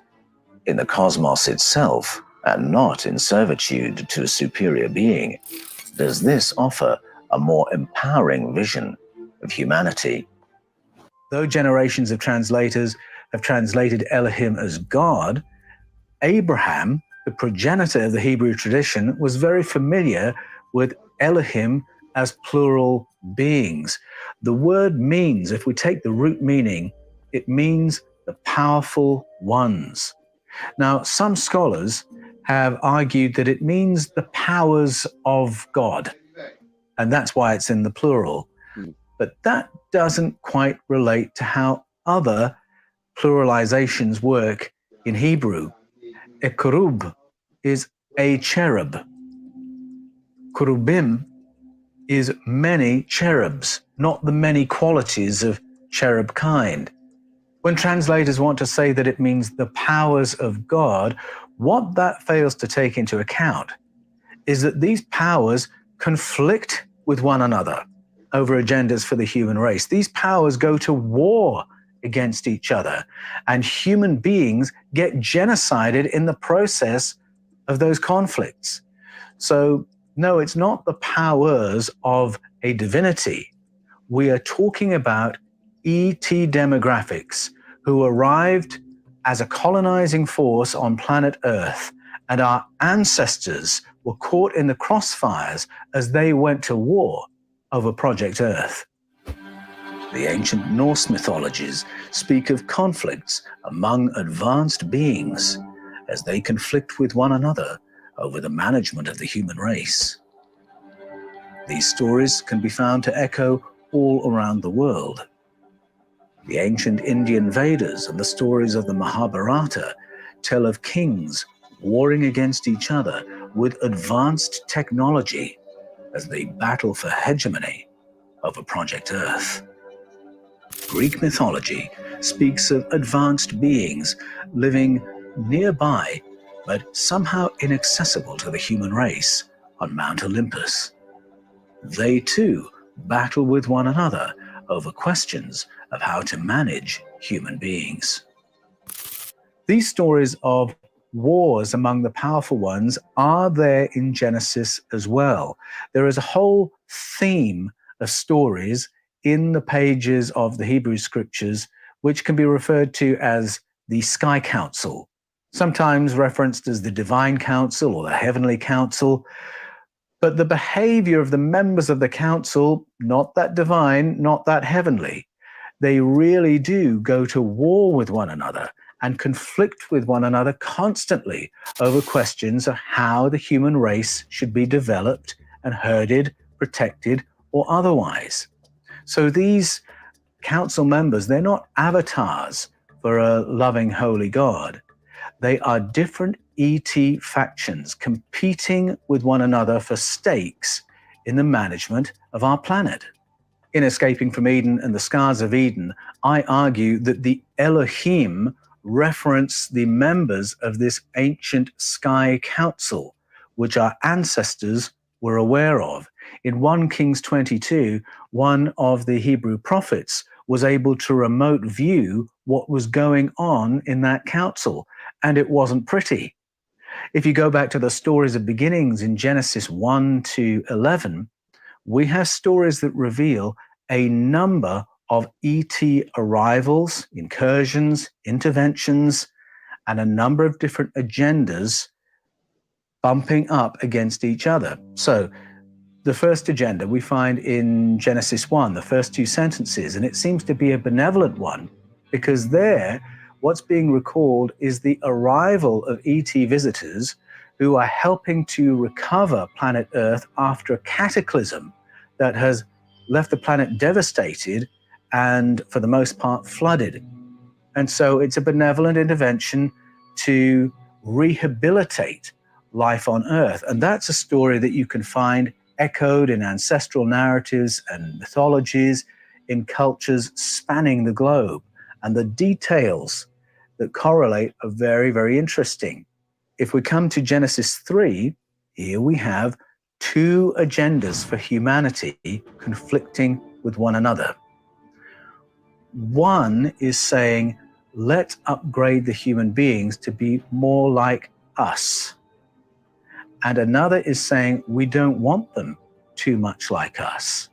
O: in the cosmos itself and not in servitude to a superior being, does this offer a more empowering vision of humanity? Though generations of translators have translated Elohim as God, Abraham, the progenitor of the Hebrew tradition, was very familiar with Elohim as plural beings. The word means, if we take the root meaning, it means the powerful ones. Now, some scholars have argued that it means the powers of God, and that's why it's in the plural. But that doesn't quite relate to how other pluralizations work in Hebrew. A kerub is a cherub. Kerubim is many cherubs, not the many qualities of cherub kind. When translators want to say that it means the powers of God, what that fails to take into account is that these powers conflict with one another over agendas for the human race. These powers go to war against each other, and human beings get genocided in the process of those conflicts. So, no, it's not the powers of a divinity. We are talking about ET demographics who arrived as a colonizing force on planet Earth, and our ancestors were caught in the crossfires as they went to war over Project Earth. The ancient Norse mythologies speak of conflicts among advanced beings as they conflict with one another over the management of the human race. These stories can be found to echo all around the world. The ancient Indian Vedas and the stories of the Mahabharata tell of kings warring against each other with advanced technology as they battle for hegemony over Project Earth. Greek mythology speaks of advanced beings living nearby but somehow inaccessible to the human race on Mount Olympus. They too battle with one another over questions of how to manage human beings. These stories of wars among the powerful ones are there in Genesis as well. There is a whole theme of stories in the pages of the Hebrew scriptures which can be referred to as the Sky Council, sometimes referenced as the Divine Council or the Heavenly Council. But the behavior of the members of the council, not that divine, not that heavenly, they really do go to war with one another and conflict with one another constantly over questions of how the human race should be developed and herded, protected, or otherwise. So these council members, they're not avatars for a loving, holy God. They are different ET factions competing with one another for stakes in the management of our planet. In Escaping from Eden and the Scars of Eden, I argue that the Elohim reference the members of this ancient Sky Council, which our ancestors were aware of. In 1 Kings 22, one of the Hebrew prophets was able to remote view what was going on in that council, and it wasn't pretty. If you go back to the stories of beginnings in Genesis 1 to 11, we have stories that reveal a number of ET arrivals, incursions, interventions, and a number of different agendas bumping up against each other. So the first agenda we find in Genesis 1, the first 2 sentences, and it seems to be a benevolent one, because there, what's being recalled is the arrival of ET visitors who are helping to recover planet Earth after a cataclysm that has left the planet devastated and, for the most part, flooded. And so it's a benevolent intervention to rehabilitate life on Earth. And that's a story that you can find echoed in ancestral narratives and mythologies in cultures spanning the globe. And the details
G: that correlate are very, very interesting. If we come to Genesis 3, here we have two agendas for humanity conflicting with one another. One is saying, let's upgrade the human beings to be more like us. And another is saying, we don't want them too much like us.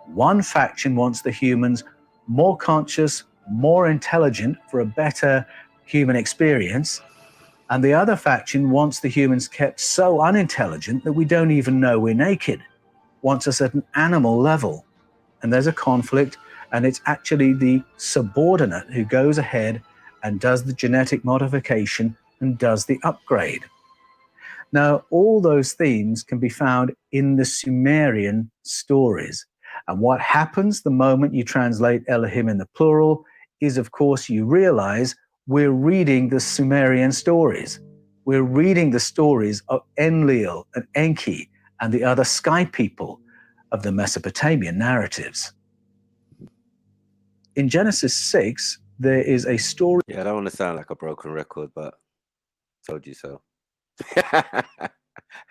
G: One faction wants the humans more conscious, more intelligent for a better human experience. And the other faction wants the humans kept so unintelligent that we don't even know we're naked, wants us at an animal level. And there's a conflict, and it's actually the subordinate who goes ahead and does the genetic modification and does the upgrade. Now, all those themes can be found in the Sumerian stories. And what happens the moment you translate Elohim in the plural is, of course, you realize we're reading the Sumerian stories. We're reading the stories of Enlil and Enki and the other sky people of the Mesopotamian narratives. In Genesis 6, there is a story.
A: Yeah, I don't want to sound like a broken record, but I told you so.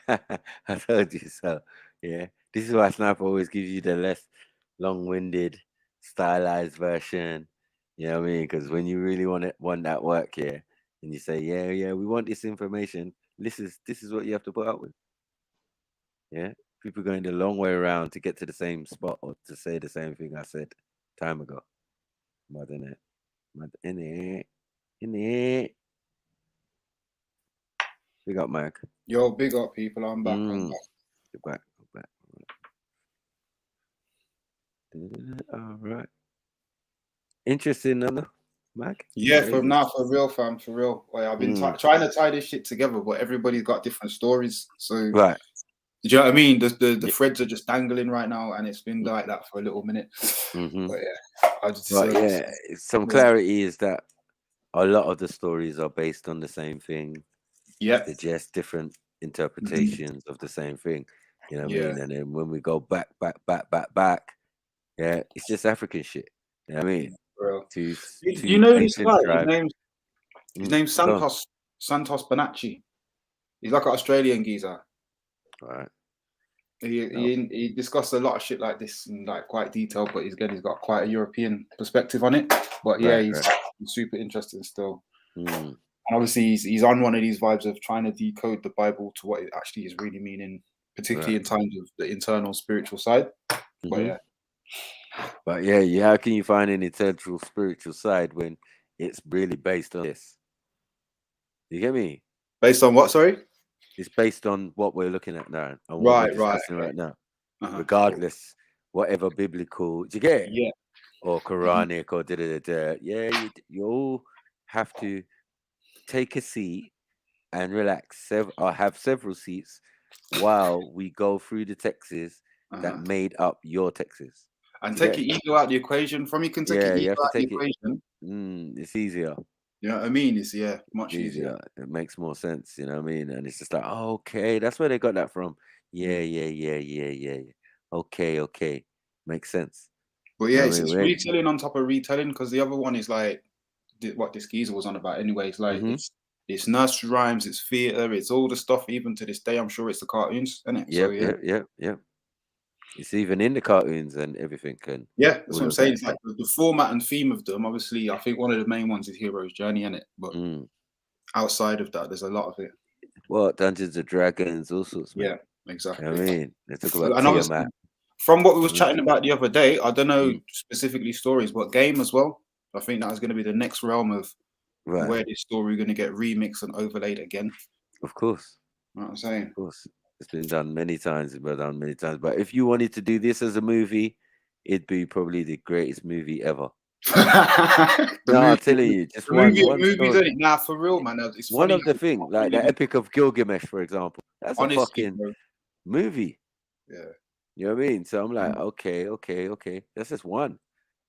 A: I told you so. Yeah, this is why Sniper always gives you the less long-winded, stylized version. You know what I mean? Because when you really want that work, yeah, and you say, yeah, we want this information. This is what you have to put up with. Yeah, people going the long way around to get to the same spot or to say the same thing I said time ago. Mad in it, mad in it, in it. Big up, Mike.
U: Yo, big up, people. I'm back. I'm back.
A: Get back. All right. Interesting, Nana. Mike?
U: Yeah, for real, fam, for real. Like, I've been trying to tie this shit together, but everybody's got different stories. So,
A: right.
U: Do you know what I mean? The threads are just dangling right now, and it's been like that for a little minute.
A: Mm-hmm.
U: But yeah, I just
A: some clarity is that a lot of the stories are based on the same thing.
U: Yeah,
A: they're just different interpretations of the same thing. You know what I mean? And then when we go back, yeah, it's just African shit. You know what I mean?
U: You know this guy? His name's Santos Bonacci. He's like an Australian geezer.
A: Right.
U: He discussed a lot of shit like this in like quite detail, but he's got quite a European perspective on it. But yeah, he's super interesting still. And obviously he's on one of these vibes of trying to decode the Bible to what it actually is really meaning, particularly in terms of the internal spiritual side.
A: But yeah, how can you find an internal spiritual side when it's really based on this? You get me?
U: Based on what, sorry?
A: It's based on what we're looking at now and what we're discussing right now. Regardless, whatever biblical, do you get it?
U: Yeah.
A: Or Quranic or da-da-da-da. Yeah, you all have to take a seat and relax or have several seats while we go through the texts that made up your texts.
U: And take your ego out the equation. From you can take your ego out the equation.
A: It's easier.
U: You know what I mean? It's much easier.
A: It makes more sense, you know what I mean? And it's just like, okay, that's where they got that from. Yeah. Okay. Makes sense.
U: But yeah, it's retelling on top of retelling, because the other one is like what this geezer was on about anyway. It's like it's nursery rhymes, it's theatre, it's all the stuff. Even to this day, I'm sure it's the cartoons, isn't it?
A: Yeah. It's even in the cartoons and everything.
U: Yeah, that's what I'm saying. It's like the format and theme of them. Obviously, I think one of the main ones is Hero's Journey, isn't it? But outside of that, there's a lot of it.
A: Well, Dungeons and Dragons, all sorts.
U: Man. Yeah, exactly.
A: You know what I mean, they talk about Tiamat.
U: From what we was chatting about the other day, I don't know specifically stories, but game as well. I think that is going to be the next realm of where this story is going to get remixed and overlaid again.
A: Of course.
U: You know what I'm saying?
A: Of course. It's been done many times. But if you wanted to do this as a movie, it'd be probably the greatest movie ever. I'm telling you, just one story.
U: Nah, for real, man. It's
A: one of the things, like the Epic of Gilgamesh, for example. That's a fucking movie.
U: Yeah.
A: You know what I mean? So I'm like, okay. That's just one.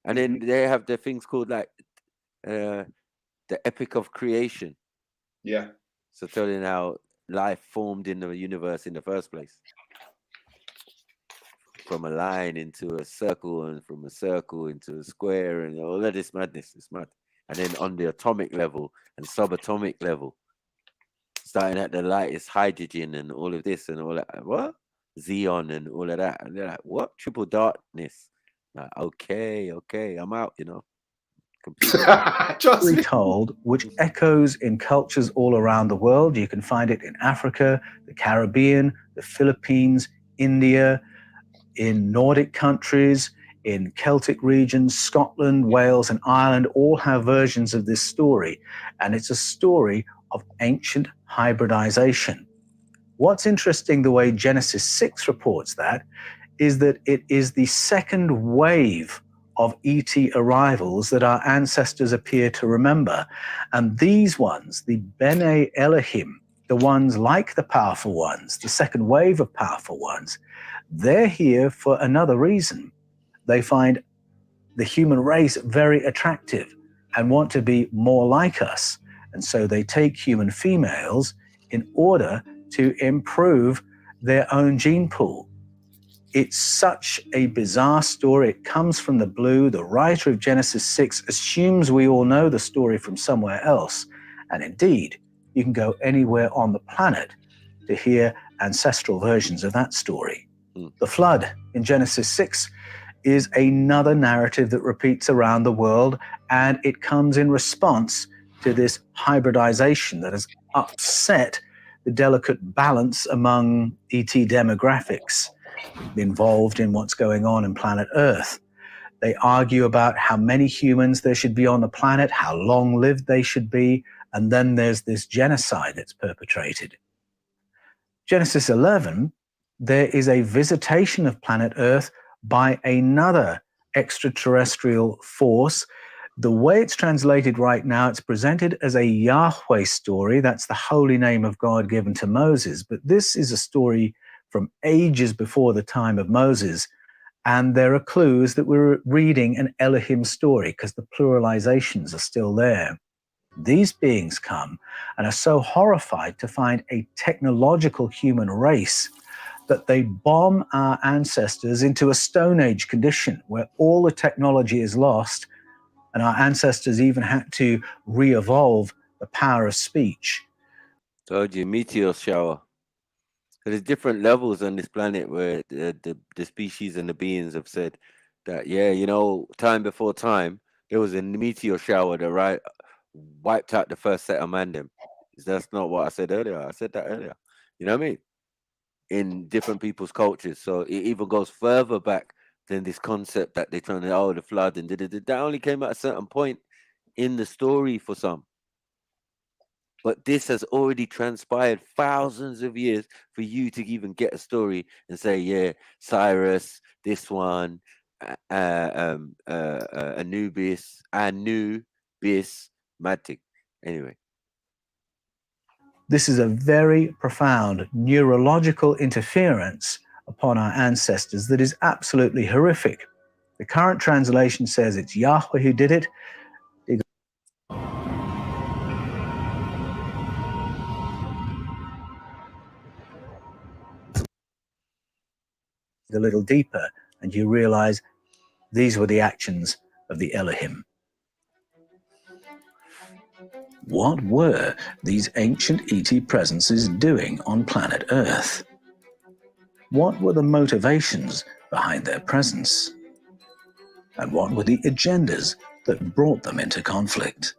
A: And then they have the things called like the Epic of Creation.
U: Yeah.
A: So telling how life formed in the universe in the first place. From a line into a circle, and from a circle into a square, and all of this madness. It's mad. and then on the atomic level and subatomic level, starting at the lightest hydrogen and all of this and all that. What? Xeon and all of that. And they're like, what? Triple darkness. Like, okay, I'm out, you know.
G: Completely told, which echoes in cultures all around the world. You can find it in Africa, the Caribbean, the Philippines, India, in Nordic countries, in Celtic regions, Scotland, Wales, and Ireland all have versions of this story. And it's a story of ancient hybridization. What's interesting, the way Genesis 6 reports that, is that it is the second wave of ET arrivals that our ancestors appear to remember. And these ones, the Bene Elohim, the ones like the powerful ones, the second wave of powerful ones, they're here for another reason. They find the human race very attractive and want to be more like us. And so they take human females in order to improve their own gene pool. It's such a bizarre story. It comes from the blue. The writer of Genesis 6 assumes we all know the story from somewhere else. And indeed, you can go anywhere on the planet to hear ancestral versions of that story. The flood in Genesis 6 is another narrative that repeats around the world, and it comes in response to this hybridization that has upset the delicate balance among ET demographics involved in what's going on in planet Earth. They argue about how many humans there should be on the planet, how long-lived they should be, and then there's this genocide that's perpetrated. Genesis 11, there is a visitation of planet Earth by another extraterrestrial force. The way it's translated right now, it's presented as a Yahweh story. That's the holy name of God given to Moses. But this is a story from ages before the time of Moses. And there are clues that we're reading an Elohim story because the pluralizations are still there. These beings come and are so horrified to find a technological human race that they bomb our ancestors into a Stone Age condition where all the technology is lost, and our ancestors even had to re-evolve the power of speech.
A: Told you, meteor shower. So there's different levels on this planet where the species and the beings have said that, yeah, you know, time before time, there was a meteor shower that wiped out the first set of mandem. That's not what I said earlier. I said that earlier. You know what I mean? In different people's cultures. So it even goes further back than this concept that they're trying to, the flood and that only came at a certain point in the story for some. But this has already transpired thousands of years for you to even get a story and say, yeah, Cyrus, this one, Anubis, Matic. Anyway.
G: This is a very profound neurological interference upon our ancestors that is absolutely horrific. The current translation says it's Yahweh who did it. A little deeper, and you realize these were the actions of the Elohim. What were these ancient ET presences doing on planet Earth? What were the motivations behind their presence? And what were the agendas that brought them into conflict?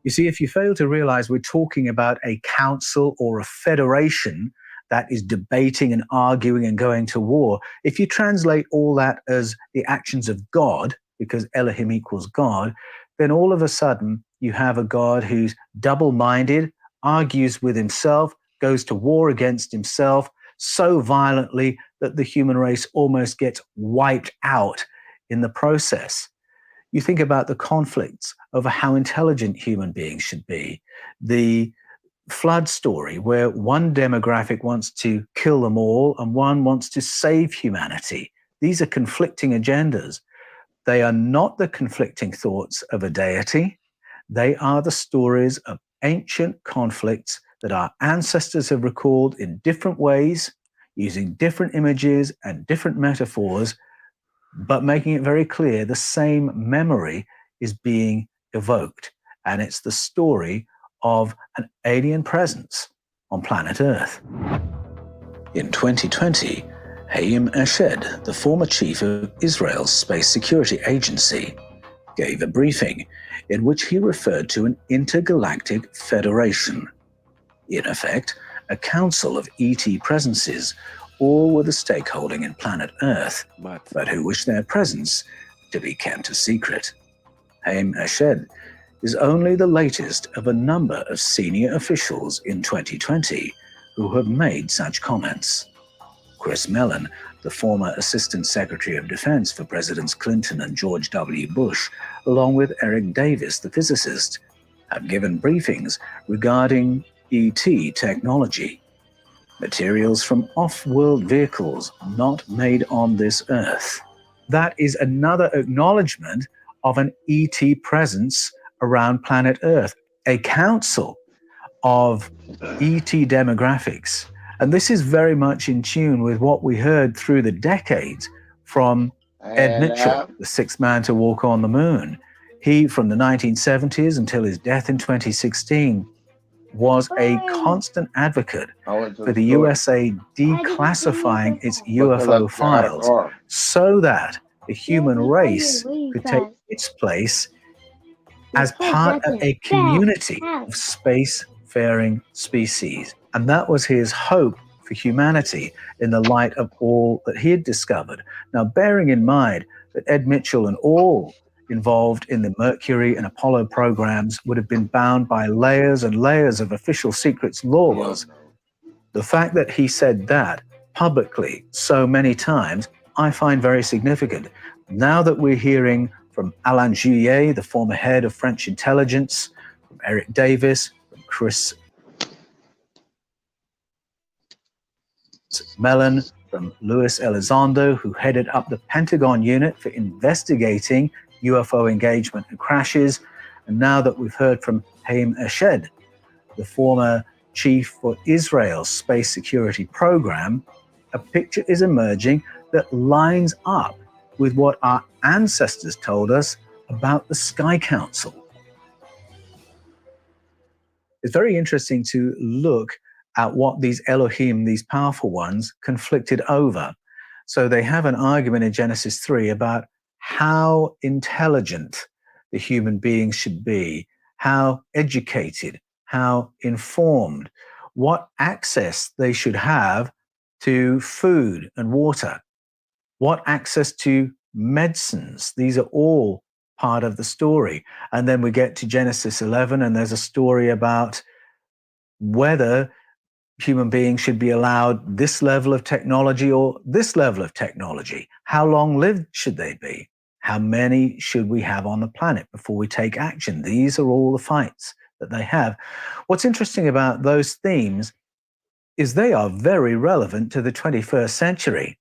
G: You see, if you fail to realize we're talking about a council or a federation that is debating and arguing and going to war, if you translate all that as the actions of God, because Elohim equals God, then all of a sudden you have a God who's double-minded, argues with himself, goes to war against himself so violently that the human race almost gets wiped out in the process. You think about the conflicts over how intelligent human beings should be, the flood story where one demographic wants to kill them all and one wants to save humanity. These are conflicting agendas. They are not the conflicting thoughts of a deity. They are the stories of ancient conflicts that our ancestors have recalled in different ways, using different images and different metaphors, but making it very clear the same memory is being evoked, and it's the story of an alien presence on planet Earth. In 2020, Haim Eshed, the former chief of Israel's Space Security Agency, gave a briefing in which he referred to an intergalactic federation. In effect, a council of ET presences, all with a stakeholding in planet Earth, but who wish their presence to be kept a secret. Haim Eshed is only the latest of a number of senior officials in 2020 who have made such comments. Chris Mellon, the former Assistant Secretary of Defense for Presidents Clinton and George W. Bush, along with Eric Davis, the physicist, have given briefings regarding ET technology, materials from off-world vehicles not made on this Earth. That is another acknowledgement of an ET presence around planet Earth, a council of ET demographics. And this is very much in tune with what we heard through the decades from Ed Mitchell, the sixth man to walk on the moon. He, from the 1970s until his death in 2016, was a constant advocate for the USA declassifying its UFO files so that the human race could take its place as part of a community of space-faring species. And that was his hope for humanity in the light of all that he had discovered. Now, bearing in mind that Ed Mitchell and all involved in the Mercury and Apollo programs would have been bound by layers and layers of official secrets laws, the fact that he said that publicly so many times, I find very significant. Now that we're hearing from Alain Juillet, the former head of French intelligence, from Eric Davis, from Chris Mellon, from Luis Elizondo, who headed up the Pentagon unit for investigating UFO engagement and crashes, and now that we've heard from Haim Eshed, the former chief for Israel's space security program, a picture is emerging that lines up with what our ancestors told us about the Sky Council. It's very interesting to look at what these Elohim, these powerful ones, conflicted over. So they have an argument in Genesis 3 about how intelligent the human beings should be, how educated, how informed, what access they should have to food and water, what access to medicines. These are all part of the story. And then we get to Genesis 11, and there's a story about whether human beings should be allowed this level of technology or this level of technology. How long-lived should they be? How many should we have on the planet before we take action? These are all the fights that they have. What's interesting about those themes is they are very relevant to the 21st century.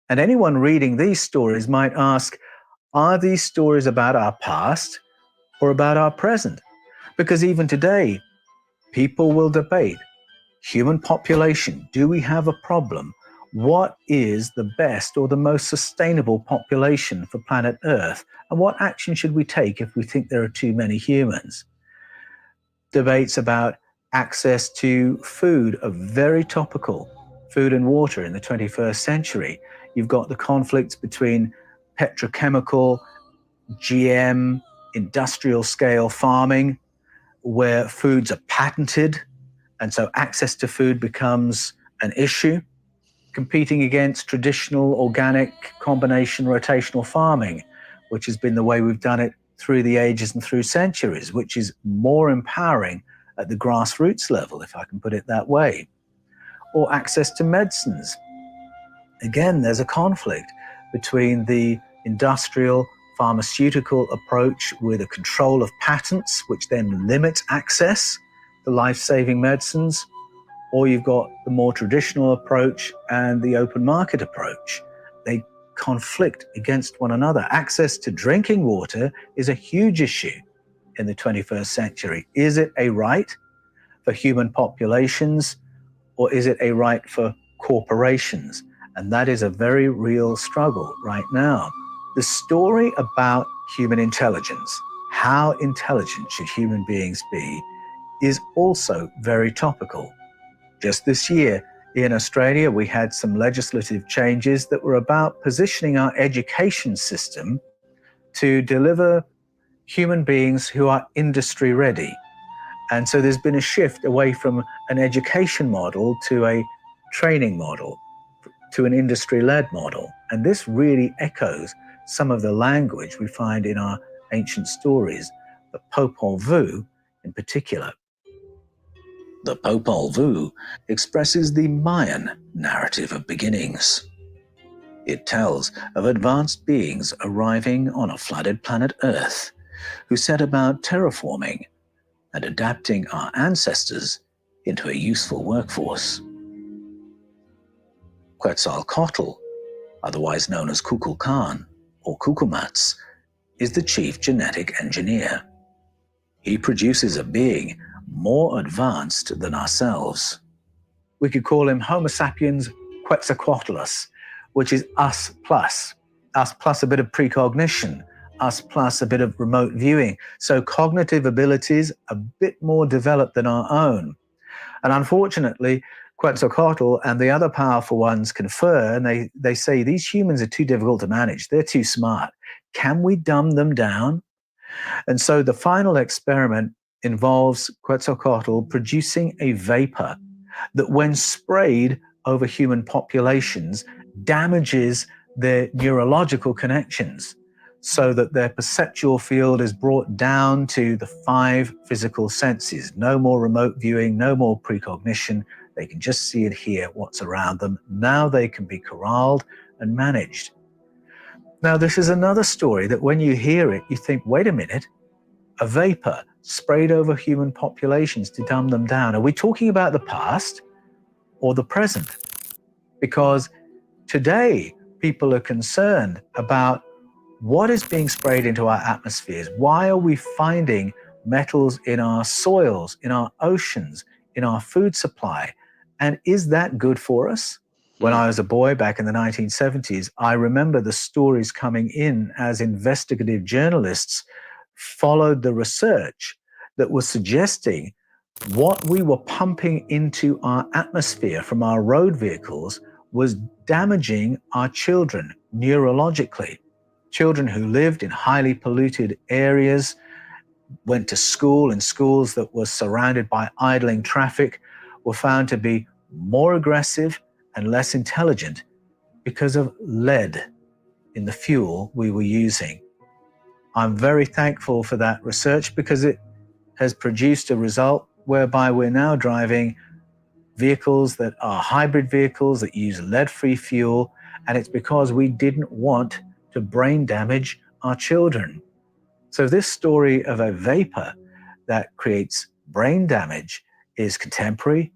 G: And anyone reading these stories might ask, are these stories about our past or about our present? Because even today, people will debate human population. Do we have a problem? What is the best or the most sustainable population for planet Earth? And what action should we take if we think there are too many humans? Debates about access to food are very topical. Food and water in the 21st century. You've got the conflicts between petrochemical, GM, industrial scale farming, where foods are patented, and so access to food becomes an issue, competing against traditional organic combination rotational farming, which has been the way we've done it through the ages and through centuries, which is more empowering at the grassroots level, if I can put it that way. Or access to medicines. Again, there's a conflict between the industrial pharmaceutical approach with a control of patents, which then limits access to life-saving medicines, or you've got the more traditional approach and the open market approach. They conflict against one another. Access to drinking water is a huge issue in the 21st century. Is it a right for human populations, or is it a right for corporations? And that is a very real struggle right now. The story about human intelligence how intelligent should human beings be is also very topical. Just this year in Australia, we had some legislative changes that were about positioning our education system to deliver human beings who are industry ready. And so there's been a shift away from an education model to a training model, to an industry-led model. And this really echoes some of the language we find in our ancient stories, the Popol Vuh in particular. The Popol Vuh expresses the Mayan narrative of beginnings. It tells of advanced beings arriving on a flooded planet Earth who set about terraforming and adapting our ancestors into a useful workforce. Quetzalcoatl, otherwise known as Kukulkan or Kukumats, is the chief genetic engineer. He produces a being more advanced than ourselves. We could call him Homo sapiens Quetzalcoatlus, which is us plus a bit of precognition, us plus a bit of remote viewing. So cognitive abilities a bit more developed than our own. And unfortunately, Quetzalcoatl and the other powerful ones confer, and they say these humans are too difficult to manage. They're too smart. Can we dumb them down? And so the final experiment involves Quetzalcoatl producing a vapor that, when sprayed over human populations, damages their neurological connections so that their perceptual field is brought down to the 5 physical senses. No more remote viewing, no more precognition. They can just see and hear what's around them. Now they can be corralled and managed. Now, this is another story that when you hear it, you think, wait a minute, a vapor sprayed over human populations to dumb them down. Are we talking about the past or the present? Because today, people are concerned about what is being sprayed into our atmospheres. Why are we finding metals in our soils, in our oceans, in our food supply? And is that good for us? When I was a boy back in the 1970s, I remember the stories coming in as investigative journalists followed the research that was suggesting what we were pumping into our atmosphere from our road vehicles was damaging our children neurologically. Children who lived in highly polluted areas, went to school in schools that were surrounded by idling traffic, were found to be more aggressive and less intelligent because of lead in the fuel we were using. I'm very thankful for that research because it has produced a result whereby we're now driving vehicles that are hybrid vehicles that use lead-free fuel, and it's because we didn't want to brain damage our children. So this story of a vapor that creates brain damage is contemporary,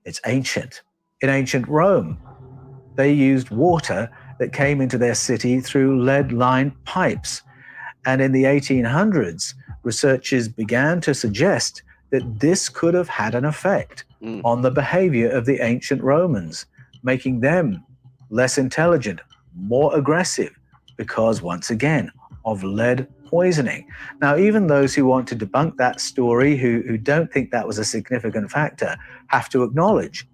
G: it's ancient. In ancient Rome, they used water that came into their city through lead-lined pipes. And in the 1800s, researchers began to suggest that this could have had an effect on the behavior of the ancient Romans, making them less intelligent, more aggressive, because, once again, of lead poisoning. Now, even those who want to debunk that story, who don't think that was a significant factor, have to acknowledge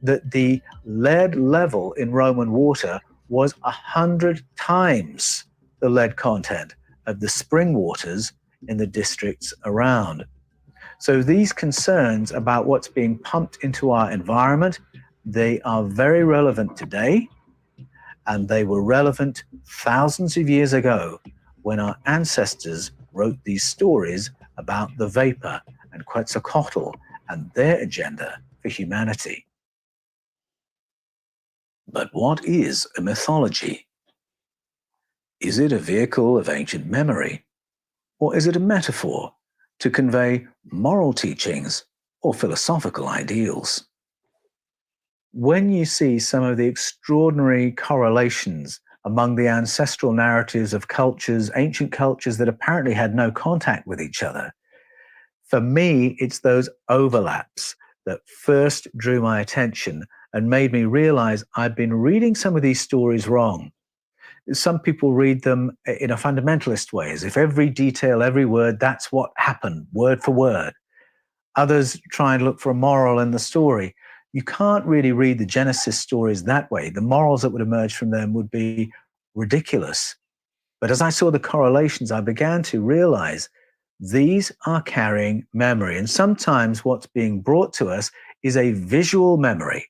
G: that the lead level in Roman water was 100 times the lead content of the spring waters in the districts around. So these concerns about what's being pumped into our environment, they are very relevant today, and they were relevant thousands of years ago when our ancestors wrote these stories about the vapor and Quetzalcoatl and their agenda for humanity. But what is a mythology? Is it a vehicle of ancient memory, or is it a metaphor to convey moral teachings or philosophical ideals? When you see some of the extraordinary correlations among the ancestral narratives of cultures, ancient cultures that apparently had no contact with each other, for me, it's those overlaps that first drew my attention and made me realize I'd been reading some of these stories wrong. Some people read them in a fundamentalist way, as if every detail, every word, that's what happened, word for word. Others try and look for a moral in the story. You can't really read the Genesis stories that way. The morals that would emerge from them would be ridiculous. But as I saw the correlations, I began to realize these are carrying memory. And sometimes what's being brought to us is a visual memory.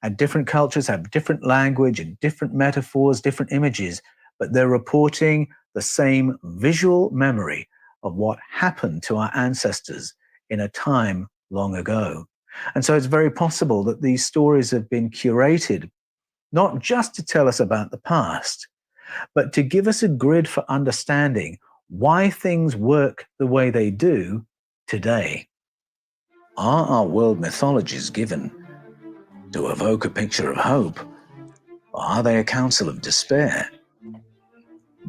G: And different cultures have different language and different metaphors, different images, but they're reporting the same visual memory of what happened to our ancestors in a time long ago. And so it's very possible that these stories have been curated, not just to tell us about the past, but to give us a grid for understanding why things work the way they do today. Are our world mythologies given to evoke a picture of hope, or are they a counsel of despair?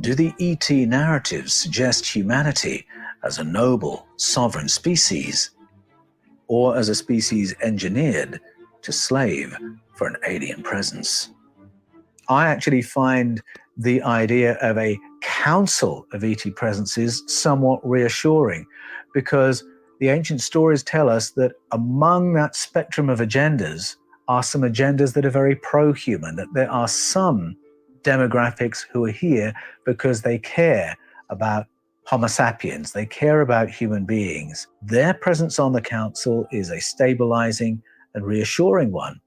G: Do the ET narratives suggest humanity as a noble, sovereign species, or as a species engineered to slave for an alien presence? I actually find the idea of a council of ET presences somewhat reassuring, because the ancient stories tell us that among that spectrum of agendas are some agendas that are very pro-human, that there are some demographics who are here because they care about Homo sapiens, they care about human beings. Their presence on the council is a stabilizing and reassuring one.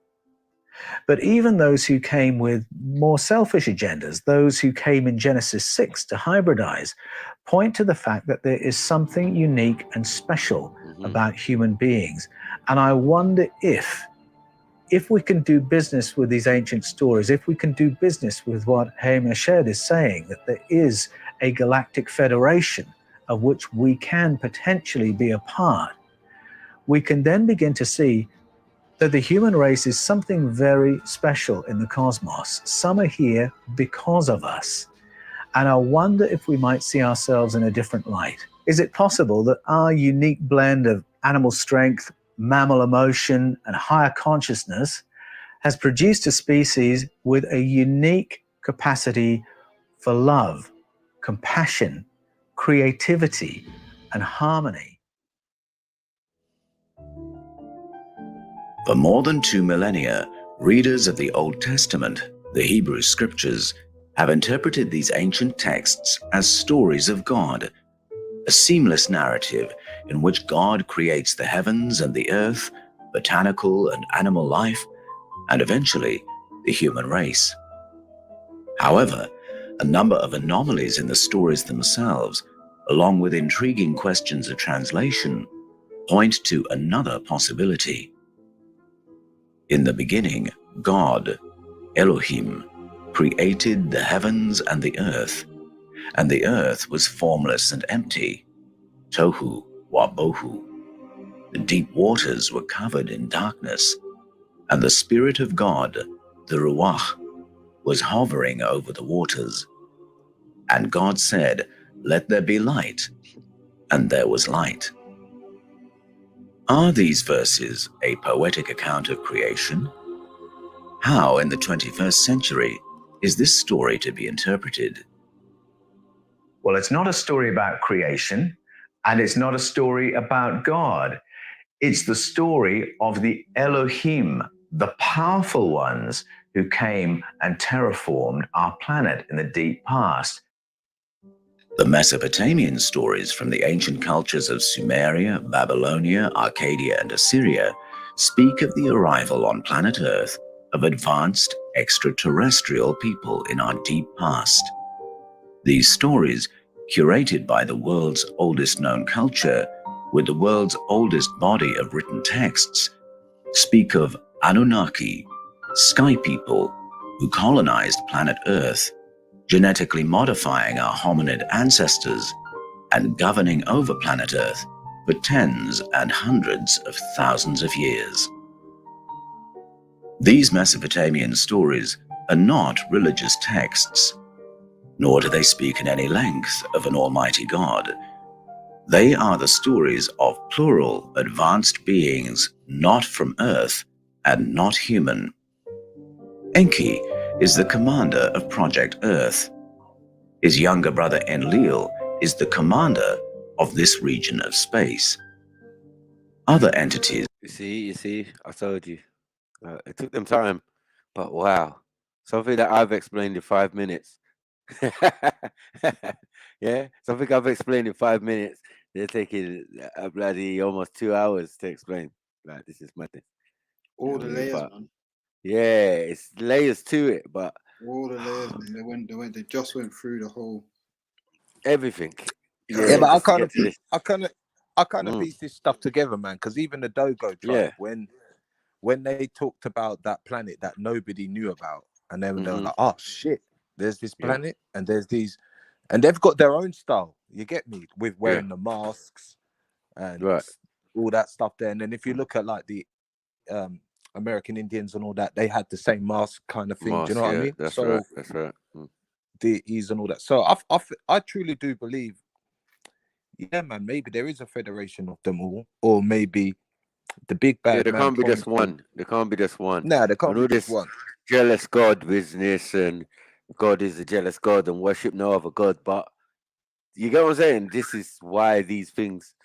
G: But even those who came with more selfish agendas, those who came in Genesis 6 to hybridize, point to the fact that there is something unique and special about human beings. And I wonder if we can do business with these ancient stories, if we can do business with what Haim Eshed is saying, that there is a galactic federation of which we can potentially be a part, we can then begin to see that the human race is something very special in the cosmos. Some are here because of us. And I wonder if we might see ourselves in a different light. Is it possible that our unique blend of animal strength, mammal emotion, and higher consciousness has produced a species with a unique capacity for love, compassion, creativity, and harmony?
O: For more than 2 millennia, readers of the Old Testament, the Hebrew Scriptures, have interpreted these ancient texts as stories of God, a seamless narrative in which God creates the heavens and the earth, botanical and animal life, and eventually the human race. However, a number of anomalies in the stories themselves, along with intriguing questions of translation, point to another possibility. In the beginning, God, Elohim, created the heavens and the earth was formless and empty, tohu wa bohu. The deep waters were covered in darkness, and the Spirit of God, the Ruach, was hovering over the waters. And God said, "Let there be light," and there was light. Are these verses a poetic account of creation? How, in the 21st century, is this story to be interpreted?
G: Well, it's not a story about creation, and it's not a story about God. It's the story of the Elohim, the powerful ones who came and terraformed our planet in the deep past.
O: The Mesopotamian stories from the ancient cultures of Sumeria, Babylonia, Arcadia, and Assyria speak of the arrival on planet Earth of advanced extraterrestrial people in our deep past. These stories, curated by the world's oldest known culture, with the world's oldest body of written texts, speak of Anunnaki, sky people who colonized planet Earth, genetically modifying our hominid ancestors and governing over planet Earth for tens and hundreds of thousands of years. These Mesopotamian stories are not religious texts, nor do they speak in any length of an almighty God. They are the stories of plural, advanced beings not from Earth and not human. Enki is the commander of Project Earth. His younger brother Enlil is the commander of this region of space. Other entities.
A: You see, I told you. It took them time, but wow. Something that I've explained in 5 minutes. Yeah, something I've explained in 5 minutes. They're taking a bloody almost 2 hours to explain. Like, this is madness.
U: All the layers, man.
A: Yeah, it's layers to it, but
U: all the layers, man. They just went through the whole
A: everything.
J: Yeah, but I
A: just to
J: kind
A: get
J: of,
A: to this.
J: I kind of piece this stuff together, man. Because even the Dogon tribe, when they talked about that planet that nobody knew about, and they were like, "Oh shit, there's this planet, and there's these," and they've got their own style. You get me with wearing the masks and all that stuff there. And then if you look at like the American Indians and all that, they had the same mask kind of thing. Do you know what I mean?
A: That's right. That's right.
J: Deities and all that. So I truly do believe, yeah, man, maybe there is a federation of them all, or maybe the big bad
A: there
J: man.
A: Can't be just one. There can't be just one.
J: Nah, there can't be just one.
A: Jealous God business, and God is a jealous God and worship no other God. But you get what I'm saying? This is why these things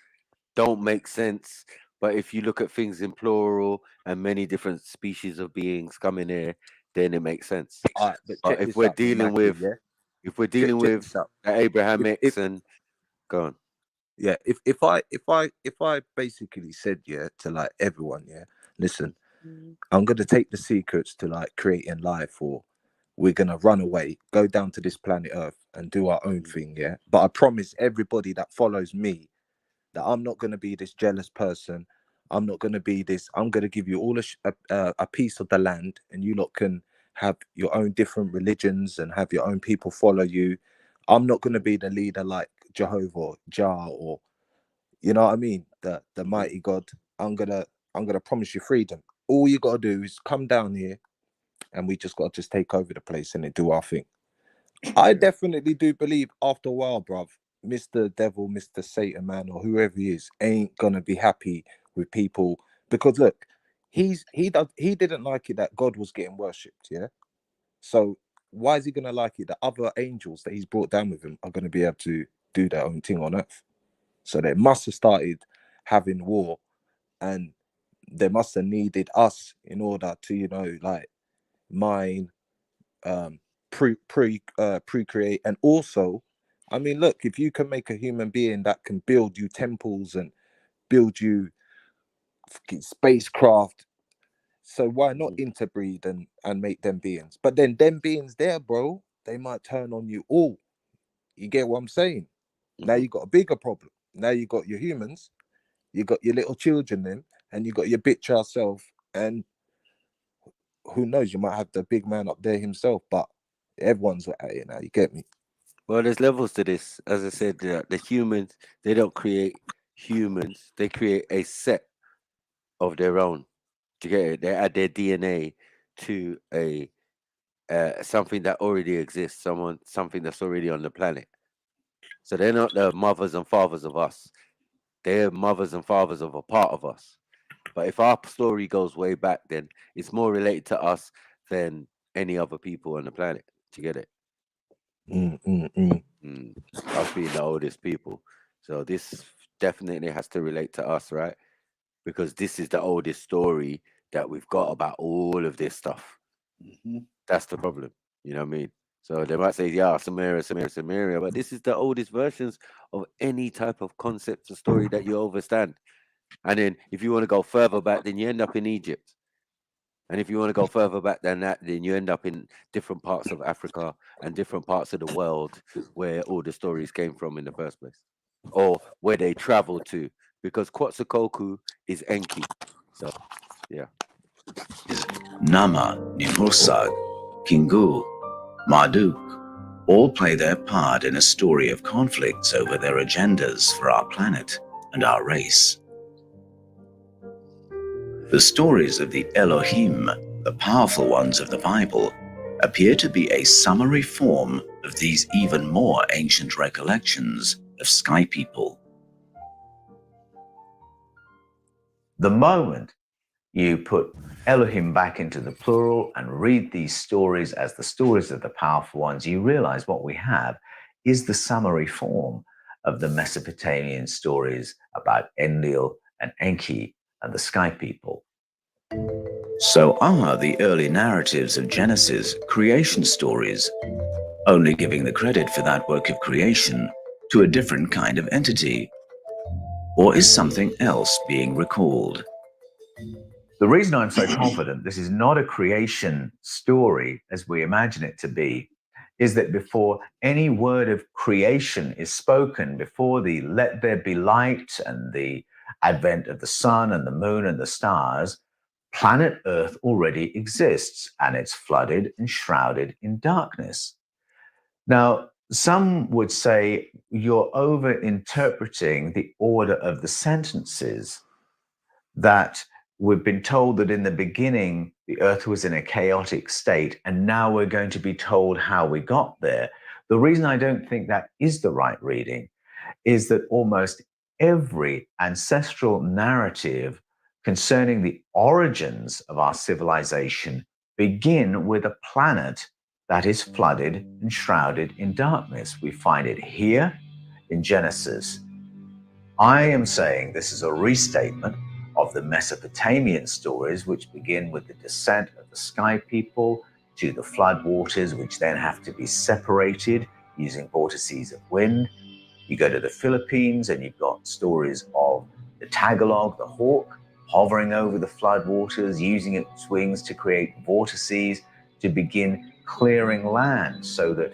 A: don't make sense. But if you look at things in plural and many different species of beings coming here, then it makes sense.
J: But
A: if we're dealing with, the Abrahamics and go on.
J: Yeah, if I basically said to like everyone, listen, I'm gonna take the secrets to like creating life, or we're gonna run away, go down to this planet Earth and do our own thing, but I promise everybody that follows me that I'm not gonna be this jealous person. I'm not gonna be this. I'm gonna give you all a piece of the land, and you lot can have your own different religions and have your own people follow you. I'm not gonna be the leader like Jehovah, Jah, or you know what I mean, the mighty God. I'm gonna promise you freedom. All you gotta do is come down here, and we just gotta take over the place and do our thing. I definitely do believe after a while, bruv, Mr. Devil, Mr. Satan, man, or whoever he is, ain't gonna be happy with people, because look, he didn't like it that God was getting worshipped, so why is he gonna like it that other angels that he's brought down with him are gonna be able to do their own thing on earth? So they must have started having war, and they must have needed us in order to like mine, procreate. And also, I mean, look, if you can make a human being that can build you temples and build you spacecraft, so why not interbreed and make them beings? But then them beings there, bro, they might turn on you all. You get what I'm saying? Now you got a bigger problem. Now you got your humans, you got your little children then, and you got your bitch yourself, and who knows, you might have the big man up there himself, but everyone's at it now, you get me?
A: Well, there's levels to this. As I said, the humans, they don't create humans, they create a set of their own. Do you get it? They add their DNA to a something that already exists, something that's already on the planet. So they're not the mothers and fathers of us. They're mothers and fathers of a part of us. But if our story goes way back, then it's more related to us than any other people on the planet. Do you get it? Us being the oldest people. So this definitely has to relate to us, right? Because this is the oldest story that we've got about all of this stuff. That's the problem. You know what I mean? So they might say, yeah, Samaria, but this is the oldest versions of any type of concept or story that you understand. And then if you want to go further back, then you end up in Egypt. And if you want to go further back than that, then you end up in different parts of Africa and different parts of the world where all the stories came from in the first place, or where they traveled to, because Quetzalcoatl is Enki. So, yeah.
O: Nama, Nihursag, Kingu, Marduk all play their part in a story of conflicts over their agendas for our planet and our race. The stories of the Elohim, the powerful ones of the Bible, appear to be a summary form of these even more ancient recollections of sky people.
F: The moment
G: you put Elohim back into the plural and read these stories as the stories of the powerful ones, you realize what we have is the summary form of the Mesopotamian stories about Enlil and Enki and the Sky People. So are the early narratives of Genesis creation stories, only giving the credit for that work of creation to a different kind of entity? Or is something else being recalled? The reason I'm so confident this is not a creation story as we imagine it to be is that before any word of creation is spoken, before the let there be light and the advent of the sun and the moon and the stars, planet Earth already exists and it's flooded and shrouded in darkness. Now, some would say you're over-interpreting the order of the sentences, that we've been told that in the beginning, the earth was in a chaotic state, and now we're going to be told how we got there. The reason I don't think that is the right reading is that almost every ancestral narrative concerning the origins of our civilization begin with a planet that is flooded and shrouded in darkness. We find it here in Genesis. I am saying this is a restatement of the Mesopotamian stories, which begin with the descent of the Sky People to the flood waters, which then have to be separated using vortices of wind. You go to the Philippines and you've got stories of the Tagalog, the hawk, hovering over the flood waters, using its wings to create vortices to begin clearing land so that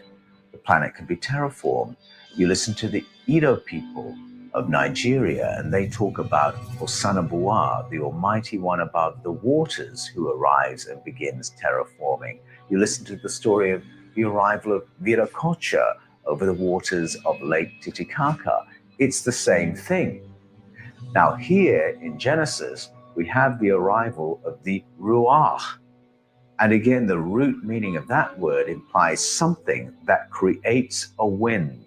G: the planet can be terraformed. You listen to the Edo people of Nigeria, and they talk about Osanabuwa, the almighty one above the waters, who arrives and begins terraforming. You listen to the story of the arrival of Viracocha over the waters of Lake Titicaca. It's the same thing. Now here in Genesis, we have the arrival of the Ruach. And again, the root meaning of that word implies something that creates a wind.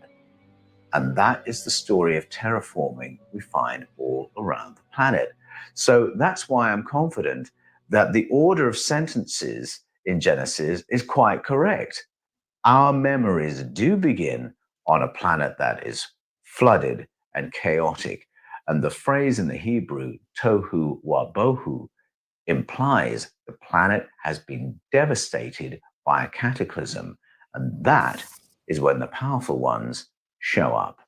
G: And that is the story of terraforming we find all around the planet. So that's why I'm confident that the order of sentences in Genesis is quite correct. Our memories do begin on a planet that is flooded and chaotic. And the phrase in the Hebrew, tohu wabohu, implies the planet has been devastated by a cataclysm. And that is when the powerful ones show up.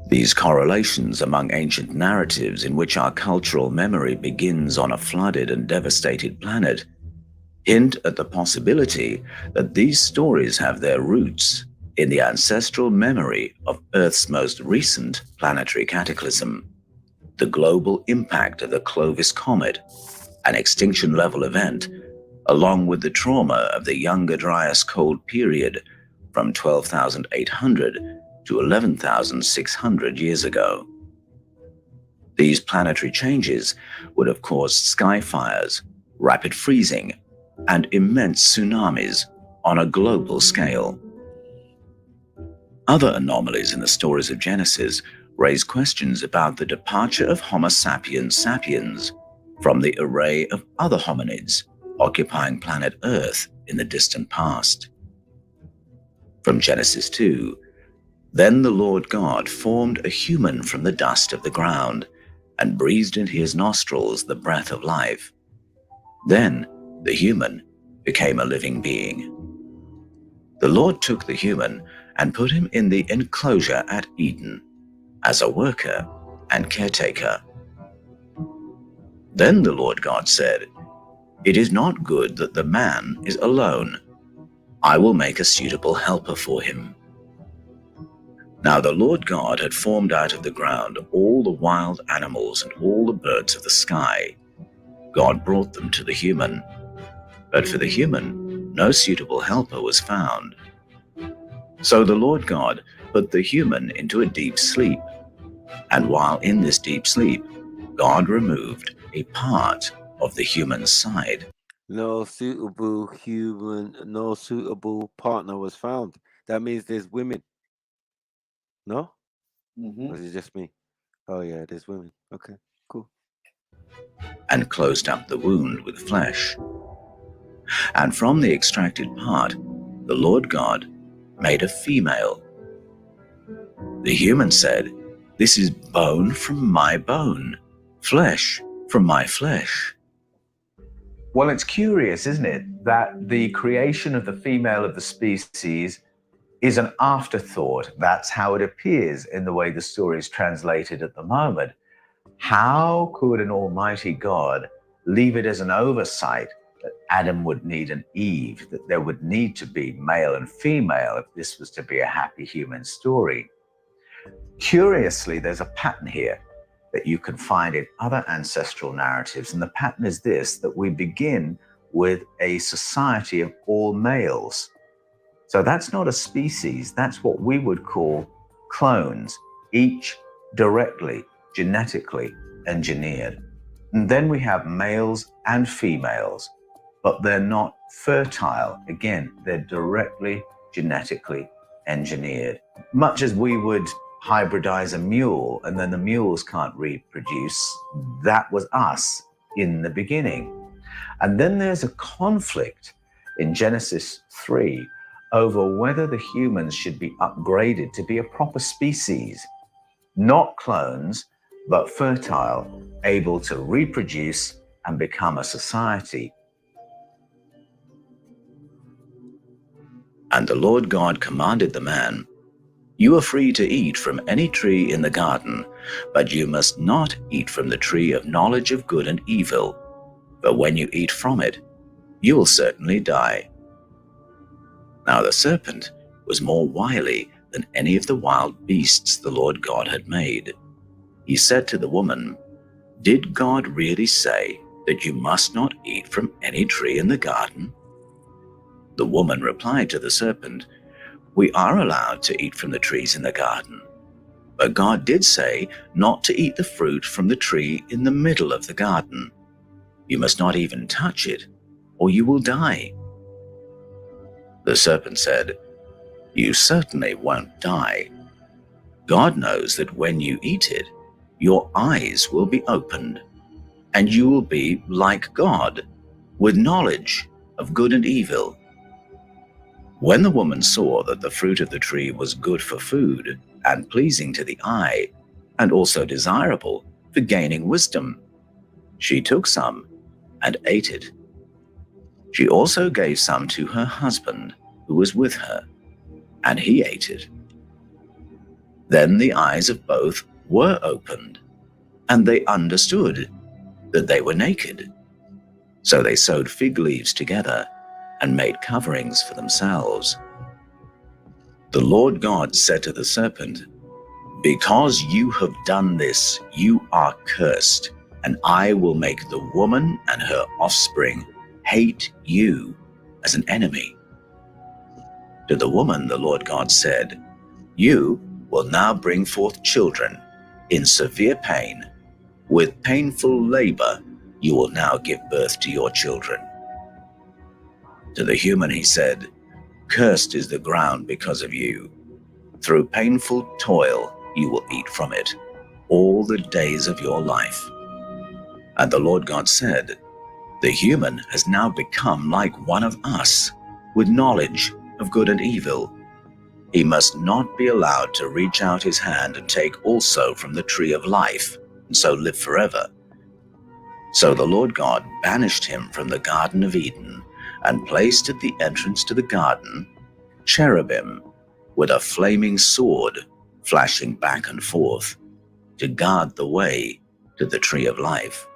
G: These correlations among ancient narratives in which our cultural memory begins on a flooded and devastated planet hint at the possibility that these stories have their roots in the ancestral memory of Earth's most recent planetary cataclysm, the global impact of the Clovis comet, an extinction-level event, along with the trauma of the Younger Dryas Cold period from 12,800 to 11,600 years ago. These planetary changes would have caused sky fires, rapid freezing, and immense tsunamis on a global scale. Other anomalies in the stories of Genesis raise questions about the departure of Homo sapiens sapiens from the array of other hominids occupying planet Earth in the distant past. From Genesis 2, then the Lord God formed a human from the dust of the ground and breathed into his nostrils the breath of life. Then the human became a living being. The Lord took the human and put him in the enclosure at Eden as a worker and caretaker. Then the Lord God said, "It is not good that the man is alone. I will make a suitable helper for him." Now the Lord God had formed out of the ground all the wild animals and all the birds of the sky. God brought them to the human. But for the human, no suitable helper was found. So the Lord God put the human into a deep sleep. And while in this deep sleep, God removed a part of the human's side.
A: No suitable partner was found. That means there's women. No? Or is it just me? Oh yeah, there's women. Okay, cool.
O: and closed up the wound with flesh. And from the extracted part, the Lord God made a female. The human said, "This is bone from my bone, flesh from my flesh."
G: Well, it's curious, isn't it, that the creation of the female of the species is an afterthought. That's how it appears in the way the story is translated at the moment. How could an almighty God leave it as an oversight that Adam would need an Eve, that there would need to be male and female if this was to be a happy human story? Curiously, there's a pattern here that you can find in other ancestral narratives, and the pattern is this, that we begin with a society of all males. So that's not a species, that's what we would call clones, each directly, genetically engineered. And then we have males and females, but they're not fertile. Again, they're directly genetically engineered. Much as we would hybridize a mule and then the mules can't reproduce, that was us in the beginning. And then there's a conflict in Genesis 3 over whether the humans should be upgraded to be a proper species, not clones, but fertile, able to reproduce and become a society.
O: And the Lord God commanded the man, "You are free to eat from any tree in the garden, but you must not eat from the tree of knowledge of good and evil, for when you eat from it, you will certainly die." Now the serpent was more wily than any of the wild beasts the Lord God had made. He said to the woman, "Did God really say that you must not eat from any tree in the garden?" The woman replied to the serpent, "We are allowed to eat from the trees in the garden, but God did say not to eat the fruit from the tree in the middle of the garden. You must not even touch it, or you will die." The serpent said, "You certainly won't die. God knows that when you eat it, your eyes will be opened, and you will be like God, with knowledge of good and evil." When the woman saw that the fruit of the tree was good for food and pleasing to the eye, and also desirable for gaining wisdom, she took some and ate it. She also gave some to her husband who was with her, and he ate it. Then the eyes of both were opened, and they understood that they were naked. So they sewed fig leaves together and made coverings for themselves. The Lord God said to the serpent, "Because you have done this, you are cursed, and I will make the woman and her offspring hate you as an enemy." To the woman, the Lord God said, "You will now bring forth children in severe pain. With painful labor, you will now give birth to your children." To the human he said, "Cursed is the ground because of you. Through painful toil you will eat from it all the days of your life." And the Lord God said, "The human has now become like one of us, with knowledge of good and evil. He must not be allowed to reach out his hand and take also from the tree of life, and so live forever." So the Lord God banished him from the Garden of Eden and placed at the entrance to the garden cherubim with a flaming sword flashing back and forth to guard the way to the tree of life.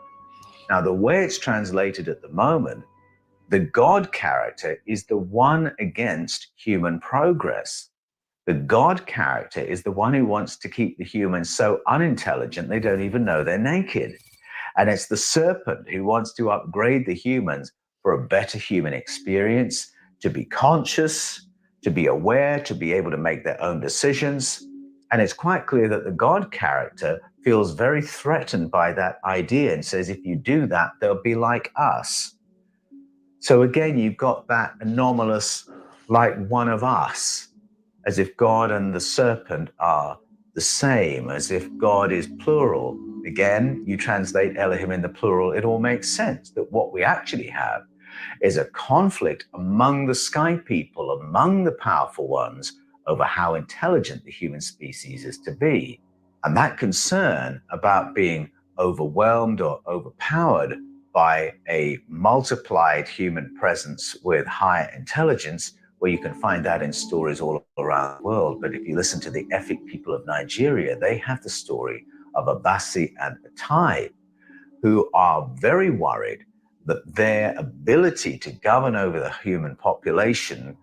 G: Now, the way it's translated at the moment, the God character is the one against human progress. The God character is the one who wants to keep the humans so unintelligent they don't even know they're naked. And it's the serpent who wants to upgrade the humans for a better human experience, to be conscious, to be aware, to be able to make their own decisions. And it's quite clear that the God character feels very threatened by that idea and says, if you do that, they'll be like us. So again, you've got that anomalous, like one of us, as if God and the serpent are the same, as if God is plural, again, you translate Elohim in the plural, it all makes sense that what we actually have is a conflict among the sky people, among the powerful ones, over how intelligent the human species is to be. And that concern about being overwhelmed or overpowered by a multiplied human presence with higher intelligence, where you can find that in stories all around the world. But if you listen to the Efik people of Nigeria, they have the story of Abasi and Atai, who are very worried that their ability to govern over the human population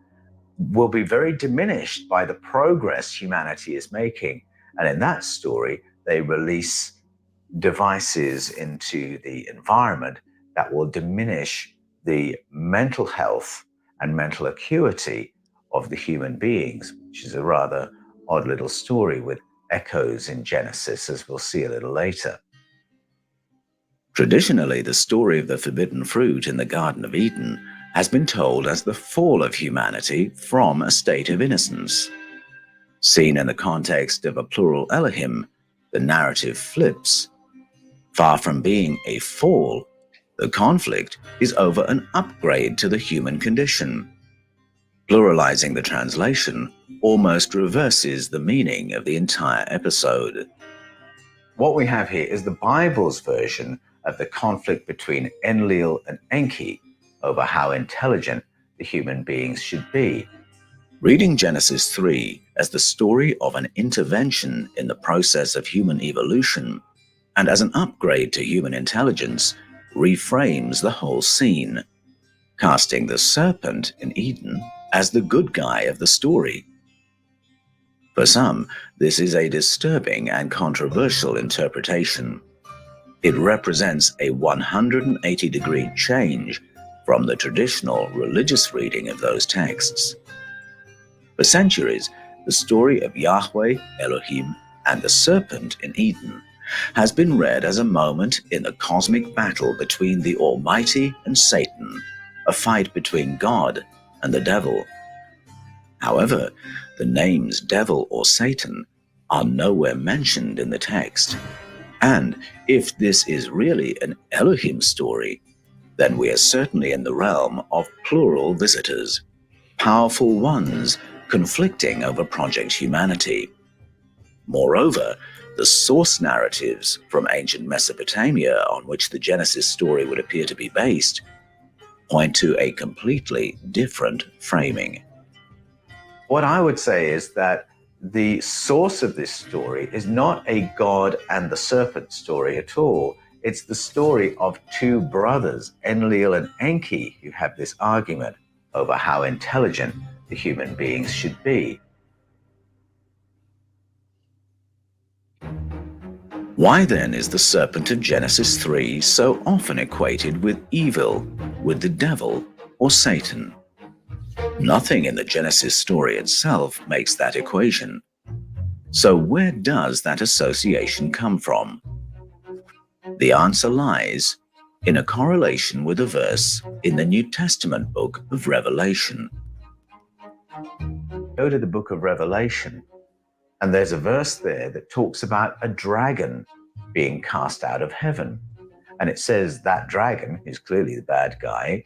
G: will be very diminished by the progress humanity is making. And in that story, they release devices into the environment that will diminish the mental health and mental acuity of the human beings, which is a rather odd little story with echoes in Genesis, as we'll see a little later. Traditionally, the story of the forbidden fruit in the Garden of Eden has been told as the fall of humanity from a state of innocence. Seen in the context of a plural Elohim, the narrative flips. Far from being a fall, the conflict is over an upgrade to the human condition. Pluralizing the translation almost reverses the meaning of the entire episode. What we have here is the Bible's version of the conflict between Enlil and Enki over how intelligent the human beings should be. Reading Genesis 3 as the story of an intervention in the process of human evolution and as an upgrade to human intelligence reframes the whole scene, casting the serpent in Eden as the good guy of the story. For some, this is a disturbing and controversial interpretation. It represents a 180-degree change from the traditional religious reading of those texts. For centuries, the story of Yahweh, Elohim, and the serpent in Eden has been read as a moment in the cosmic battle between the Almighty and Satan, a fight between God and the devil. However, the names devil or Satan are nowhere mentioned in the text. And if this is really an Elohim story, then we are certainly in the realm of plural visitors, powerful ones conflicting over Project Humanity. Moreover, the source narratives from ancient Mesopotamia on which the Genesis story would appear to be based point to a completely different framing. What I would say is that the source of this story is not a God and the serpent story at all. It's the story of two brothers, Enlil and Enki, who have this argument over how intelligent the human beings should be. Why then is the serpent of Genesis 3 so often equated with evil, with the devil or Satan? Nothing in the Genesis story itself makes that equation. So where does that association come from? The answer lies in a correlation with a verse in the New Testament book of Revelation. Go to the book of Revelation, and there's a verse there that talks about a dragon being cast out of heaven. And it says that dragon, who's clearly the bad guy,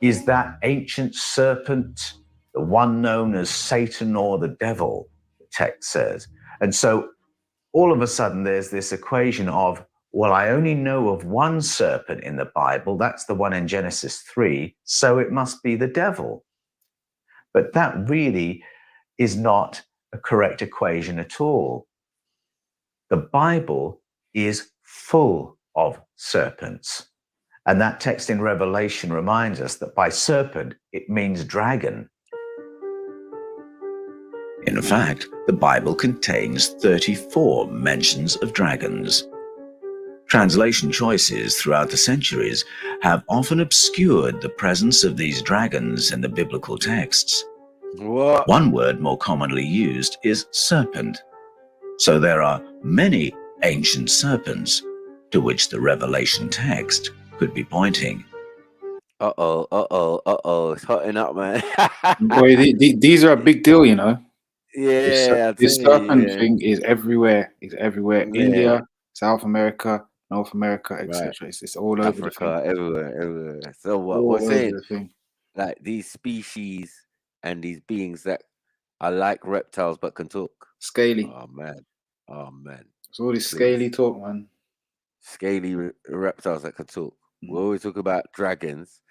G: is that ancient serpent, the one known as Satan or the devil, the text says. And so all of a sudden there's this equation of, well, I only know of one serpent in the Bible, that's the one in Genesis 3, so it must be the devil. But that really is not a correct equation at all. The Bible is full of serpents. And that text in Revelation reminds us that by serpent, it means dragon. In fact, the Bible contains 34 mentions of dragons. Translation choices throughout the centuries have often obscured the presence of these dragons in the biblical texts.
H: What?
G: One word more commonly used is serpent. So there are many ancient serpents to which the Revelation text could be pointing.
H: It's hotting up, man.
U: Boy, these are a big deal, you know.
H: Yeah,
U: This serpent thing is everywhere. It's everywhere.
H: Yeah.
U: India, South America, North America, etc.
A: Right.
U: It's all over the thing.
A: Africa, everywhere. So what
U: All
A: we're
U: over
A: saying,
U: the thing.
A: like these species and these beings that are like reptiles but can talk.
U: Scaly.
A: Oh man.
U: It's all this
A: Please.
U: scaly talk, man.
A: Scaly reptiles that can talk. We always talk about dragons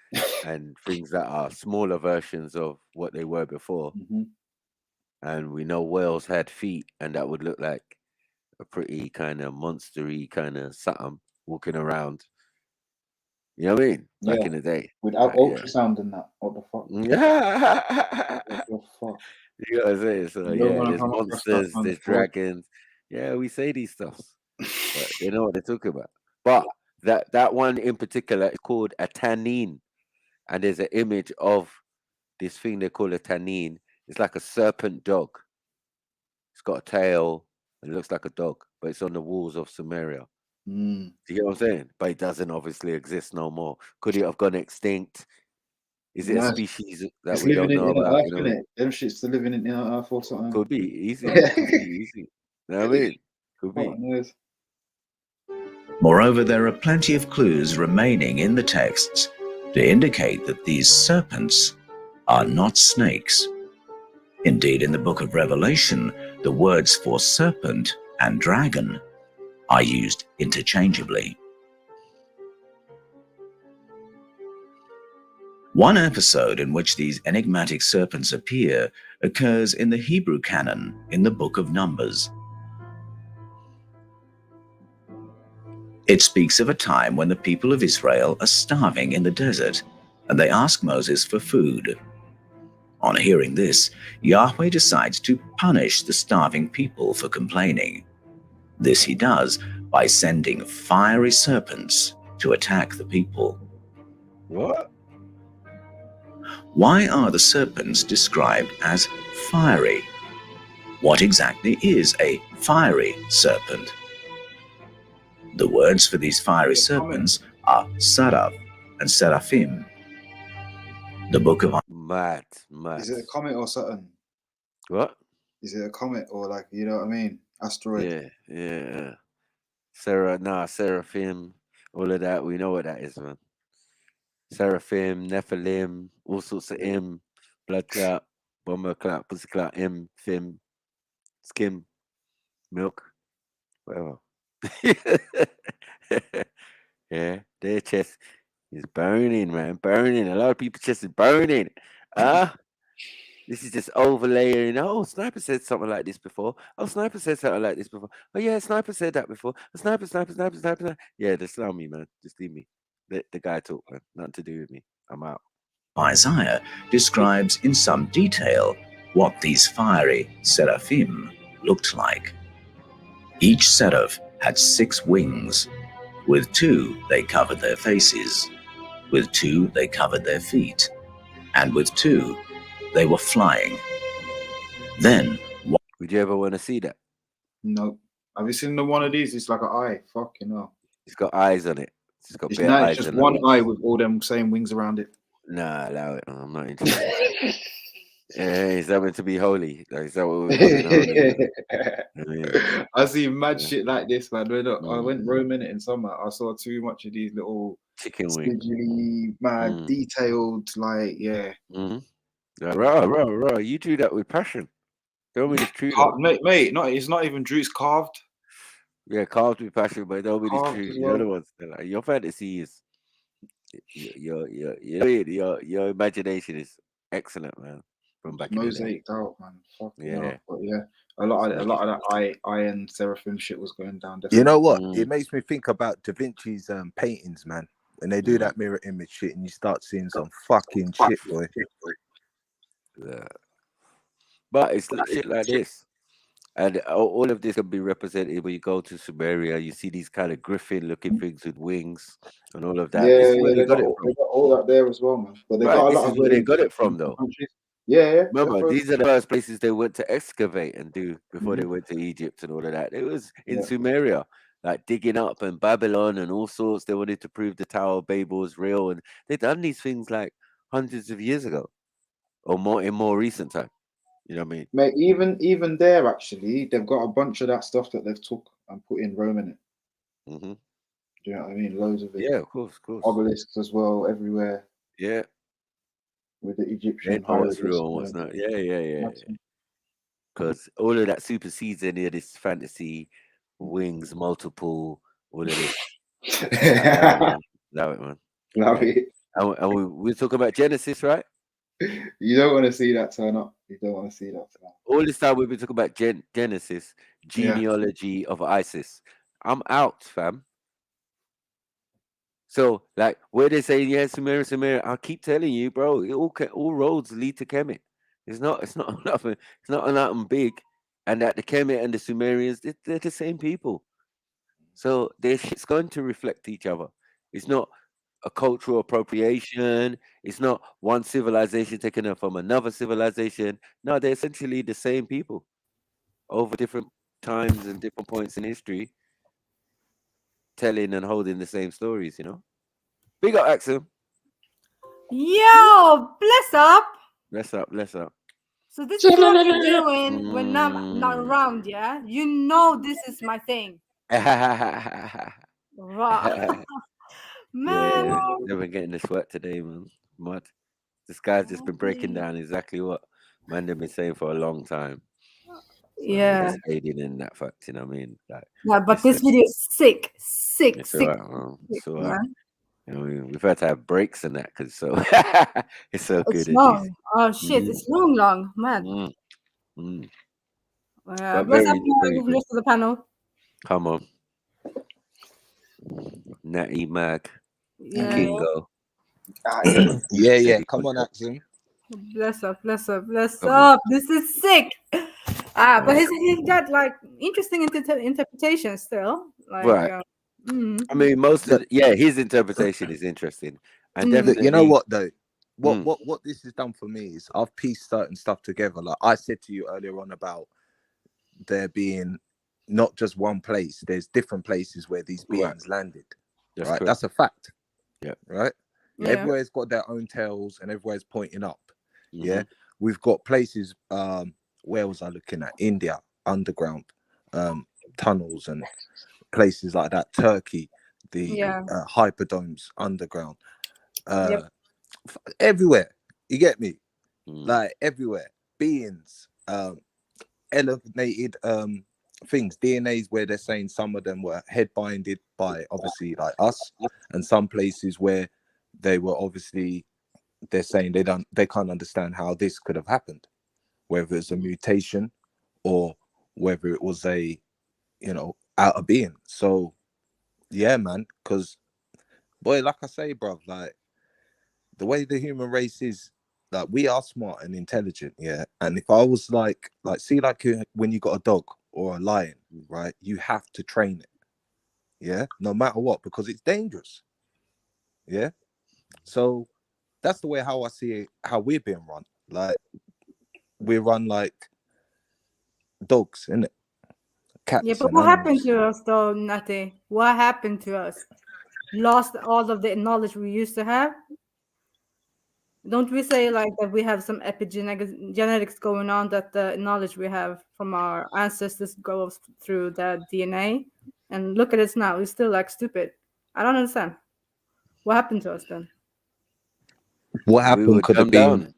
A: and things that are smaller versions of what they were before. And we know whales had feet, and that would look like a pretty kind of monstery kind of something walking around. You know what I mean? Back in the day.
U: Without ultrasound and that. What the fuck?
A: Yeah.
U: What the fuck?
A: You know what I'm saying? So
U: You don't
A: yeah,
U: wanna
A: there's
U: come across that,
A: monsters,
U: man.
A: there's dragons. Yeah, we say these stuffs, but they know what they're talking about. But that one in particular is called a tannin, and there's an image of this thing they call a tannin. It's like a serpent dog. It's got a tail. It looks like a dog, but it's on the walls of Sumeria. Do you get what I'm saying? But it doesn't obviously exist no more. Could it have gone extinct? Is it a species that
U: it's
A: we
U: living
A: don't know
U: in
A: about?
U: Earth,
A: You know,
U: isn't it? Them shit's living in Earth or something.
A: could be easy. Could be easy. You know what I mean? Could be.
O: Moreover, there are plenty of clues remaining in the texts to indicate that these serpents are not snakes. Indeed, in the book of Revelation, the words for serpent and dragon are used interchangeably. One episode in which these enigmatic serpents appear occurs in the Hebrew canon in the book of Numbers. It speaks of a time when the people of Israel are starving in the desert, and they ask Moses for food. On hearing this, Yahweh decides to punish the starving people for complaining. This he does by sending fiery serpents to attack the people.
A: What?
O: Why are the serpents described as fiery? What exactly is a fiery serpent? The words for these fiery serpents are Saraf and Seraphim. The book of
A: Mad.
U: Is it a comet or something?
A: What?
U: Is it a comet or like, you know what I mean? Asteroid.
A: Yeah. Seraphim, all of that. We know what that is, man. Seraphim, Nephilim, all sorts of blood clot, bomber clot, pussy clot, fim, skim, milk, whatever. Yeah, their chest is burning, man, burning. A lot of people's chest is burning. This is just overlaying. Oh, Sniper said something like this before. Oh, Sniper said something like this before. Oh, yeah, Sniper said that before. Sniper. Yeah, just allow me, man. Just leave me. The guy talk, man. Nothing to do with me. I'm out.
O: Isaiah describes in some detail what these fiery seraphim looked like. Each seraph had 6 wings. With 2, they covered their faces. With 2, they covered their feet. And with 2, they were flying. Then,
A: would you ever want to see that?
U: No. Have you seen the one of these? It's like an eye. Fucking hell.
A: It's got eyes on it. It's got bare
U: it's
A: eyes
U: just
A: on
U: one
A: it.
U: eye with all them same wings around it.
A: Nah, allow it. I'm not interested. Is that meant to be holy? Like, is that what we're holy?
U: I see mad shit like this, man. I went roaming it in summer. I saw too much of these little
A: chicken wings,
U: mad, detailed, like, yeah.
A: Raw. You do that with passion. Don't mean it's true,
U: mate. No, it's not even true. It's carved.
A: Yeah, carved with passion, but don't mean it's
U: Carved
A: true.
U: as
A: The
U: well.
A: other ones, like, your fantasy is your imagination is excellent, man. From back in the day.
U: Mosaiced out, man. Fucking
A: Yeah.
U: hell. But yeah, a lot of that iron seraphim shit was going down. Definitely.
J: You know what? It makes me think about Da Vinci's paintings, man. When they do that mirror image shit, and you start seeing some fucking shit, boy.
A: Yeah. But it's shit like this. And all of this can be represented when you go to Sumeria. You see these kind of griffin-looking things with wings and all of that.
U: Yeah,
A: this is where
U: they
A: they got it
U: got
A: from.
U: all that there as well, man. But they got a
A: This
U: lot
A: is
U: of
A: where they got it from, though.
U: countries. Yeah.
A: Remember, these are the first places they went to excavate and do before they went to Egypt and all of that. It was in Sumeria, like digging up, and Babylon and all sorts. They wanted to prove the Tower of Babel was real, and they've done these things like hundreds of years ago, or more in more recent time. You know what I mean?
U: Mate, even there, actually, they've got a bunch of that stuff that they've took and put in Rome in it.
A: Mm-hmm.
U: Do you know what I mean? Loads of it.
A: Yeah, of course.
U: Obelisks as well, everywhere.
A: Yeah.
U: With the Egyptian
A: They know what's
U: hieroglyphs.
A: real and what's not. Yeah. Because all of that supersedes any of this fantasy, wings, multiple, all of this. Love it, man.
U: Love it.
A: And we're talking about Genesis, right?
U: You don't want to see that turn up. You don't want to see that turn up.
A: All this time we've been talking about Genesis, genealogy of ISIS. I'm out, fam. So, like, where they say, yeah, Sumeria, I keep telling you, bro, all roads lead to Kemet. It's not nothing. It's not nothing big, and that the Kemet and the Sumerians, they're the same people. So their shit's going to reflect each other. It's not a cultural appropriation. It's not one civilization taking it from another civilization. No, they're essentially the same people over different times and different points in history, telling and holding the same stories, you know? Big up, Axel.
F: Yo, bless up.
A: Bless up.
F: So this is what you're doing when I'm not around, yeah? You know this is my thing. Wow. Man.
A: Yeah, they've been getting the sweat today, man. Mud. This guy's just been breaking down exactly what man they've been saying for a long time. So
F: yeah.
A: just aiding in that fact, you know what I mean? Like,
F: Yeah, but this video is sick.
A: It's all right, man. It's all right. You know, we've had to have breaks in that because so it's so good.
F: It's long. Oh shit, it's long, man. What's up with the rest of the panel?
A: Come on. Natty Mag.
F: Yeah.
A: Kingo.
J: Yeah. Come on, Axel.
F: Bless up. This is sick. But he's got like interesting interpretations still. Like,
A: right. I mean, most of his interpretation is interesting. And definitely,
J: you know what though? What this has done for me is I've pieced certain stuff together. Like I said to you earlier on about there being not just one place, there's different places where these beings landed.
A: That's
J: right?
A: Correct.
J: That's a fact.
A: Yeah.
J: Right?
F: Yeah.
J: Everywhere's got their own tails and everywhere's pointing up. Yeah. We've got places, where was I looking at? India, underground, tunnels and places like that. Turkey, the hyperdomes underground. Everywhere. You get me? Like everywhere. Beings, elevated things, DNAs where they're saying some of them were head binded by obviously like us, and some places where they were obviously they're saying they can't understand how this could have happened, whether it's a mutation or whether it was a out of being. So yeah, man, because boy, like I say, bro, like the way the human race is, like we are smart and intelligent, yeah. And if I was like see, like when you got a dog or a lion, right, you have to train it, yeah, no matter what, because it's dangerous, yeah. So that's the way how I see it, how we're being run. Like we're run like dogs, innit? Cats.
F: Yeah, but what happened to us though, Natty? What happened to us? Lost all of the knowledge we used to have? Don't we say like that we have some epigenetics going on, that the knowledge we have from our ancestors goes through the DNA? And look at us now, we're still like stupid. I don't understand. What happened to us then?
J: What happened could have been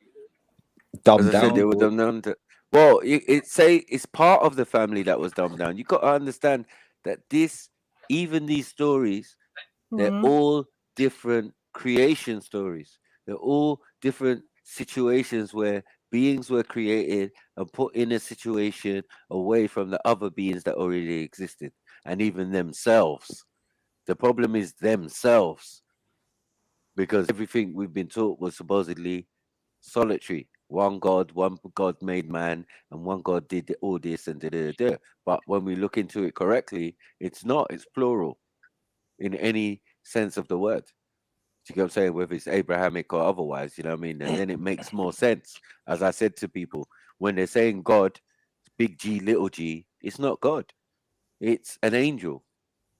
J: dumbed
A: As I said, they were dumbed down. Well, it's part of the family that was dumbed down. You got to understand that even these stories, they're all different creation stories. They're all different situations where beings were created and put in a situation away from the other beings that already existed, and even themselves. The problem is themselves, because everything we've been taught was supposedly solitary. One God made man, and one God did all this and da. But when we look into it correctly, it's not. It's plural in any sense of the word. You get what I'm saying? Whether it's Abrahamic or otherwise, you know what I mean? And then it makes more sense. As I said to people, when they're saying God, big G, little g, it's not God. It's an angel.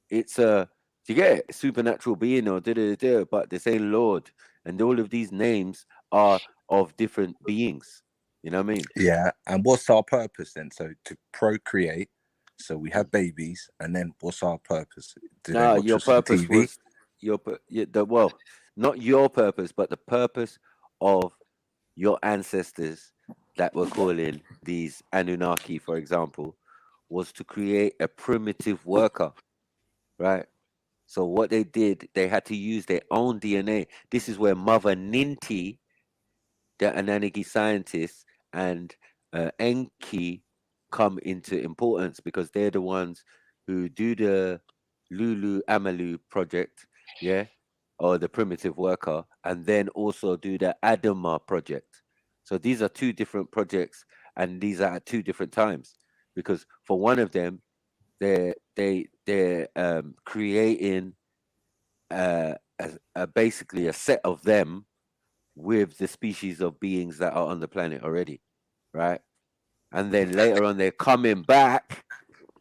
A: It's a supernatural being or da. But they're saying Lord, and all of these names are of different beings. You know what I mean?
J: Yeah. And what's our purpose then? So to procreate So we have babies, and then what's our purpose? Do they
A: No,
J: watch
A: your
J: us on
A: purpose
J: TV?
A: was well, not your purpose, but the purpose of your ancestors that were calling these Anunnaki, for example, was to create a primitive worker, right? So what they did, they had to use their own DNA. This is where Mother Ninti, the Anunnaki scientists, and Enki come into importance because they're the ones who do the Lulu Amalu project, yeah, or the primitive worker, and then also do the Adama project. So these are two different projects, and these are at two different times because for one of them, they're creating basically a set of them with the species of beings that are on the planet already, right? And then later on, they're coming back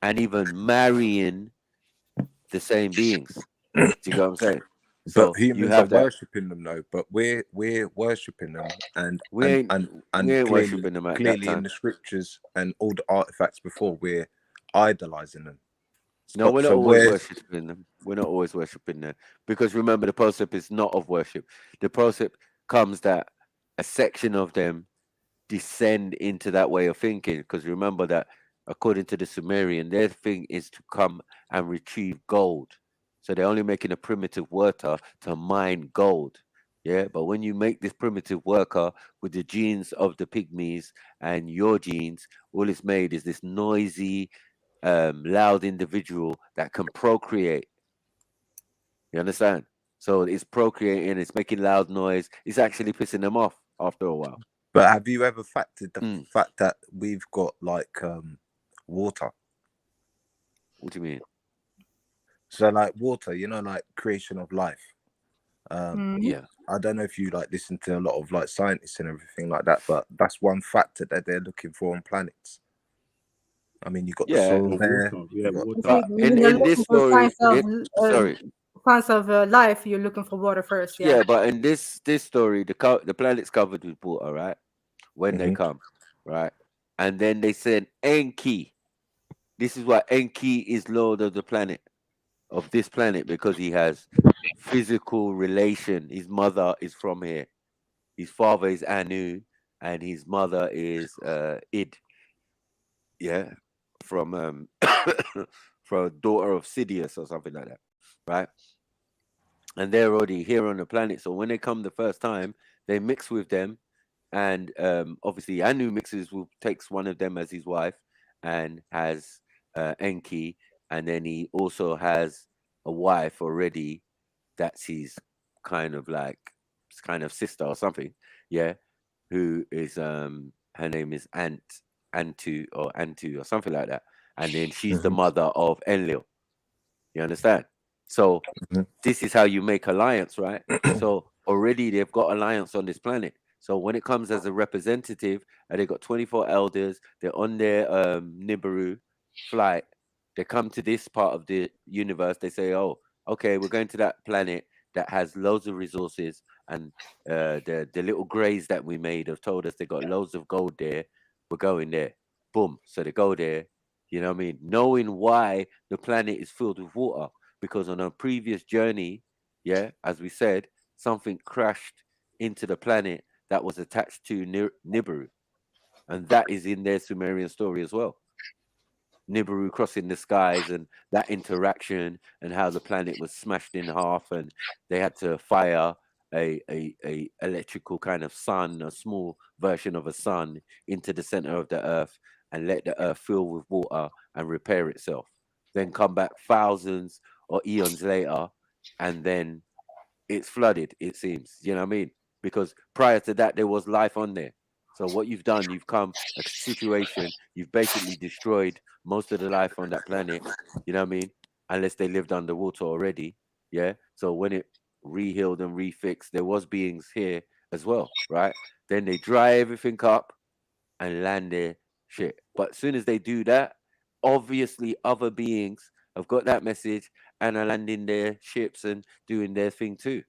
A: and even marrying the same beings. Do you get what I'm saying? So
J: But
A: you
J: humans are
A: have that.
J: worshipping them though. But we're worshipping them, and
A: We ain't
J: clearly,
A: worshipping them at that
J: clearly in
A: time.
J: the scriptures and all the artifacts before, we're idolizing them.
A: No, we're not
J: So
A: always
J: where's
A: worshipping them. We're not always worshipping them because remember, the precept is not of worship. The precept comes that a section of them descend into that way of thinking because remember that according to the Sumerian, their thing is to come and retrieve gold. So they're only making a primitive worker to mine gold. Yeah, but when you make this primitive worker with the genes of the pygmies and your genes, all it's made is this noisy, loud individual that can procreate. You understand? So it's procreating, it's making loud noise. It's actually pissing them off after a while.
J: But have you ever factored the fact that we've got like water?
A: What do you mean?
J: So like water, you know, like creation of life.
A: Yeah.
J: I don't know if you like listen to a lot of like scientists and everything like that, but that's one factor that they're looking for on planets. I mean, you got the
A: Yeah,
J: soil there.
A: but in this story, sorry,
F: Science of life, you're looking for water first, yeah.
A: yeah, but in this story, the planet's covered with water, right? When they come, right, and then they said Enki. This is why Enki is lord of the planet, of this planet, because he has physical relation. His mother is from here. His father is Anu, and his mother is Id. Yeah, from from a daughter of Sidious or something like that, right? And they're already here on the planet. So when they come the first time, they mix with them, and obviously Anu takes one of them as his wife, and has Enki, and then he also has a wife already that's his kind of sister or something, yeah, who is her name is Antu or something like that, and then she's the mother of Enlil. You understand? So this is how you make alliance, right? So already they've got alliance on this planet. So when it comes as a representative, and they got 24 elders, they're on their Nibiru flight. They come to this part of the universe. They say, "Oh, okay, we're going to that planet that has loads of resources, and the little greys that we made have told us they got loads of gold there. We're going there." Boom. So they go there. You know what I mean? Knowing why the planet is filled with water, because on a previous journey, yeah, as we said, something crashed into the planet that was attached to Nibiru, and that is in their Sumerian story as well. Nibiru crossing the skies and that interaction and how the planet was smashed in half and they had to fire a electrical kind of sun, a small version of a sun, into the center of the earth and let the earth fill with water and repair itself. Then come back thousands or eons later, and then it's flooded, it seems. You know what I mean? Because prior to that, there was life on there. So what you've done, you've come a situation, you've basically destroyed most of the life on that planet, you know what I mean? Unless they lived underwater already. Yeah. So when it rehealed and refixed, there was beings here as well, right? Then they dry everything up and land their shit. But as soon as they do that, obviously other beings have got that message and are landing their ships and doing their thing too.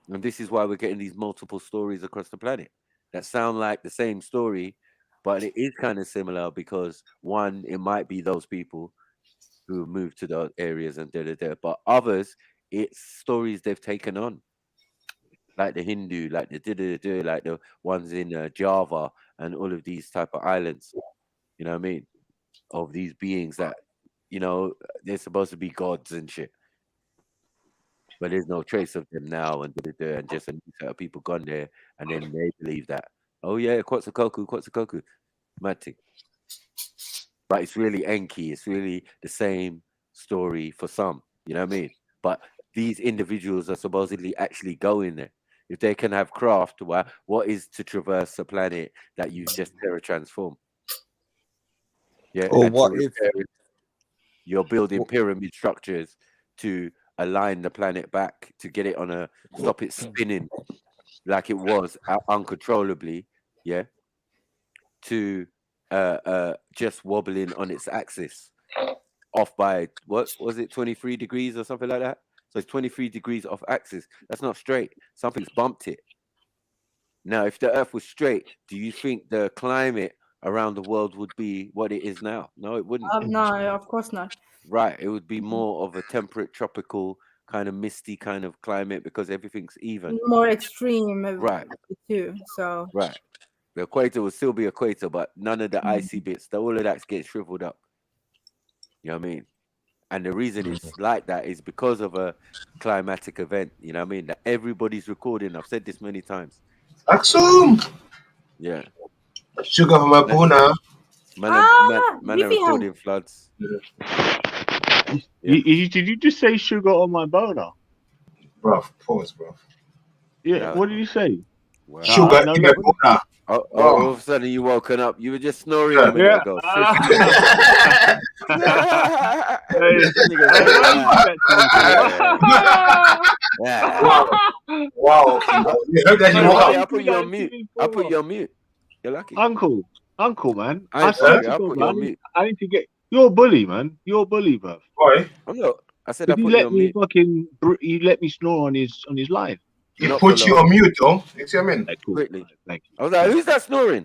A: And this is why we're getting these multiple stories across the planet that sound like the same story, But it is kind of similar because one, it might be those people who moved to those areas and but others, it's stories they've taken on, like the Hindu, like the like the ones in Java and all of these type of islands. You know what I mean? Of these beings that, you know, they're supposed to be gods and shit, but there's no trace of them now, and and just a new set of people gone there, and then they believe that, oh yeah, Quetzalcoatl, mad thing. But it's really Enki. It's really the same story for some. You know what I mean? But these individuals are supposedly actually going there. If they can have craft, what is to traverse a planet that you've just terra transformed? Yeah,
Q: Or
A: and to
Q: what if
A: repair it, you're building pyramid structures to align the planet back to get it on a stop it spinning like it was uncontrollably, yeah, to just wobbling on its axis off by what was it, 23 degrees or something like that? So it's 23 degrees off axis. That's not straight. Something's bumped it. Now, if the Earth was straight, do you think the climate around the world would be what it is now? No, it wouldn't.
F: No, of course not.
A: Right. It would be more of a temperate, tropical, kind of misty kind of climate because everything's even.
F: More extreme,
A: right?
F: Too. So
A: right. The equator will still be equator, but none of the icy bits, all of that gets shriveled up. You know what I mean? And the reason it's like that is because of a climatic event. You know what I mean? That everybody's recording. I've said this many times.
L: Axum.
A: Yeah.
L: Sugar for my puna.
A: Man are recording floods.
V: Did you just say sugar on my boner?
L: Bruv, pause, bruv.
V: Yeah,
A: No.
V: what did you say?
A: Wow.
L: Sugar in my boner.
A: All of a sudden you woken up. You were just snoring a minute ago.
L: Wow. You heard that you woke up.
A: I put you on mute. I put you on mute. You're lucky.
V: Uncle, man.
A: I
V: swear to
A: I
V: God,
A: put you
V: man,
A: on mute.
V: I need to get. You're a bully, man. You're a bully, bruv.
L: Why?
A: I'm not. I said I
V: You
A: put you
V: let
A: on
V: me
A: mute.
V: fucking. You let me snore on his line.
L: He
A: Not
L: put
A: for
L: you
A: long.
L: on mute, though. You see what I mean?
V: Like, cool.
A: Quickly.
V: Thank you.
A: I was like, who's that snoring?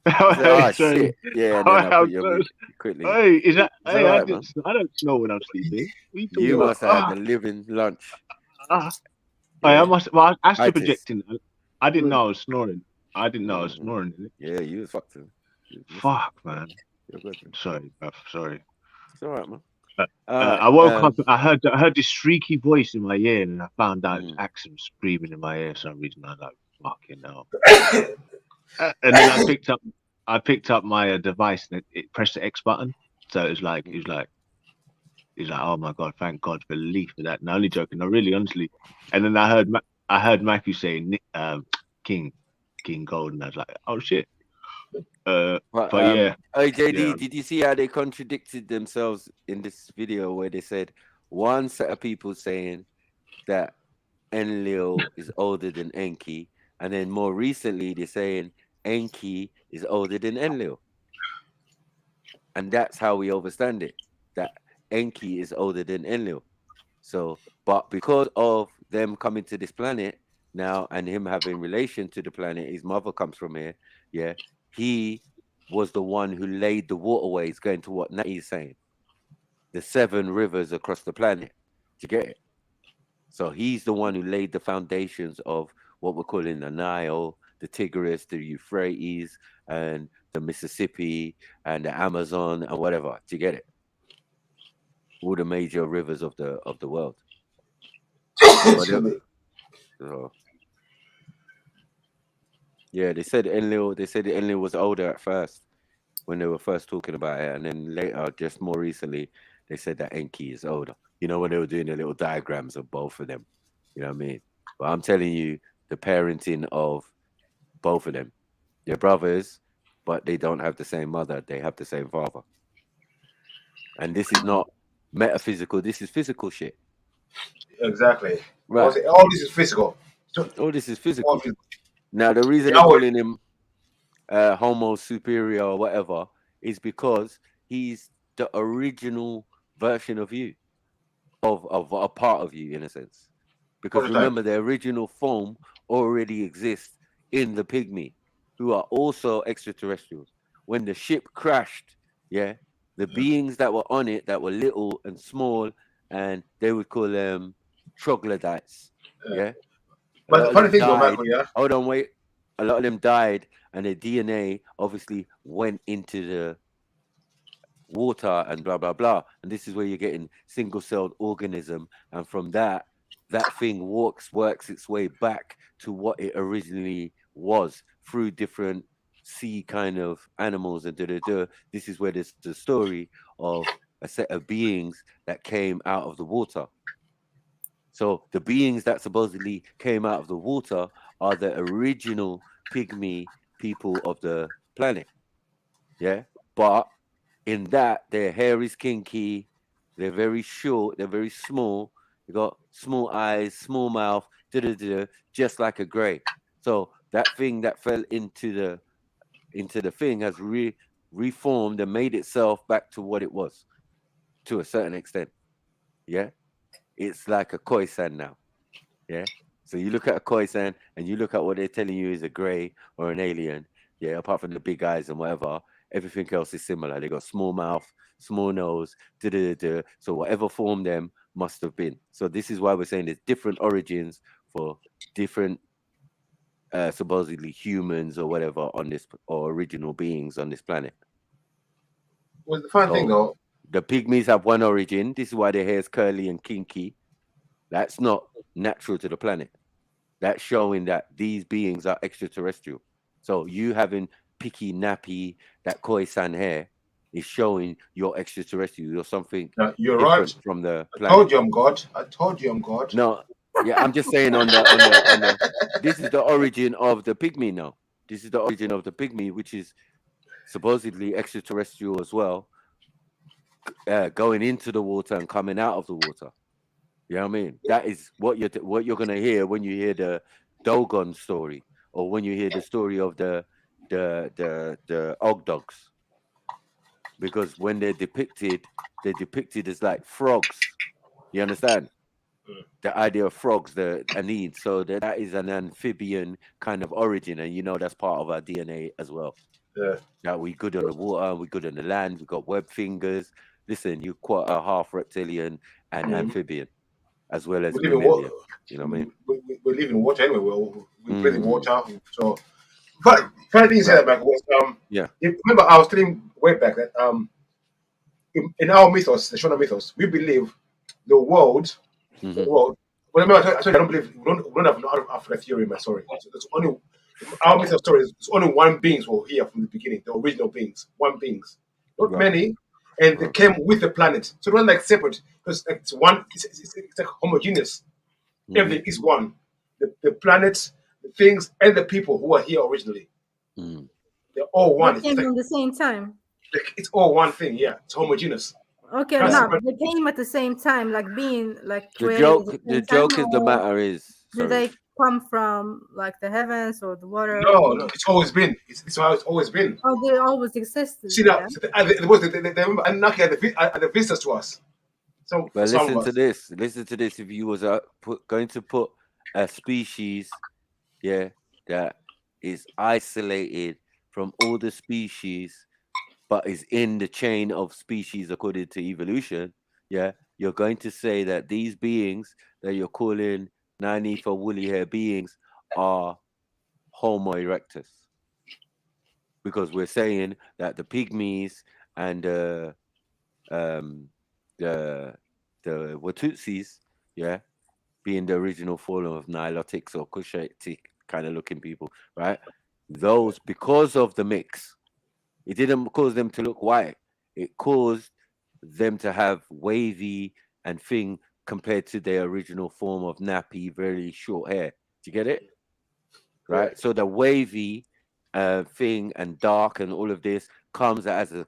A: I said, oh,
V: Sorry.
A: shit. Yeah, and then I put you on mute quickly.
V: Hey, is that?
A: It's
V: Hey,
A: all right, man.
V: I don't snore when I'm sleeping. What are you talking
A: You
V: about?
A: must have had the living lunch.
V: I must. Well, astral
A: Itis.
V: projecting. I didn't know I was snoring. I didn't know I was snoring.
A: Yeah, you was fucked.
V: Fuck, man.
A: You're good.
V: Sorry, bruv. Sorry.
A: It's all right, man.
V: I woke up. I heard this streaky voice in my ear, and I found out it was Axum screaming in my ear for some reason. I was like, "Fucking hell!" And then I picked up my device, and it pressed the X button. So it was like, he's like, "Oh my god, thank God for relief for that." No, only joking. No, really, honestly. And then I heard Matthew saying, "King Gold," and I was like, "Oh shit." But yeah.
A: Hey JD,
V: Yeah.
A: did you see how they contradicted themselves in this video where they said one set of people saying that Enlil is older than Enki, and then more recently they're saying Enki is older than Enlil, and that's how we understand it, that Enki is older than Enlil. So, but because of them coming to this planet now and him having relation to the planet, his mother comes from here. Yeah, he was the one who laid the waterways going to what Natty's saying, the 7 rivers across the planet. Do you get it? So he's the one who laid the foundations of what we're calling the Nile, the Tigris, the Euphrates, and the Mississippi, and the Amazon, and whatever. Do you get it? All the major rivers of the world. Yeah, they said Enlil was older at first when they were first talking about it, and then later, just more recently, they said that Enki is older. You know, when they were doing the little diagrams of both of them. You know what I mean? But I'm telling you, the parenting of both of them, they're brothers, but they don't have the same mother. They have the same father. And this is not metaphysical. This is physical shit.
L: Exactly.
A: Right.
L: All this is physical.
A: All this is physical. Now, the reason they're calling him Homo superior or whatever is because he's the original version of you, of a part of you, in a sense. Because remember, the original form already exists in the pygmy, who are also extraterrestrials. when the ship crashed, yeah, the beings that were on it that were little and small, and they would call them troglodytes. Yeah. A
L: But
A: lot
L: the
A: of
L: funny
A: them
L: thing, though,
A: died.
L: Michael, yeah,
A: Hold on, wait. A lot of them died, and their DNA obviously went into the water and blah blah blah. And this is where you're getting single-celled organism, and from that thing works its way back to what it originally was through different sea kind of animals and This is where there's the story of a set of beings that came out of the water. So the beings that supposedly came out of the water are the original pygmy people of the planet. Yeah. But in that, their hair is kinky, they're very short, they're very small, they got small eyes, small mouth, just like a gray. So that thing that fell into the thing has reformed and made itself back to what it was to a certain extent. Yeah. It's like a khoisan now. Yeah. So you look at a khoisan and you look at what they're telling you is a gray or an alien. Yeah. Apart from the big eyes and whatever, everything else is similar. They got small mouth, small nose, So whatever form them must have been. So this is why we're saying there's different origins for different supposedly humans or whatever on this, or original beings on this planet.
L: Well, the fun thing though,
A: the pygmies have one origin. This is why their hair is curly and kinky. That's not natural to the planet. That's showing that these beings are extraterrestrial. So you having picky, nappy, that khoisan hair is showing you're extraterrestrial. You're something
L: you're
A: different
L: right.
A: from the
L: I
A: planet.
L: told you I'm God. I told you I'm God.
A: No, yeah, I'm just saying on the this is the origin of the pygmy now. This is the origin of the pygmy, which is supposedly extraterrestrial as well, going into the water and coming out of the water. You know what I mean? That is what you're gonna hear when you hear the Dogon story, or when you hear the story of the Ogdogs, because when they're depicted as like frogs. You understand? The idea of frogs, the Anid. So that is an amphibian kind of origin, and you know that's part of our DNA as well.
L: Yeah.
A: That we good on the water, we good on the land, we got web fingers. Listen, you're quite a half reptilian and amphibian, as well as
L: We live in water.
A: mammalian. You know what I mean?
L: We live in water anyway. We breathe in water. So, funny thing you said that, Michael, was
A: Yeah.
L: Remember, I was telling way back that in our mythos, the Shona mythos, we believe the world.
A: Mm-hmm.
L: Well, remember, I don't believe we don't have a theory. Sorry, it's only our mythos story. It's only one beings were here from the beginning, the original beings, one beings, not many, and they came with the planet. So it wasn't like separate, because it's one. It's like homogeneous. Everything is one. The planets, the things, and the people who are here originally. They're all one.
F: They came at the same time.
L: It's all one thing. Yeah, it's homogeneous.
F: Okay, no, they came at the same time, like being like
A: The joke is the matter is.
F: Do they come from like the heavens or the water?
L: No, it's always been. It's how it's always been.
F: Oh, they always existed.
L: See now, they remember Anunnaki are the visitors to us. So,
A: but listen to this. Listen to this. If you was going to put a species, that is isolated from all the species, but is in the chain of species according to evolution, you're going to say that these beings that you're calling Nani for woolly hair beings are Homo erectus. Because we're saying that the pygmies and the Watutsis, being the original form of Nilotics or Cushitic kind of looking people, right? Those, because of the mix, it didn't cause them to look white. It caused them to have wavy and thing compared to their original form of nappy, very short hair. Do you get it? Right? So the wavy thing and dark and all of this comes as a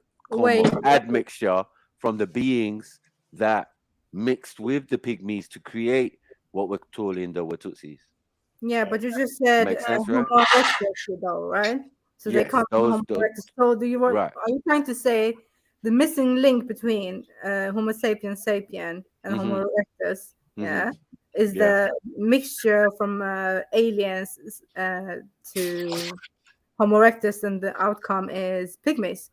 A: admixture from the beings that mixed with the pygmies to create what we're calling the Watutsis.
F: Yeah, but you just said Homo erectus, though, right? So they come from Homo erectus. So are you trying to say the missing link between Homo sapiens sapien and Homo erectus, is the mixture from aliens to Homo erectus, and the outcome is pygmies.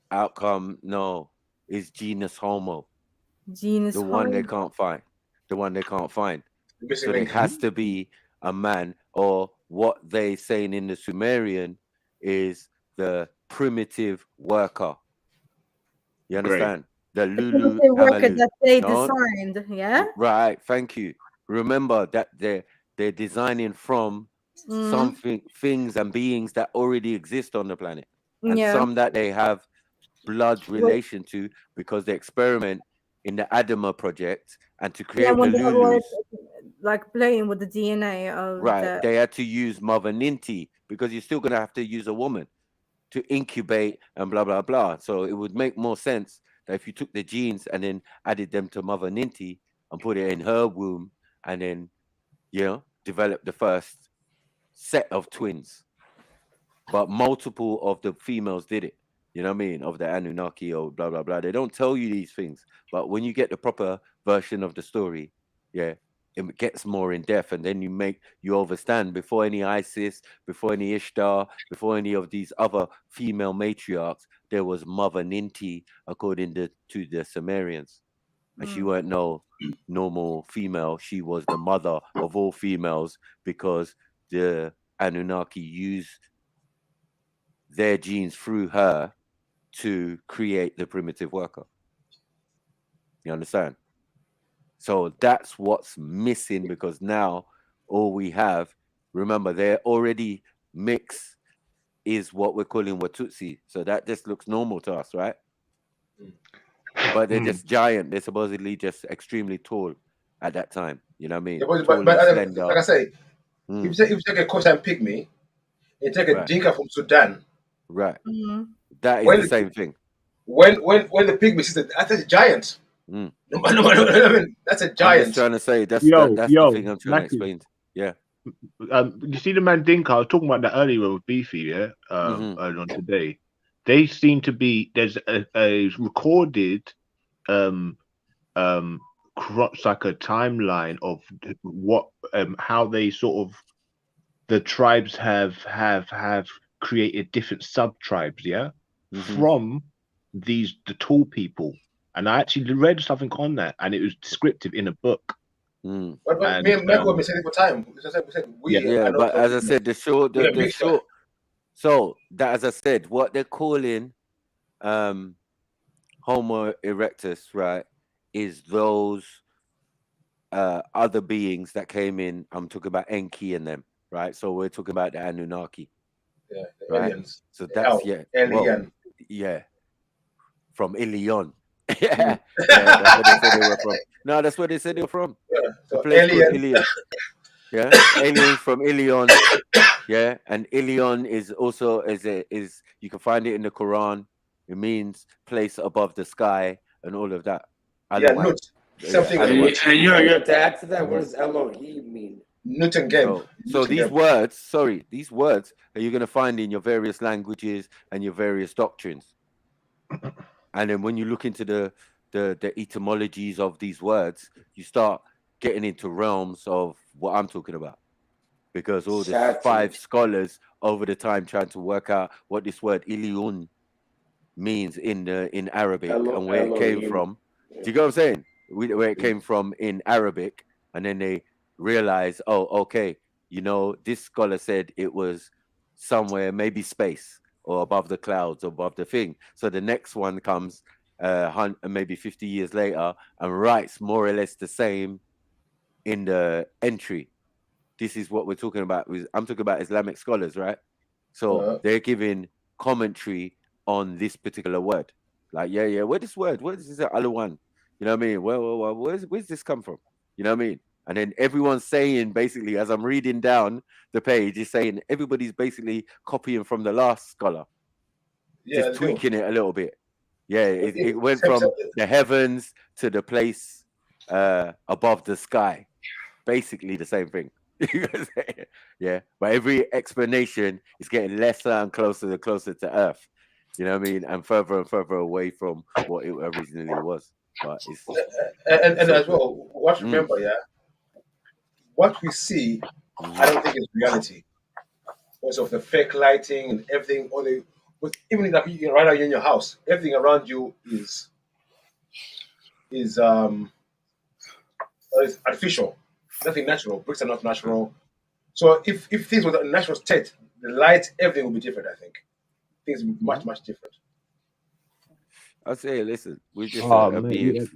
A: Outcome, no, is genus Homo.
F: Genus
A: The one they
F: Homo.
A: can't find. The one they can't find.
L: Missing
A: So there
L: link.
A: has to be a man, or what they saying in the Sumerian is the primitive worker. You understand? The
F: The
A: Lulu
F: primitive worker
A: Amalu.
F: that they
A: No?
F: designed, yeah?
A: Right, thank you. Remember that they're designing from something, things and beings that already exist on the planet, and
F: Yeah.
A: some that they have blood relation to because they experiment in the Adama project, and to
F: Yeah,
A: create the
F: when they were
A: Lulus.
F: like playing with the DNA of
A: Right,
F: the.
A: they had to use Mother Ninti because you're still going to have to use a woman to incubate and blah blah blah. So it would make more sense that if you took the genes and then added them to Mother Ninti and put it in her womb, and then develop the first set of twins. But multiple of the females did it. You know what I mean? Of the Anunnaki or blah blah blah. They don't tell you these things, but when you get the proper version of the story, yeah, it gets more in depth, and then you understand before any Isis, before any Ishtar, before any of these other female matriarchs, there was Mother Ninti, according to the Sumerians, and she weren't no normal female. She was the mother of all females because the Anunnaki used their genes through her to create the primitive worker. You understand? So that's what's missing, because now all we have, remember, they're already mixed, is what we're calling Watutsi. So that just looks normal to us, right? But they're just giant. They're supposedly just extremely tall at that time. You know what I mean?
L: Yeah,
A: Tall
L: but
A: and slender.
L: like I say, if you take a Kosan pygmy, you take a Dinka from Sudan.
A: Right.
F: Mm-hmm.
A: That is the same thing.
L: When the pygmy says that's a giant.
A: Mm.
L: No, I mean, that's a giant.
A: I'm just trying to say that's
V: yo,
A: the thing I'm trying to explain. Yeah.
V: You see the Mandinka, I was talking about that earlier with Beefy, yeah, earlier on today. They seem to be, there's a recorded crops like a timeline of what how they sort of, the tribes have created different sub tribes, yeah, from the tall people. And I actually read something on that, and it was descriptive in a book.
L: But
V: And,
L: me and Michael been saying it for time.
A: But as I said, the short. So that, as I said, what they're calling Homo erectus, right, is those other beings that came in. I'm talking about Enki and them, right? So we're talking about the Anunnaki.
L: Yeah, the
A: right?
L: aliens.
A: So that's
L: Alien.
A: From Ilion. Yeah, that's where they said they were from. No, that's where they said they were from.
L: Yeah,
A: The
L: so
A: place called
L: alien.
A: Ilion. Yeah, aliens from Ilion. Yeah, and Ilion is also is you can find it in the Quran. It means place above the sky and all of that.
L: Yeah, Nut. Something.
M: And you're to add to that, what does Elohim mean?
L: Newton game.
A: So these words, these words are you're going to find in your various languages and your various doctrines. And then when you look into the etymologies of these words, you start getting into realms of what I'm talking about. Because all the 5 scholars over the time trying to work out what this word Ilion means in Arabic and where it came from. Do you get what I'm saying? Where it came from in Arabic, and then they realize, oh, okay, this scholar said it was somewhere, maybe space or above the clouds or above the thing. So the next one comes maybe 50 years later and writes more or less the same in the entry. This is what we're talking about. I'm talking about Islamic scholars, right? So they're giving commentary on this particular word. Like, where's this word? Where is this Alawan? You know what I mean? Well, where's this come from? You know what I mean? And then everyone's saying, basically, as I'm reading down the page, is saying everybody's basically copying from the last scholar.
L: Yeah,
A: just tweaking it a little bit. Yeah, it went from the heavens to the place above the sky. Basically the same thing. Yeah, but every explanation is getting lesser and closer to Earth. You know what I mean? And further away from what it originally was. But it's
L: and as well, what remember, what we see, I don't think is reality. also the fake lighting and everything. Even right now you're in your house, everything around you is artificial. Nothing natural. Bricks are not natural. So if things were in a natural state, the light, everything would be different. I think things would be much different.
A: I say, listen, we just
V: mate,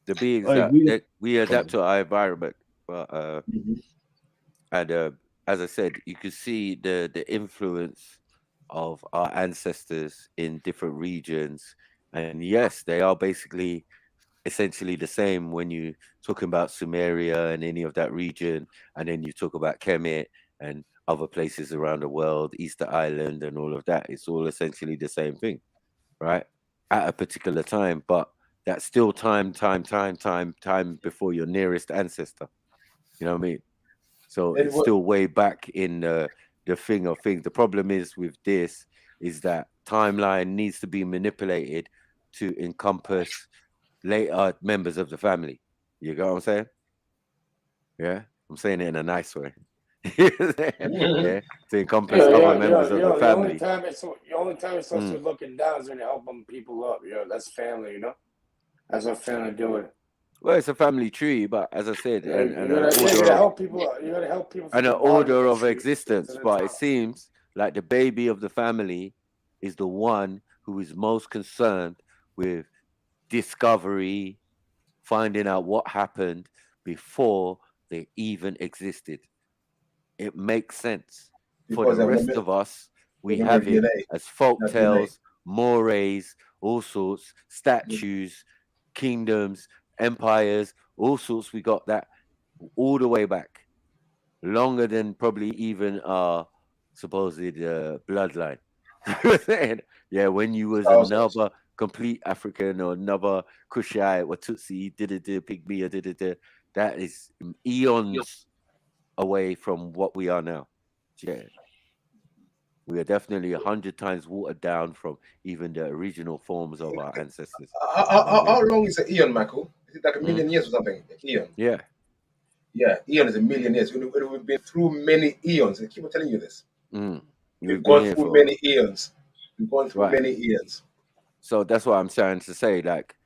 A: the beings
V: Hey,
A: that we adapt to our environment, but and as I said, you can see the influence of our ancestors in different regions, and yes, they are basically essentially the same when you talking about Sumeria and any of that region, and then you talk about Kemet and other places around the world, Easter Island and all of that. It's all essentially the same thing, right? At a particular time, but that's still time before your nearest ancestor. You know what I mean? So
L: And
A: it's still way back in the thing of things. The problem is with this is that timeline needs to be manipulated to encompass later members of the family. You got what I'm saying? Yeah, I'm saying it in a nice way. Yeah, to encompass other members of the
M: The only
A: family.
M: time it's supposed to be looking down is when you're helping people up. That's family. That's what family doing.
A: Well, it's a family tree, but as I said,
M: You
A: and
M: gotta help people. You gotta help people.
A: and
M: From
A: an
M: the bottom
A: order
M: the
A: of
M: tree
A: existence.
M: to the
A: But it
M: top.
A: seems like the baby of the family is the one who is most concerned with discovery, finding out what happened before they even existed. It makes sense. For the
L: because
A: rest of us, we
L: remember
A: have it
L: DNA,
A: as folk
L: not DNA.
A: tales, mores, all sorts, statues, kingdoms, empires, all sorts. We got that all the way back, longer than probably even our supposed bloodline. You know what I'm saying? Yeah, when you was another complete African or another Kushite or Tutsi, Pygmy, or that is eons away from what we are now. Yeah. We are definitely 100 times watered down from even the original forms of our ancestors.
L: How long is an eon, Michael? Is it like a million years or something? Eon.
A: Yeah.
L: Yeah, eon is a million years. We've been through many eons. I keep on telling you this.
A: We've
L: We've
A: been
L: gone
A: here
L: through
A: for
L: many eons. We've gone through
A: right.
L: many eons.
A: So that's what I'm trying to say. Like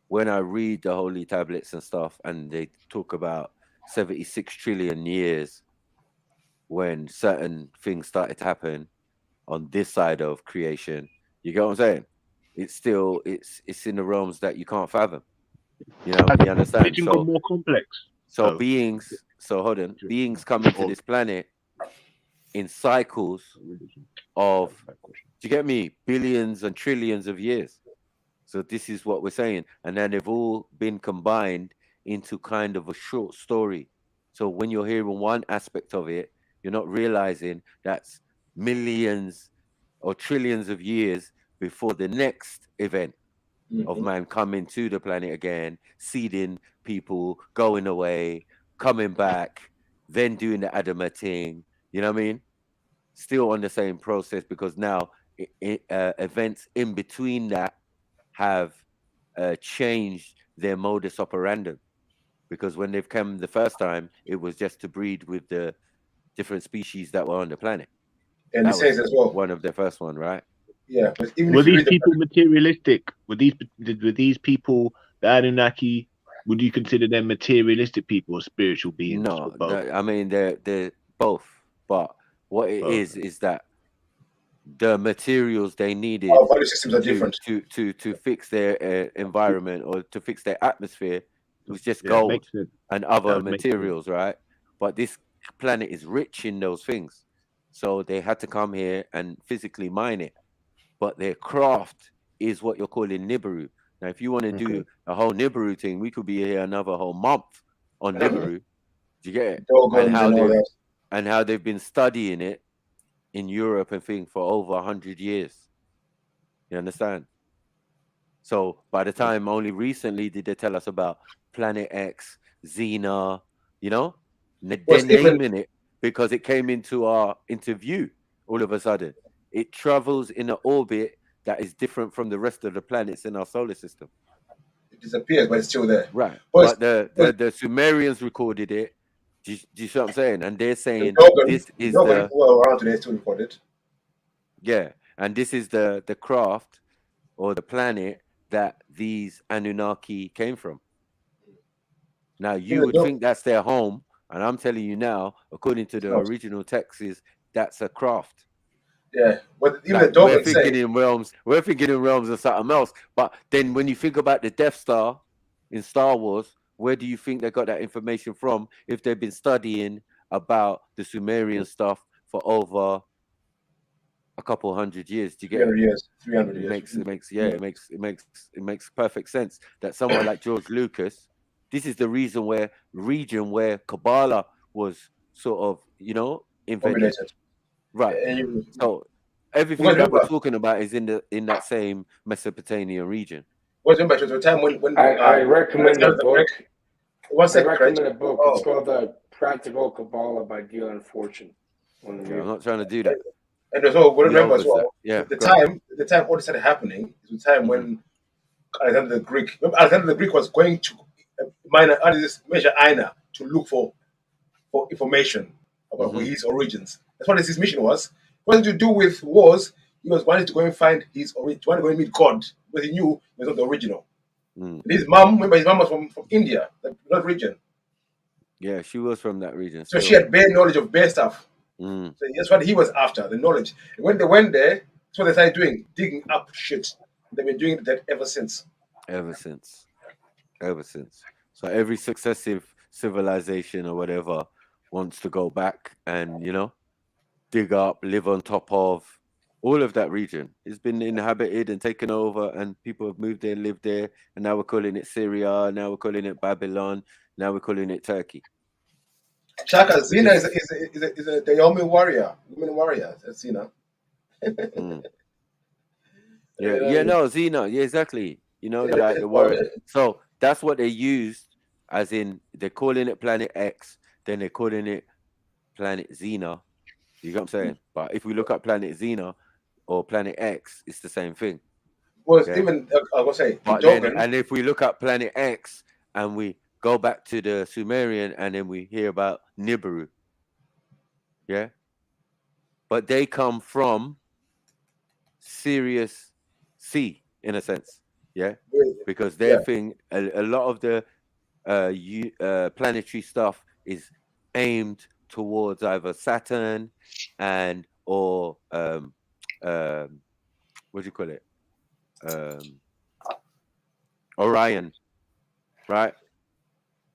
A: when I read the holy tablets and stuff, and they talk about 76 trillion years when certain things started to happen on this side of creation. You get what I'm saying? It's still it's in the realms that you can't fathom. You know, you understand?
V: It's got more complex.
A: So beings, so hold on, beings come into this planet in cycles of, do you get me? Billions and trillions of years. So this is what we're saying. And then they've all been combined into kind of a short story. So when you're hearing one aspect of it, you're not realizing that's millions or trillions of years before the next event of man coming to the planet again, seeding people, going away, coming back, then doing the Adama thing. You know what I mean? Still on the same process, because now events in between that have changed their modus operandi. Because when they've come the first time, it was just to breed with the different species that were on the planet.
L: And
A: that
L: it says
A: was
L: as well.
A: one of the first one, right?
L: Yeah, but even
V: Were
L: if you
V: these
L: read
V: people materialistic? Were these people, the Anunnaki, would you consider them materialistic people or spiritual beings?
A: No,
V: or both?
A: I mean they're both. But what it is that the materials they needed
L: our value systems are different.
A: to fix their environment or to fix their atmosphere was just
V: Yeah,
A: gold
V: makes sense.
A: and other
V: That makes sense.
A: materials, right? But this planet is rich in those things, so they had to come here and physically mine it. But their craft is what you're calling Nibiru. Now, if you want to do a whole Nibiru thing, we could be here another whole month on Nibiru. Do you get it?
L: Dogon
A: And how
L: and all that.
A: and how they've been studying it in Europe and thing for over 100 years. You understand? So by the time only recently did they tell us about Planet X, Xena, you know, they're naming it because it came into our view all of a sudden. It travels in an orbit that is different from the rest of the planets in our solar system.
L: It disappears, but it's still there.
A: Right.
L: But
A: But the Sumerians recorded it. Do you see what I'm saying? And they're saying
L: Dogon,
A: this is
L: Dogon,
A: the
L: who are around today still recorded.
A: yeah, and this is the craft or the planet that these Anunnaki came from. Now you would think that's their home, and I'm telling you now, according to the original texts, that's a craft.
L: Yeah, but even
A: Like,
L: the Dogon
A: we're thinking in realms of something else. But then when you think about the Death Star in Star Wars, where do you think they got that information from? If they've been studying about the Sumerian stuff for over a couple 100 years, do you get
L: 300 years, 300 years.
A: It makes perfect sense that someone like George Lucas, this is the region where Kabbalah was sort of, invented.
L: Formulated.
A: Right. So everything that we're talking about is in that same Mesopotamian region.
L: What's the the time when
M: I recommend a book.
L: One second,
M: I recommend a book. It's called Practical Kabbalah by Galen Fortune.
A: I'm not trying to do that.
L: And also, remember as well, the time all this started happening is the time when Alexander the Greek. Remember, Alexander the Greek was going to measure Aina to look for information about his origins. That's what his mission was. It wasn't to do with wars. He was wanting to go and find his origin. He wanted to go and meet God because he knew he was not the original. His mom, remember, his mom was from India, that region.
A: Yeah, she was from that region.
L: So she had bare knowledge of bare stuff. So that's what he was after, the knowledge. And when they went there, that's what they started doing, digging up shit. They've been doing that ever since.
A: Ever since. So every successive civilization or whatever wants to go back and, dig up, live on top of all of that region. It's been inhabited and taken over, and people have moved there, lived there, and now we're calling it Syria, now we're calling it Babylon, now we're calling it Turkey.
L: Chaka, Zena is a Naomi warrior, women warrior. That's Zena.
A: Zena. Yeah, exactly. Like the warrior. So that's what they used, as in they're calling it Planet X, then they're calling it Planet Zena. You get what I'm saying? But if we look at Planet Zena or Planet X, it's the same thing.
L: Well, even I was say,
A: and if we look at Planet X and we go back to the Sumerian, and then we hear about Nibiru. Yeah. But they come from Sirius C, in a sense. Yeah. Because their thing, a lot of the planetary stuff is aimed towards either Saturn or what do you call it? Orion, right?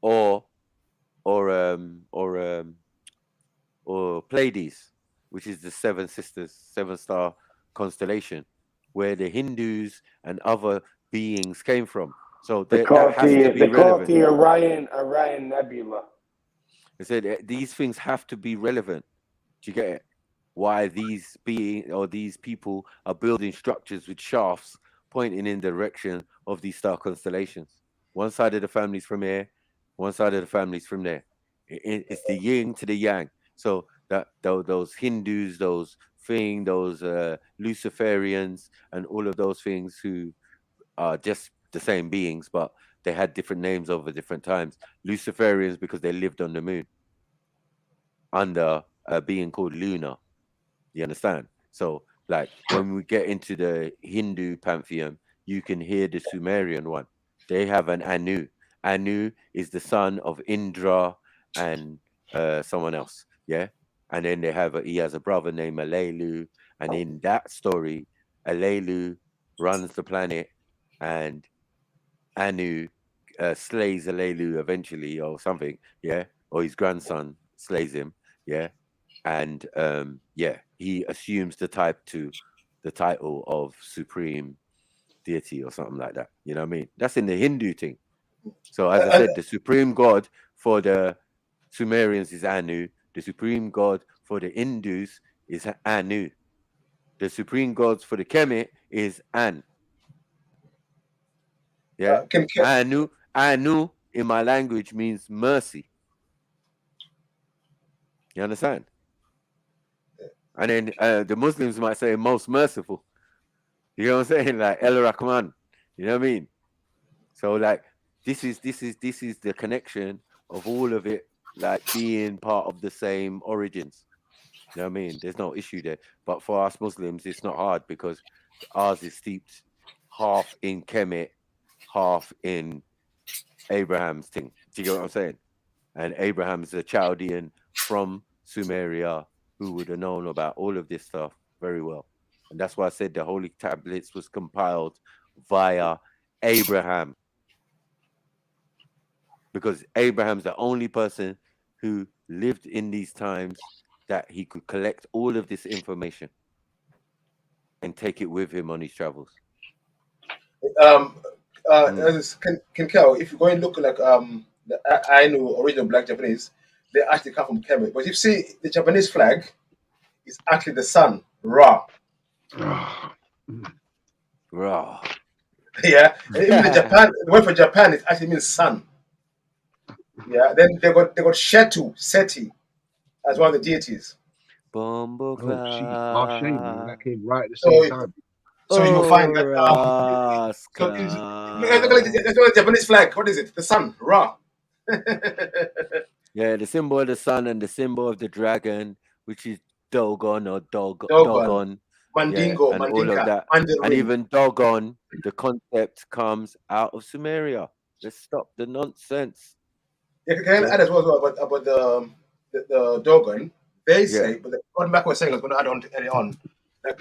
A: Or Pleiades, which is the Seven Sisters, 7-star constellation, where the Hindus and other beings came from. So
M: they call it the Orion Nebula.
A: I said these things have to be relevant. Do you get it? Why these people are building structures with shafts pointing in the direction of these star constellations. One side of the family's from here, one side of the family's from there. It's the yin to the yang. So that those Hindus, those Luciferians, and all of those things who are just the same beings, but they had different names over different times. Luciferians because they lived on the moon under a being called Luna. You understand? So, like, when we get into the Hindu pantheon, you can hear the Sumerian one. They have an Anu. Anu is the son of Indra and someone else. Yeah. And then he has a brother named Alelu. And in that story, Alelu runs the planet, and Anu slays Alelu eventually, or something. Yeah. Or his grandson slays him. Yeah. And he assumes the title of supreme deity or something like that. You know what I mean? That's in the Hindu thing. So as I said, the supreme god for the Sumerians is Anu. The supreme god for the Hindus is Anu. The supreme god for the Kemet is An. Yeah. Anu in my language means mercy. You understand? And then the Muslims might say most merciful. You know what I'm saying? Like El Rahman. You know what I mean? So like this is the connection of all of it like being part of the same origins. You know what I mean? There's no issue there. But for us Muslims, it's not hard because ours is steeped half in Kemet, half in Abraham's thing. Do you get what I'm saying? And Abraham's a Chaldean from Sumeria who would have known about all of this stuff very well. And that's why I said the Holy Tablets was compiled via Abraham. Because Abraham's the only person who lived in these times that he could collect all of this information and take it with him on his travels.
L: Can Kel, if you go and look like the Ainu original black Japanese, they actually come from Kemet. But if you see the Japanese flag, it's actually the sun, Ra.
A: Ra.
L: Yeah. And even the word for Japan, it actually means sun. Yeah. Then they got Shetu, Seti, as one of the deities.
A: Bombo
V: that came right at the same time.
L: So you'll find that look at the Japanese flag. What is it? The sun, Ra.
A: Yeah, the symbol of the sun and the symbol of the dragon, which is Dogon or Dogon.
L: Mandingo,
A: and all of that. And even Dogon, the concept comes out of Sumeria. Let's stop the nonsense.
L: Yeah, can I add as well about the Dogon? They say, but what Mac was saying, I was going to add on, like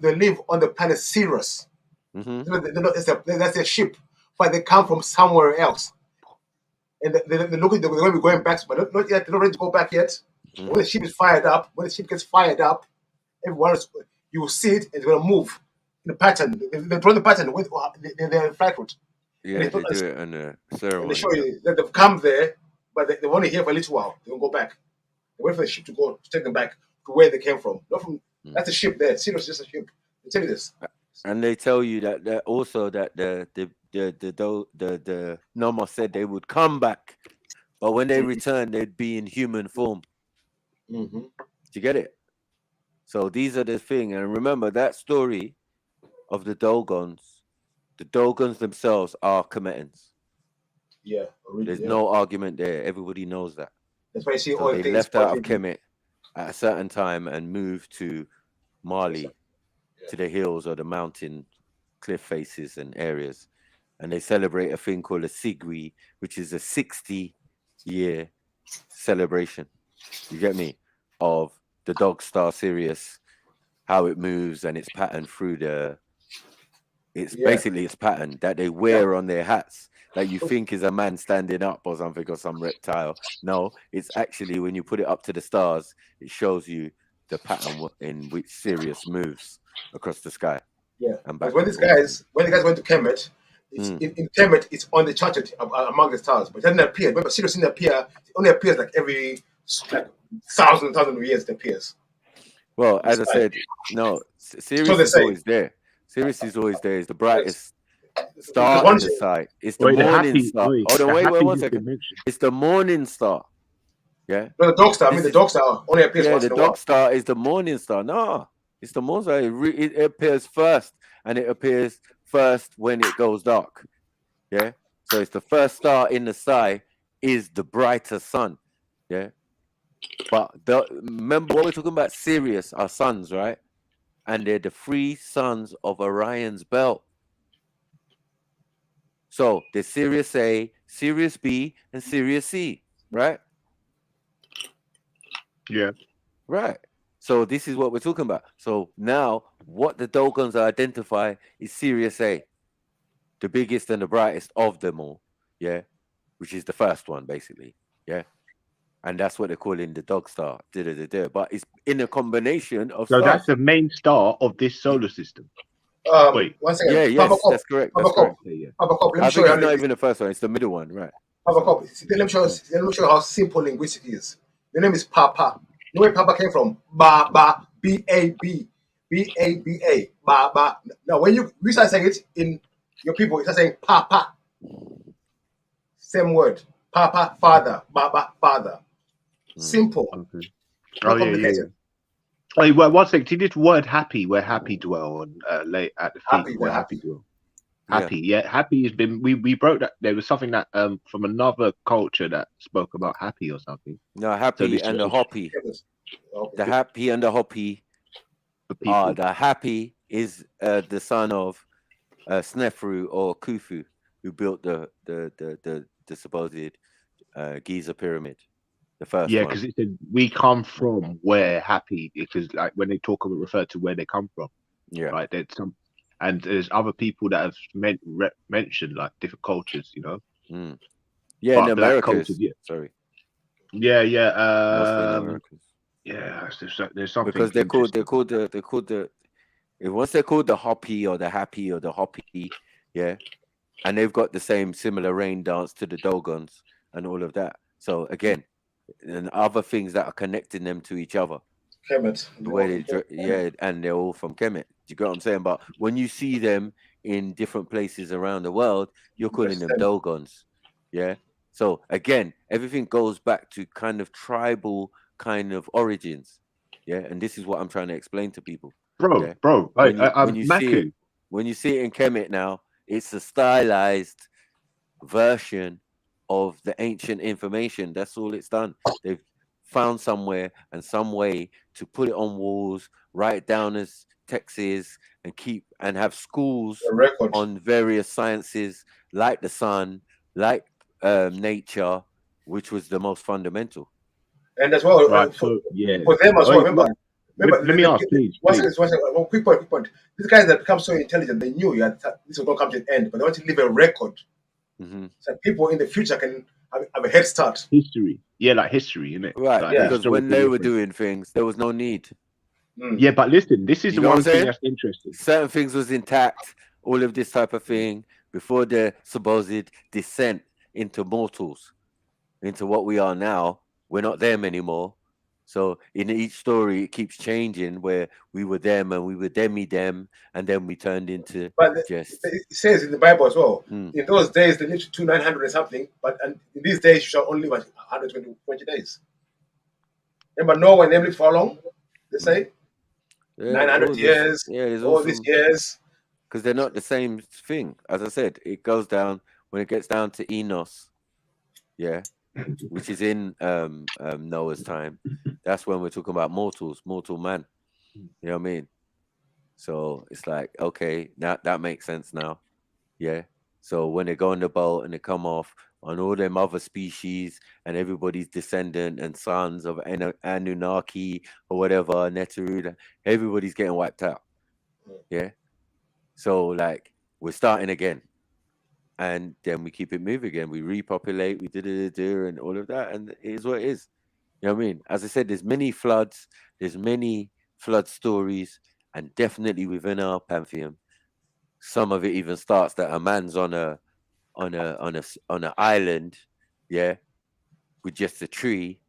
L: they live on the planet Sirius. That's their ship, but they come from somewhere else. And they're going to be going back, but not yet. They're not ready to go back yet. When the ship is fired up, when the ship gets fired up, everyone you will see it and it's going to move in the pattern. They draw the pattern with their flight route.
A: Yeah, they do it in a ceremony.
L: And they show you that they've come there, but they're only here for a little while. They don't go back. They wait for the ship to take them back to where they came from. Not from that's a ship there. Seriously, just a ship. They tell you this.
A: And they tell you that also that the Nomos said they would come back, but when they return, they'd be in human form. Do you get it? So these are the thing, and remember that story of the Dogons. The Dogons themselves are Kemetans.
L: Yeah,
A: there's no argument there. Everybody knows that.
L: That's why you see
A: so
L: all
A: they
L: things
A: left out of Kemet at a certain time and moved to Mali, to the hills or the mountain cliff faces and areas, and they celebrate a thing called a Sigri, which is a 60-year celebration. You get me? Of the dog star Sirius, how it moves and its pattern through the. It's basically its pattern that they wear on their hats. That you think is a man standing up or something or some reptile. No, it's actually when you put it up to the stars, it shows you the pattern in which Sirius moves across the sky.
L: Yeah,
A: and back
L: when the guys went to Kemet, in Kemet, it's on the chart among the stars, but it doesn't appear. Remember, Sirius didn't appear. It only appears like every thousand of years. It appears.
A: Well, as I said, no, Sirius is always there. Sirius is always there. It's the brightest star in the sky. It's the morning star. Hold on, wait 1 second. It's the morning star. Yeah.
L: No, the dog star. The dog star only appears once in a while.
A: The dog star is the morning star. No, it's the morning star. It appears first, and it appears first when it goes dark. Yeah. So it's the first star in the sky is the brighter sun. Yeah. But remember what we're talking about? Sirius, our sons, right? And they're the 3 sons of Orion's belt. So there's Sirius A, Sirius B, and Sirius C, right?
V: Yeah.
A: Right. So this is what we're talking about. So now what the Dogons identify is Sirius A, the biggest and the brightest of them all. Yeah. Which is the first one, basically. Yeah. And that's what they're calling the dog star. But it's in a combination of
V: So
A: stars.
V: that's the main star of this solar system.
L: Wait. 1 second.
A: Yeah, yes, that's correct. That's correct. Yeah.
L: I
A: think it's not even the first one, it's the middle one, right?
L: Let me show you how simple linguistic is. The name is Papa. You know where Papa came from? Ba, B-A-B. B-A-B-A. Ba. Now, when you start saying it in your people, you start saying Papa. Same word. Papa, father. Baba, father. Simple.
V: Okay. Complicated. Wait, 1 second. See this word happy, where happy dwell, and lay at the feet where happy dwell. Happy, yeah. Happy has been. We broke that. There was something that from another culture that spoke about happy or something.
A: No, happy and the hoppy. The happy and the hoppy. The happy is the son of Snefru or Khufu, who built the supposed Giza pyramid, the first
V: Yeah,
A: one.
V: because it said we come from where happy, because like when they talk about refer to where they come from.
A: Yeah.
V: Right. There's some, and there's other people that have mentioned like different cultures, you know.
A: Yeah, in the
V: black
A: Americas.
V: cultures, yeah.
A: Sorry.
V: Yeah, yeah.
A: Mostly in the Americas.
V: Yeah, there's something
A: because they're called the once they're called the hoppy or the happy or the hoppy, yeah, and they've got the same similar rain dance to the Dogons and all of that. So again, and other things that are connecting them to each other.
L: Kemet.
A: The way they and they're all from Kemet. Do you get what I'm saying? But when you see them in different places around the world, you're calling them Dogons. Yeah. So again, everything goes back to kind of tribal kind of origins. Yeah, and this is what I'm trying to explain to people.
V: Bro,
A: yeah?
V: bro,
A: when you see it in Kemet now, it's a stylized version of the ancient information. That's all it's done. They've found somewhere and some way to put it on walls, write it down as texts, and have schools on various sciences like the sun, like nature, which was the most fundamental.
L: And as well,
V: right,
L: for them as
V: Oh,
L: well. Remember,
V: let me ask, please.
L: One quick point. These guys that become so intelligent, they knew this was going to come to an end, but they want to leave a record so people in the future can have a head start.
V: History, yeah, like history, innit?
A: Right,
V: like
A: because when they were doing things, there was no need.
V: Yeah, but listen, this is
A: You
V: the
A: know what
V: one
A: I'm
V: thing
A: saying?
V: that's interesting.
A: Certain things was intact, all of this type of thing, before the supposed descent into mortals, into what we are now. We're not them anymore. So in each story, it keeps changing, where we were them and we were them, and then we turned into just.
L: It says in the Bible as well, in those days they lived to 900 and something, but in these days you shall only live 120 days. Remember Noah and them lived for how long? They say 900 years, all these years.
A: Because they're not the same thing. As I said, it goes down when it gets down to Enos, yeah, which is in Noah's time. That's when we're talking about mortal man. You know what I mean? So it's like, okay, that makes sense now. Yeah. So when they go on the boat and they come off on all them other species and everybody's descendant and sons of Anunnaki or whatever, Neteru, everybody's getting wiped out. Yeah. So like we're starting again. And then we keep it moving again. We repopulate, we do and all of that. And it is what it is. You know what I mean? As I said, there's many floods, there's many flood stories, and definitely within our pantheon, some of it even starts that a man's on an island, yeah, with just a tree,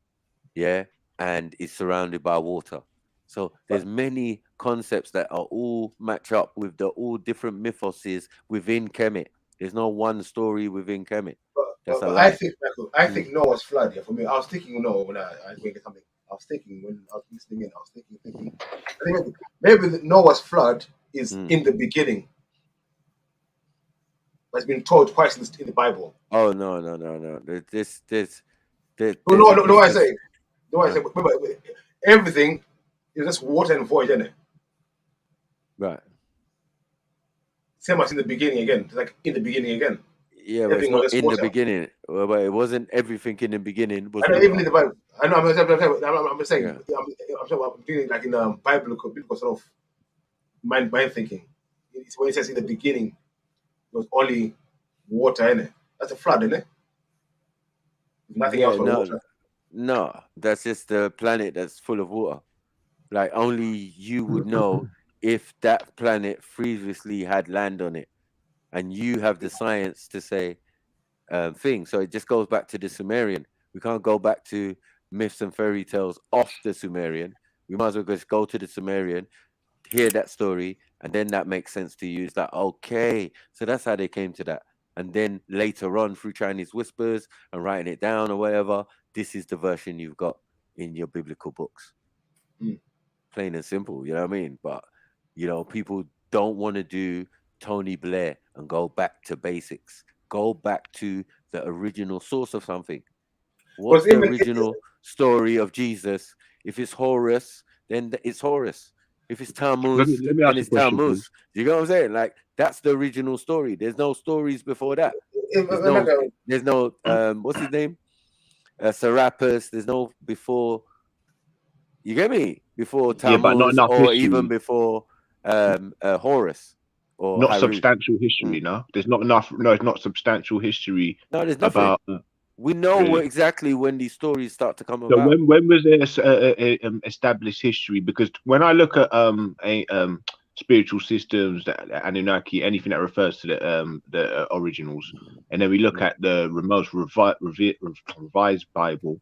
A: yeah, and is surrounded by water. So there's many concepts that are all match up with the all different mythoses within Kemet. There's no one story within Kemet. That's a lie.
L: I think, Michael, I think Noah's flood. Yeah, for me, I was thinking Noah when I was going to something. I was thinking when I was listening in. I was thinking. I think maybe Noah's flood is in the beginning. But it's been told twice in the Bible.
A: Oh no! This.
L: No, I say. Remember, everything is just water and void, isn't it?
A: Right.
L: Same as in the beginning again. It's like in the beginning again.
A: Yeah, but it's not in the beginning. Well, but it wasn't everything in the beginning.
L: I know, even in the Bible. I know. I'm saying. Yeah. I'm doing like in biblical sort of mind thinking. It's when it says in the beginning, it was only water in it. That's a flood, isn't it? Nothing else but water.
A: No, that's just the planet that's full of water. Like only you would know if that planet previously had land on it, and you have the science to say things. So it just goes back to the Sumerian. We can't go back to myths and fairy tales off the Sumerian. We might as well just go to the Sumerian, hear that story, and then that makes sense to you. It's like, okay, so that's how they came to that. And then later on, through Chinese whispers and writing it down or whatever, this is the version you've got in your biblical books. Plain and simple, you know what I mean? But, you know, people don't want to do Tony Blair and go back to basics. Go back to the original source of something. What's the original story of Jesus? If it's Horus, then it's Horus. If it's Tammuz,
V: let me
A: then
V: ask
A: it's
V: a question,
A: Tammuz.
V: please.
A: You know what I'm saying? Like, that's the original story. There's no stories before that. There's no what's his name? Serapis. There's no before. You get me? Before
V: Yeah, but not
A: Tammuz,
V: enough
A: or
V: history.
A: even before Horus or
V: Not
A: Harut.
V: substantial history. No, there's not enough. No, it's not substantial history.
A: No, there's nothing.
V: About.
A: We know
V: Really?
A: exactly when these stories start to come
V: So
A: about.
V: when was there established history? Because when I look at spiritual systems, that Anunnaki, anything that refers to the originals, and then we look at the most revised Bible,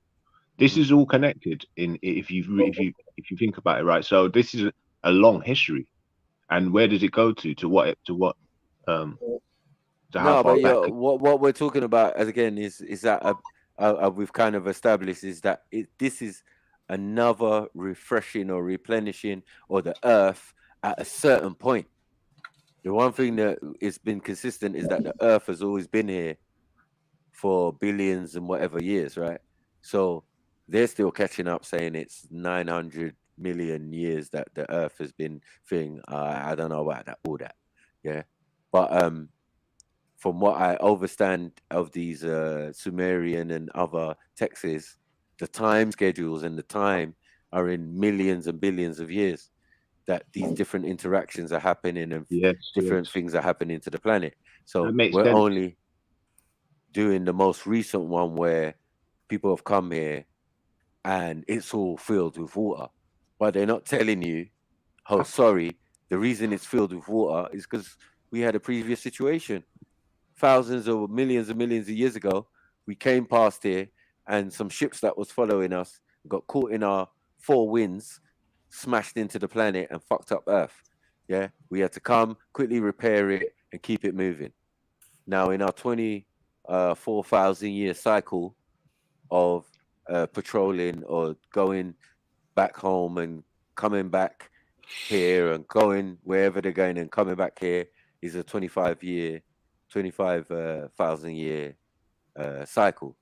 V: this is all connected. If you think about it, right? So this is a long history, and where does it go to? To what? To how far back?
A: What we're talking about again is that we've kind of established is that this is another refreshing or replenishing or the earth at a certain point. The one thing that has been consistent is that the earth has always been here for billions and whatever years, right? So they're still catching up, saying it's 900 million years that the earth has been thing. I don't know about that, all that, yeah. But from what I understand of these Sumerian and other texts, the time schedules and the time are in millions and billions of years that these different interactions are happening and different things are happening to the planet. So we're only doing the most recent one where people have come here and it's all filled with water, but they're not telling you, oh, sorry, the reason it's filled with water is because we had a previous situation. Thousands or millions and millions of years ago, we came past here and some ships that was following us got caught in our four winds, smashed into the planet and fucked up Earth. Yeah, we had to come, quickly repair it and keep it moving. Now in our 24,000 year cycle of patrolling or going back home and coming back here and going wherever they're going and coming back here is a 25,000 year cycle.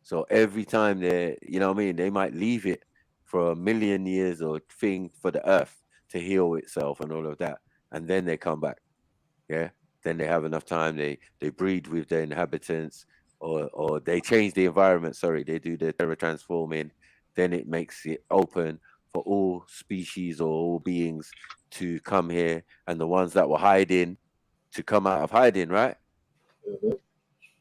A: So every time they, you know what I mean, they might leave it for 1,000,000 years or thing for the earth to heal itself and all of that, and then they come back. Yeah, then they have enough time. They breed with their inhabitants, or they change the environment. Sorry, they do the terra transforming. Then it makes it open for all species or all beings to come here, and the ones that were hiding to come out of hiding, right?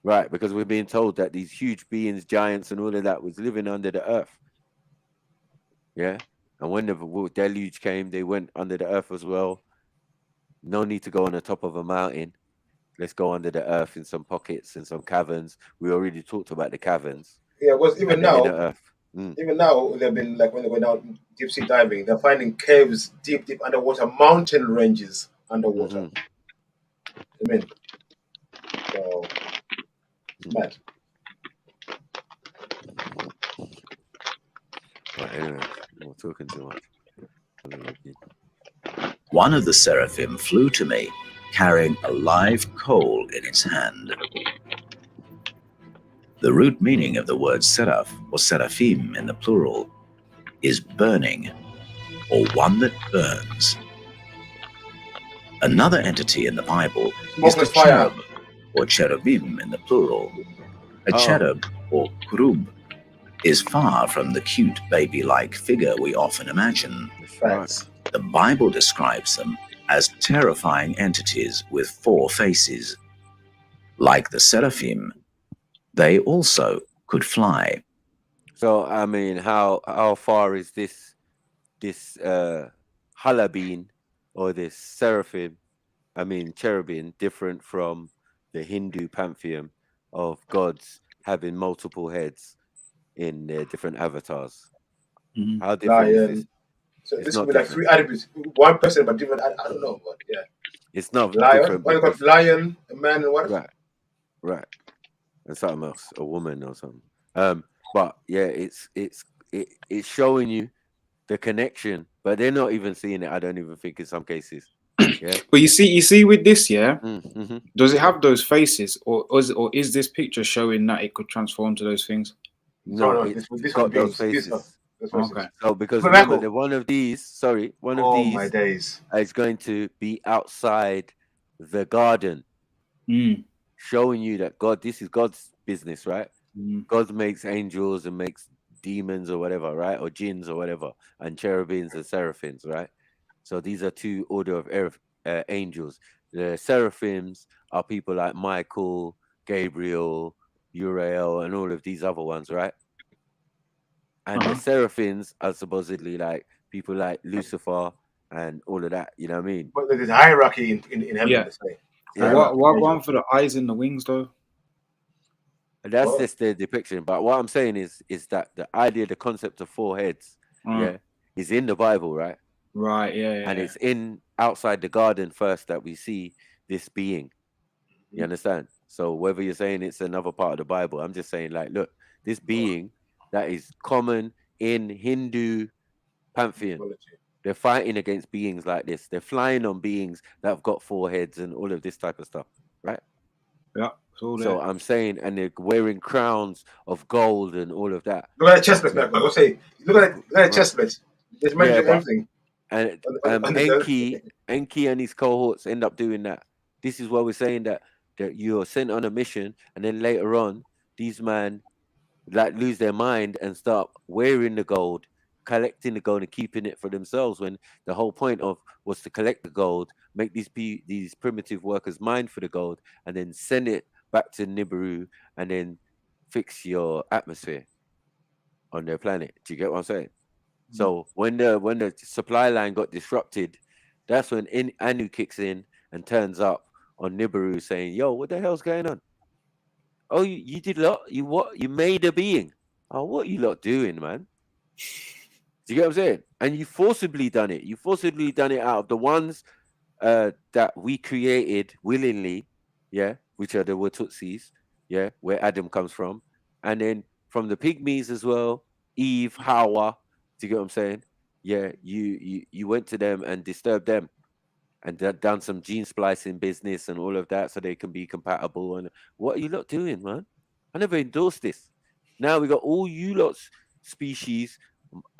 A: Right, because we're being told that these huge beings, giants, and all of that was living under the earth. Yeah, and when the deluge came, they went under the earth as well. No need to go on the top of a mountain. Let's go under the earth in some pockets and some caverns. We already talked about the caverns.
L: Yeah, because even now,
A: they've
L: been like when they went out deep sea diving, they're finding caves deep underwater, mountain ranges underwater. I mean, so it's mad.
A: Right, anyway, we're talking too much.
O: One of the seraphim flew to me, carrying a live coal in its hand. The root meaning of the word seraph, or seraphim in the plural, is burning, or one that burns. Another entity in the Bible is the cherub, or cherubim in the plural. A cherub, or kurub, is far from the cute baby-like figure we often imagine. The Bible describes them as terrifying entities with 4 faces. Like the seraphim, they also could fly.
A: So I mean, how far is this halabin or this seraphim, I mean cherubim, different from the Hindu pantheon of gods having multiple heads in their different avatars? How different is this?
L: So this could be like 3 attributes, one person but different. I don't know, but yeah,
A: it's not
L: lion.
A: different.
L: What you got? Lion, a man, and what?
A: Right, and something else, a woman or something. But yeah, it's showing you the connection, but they're not even seeing it. I don't even think in some cases. Yeah.
U: But you see with this, yeah,
A: Mm-hmm.
U: does it have those faces, or is this picture showing that it could transform to those things?
A: No,
L: this
A: it's
L: one
A: got those
L: beings.
A: faces.
U: Okay.
A: So because
L: But
A: remember,
L: Michael,
A: one of these
L: oh my days,
A: is going to be outside the garden, showing you that God, this is God's business, right? God makes angels and makes demons or whatever, right? Or jinns or whatever, and cherubims and seraphims, right? So these are two order of angels. The seraphims are people like Michael, Gabriel, Uriel, and all of these other ones, right? And the seraphims are supposedly like people like Lucifer and all of that. You know what I mean?
L: but there's a hierarchy in heaven.
U: Yeah.
L: Let's say.
U: Yeah. What one for the eyes and the wings though?
A: And that's just the depiction. But what I'm saying is that the idea, the concept of four heads, is in the Bible, right?
U: Right. Yeah.
A: And it's in outside the garden first that we see this being. You understand? So whether you're saying it's another part of the Bible, I'm just saying, like, look, this being that is common in Hindu pantheon. They're fighting against beings like this. They're flying on beings that have got four heads and all of this type of stuff, right?
U: Yeah.
A: So I'm saying, and they're wearing crowns of gold and all of that.
L: Look at the chest plate, man. I was say, look at the chest plate. There's mentioned everything.
A: And Enki and his cohorts end up doing that. This is why we're saying that you're sent on a mission, and then later on, these men like lose their mind and start wearing the gold, collecting the gold and keeping it for themselves, when the whole point of was to collect the gold, make these primitive workers mine for the gold, and then send it back to Nibiru and then fix your atmosphere on their planet. Do you get what I'm saying? So when the supply line got disrupted, that's when Anu kicks in and turns up on Nibiru saying, "Yo, what the hell's going on? Oh, you did lot? You what? You made a being? Oh, what you lot doing, man? Do you get what I'm saying? And you forcibly done it. You forcibly done it out of the ones that we created willingly, yeah, which are the Watutsis, yeah, where Adam comes from, and then from the pygmies as well, Eve, Hawa. Do you get what I'm saying? Yeah, you went to them and disturbed them, and done some gene splicing business and all of that, so they can be compatible. And what are you lot doing, man? I never endorsed this. Now we got all you lots species,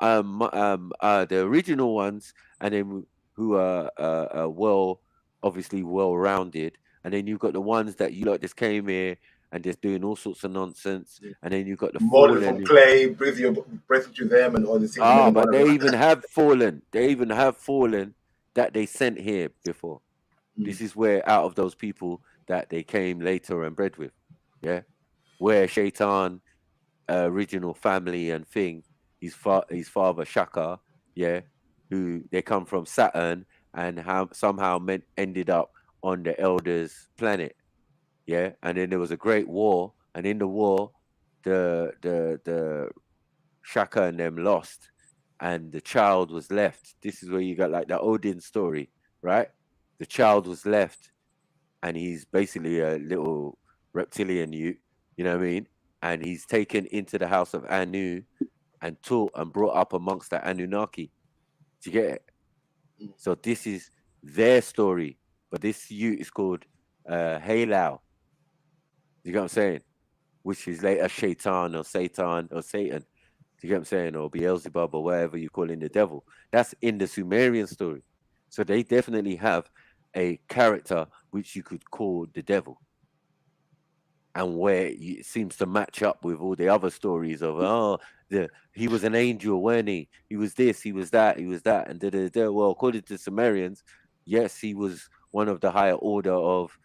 A: the original ones, and then who are obviously well-rounded, and then you've got the ones that you lot just came here and just doing all sorts of nonsense, and then you've got the
L: molded from clay, breathe your breath into them, and all these things.
A: But they even have fallen. They even have fallen that they sent here before. This is where out of those people that they came later and bred with, yeah, where Shaitan, original family and thing, his father Shaka, yeah, who they come from Saturn and somehow ended up on the Elders' planet, yeah, and then there was a great war, and in the war, the Shaka and them lost, and the child was left. This is where you got like the Odin story, right? The child was left, and he's basically a little reptilian you know what I mean? And he's taken into the house of Anu and taught and brought up amongst the Anunnaki. Do you get it? So this is their story, but this you is called Halal. You get what I'm saying? Which is later Shaitan or Satan or Satan. Do you get what I'm saying? Or Beelzebub or whatever you call in the devil. That's in the Sumerian story. So they definitely have a character which you could call the devil. And where it seems to match up with all the other stories of, he was an angel, weren't he? He was this, he was that, he was that. And well, according to Sumerians, yes, he was one of the higher order of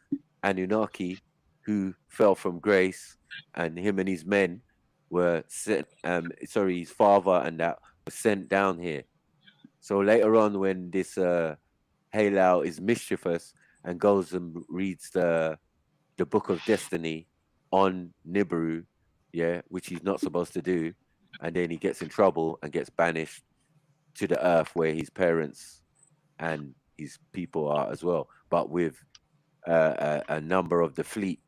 A: Anunnaki who fell from grace, and him and his men were sent, his father and that was sent down here. So later on, when this Halal is mischievous and goes and reads the Book of Destiny on Nibiru, yeah, which he's not supposed to do, and then he gets in trouble and gets banished to the earth where his parents and his people are as well, but with a number of the fleet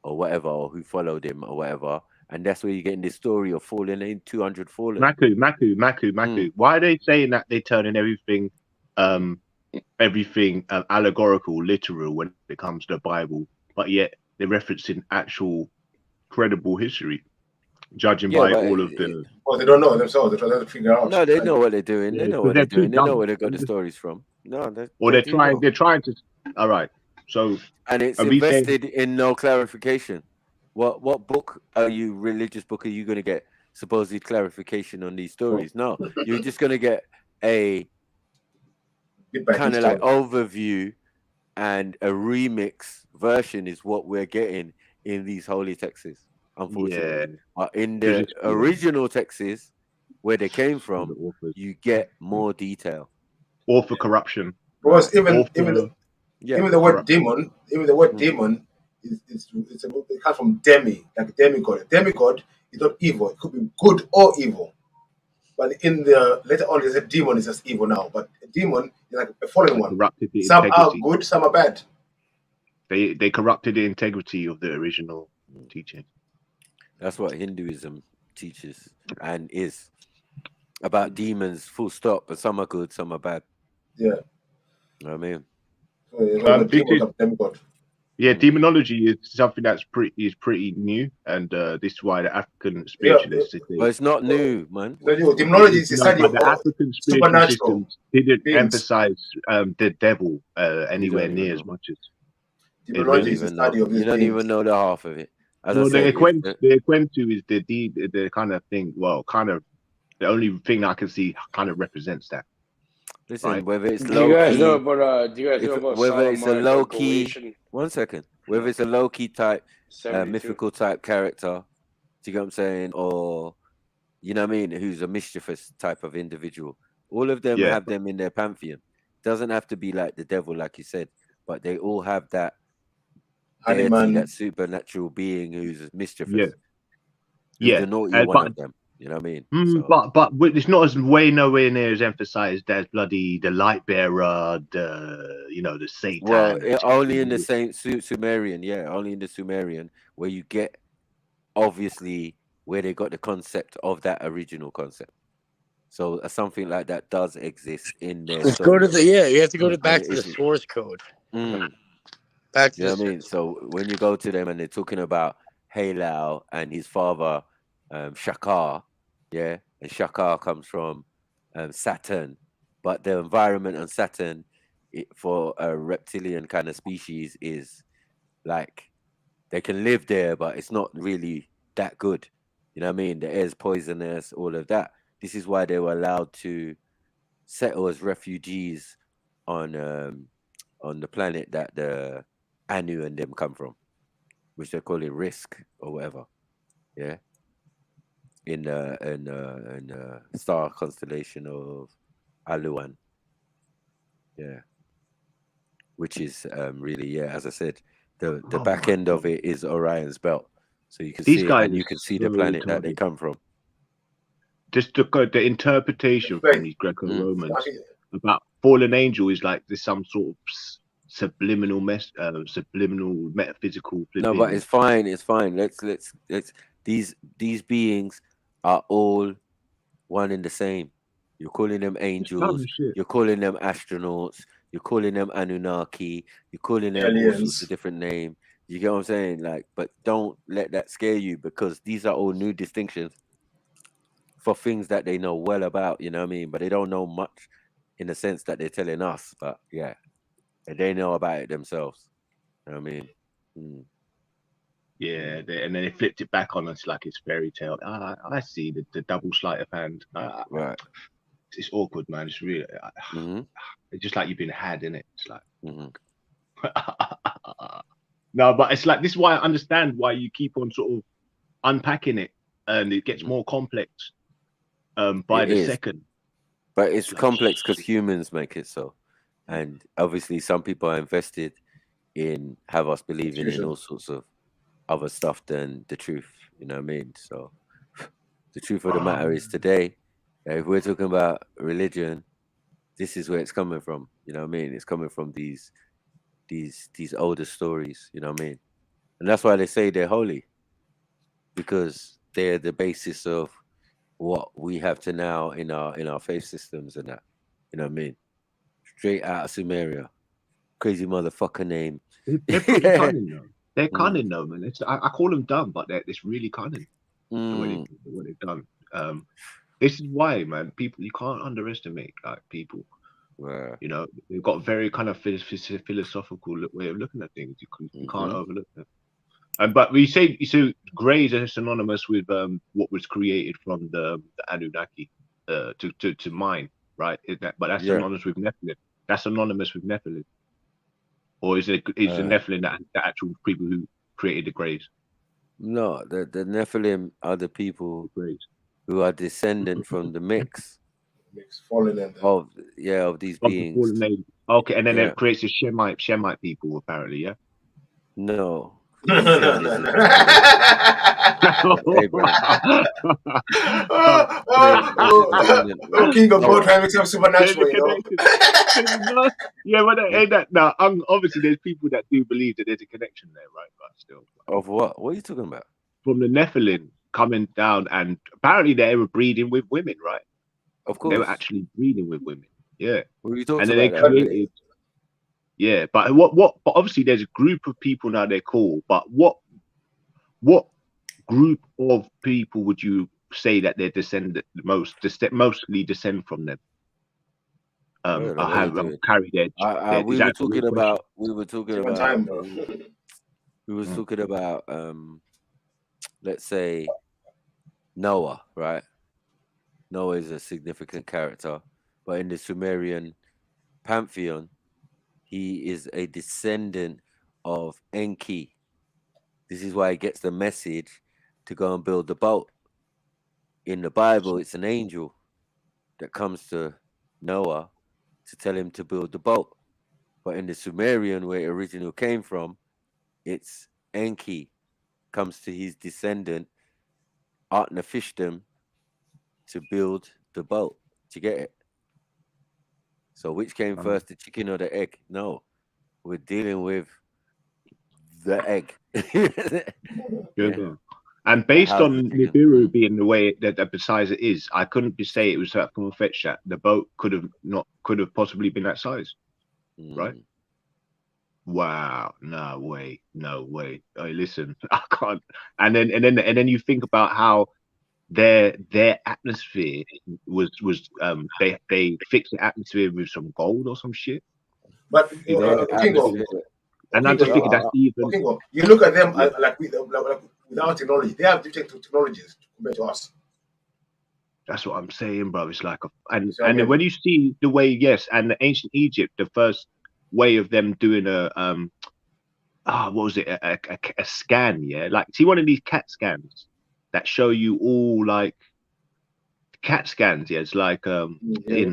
A: or whatever, or who followed him or whatever. And that's where you're getting this story of falling in 200 fallen.
V: Maku. Why are they saying that they're turning everything everything allegorical, literal when it comes to the Bible, but yet they're referencing actual credible history, judging by all of the.
L: Well, they don't know themselves. They're trying to figure out.
A: No, they know what they're doing. They know what they're doing. They know where they got the stories from. No,
V: they're trying. They're trying to. All right. So
A: and it's invested in no clarification. What book are you? Religious book are you going to get supposed clarification on these stories? No, you're just going to get a kind of like overview, and a remix version is what we're getting in these holy texts, unfortunately. But in the original texts where they came from, you get more detail.
V: Author corruption.
L: Because even the word demon, demon it comes from demi, like demigod. A demigod is not evil. It could be good or evil. But in the later on, there's a demon is just evil now. But a demon is like a following one. Some are good, some are bad.
V: They corrupted the integrity of the original teaching.
A: That's what Hinduism teaches and is about demons. Full stop. But some are good, some are bad.
L: Yeah.
A: You know what I mean?
V: Demonology is something that's pretty new, and this is why the African spiritualists.
A: Well, it's not new, man.
L: Demonology is the study of
V: the African spiritual systems didn't emphasize the devil anywhere near as much as.
L: Demonology is the study of.
A: You don't even know the half of it.
V: The Ekwentu is the kind of thing. Well, kind of the only thing that I can see kind of represents that.
A: Listen,
V: right?
A: whether it's
M: Do
A: low
M: you guys
A: key,
M: know about
A: whether it's a
M: Solomon
A: low
M: or
A: key,
M: Galatian?
A: 1 second, whether it's a low key type,
M: 72.
A: mythical type character, do you get what I'm saying, or you know what I mean, who's a mischievous type of individual, all of them have them in their pantheon. Doesn't have to be like the devil, like you said, but they all have that deity, that supernatural being who's mischievous. The naughty one of them. You know what I mean?
V: But it's not as nowhere near as emphasized as bloody the light bearer, the Satan.
A: Well, only in the same Sumerian, only in the Sumerian where you get obviously where they got the concept of that original concept. So something like that does exist in there.
M: Let's go to you have to go back to the source code. Back to
A: you know what I mean? So when you go to them and they're talking about Halal and his father Shakar, and Shakar comes from Saturn, but the environment on Saturn for a reptilian kind of species is like they can live there, but it's not really that good. You know what I mean? The air's poisonous, all of that. This is why they were allowed to settle as refugees on the planet that the Anu and them come from, which they call it Risk or whatever. Yeah. In the star constellation of Aluan. Yeah. Which is really, as I said, the back end of it is Orion's belt. So you can see it and you can see the planet that they come from.
V: Just the interpretation from these Greco-Romans about fallen angel is like there's some sort of subliminal metaphysical.
A: No, but it's fine. It's fine. Let's these beings are all one and the same. You're calling them angels. You're calling them astronauts. You're calling them Anunnaki. You're calling them all sorts of different names. You get what I'm saying? Like, but don't let that scare you because these are all new distinctions for things that they know well about. You know what I mean? But they don't know much in the sense that they're telling us. But yeah, they know about it themselves. You know what I mean?
V: Yeah, and then they flipped it back on us like it's fairy tale. I see the double sleight of hand.
A: Right.
V: It's awkward, man. It's really, it's just like you've been had, innit? It's like, no, but it's like this is why I understand why you keep on sort of unpacking it, and it gets more complex by the second.
A: But it's complex because humans make it so, and obviously some people are invested in have us believing in all sorts of other stuff than the truth. You know what I mean? So the truth of the matter is today, if we're talking about religion, this is where it's coming from. You know what I mean? It's coming from these older stories. You know what I mean? And that's why they say they're holy, because they're the basis of what we have to now in our faith systems and that. You know what I mean? Straight out of Sumeria. Crazy motherfucker name.
V: They're pretty cunning though. They're cunning though, man. I call them dumb, but it's really cunning what they've done. This is why, man. People, you can't underestimate like people.
A: Wow.
V: You know, they've got very kind of philosophical way of looking at things. You can't overlook them. But we say so. Greys are synonymous with what was created from the Anunnaki to mine, right? But that's synonymous with Nephilim. That's synonymous with Nephilim, or is the Nephilim the actual people who created the Greys?
A: No, the Nephilim are the people who are descendant from the mix
L: fallen
A: of these beings.
V: Okay, and then it creates the Shemite people, apparently, yeah.
A: No.
L: King of God trying to make some supernatural, you know.
V: Yeah, but ain't that now? Obviously, there's people that do believe that there's a connection there, right? But still,
A: of what? What are you talking about?
V: From the Nephilim coming down, and apparently they were breeding with women, right?
A: Of course,
V: they were actually breeding with women. Yeah,
A: well, you talked
V: and then
A: about
V: they
A: that
V: created. Yeah, but what? But obviously, there's a group of people now. They're cool, but what group of people would you say that they're mostly descend from them? Carry their.
A: We were talking about. Let's say Noah, right? Noah is a significant character, but in the Sumerian pantheon, he is a descendant of Enki. This is why he gets the message to go and build the boat. In the Bible, it's an angel that comes to Noah to tell him to build the boat. But in the Sumerian, where it originally came from, it's Enki comes to his descendant, Utnapishtim, to build the boat, to get it. So which came first, the chicken or the egg? No, we're dealing with the egg.
V: Yeah. And based on Nibiru being the way that besides it is, I couldn't say it was that far-fetched that the boat could have possibly been that size, right? Wow, no way. Hey, listen, I can't. And then you think about how their atmosphere was they fixed the atmosphere with some gold or some shit.
L: But
V: and I'm just thinking that's even.
L: You look at them like without technology, they have different technologies compared to us.
V: That's what I'm saying, bro. It's like and then when you see the way, and the ancient Egypt, the first way of them doing what was it? A scan, like see one of these CAT scans that show you all like CAT scans, it's like
A: we're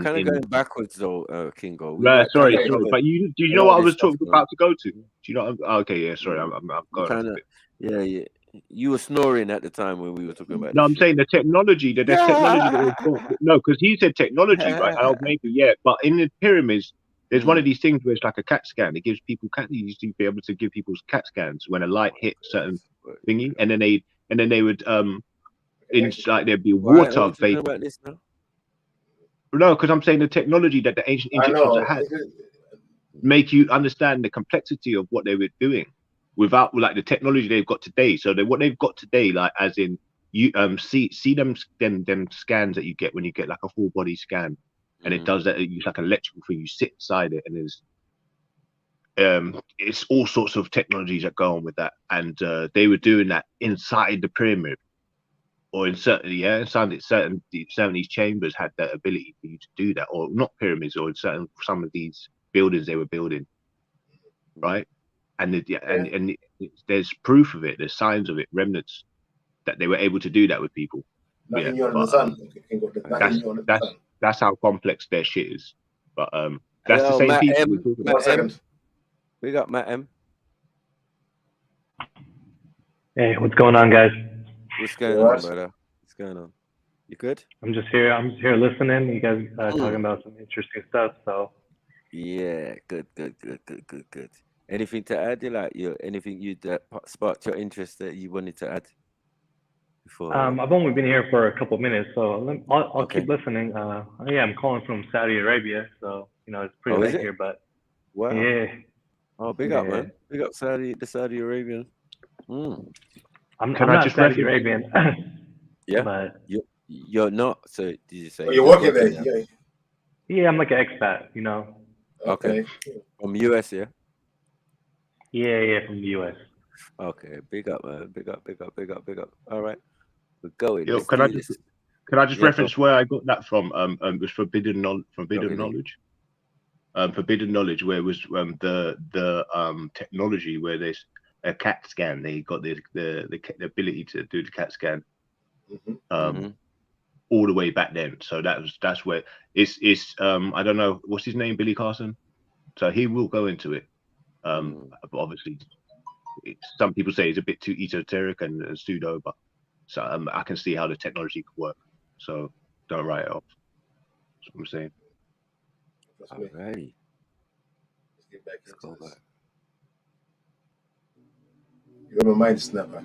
A: kind of going backwards though, Kingo.
V: Right, sorry, but do you know what I was about to go to? Do you know? Okay, sorry, I'm going.
A: Kinda, yeah. You were snoring at the time when we were talking about.
V: No, I'm saying the technology. There's technology that we've got. No, because he said technology, right? Oh, maybe but in the pyramids, there's one of these things where it's like a CAT scan. It gives people you used to be able to give people CAT scans when a light hit certain thingy, and then they would like there'd be water vapor.
A: About this now?
V: No, because I'm saying the technology that the ancient Egyptians had make you understand the complexity of what they were doing without like the technology they've got today. So what they've got today, like as in you see them scans that you get when you get like a full body scan, and it does that. It's like an electrical thing. You sit beside it, and there's it's all sorts of technologies that go on with that. And they were doing that inside the pyramid, or in certain these chambers had that ability for you to do that, or not pyramids, or in some of these buildings they were building, right? And there's proof of it. There's signs of it, remnants that they were able to do that with people. That's how complex their shit is. But that's the same
A: Matt
V: people.
A: We got Matt M.
Q: Hey, what's going on, guys?
A: What's going on, brother? What's going on? You good?
Q: I'm just here listening. You guys talking about some interesting stuff. So
A: yeah, good. Anything to add? Anything that sparked your interest that you wanted to add? before?
Q: I've only been here for a couple of minutes, so I'll
A: Okay.
Q: keep listening. Yeah, I'm calling from Saudi Arabia, so it's pretty
A: Oh, is
Q: late
A: it?
Q: here, but
A: Wow.
Q: yeah.
A: Oh, big up, man. Big up the Saudi Arabian.
Q: I'm
V: Can I
Q: not
V: just
Q: Saudi
V: reference?
Q: Arabian,
A: Yeah.
Q: but
A: You're not. So did you say
L: you're
A: just
L: working there?
A: there?
Q: yeah, I'm like an expat,
A: Okay. From US, yeah.
Q: Yeah, from the US.
A: Okay. Big up, man. Big up. All right. We're going.
V: Yo,
A: Let's do this.
V: Can I just
A: Yeah,
V: reference where I got that from? It was forbidden knowledge.
A: Really?
V: Forbidden knowledge, where it was the technology where there's a CAT scan. They got the ability to do the CAT scan. All the way back then. So that's where it's I don't know what's his name, Billy Carson. So he will go into it. But obviously, some people say it's a bit too esoteric and pseudo, but so I can see how the technology could work. So don't write it off. That's what I'm saying.
A: Alrighty.
L: Let's get back
A: into
L: this. You're my mind snapper.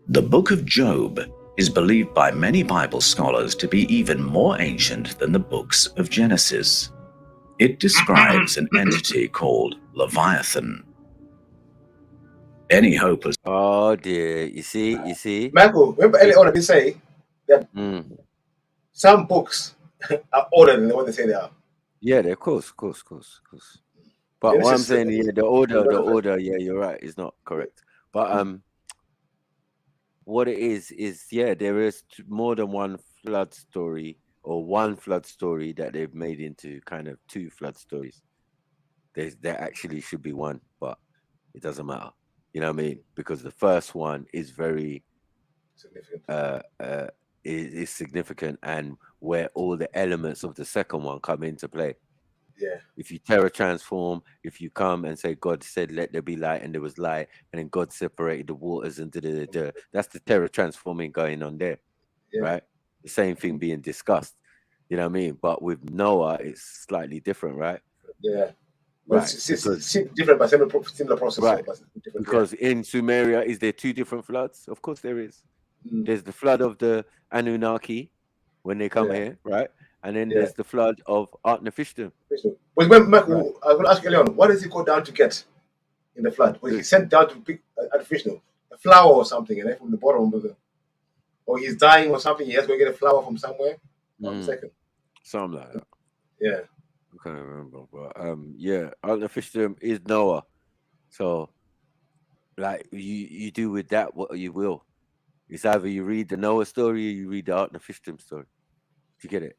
O: The Book of Job is believed by many Bible scholars to be even more ancient than the books of Genesis. It describes an entity called Leviathan. Any hope is...
A: Oh dear, you see?
L: Michael, remember earlier on I did say that some books are older than what they say they are.
A: Yeah, of course. But what I'm saying, the order, yeah, you're right, is not correct. But what it is yeah, there is more than one flood story or one flood story that they've made into kind of two flood stories. There actually should be one, but it doesn't matter. You know what I mean? Because the first one is very significant. Is significant, and where all the elements of the second one come into play.
L: Yeah.
A: If you terra transform, if you come and say God said let there be light and there was light, and then God separated the waters and that's the terra transforming going on there.
L: Yeah.
A: Right? The same thing being discussed. You know what I mean? But with Noah, it's slightly different, right?
L: Yeah.
A: Right.
L: It's different but similar process.
A: Right.
L: But different,
A: because in Sumeria, is there two different floods? Of course there is. There's the flood of the Anunnaki when they come here, right? And then there's the flood of Artnefishtim.
L: But when Michael, I was going to ask you earlier on, what does he go down to get in the flood? Was he sent down to pick artificial, a flower or something, and then from the bottom of the, or he's dying or something, he has to go get a flower from somewhere? 1 second.
A: Something like that.
L: Yeah.
A: I can't remember, but yeah, Artnefishtim is Noah. So, like, you do with that what you will. It's either you read the Noah story or you read the Artnefishtim story. Do you get it?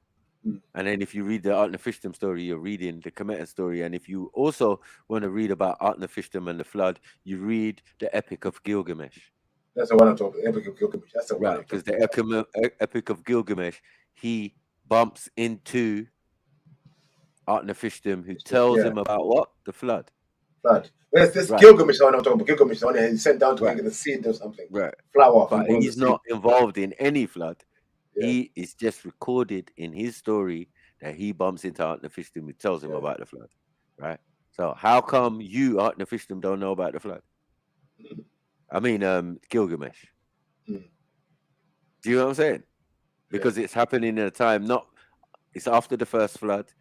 A: And then if you read the Artnefishtim story, you're reading the Kemetic story. And if you also want to read about Artnefishtim and the flood, you read the Epic of Gilgamesh.
L: That's the one I'm talking. Epic of Gilgamesh. That's the one.
A: Right, because the Epic of Gilgamesh, he bumps into Artnefishtim, who tells him about what? The flood.
L: Flood. There's Gilgamesh one I'm talking about. Gilgamesh one he's sent down to get the seed or something.
A: Right.
L: Flower.
A: But he's not involved in any flood. Yeah. He is just recorded in his story that he bumps into Artnefishtim, who tells him about the flood. Right. So how come you, Artnefishtim, don't know about the flood? I mean, Gilgamesh. Do you know what I'm saying? Because it's happening in a time it's after the first flood,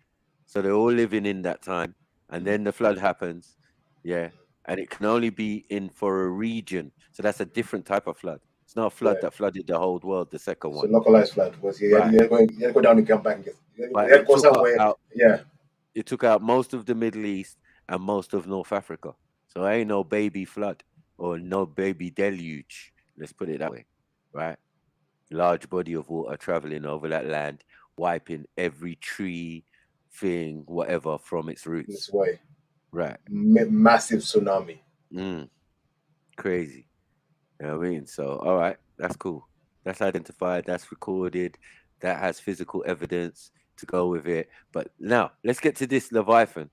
A: so they're all living in that time, and then the flood happens, and it can only be for a region, so that's a different type of flood. It's not a flood that flooded the whole world. The second one,
L: it's a localized flood. Was you had to go down and come back and get. You had to go somewhere.
A: It took out most of the Middle East and most of North Africa. So ain't no baby flood or no baby deluge. Let's put it that way, right? Large body of water traveling over that land, wiping every tree, thing, whatever from its roots.
L: This way,
A: right?
L: Massive tsunami.
A: Crazy. You know what I mean? So, all right, that's cool. That's identified. That's recorded. That has physical evidence to go with it. But now, let's get to this Leviathan.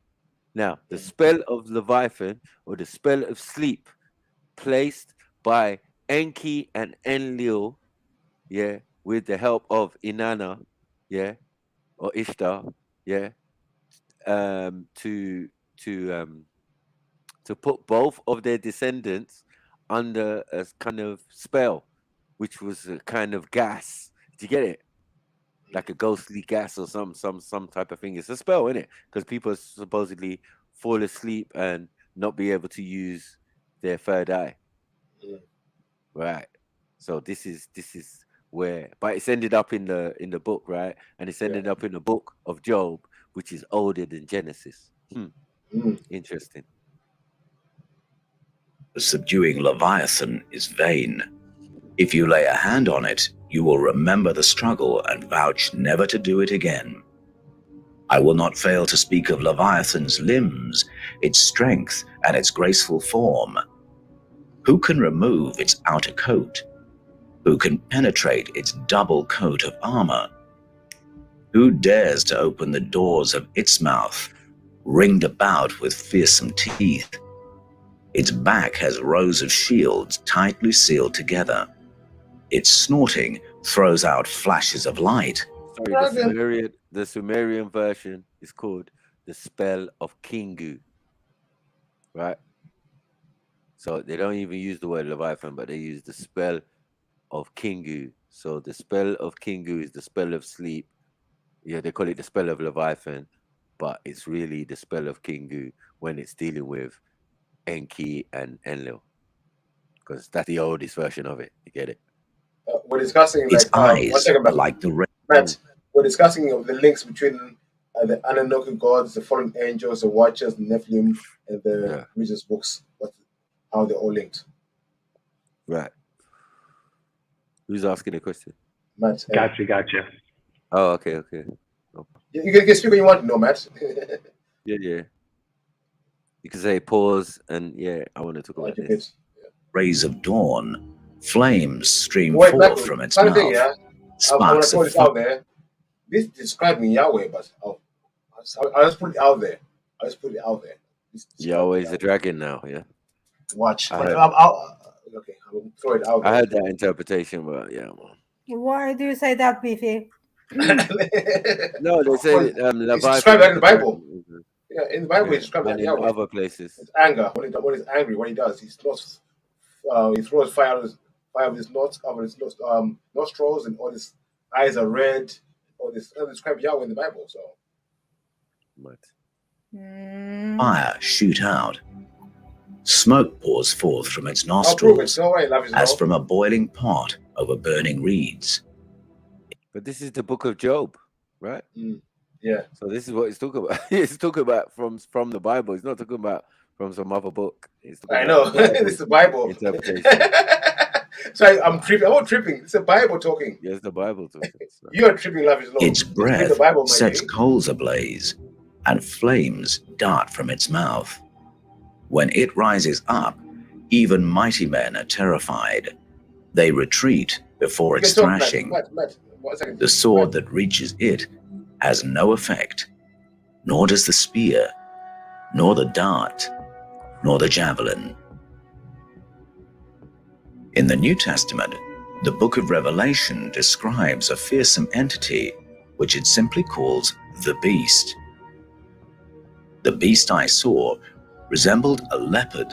A: Now, the spell of Leviathan, or the spell of sleep, placed by Enki and Enlil, with the help of Inanna, or Ishtar, to put both of their descendants under a kind of spell, which was a kind of gas. Did you get it? Like a ghostly gas or some type of thing. It's a spell, isn't it? Because people supposedly fall asleep and not be able to use their third eye. Right. So this is where, but it's ended up in the book, right? And it's ended up in the book of Job, which is older than Genesis. Interesting.
O: Subduing Leviathan is vain. If you lay a hand on it, you will remember the struggle and vouch never to do it again. I will not fail to speak of Leviathan's limbs, its strength, and its graceful form. Who can remove its outer coat? Who can penetrate its double coat of armor? Who dares to open the doors of its mouth, ringed about with fearsome teeth? Its back has rows of shields tightly sealed together. Its snorting throws out flashes of light.
A: Sorry, the Sumerian version is called the spell of Kingu, right? So they don't even use the word Leviathan, but they use the spell of Kingu. So the spell of Kingu is the spell of sleep. Yeah, they call it the spell of Leviathan, but it's really the spell of Kingu when it's dealing with Enki and Enlil, because that's the oldest version of it. You get it?
L: We're discussing
O: its eyes
L: one second,
O: are like the
L: Matt, we're discussing the links between the Anunnaki gods, the fallen angels, the Watchers, the Nephilim, and the religious books. How they're all linked.
A: Right. Who's asking the question?
L: Matt.
Q: Gotcha.
A: Oh, okay.
L: No. You can speak when you want to know, Matt.
A: Yeah. You can say pause and I want to talk about this.
O: Rays of dawn, flames stream forth from its mouth.
L: Thing, I want to
O: Sparks
L: put
O: of
L: this out there. This describes me Yahweh, but I'll just put it out there.
A: Yahweh's a dragon now, yeah.
L: Watch.
A: I
L: I'll throw it out there.
A: I had that interpretation, but yeah.
F: Why do you say that, Beefy?
A: No, they say
L: it's described in the Bible. Yeah, in the Bible, it's described
A: and in
L: Yahweh.
A: other places.
L: It's anger. When he's angry, what he does, he throws fire out of his nostrils, and all his eyes are red. All this described Yahweh in the Bible. So,
O: fire shoot out. Smoke pours forth from its nostrils, as from a boiling pot over burning reeds.
A: But this is the book of Job, right?
L: Yeah.
A: So this is what he's talking about. He's talking about from the Bible. He's not talking about from some other book.
L: I know. It's the Bible.
A: Interpretation.
L: So I'm tripping. I'm not tripping. It's the Bible talking.
A: Yes, the Bible talking. So.
L: You're tripping, Love is Lord.
O: Its breath sets coals ablaze, and flames dart from its mouth. When it rises up, even mighty men are terrified. They retreat before its thrashing.
L: Matt,
O: the sword that reaches it has no effect, nor does the spear, nor the dart, nor the javelin. In the New Testament, the book of Revelation describes a fearsome entity which it simply calls the beast. The beast I saw resembled a leopard,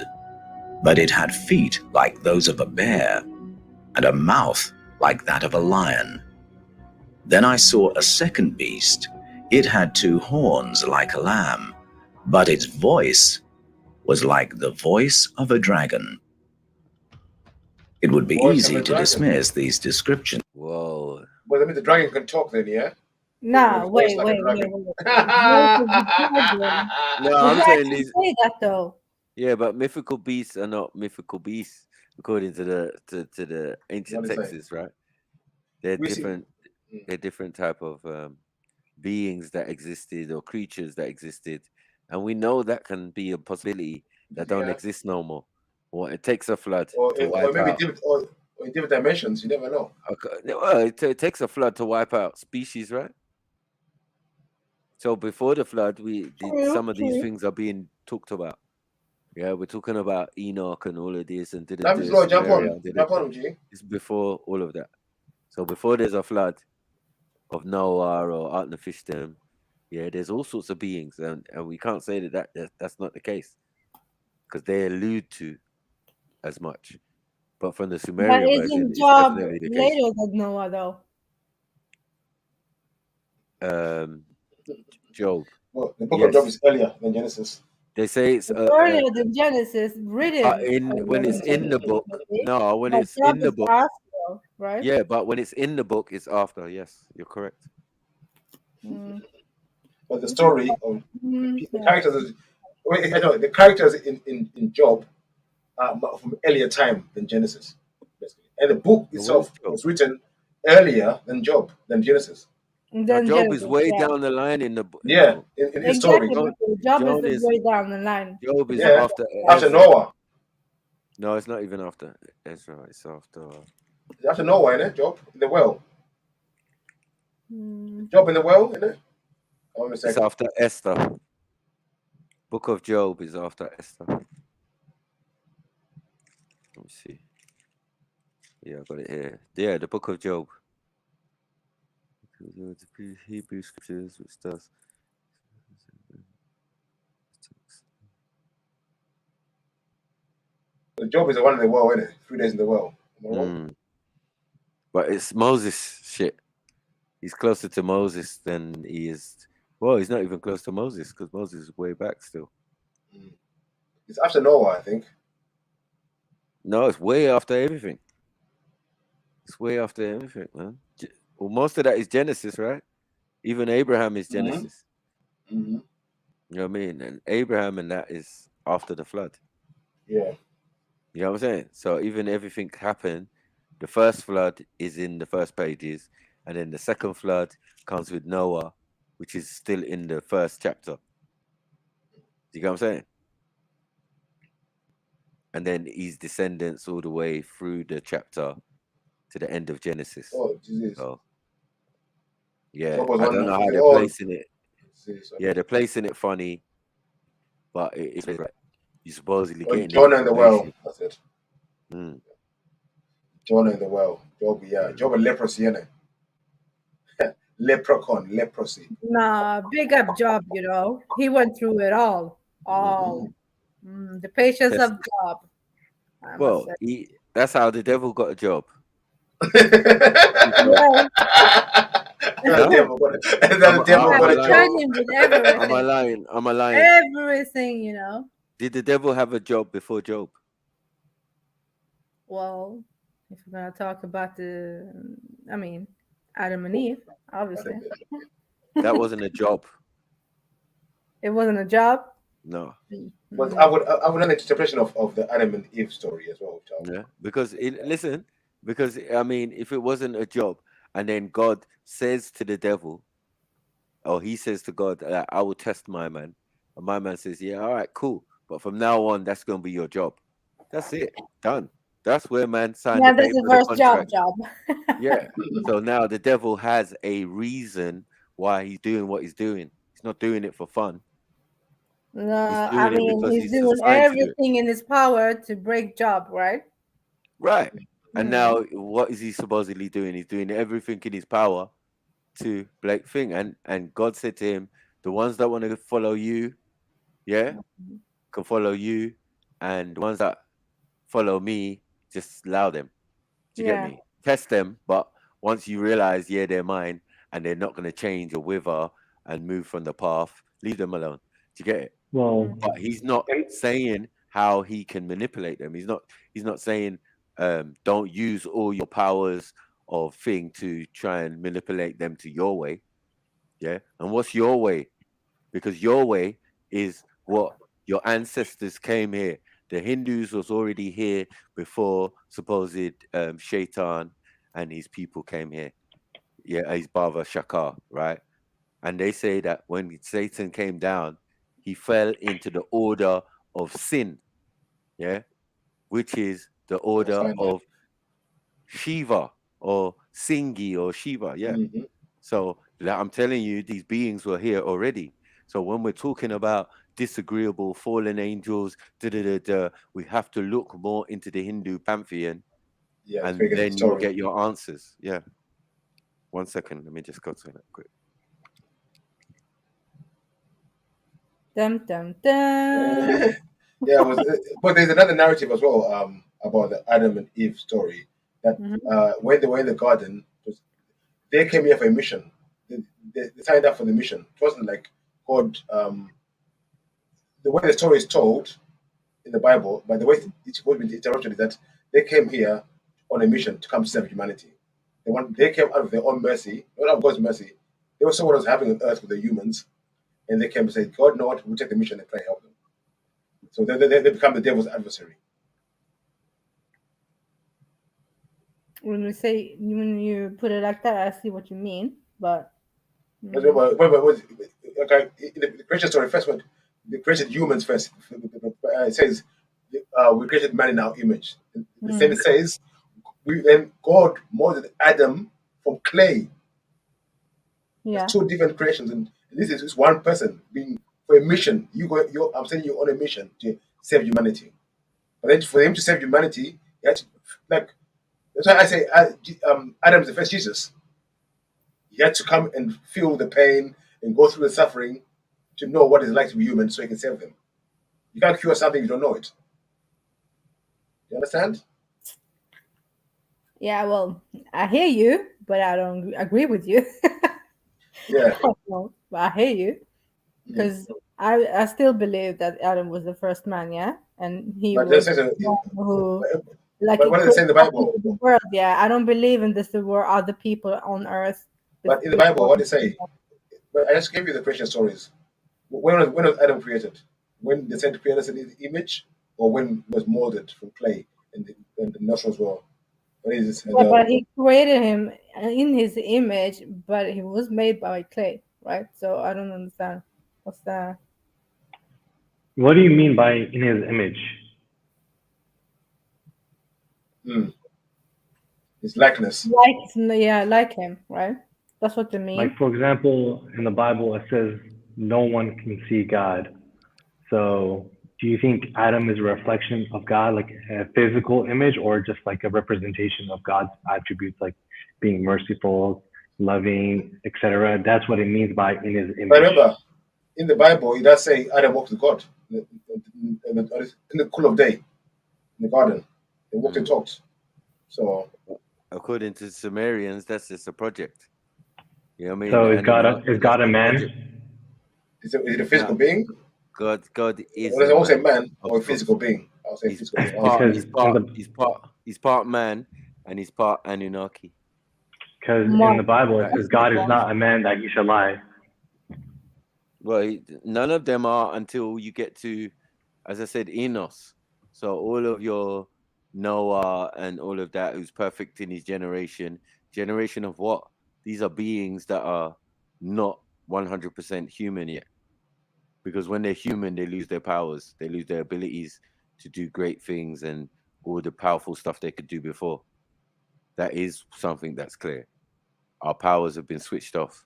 O: but it had feet like those of a bear and a mouth like that of a lion. Then I saw a second beast. It had 2 horns like a lamb, but its voice was like the voice of a dragon. It would be easy to dismiss these descriptions.
A: Whoa.
L: Well, I mean, the dragon can talk then, yeah?
F: No, wait.
A: No, I'm saying these.
F: Say that though.
A: Yeah, but mythical beasts are not mythical beasts according to the ancient texts, right? They're different. They're different type of beings that existed or creatures that existed, and we know that can be a possibility that don't exist no more. Or it takes a flood
L: or
A: to wipe
L: maybe
A: out.
L: in different dimensions. You never know.
A: Okay. Well, it takes a flood to wipe out species, right? So before the flood, some of these things are being talked about. Yeah, we're talking about Enoch and all of this and
L: jump on, G.
A: It's before all of that. So before there's a flood of Noah or Artnafishtim, there's all sorts of beings, and we can't say that's not the case because they allude to as much. But from the
F: But
A: Sumerian version,
F: isn't
A: it's
F: Job
A: definitely the case.
F: later than Noah, though?
A: Job.
L: Well, the book of Job is earlier than Genesis.
A: They say it's
F: It's earlier than Genesis, written.
A: when it's in the book. No, when
F: But
A: it's
F: Job
A: in the
F: is
A: book.
F: after, right?
A: Yeah, but when it's in the book, it's after. Yes, you're correct.
L: But the story of the
F: Yeah.
L: characters, the characters in Job are from earlier time than Genesis, basically. And the book itself was written earlier than Genesis.
A: Now, Job is way down the line in the book.
L: Yeah, in his story.
F: Job is way down the line.
A: Job is
L: Yeah,
A: after
L: after
A: Ezra.
L: Noah.
A: No, it's not even after Ezra. It's after.
L: It's after Noah, isn't it? Job in the well. Job in the well, isn't it? Hold on a
A: It's
L: second.
A: after Esther. Book of Job is after Esther. Let me see. Yeah, I got it here. Yeah, the Book of Job. Hebrew scriptures, which does.
L: Job is the one in the well, isn't it? 3 days in the well. Am I wrong?
A: But it's Moses shit. He's closer to Moses than he is. Well, he's not even close to Moses because Moses is way back still.
L: It's after Noah, I think.
A: No, it's way after everything. It's way after everything, man. Well, most of that is Genesis, right? Even Abraham is Genesis.
L: Mm-hmm.
A: You know what I mean? And Abraham and that is after the flood.
L: Yeah.
A: You know what I'm saying? So even everything happened. The first flood is in the first pages, and then the second flood comes with Noah, which is still in the first chapter. You get what I'm saying? And then his descendants all the way through the chapter to the end of Genesis.
L: Oh, Jesus.
A: So, yeah,
L: Job was
A: I
L: one
A: don't know
L: of
A: how
L: the
A: they're
L: old.
A: placing it. Yeah, they're placing it funny, but it's like you're supposedly getting
L: Jonah in the well. That's it. Jonah in the well. Job, yeah. Job and leprosy, innit? Leprosy.
F: Nah, big up Job, you know. He went through it all. The patience of Job. I must
A: Well,
F: say.
A: that's how the devil got a job. Am I lying? Am I lying?
F: Everything, you know.
A: Did the devil have a job before Job?
F: Well, if we're gonna talk about Adam and Eve, obviously.
A: That wasn't a job.
F: It wasn't a job.
A: No.
L: But I would have an interpretation of the Adam and Eve story as well.
A: Yeah, because I mean, if it wasn't a job, and then God says to the devil, or he says to God, I will test my man. And my man says, yeah, all right, cool. But from now on, that's going to be your job. That's it. Done. That's where man signed the
F: this is
A: paper,
F: first
A: the contract.
F: job.
A: Yeah. So now the devil has a reason why he's doing what he's doing. He's not doing it for fun.
F: He's doing everything in his power to break Job, right?
A: Right. And now what is he supposedly doing? He's doing everything in his power to break thing. And God said to him, the ones that want to follow you, can follow you. And the ones that follow me, just allow them. Do you get me? Test them, but once you realize, they're mine, and they're not going to change or wither and move from the path, leave them alone. Do you get it?
Q: Well,
A: but he's not saying how he can manipulate them. He's not saying don't use all your powers of thing to try and manipulate them to your way. Yeah. And what's your way? Because your way is what your ancestors came here. The Hindus was already here before supposed Shaitan and his people came here. Yeah, his Bava Shakar, right? And they say that when Satan came down, he fell into the order of sin, which is the order of Shiva or Singi or Shiva, So I'm telling you, these beings were here already. So when we're talking about disagreeable fallen angels, we have to look more into the Hindu pantheon, and then you'll get your answers. Yeah. 1 second, let me just go to that quick.
F: Dum, dum, dum.
L: But there's another narrative as well. about the Adam and Eve story. That when they were in the garden, they came here for a mission. They signed up for the mission. It wasn't like God. The way the story is told in the Bible, by the way it's been interrupted, is that they came here on a mission to come save humanity. They came out of their own mercy, not out of God's mercy. They were saw what was happening on earth with the humans, and they came and said, God, know what? We'll take the mission and try to help them. So they become the devil's adversary.
F: When you put it like that, I see what you mean, but.
L: Okay, in the creation story, first one, they created humans first. It says we created man in our image. The same says then God molded Adam from clay.
F: Yeah.
L: There's two different creations, and this is just one person being for a mission. I'm saying you're on a mission to save humanity. But then for him to save humanity, he had to, like, that's why I say Adam is the first Jesus. He had to come and feel the pain and go through the suffering to know what it's like to be human so he can save them. You can't cure something you don't know it. You understand?
F: Yeah, well, I hear you, but I don't agree with you.
L: Yeah.
F: But I hear you. Because I still believe that Adam was the first man, yeah? And he was the one who, like,
L: what does it say in the Bible?
F: The world, yeah. I don't believe in this. There were other people on earth.
L: But in the Bible, what does it say? I just gave you the creation stories. When was Adam created? When they said create us in his image, or when he was molded from clay and the nostrils were?
F: But he created him in his image, but he was made by clay, right? So I don't understand. What's that?
Q: What do you mean by in his image?
L: His likeness.
F: Like him, right? That's what they mean.
Q: Like, for example, in the Bible, it says no one can see God. So do you think Adam is a reflection of God, like a physical image, or just like a representation of God's attributes, like being merciful, loving, etc.? That's what it means by in his image.
L: But remember, in the Bible, it does say Adam walked with God in the cool of day, in the garden. They walked and talked. So,
A: according to Sumerians, that's just a project. You know what I mean?
Q: So is God a man?
L: Is it a physical being?
A: God is.
L: Well, I won't say man or a physical being. I'll say physical being.
A: He's part man and he's part Anunnaki.
Q: Because in the Bible it says God is not a man that he should lie.
A: Well, none of them are until you get to, as I said, Enos. So all of your Noah and all of that, who's perfect in his generation. Generation of what? These are beings that are not 100% human yet. Because when they're human, they lose their powers. They lose their abilities to do great things and all the powerful stuff they could do before. That is something that's clear. Our powers have been switched off.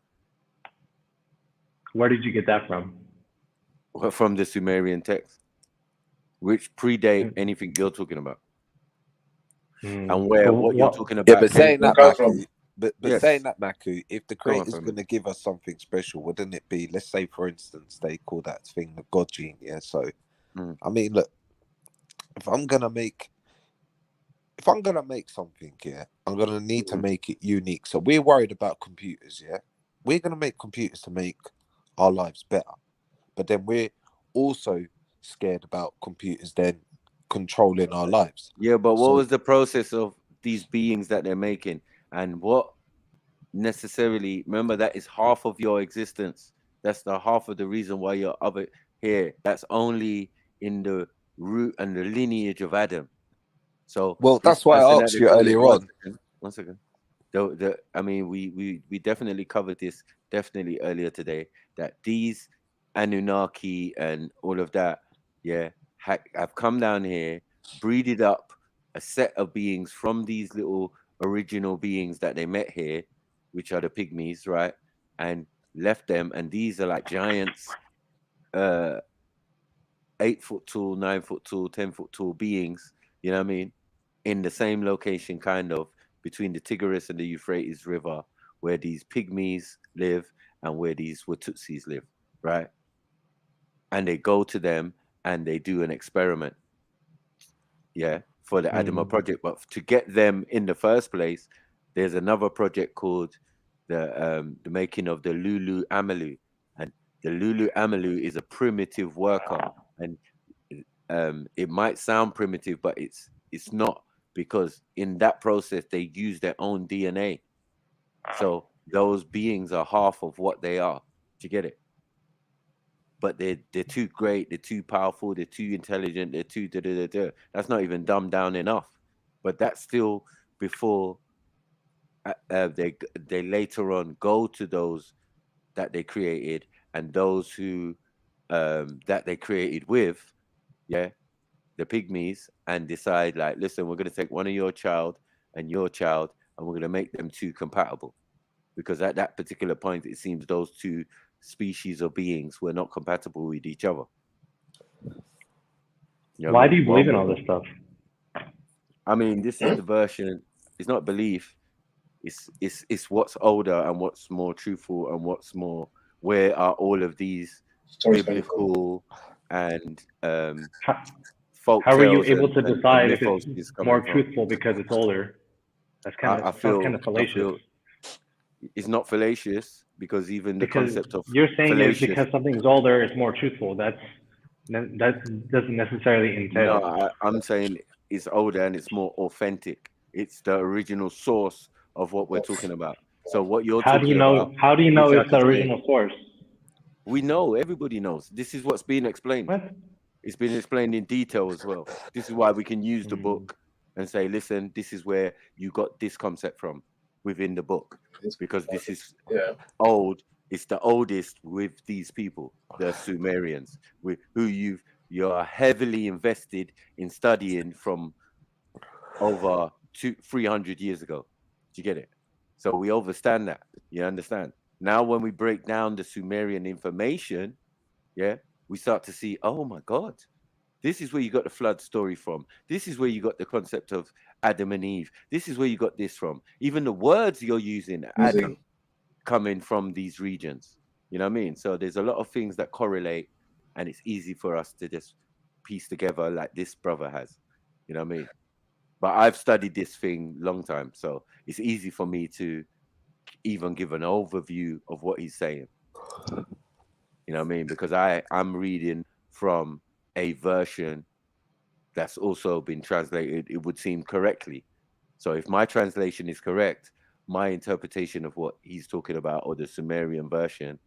Q: Where did you get that from?
A: From the Sumerian text, which predate anything you're talking about. And what you're talking about.
J: Yeah, but saying that, Maku, saying that, Maku, if the creator's going to give us something special, wouldn't it be, let's say, for instance, they call that thing the God gene, yeah? So, I mean, look, if I'm gonna make something, yeah, I'm gonna need to make it unique. So we're worried about computers, yeah? We're gonna make computers to make our lives better, but then we're also scared about computers then controlling our lives.
A: Yeah, but what was the process of these beings that they're making, and what necessarily, remember, that is half of your existence. That's the half of the reason why you're here. That's only in the root and the lineage of Adam. So,
J: well, that's why I asked you earlier on.
A: 1 second. I mean, we definitely covered this earlier today, that these Anunnaki and all of that, have come down here, breeded up a set of beings from these little original beings that they met here, which are the pygmies, right? And left them, and these are like giants, 8 foot tall, 9 foot tall, 10 foot tall beings, you know what I mean? In the same location, kind of, between the Tigris and the Euphrates River, where these pygmies live and where these Watutsis live, right? And they go to them and they do an experiment, for the Adama project. But to get them in the first place, there's another project called the making of the Lulu Amalu. And the Lulu Amalu is a primitive worker. And it might sound primitive, but it's not, because in that process they use their own DNA. So those beings are half of what they are. Do you get it? But they're too great, they're too powerful, they're too intelligent, they're too da-da-da-da. That's not even dumbed down enough. But that's still before they later on go to those that they created, and those who that they created with, the pygmies, and decide like, listen, we're going to take one of your child and your child, and we're going to make them two compatible, because at that particular point it seems those two species of beings were not compatible with each other. You know,
Q: why do you believe in all this stuff?
A: I mean, this is the version. It's not belief. It's what's older and what's more truthful and what's more. Where are all of these biblical and folk
Q: How are you
A: tales
Q: able to decide if
A: mythos
Q: it's
A: coming
Q: more
A: from?
Q: truthful because it's older? That's kind of fallacious.
A: It's not fallacious, because even the
Q: Because
A: concept of
Q: you're saying is
A: fallacious,
Q: because something's older, it's more truthful. That doesn't necessarily entail.
A: no, I'm saying it's older and it's more authentic. It's the original source of what we're talking about. So what you're
Q: How do
A: talking
Q: you know?
A: about,
Q: How do you know
A: which I
Q: it's the
A: can say,
Q: original source?
A: we know, everybody knows. This is what's being explained.
Q: What?
A: It's been explained in detail as well. This is why we can use the book and say, listen, this is where you got this concept from within the book, because this is old. It's the oldest with these people, the Sumerians, with who you're heavily invested in studying from over 300 years ago. Do you get it? So we understand that. You understand? Now, when we break down the Sumerian information, we start to see, oh my God, this is where you got the flood story from. This is where you got the concept of Adam and Eve. This is where you got this from. Even the words you're using, Adam, coming from these regions. You know what I mean? So there's a lot of things that correlate, and it's easy for us to just piece together like this brother has. You know what I mean? But I've studied this thing long time, so it's easy for me to even give an overview of what he's saying. You know what I mean? Because I'm reading from a version that's also been translated, it would seem, correctly. So if my translation is correct, my interpretation of what he's talking about, or the Sumerian version,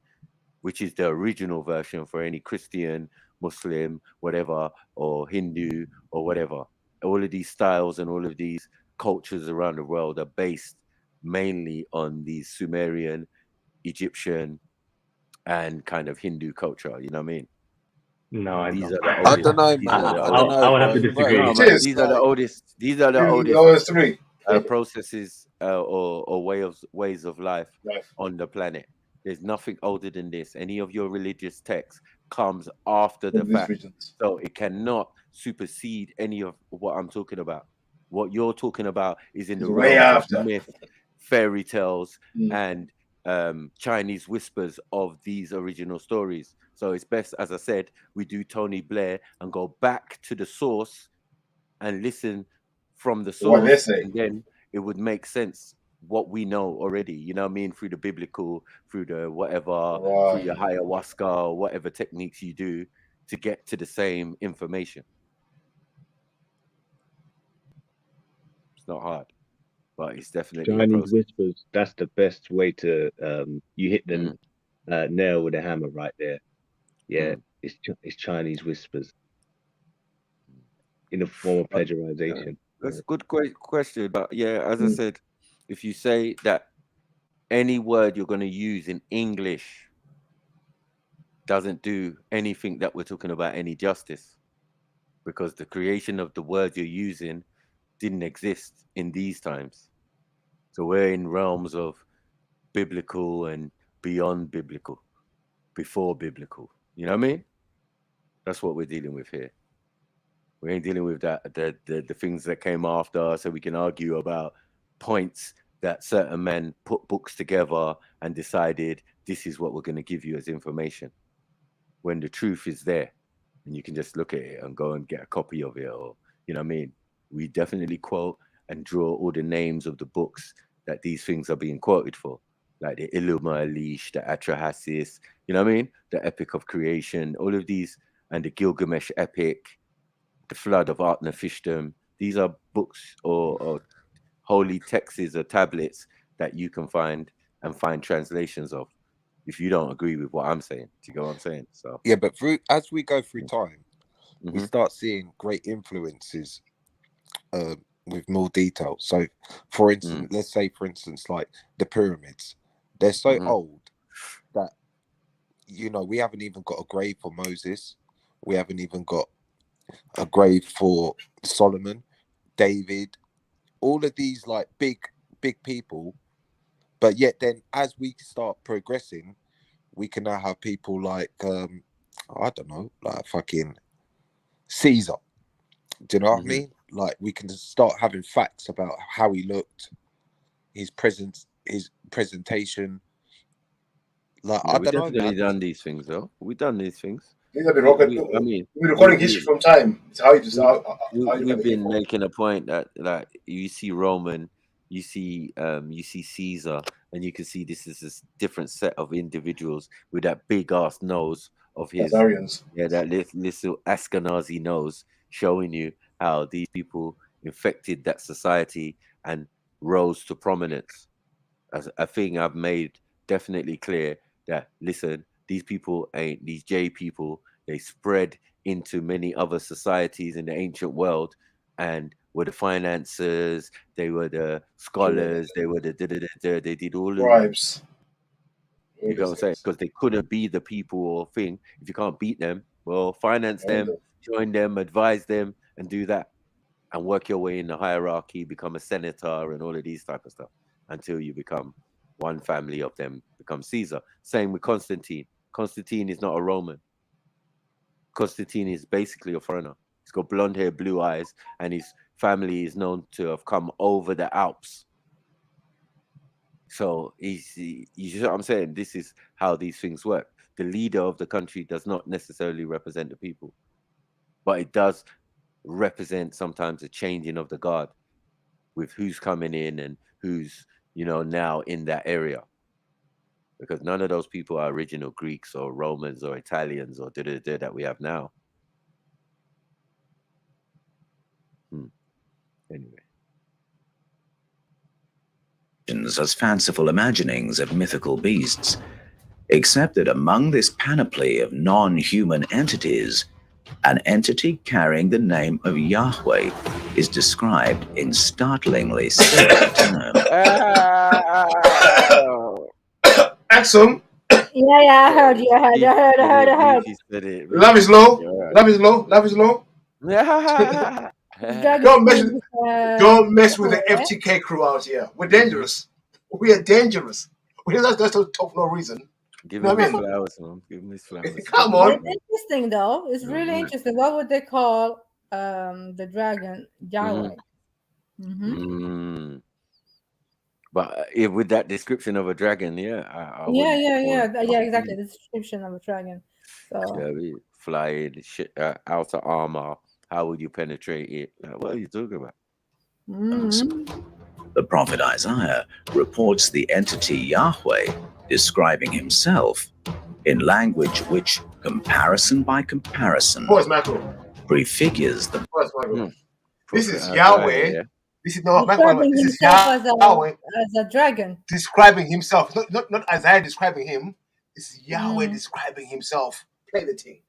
A: which is the original version for any Christian, Muslim, whatever, or Hindu, or whatever, all of these styles and all of these cultures around the world are based mainly on the Sumerian, Egyptian, and kind of Hindu culture. You know what I mean?
Q: No, I
A: These
Q: don't.
A: are the oldest.
J: I don't know, man.
Q: I would have to disagree.
A: No, man, these are the oldest. These are the oldest processes or ways of life on the planet. There's nothing older than this. Any of your religious texts comes after the fact, so it cannot supersede any of what I'm talking about. What you're talking about is in the realms of myth, fairy tales, and Chinese whispers of these original stories. So it's best, as I said, we do Tony Blair and go back to the source and listen from the source, and then it would make sense what we know already. You know what I mean? Through the biblical, through the whatever, through your ayahuasca or whatever techniques you do to get to the same information. It's not hard, but it's definitely
V: Chinese whispers. That's the best way to you hit the nail with a hammer right there. Yeah, it's Chinese whispers in the form of pleasurization.
A: That's a good question, but yeah, as I said, if you say that any word you're going to use in English doesn't do anything that we're talking about any justice, because the creation of the words you're using didn't exist in these times. So we're in realms of biblical and beyond biblical, before biblical. You know what I mean? That's what we're dealing with here. We ain't dealing with that the things that came after, so we can argue about points that certain men put books together and decided this is what we're going to give you as information, when the truth is there and you can just look at it and go and get a copy of it, or you know what I mean, we definitely quote and draw all the names of the books that these things are being quoted for, like the Iluma Elish, the Atrahasis, you know what I mean? The Epic of Creation, all of these, and the Gilgamesh Epic, the Flood of Utnapishtim. These are books or holy texts or tablets that you can find and find translations of if you don't agree with what I'm saying. Do you get what I'm saying? So
J: yeah, but as we go through time, we start seeing great influences with more detail. So, for instance, let's say, for instance, like the pyramids, they're so old that, you know, we haven't even got a grave for Moses. We haven't even got a grave for Solomon, David, all of these like big people. But yet then as we start progressing, we can now have people like, I don't know, like fucking Caesar. Do you know what I mean? Like we can just start having facts about how he looked, his presentation. Like
A: yeah,
J: I
A: we
J: don't know,
A: definitely
J: man.
A: done these things though. We done these things.
L: These have been we're recording history from time. It's how you just
A: we've been making a point that like you see Roman, you see Caesar, and you can see this is a different set of individuals with that big ass nose of his.
L: Khazarians.
A: Yeah, that little Ashkenazi nose, showing you how these people infected that society and rose to prominence. As a thing I've made definitely clear that, listen, these people ain't these J people. They spread into many other societies in the ancient world and were the financiers, they were the scholars, they were the they did all
L: bribes.
A: You know what I'm saying? Because they couldn't be the people or thing. If you can't beat them, well, finance them, join them, advise them, and do that. And work your way in the hierarchy, become a senator and all of these type of stuff until you become one family of them, become Caesar. Same with Constantine. Constantine is not a Roman. Constantine is basically a foreigner. He's got blonde hair, blue eyes, and his family is known to have come over the Alps. So you know what I'm saying? This is how these things work. The leader of the country does not necessarily represent the people, but it does represent sometimes a changing of the guard with who's coming in and who's, you know, now in that area. Because none of those people are original Greeks or Romans or Italians or that we have now. Anyway.
O: As fanciful imaginings of mythical beasts, except that among this panoply of non-human entities, an entity carrying the name of Yahweh is described in startlingly simple terms.
L: Axum.
F: Yeah, I heard you. I heard.
L: Love is low. Love is low. Love is low. Don't mess with the F.T.K crew out here. We're dangerous. We are dangerous. We don't just talk for no reason.
A: Give me his flowers, man. Give me his flowers.
L: Come on.
F: It's interesting though. It's really interesting. What would they call the dragon? Yahweh.
A: But with that description of a dragon, yeah.
F: Yeah, exactly. The description of a dragon. So
A: yeah, we fly outer armor. How would you penetrate it? Like, what are you talking about?
O: The prophet Isaiah reports the entity Yahweh describing himself in language which, comparison by comparison, prefigures the.
L: This is Yahweh.
A: Yeah.
L: This is not
F: describing
L: this is
F: himself
L: Yahweh
F: as a dragon.
L: Describing himself, not Isaiah describing him. It's Yahweh describing himself. Play the thing.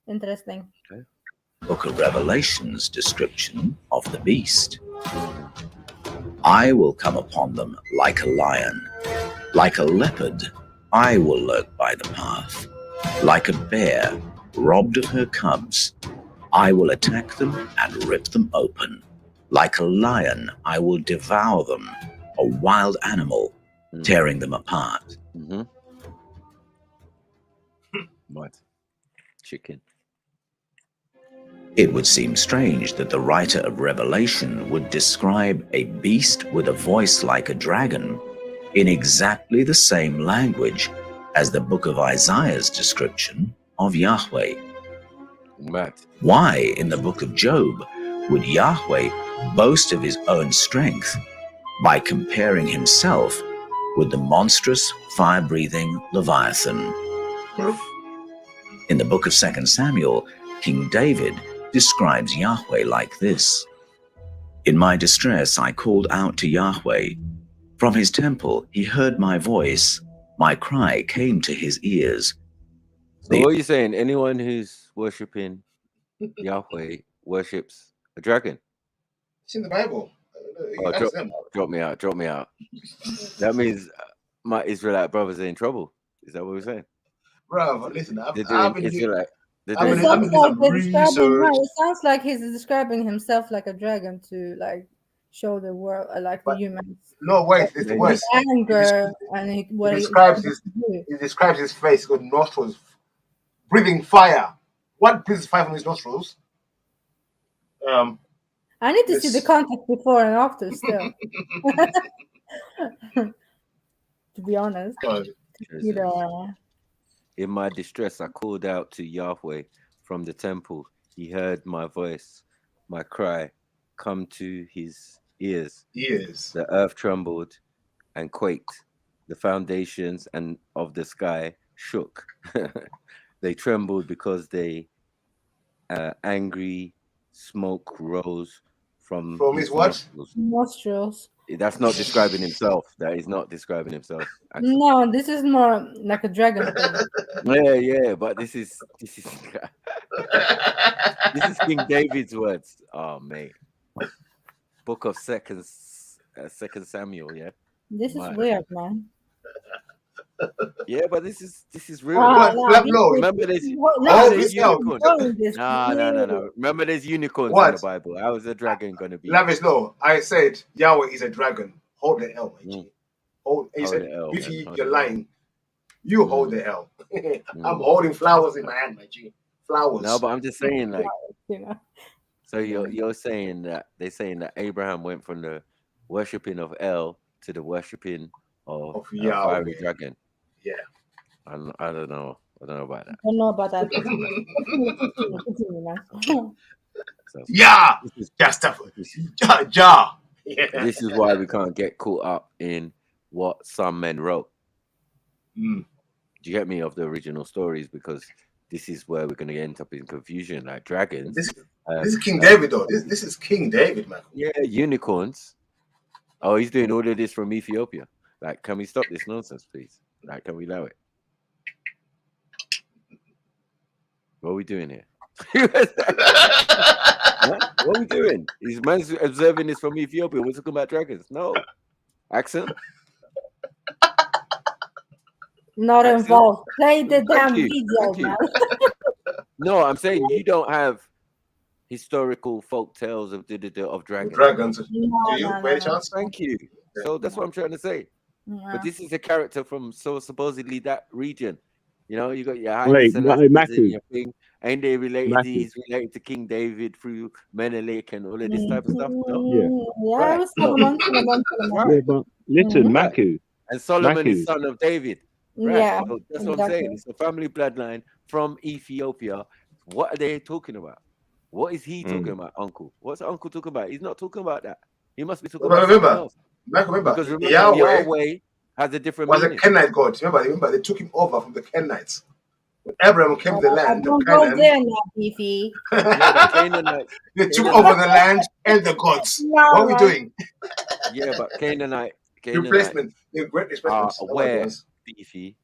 F: Interesting.
O: Book of Revelation's description of the beast. I will come upon them like a lion, like a leopard. I will lurk by the path, like a bear robbed of her cubs. I will attack them and rip them open. Like a lion, I will devour them, a wild animal, tearing them apart.
A: What? Chicken.
O: It would seem strange that the writer of Revelation would describe a beast with a voice like a dragon in exactly the same language as the book of Isaiah's description of Yahweh.
A: Matt.
O: Why, in the book of Job, would Yahweh boast of his own strength by comparing himself with the monstrous, fire-breathing Leviathan? In the book of 2 Samuel, King David describes Yahweh like this. In my distress, I called out to Yahweh. From his temple, he heard my voice. My cry came to his ears.
A: So what are you saying? Anyone who's worshipping Yahweh worships a dragon?
L: It's in the Bible.
A: Oh, drop me out. That means my Israelite brothers are in trouble. Is that what we're saying?
L: Bro, listen, I've
A: They're
L: been
A: doing Israelite.
F: It sounds like he's describing himself like a dragon to like show the world, like the humans.
L: No, wait, it's the worst.
F: Anger
L: he describes his face with nostrils, breathing fire. What breathes fire from his nostrils?
F: I need to see the context before and after still. To be honest. You know.
A: In my distress, I called out to Yahweh from the temple. He heard my voice, my cry, come to his ears. The earth trembled and quaked. The foundations and of the sky shook. They trembled because they angry smoke rose from
L: his what?
F: Nostrils.
A: That's not describing himself. That is not describing himself. Actually.
F: No, this is more like a dragon thing.
A: Yeah, but this is this is King David's words. Oh mate. Book of Second Samuel, yeah.
F: This is weird, man.
A: Yeah, but this is real.
F: Remember
A: there's unicorns. No. Remember there's unicorns in the Bible. How is a dragon gonna be?
L: Lavish, no. I said Yahweh is a dragon. Hold the L, my G. He said, Beefy, you're lying. You hold the L. I'm holding flowers in my hand, my G. Flowers.
A: No, but I'm just saying, like, so you're saying that they're saying that Abraham went from the worshipping of El to the worshipping of fiery dragon.
L: Yeah.
A: I don't know. I don't know about that.
F: I don't know about that.
L: Yeah.
A: This is why we can't get caught up in what some men wrote. Do you get me, of the original stories? Because this is where we're going to end up in confusion, like dragons.
L: This is King David, though. This is King David, man.
A: Yeah, unicorns. Oh, he's doing all of this from Ethiopia. Like, can we stop this nonsense, please? Like, can we allow it? What are we doing here? What are we doing? Is man's observing this from Ethiopia? We're talking about dragons. No. Accent?
F: Not involved. Play the damn video, man.
A: No, I'm saying you don't have historical folk tales of dragons.
L: Dragons. Do you? By any chance?
A: Thank you. So that's what I'm trying to say. But this is a character from supposedly that region. You know, you got your thing, and they related. He's related to King David through Menelik and all of this type of stuff. No?
F: Yeah, Solomon.
V: But listen, Maku.
A: And Solomon is son of David. Right?
F: Yeah,
A: so that's what I'm saying. It's a family bloodline from Ethiopia. What are they talking about? What is he talking about, Uncle? What's Uncle talking about? He's not talking about that. He must be talking about something else.
L: Remember,
A: Yahweh has a different meaning.
L: A Kenite god. Remember, they took him over from the Kenites. When Abraham came to the land of Canaan, they took over the land and the gods. What are we doing?
A: Yeah, but Canaanite
L: replacement. The great replacement.
A: Where, Beefy?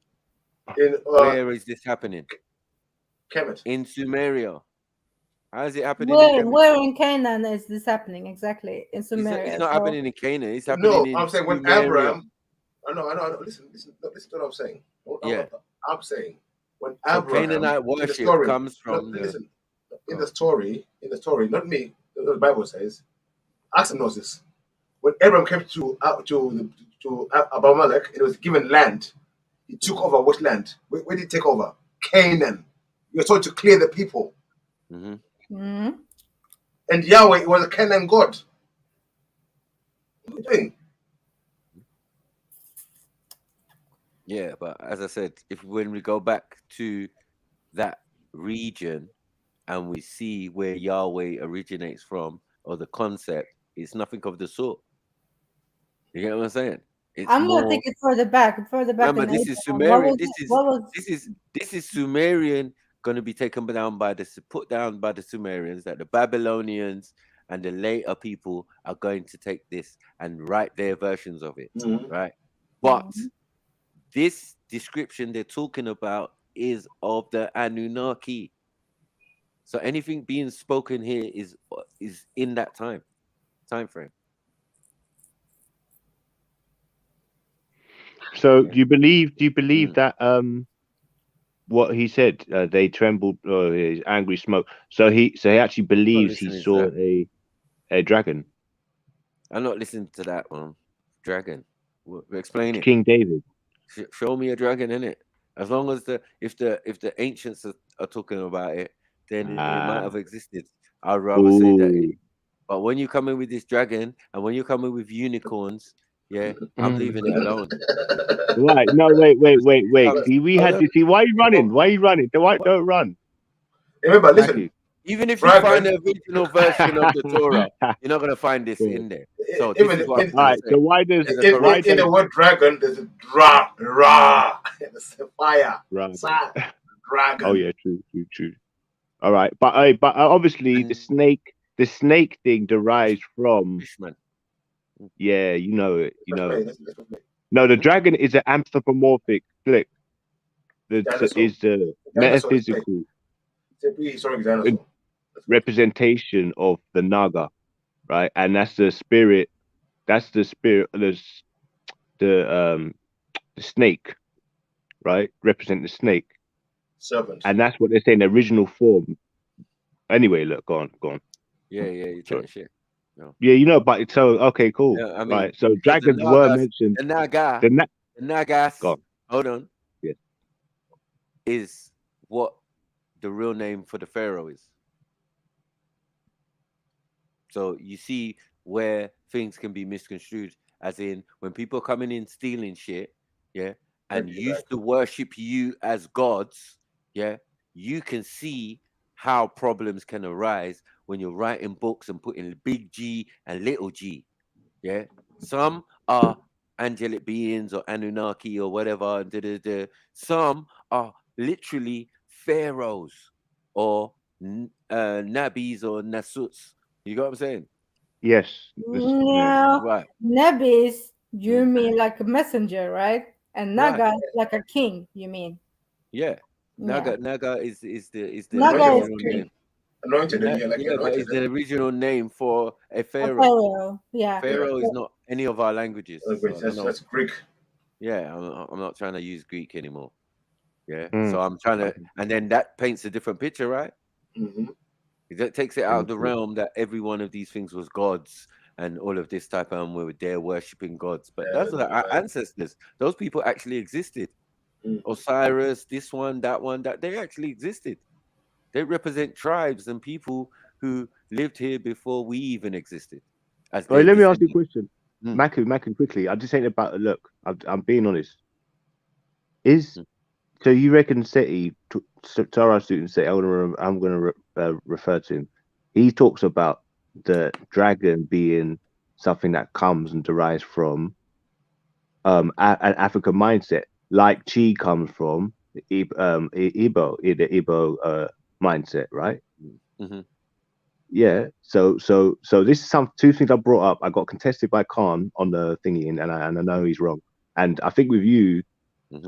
A: Where is this happening?
L: Kemet.
A: In Sumeria. How is it happening?
F: Where in Canaan is this happening exactly? In Sumeria.
A: It's not happening in Canaan. It's happening in
L: I'm saying when
A: Sumeria.
L: Abraham. I know. Listen to what I'm saying. I'm saying when Abraham.
A: Canaanite worship comes from.
L: Listen, in the story, not me. The Bible says, ask him Moses. When Abraham came to Abimelech, it was given land. He took over what land? Where did he take over? Canaan. You're told to clear the people. And Yahweh was a Canaan god. What are you doing?
A: Yeah, but as I said, when we go back to that region, and we see where Yahweh originates from, or the concept, it's nothing of the sort. You get what I'm saying? It's
F: I'm gonna
A: more.
F: take it further back
A: Remember,
F: than
A: this is
F: Abraham.
A: Sumerian.
F: What was
A: This is Sumerian going to be taken down by put down by the Sumerians, that the Babylonians and the later people are going to take this and write their versions of it, right? But this description they're talking about is of the Anunnaki. So anything being spoken here is in that time frame.
V: So do you believe that what he said, they trembled, his angry smoke, so he actually believes he saw a dragon?
A: I'm not listening to that one. Dragon. Explain it.
V: King David.
A: Show me a dragon in it. As long as if the ancients are talking about it, then it might have existed. I'd rather say that. But when you come in with this dragon, and when you come in with unicorns, yeah, I'm leaving it alone.
V: Right. No, wait. See, we had to see. Why are you running? Don't run.
L: Remember, listen.
A: Even if you find the original version of the Torah, you're not going to find this in there. So this is what I'm
V: right. So why does
L: in the word dragon there's a ra it's a fire dragon.
V: Oh yeah, true. All right, but obviously the snake thing derives from Yeah, you know it. No, the dragon is an anthropomorphic flick. Is the metaphysical representation of the Naga, right? And that's the spirit. That's the spirit. The snake, right? Represent the snake.
L: Serpent.
V: And that's what they say in the original form. Anyway, look, go on.
A: Yeah, you're trying shit. No.
V: Yeah, but so okay, cool.
A: Yeah, I mean,
V: right. So dragons were mentioned.
A: The Nagas.
V: Go on.
A: Hold on.
V: Yeah.
A: Is what the real name for the pharaoh is. So you see where things can be misconstrued, as in when people are coming in stealing shit, yeah, and used to worship you as gods, yeah, you can see how problems can arise when you're writing books and putting big G and little g, yeah. Some are angelic beings or Anunnaki or whatever. Some are literally pharaohs or nabis or nasuts. You got what I'm saying?
V: Yes.
F: Now,
A: right.
F: Nebis, you mean like a messenger, right? And Naga like a king, you mean?
A: Yeah. Naga is the
F: Naga is
A: name.
L: Anointed,
A: but it's the original name for a pharaoh.
F: Pharaoh, yeah.
A: Pharaoh is not any of our languages.
L: That's Greek.
A: Yeah, I'm not trying to use Greek anymore. Yeah, so I'm trying to, and then that paints a different picture, right? That takes it out of the realm that every one of these things was gods and all of this type of, we were there worshiping gods. But those are our ancestors. Those people actually existed. Osiris, this one, that they actually existed. They represent tribes and people who lived here before we even existed.
V: Let me ask you a question. Maku, quickly. I'm just saying about look, I'm being honest. So you reckon Seti, Torah student Seti, I'm going to refer to him. He talks about the dragon being something that comes and derives from an African mindset, like Chi comes from the Igbo mindset, right? Yeah. So this is two things I brought up. I got contested by Khan on the thingy, and I know he's wrong. And I think with you,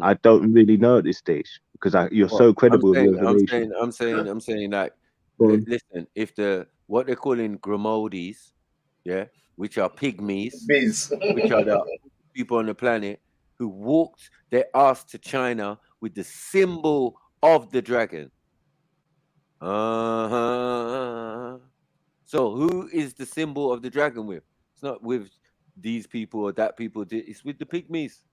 V: I don't really know at this stage because you're so credible with your information.
A: I'm saying that listen, if what they're calling Grimaldis, yeah, which are pygmies, which are the people on the planet who walked their ass to China with the symbol of the dragon. So who is the symbol of the dragon with? It's not with these people or that people. It's with the pygmies.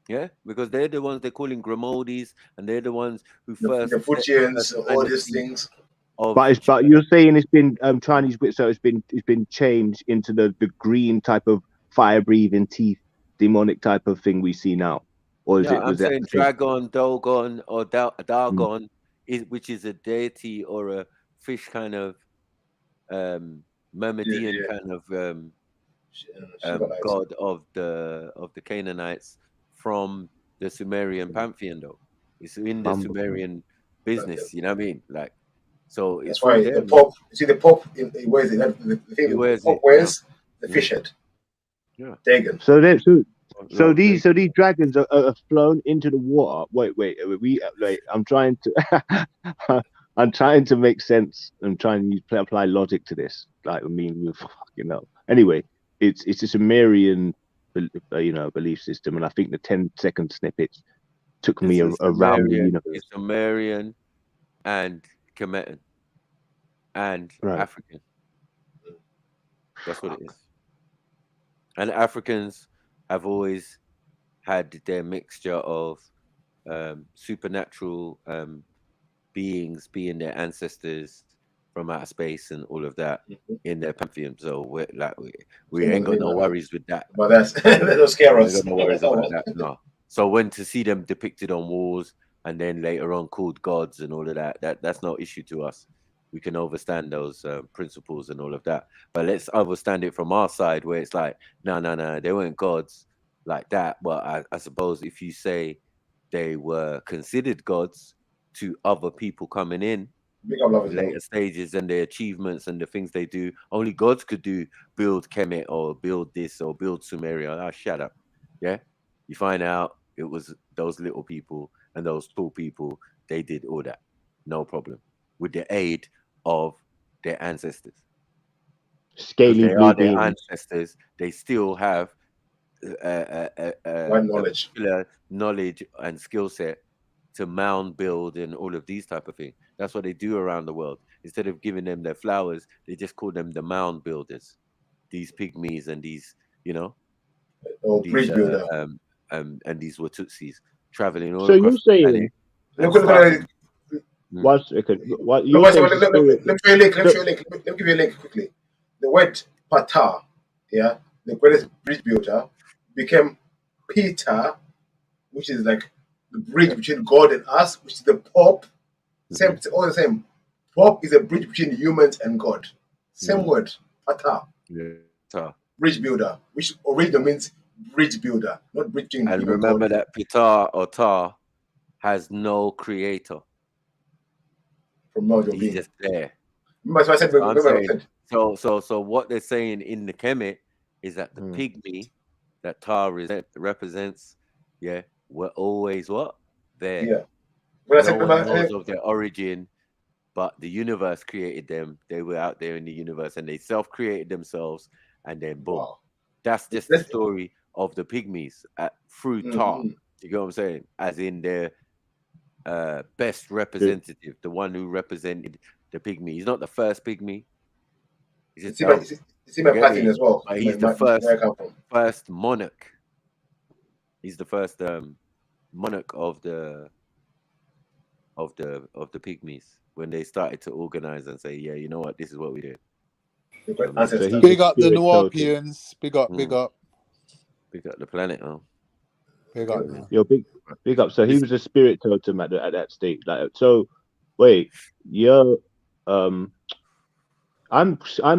A: Yeah, because they're the ones they're calling Grimaldis, and they're the ones who first
L: the Fujians, all these things.
V: But you're saying it's been Chinese, so it's been changed into the green type of fire breathing teeth demonic type of thing we see now, or is it?
A: I'm saying Dragon, Dogon, or Dagon which is a deity or a fish kind of Mammadian kind of god of the Canaanites from the Sumerian pantheon, though. It's in the Sumerian business, you know what I mean? Like, so it's
L: that's why the Pope. You see, the Pope he wears it. The thing the Pope wears the fish head.
A: Yeah.
L: Dagon.
V: So these dragons are flown into the water. Wait. I'm trying to I'm trying to make sense. I'm trying to apply logic to this. Like, I mean, you fucking know. Anyway, it's a Sumerian, belief system, and I think the 10-second snippets took me around the universe.
A: It's Sumerian and Kemetan and African. That's what it is. And Africans have always had their mixture of supernatural beings being their ancestors from outer space and all of that in their pantheon. So we ain't got no worries with that.
L: But that's that don't scare us.
A: We got no worries about that. No. So when to see them depicted on walls and then later on called gods and all of that's no issue to us. We can overstand those principles and all of that. But let's understand it from our side, where it's like, no, they weren't gods like that. But I suppose if you say they were considered gods to other people coming in later stages and their achievements and the things they do, only gods could do, build Kemet or build this or build Sumeria. Oh, shut up. Yeah. You find out it was those little people and those tall people, they did all that. No problem. With the aid of their ancestors.
V: Scaly
A: they are their ancestors. They still have knowledge and skill set to mound build and all of these type of things. That's what they do around the world. Instead of giving them their flowers, they just call them the mound builders. These pygmies and these,
L: bridge builder.
A: And these were Tutsis traveling all
V: so
A: across
V: you're saying
L: Let me give you a link quickly. The word Ptah, the greatest bridge builder, became Peter, which is like the bridge between God and us, which is the Pope. Same, all the same. Pope is a bridge between humans and God. Same word, Ptah. Bridge builder, which originally means bridge builder, not bridge between
A: and
L: human
A: remember
L: God.
A: that Ptah or Ta has no creator. He's just there.
L: Remember, I said,
A: so what they're saying in the Kemet is that the pygmy that Ta represents, were always what? There.
L: Yeah.
A: No one knows of their origin, but the universe created them. They were out there in the universe and they self-created themselves, and then boom. Wow. That's just the story of the pygmies through Ta. You get what I'm saying? As in their best representative, the one who represented the pygmy. He's not the first pygmy. He's
L: my pattern as well.
A: But he's the first monarch. He's the first monarch of the pygmies when they started to organize and say, yeah, you know what, this is what we do.
I: Big up the Nuwapians. Big up.
A: Big up the planet,
I: Big up.
V: Big up. So he was a spirit totem at that stage. Like, so wait, I'm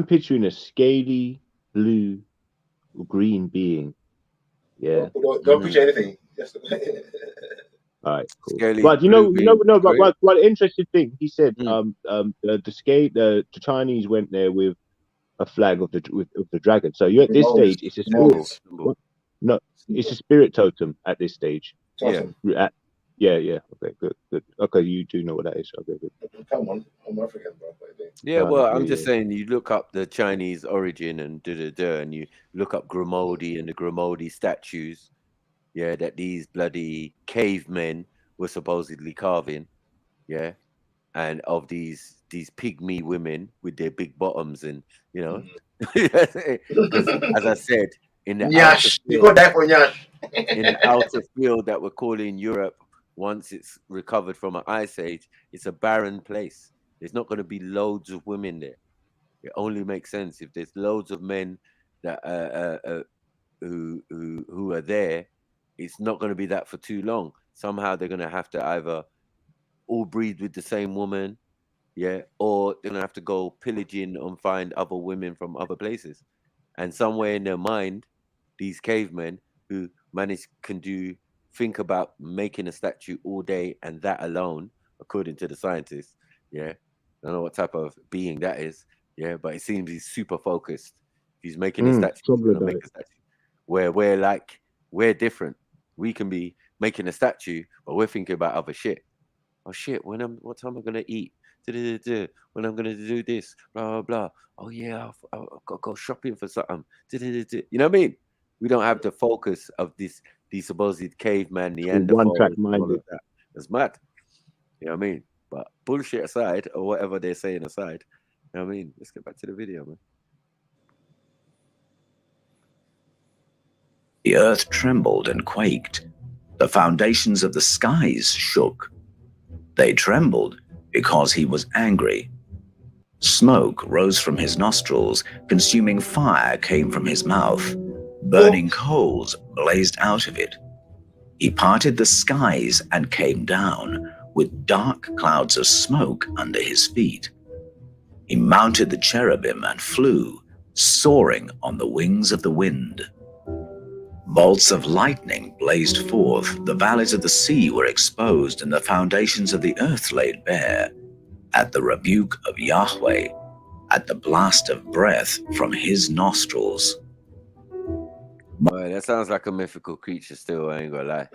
V: picturing a scaly blue or green being. Yeah.
L: Don't picture anything.
V: All right, cool. But but one interesting thing he said, the Chinese went there with a flag of the dragon. So you're at this stage, it's a spirit. No, it's a spirit totem at this stage. Yeah. Okay, good. Okay, you do know what that is. Okay, good.
L: Come on, I'm African, bro.
A: Yeah, well, I'm just saying, you look up the Chinese origin and and you look up Grimaldi and the Grimaldi statues, that these bloody cavemen were supposedly carving, and of these pygmy women with their big bottoms and, as I said, in the
L: Nyash, you go die for Nyash.
A: In the outer field that we're calling Europe, once it's recovered from an ice age, it's a barren place. There's not going to be loads of women there. It only makes sense if there's loads of men that who are there. It's not going to be that for too long. Somehow they're going to have to either all breed with the same woman, yeah, or they're gonna have to go pillaging and find other women from other places. And somewhere in their mind, these cavemen who think about making a statue all day, and that alone, according to the scientists, yeah, I don't know what type of being that is, yeah, but it seems he's super focused. He's making a statue, he's gonna make a statue. Where we're different. We can be making a statue, but we're thinking about other shit. Oh shit, what time am I gonna eat? When I'm gonna do this, blah blah blah. Oh yeah, I've got to go shopping for something. You know what I mean? We don't have the focus of these supposed caveman
V: One track
A: Neanderthals and all
V: minded.
A: of that. It's mad. You know what I mean? But bullshit aside, or whatever they're saying aside, you know what I mean? Let's get back to the video, man.
O: The earth trembled and quaked. The foundations of the skies shook. They trembled because he was angry. Smoke rose from his nostrils, consuming fire came from his mouth. Burning coals blazed out of it. He parted the skies and came down, with dark clouds of smoke under his feet. He mounted the cherubim and flew, soaring on the wings of the wind. Bolts of lightning blazed forth, the valleys of the sea were exposed, and the foundations of the earth laid bare. At the rebuke of Yahweh, at the blast of breath from his nostrils.
A: Boy, that sounds like a mythical creature still, I ain't gonna lie.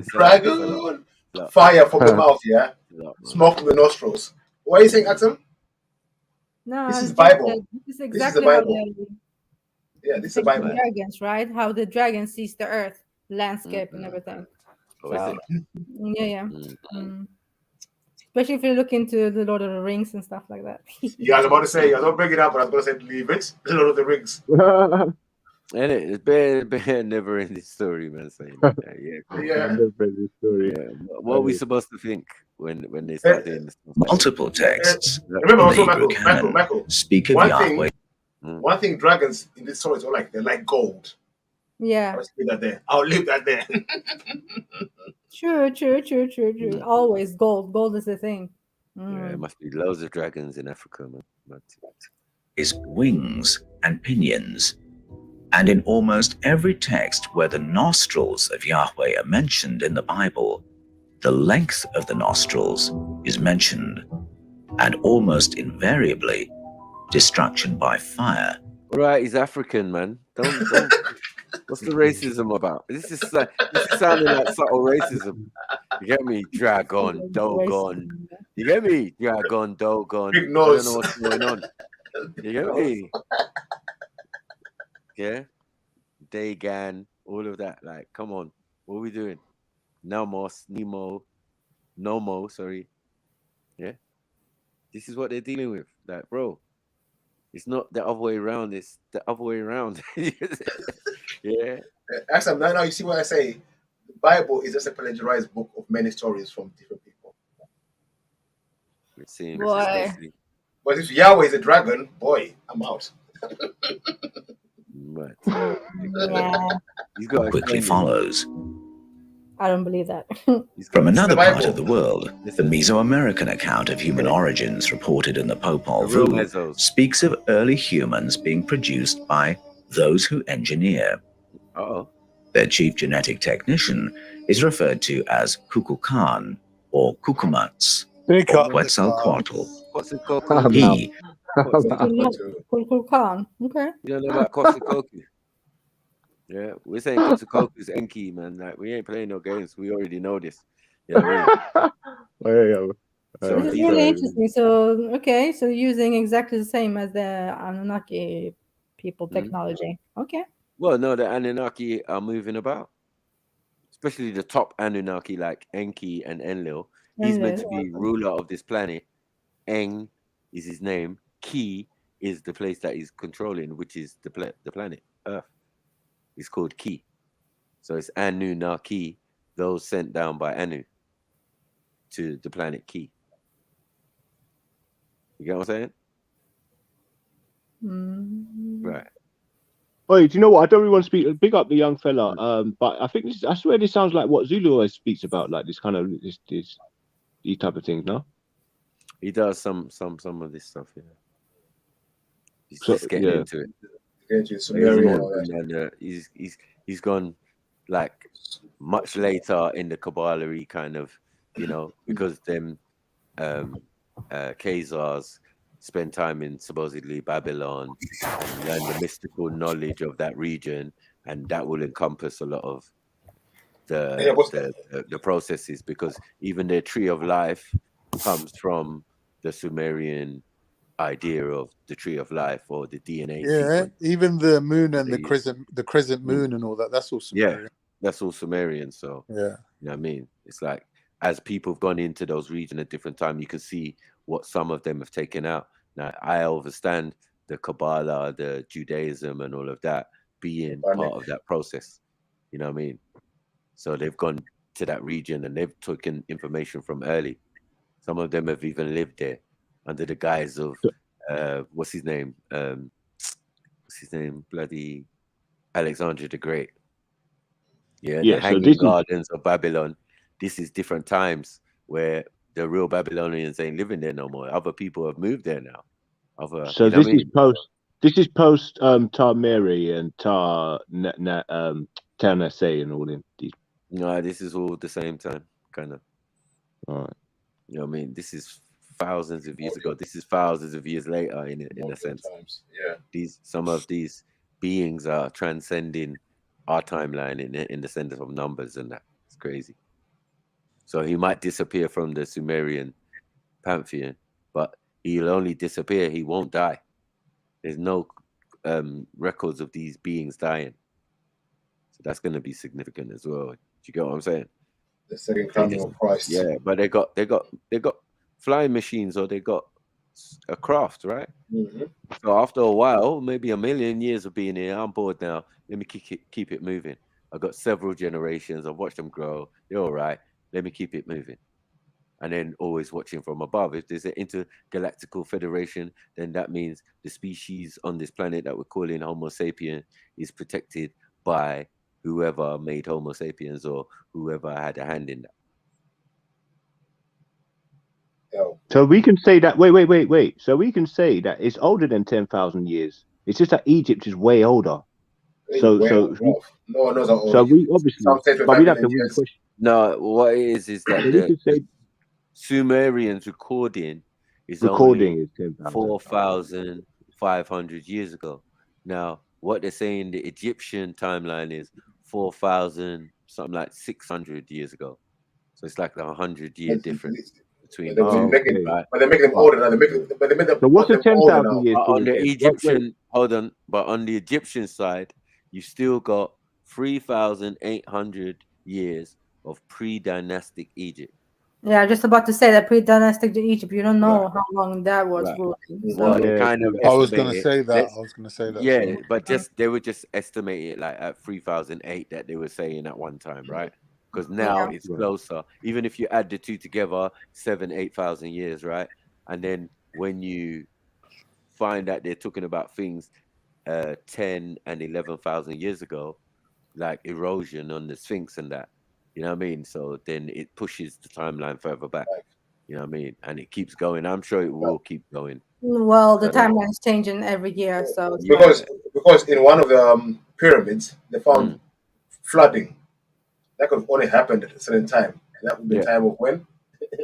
L: Dragon, fire from the mouth, yeah? Smoke from the nostrils. What are you saying, Axel?
F: No,
L: This is
F: just
L: Bible.
F: that this is
L: This is
F: exactly
L: the
F: how
L: Bible. Yeah, this is the Bible.
F: dragons, right? How the dragon sees the earth, landscape, and everything.
A: Oh, is
F: So,
A: it?
F: yeah. Especially if you look into the Lord of the Rings and stuff like that.
L: Yeah, I was about to say, I don't bring it up, but I was going to say leave it. The Lord of the Rings.
A: And it's been never in this story, man. Saying that.
L: Yeah.
A: Yeah. What are we supposed to think when they start doing this?
O: Multiple texts
L: Remember,
O: in
L: also,
O: the Hebrew canon
L: Michael,
O: speak of Yahweh.
L: One thing dragons in this story are like, they're like gold.
F: Yeah.
L: I'll leave that there. I'll leave that there.
F: True. Always gold. Gold is the thing.
A: Yeah, it must be loads of dragons in Africa, man.
O: His wings and pinions. And in almost every text where the nostrils of Yahweh are mentioned in the Bible, the length of the nostrils is mentioned, and almost invariably, destruction by fire.
A: Right, he's African, man. Don't what's the racism about? This is sounding like subtle racism. You get me? Dragon, Dogon. You get me? Dragon, Dogon. I don't know what's going on. You get me? Yeah? Dagan, all of that. Like, come on. What are we doing? Nomo, sorry. Yeah? This is what they're dealing with. Like, bro, it's not the other way around. It's the other way around. Yeah.
L: Actually, now you see what I say. The Bible is just a plagiarized book of many stories from different people.
A: It seems.
F: Boy.
L: But if Yahweh is a dragon, boy, I'm out.
A: Right.
F: Yeah.
O: Quickly follows.
F: I don't believe that.
O: From another part of the world, the Mesoamerican account of human origins reported in the Popol Vuh speaks of early humans being produced by those who engineer. Their chief genetic technician is referred to as Kukulkan or Kukumats or Quetzalcoatl. He
F: Kukulkan. Okay.
A: You don't know about Kosokoku? Yeah, we're saying Kosokoku is Enki, man. Like, we ain't playing no games. We already know this. You know what I mean?
F: This is really interesting. So, okay, so using exactly the same as the Anunnaki people technology. Okay.
A: Well, no, the Anunnaki are moving about. Especially the top Anunnaki like Enki and Enlil. He's meant to be ruler of this planet. Eng is his name. Ki is the place that he's controlling, which is the planet Earth. It's called Ki. So it's Anunnaki, those sent down by Anu to the planet Ki. You get what I'm saying? Right.
V: Oh, do you know what? I don't really want to speak. Big up the young fella. But I think I swear this sounds like what Zulu always speaks about, like this kind of these type of things. No,
A: he does some of this stuff. Yeah, he's
V: so,
A: just getting
V: yeah.
A: into it. He's gone like much later in the Kabbalah kind of, because them Khazars spend time in supposedly Babylon and learn the mystical knowledge of that region, and that will encompass a lot of the processes, because even the tree of life comes from the Sumerian idea of the tree of life, or the DNA sequence.
I: Even the moon and the crescent moon and all that, that's all Sumerian.
A: Yeah, that's all Sumerian. So
I: yeah,
A: you know what I mean? It's like, as people have gone into those regions at different time, you can see what some of them have taken out. Now, I understand the Kabbalah, the Judaism, and all of that being part of that process. You know what I mean? So they've gone to that region and they've taken information from early. Some of them have even lived there under the guise of what's his name? Bloody Alexander the Great. Yeah, the Hanging Gardens of Babylon. This is different times where the real Babylonians ain't living there no more. Other people have moved there now.
V: So this is post. This is post Tar Mary and Tar Tanase and all them.
A: No, this is all the same time, kind of.
V: All right.
A: You know what I mean? This is thousands of years ago. This is thousands of years later, in a sense.
L: Yeah.
A: Some of these beings are transcending our timeline in the sense of numbers, and that. It's crazy. So he might disappear from the Sumerian pantheon, but he'll only disappear. He won't die. There's no records of these beings dying. So that's going to be significant as well. Do you get what I'm saying?
L: The second coming of Christ.
A: Yeah, but they got flying machines, or they got a craft, right?
L: Mm-hmm.
A: So after a while, maybe a million years of being here, I'm bored now. Let me keep it moving. I've got several generations. I've watched them grow. They're all right. Let me keep it moving. And then always watching from above. If there's an intergalactical federation, then that means the species on this planet that we're calling Homo sapien is protected by whoever made Homo sapiens, or whoever had a hand in that.
V: So we can say that. Wait. So we can say that it's older than 10,000 years. It's just that Egypt is way older.
L: No one knows how old.
V: So we obviously, but we have to read the question.
A: No, what it is that the Sumerians recording is only 4,500 years ago. Now, what they're saying, the Egyptian timeline is 4,000 something like 600 years ago. So it's like 100-year difference between.
L: But they're making them older now.
V: So what's the 10,000 years?
A: On the Egyptian, but on the Egyptian side, you still got 3,800 years of pre-dynastic Egypt.
F: Yeah, just about to say that pre-dynastic Egypt. You don't know how long that was ruling.
A: Well, they kind of.
I: I was going to say that.
A: Yeah, but they would just estimate it like at 3008 that they were saying at one time, right? Because now it's closer. Even if you add the two together, 7,000-8,000 years, right? And then when you find that they're talking about things 10 and 11,000 years ago, like erosion on the Sphinx and that, you know what I mean? So then it pushes the timeline further back, you know what I mean? And it keeps going. I'm sure it will keep going.
F: Well, the timeline is changing every year, so
L: because in one of the pyramids they found flooding. That could have only happened at a certain time. That would be the time of when.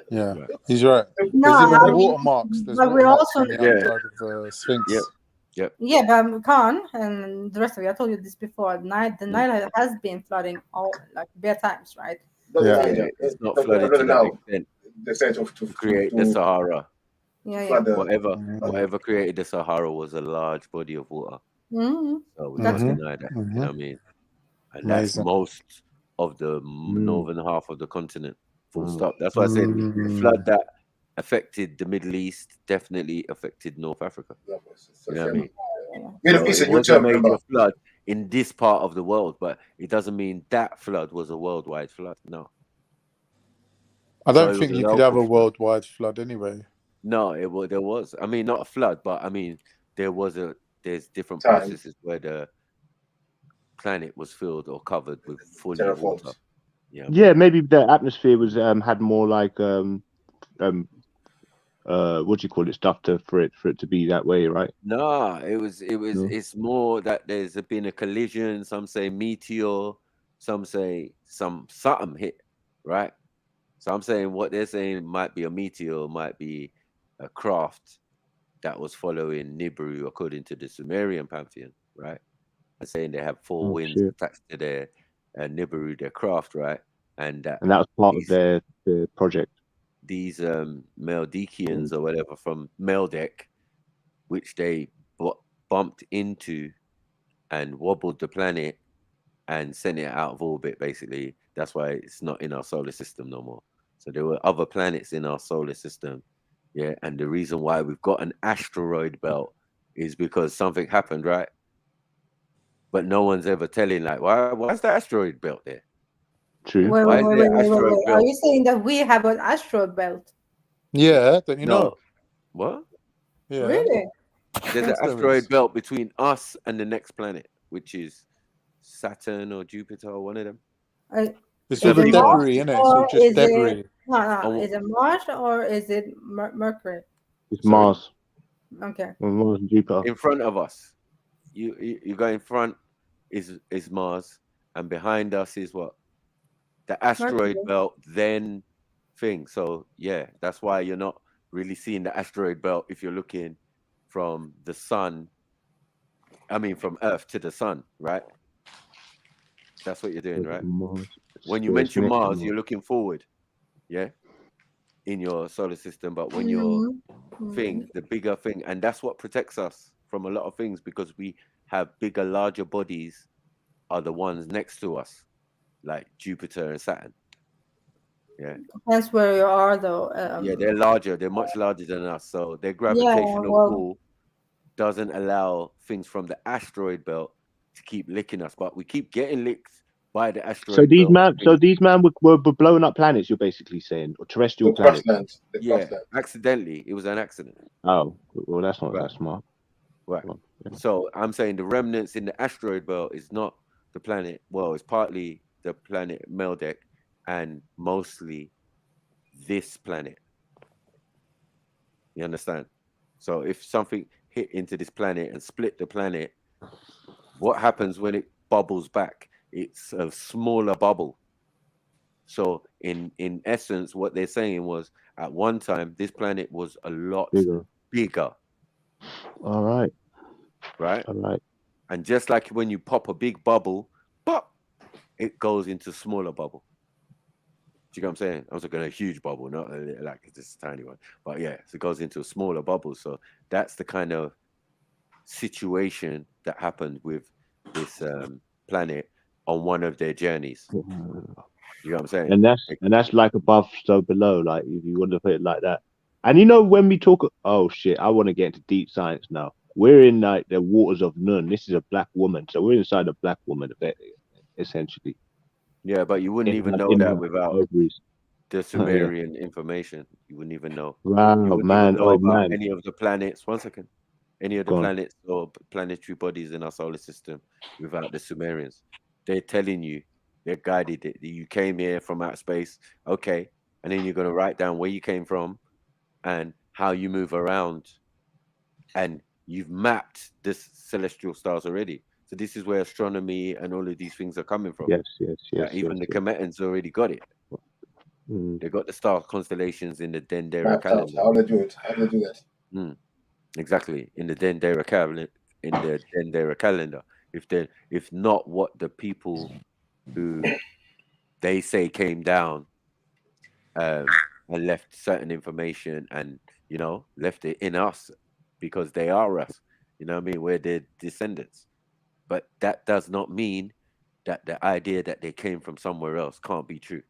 I: Yeah, he's right.
F: No,
I: There's watermarks.
F: but we're also
I: on the outside of the Sphinx.
F: Yeah, but Khan and the rest of you, I told you this before. The Nile has been flooding all like bare times, right?
A: It's not flooded to that extent.
L: To
A: create the Sahara.
F: Yeah.
A: Whatever created the Sahara was a large body of water.
F: Mm-hmm.
A: So we can't deny that. You know what I mean? And that's most of the northern half of the continent. Full stop. That's why I said the flood that affected the Middle East definitely affected North Africa. You know what I mean? It was a major flood in this part of the world, but it doesn't mean that flood was a worldwide flood. No.
I: I don't think you could have a worldwide flood anyway.
A: No, there was. I mean, not a flood, but I mean, there's different processes where planet was filled or covered with fully
L: Terraformed.
A: water. Yeah,
V: Yeah, maybe the atmosphere was had more like what do you call it, stuff for it to be that way, right?
A: No,
V: No.
A: it's more that there's been a collision. Some say meteor, some say something hit, right? So I'm saying what they're saying might be a meteor, might be a craft that was following Nibiru according to the Sumerian pantheon, right? And saying they have four
V: Oh
A: winds
V: shit!
A: attached to their Nibiru, their craft, right? And that
V: And that was part of
A: these
V: their project.
A: these Meldekians or whatever from Meldek, which they bumped into and wobbled the planet and sent it out of orbit, basically. That's why it's not in our solar system no more. So there were other planets in our solar system. Yeah. And the reason why we've got an asteroid belt is because something happened, right? But no one's ever telling, like, why's the asteroid belt there?
V: True.
F: Wait,
A: Why
F: wait,
A: is
F: wait,
A: there
F: wait, wait,
A: asteroid
F: wait. Are
A: belt?
F: you saying that we have an asteroid belt?
I: Yeah, don't you know?
A: No. What?
I: Yeah.
F: Really?
A: There's an
I: Yes, there
A: asteroid
I: is.
A: belt between us and the next planet, which is Saturn or Jupiter or one of them.
I: It's
F: Is
I: all the
F: it Mars
I: debris, innit? It's
F: or
I: all just
F: is it
I: debris.
F: no?
A: Oh,
F: Is it Mars or is it Mercury?
V: It's
A: sorry?
V: Mars.
F: Okay.
V: Mars and Jupiter.
A: In front of us. You go in front is Mars, and behind us is what? The asteroid
F: Mercury.
A: belt, then thing. So yeah, that's why you're not really seeing the asteroid belt if you're looking from the sun. I mean, from Earth to the sun, right? That's what you're doing, right?
V: Mars.
A: When you
V: Yeah, it's
A: mention
V: next to
A: Mars,
V: Mars.
A: you're looking forward, yeah, in your solar system. But when you're thing, the bigger thing, and that's what protects us from a lot of things, because we have bigger, larger bodies are the ones next to us, like Jupiter and Saturn. Yeah.
F: That's where you are, though.
A: Yeah, they're larger. They're much larger than us. So their
F: Yeah.
A: gravitational
F: Well,
A: pull doesn't allow things from the asteroid belt to keep licking us, but we keep getting licked by the
V: So
A: asteroid
V: these
A: belt.
V: man were blowing up planets. You're basically saying, or terrestrial
L: The
V: planets.
L: crosslands. The
A: Yeah,
L: crosslands.
A: accidentally. It was an accident.
V: Oh, well, that's not
A: Right.
V: that smart.
A: Right.
V: Well, yeah.
A: So I'm saying the remnants in the asteroid belt is not the planet. Well, it's partly the planet Meldek and mostly this planet. You understand? So if something hit into this planet and split the planet, what happens when it bubbles back? It's a smaller bubble. So in essence, what they're saying was at one time this planet was a lot bigger.
V: All right.
A: Right?
V: All right.
A: And just like when you pop a big bubble, pop, it goes into smaller bubble. Do you know what I'm saying? I was looking at a huge bubble, not like this tiny one. But yeah, so it goes into a smaller bubble. So that's the kind of situation that happened with this planet on one of their journeys. You know what I'm saying?
V: And that's like above, so below, like if you want to put it like that. And you know, when we talk, oh shit, I want to get into deep science now. We're in like the waters of Nun. This is a black woman, so we're inside a black woman, essentially.
A: Yeah, but you wouldn't even know that without the Sumerian information. You wouldn't even know.
V: Wow,
A: you wouldn't
V: man,
A: even know about
V: man.
A: any of the planets. 1 second. Any of the
V: Go on.
A: planets or planetary bodies in our solar system without the Sumerians. They're telling you, they're guided it. You came here from outer space, okay, and then you're going to write down where you came from and how you move around, and you've mapped this celestial stars already. So this is where astronomy and all of these things are coming from.
V: Yes.
A: Even the Kemetans already got it. They got the star constellations in the Dendera calendar.
L: How do they do it? How do they do that?
A: Exactly, in the Dendera calendar. If not what the people who they say came down and left certain information and left it in us because they are us. You know what I mean? We're their descendants. But that does not mean that the idea that they came from somewhere else can't be true.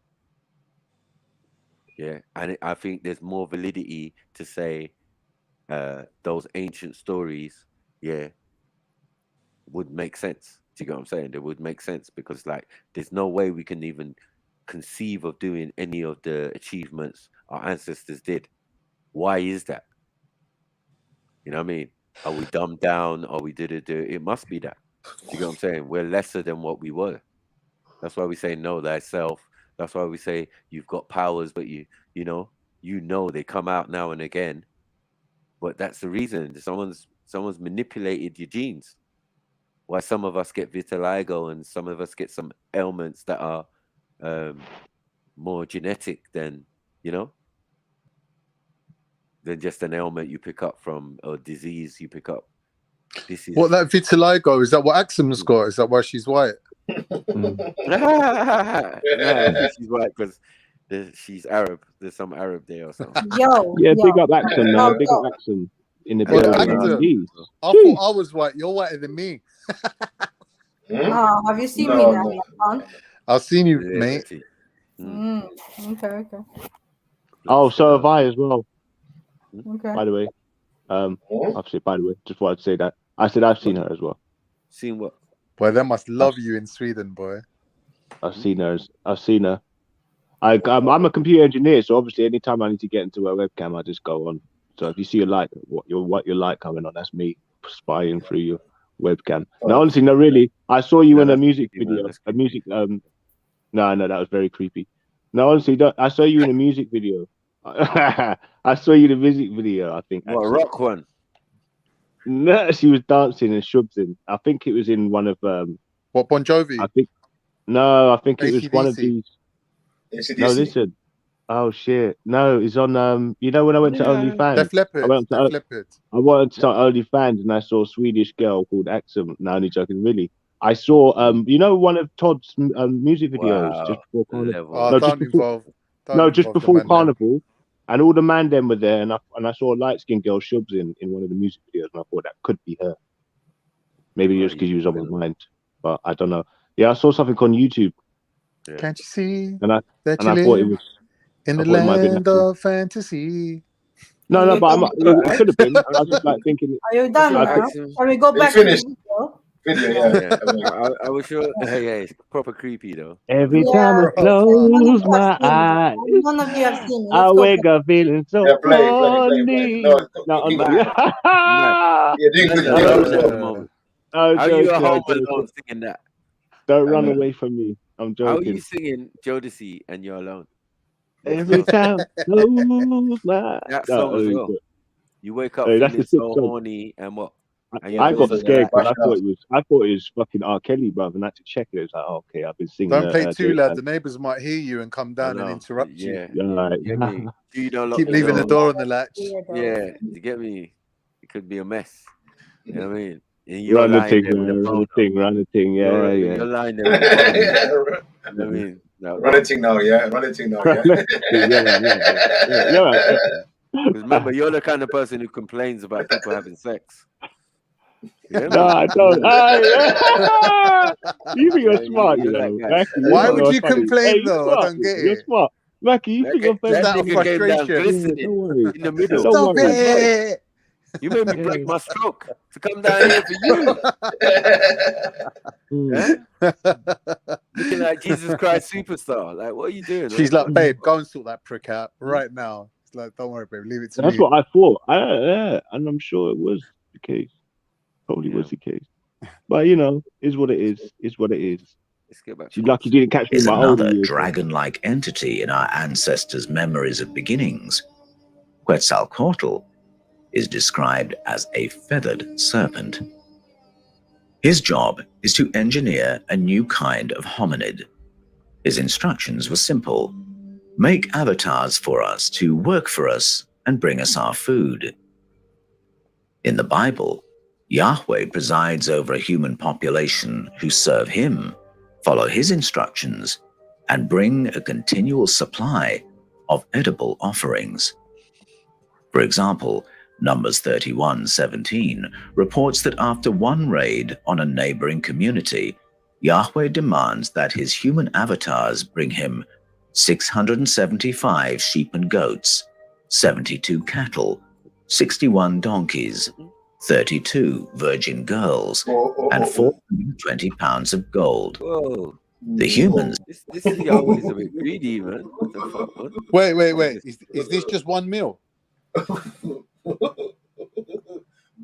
A: Yeah, and I think there's more validity to say those ancient stories, would make sense. Do you get what I'm saying? They would make sense because, like, there's no way we can even conceive of doing any of the achievements our ancestors did. Why is that? You know what I mean? Are we dumbed down? Are we did it? It must be that. You get what I'm saying? We're lesser than what we were. That's why we say know thyself. That's why we say you've got powers, but you know they come out now and again. But that's the reason someone's manipulated your genes. Why some of us get vitiligo and some of us get some ailments that are more genetic than than just an ailment you pick up from or disease you pick up. This is
I: What, that vitiligo? Is that what Axum's got? Is that why she's white?
A: No, she's white because she's Arab. There's some Arab there or something.
V: Yeah, big up Axum, man. Big up Axum in the building.
I: Axum, I thought I was white. You're whiter than me.
F: Oh, have you seen me now?
I: I've seen you, mate.
F: Okay.
V: Oh, so have I as well.
F: Okay.
V: By the way, I've said. By the way, just wanted to say that I said I've seen her as well.
A: Seen what?
I: Boy, they must love you in Sweden, boy.
V: I've seen her. I'm a computer engineer, so obviously, anytime I need to get into a webcam, I just go on. So if you see what your light coming on, that's me spying through your webcam. No, honestly, no, really. I saw you in a music video. No, that was very creepy. No, honestly, I saw you in a music video. I saw you in a music video, I think.
A: What, a rock one?
V: No, she was dancing and shubsing. I think it was in one of
I: what, Bon Jovi?
V: I think it was one of these.
L: ACDC.
V: No, listen. Oh shit! No, it's on. When I went to OnlyFans,
I: Def Leppard.
V: I wanted to start OnlyFans, and I saw a Swedish girl called Axum. No, only joking, really. I saw one of Todd's music videos just before Carnival. Just before Carnival, and all the man them were there, and I saw a light skinned girl shubs in one of the music videos, and I thought that could be her. Maybe just because you was on my mind, but I don't know. Yeah, I saw something on YouTube.
I: Yeah. Can't you see
V: and I
I: thought it was in the land of fantasy?
V: No, but it could have been. I was just like thinking.
F: Are you done now? Can we go back to the video?
A: I was sure. Hey, it's proper creepy though.
V: Every time I close my eyes,
F: none of you have seen it.
V: I wake up feeling so horny.
A: How you at home alone singing that?
V: Don't run away from me. I'm joking.
A: How are you singing Jodeci and you're alone?
V: Every time I close my
A: that song as well. You wake up feeling so horny and what?
V: I got scared because I thought it was fucking R. Kelly, bruv, and I had to check it. It was like, oh, okay, I've been singing.
I: Don't play too loud. The neighbours might hear you and come down and interrupt you.
V: Keep
I: leaving the door on the latch.
A: Yeah, you get me? It could be a mess. You know what I mean?
V: Run the thing, yeah.
A: You're lying there with the phone. You know what I mean?
L: Run the thing now, yeah.
A: Because remember, you're the kind of person who complains about people having sex.
V: No, I don't. You think you're smart, you know.
I: Why would you complain though? I don't get it.
V: You're smart. Mackie, you think you're
I: that frustration
A: in the middle.
I: Stop it.
A: You made me break my stroke to come down here for you. Looking like Jesus Christ Superstar. Like, what are you doing?
I: She's like, babe, go and sort that prick out right now. It's like, don't worry, babe, leave it to me.
V: That's what I thought. And I'm sure it was the case. Probably was the case. But is what it is. Is what it is.
A: Let's get back.
V: She's lucky you didn't catch me.
O: Is another dragon-like entity in our ancestors' memories of beginnings. Quetzalcoatl is described as a feathered serpent. His job is to engineer a new kind of hominid. His instructions were simple: make avatars for us to work for us and bring us our food. In the Bible, Yahweh presides over a human population who serve him, follow his instructions, and bring a continual supply of edible offerings. For example, Numbers 31:17 reports that after one raid on a neighboring community, Yahweh demands that his human avatars bring him 675 sheep and goats, 72 cattle, 61 donkeys, 32 virgin girls, and 420 pounds of gold.
A: Whoa.
V: The humans.
A: This is Yahweh's a bit greedy, man. What the fuck, man?
I: Wait. Is this just one meal?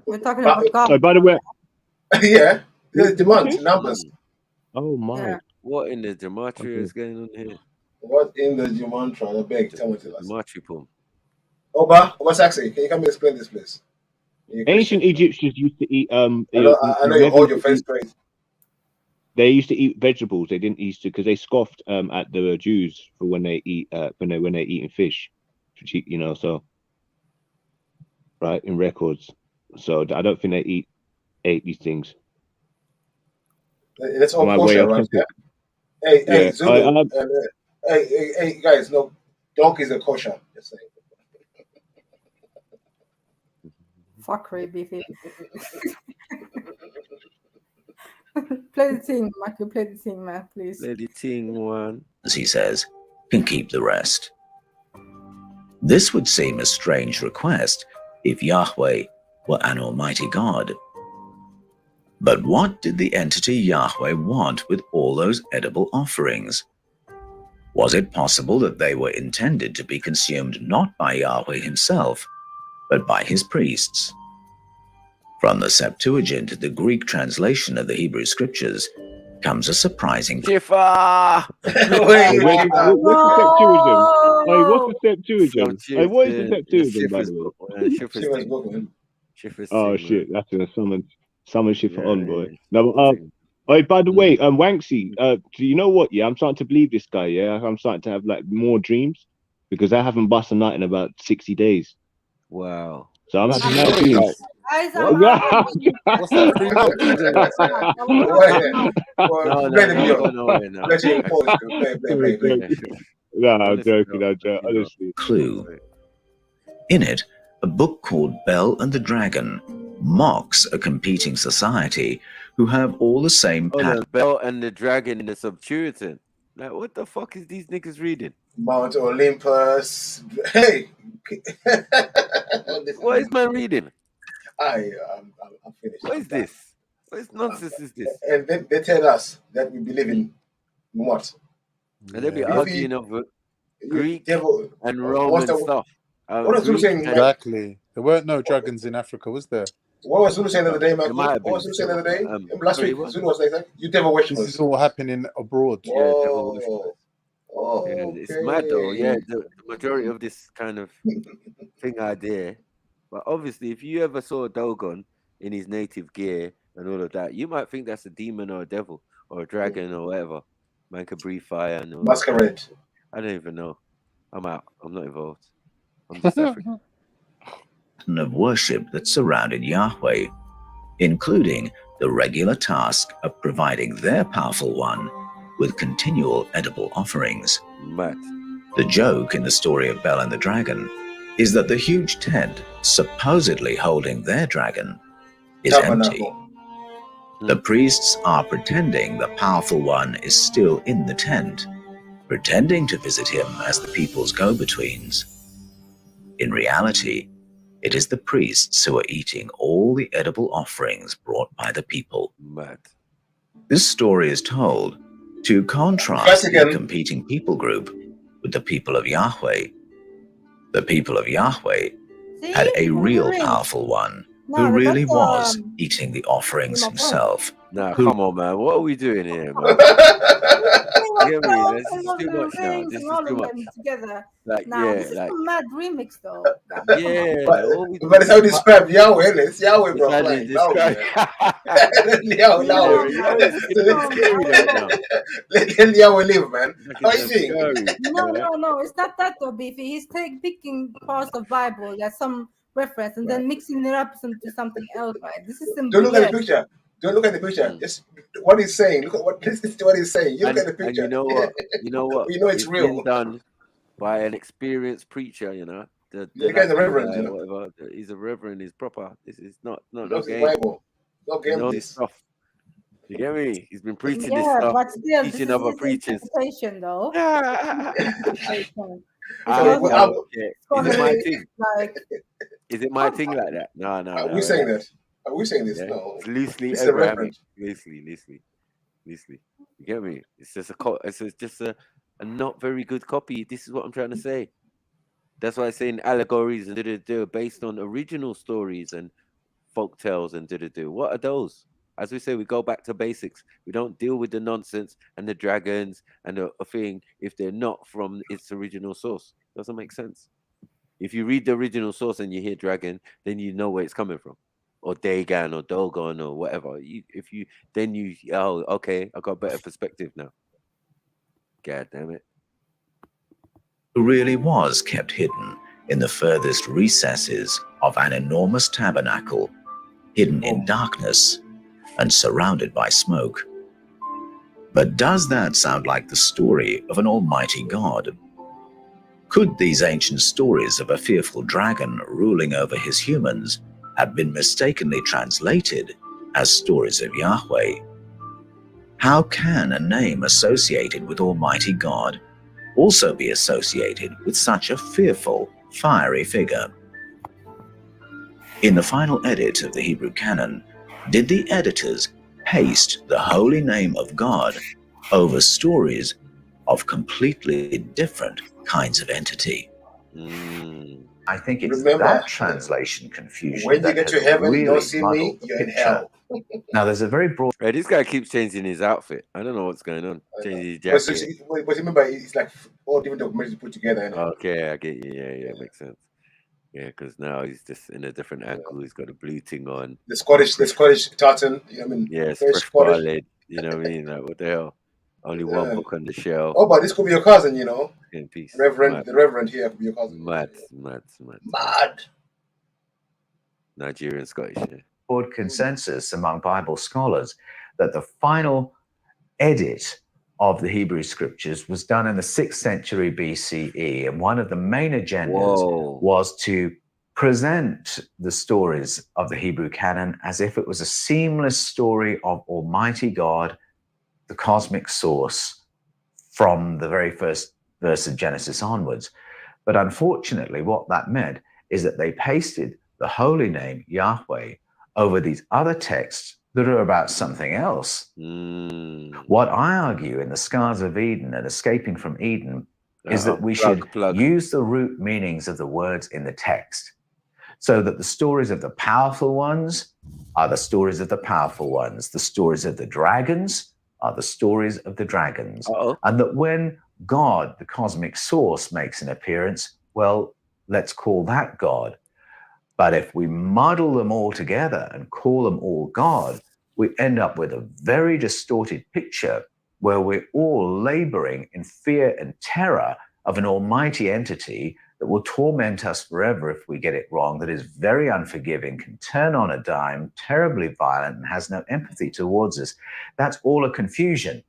F: We're talking about God.
V: So, by the way,
L: yeah. There's demand, numbers.
V: Oh my!
F: Yeah.
A: What in the gematria is going on here?
L: What in the Jumantra? I beg, tell me to us.
A: Gematria poem.
L: Oba Saxy, can you come and explain this, please?
V: Ancient Egyptians used to eat
L: I know you hold your face straight.
V: They used to eat vegetables. They didn't used to because they scoffed at the Jews for when they eat when they're eating fish, you know. So right in records, so I don't think they ate these things.
L: That's all kosher, right? Yeah? Hey, Zulu. Hey, guys, no, donkeys are kosher. Just saying.
F: Fuckery, Beefy. Play the thing, Michael. Play the thing, man, please.
A: Play the thing, one.
O: As he says, can keep the rest. This would seem a strange request if Yahweh were an almighty God. But what did the entity Yahweh want with all those edible offerings? Was it possible that they were intended to be consumed not by Yahweh himself, but by his priests? From the Septuagint, the Greek translation of the Hebrew scriptures, comes a surprising...
A: Shifa!
V: What's the Septuagint? What is the Septuagint, by the way? Oh shit, that's gonna summon Shifa on, boy. No, but by the way, Wanksy, do you know what? Yeah, I'm starting to believe this guy. Yeah, I'm starting to have like more dreams because I haven't bust a night in about 60 days.
A: Wow.
V: So I'm having mad dreams.
F: What's
I: that? 3 months?
V: No, I'm joking. Honestly.
O: Clue. In it, a book called Bel and the Dragon mocks a competing society who have all the same patterns.
A: Bel and the Dragon in the Septuagint. Like, what the fuck is these niggas reading?
L: Mount Olympus. Hey,
A: what is man reading?
L: I'm finished.
A: What is this? What nonsense is this?
L: And they tell us that we believe in what?
A: And they'll be arguing over Greek
L: devil,
A: and Roman stuff.
L: What was Zulu saying?
I: Exactly. There weren't no dragons in Africa, was there?
L: What was Zulu saying the other day, Michael? What was Zulu saying the other day? Last week, Zulu was saying, "You devil worshippers."
I: This is all happening abroad.
A: Yeah, devil worshippers. Yeah, it's mad though. Yeah, the majority of this kind of thing idea. But obviously, if you ever saw Dogon in his native gear and all of that, you might think that's a demon or a devil or a dragon or whatever. Man could breathe fire and all
L: masquerade.
A: I don't even know. I'm out. I'm not involved. I'm just African.
O: Of worship that surrounded Yahweh, including the regular task of providing their powerful one with continual edible offerings.
A: Mad.
O: The joke in the story of Bel and the Dragon is that the huge tent, supposedly holding their dragon, is empty. The priests are pretending the powerful one is still in the tent, pretending to visit him as the people's go-betweens. In reality, it is the priests who are eating all the edible offerings brought by the people.
A: Mad.
O: This story is told to contrast the competing people group with the people of Yahweh. The people of Yahweh had a real powerful one who really was eating the offerings himself.
A: Nah, come on, man. What are we doing here, man? You get me? This is too much now. This is too much.
F: Together.
A: Like,
F: this is a mad remix, though.
A: Yeah.
L: But it's how you describe Yahweh. It's Yahweh, bro. Like, Let Yahweh live, man. How you doing?
F: No. It's not that, though, Beefy. He's picking parts of Bible, like some reference, and then mixing it up into something else, right? This is simple.
L: Don't look at the picture. Don't look at the picture. Just what he's saying. Look at what he's saying. You look at the picture.
A: And you know what? You know what?
L: You know it's real.
A: Been done by an experienced preacher. You know, the
L: guy's a reverend. You know?
A: Whatever. He's a reverend. He's proper. This is not no
L: game. Bible. No game.
A: This stuff. You get me? He's been preaching this
F: Yeah,
A: stuff.
F: but still,
A: teaching other preachers.
F: Interpretation, though.
A: Is it my thing? Is it my thing like that? No.
L: Are we saying that? Are we saying this? Yeah. No.
A: It's loosely Abrahamic. Loosely. You get me? It's just a not very good copy. This is what I'm trying to say. That's why I'm saying allegories and based on original stories and folk tales and What are those? As we say, we go back to basics. We don't deal with the nonsense and the dragons and a thing if they're not from its original source. Doesn't make sense. If you read the original source and you hear dragon, then you know where it's coming from, or Dagon or Dogon or whatever. Oh, okay, I got better perspective now. God damn it.
O: Who really was kept hidden in the furthest recesses of an enormous tabernacle, hidden in darkness and surrounded by smoke. But does that sound like the story of an almighty God? Could these ancient stories of a fearful dragon ruling over his humans have been mistakenly translated as stories of Yahweh? How can a name associated with Almighty God also be associated with such a fearful, fiery figure? In the final edit of the Hebrew canon, did the editors paste the holy name of God over stories of completely different kinds of entity? I think it's that translation confusion
L: when you
O: that
L: get to
O: has
L: heaven, you don't
O: really
L: see
O: muddled
L: me,
O: the
L: you're in
O: picture.
L: hell.
O: Now, there's a very broad...
A: Hey, this guy keeps changing his outfit. I don't know what's going on. Changing his jacket.
L: But remember, it's like all different documentaries put together. Innit?
A: Okay, I get you. Yeah, makes sense. Yeah, because now he's just in a different angle. He's got a blue thing on.
L: The Scottish tartan. I mean,
A: Yes,
L: very
A: fresh
L: Scottish.
A: barley. You know what I mean? Like, what the hell? Only one book on the shelf.
L: Oh, but this could be your cousin, you know.
A: In peace.
L: The Reverend here could be your cousin.
A: Mad. Nigerian Scottish. Yeah.
G: Broad consensus among Bible scholars that the final edit of the Hebrew scriptures was done in the 6th century BCE, and one of the main agendas was to present the stories of the Hebrew canon as if it was a seamless story of Almighty God, the cosmic source, from the very first verse of Genesis onwards. But unfortunately, what that meant is that they pasted the holy name Yahweh over these other texts that are about something else. What I argue in the Scars of Eden and Escaping from Eden is that we should use the root meanings of the words in the text, so that the stories of the powerful ones are the stories of the powerful ones. The stories of the dragons are the stories of the dragons. And that when God, the cosmic source, makes an appearance, well, let's call that God. But if we muddle them all together and call them all God, we end up with a very distorted picture where we're all laboring in fear and terror of an almighty entity that will torment us forever if we get it wrong, that is very unforgiving, can turn on a dime, terribly violent, and has no empathy towards us. That's all a confusion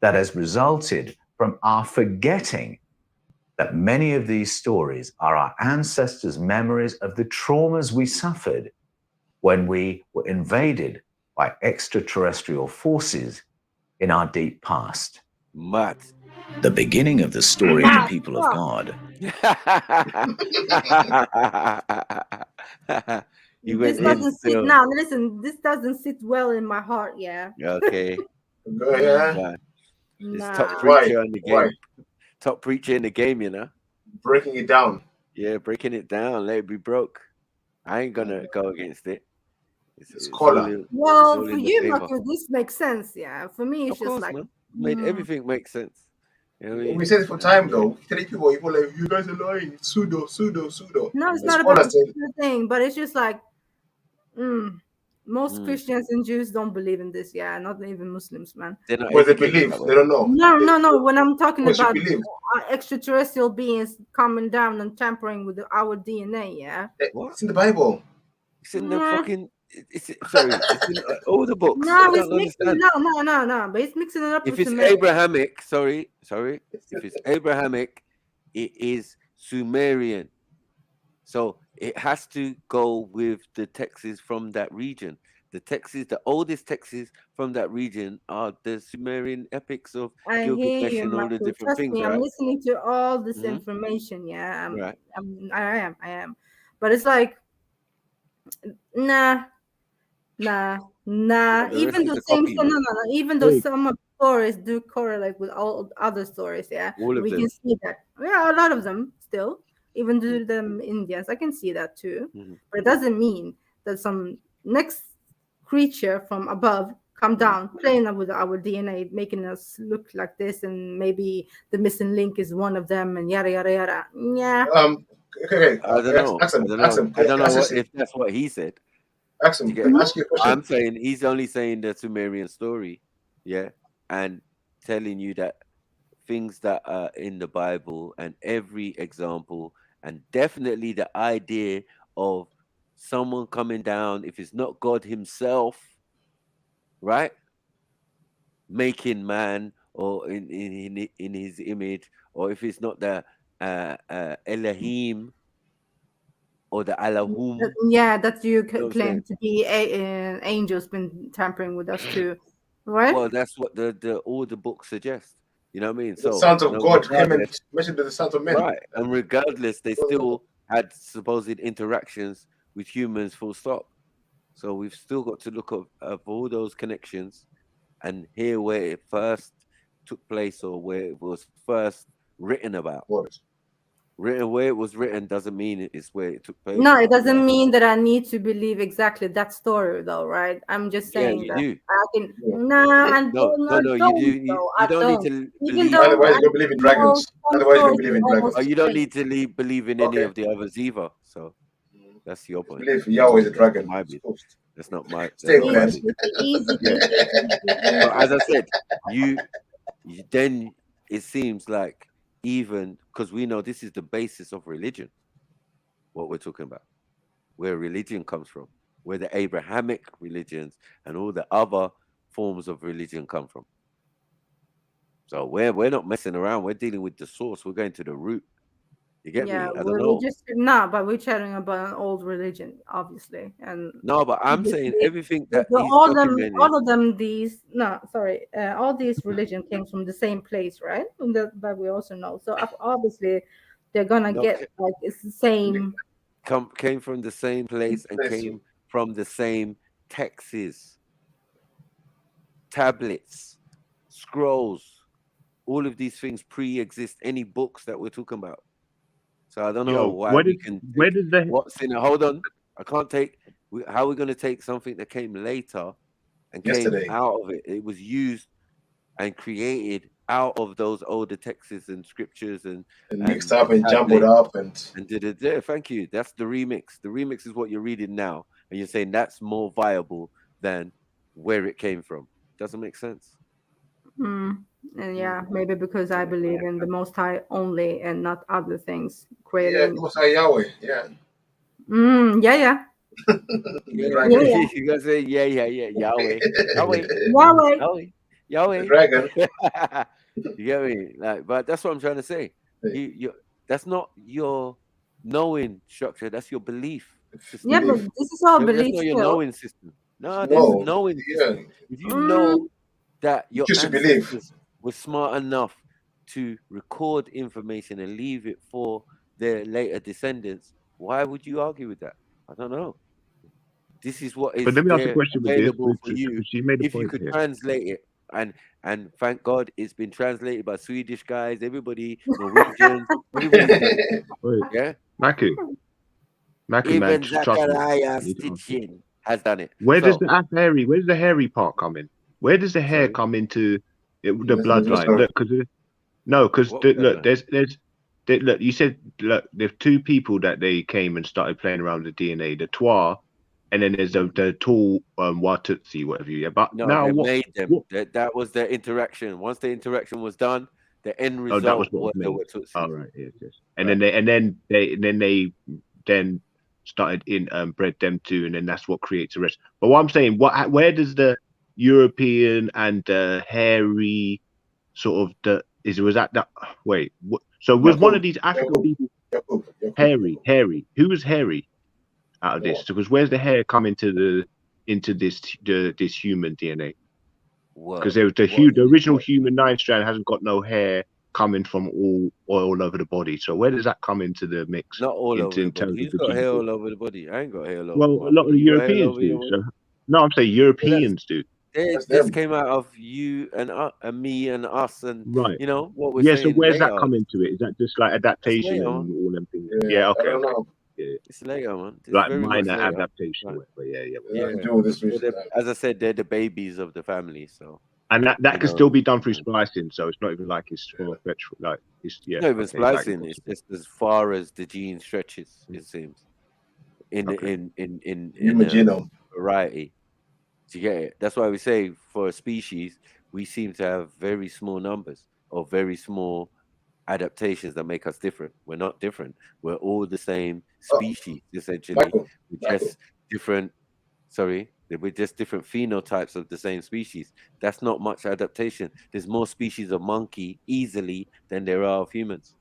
G: that has resulted from our forgetting that many of these stories are our ancestors' memories of the traumas we suffered when we were invaded by extraterrestrial forces in our deep past.
A: Mad.
O: The beginning of the story of the people of God.
F: This doesn't sit now. Listen, this doesn't sit well in my heart. Yeah.
A: Okay.
L: Yeah.
A: It's top preacher in the game. Top preacher in the game, you know.
L: Breaking it down.
A: Yeah, breaking it down. Let it be broke. I ain't gonna go against it. It's
L: color.
F: Well, for you, Marcus, this makes sense. Yeah. For me, it's just like
A: made everything make sense. You know what I mean?
L: We said it for time though. Telling people like, you guys are lying. Pseudo.
F: No, it's not about the thing, but it's just like most Christians and Jews don't believe in this. Yeah, not even Muslims, man.
L: Well, they believe. They don't know.
F: No. When I'm talking about extraterrestrial beings coming down and tampering with our DNA, yeah.
L: It's in the Bible.
A: It's in the fucking. It's in all the books.
F: No, it's mixing. No. But it's mixing it up.
A: If it's Abrahamic, sorry. If it's Abrahamic, it is Sumerian. So it has to go with the texts from that region. The oldest texts from that region are the Sumerian epics of Gilgamesh and all the different things.
F: Right? I'm listening to all this information. Yeah, I am. But it's like, nah. Even though even though some of the stories do correlate with all other stories, yeah, we can see that. Yeah, a lot of them still. Even to them Indians, I can see that too. But it doesn't mean that some next creature from above come down, playing with our DNA, making us look like this, and maybe the missing link is one of them, and yada yada yada. Yeah.
L: Okay.
A: I don't know.
L: Ask him.
A: I don't know if that's what he said.
L: Ask him. Can I ask you a question?
A: I'm saying he's only saying the Sumerian story, yeah, and telling you that things that are in the Bible and every example, and definitely the idea of someone coming down, if it's not God himself, right, making man or in his image, or if it's not the Elohim or the Allahum.
F: Yeah, that you
A: know what I'm
F: claim
A: saying?
F: to be angels been tampering with us too, right?
A: Well, that's what all the books suggest. You know what I mean?
L: The
A: So
L: sons of God came and
A: regardless,
L: mentioned the sons of men.
A: right? And regardless, they still had supposed interactions with humans. Full stop. So we've still got to look at all those connections and hear where it first took place or where it was first written about. Written where it was written doesn't mean it's where it took place.
F: No, it doesn't mean that I need to believe exactly that story, though, right? I'm just
A: Yeah,
F: saying
A: you
F: that
A: do.
F: I can. Nah, I
A: No, you do. You don't need to
F: Even
A: believe.
F: though
L: Otherwise, you're gonna believe in dragons. Otherwise, you're gonna believe in dragons.
A: Oh, you don't need to believe in any of the others either. So that's your point.
L: Believe Yahweh is a dragon.
A: That's not my.
L: Stay
A: That's not my thing.
F: Easy.
A: But as I said, you then it seems like even because we know this is the basis of religion, what we're talking about, where religion comes from, where the Abrahamic religions and all the other forms of religion come from. So we're not messing around. We're dealing with the source. We're going to the root. You get
F: Yeah,
A: me? I don't
F: we
A: know.
F: just but we're chatting about an old religion, obviously, and
A: No, but I'm saying everything that he's
F: all
A: documenting.
F: of them, all these religion came from the same place, right? And that we also know. So obviously, they're gonna get like it's the same.
A: Came from the same place and came from the same texts, tablets, scrolls. All of these things pre-exist any books that we're talking about. So I don't know why we can.
V: Where did they?
A: What's in it? Hold on, I can't take. How are we going to take something that came later and came out of it? It was used and created out of those older texts and scriptures and
L: mixed up and jumbled up and
A: thank you. That's the remix. The remix is what you're reading now, and you're saying that's more viable than where it came from. Doesn't make sense.
F: And yeah, maybe because I believe in the Most High only and not other things
L: yeah,
F: created.
L: Most High Yahweh, yeah.
F: Yeah.
A: You gotta say Yahweh. Yahweh.
L: The dragon.
A: You get me? Like, but that's what I'm trying to say. You that's not your knowing structure. That's your belief system.
F: Yeah, but this is all belief.
A: That's not your knowing system. No, this is knowing system. If you know that your ancestors were smart enough to record information and leave it for their later descendants, why would you argue with that? I don't know. This is what is
V: But let me ask a question
A: available for you.
V: If
A: you could translate it, and thank God it's been translated by Swedish guys, everybody, Norwegians, yeah.
V: Mackie
A: Even
V: man,
A: Zachariah Stitchin has done it.
V: Where does the hairy part come in? Where does the hair come into the bloodline? Look, look, look, you said there's two people that they came and started playing around with the DNA, the Twa, and then there's the tall Watutsi, whatever you. But
A: no,
V: now
A: they
V: what?
A: made them. That was their interaction. Once the interaction was done, the end result
V: that was what
A: was the Watutsi.
V: All right, yes. And then they started bred them too, and then that's what creates the rest. But what I'm saying, where does the European and the hairy sort of was that wait? So was one of these African people hairy? Who was hairy out of this? Because where's the hair come into this human DNA? Because there was the original human 9-strand hasn't got no hair coming from all over the body. So where does that come into the mix?
A: Not all over the body. He's got hair all over the body. I ain't got hair all over.
V: Well, a lot of the Europeans do. So no, I'm saying Europeans do.
A: This came out of you and me and us, and
V: right.
A: You know what we're saying.
V: So where's
A: later.
V: that come into it? Is that just like adaptation and all them things? Yeah, okay.
A: It's later, man. It's
V: like
A: very much
V: minor
A: later.
V: adaptation.
A: Right.
V: But yeah.
A: As I said, they're the babies of the family. So,
V: And that can still be done through splicing, so it's not even like it's far-fetched. Like it's
A: not even splicing. It's just as far as the gene stretches. It seems in
L: Human genome
A: variety. Do you get it? That's why we say for a species, we seem to have very small numbers or very small adaptations that make us different. We're not different. We're all the same species, essentially. We're just different. Sorry, we're just different phenotypes of the same species. That's not much adaptation. There's more species of monkey easily than there are of humans.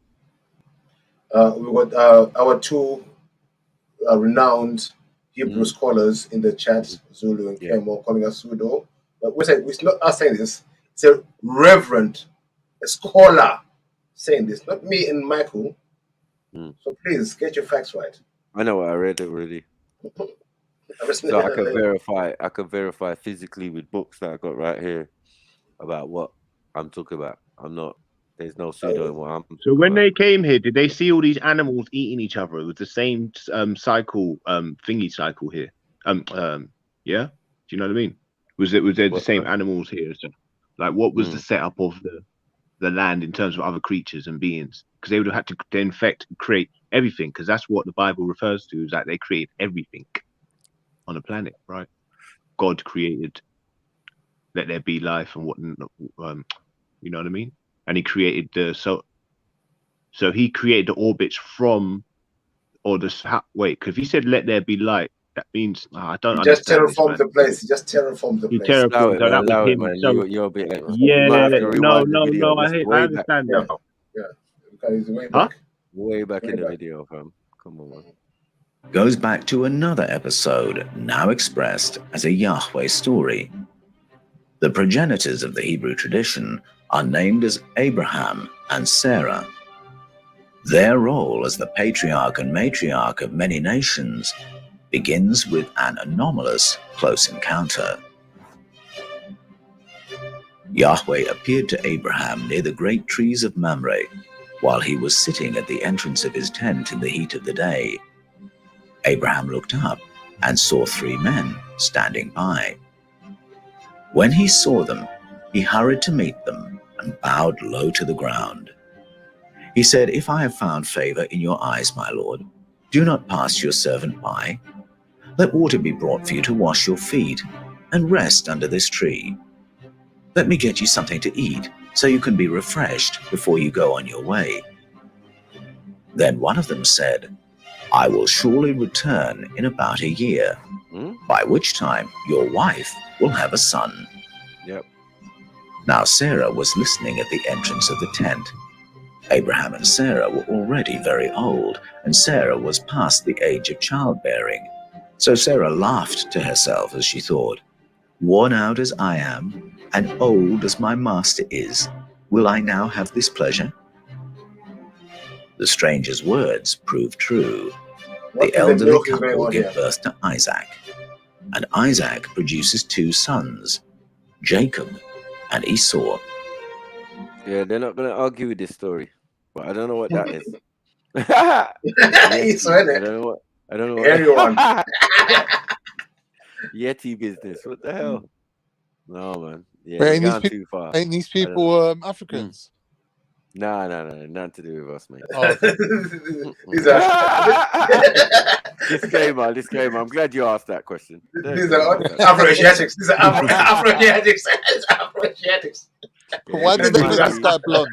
L: We got our two renowned Hebrew scholars in the chat, Zulu and Kemo, calling us pseudo. But we're not us saying this. It's a reverend, a scholar saying this, not me and Michael. So please get your facts right.
A: I know. I read it already. So I can verify. I can verify physically with books that I got right here about what I'm talking about. I'm not. There's no pseudo in what I'm.
V: So when they came here, did they see all these animals eating each other with the same cycle, thingy cycle here? Yeah. Do you know what I mean? Was there the same animals here? So, like, what was the setup of the land in terms of other creatures and beings? Because they would have had to then create everything, because that's what the Bible refers to, is that they create everything on the planet, right? God created, let there be life and what, you know what I mean? And he created so he created the orbits from, or the wait, because if he said let there be light, that means I don't.
L: He just terraformed the place. He just terraformed the place.
V: Terraformed, so that was him.
A: Man.
V: So,
A: You're a bit.
V: Yeah, no. I understand now.
L: Yeah, because he's way back.
A: Way back in the video, fam. Come on, man.
O: Goes back to another episode, now expressed as a Yahweh story. The progenitors of the Hebrew tradition are named as Abraham and Sarah. Their role as the patriarch and matriarch of many nations begins with an anomalous close encounter. Yahweh appeared to Abraham near the great trees of Mamre while he was sitting at the entrance of his tent in the heat of the day. Abraham looked up and saw 3 men standing by. When he saw them, he hurried to meet them and bowed low to the ground. He said, "If I have found favor in your eyes, my lord, do not pass your servant by. Let water be brought for you to wash your feet and rest under this tree. Let me get you something to eat so you can be refreshed before you go on your way." Then one of them said, "I will surely return in about a year, by which time your wife will have a son."
A: Yep.
O: Now Sarah was listening at the entrance of the tent. Abraham and Sarah were already very old, and Sarah was past the age of childbearing. So Sarah laughed to herself as she thought, "Worn out as I am, and old as my master is, will I now have this pleasure?" The stranger's words proved true. The elderly couple give birth to Isaac, and Isaac produces 2 sons, Jacob and Esau.
A: Yeah, they're not going to argue with this story, but I don't know what that is.
L: Esau, innit?
A: I don't know what.
L: Everyone.
A: Yeti business. What the hell? No, man. Yeah,
I: Wait,
A: you're going too far.
I: Ain't these people Africans?
A: No, nothing to do with us, mate.
I: Oh, okay.
A: Disclaimer. I'm glad you asked that question.
L: These are Afro-Asiatics. These are Afro-Asiatics. Afro-Asiatics.
I: Why did they make this guy blonde?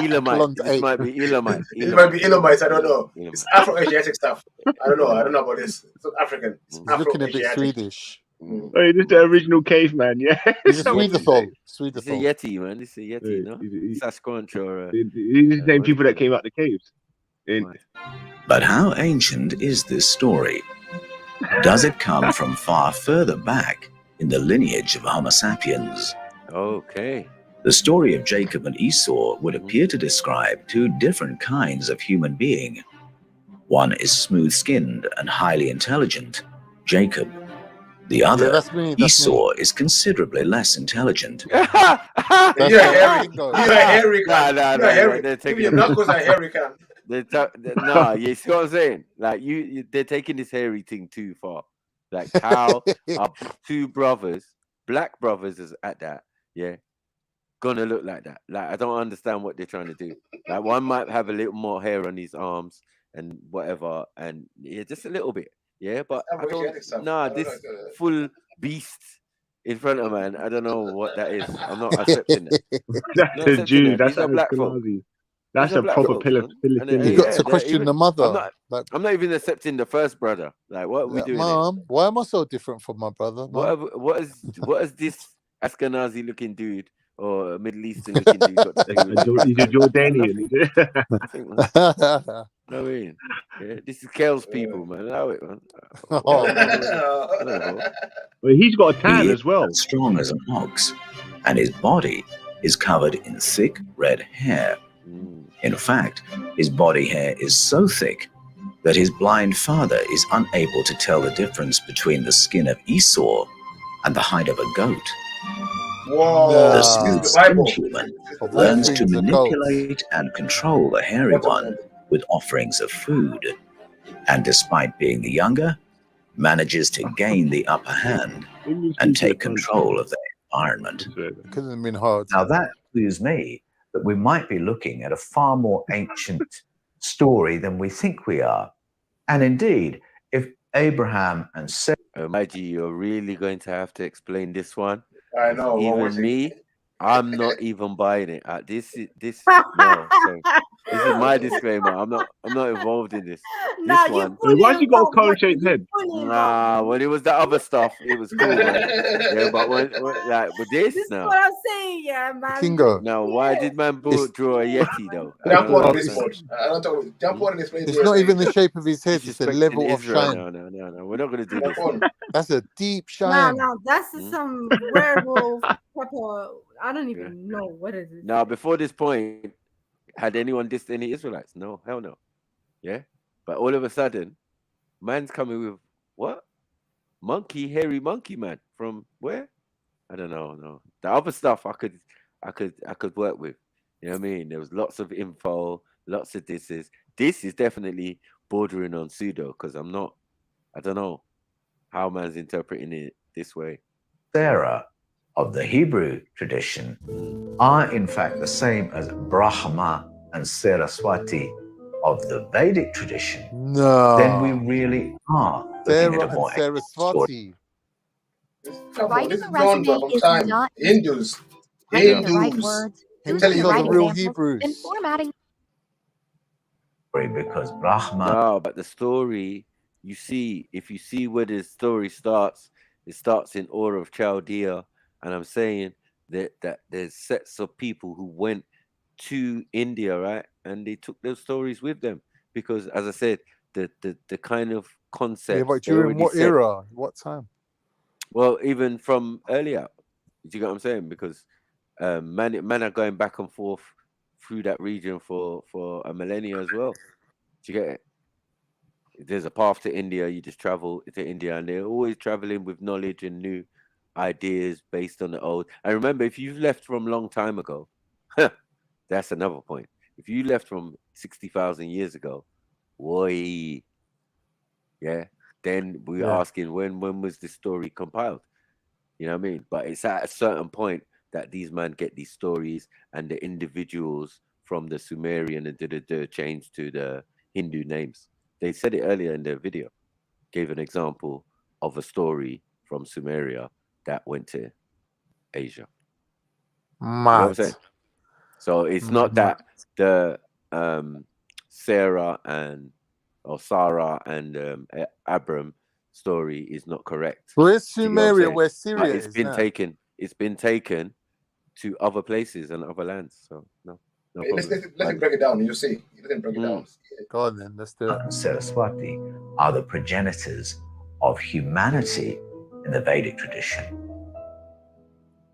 A: Elamite. This might be Elamite.
L: It might be Elamites. I don't know. It's Afro-Asiatic stuff. I don't know about this. It's not African. It's
I: He's looking a bit Swedish.
V: Hey, this is the original caveman, yeah.
I: He's a Swedathol.
A: It's a Yeti, man. It's a Yeti, no? Sasquatch or...
V: These are the same people that came out the caves.
O: But how ancient is this story? Does it come from far further back in the lineage of Homo sapiens?
A: Okay.
O: The story of Jacob and Esau would appear to describe 2 different kinds of human being. One is smooth-skinned and highly intelligent, Jacob. The other, Esau, is considerably less intelligent.
L: You're hairy. You're hairy. Give me your knuckles are hairy, can.
A: Nah, you see what I'm saying? Like they're taking this hairy thing too far. Like how are two brothers, black brothers, is at that? Yeah, gonna look like that. Like I don't understand what they're trying to do. Like one might have a little more hair on his arms and whatever, and yeah, just a little bit. Yeah, but I don't. Nah, this full beast in front of man. I don't know what that is. I'm not accepting that.
V: That's a Jew. That's
A: These are black folk.
V: Ashkenazi. That's
A: These are
V: a
A: black
V: proper
A: folks, man. And,
V: Philistine.
I: You got to question the mother.
A: I'm not even accepting the first brother. Like, what are we doing?
I: Mom, why am I so different from my brother?
A: What is this Ashkenazi looking dude or Middle Eastern looking dude got to do with
V: He's a Jordanian.
A: I mean, yeah, this is Kel's people, man. Allow it, man.
V: Well, he's got a tan
O: He
V: as well.
O: is as strong as an ox, and his body is covered in thick red hair. In fact, his body hair is so thick that his blind father is unable to tell the difference between the skin of Esau and the hide of a goat.
L: Whoa.
O: The smooth-skinned human learns to manipulate and control the hairy one with offerings of food, and despite being the younger, manages to gain the upper hand and take control of the environment.
I: Couldn't have been hard.
G: Now that clues me that we might be looking at a far more ancient story than we think we are. And indeed, if Abraham and Sarah...
A: Maggie, you're really going to have to explain this one.
L: I know.
A: Even me, I'm not even buying it. This no. So this is my disclaimer. I'm not involved in this. This one.
V: Why's he got a cone-shaped head?
A: Nah, when it was the other stuff, it was cool, man. Yeah, but when like with this
F: This
A: now.
F: is what I'm saying, yeah, man.
I: Kingo.
A: Now, why did man draw a Yeti though?
L: Jump on this one. I don't talk. Jump on this.
I: It's not even the shape of his head. It's the level of
A: Israel.
I: shine.
A: No. We're not going to do this.
I: That's a deep
F: No,
I: shine.
F: that's some werewolf pepper. I don't even know what is it.
A: Now, before this point, had anyone dissed any Israelites? No, hell no. Yeah, but all of a sudden, man's coming with what? Hairy monkey man from where? I don't know. No, the other stuff I could work with. You know what I mean? There was lots of info, lots of disses. This is definitely bordering on pseudo because I don't know how man's interpreting it this way.
G: Sarah of the Hebrew tradition are in fact the same as Brahma and Saraswati of the Vedic tradition,
I: No.
G: then we really are looking at a more
I: Sarah and Saraswati.
L: Writing a resume is not Hindus.
I: Hindus.
L: The right words,
I: Hindus are the real Hebrews.
L: and formatting.
G: Because Brahma.
A: No, but the story, if you see where the story starts, it starts in Ur of Chaldea. And I'm saying that there's sets of people who went to India, right? And they took those stories with them. Because, as I said, the kind of concept.
I: Yeah, but during what era? What time?
A: Well, even from earlier. Do you get what I'm saying? Because men are going back and forth through that region for a millennia as well. Do you get it? There's a path to India. You just travel to India, and they're always traveling with knowledge and new ideas based on the old. And remember, if you've left from a long time ago, that's another point. If you left from 60,000 years ago, then we're asking when was this story compiled? You know what I mean? But it's at a certain point that these men get these stories, and the individuals from the Sumerian and change to the Hindu names. They said it earlier in their video, gave an example of a story from Sumeria that went to Asia. You know what I'm saying? So it's not that the Sarah and Abram story is not correct.
I: Where's Sumeria? Where Syria
A: it's
I: is
A: been
I: now?
A: taken. It's been taken to other places and other lands. So no.
L: Let's break it down. You see, let him break it down.
I: Go on then. Let's do it.
G: And Saraswati are the progenitors of humanity in the Vedic tradition.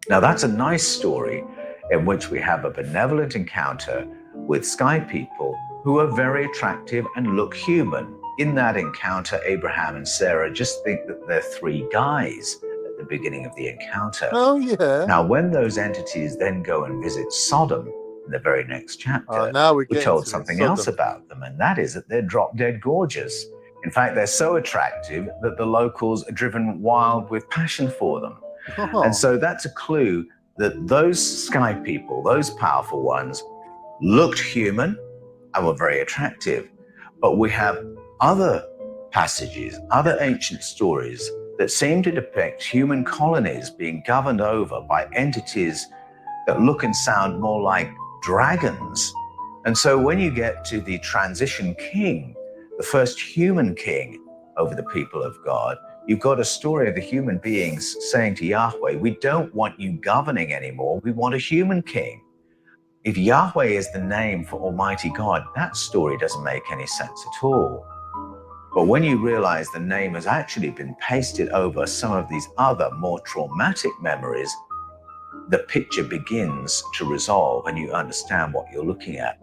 G: Now that's a nice story in which we have a benevolent encounter with sky people who are very attractive and look human. In that encounter, Abraham and Sarah just think that they're three guys at the beginning of the encounter.
I: Oh, yeah.
G: Now, when those entities then go and visit Sodom,
O: in the very next chapter,
I: now we're
O: we're told
I: to
O: something
I: Sodom.
O: else about them, and that is that they're drop-dead gorgeous. In fact, they're so attractive that the locals are driven wild with passion for them. And so that's a clue that those sky people, those powerful ones, looked human and were very attractive. But we have other passages, other ancient stories that seem to depict human colonies being governed over by entities that look and sound more like dragons. And so when you get to the transition king, the first human king over the people of God, you've got a story of the human beings saying to Yahweh, we don't want you governing anymore, we want a human king. If Yahweh is the name for Almighty God, that story doesn't make any sense at all. But when you realize the name has actually been pasted over some of these other more traumatic memories, the picture begins to resolve and you understand what you're looking at.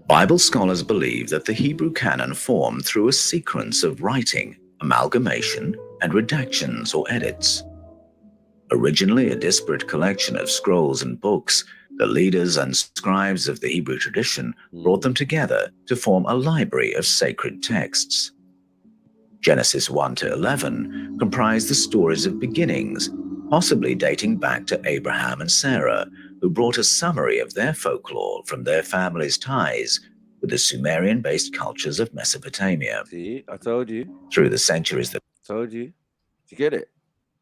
O: Bible scholars believe that the Hebrew canon formed through a sequence of writing, amalgamation, and redactions or edits. Originally a disparate collection of scrolls and books, the leaders and scribes of the Hebrew tradition brought them together to form a library of sacred texts. Genesis 1 to 11 comprise the stories of beginnings, possibly dating back to Abraham and Sarah, who brought a summary of their folklore from their families' ties with the Sumerian-based cultures of Mesopotamia.
A: See, I told you.
O: Through the centuries that...
A: Told you. You get it?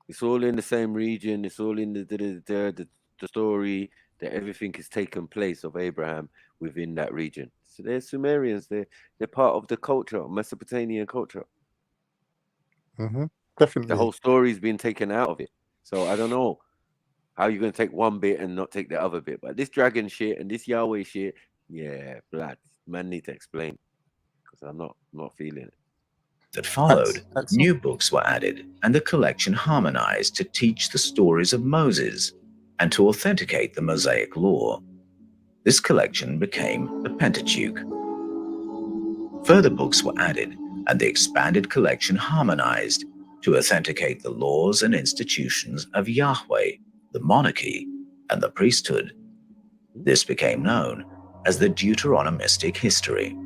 A: It's all in the same region. It's all in the story that everything is taken place of Abraham within that region. So they're Sumerians. They're part of the culture, Mesopotamian culture.
I: Definitely.
A: The whole story's been taken out of it. So I don't know how you're going to take one bit and not take the other bit. But this dragon shit and this Yahweh shit, yeah, blood. Man need to explain because I'm not feeling it.
O: That followed, new books were added and the collection harmonized to teach the stories of Moses and to authenticate the Mosaic law. This collection became the Pentateuch. Further books were added and the expanded collection harmonized to authenticate the laws and institutions of Yahweh, the monarchy, and the priesthood. This became known as the Deuteronomistic history.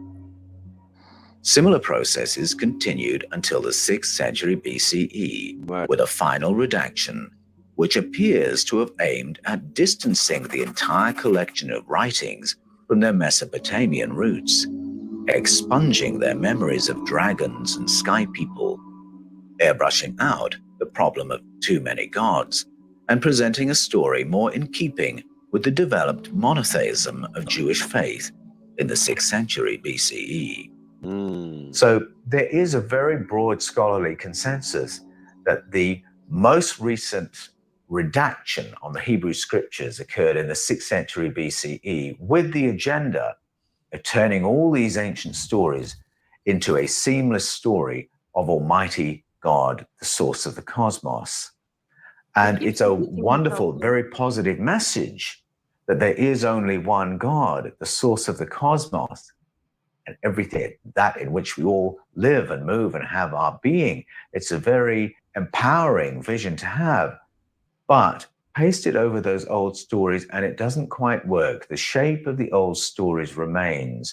O: Similar processes continued until the 6th century BCE, with a final redaction, which appears to have aimed at distancing the entire collection of writings from their Mesopotamian roots, expunging their memories of dragons and sky people, airbrushing out the problem of too many gods, and presenting a story more in keeping with the developed monotheism of Jewish faith in the 6th century BCE. So there is a very broad scholarly consensus that the most recent redaction on the Hebrew scriptures occurred in the 6th century BCE with the agenda of turning all these ancient stories into a seamless story of Almighty God, the source of the cosmos. And it's a wonderful, very positive message that there is only one God, the source of the cosmos, and everything that in which we all live and move and have our being. It's a very empowering vision to have, but paste it over those old stories and it doesn't quite work. The shape of the old stories remains.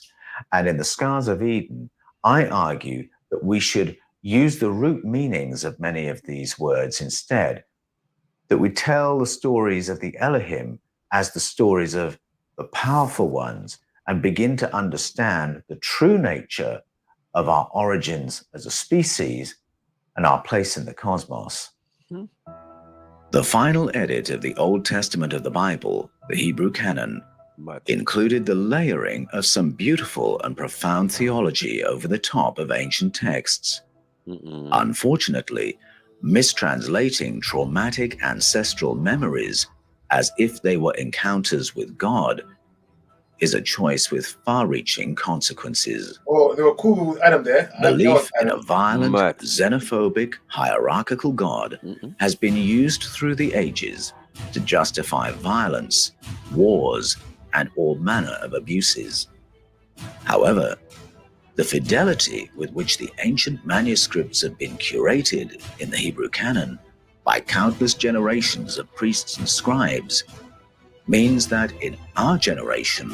O: And in the Scars of Eden, I argue that we should use the root meanings of many of these words instead, that we tell the stories of the Elohim as the stories of the powerful ones and begin to understand the true nature of our origins as a species and our place in the cosmos. The final edit of the Old Testament of the Bible, the Hebrew canon, included the layering of some beautiful and profound theology over the top of ancient texts. Unfortunately, mistranslating traumatic ancestral memories as if they were encounters with God is a choice with far-reaching consequences.
L: Oh, they were cool with Adam there.
O: Belief in a violent, xenophobic, hierarchical God has been used through the ages to justify violence, wars, and all manner of abuses. However, the fidelity with which the ancient manuscripts have been curated in the Hebrew canon by countless generations of priests and scribes means that in our generation,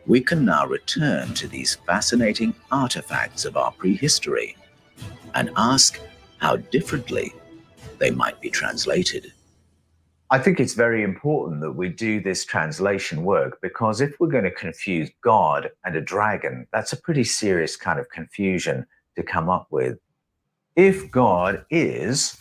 O: we can now return to these fascinating artifacts of our prehistory and ask how differently they might be translated.
N: I think it's very important that we do this translation work, because if we're going to confuse God and a dragon, that's a pretty serious kind of confusion to come up with. If God is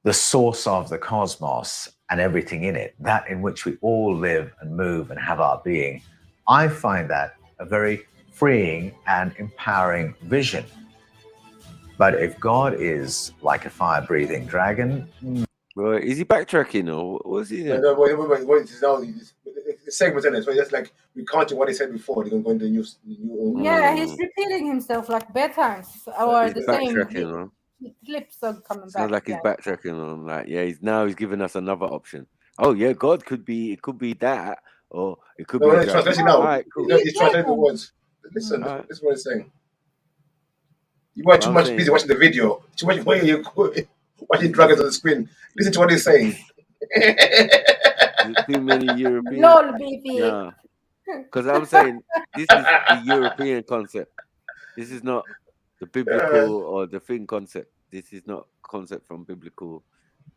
N: the source of the cosmos and everything in it, that in which we all live and move and have our being, I find that a very freeing and empowering vision. But if God is like a fire-breathing dragon...
A: Well, is he backtracking or what was he doing?
L: No, what it is now, the segment in it, so just like recounting what he said before, they're going to go into the new
F: Yeah, he's repeating himself like bedtimes, or
A: He's
F: the
A: backtracking,
F: same
A: man.
F: clips are coming
A: Sounds
F: back.
A: like he's backtracking on, like, yeah, he's giving us another option. Oh yeah, God could be, it could be that, or it could be.
L: It's translation now.
A: All right, cool.
L: He's translating the words. Listen, this is what he's saying. You weren't too much busy watching the video. Too much when you watching dragons on the screen. Listen to what he's saying.
A: Too many European.
F: Lol, baby.
A: Yeah, because I'm saying this is the European concept. This is not the biblical or the thing concept. This is not concept from biblical.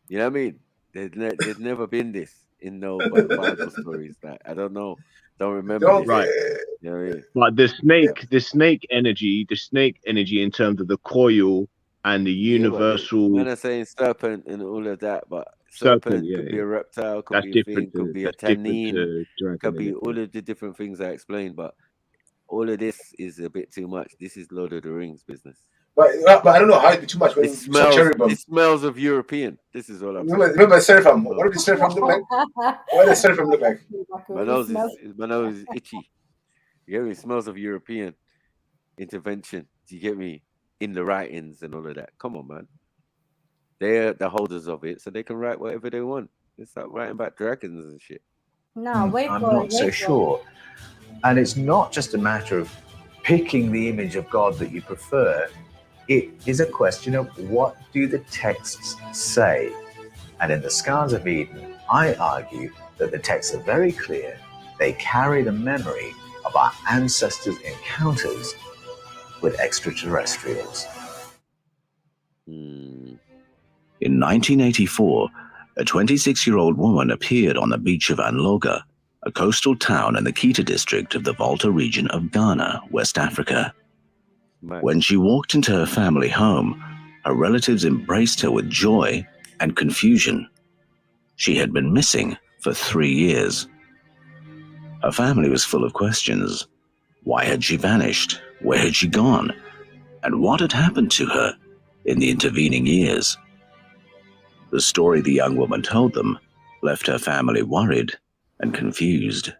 A: You know what I mean? There's never been this in no Bible stories. Like, I don't know, don't remember. This.
V: Right.
A: You know what I mean?
V: Like the snake energy in terms of the coil and the universal.
A: Men are saying serpent and all of that, but serpent could be a reptile, could be a thing, could be a tannin, could be all of the different things I explained. But all of this is a bit too much. This is Lord of the Rings business.
L: But I don't know how it'd be too much when
A: it smells of European. This is all I'm saying.
L: Remember Seraphim? What did Seraphim look like? What does Seraphim look like?
A: My nose is itchy. You get me? It smells of European intervention. Do you get me? In the writings and all of that. Come on, man. They're the holders of it, so they can write whatever they want. It's like writing about dragons and shit.
F: No, wait
N: I'm
F: for it.
N: not so sure. And it's not just a matter of picking the image of God that you prefer. It is a question of what do the texts say? And in the Scars of Eden, I argue that the texts are very clear. They carry the memory of our ancestors' encounters with extraterrestrials.
O: In 1984, a 26-year-old woman appeared on the beach of Anloga, a coastal town in the Kita district of the Volta region of Ghana, West Africa. When she walked into her family home, her relatives embraced her with joy and confusion. She had been missing for 3 years. Her family was full of questions. Why had she vanished? Where had she gone? And what had happened to her in the intervening years? The story the young woman told them left her family worried and confused.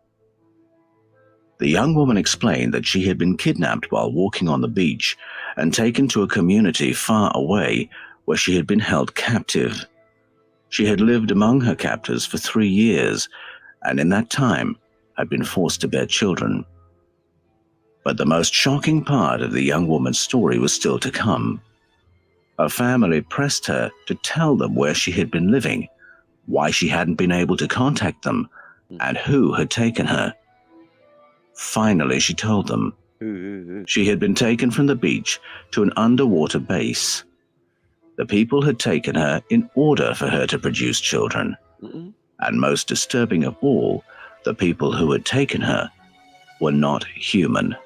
O: The young woman explained that she had been kidnapped while walking on the beach and taken to a community far away where she had been held captive. She had lived among her captors for 3 years, and in that time had been forced to bear children. But the most shocking part of the young woman's story was still to come. Her family pressed her to tell them where she had been living, why she hadn't been able to contact them, and who had taken her. Finally, she told them. She had been taken from the beach to an underwater base. The people had taken her in order for her to produce children. And most disturbing of all, the people who had taken her were not human.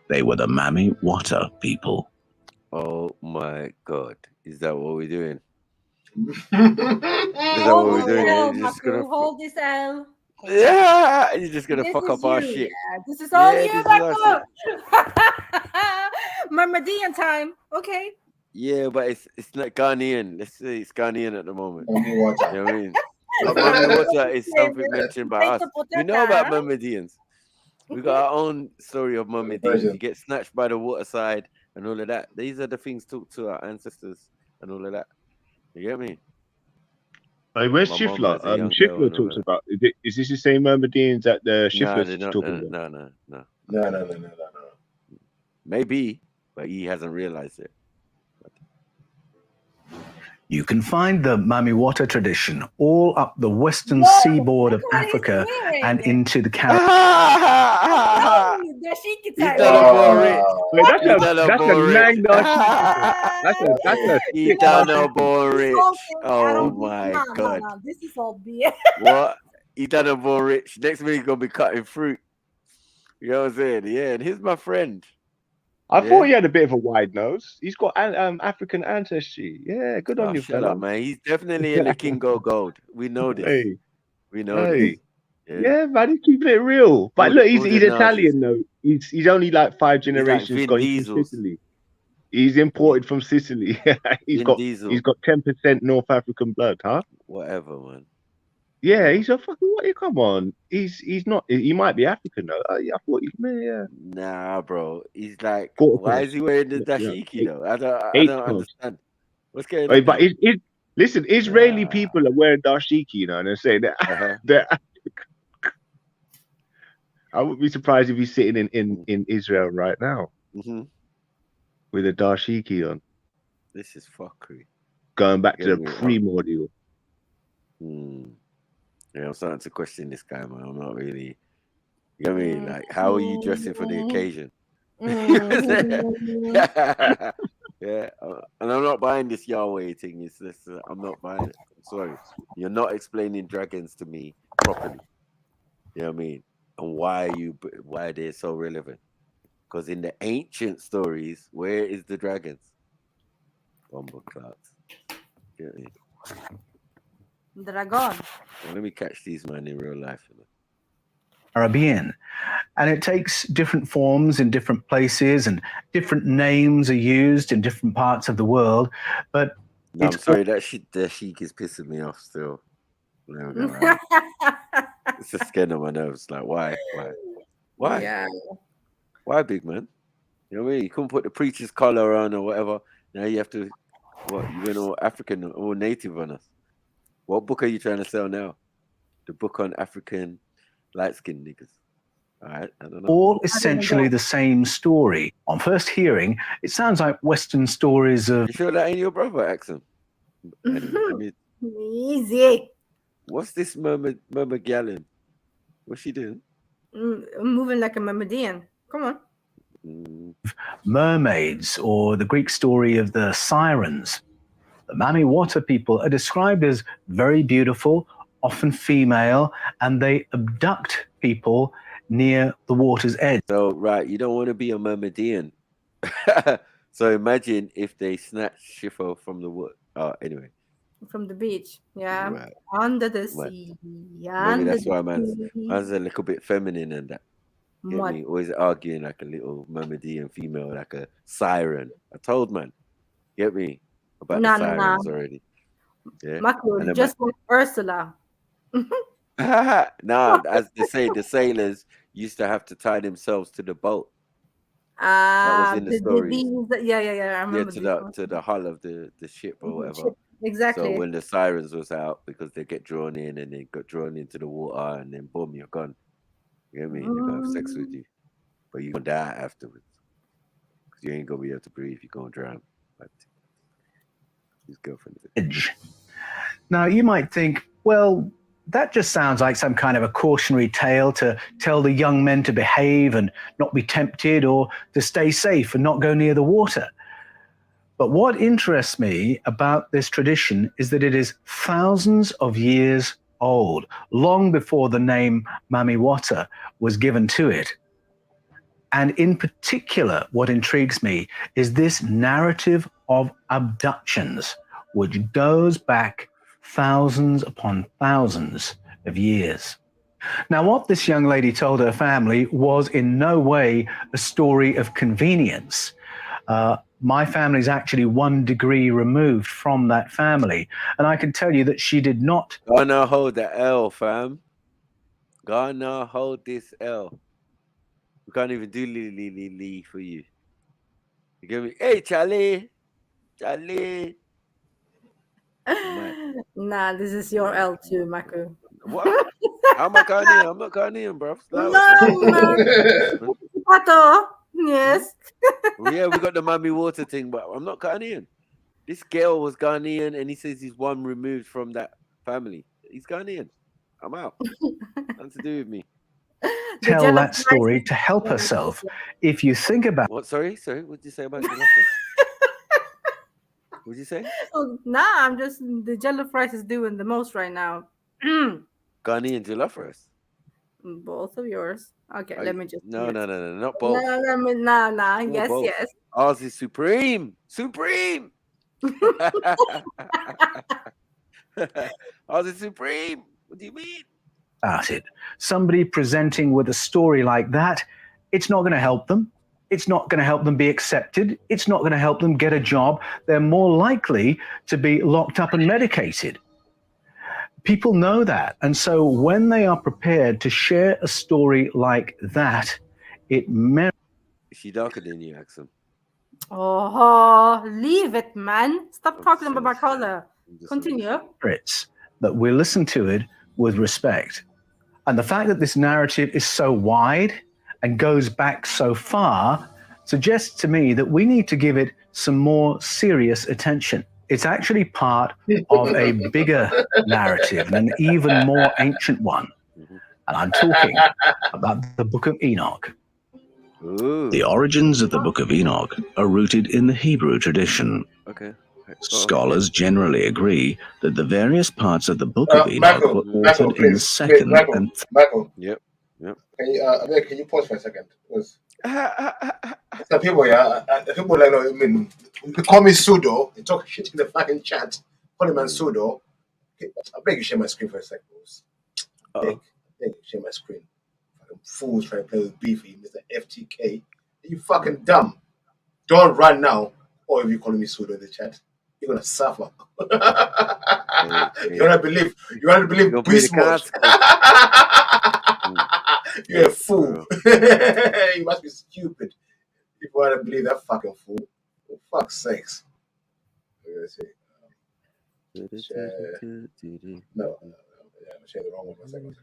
O: They were the Mami Wata people.
A: Oh my God. Is that what we're doing? Is that what we're doing? You're just gonna
F: hold this L.
A: Yeah, you're just gonna
F: This
A: fuck
F: is
A: up our
F: you,
A: shit.
F: yeah. This is all
A: Yeah,
F: you,
A: this is our
F: Baku. Myrmidon time. Okay.
A: Yeah, but it's not Ghanaian. Let's say it's Ghanaian at the moment.
L: Mami
A: You know what I mean? Mami Wata is something mentioned by us. We know about Myrmidons. We got our own story of Myrmidons. You get snatched by the waterside and all of that. These are the things talked to our ancestors and all of that. You get me?
V: Hey, where's
A: My mom
V: Shifler?
A: has a young girl
V: Shifler
A: and all
V: talks
A: that.
V: about. Is this the same Myrmidons that the
A: No,
V: Shifler's
A: they're not.
V: talking about?
A: No.
L: No.
A: Maybe, but he hasn't realized it.
G: You can find the Mamiwata tradition all up the western seaboard of Africa and into the Caribbean.
F: That's
V: a lang That's a
A: He done a ball rich. Oh my god.
F: This is all BS.
A: What? He done a ball rich. Next week he's gonna be cutting fruit. You know what I'm saying? Yeah, and here's my friend.
V: I thought he had a bit of a wide nose. He's got African ancestry. Yeah, good on you,
A: Shut
V: fella.
A: up, man. He's definitely in the King Go Gold. We know this.
V: Hey.
A: We know this.
V: Yeah, man, he's keeping it real. But look, he's Italian though. He's only like 5 generations
A: Vin
V: gone
A: Diesel.
V: from Sicily. He's imported from Sicily. he's got 10% North African blood, huh?
A: Whatever, man.
V: Yeah, he's a fucking what? Come on, he's not. He might be African though. I thought yeah.
A: Nah, bro. He's like, why is he wearing the dashiki though? I don't understand. What's going on?
V: But listen, Israeli people are wearing dashiki, you know, and they're saying that they're African. I wouldn't be surprised if he's sitting in Israel right now with a dashiki on.
A: This is fuckery.
V: Going back to the primordial.
A: Yeah, I'm starting to question this guy, man. I'm not really. You know what I mean? Like, how are you dressing for the occasion? Yeah, and I'm not buying this Yahweh thing. It's just, I'm not buying it. I'm sorry. You're not explaining dragons to me properly. You know what I mean? And why they're so relevant? Because in the ancient stories, where is the dragons? Bomber clouds. You know what I mean?
F: Dragon.
A: Well, let me catch these man in real life.
G: Caribbean. And it takes different forms in different places, and different names are used in different parts of the world. But
A: no, I'm sorry, that sheik is pissing me off still. No, it's just getting on my nerves. Like, why?
F: Yeah.
A: Why, big man? You know what I mean? You couldn't put the preacher's collar on or whatever. Now you have to, you went all African or native on us. What book are you trying to sell now? The book on African light-skinned niggas. All right, I don't know.
G: All essentially the same story. On first hearing, it sounds like Western stories of...
A: You sure that ain't your brother, accent?
F: Easy.
A: What's this Murmur-Gallon? What's she doing?
F: Moving like a Mamadian. Come on.
G: Mermaids, or the Greek story of the sirens. The Mamiwata people are described as very beautiful, often female, and they abduct people near the water's edge.
A: So, right, you don't want to be a Murmadian. So imagine if they snatch Schiffer from the wood. Oh, anyway.
F: From the beach, yeah.
A: Right.
F: Under the sea.
A: Maybe that's why man's a little bit feminine and that. Get me? Always arguing like a little Murmadian female, like a siren. I told man. Get me? About the sirens already. Yeah.
F: Marco, just like Ursula.
A: Nah, as they say, the sailors used to have to tie themselves to the boat. That was in the story.
F: I remember.
A: To the hull of the ship or whatever.
F: Exactly.
A: So when the sirens was out, because they get drawn in and they got drawn into the water, and then boom, you're gone. You know what I mean? They're gonna have sex with you, but you're gonna die afterwards because you ain't gonna be able to breathe. You're gonna drown. Like his girlfriend.
G: Now you might think, well, that just sounds like some kind of a cautionary tale to tell the young men to behave and not be tempted, or to stay safe and not go near the water. But what interests me about this tradition is that it is thousands of years old, long before the name Mamiwata was given to it. And in particular, what intrigues me is this narrative of abductions, which goes back thousands upon thousands of years. Now, what this young lady told her family was in no way a story of convenience. My family's actually 1 degree removed from that family, and I can tell you that she did not.
A: Gonna hold the L, fam. Gonna hold this L. We can't even do Lee for you. You get me? Hey, Charlie.
F: Nah, this is your L too, Maku.
A: What? I'm not Ghanaian, bro.
F: Pato. Yes.
A: Yeah, we got the Mamiwata thing, but I'm not Ghanaian. This girl was Ghanaian, and he says he's one removed from that family. He's Ghanaian. I'm out. Nothing to do with me.
G: Tell that story to help herself. If you think about
A: what, sorry, what did you say about Jollof? What did you say?
F: Oh, nah, I'm just the jollof rice is doing the most right now.
A: Ghanaian jollof rice.
F: Both of yours. Okay, let me just.
A: No, not both.
F: Nah. Yes,
A: both.
F: yes.
A: Ours is supreme. Ours is supreme. What do you mean?
G: About it. Somebody presenting with a story like that, it's not going to help them. It's not going to help them be accepted. It's not going to help them get a job. They're more likely to be locked up and medicated. People know that. And so when they are prepared to share a story like that, it merits.
A: Is she darker than you, Axel?
F: Oh, leave it, man. Stop talking about my color. Continue.
G: That we listen to it with respect. And the fact that this narrative is so wide and goes back so far suggests to me that we need to give it some more serious attention. It's actually part of a bigger narrative and an even more ancient one. And I'm talking about the Book of Enoch.
O: The origins of the Book of Enoch are rooted in the Hebrew tradition.
A: Okay.
O: Scholars generally agree that the various parts of the Book of Enoch were authored in the second and
A: Michael. Yep.
L: Can you pause for a second? Because some people, people like, I mean, they call me pseudo. They talk shit in the fucking chat. Call him pseudo. I beg you share my screen for a second, boss. I beg you share my screen. Fucking fools trying to play with beefy, Mr. F.T.K. You fucking dumb. Don't run now, or if you call me pseudo in the chat, you're gonna suffer. You wanna believe beast mode. You're a fool. You must be stupid if you wanna believe that fucking fool. For fuck's sakes. Let's see. No, I'm sharing the wrong one for a second.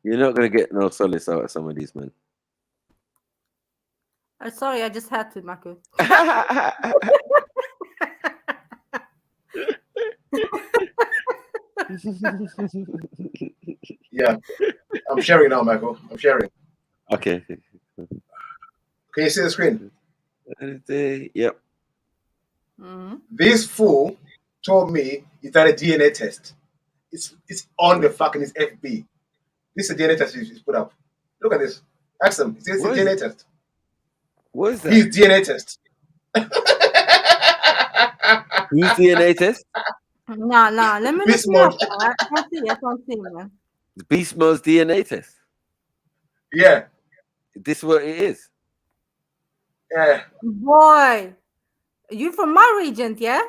A: You're not gonna get no solace out of some of these, man.
F: Sorry, I just had to, Marco.
L: Yeah, I'm sharing now, Michael. I'm sharing.
A: Okay.
L: Can you see the screen?
A: Yep.
L: This fool told me he's done a DNA test. It's on the fucking his FB. This is a DNA test he's put up. Look at this. Ask him. It's a DNA test.
A: What is that?
L: His DNA test.
A: Whose DNA test?
F: No. Let me look it up. I can't see, man.
A: Beast Mode's DNA test.
L: Yeah.
A: This is what it is.
L: Yeah.
F: Boy, you from my region, yeah?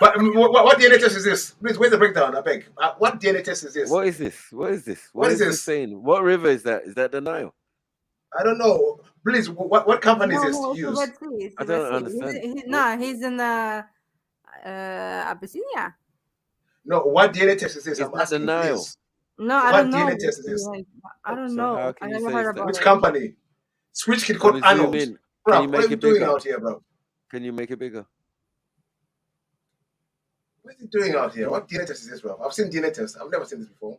L: But what DNA test is this? Please, where's the breakdown? I beg. What DNA test is this?
A: What is this? What is this?
L: What is this?
A: This saying? What river is that? Is that the Nile?
L: I don't know. Please, what company is this to use?
A: I don't understand.
F: He's in Abyssinia.
L: No, what DNA test is this?
A: I'm asking the Nile.
L: Please.
F: No, I don't know.
L: What DNA test is this?
F: I don't know. I never heard about
L: Which
F: it.
L: company? Switch kid called Arnold. Bro, what are you doing out here, bro?
A: Can you make it bigger?
L: What is he doing out here? What DNA test is this, bro? I've seen DNA tests. I've never seen this before.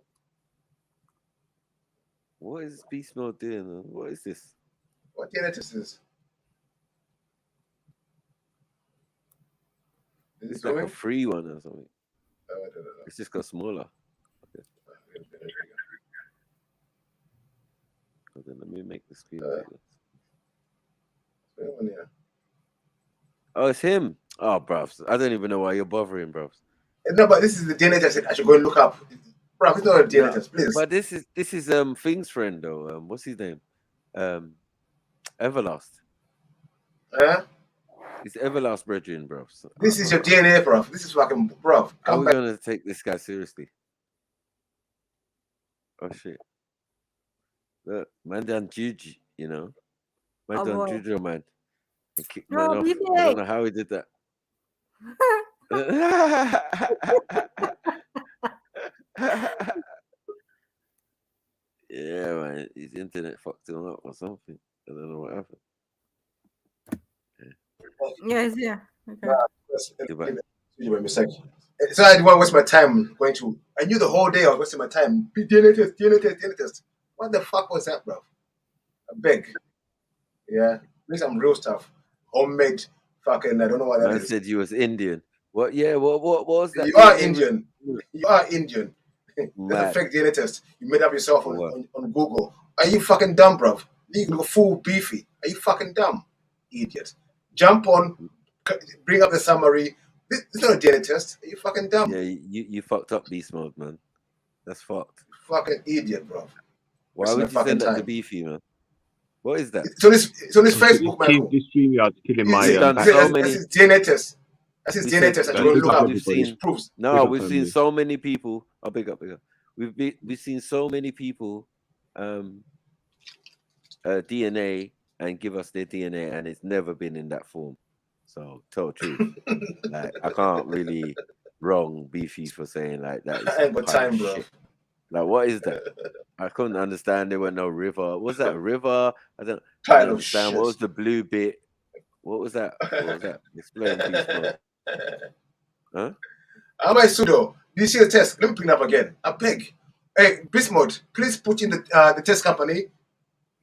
A: What is Beast Mode doing? What is this?
L: What DNA test is this?
A: It's like a free one or something. It's just got smaller. Okay. Then let me make the screen bigger. Oh, it's him. Oh, bruv. I don't even know why you're bothering, bruv.
L: No, but this is the DNA test I should go and look up. Bruv, it's not a DNA test, please.
A: But this is Thing's friend though. What's his name? Everlast. It's Everlast brethren, bruv. So,
L: this is your DNA, bruv. This is fucking bruv.
A: How are we gonna take this guy seriously? Oh shit. Look, man done juju, you know. Man done juju, man. Man off. I don't know how he did that. Yeah, man. His internet fucked him up or something. I don't know what happened.
F: Yes, yeah. Okay.
L: Leave a sec. So I didn't want to waste my time going to. I knew the whole day I was wasting my time. DNA test. What the fuck was that, bro? I beg. Yeah, need some real stuff. Homemade fucking. I don't know what that
A: Man
L: is.
A: said you was Indian. What? Yeah. What was that?
L: You are
A: DNA
L: Indian. You are Indian. That's a
A: Mad.
L: fake DNA test. You made up yourself
A: For what?
L: on Google. Are you fucking dumb, bro? You look full beefy. Are you fucking dumb? Idiot. Jump on, bring up the summary. This is not a DNA test. Are you fucking dumb?
A: Yeah, you fucked up beast mode, man. That's fucked.
L: Fucking idiot, bro.
A: Why
L: Wasting
A: would
L: my
A: you send
L: fucking
A: that to
L: time.
A: Beefy, man? What is that?
L: It's on his Facebook, Michael.
V: This StreamYard's killing my
A: We've done
L: That's
A: so many.
L: his DNA test. That's his
A: We
L: DNA
A: said
L: test. And
V: Nah,
L: you
V: big
L: look
V: up
L: up.
V: everybody.
L: It proves.
A: No,
V: Big up
A: we've seen
V: family.
A: so many people. Oh, big up. We've seen so many people DNA and give us their DNA, and it's never been in that form. So tell the truth. Like I can't really wrong Beefy for saying like that. Is
L: I ain't got time, bro.
A: shit. Like what is that? I couldn't understand. There were no river. Was that a river? I don't
L: Pile of
A: understand.
L: shit.
A: What was the blue bit? What was that? What was that? Explain, Beast Mode. Huh?
L: Am I pseudo? Do you see the test? Let me bring it up again. I beg. Hey, Beast Mode, please put in the test company.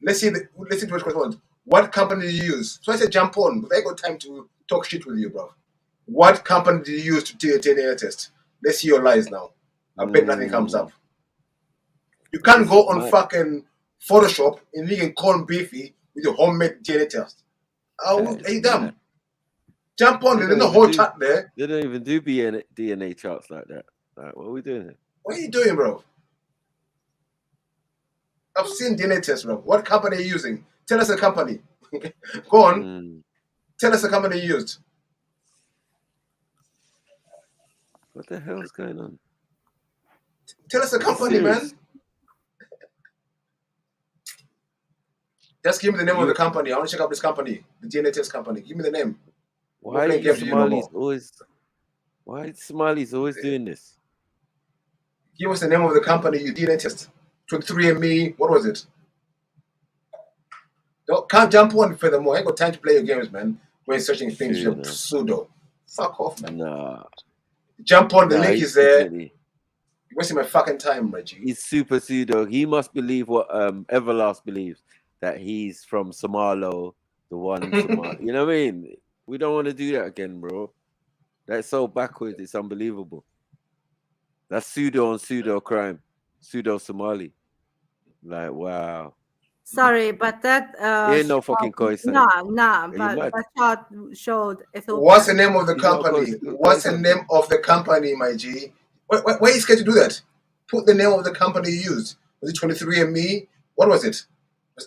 L: Let's see what corresponds. What company do you use? So I said jump on, but I ain't got time to talk shit with you, bro. What company do you use to do a DNA test? Let's see your lies now. I bet nothing comes up. You can't go on fucking Photoshop and you can call Beefy with your homemade DNA test. Are you dumb? Jump on, there's no whole chat there.
A: They don't even do DNA charts like that. Like, what are we doing here?
L: What are you doing, bro? I've seen DNA tests, bro. What company are you using? Tell us the company. Go on. Tell us the company you used.
A: What the hell is going on?
L: Tell us the company, man. Just give me the name of the company. I want to check out this company, the DNA test company. Give me the name.
A: Why are Somalis always doing this?
L: Give us the name of the company you DNA test. 23andMe, what was it? Can't jump on furthermore. I ain't got time to play your games, man. When searching things, you're pseudo. Fuck off, man.
A: Nah.
L: Jump on, the link is there.
A: You're
L: wasting my fucking time, my G.
A: He's super pseudo. He must believe what Everlast believes, that he's from Somalo, the one Somali. You know what I mean? We don't want to do that again, bro. That's so backwards. It's unbelievable. That's pseudo on pseudo crime. Pseudo Somali. Like, wow.
F: Sorry, but that
A: ain't no fucking Khoisan.
F: Nah, but that chart showed Ethiopia.
L: What's the name of the company? What's the name of the company, my G? Why are you scared to do that? Put the name of the company you used. Was it 23andMe? What was it?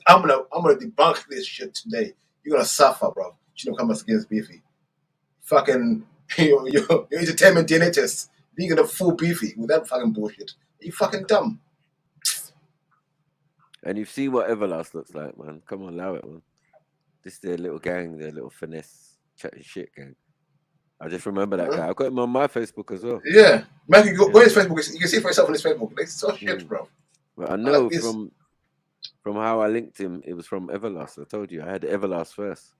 L: I'm gonna debunk this shit today. You're gonna suffer, bro. You don't come against Beefy. Fucking your entertainment DNA test. You're gonna fool Beefy with that fucking bullshit. You fucking dumb.
A: And you've seen what Everlast looks like, man. Come on, allow it, man. This is their little gang, their little finesse chatting shit gang. I just remember that guy. I've got him on my Facebook as well.
L: Yeah. Mike, you go on his Facebook. You can see it for yourself on his Facebook. It's so shit, bro.
A: But I know from how I linked him, it was from Everlast. I told you, I had Everlast first.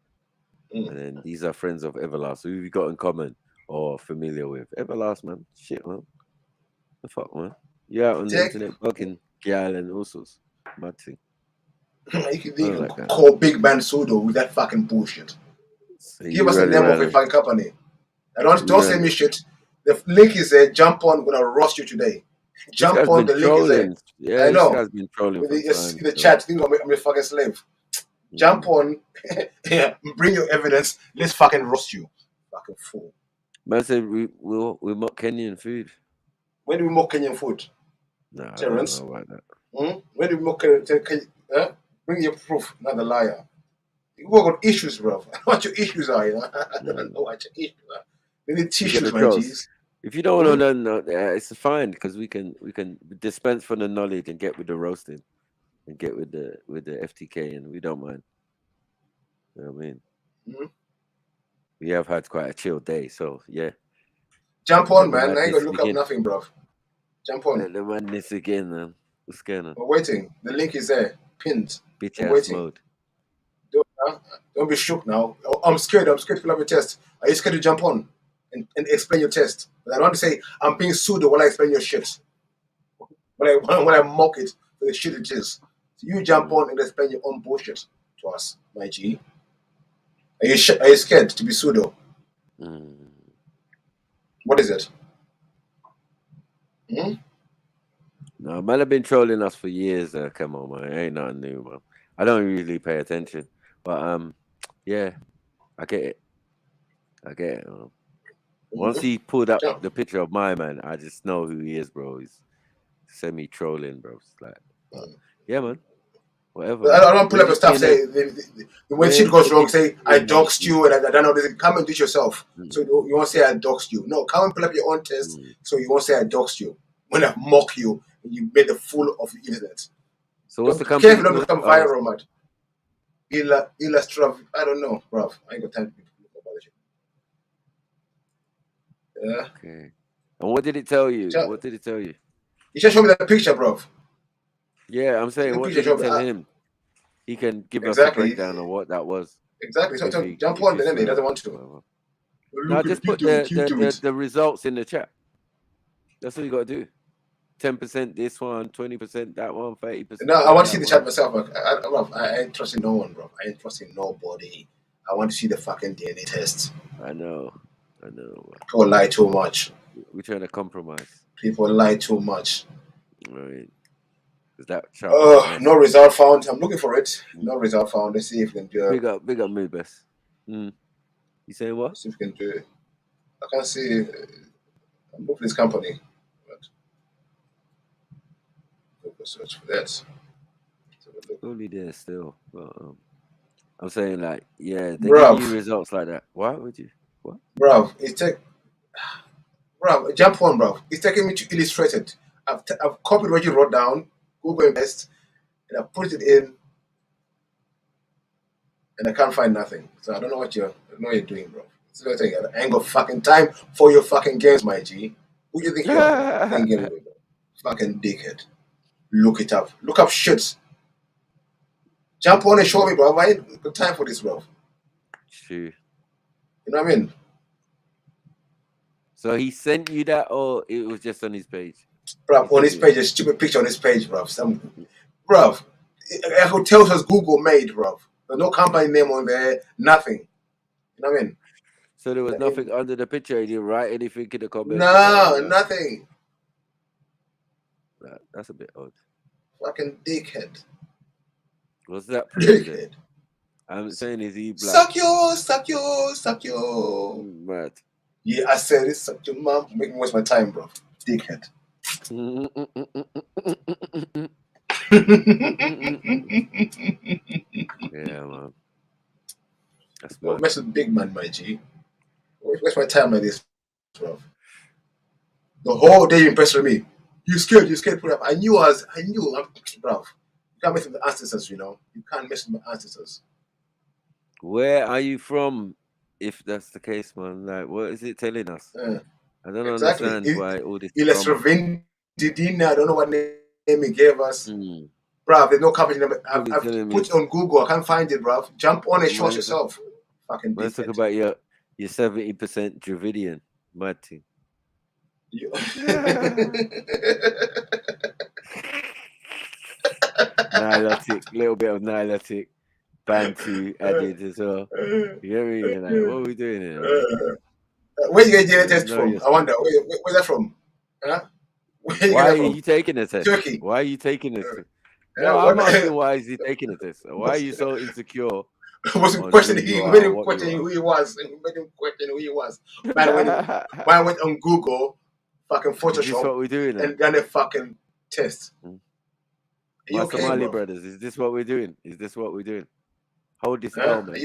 A: And then these are friends of Everlast. Who have you got in common or familiar with? Everlast, man. Shit, man. The fuck, man. You're out on the internet bugging gal and all sorts. Mad thing.
L: You can call Big Man Pseudo with that fucking bullshit.
A: So
L: give us the name of a fucking company. And don't say me shit. The link is there. Jump on. I'm gonna roast you today. Jump on. The link is there.
A: Yeah,
L: I know.
A: this guy's been trolling
L: in the chat. Think I'm a fucking slave. Jump on. Yeah, bring your evidence. Let's fucking roast you. Fucking fool.
A: Man said we mock Kenyan food.
L: When do we mock Kenyan food?
A: Nah,
L: Terrence?
A: I don't know about that.
L: When do we mock Kenyan? Bring your proof. Not a liar. You got issues, bro. I know what your issues are. You know? I don't know what your issues are. We need tissues, my G's.
A: If you don't want to know, it's fine because we can dispense from the knowledge and get with the roasting and get with the F.T.K. and we don't mind. You know what I mean? We have had quite a chill day, so yeah.
L: Jump on, man. I ain't gonna look up nothing, bro. Jump on.
A: Let the madness again, man. What's going on?
L: We're waiting. The link is there, pinned.
A: Bitch
L: We're
A: ass
L: waiting.
A: mode.
L: Huh? Don't be shook now. I'm scared. I'm scared to fill up your test. Are you scared to jump on and explain your test? But I don't want to say I'm being pseudo while I explain your shit. When I mock it for the shit it is. So you jump on and explain your own bullshit to us, my G. Are you scared to be pseudo? What is it?
A: No, man, have been trolling us for years. Come on, man, it ain't nothing new, man. I don't usually pay attention, but yeah, I get it. Once he pulled up the picture of my man, I just know who he is, bro. He's semi-trolling, bro. It's like, yeah, man. Whatever.
L: I don't pull up your stuff. Say when shit goes wrong, say I doxed you and I don't know this. Come and do it yourself. So you won't say I doxed you. No, come and pull up your own test. So you won't say I doxed you. When I mock you, and you made the fool of the internet.
A: So what's the company?
L: Careful, don't become viral, man. Illustrative. I don't know, bro. I ain't got time to look about this shit. Yeah.
A: Okay. And what did it tell you? What did it tell you?
L: You just show me that picture, bro.
A: Yeah, I'm saying, what did it tell him? He can give us a breakdown of what that was.
L: Exactly. So jump on, then he doesn't want to.
A: No, just put the results in the chat. That's what you got to do. 10% this one, 20% that one, 30%.
L: No, I want to see the chat myself. I ain't trusting no one, bro. I ain't trusting nobody. I want to see the fucking DNA test.
A: I know.
L: People lie too much.
A: We're trying to compromise.
L: People lie too much.
A: Right. Is that
L: no result found. I'm looking for it. No result found. Let's see if we can do it.
A: Big up mood best. You saying what?
L: See if we can do it. I can't see. I'm looking for this company. But search for that.
A: Only there still. But, I'm saying, like, yeah, they give you results like that. Why would you? What?
L: Bro, jump on, bro. It's taking me to Illustrated. I've copied what you wrote down, Google Invest, and I put it in, and I can't find nothing. So I don't know what you're doing, bro. So I ain't got fucking time for your fucking games, my G. Who do you think you're playing games with, bro? Fucking dickhead. Look it up. Look up shit. Jump on and show me, bro. I ain't got time for this, bro.
A: Sure.
L: You know what I mean?
A: So he sent you that, or it was just on his page?
L: Bro, on his page, a stupid picture on his page, bro. Bro, hotels was Google made, bro. There's no company name on there, nothing. You know what I mean?
A: So there was nothing under the picture. He didn't write anything in the comments.
L: No, nothing.
A: That's a bit odd.
L: Fucking dickhead.
A: What's that? Dickhead. I'm saying, is he black?
L: Suck you.
A: Mad.
L: Yeah, I said it. Suck your mom. Make me waste my time, bro. Dickhead.
A: Yeah, man. That's
L: Don't mess with big man, my G. Waste my time like this, bro. The whole day you impressed with me. You scared. Put up. I knew, bro. You can't mess with the ancestors, you know. You can't mess with my ancestors.
A: Where are you from? If that's the case, man, like, what is it telling us? I don't understand why all this.
L: I don't know what name he gave us. Bruv, there's no company name. I've put it on Google. I can't find it, bruv. Jump on and show us yourself. Fucking
A: let's talk about your 70% Dravidian. Mad thing. Nihilistic, little bit of Nihilistic. Bantu added as well. You get me? Like, what are we doing here?
L: Where you get your test from? I wonder. Where's that from? Huh?
A: Why are you taking the test?
L: Turkey.
A: Why are you taking this? No, I'm asking why is he taking the test? Why are you so insecure?
L: Wasn't questioning him. Made him question who he was. Man went on Google, fucking Photoshop.
A: Is this what we're doing?
L: And done a fucking test.
A: My Somali brothers, is this what we're doing? Hold this down, man.